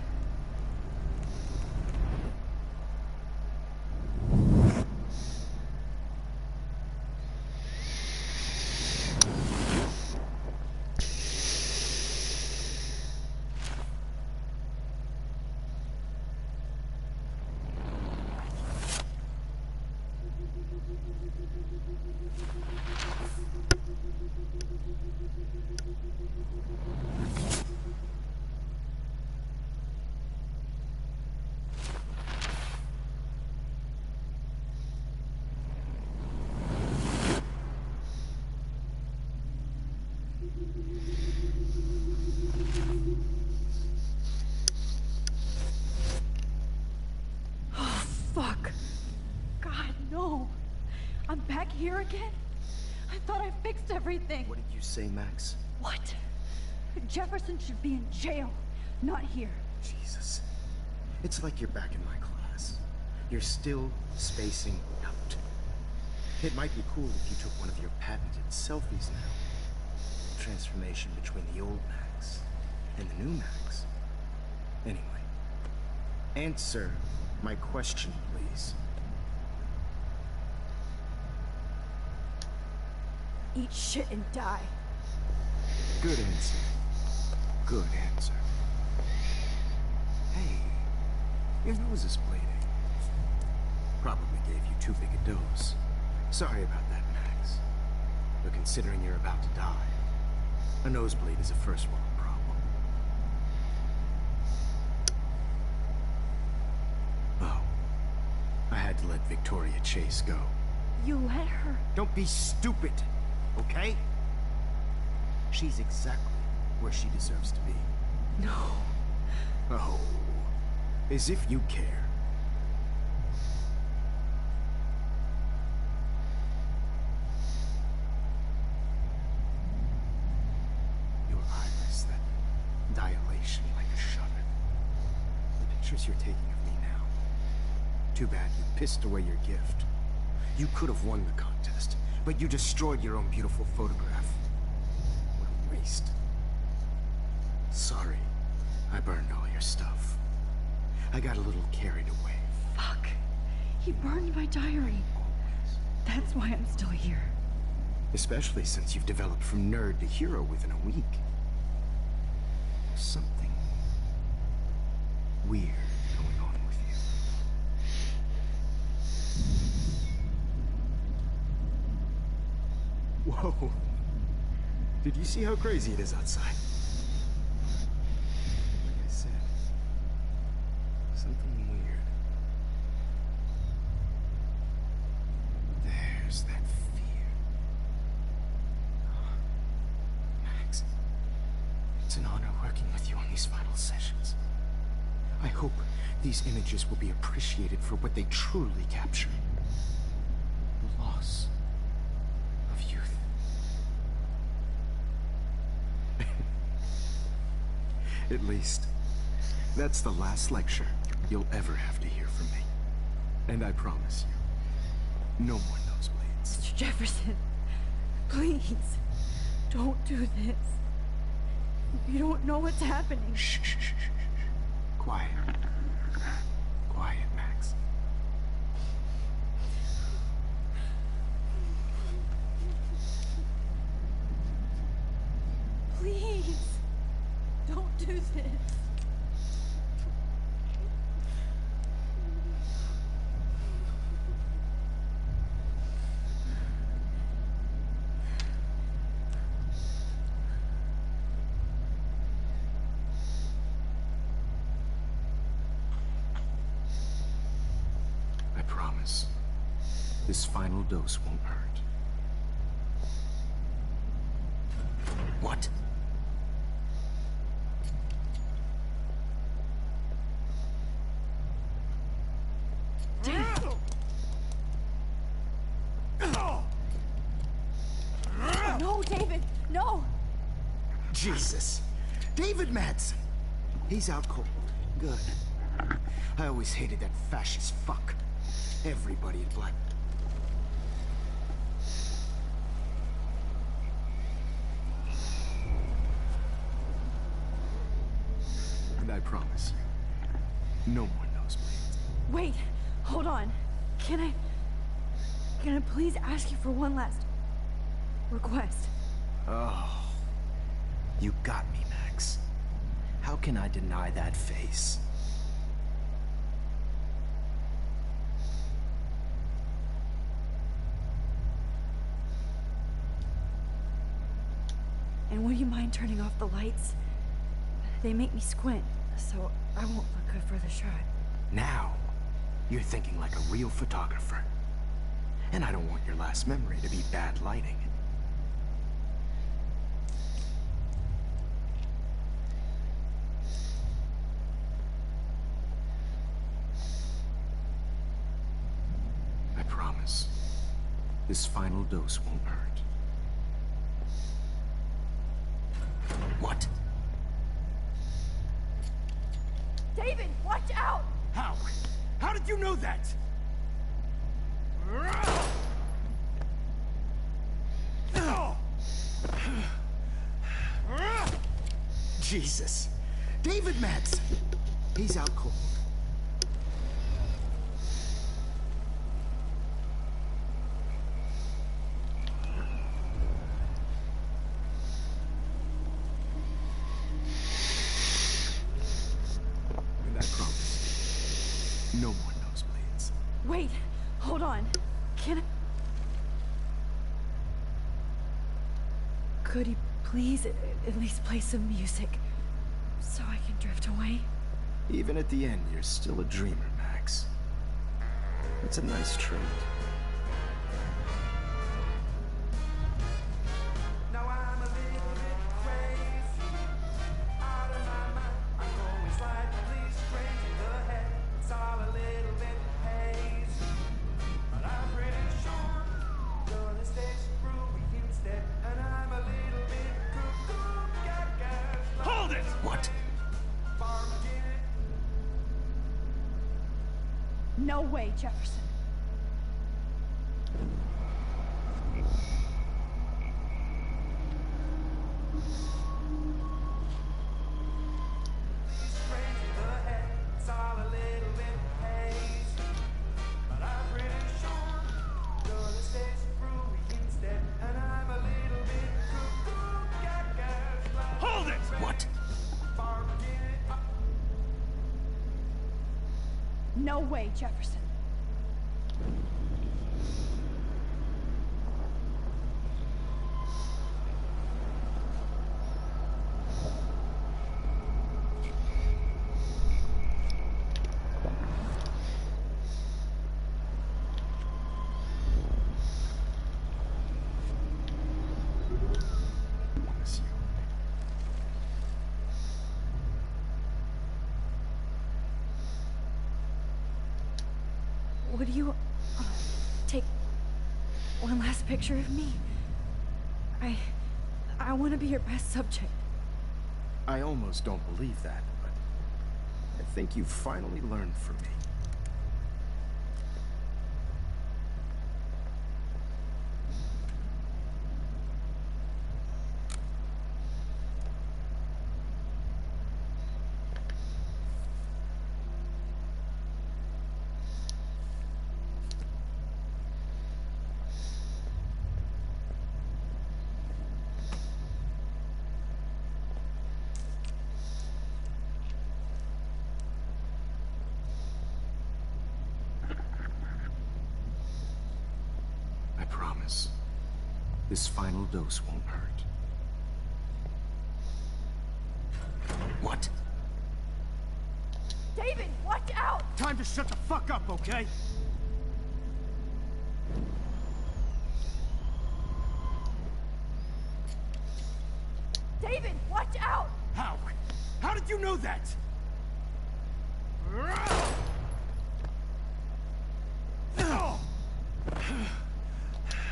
Fuck. God, no. I'm back here again? I thought I fixed everything. What did you say, Max? What? Jefferson should be in jail, not here. Jesus. It's like you're back in my class. You're still spacing out. It might be cool if you took one of your patented selfies now. The transformation between the old Max and the new Max. Anyway, answer my question, please. Eat shit and die. Good answer. Good answer. Hey, your nose is bleeding. Probably gave you too big a dose. Sorry about that, Max. But considering you're about to die, a nosebleed is a first world problem. Oh, I had to let Victoria Chase go. You let her? Don't be stupid, okay? She's exactly where she deserves to be. No. Oh, as if you care. Your iris, that dilation like a shutter. The pictures you're taking of me now. Too bad you pissed away your gift. You could have won the contest, but you destroyed your own beautiful photograph. What a waste. Sorry, I burned all your stuff. I got a little carried away. Fuck. He burned my diary. That's why I'm still here. Especially since you've developed from nerd to hero within a week. There's something weird going on with you. Whoa. Did you see how crazy it is outside? Like I said, something weird. There's that fear. Max, it's an honor working with you on these final sessions. I hope these images will be appreciated for what they truly capture. The loss of youth. At least, that's the last lecture you'll ever have to hear from me. And I promise you, no more nosebleeds. Mr. Jefferson, please, don't do this. You don't know what's happening. Shh, shh, shh, shh. Quiet. Quiet, Max. Please, don't do this. I promise, this final dose won't hurt. What? No, David, no! Jesus! David Madsen! He's out cold. Good. I always hated that fascist fuck. Everybody at Black... And I promise you, no more nosebleeds. Wait, hold on. Can I please ask you for one last request? Oh, you got me, Max. How can I deny that face? And would you mind turning off the lights? They make me squint, so I won't look good for the shot. Now, you're thinking like a real photographer. And I don't want your last memory to be bad lighting. I promise, this final dose won't hurt. What? David, watch out! How? How did you know that? Jesus. David Madsen. He's out cold. And I promise, no more nosebleeds. Wait, hold on. Can I... Could you please at least play some music so I can drift away? Even at the end, you're still a dreamer, Max. It's a nice trait. What? No way, Jefferson. Hold it! What? No way, Jefferson. Would you take one last picture of me? I want to be your best subject. I almost don't believe that, but I think you've finally learned from me. I promise, this final dose won't hurt. What? David, watch out! Time to shut the fuck up, okay? David, watch out! How? How did you know that?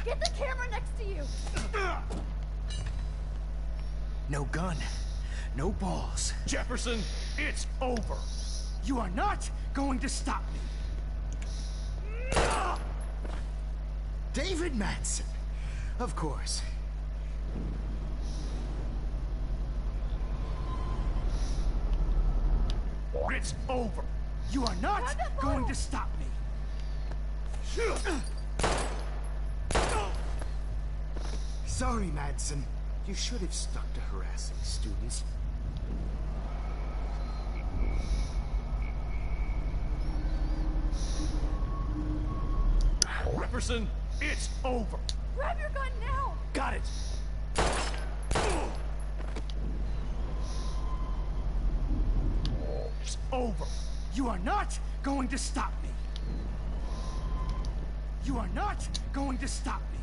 Get the camera next to you! No gun. no balls. Jefferson, it's over. You are not going to stop me. David Madsen. Of course. It's over. You are not going to stop me. Sorry, Madsen. You should have stuck to harassing students. Jefferson, it's over. Grab your gun now! Got it. It's over. You are not going to stop me. You are not going to stop me.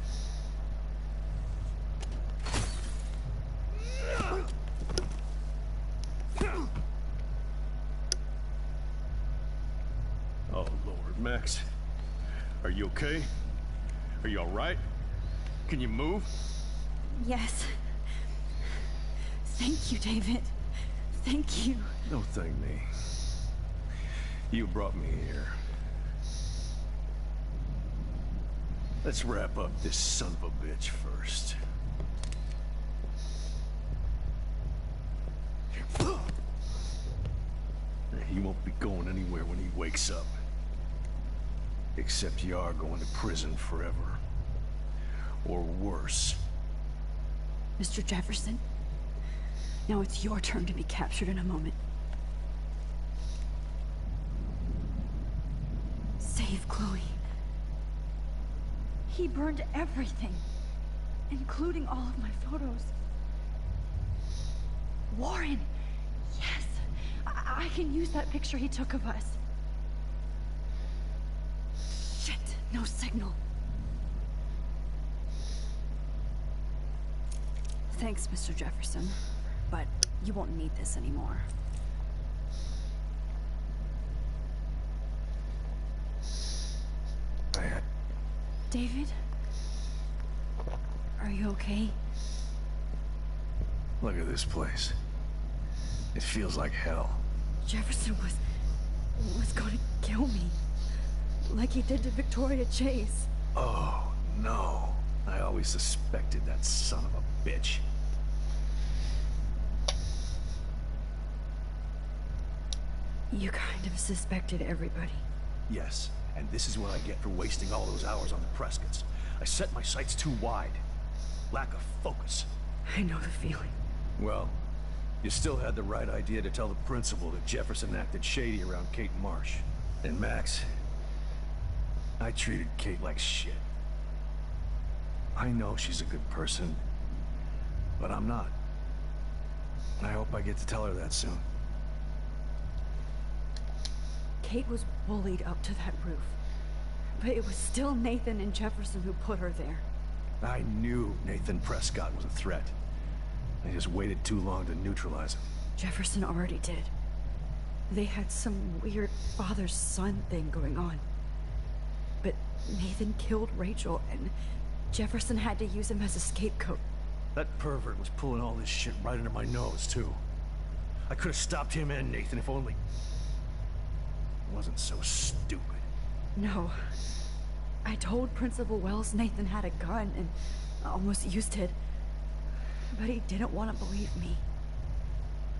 Oh, Lord, Max. Are you okay? Are you all right? Can you move? Yes. Thank you, David. Thank you. Don't thank me. You brought me here. Let's wrap up this son of a bitch first. He won't be going anywhere when he wakes up. Except you are going to prison forever. Or worse. Mr. Jefferson, now it's your turn to be captured in a moment. Save Chloe. He burned everything, including all of my photos. Warren! Yes! I can use that picture he took of us. Shit, no signal. Thanks, Mr. Jefferson, but you won't need this anymore. David? Are you okay? Look at this place. It feels like hell. Jefferson was going to kill me. Like he did to Victoria Chase. Oh, no. I always suspected that son of a bitch. You kind of suspected everybody. Yes, and this is what I get for wasting all those hours on the Prescotts. I set my sights too wide. Lack of focus. I know the feeling. Well, you still had the right idea to tell the principal that Jefferson acted shady around Kate Marsh. And Max, I treated Kate like shit. I know she's a good person, but I'm not. I hope I get to tell her that soon. Kate was bullied up to that roof. But it was still Nathan and Jefferson who put her there. I knew Nathan Prescott was a threat. I just waited too long to neutralize him. Jefferson already did. They had some weird father-son thing going on. But Nathan killed Rachel, and Jefferson had to use him as a scapegoat. That pervert was pulling all this shit right under my nose, too. I could have stopped him and Nathan if only... I wasn't so stupid. No. I told Principal Wells Nathan had a gun and almost used it. But he didn't want to believe me.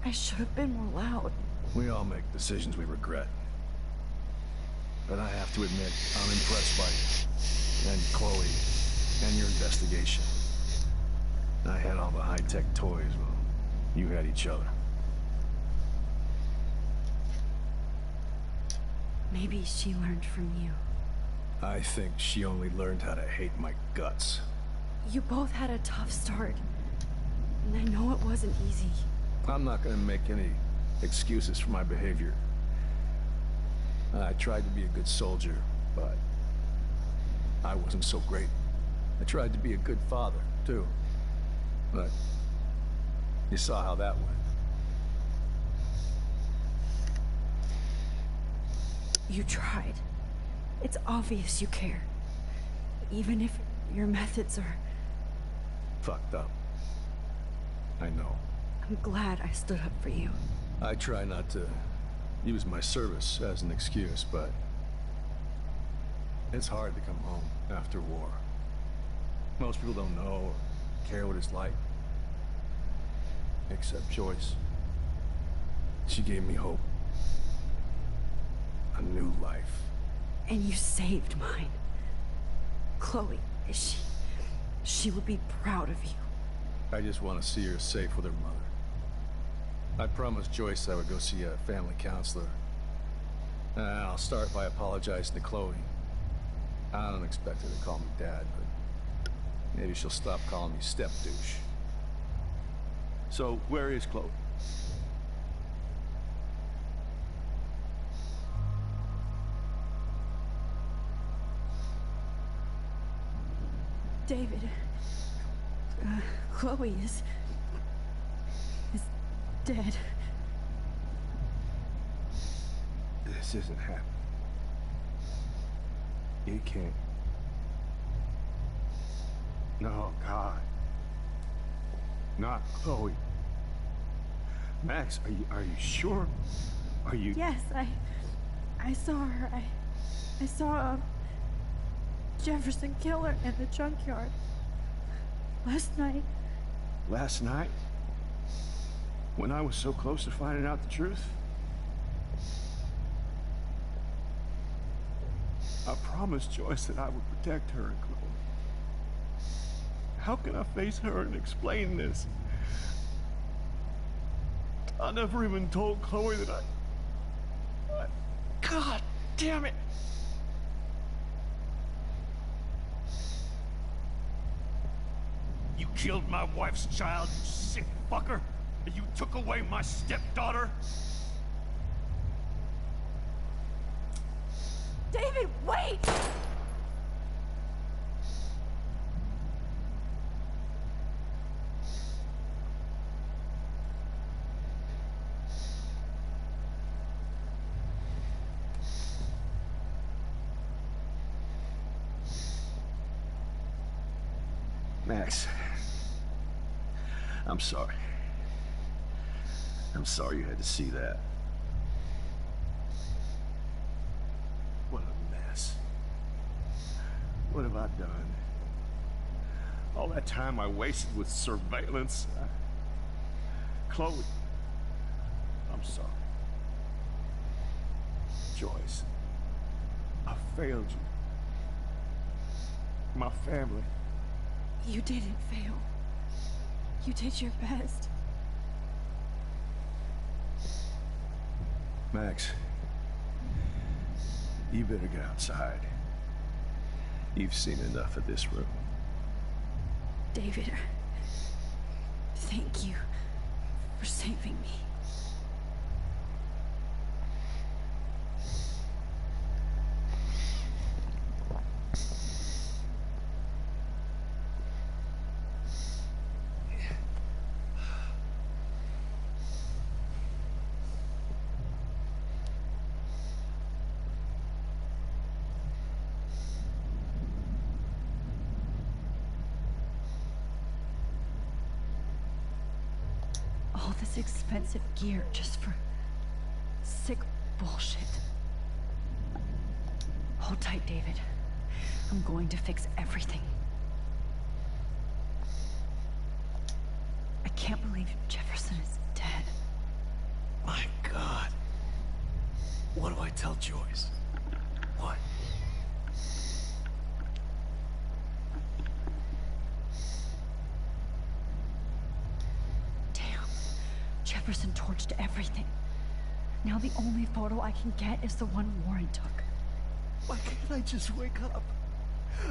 I should have been more loud. We all make decisions we regret. But I have to admit, I'm impressed by you. And Chloe. And your investigation. I had all the high-tech toys, well, you had each other. Maybe she learned from you. I think she only learned how to hate my guts. You both had a tough start. And I know it wasn't easy. I'm not gonna make any excuses for my behavior. I tried to be a good soldier, but I wasn't so great. I tried to be a good father, too. But you saw how that went. You tried. It's obvious you care. Even if your methods are... fucked up. I know. I'm glad I stood up for you. I try not to use my service as an excuse, but it's hard to come home after war. Most people don't know or care what it's like. Except Joyce. She gave me hope. A new life. And you saved mine. Chloe, she would be proud of you. I just want to see her safe with her mother. I promised Joyce I would go see a family counselor. I'll start by apologizing to Chloe. I don't expect her to call me Dad, but maybe she'll stop calling me step douche. So, where is Chloe? David, Chloe is dead. This isn't happening. It can't. No, God. Not Chloe. Max, are you sure? Are you? Yes, I saw her. I saw Jefferson Killer in the junkyard last night. Last night? When I was so close to finding out the truth? I promised Joyce that I would protect her and Chloe. How can I face her and explain this? I never even told Chloe that I... God damn it! You killed my wife's child, you sick fucker! And you took away my stepdaughter? David, wait! Max, I'm sorry. I'm sorry you had to see that. What a mess. What have I done? All that time I wasted with surveillance. Chloe, I'm sorry. Joyce, I failed you. My family. You didn't fail. You did your best. Max, you better get outside. You've seen enough of this room. David, thank you for saving me. All this expensive gear just for sick bullshit. Hold tight, David. I'm going to fix everything. I can't believe Jefferson is dead. My God. What do I tell Joyce? What? Jefferson torched everything. Now the only photo I can get is the one Warren took. Why can't I just wake up?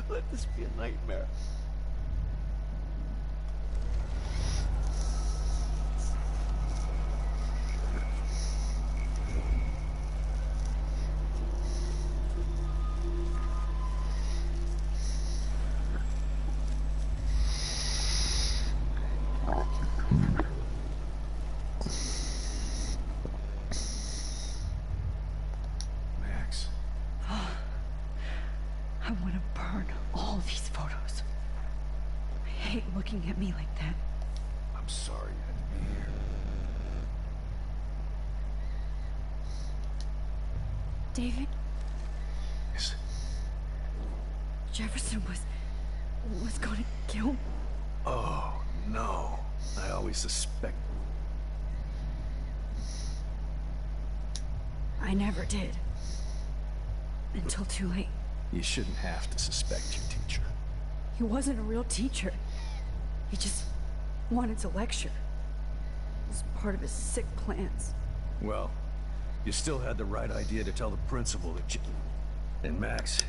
Let this be a nightmare. I want to burn all these photos. I hate looking at me like that. I'm sorry you had to be here. David? Yes. Jefferson was gonna kill me. Oh, no. I always suspect. I never did. Until too late. You shouldn't have to suspect your teacher. He wasn't a real teacher. He just wanted to lecture. It was part of his sick plans. Well, you still had the right idea to tell the principal that you... And Max...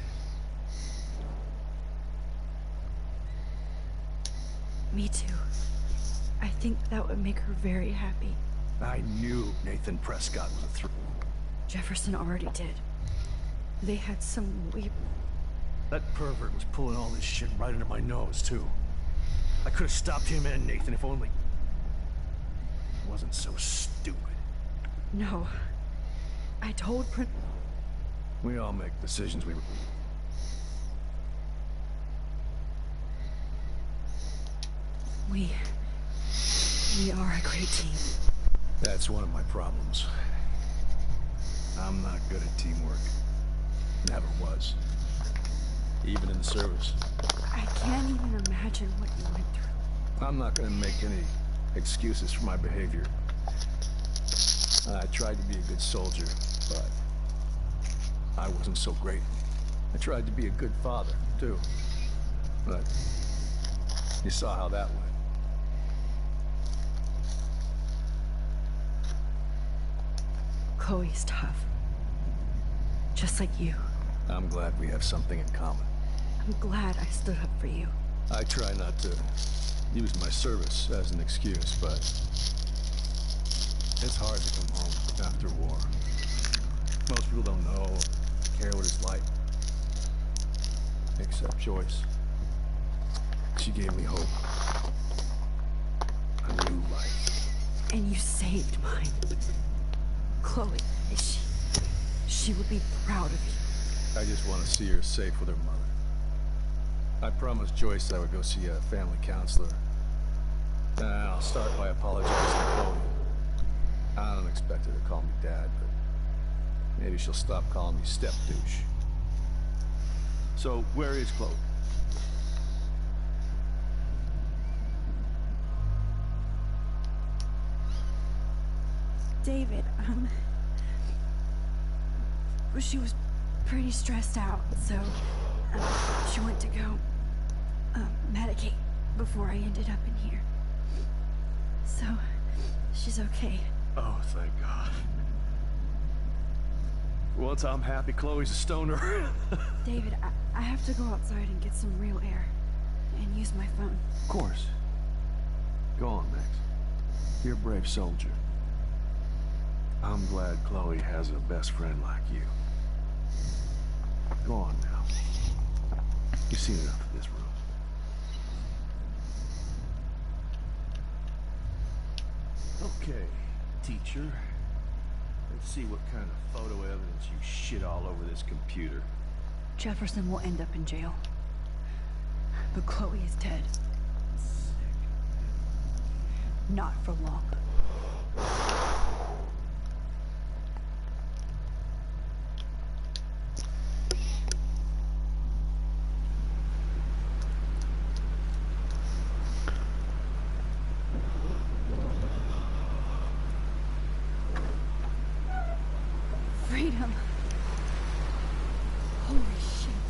Me too. I think that would make her very happy. I knew Nathan Prescott was a threat. Jefferson already did. They had some weird... That pervert was pulling all this shit right under my nose, too. I could have stopped him and Nathan if only... I wasn't so stupid. No. I told We all make decisions we... We are a great team. That's one of my problems. I'm not good at teamwork. Never was. Even in the service. I can't even imagine what you went through. I'm not gonna make any excuses for my behavior. I tried to be a good soldier, but I wasn't so great. I tried to be a good father, too. But you saw how that went. Chloe's tough. Just like you. I'm glad we have something in common. I'm glad I stood up for you. I try not to use my service as an excuse, but it's hard to come home after war. Most people don't know or care what it's like. Except Joyce. She gave me hope. A new life. And you saved mine. Chloe, she would be proud of you. I just want to see her safe with her mother. I promised Joyce I would go see a family counselor. And I'll start by apologizing to Chloe. I don't expect her to call me Dad, but maybe she'll stop calling me step douche. So, where is Chloe? David, she was pretty stressed out, so she went to go medicate before I ended up in here. So, she's okay. Oh, thank God. For once I'm happy Chloe's a stoner. David, I have to go outside and get some real air and use my phone. Of course. Go on, Max. You're a brave soldier. I'm glad Chloe has a best friend like you. Go on now. You've seen enough of this room. Okay, teacher. Let's see what kind of photo evidence you shit all over this computer. Jefferson will end up in jail. But Chloe is dead. Not for long. Freedom. Holy shit.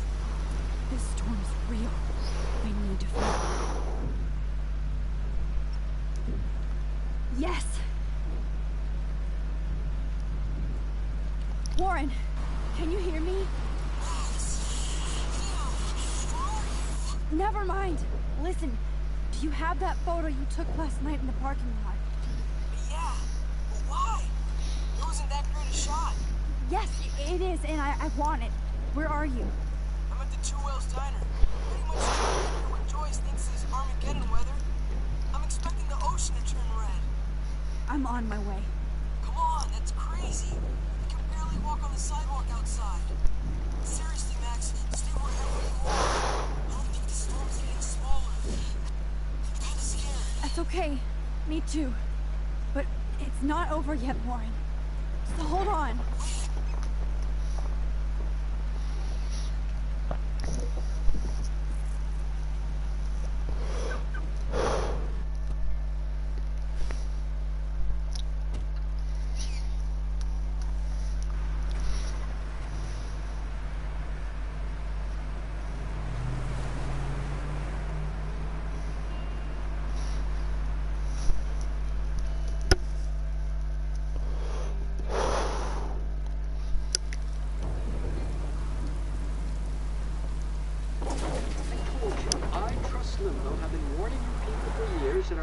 This storm's real. I need to find it. Yes! Warren, can you hear me? Never mind. Listen, do you have that photo you took last night in the parking lot? Yeah, but why? It wasn't that great a shot. Yes, it is, and I want it. Where are you? I'm at the Two Whales Diner. Pretty much trying to get what Joyce thinks is Armageddon weather. I'm expecting the ocean to turn red. I'm on my way. Come on, that's crazy. I can barely walk on the sidewalk outside. Seriously, Max, stay wherever you are. I don't think the storm's getting smaller. I'm kinda scared. That's okay. Me too. But it's not over yet, Warren. So hold on.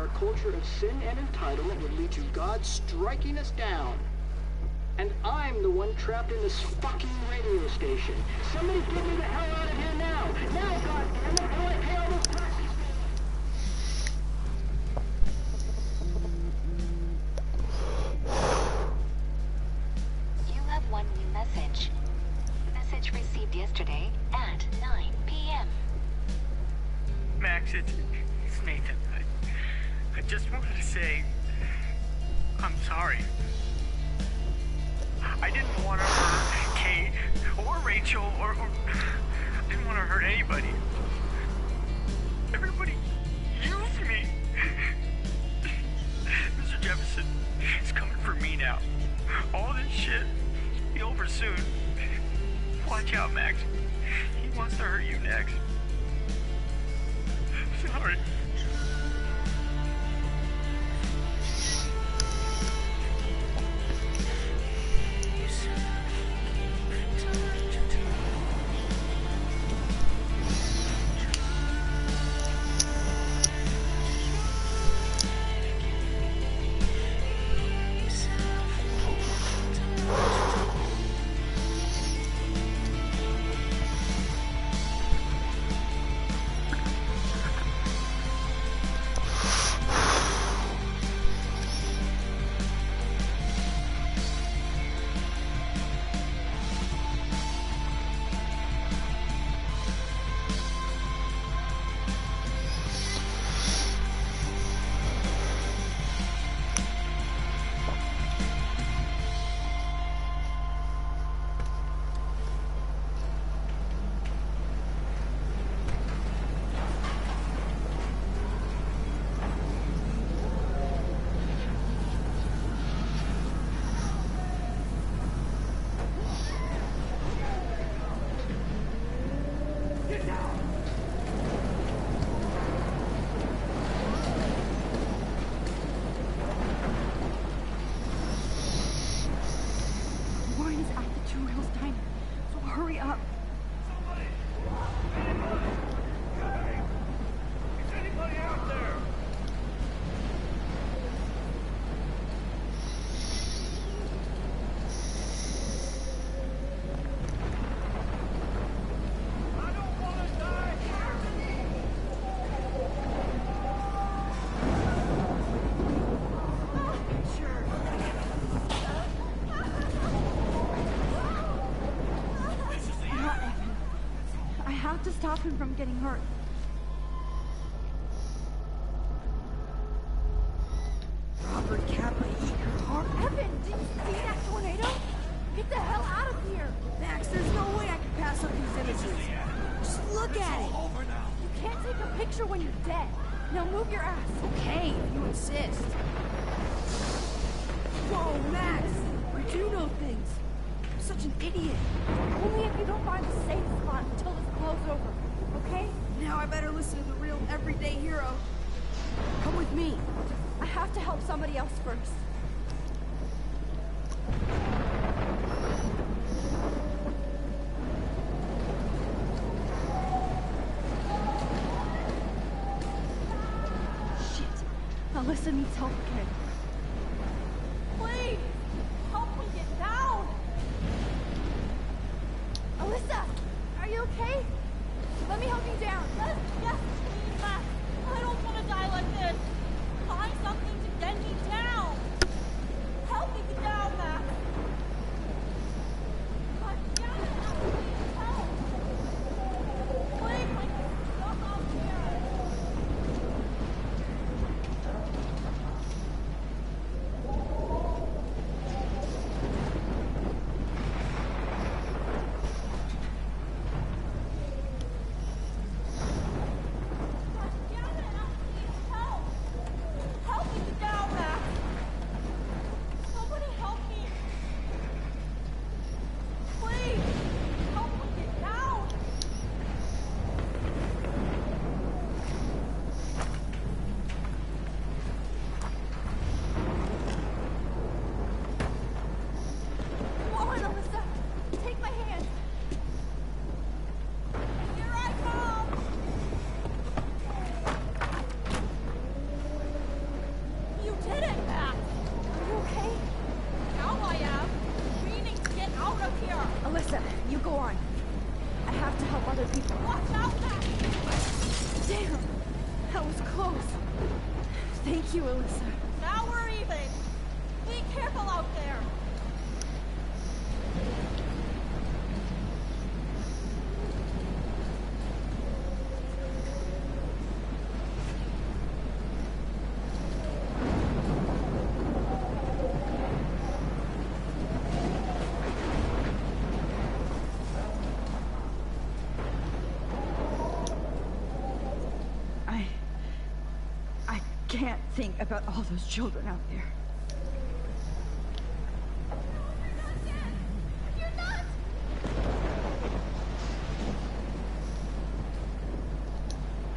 our culture of sin and entitlement would lead to God striking us down. And I'm the one trapped in this fucking radio station. Somebody get me the hell out of here now! Now, goddammit, how do I pay all those taxes? You have one new message. Message received yesterday at 9 p.m. Max, it's Nathan. I just wanted to say, I'm sorry. I didn't want to hurt Kate or Rachel or I didn't want to hurt anybody. Everybody used me. Mr. Jefferson is coming for me now. All this shit will be over soon. Watch out, Max. He wants to hurt you next. Sorry. To stop him from getting hurt. Robert Kappa, eat your heart. Evan, did you see that tornado? Get the hell out of here! Max, there's no way I can pass up these images. Just look at it. You can't take a picture when you're dead. Now move your ass. Okay, if you insist. Whoa, Max! You do know things. I'm such an idiot. Only if you don't find a safe spot until this blows over, okay? Now I better listen to the real everyday hero. Come with me. I have to help somebody else first. Shit. Alyssa needs help again. Please! Help me get down! Alyssa! Are you okay? Let me help you down. Yes, please, Max. I don't want to die like this. Find something to get me down. Help me get down, Max. God damn it, I need help. Please, I can stuck up here. other people. Watch out, Max! Damn! That was close. Thank you, Alyssa. Now we're even. Be careful out there. I can't think about all those children out there.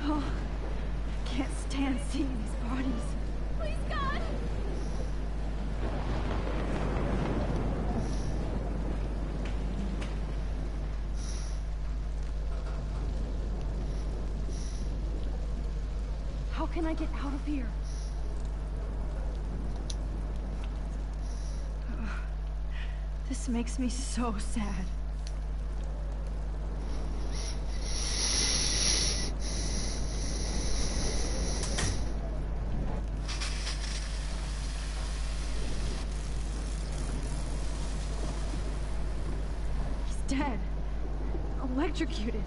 Oh, I can't stand seeing these bodies. Please, God! How can I get out of here? This makes me so sad. He's dead. Electrocuted.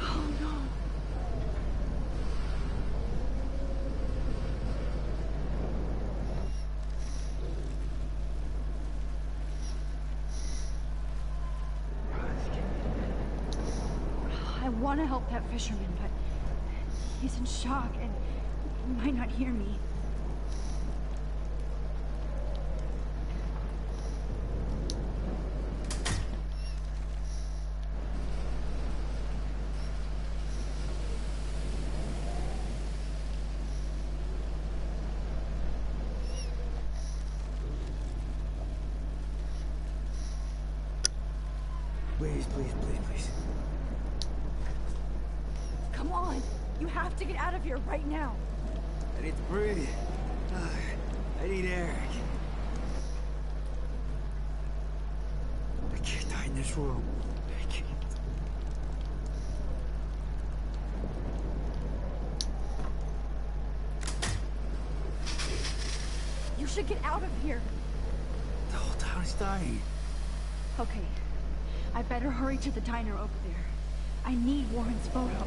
Oh no. I want to help that fisherman, but he's in shock and he might not hear me. Please, please, please, please. Come on! You have to get out of here right now! I need to breathe. I need air. I can't die in this room. I can't. You should get out of here! The whole town is dying. Okay. I better hurry to the diner over there. I need Warren's photo.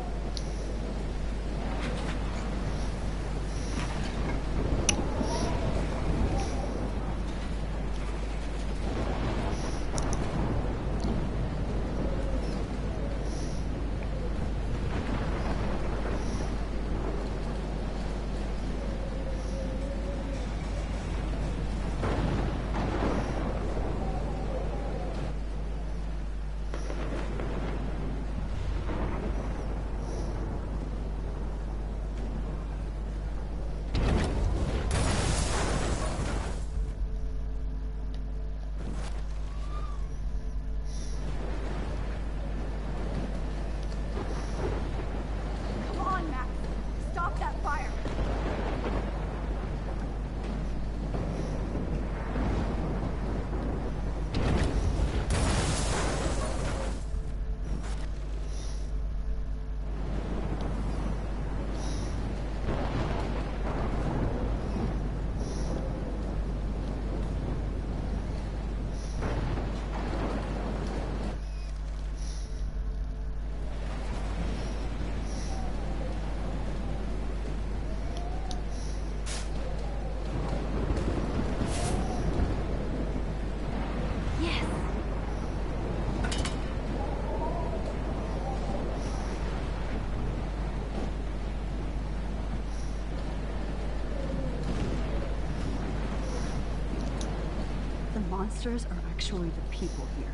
The monsters are actually the people here.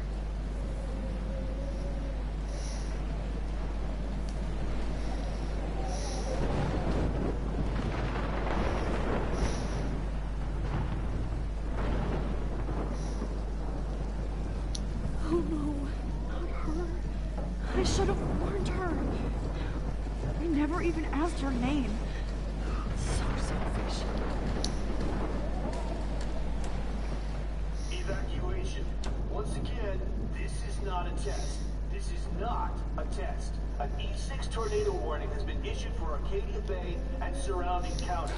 Oh no, not her. I should have warned her. I never even asked her name. So selfish. Evacuation Arcadia Bay and surrounding counties.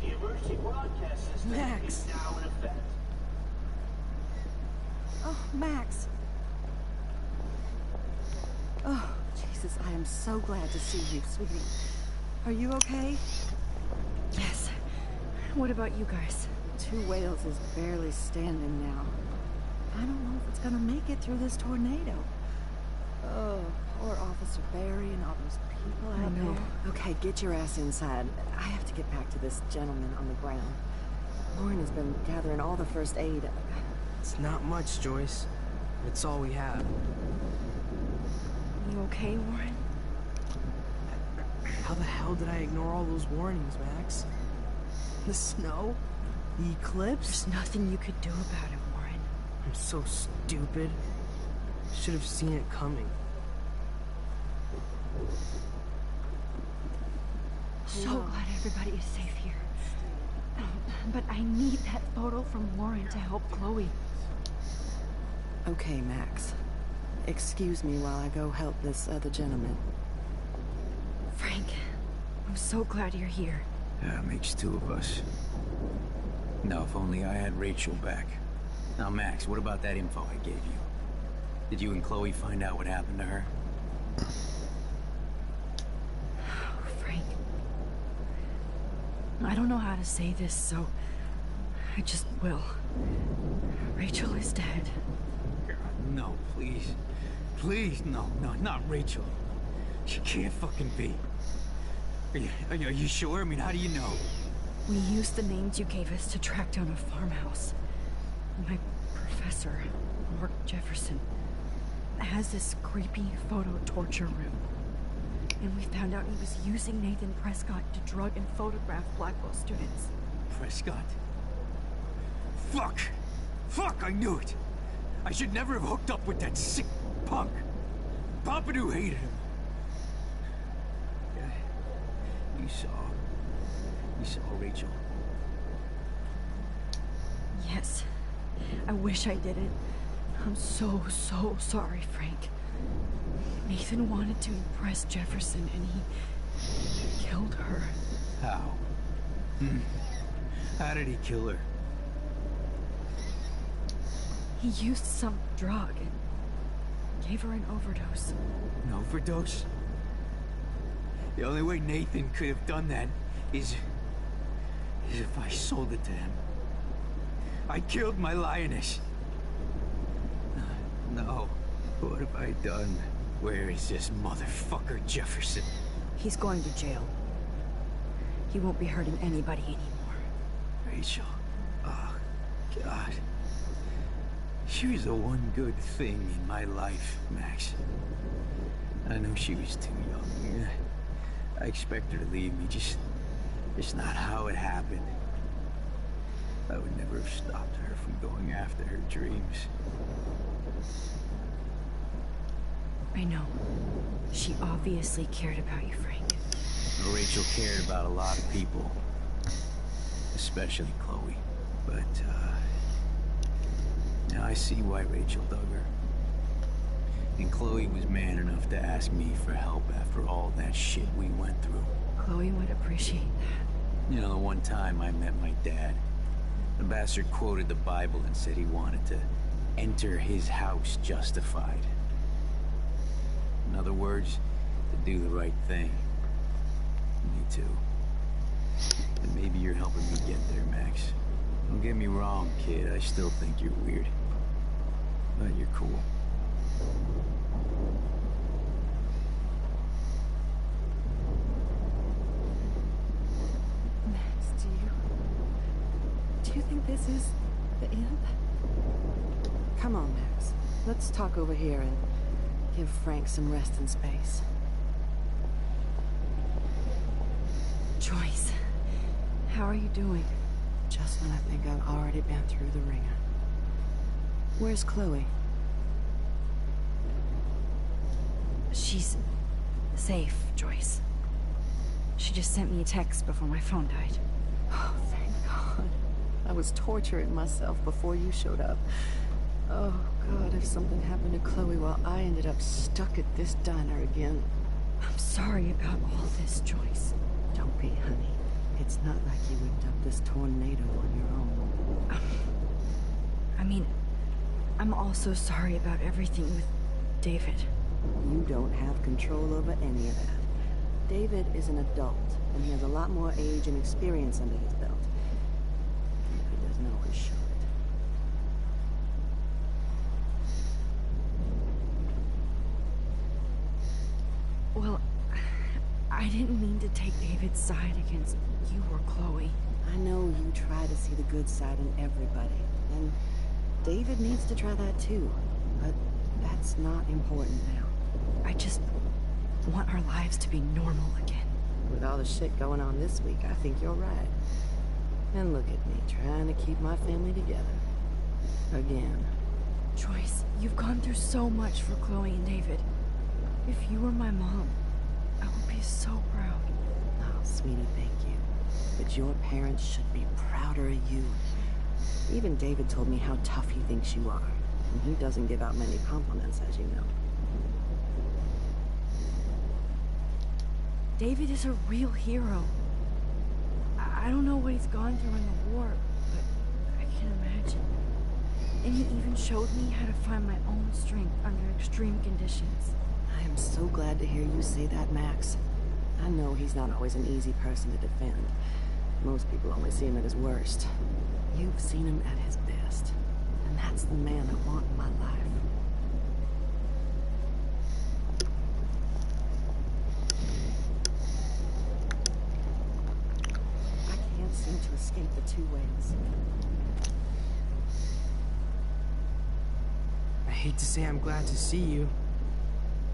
The emergency broadcast system Max. is now in effect. Oh, Max. Oh, Jesus, I am so glad to see you, sweetie. Are you okay? Yes. What about you guys? Two Whales is barely standing now. I don't know if it's gonna make it through this tornado. Oh, poor Officer Barry and all those people out I know. there. Okay, get your ass inside. I have to get back to this gentleman on the ground. Warren has been gathering all the first aid. It's not much, Joyce. It's all we have. You okay, Warren? How the hell did I ignore all those warnings, Max? The snow? The eclipse? There's nothing you could do about it, Warren. I'm so stupid. Should have seen it coming. So glad everybody is safe here. But I need that photo from Warren to help Chloe. Okay, Max. Excuse me while I go help this other gentleman. Frank, I'm so glad you're here. Yeah, makes two of us. Now, if only I had Rachel back. Now, Max, what about that info I gave you? Did you and Chloe find out what happened to her? Frank. I don't know how to say this, so I just will. Rachel is dead. No, please. Please, no, not Rachel. She can't fucking be. Are you sure? I mean, how do you know? We used the names you gave us to track down a farmhouse. My professor, Mark Jefferson, has this creepy photo torture room. And we found out he was using Nathan Prescott to drug and photograph Blackwell students. Prescott? Fuck! Fuck, I knew it! I should never have hooked up with that sick punk. Pompidou hated him. Yeah. You saw Rachel. Yes. I wish I didn't. I'm so sorry, Frank. Nathan wanted to impress Jefferson and he killed her. How? How did he kill her? He used some drug and gave her an overdose. An overdose? The only way Nathan could have done that is if I sold it to him. I killed my lioness. No. What have I done? Where is this motherfucker Jefferson? He's going to jail. He won't be hurting anybody anymore. Rachel. Oh, God. She was the one good thing in my life, Max. I know she was too young. I expect her to leave me, just not how it happened. I would never have stopped her from going after her dreams. I know. She obviously cared about you, Frank. Rachel cared about a lot of people. Especially Chloe. But, now I see why Rachel dug her. And Chloe was man enough to ask me for help after all that shit we went through. Chloe would appreciate that. You know, the one time I met my dad, the bastard quoted the Bible and said he wanted to enter his house justified. In other words, to do the right thing. Me too. And maybe you're helping me get there, Max. Don't get me wrong, kid. I still think you're weird. But you're cool. Max, do you think this is the end? Come on, Max. Let's talk over here and give Frank some rest and space. Joyce, how are you doing? Just when I think I've already been through the ringer. Where's Chloe? She's safe, Joyce. She just sent me a text before my phone died. Oh, thank God. I was torturing myself before you showed up. Oh, God, if something happened to Chloe while I ended up stuck at this diner again. I'm sorry about all this, Joyce. Don't be, honey. It's not like you whipped up this tornado on your own. I mean, I'm also sorry about everything with David. You don't have control over any of that. David is an adult, and he has a lot more age and experience under his belt. He doesn't always show it. Well, I didn't mean to take David's side against you or Chloe. I know you try to see the good side in everybody, and David needs to try that too, but that's not important now. I just want our lives to be normal again. With all the shit going on this week, I think you're right. And look at me, trying to keep my family together. Again. Joyce, you've gone through so much for Chloe and David. If you were my mom, I would be so proud. Oh, sweetie, thank you. But your parents should be prouder of you. Even David told me how tough he thinks you are. And he doesn't give out many compliments, as you know. David is a real hero. I don't know what he's gone through in the war, but I can imagine. And he even showed me how to find my own strength under extreme conditions. I am so glad to hear you say that, Max. I know he's not always an easy person to defend. Most people only see him at his worst. You've seen him at his best. And that's the man I want in my life. I can't seem to escape the two ways. I hate to say I'm glad to see you,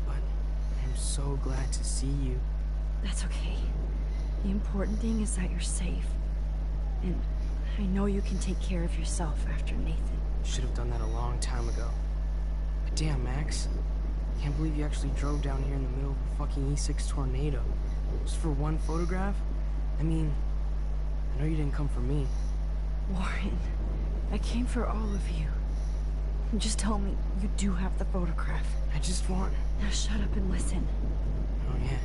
but I'm so glad to see you. That's okay. The important thing is that you're safe. And I know you can take care of yourself after Nathan. Should have done that a long time ago. But damn, Max. Can't believe you actually drove down here in the middle of a fucking E6 tornado. Just for one photograph? I mean, I know you didn't come for me. Warren, I came for all of you. Just tell me you do have the photograph. I just want... Now shut up and listen. Oh yeah.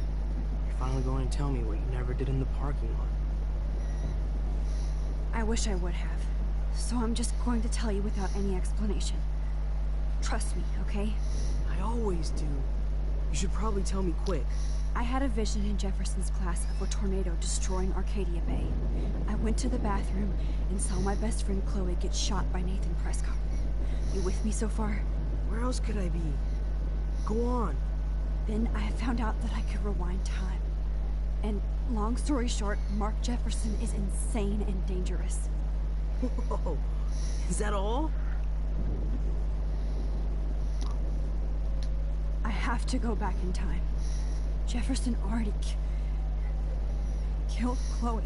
You're finally going to tell me what you never did in the parking lot. I wish I would have. So I'm just going to tell you without any explanation. Trust me, okay? I always do. You should probably tell me quick. I had a vision in Jefferson's class of a tornado destroying Arcadia Bay. I went to the bathroom and saw my best friend Chloe get shot by Nathan Prescott. You with me so far? Where else could I be? Go on. Then I found out that I could rewind time. And long story short, Mark Jefferson is insane and dangerous. Whoa. Is that all? I have to go back in time. Jefferson already killed Chloe.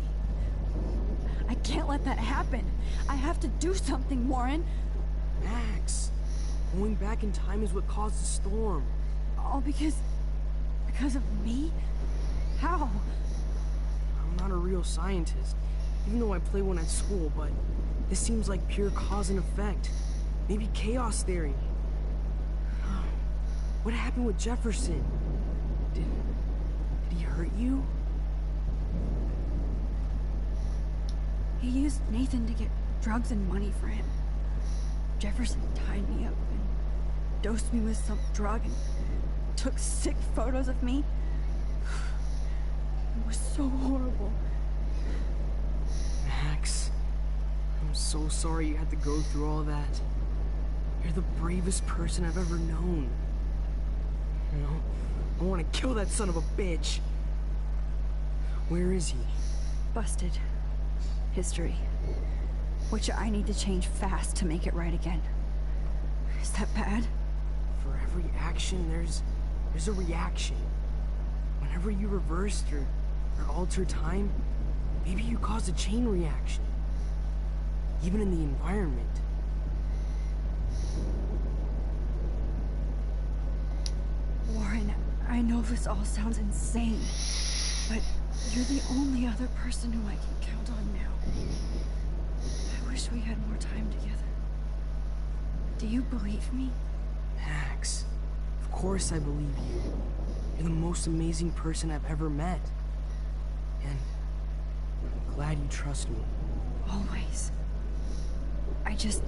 I can't let that happen. I have to do something, Warren. Max, going back in time is what caused the storm. All because of me? How? I'm not a real scientist, even though I play one at school, but this seems like pure cause and effect. Maybe chaos theory. What happened with Jefferson? Did he hurt you? He used Nathan to get drugs and money for him. Jefferson tied me up and dosed me with some drug and took sick photos of me. It was so horrible. Max, I'm so sorry you had to go through all that. You're the bravest person I've ever known. You know, I want to kill that son of a bitch. Where is he? Busted. History. Which I need to change fast to make it right again. Is that bad? For every action, there's a reaction. Whenever you reversed or altered time, maybe you caused a chain reaction. Even in the environment. Warren, I know this all sounds insane, but you're the only other person who I can count on now. I wish we had more time together. Do you believe me? Max, of course I believe you. You're the most amazing person I've ever met. And I'm glad you trust me. Always. I just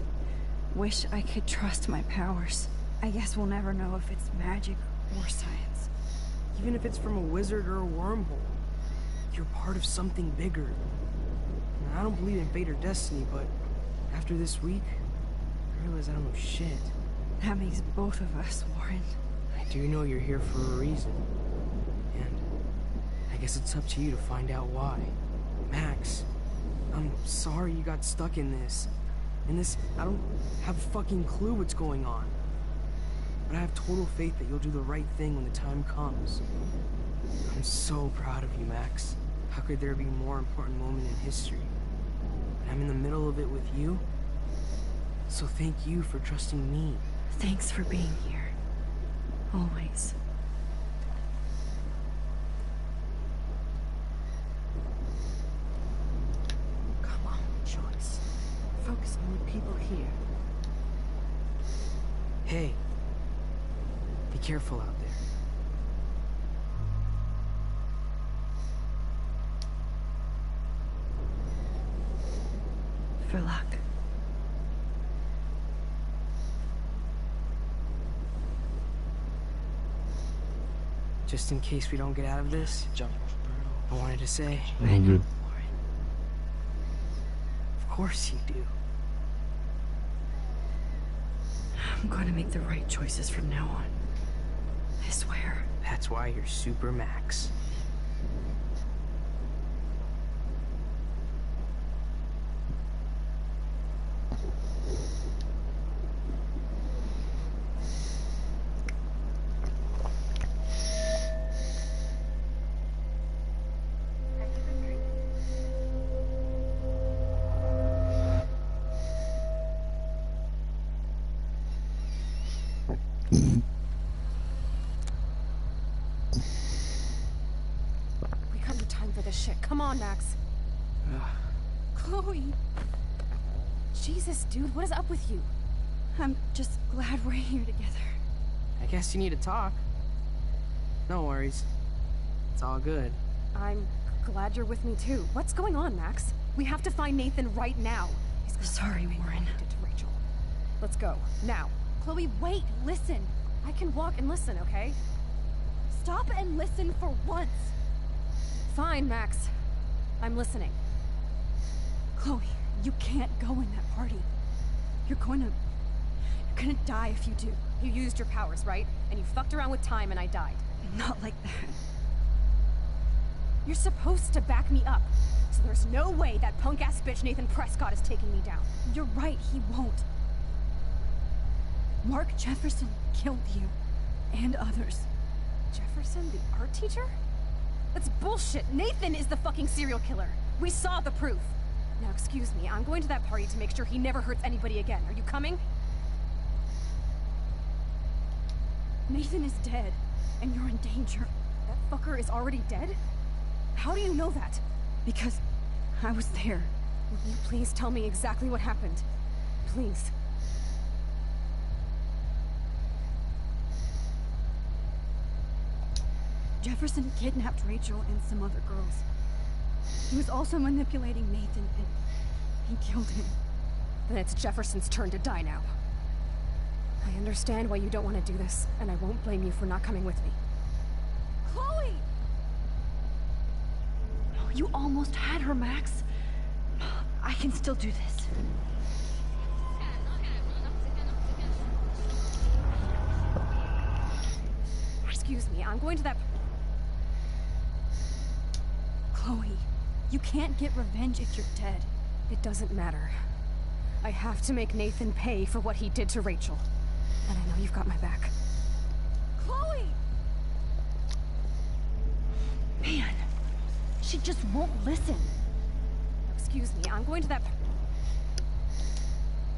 wish I could trust my powers. I guess we'll never know if it's magic or science. Even if it's from a wizard or a wormhole, you're part of something bigger. And I don't believe in fate or destiny, but after this week, I realize I don't know shit. That makes both of us, Warren. I do know you're here for a reason. And I guess it's up to you to find out why. Max, I'm sorry you got stuck in this. I don't have a fucking clue what's going on. But I have total faith that you'll do the right thing when the time comes. I'm so proud of you, Max. How could there be a more important moment in history? And I'm in the middle of it with you. So thank you for trusting me. Thanks for being here. Always. Come on, Joyce. Focus on the people here. Hey. Be careful out there. For luck. Just in case we don't get out of this, I wanted to say... Good. Of course you do. I'm going to make the right choices from now on. I swear. That's why you're Super Max. We got no time for this shit. Come on, Max. Chloe. Jesus, dude, what is up with you? I'm just glad we're here together. I guess you need to talk. No worries. It's all good. I'm glad you're with me too. What's going on, Max? We have to find Nathan right now. Sorry, Warren. Did to Rachel. Let's go now. Chloe, wait. Listen. I can walk and listen, okay? Stop and listen for once. Fine, Max. I'm listening. Chloe, you can't go in that party. You're gonna die if you do. You used your powers, right? And you fucked around with time and I died. Not like that. You're supposed to back me up. So there's no way that punk-ass bitch Nathan Prescott is taking me down. You're right, he won't. Mark Jefferson killed you. And others. Jefferson, the art teacher? That's bullshit. Nathan is the fucking serial killer. We saw the proof. Now, excuse me, I'm going to that party to make sure he never hurts anybody again. Are you coming? Nathan is dead, and you're in danger. That fucker is already dead? How do you know that? Because I was there. Will you please tell me exactly what happened? Please. Jefferson kidnapped Rachel and some other girls. He was also manipulating Nathan, and he killed him. Then it's Jefferson's turn to die now. I understand why you don't want to do this, and I won't blame you for not coming with me. Chloe! You almost had her, Max. I can still do this. Excuse me, I'm going to that... Chloe, you can't get revenge if you're dead. It doesn't matter. I have to make Nathan pay for what he did to Rachel. And I know you've got my back. Chloe! Man, she just won't listen. Excuse me, I'm going to that...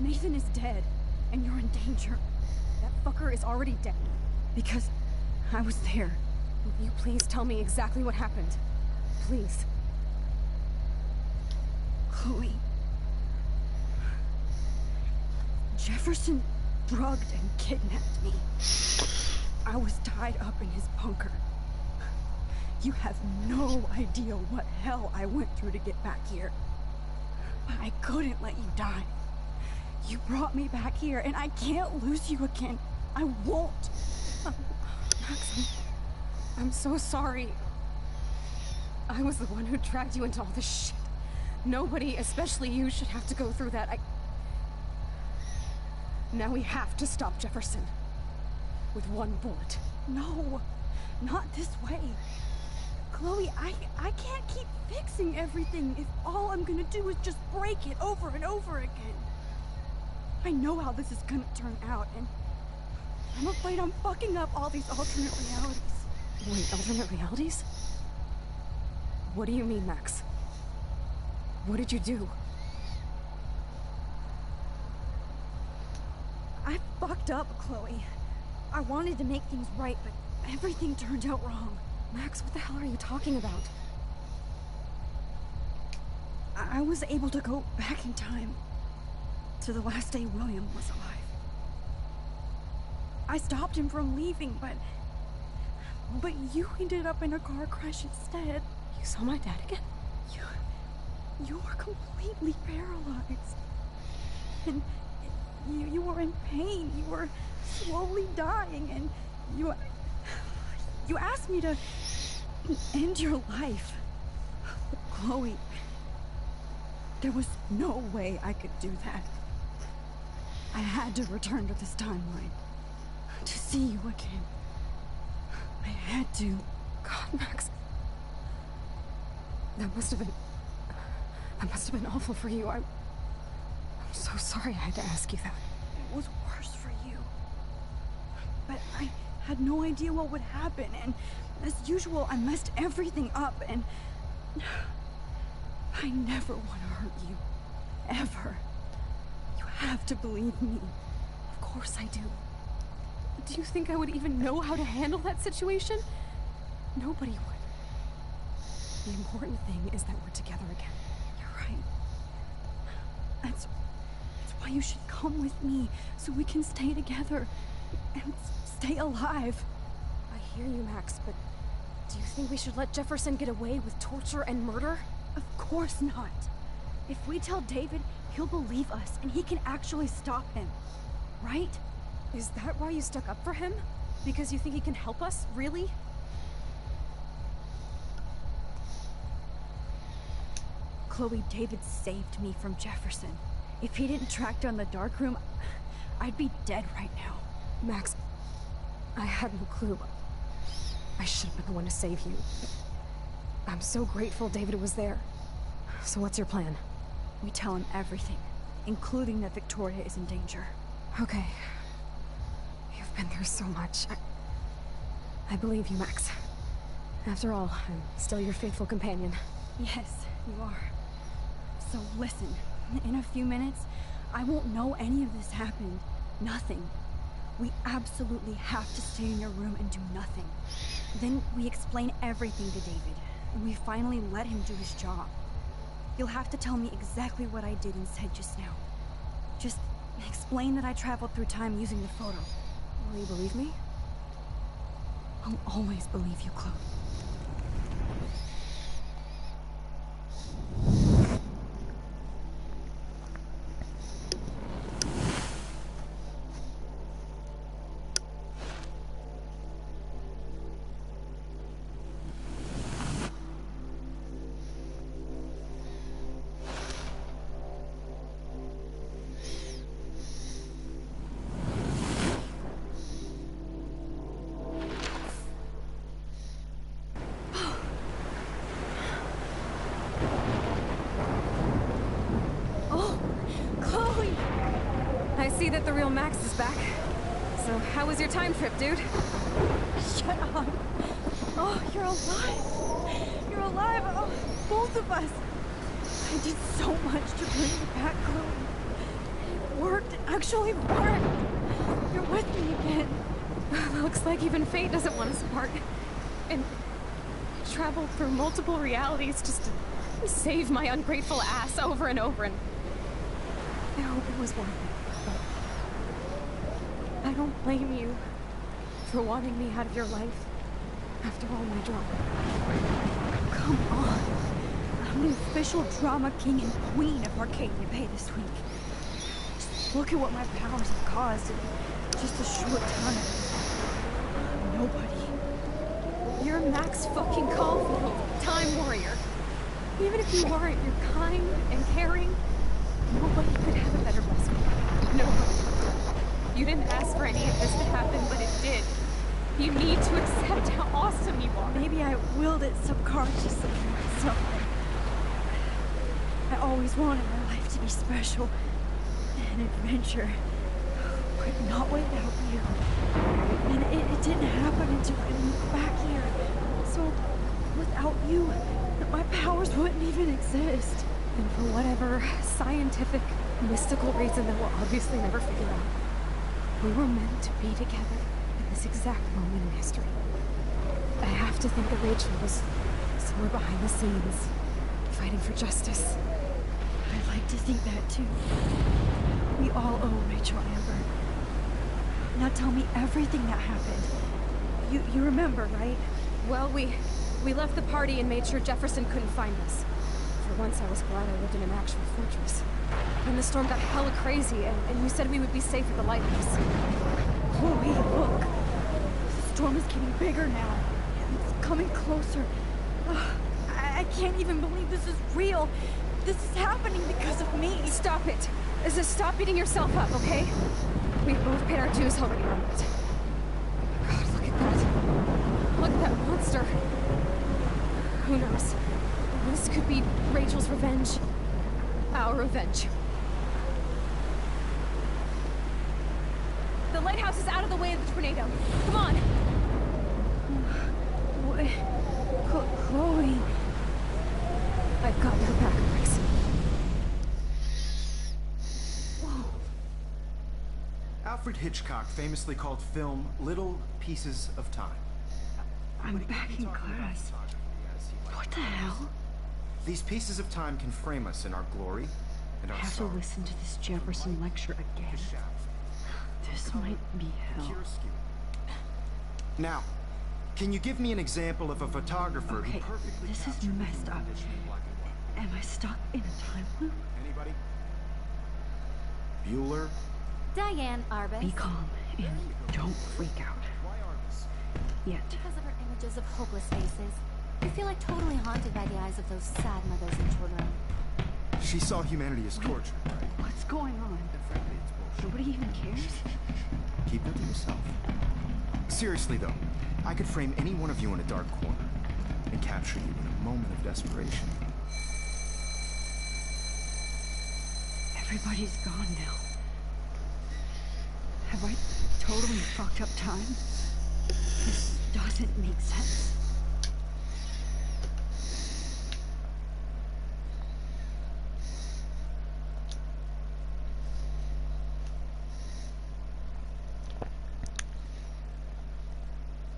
Nathan is dead, and you're in danger. That fucker is already dead. Because I was there. Will you please tell me exactly what happened? Please. Chloe. Jefferson drugged and kidnapped me. I was tied up in his bunker. You have no idea what hell I went through to get back here. But I couldn't let you die. You brought me back here, and I can't lose you again. I won't. Max, I'm so sorry. I was the one who dragged you into all this shit. Nobody, especially you, should have to go through that. Now we have to stop Jefferson. With one bullet. No, not this way. Chloe, I can't keep fixing everything if all I'm gonna do is just break it over and over again. I know how this is gonna turn out, and I'm afraid I'm fucking up all these alternate realities. Wait, alternate realities? What do you mean, Max? What did you do? I fucked up, Chloe. I wanted to make things right, but everything turned out wrong. Max, what the hell are you talking about? I was able to go back in time to the last day William was alive. I stopped him from leaving, but you ended up in a car crash instead. You saw my dad again? You were completely paralyzed. And you were in pain. You were slowly dying, and you asked me to end your life. But Chloe, there was no way I could do that. I had to return to this timeline to see you again. I had to. God, Max. That must have been awful for you. I'm so sorry I had to ask you that. It was worse for you. But I had no idea what would happen, and as usual, I messed everything up, and I never want to hurt you. Ever. You have to believe me. Of course I do. Do you think I would even know how to handle that situation? Nobody would. The important thing is that we're together again. You're right. That's why you should come with me, so we can stay together and stay alive. I hear you, Max, but do you think we should let Jefferson get away with torture and murder? Of course not. If we tell David, he'll believe us, and he can actually stop him. Right? Is that why you stuck up for him? Because you think he can help us? Really? Chloe, David saved me from Jefferson. If he didn't track down the darkroom, I'd be dead right now. Max, I had no clue. I should have been the one to save you. I'm so grateful David was there. So what's your plan? We tell him everything, including that Victoria is in danger. Okay. You've been through so much. I believe you, Max. After all, I'm still your faithful companion. Yes, you are. So listen, in a few minutes, I won't know any of this happened. Nothing. We absolutely have to stay in your room and do nothing. Then we explain everything to David, and we finally let him do his job. You'll have to tell me exactly what I did and said just now. Just explain that I traveled through time using the photo. Will you believe me? I'll always believe you, Chloe. I see that the real Max is back. So how was your time trip, dude? Shut up. Oh, you're alive. You're alive. Oh, both of us. I did so much to bring you back, Chloe. It worked. It actually worked. You're with me again. Looks like even fate doesn't want us apart. And I traveled through multiple realities just to save my ungrateful ass over and over, and I hope it was worth it. I don't blame you For wanting me out of your life. After all my drama. Come on. I'm the official drama king and queen of Arcadia Bay this week. Just look at what my powers have caused in just a short time. Nobody. You're Max fucking Caulfield, Time Warrior. Even if you weren't, you're kind and caring. Nobody could have a better best friend. Nobody. You didn't ask for any of this to happen, but it did. You need to accept how awesome you are. Maybe I willed it subconsciously for myself. I always wanted my life to be special. An adventure. But not without you. And it didn't happen until I moved back here. So, without you, my powers wouldn't even exist. And for whatever scientific, mystical reason that we'll obviously never figure out, we were meant to be together at this exact moment in history. I have to think that Rachel was somewhere behind the scenes, fighting for justice. I'd like to think that too. We all owe Rachel Amber. Now tell me everything that happened. You remember, right? Well, we left the party and made sure Jefferson couldn't find us. For once, I was glad I lived in an actual fortress. Then the storm got hella crazy, and you said we would be safe at the lighthouse. Chloe, look. The storm is getting bigger now. It's coming closer. I can't even believe this is real. This is happening because of me. Stop it. Stop beating yourself up, okay? We've both paid our dues already on it. God, look at that. Look at that monster. Who knows? This could be Rachel's revenge. Our revenge. The lighthouse is out of the way of the tornado. Come on! What? Chloe. I've got your back, Max. Alfred Hitchcock famously called film little pieces of time. I'm back in class. What the hell? These pieces of time can frame us in our glory and I our have to sorrow. listen to this Jefferson lecture again. This might be hell. Now, can you give me an example of a photographer who Okay, perfectly this is captured messed up. Am I stuck in a time loop? Anybody? Bueller? Diane Arbus. Be calm and don't freak out. Yet. Because of her images of hopeless faces, you feel like totally haunted by the eyes of those sad mothers and children. She saw humanity as torture, right? What's going on? Nobody even cares? Keep that to yourself. Seriously though, I could frame any one of you in a dark corner and capture you in a moment of desperation. Everybody's gone now. Have I totally fucked up time? This doesn't make sense.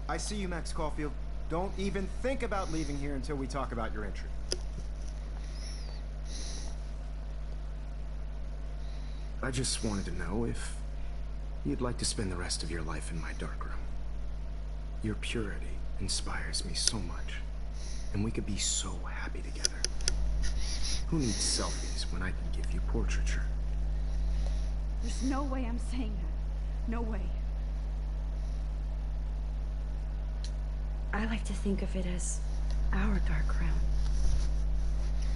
I see you, Max Caulfield. Don't even think about leaving here until we talk about your entry. I just wanted to know if you'd like to spend the rest of your life in my darkroom. Your purity inspires me so much, and we could be so happy together. Who needs selfies when I can give you portraiture? There's no way I'm saying that. No way. I like to think of it as our dark room.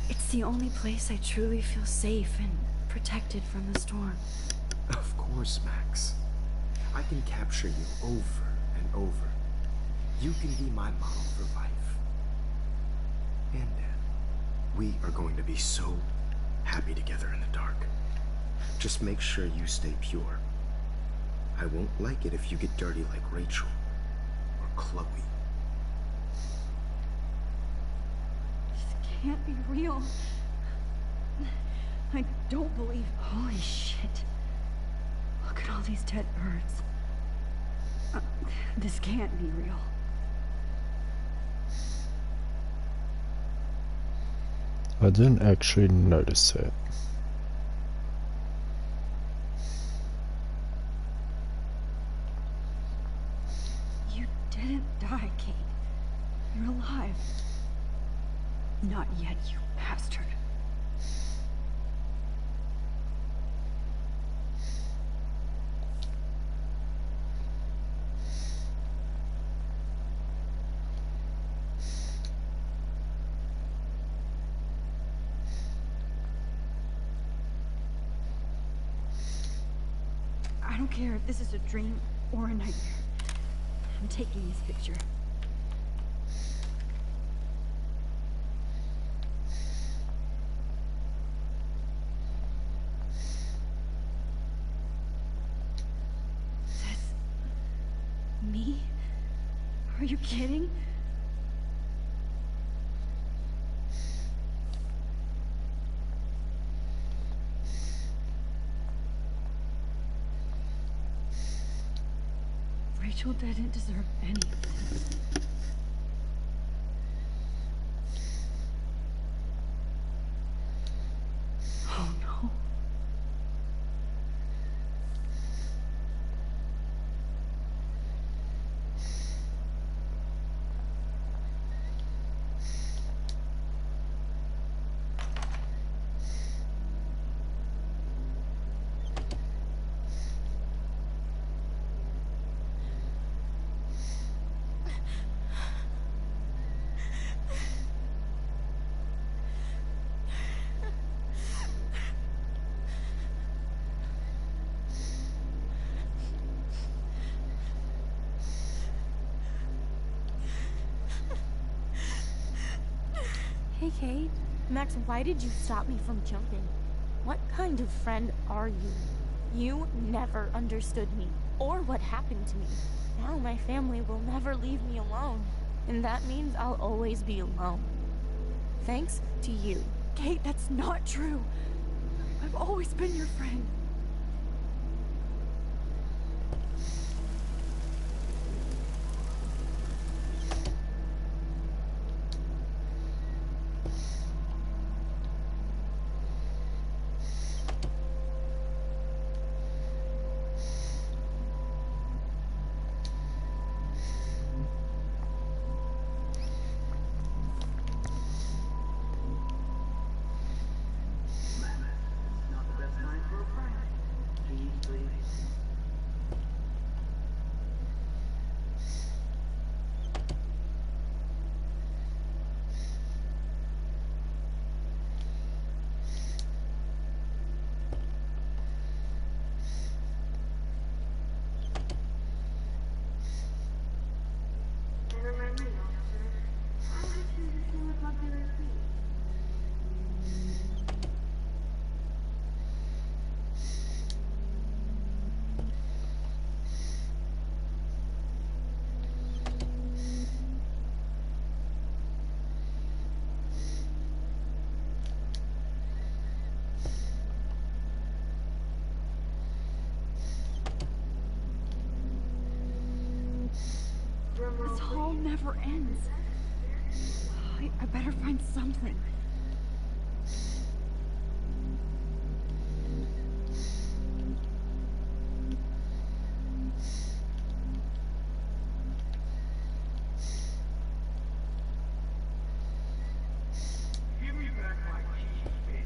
It's the only place I truly feel safe and protected from the storm. Of course, Max. I can capture you over and over. You can be my model for life. And Dad, we are going to be so happy together in the dark. Just make sure you stay pure. I won't like it if you get dirty like Rachel or Chloe. Can't be real. I don't believe. Holy shit. Look at all these dead birds. This can't be real. I didn't actually notice it. I don't care if this is a dream or a nightmare. I'm taking this picture. That's me? Are you kidding? Rachel didn't deserve anything. Oh no. Hey, Kate. Max, why did you stop me from jumping? What kind of friend are you? You never understood me, or what happened to me. Now my family will never leave me alone, and that means I'll always be alone. Thanks to you. Kate, that's not true. I've always been your friend. This hall never ends. I better find something. Give me back my keys, bitch.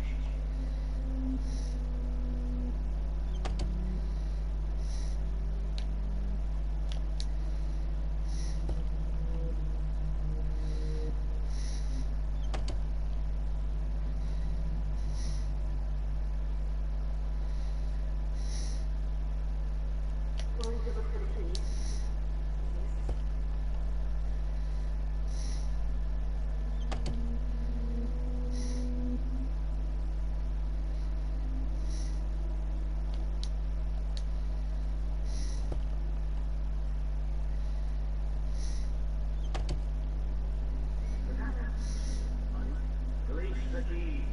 Release the keys.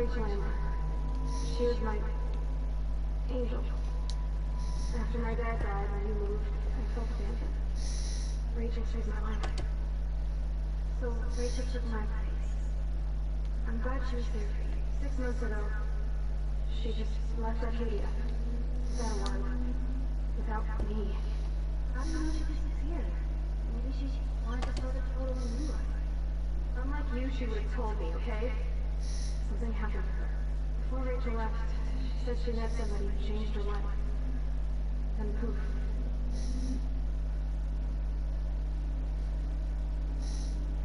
Rachel Amber. She was my angel. After my dad died and you moved, I felt abandoned. Rachel saved my life. So Rachel took my place. I'm glad she was there for you. 6 months ago, she just left Arcadia. Without a word. Without me. I don't know, she disappeared. Maybe she wanted to start a totally new life. Unlike you, she would have told me, okay? Something happened to her. Before Rachel left, she said she met somebody who changed her life. Then poof.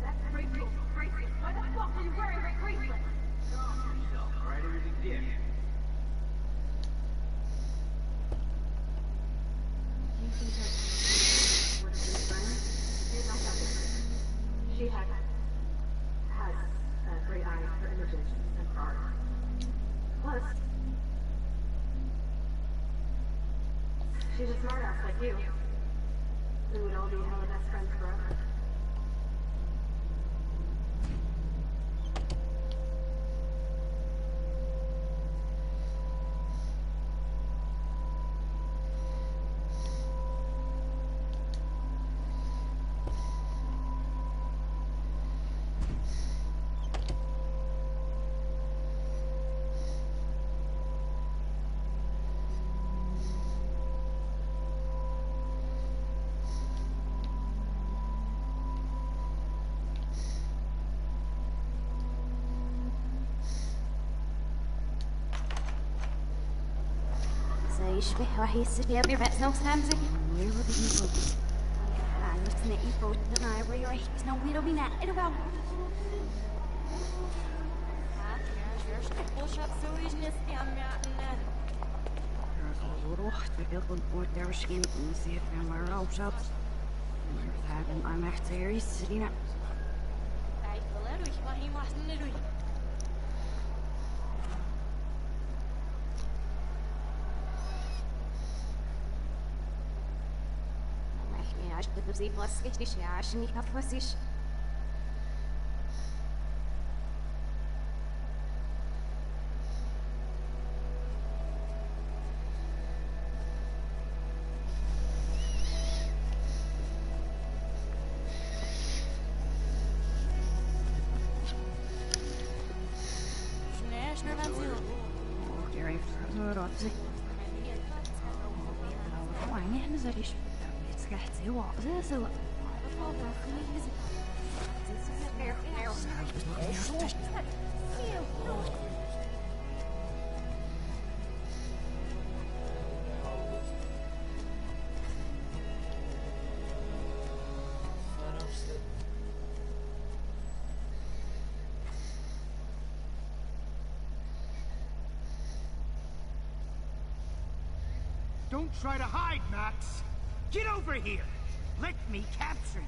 That's Rachel. Rachel, why the fuck are you wearing that bracelet? Alright, everything did. Do you think that would have been friends? Here's my second. She has a great eye for images and for art. Plus, she's a smartass like you. We would all be hella best friends forever. يشبه راح يصير بس نو سامزي ويرو بيجو أنا سنقي فوت أنا ريح سنو ويرو بينا إرباو روح تبيض بودر شيء نسيت من مرة وشاب I'm actually sitting up. Sie was richtig ja, ich nicht auf was ich. Schnell, wenn Sie. Oh, der ist so rot. Why, I'm sorry. قاعد واقفة سوا Don't try to hide, Max! Get over here! Let me capture you!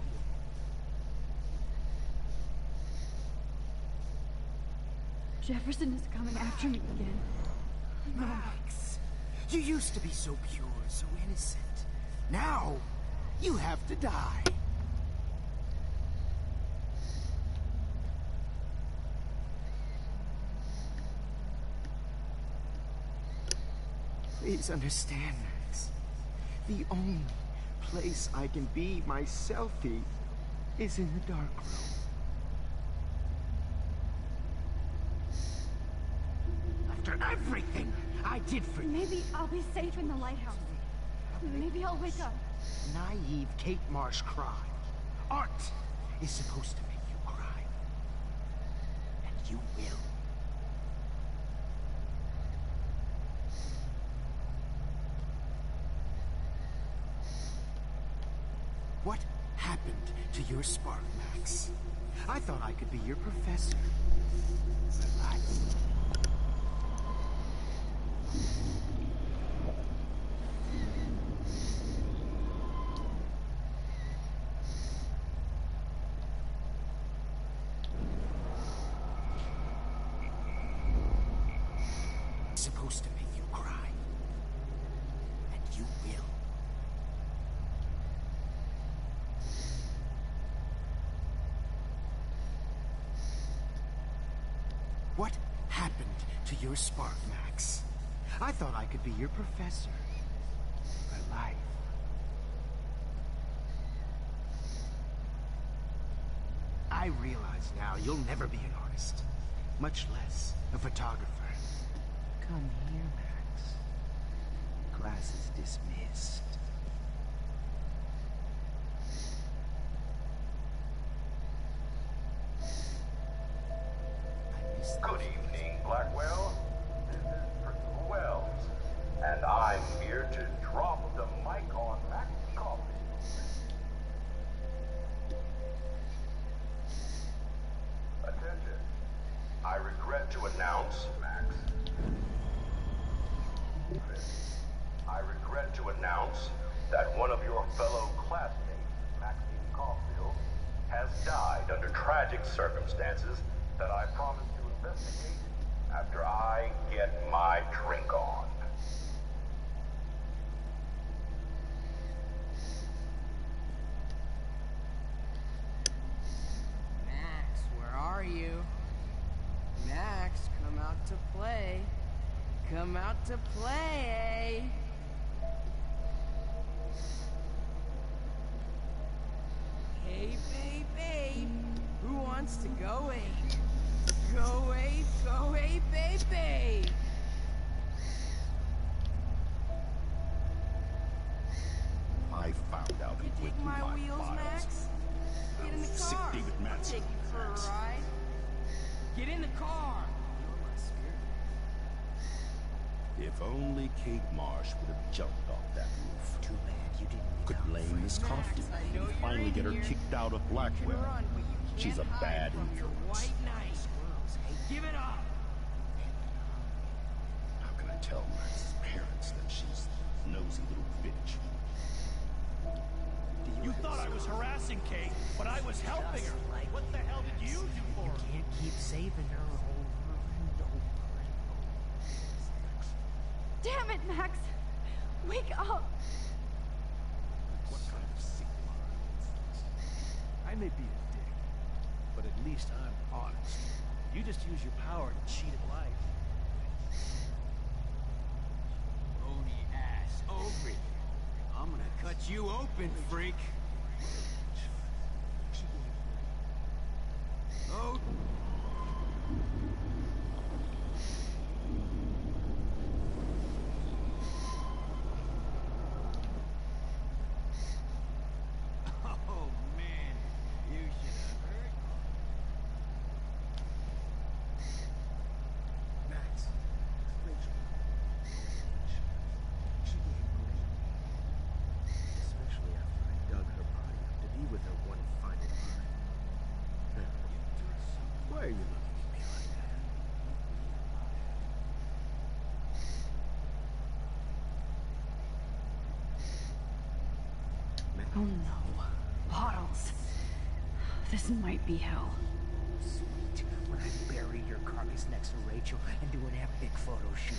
Jefferson is coming after me again. Max, you used to be so pure, so innocent. Now, you have to die. Please understand, Max. The only place I can be my selfie is in the dark room. After everything I did for you. Maybe I'll be safe in the lighthouse. Maybe I'll wake up. Naive Kate Marsh cry. Art is supposed to make you cry. And you will. What happened to your spark, Max? I thought I could be your professor. Relax. It's supposed to make you cry. And you will. What happened to your spark, Max? I thought I could be your professor for life. I realize now you'll never be an artist, much less a photographer. Come here, Max. Class is dismissed. Good evening, Blackwell. This is Principal Wells, and I'm here to drop the mic on Max Caulfield. Attention. I regret to announce, Max. I regret to announce that one of your fellow classmates, Maxine Caulfield, has died under tragic circumstances that I promised to investigate after I get my drink on. Max, where are you? Max, come out to play. Come out to play. Hey, babe. Who wants to go away? Go away, baby. I found out who You went dig through my my wheels, files. Max? Get in the Sick car. David I'll Madsen. take you for a ride. Get in the car. You're my spirit. If only Kate Marsh would have jumped off that roof. Too bad you didn't. Could blame Miss Caulfield and finally get her kicked out of Blackwell. She's a bad influence. White knight. Give it up. How can I tell Max's parents that she's a nosy little bitch? You thought I was harassing Kate, but I was helping her. What the hell did you do for her? Can't keep saving her over and over and over. Damn it, Max! Wake up! What kind of sick mind? I may be a dick, but at least I'm honest. You just use your power to cheat at life. Bony ass over here. I'm gonna cut you open, freak. Oh. Oh, man. You should have heard. Max, Rachel. She gave great. Especially after I dug her body up to be with her one final time. Why are you looking at me like that? Oh no. Bottles. This might be hell. Sweet. When I bury your carcass next to Rachel and do an epic photo shoot.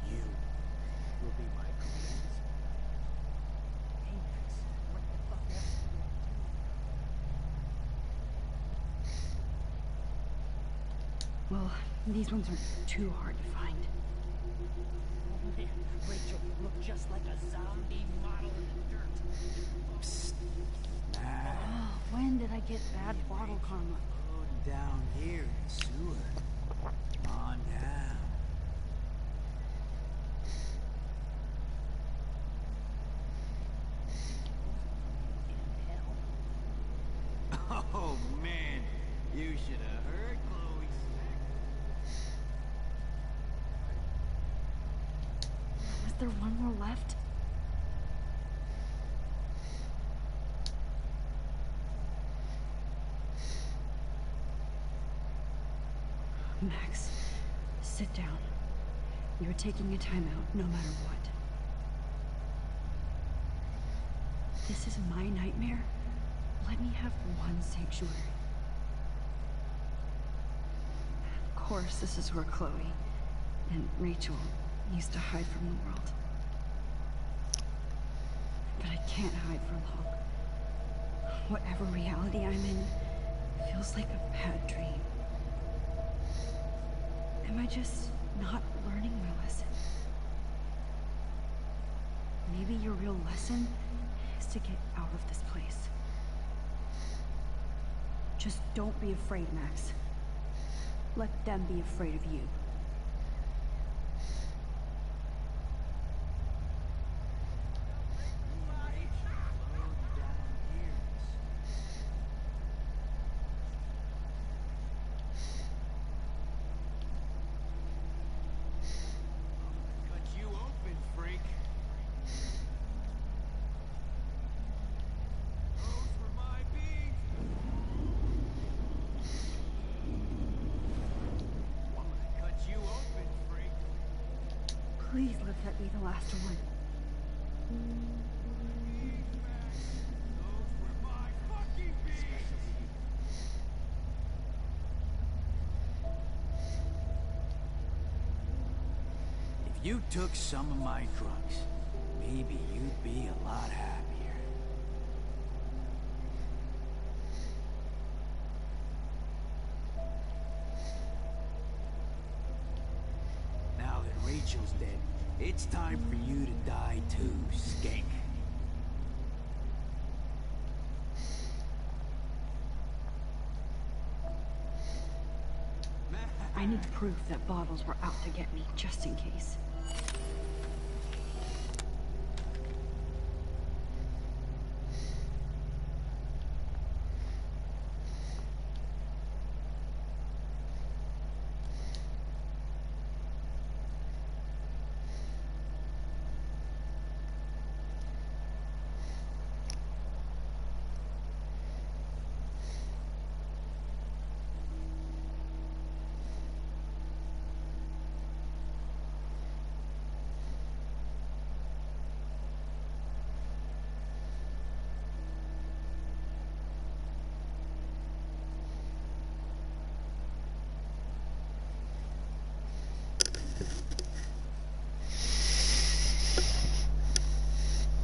You will be my greatest. Hey, Max, what the fuck else are you gonna do? Well, these ones are too hard to find. Oh, man. Rachel looked just like a zombie model in the dirt. Psst. Oh, when did I get bad bottle karma? Down here in the sewer. Come on down. Oh, man. You should have heard Chloe Was there one more left? Max, sit down. You're taking a timeout no matter what. This is my nightmare. Let me have one sanctuary. Of course, this is where Chloe and Rachel used to hide from the world. But I can't hide for long. Whatever reality I'm in, Feels like a bad dream. Am I just not learning my lesson? Maybe your real lesson is to get out of this place. Just don't be afraid, Max. Let them be afraid of you. Please let that be the last one. If you took some of my drugs, maybe you'd be a lot happier. Now that Rachel's dead, it's time for you to die too, skank. I need proof that bottles were out to get me, just in case.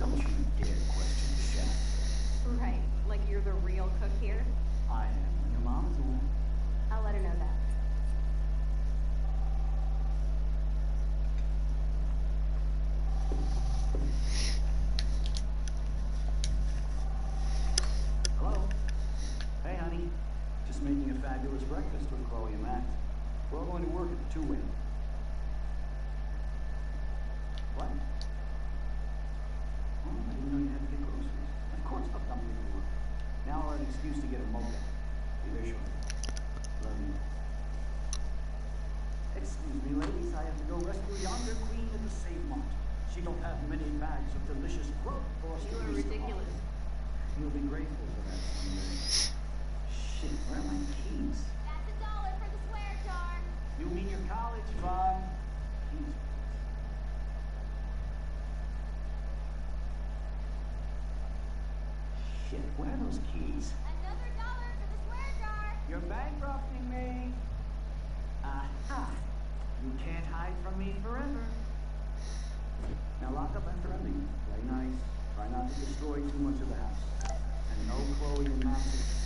Don't you dare question the chef. Right, like you're the real cook here? I am. Your mom's the one. I'll let her know that. Hello? Hey, honey. Just making a fabulous breakfast with Chloe and Max. We're all going to work at the two-way. What? Oh, I didn't know you had to get groceries. Of course I'll come here for work. Now I'll have an excuse to get a mocha. Be there shortly. Love you. Excuse me, ladies. I have to go rescue yonder queen of the Save Mart. She don't have many bags of delicious grub for us to You are feast ridiculous. upon. You'll be grateful for that someday. Shit, where are my keys? That's $1 for the swear jar. You mean your college fund? Keys. Shit, where are those keys? Another $1 for the swear jar. You're bankrupting me. Aha. You can't hide from me forever. Now lock up after I leave. Play nice. Try not to destroy too much of the house. And no Chloe and Max's.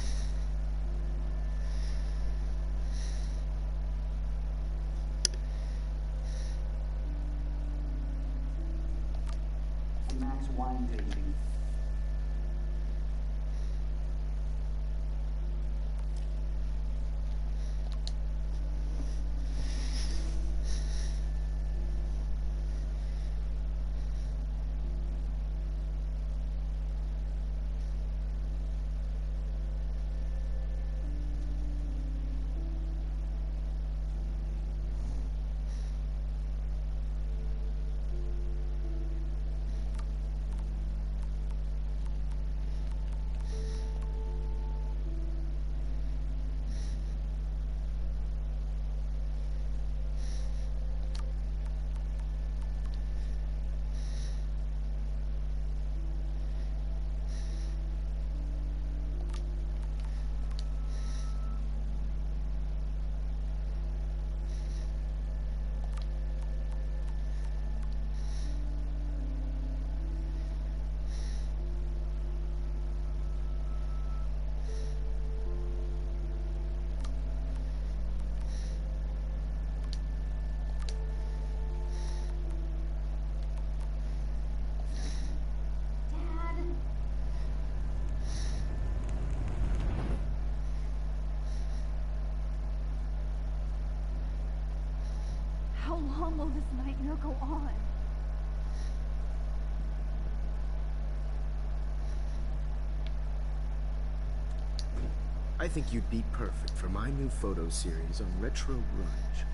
Max wine tasting. How long will this nightmare go on? I think you'd be perfect for my new photo series on retro grunge.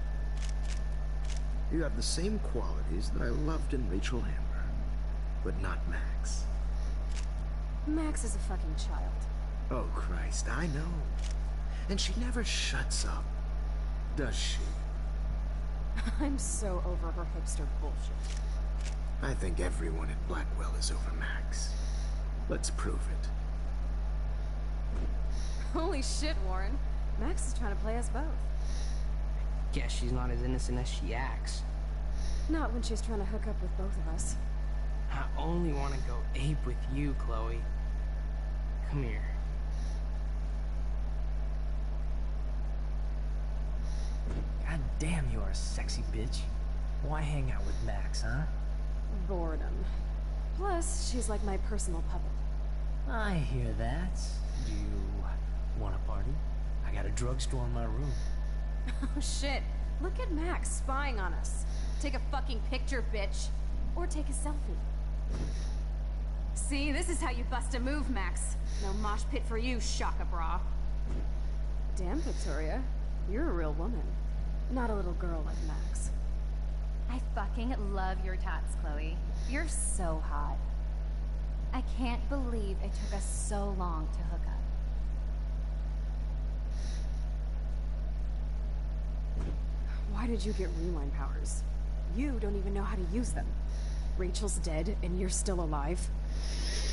You have the same qualities that I loved in Rachel Amber, but not Max. Max is a fucking child. Oh, Christ, I know. And she never shuts up, does she? I'm so over her hipster bullshit. I think everyone at Blackwell is over Max. Let's prove it. Holy shit, Warren. Max is trying to play us both. Guess she's not as innocent as she acts. Not when she's trying to hook up with both of us. I only want to go ape with you, Chloe. Come here. God damn, you are a sexy bitch. Why hang out with Max, huh? Boredom. Plus, she's like my personal puppet. I hear that. Do you want a party? I got a drugstore in my room. Oh shit. Look at Max spying on us. Take a fucking picture, bitch. Or take a selfie. See, this is how you bust a move, Max. No mosh pit for you, Shaka Bra. Damn, Victoria. You're a real woman. Not a little girl like Max. I fucking love your tats, Chloe. You're so hot. I can't believe it took us so long to hook up. Why did you get rewind powers? You don't even know how to use them. Rachel's dead and you're still alive.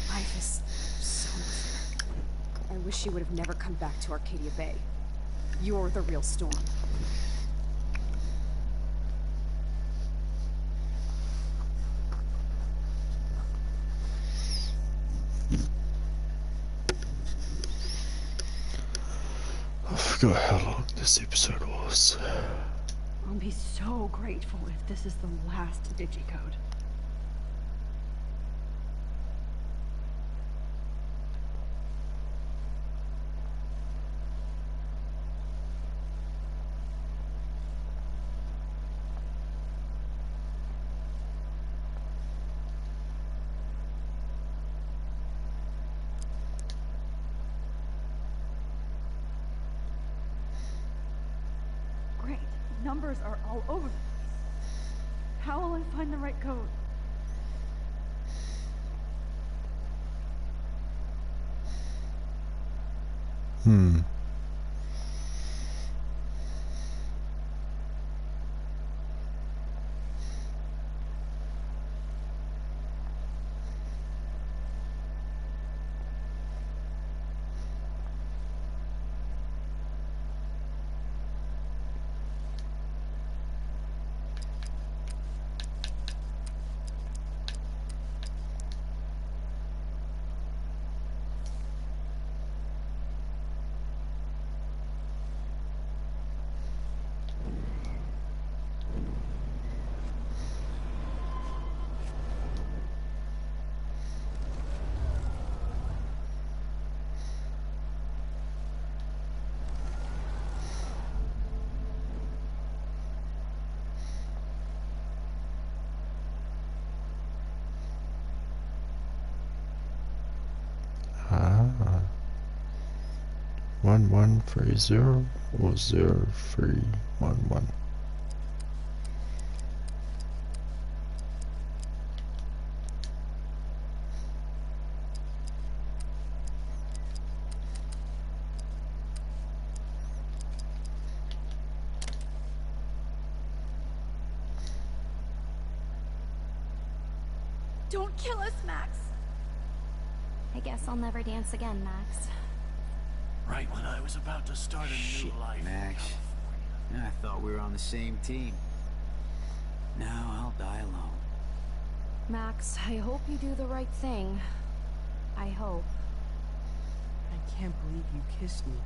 Life is so unfair. I wish she would have never come back to Arcadia Bay. You're the real Storm. I forgot how long this episode was. I'll be so grateful if this is the last digicode. Great. Numbers are all over the place. How will I find the right code? Ah. 1130 or 0311. Don't kill us, Max! I guess I'll never dance again, Max. Right when I was about to start a new life. Max, I thought we were on the same team. Now I'll die alone. Max, I hope you do the right thing. I hope. I can't believe you kissed me.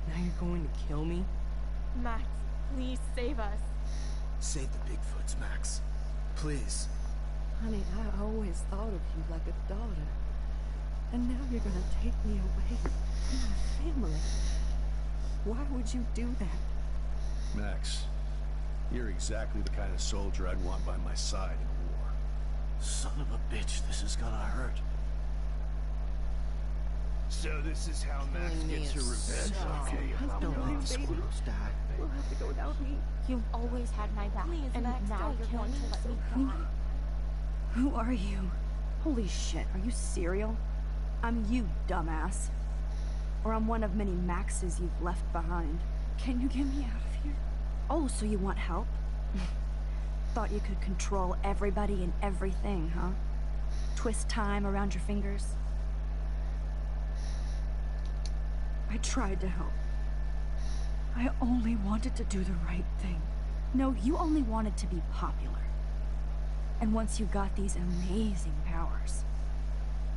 Now you're going to kill me? Max, please save us. Save the Bigfoots, Max. Please. Honey, I always thought of you like a daughter. And now you're gonna take me away from my family. Why would you do that? Max, You're exactly the kind of soldier I'd want by my side in war. Son of a bitch, this is gonna hurt. So this is how Max gets her revenge on you. Squirrels die. We'll have to go without me. You've always had my back, Please, and Max, now don't you're kill going me. to let me cry. Who are you? Holy shit, are you cereal? I'm you, dumbass. Or I'm one of many Maxes you've left behind. Can you get me out of here? Oh, so you want help? Thought you could control everybody and everything, huh? Twist time around your fingers? I tried to help. I only wanted to do the right thing. No, you only wanted to be popular. And once you got these amazing powers,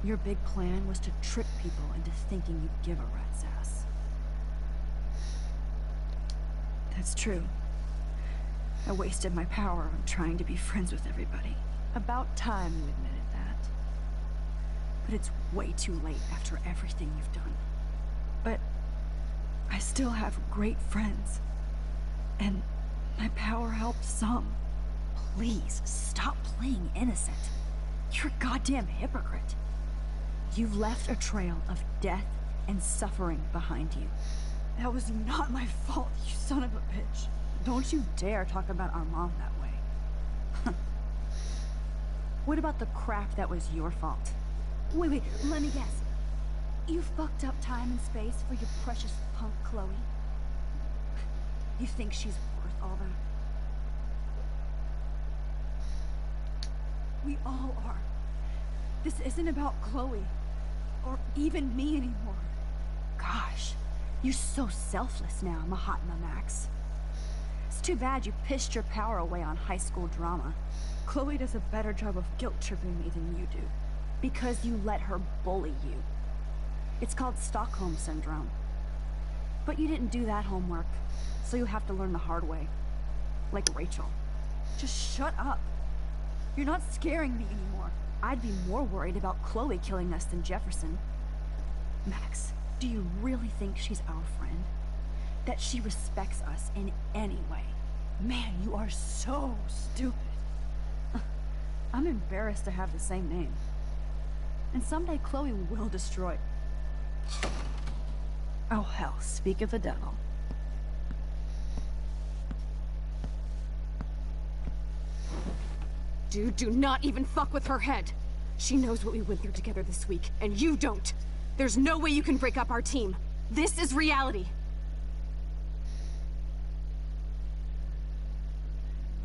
your big plan was to trick people into thinking you'd give a rat's ass. That's true. I wasted my power on trying to be friends with everybody. About time you admitted that. But it's way too late after everything you've done. But I still have great friends. And my power helped some. Please, stop playing innocent. You're a goddamn hypocrite. You've left a trail of death and suffering behind you. That was not my fault, you son of a bitch. Don't you dare talk about our mom that way. What about the crap that was your fault? Wait, let me guess. You fucked up time and space for your precious punk Chloe? You think she's worth all that? We all are. This isn't about Chloe. Or even me anymore. Gosh, you're so selfless now, Mahatma Max. It's too bad you pissed your power away on high school drama. Chloe does a better job of guilt-tripping me than you do. Because you let her bully you. It's called Stockholm Syndrome. But you didn't do that homework, so you have to learn the hard way. Like Rachel. Just shut up. You're not scaring me anymore. I'd be more worried about Chloe killing us than Jefferson. Max, do you really think she's our friend? That she respects us in any way? Man, you are so stupid. I'm embarrassed to have the same name. And someday Chloe will destroy... Oh hell, speak of the devil. Dude, do not even fuck with her head. She knows what we went through together this week, and you don't. There's no way you can break up our team. This is reality.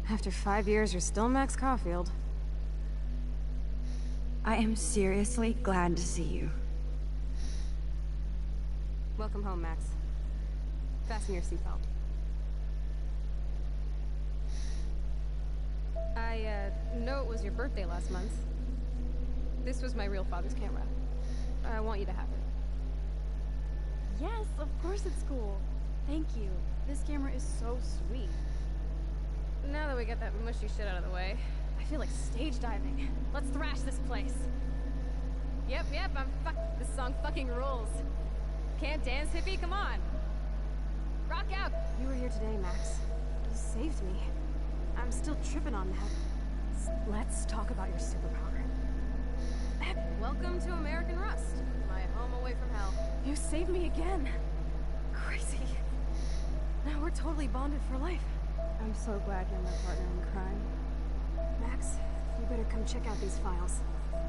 After 5 years, you're still Max Caulfield. I am seriously glad to see you. Welcome home, Max. Fasten your seatbelt. I know it was your birthday last month. This was my real father's camera. I want you to have it. Yes, of course it's cool. Thank you. This camera is so sweet. Now that we got that mushy shit out of the way, I feel like stage diving. Let's thrash this place. Yep, this song fucking rules. Can't dance, hippie? Come on. Rock out. You were here today, Max. You saved me. I'm still tripping on that. Let's talk about your superpower. Welcome to American Rust, my home away from hell. You saved me again. Crazy. Now we're totally bonded for life. I'm so glad you're my partner in crime. Max, you better come check out these files.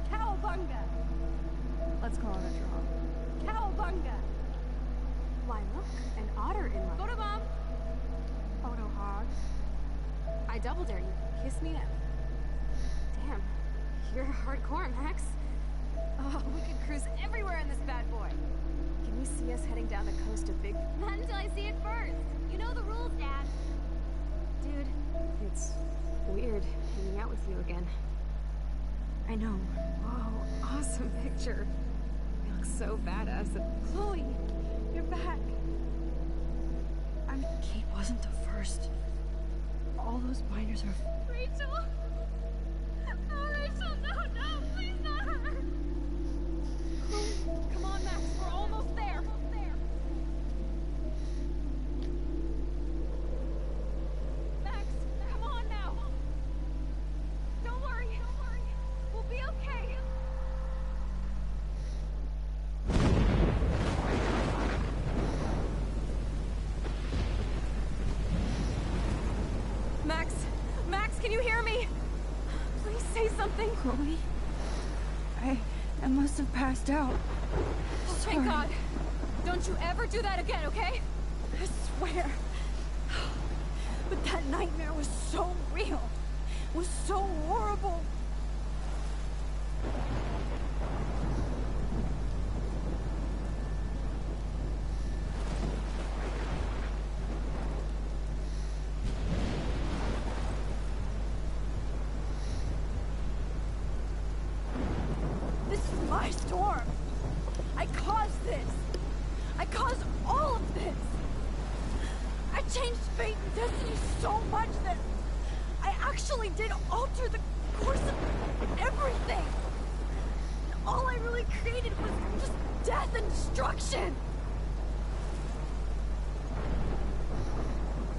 Cowabunga! Let's call it a draw. Cowabunga! Why, look, an otter in my... Photobomb! Photo hog. I double dare you. Kiss me now. Damn, you're hardcore, Max. Oh, we could cruise everywhere in this bad boy. Can you see us heading down the coast of Big... Not until I see it first. You know the rules, Dad. Dude, it's weird hanging out with you again. I know. Whoa, awesome picture. You look so badass. Chloe, you're back. Kate wasn't the first. All those binders are... Rachel! Oh, Rachel, no, please not her! Come on, Max, we're almost there. Max, something? Chloe? I must have passed out. Oh, thank God. Don't you ever do that again, okay? I swear. But that nightmare was so real. It was so horrible. This is my storm. I caused this. I caused all of this. I changed fate and destiny so much that I actually did alter the course of everything. And all I really created was just death and destruction.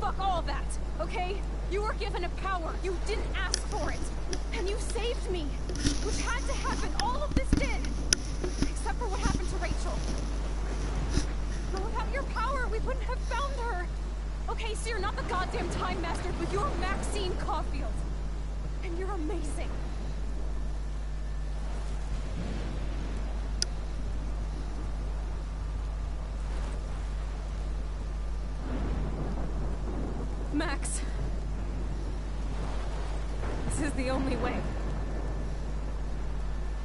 Fuck all that, okay? You were given a power. You didn't ask for it. And you saved me. Which had to happen. All of this did. Except for what happened to Rachel. But without your power, we wouldn't have found her. Okay, so you're not the goddamn Time Master, but you're Maxine Caulfield. And you're amazing. Max. This is the only way.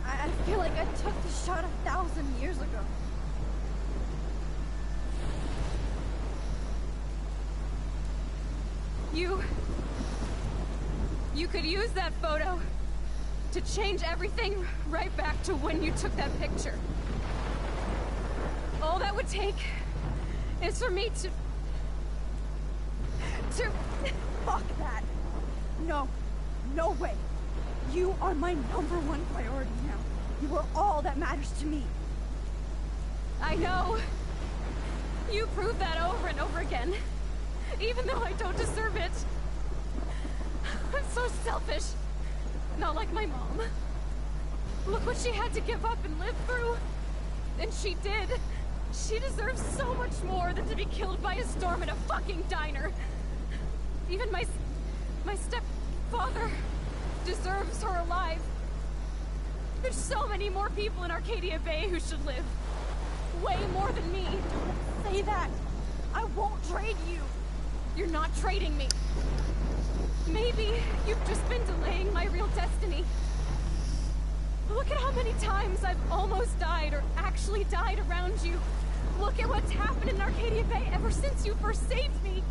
I feel like I took the shot 1,000 years ago. You could use that photo to change everything right back to when you took that picture. All that would take is for me to... Fuck that. No. No way. You are my #1 priority now. You are all that matters to me. I know. You prove that over and over again. Even though I don't deserve it. I'm so selfish. Not like my mom. Look what she had to give up and live through. And she did. She deserves so much more than to be killed by a storm in a fucking diner. Even my stepfather deserves her alive. There's so many more people in Arcadia Bay who should live. Way more than me. Don't say that. I won't trade you. You're not trading me. Maybe you've just been delaying my real destiny. Look at how many times I've almost died or actually died around you. Look at what's happened in Arcadia Bay ever since you first saved me.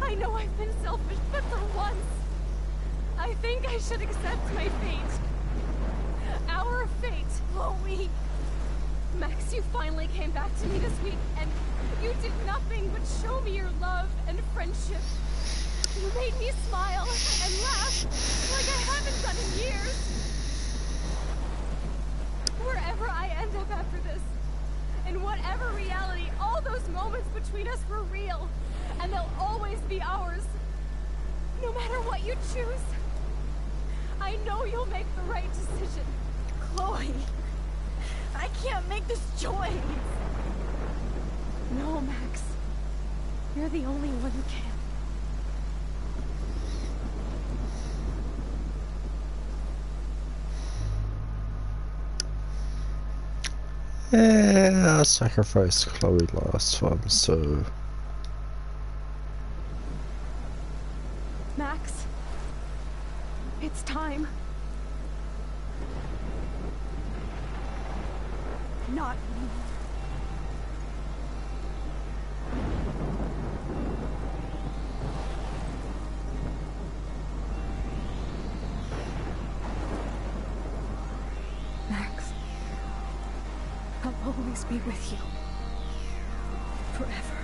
I know I've been selfish, but for once, I think I should accept my fate. Our fate. Chloe. Max, you finally came back to me this week, and you did nothing but show me your love and friendship. You made me smile and laugh like I haven't done in years. Wherever I end up after this, in whatever reality, all those moments between us were real, and they'll always be ours. No matter what you choose, I know you'll make the right decision. Chloe, I can't make this choice. No, Max. You're the only one who can. Yeah, I sacrificed Chloe last time, so... Max, it's time. Not me. Max, I'll always be with you. Forever.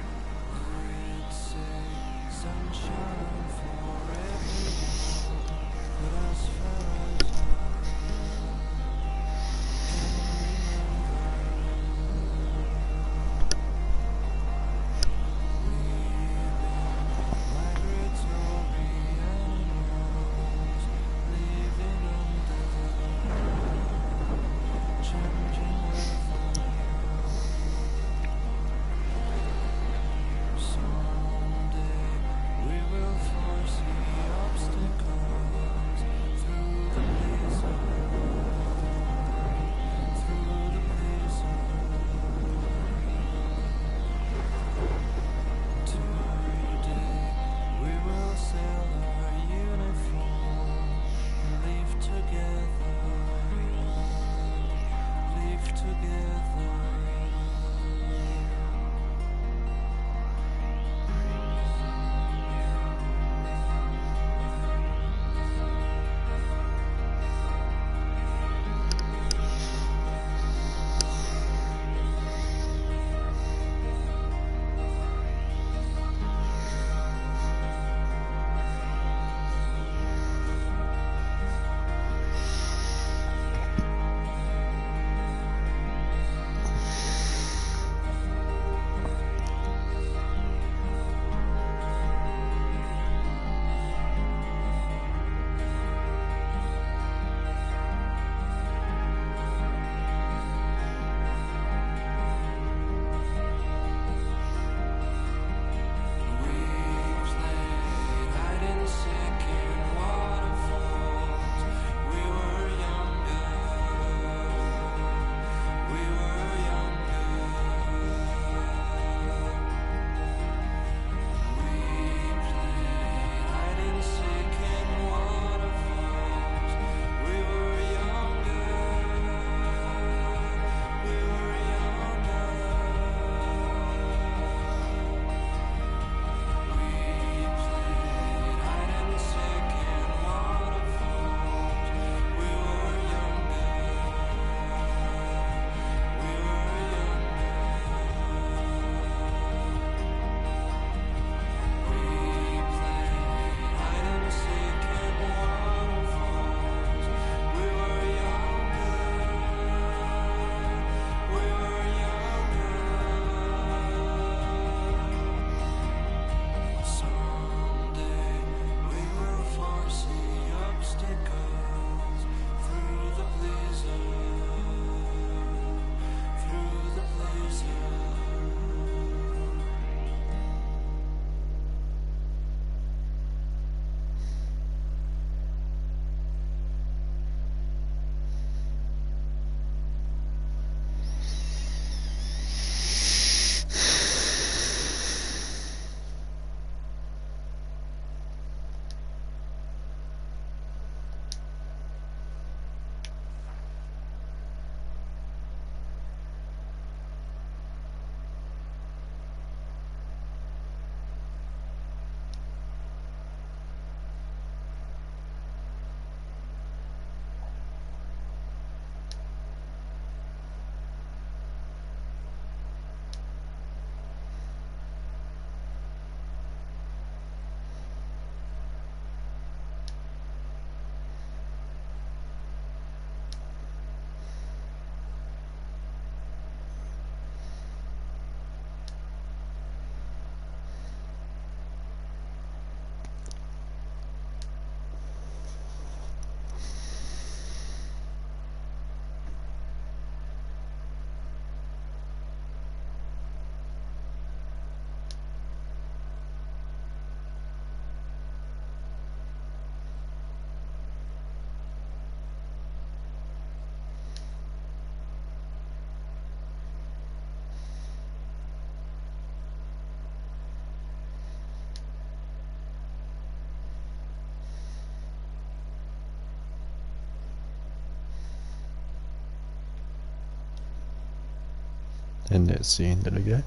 And that's the end of the game.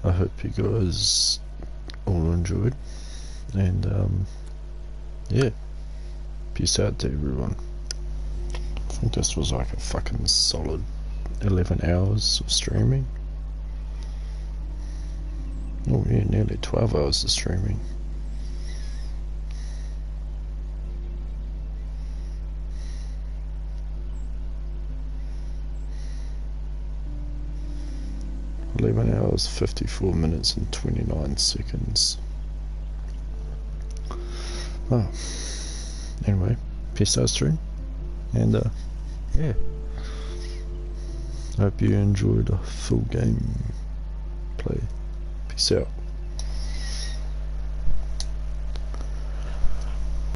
I hope you guys all enjoyed, and yeah, peace out to everyone. I think this was like a fucking solid 11 hours of streaming. Oh yeah, nearly 12 hours of streaming. $11 hours, 54 minutes and 29 seconds. Oh, anyway, peace out stream, and yeah, hope you enjoyed a full game play. Peace out.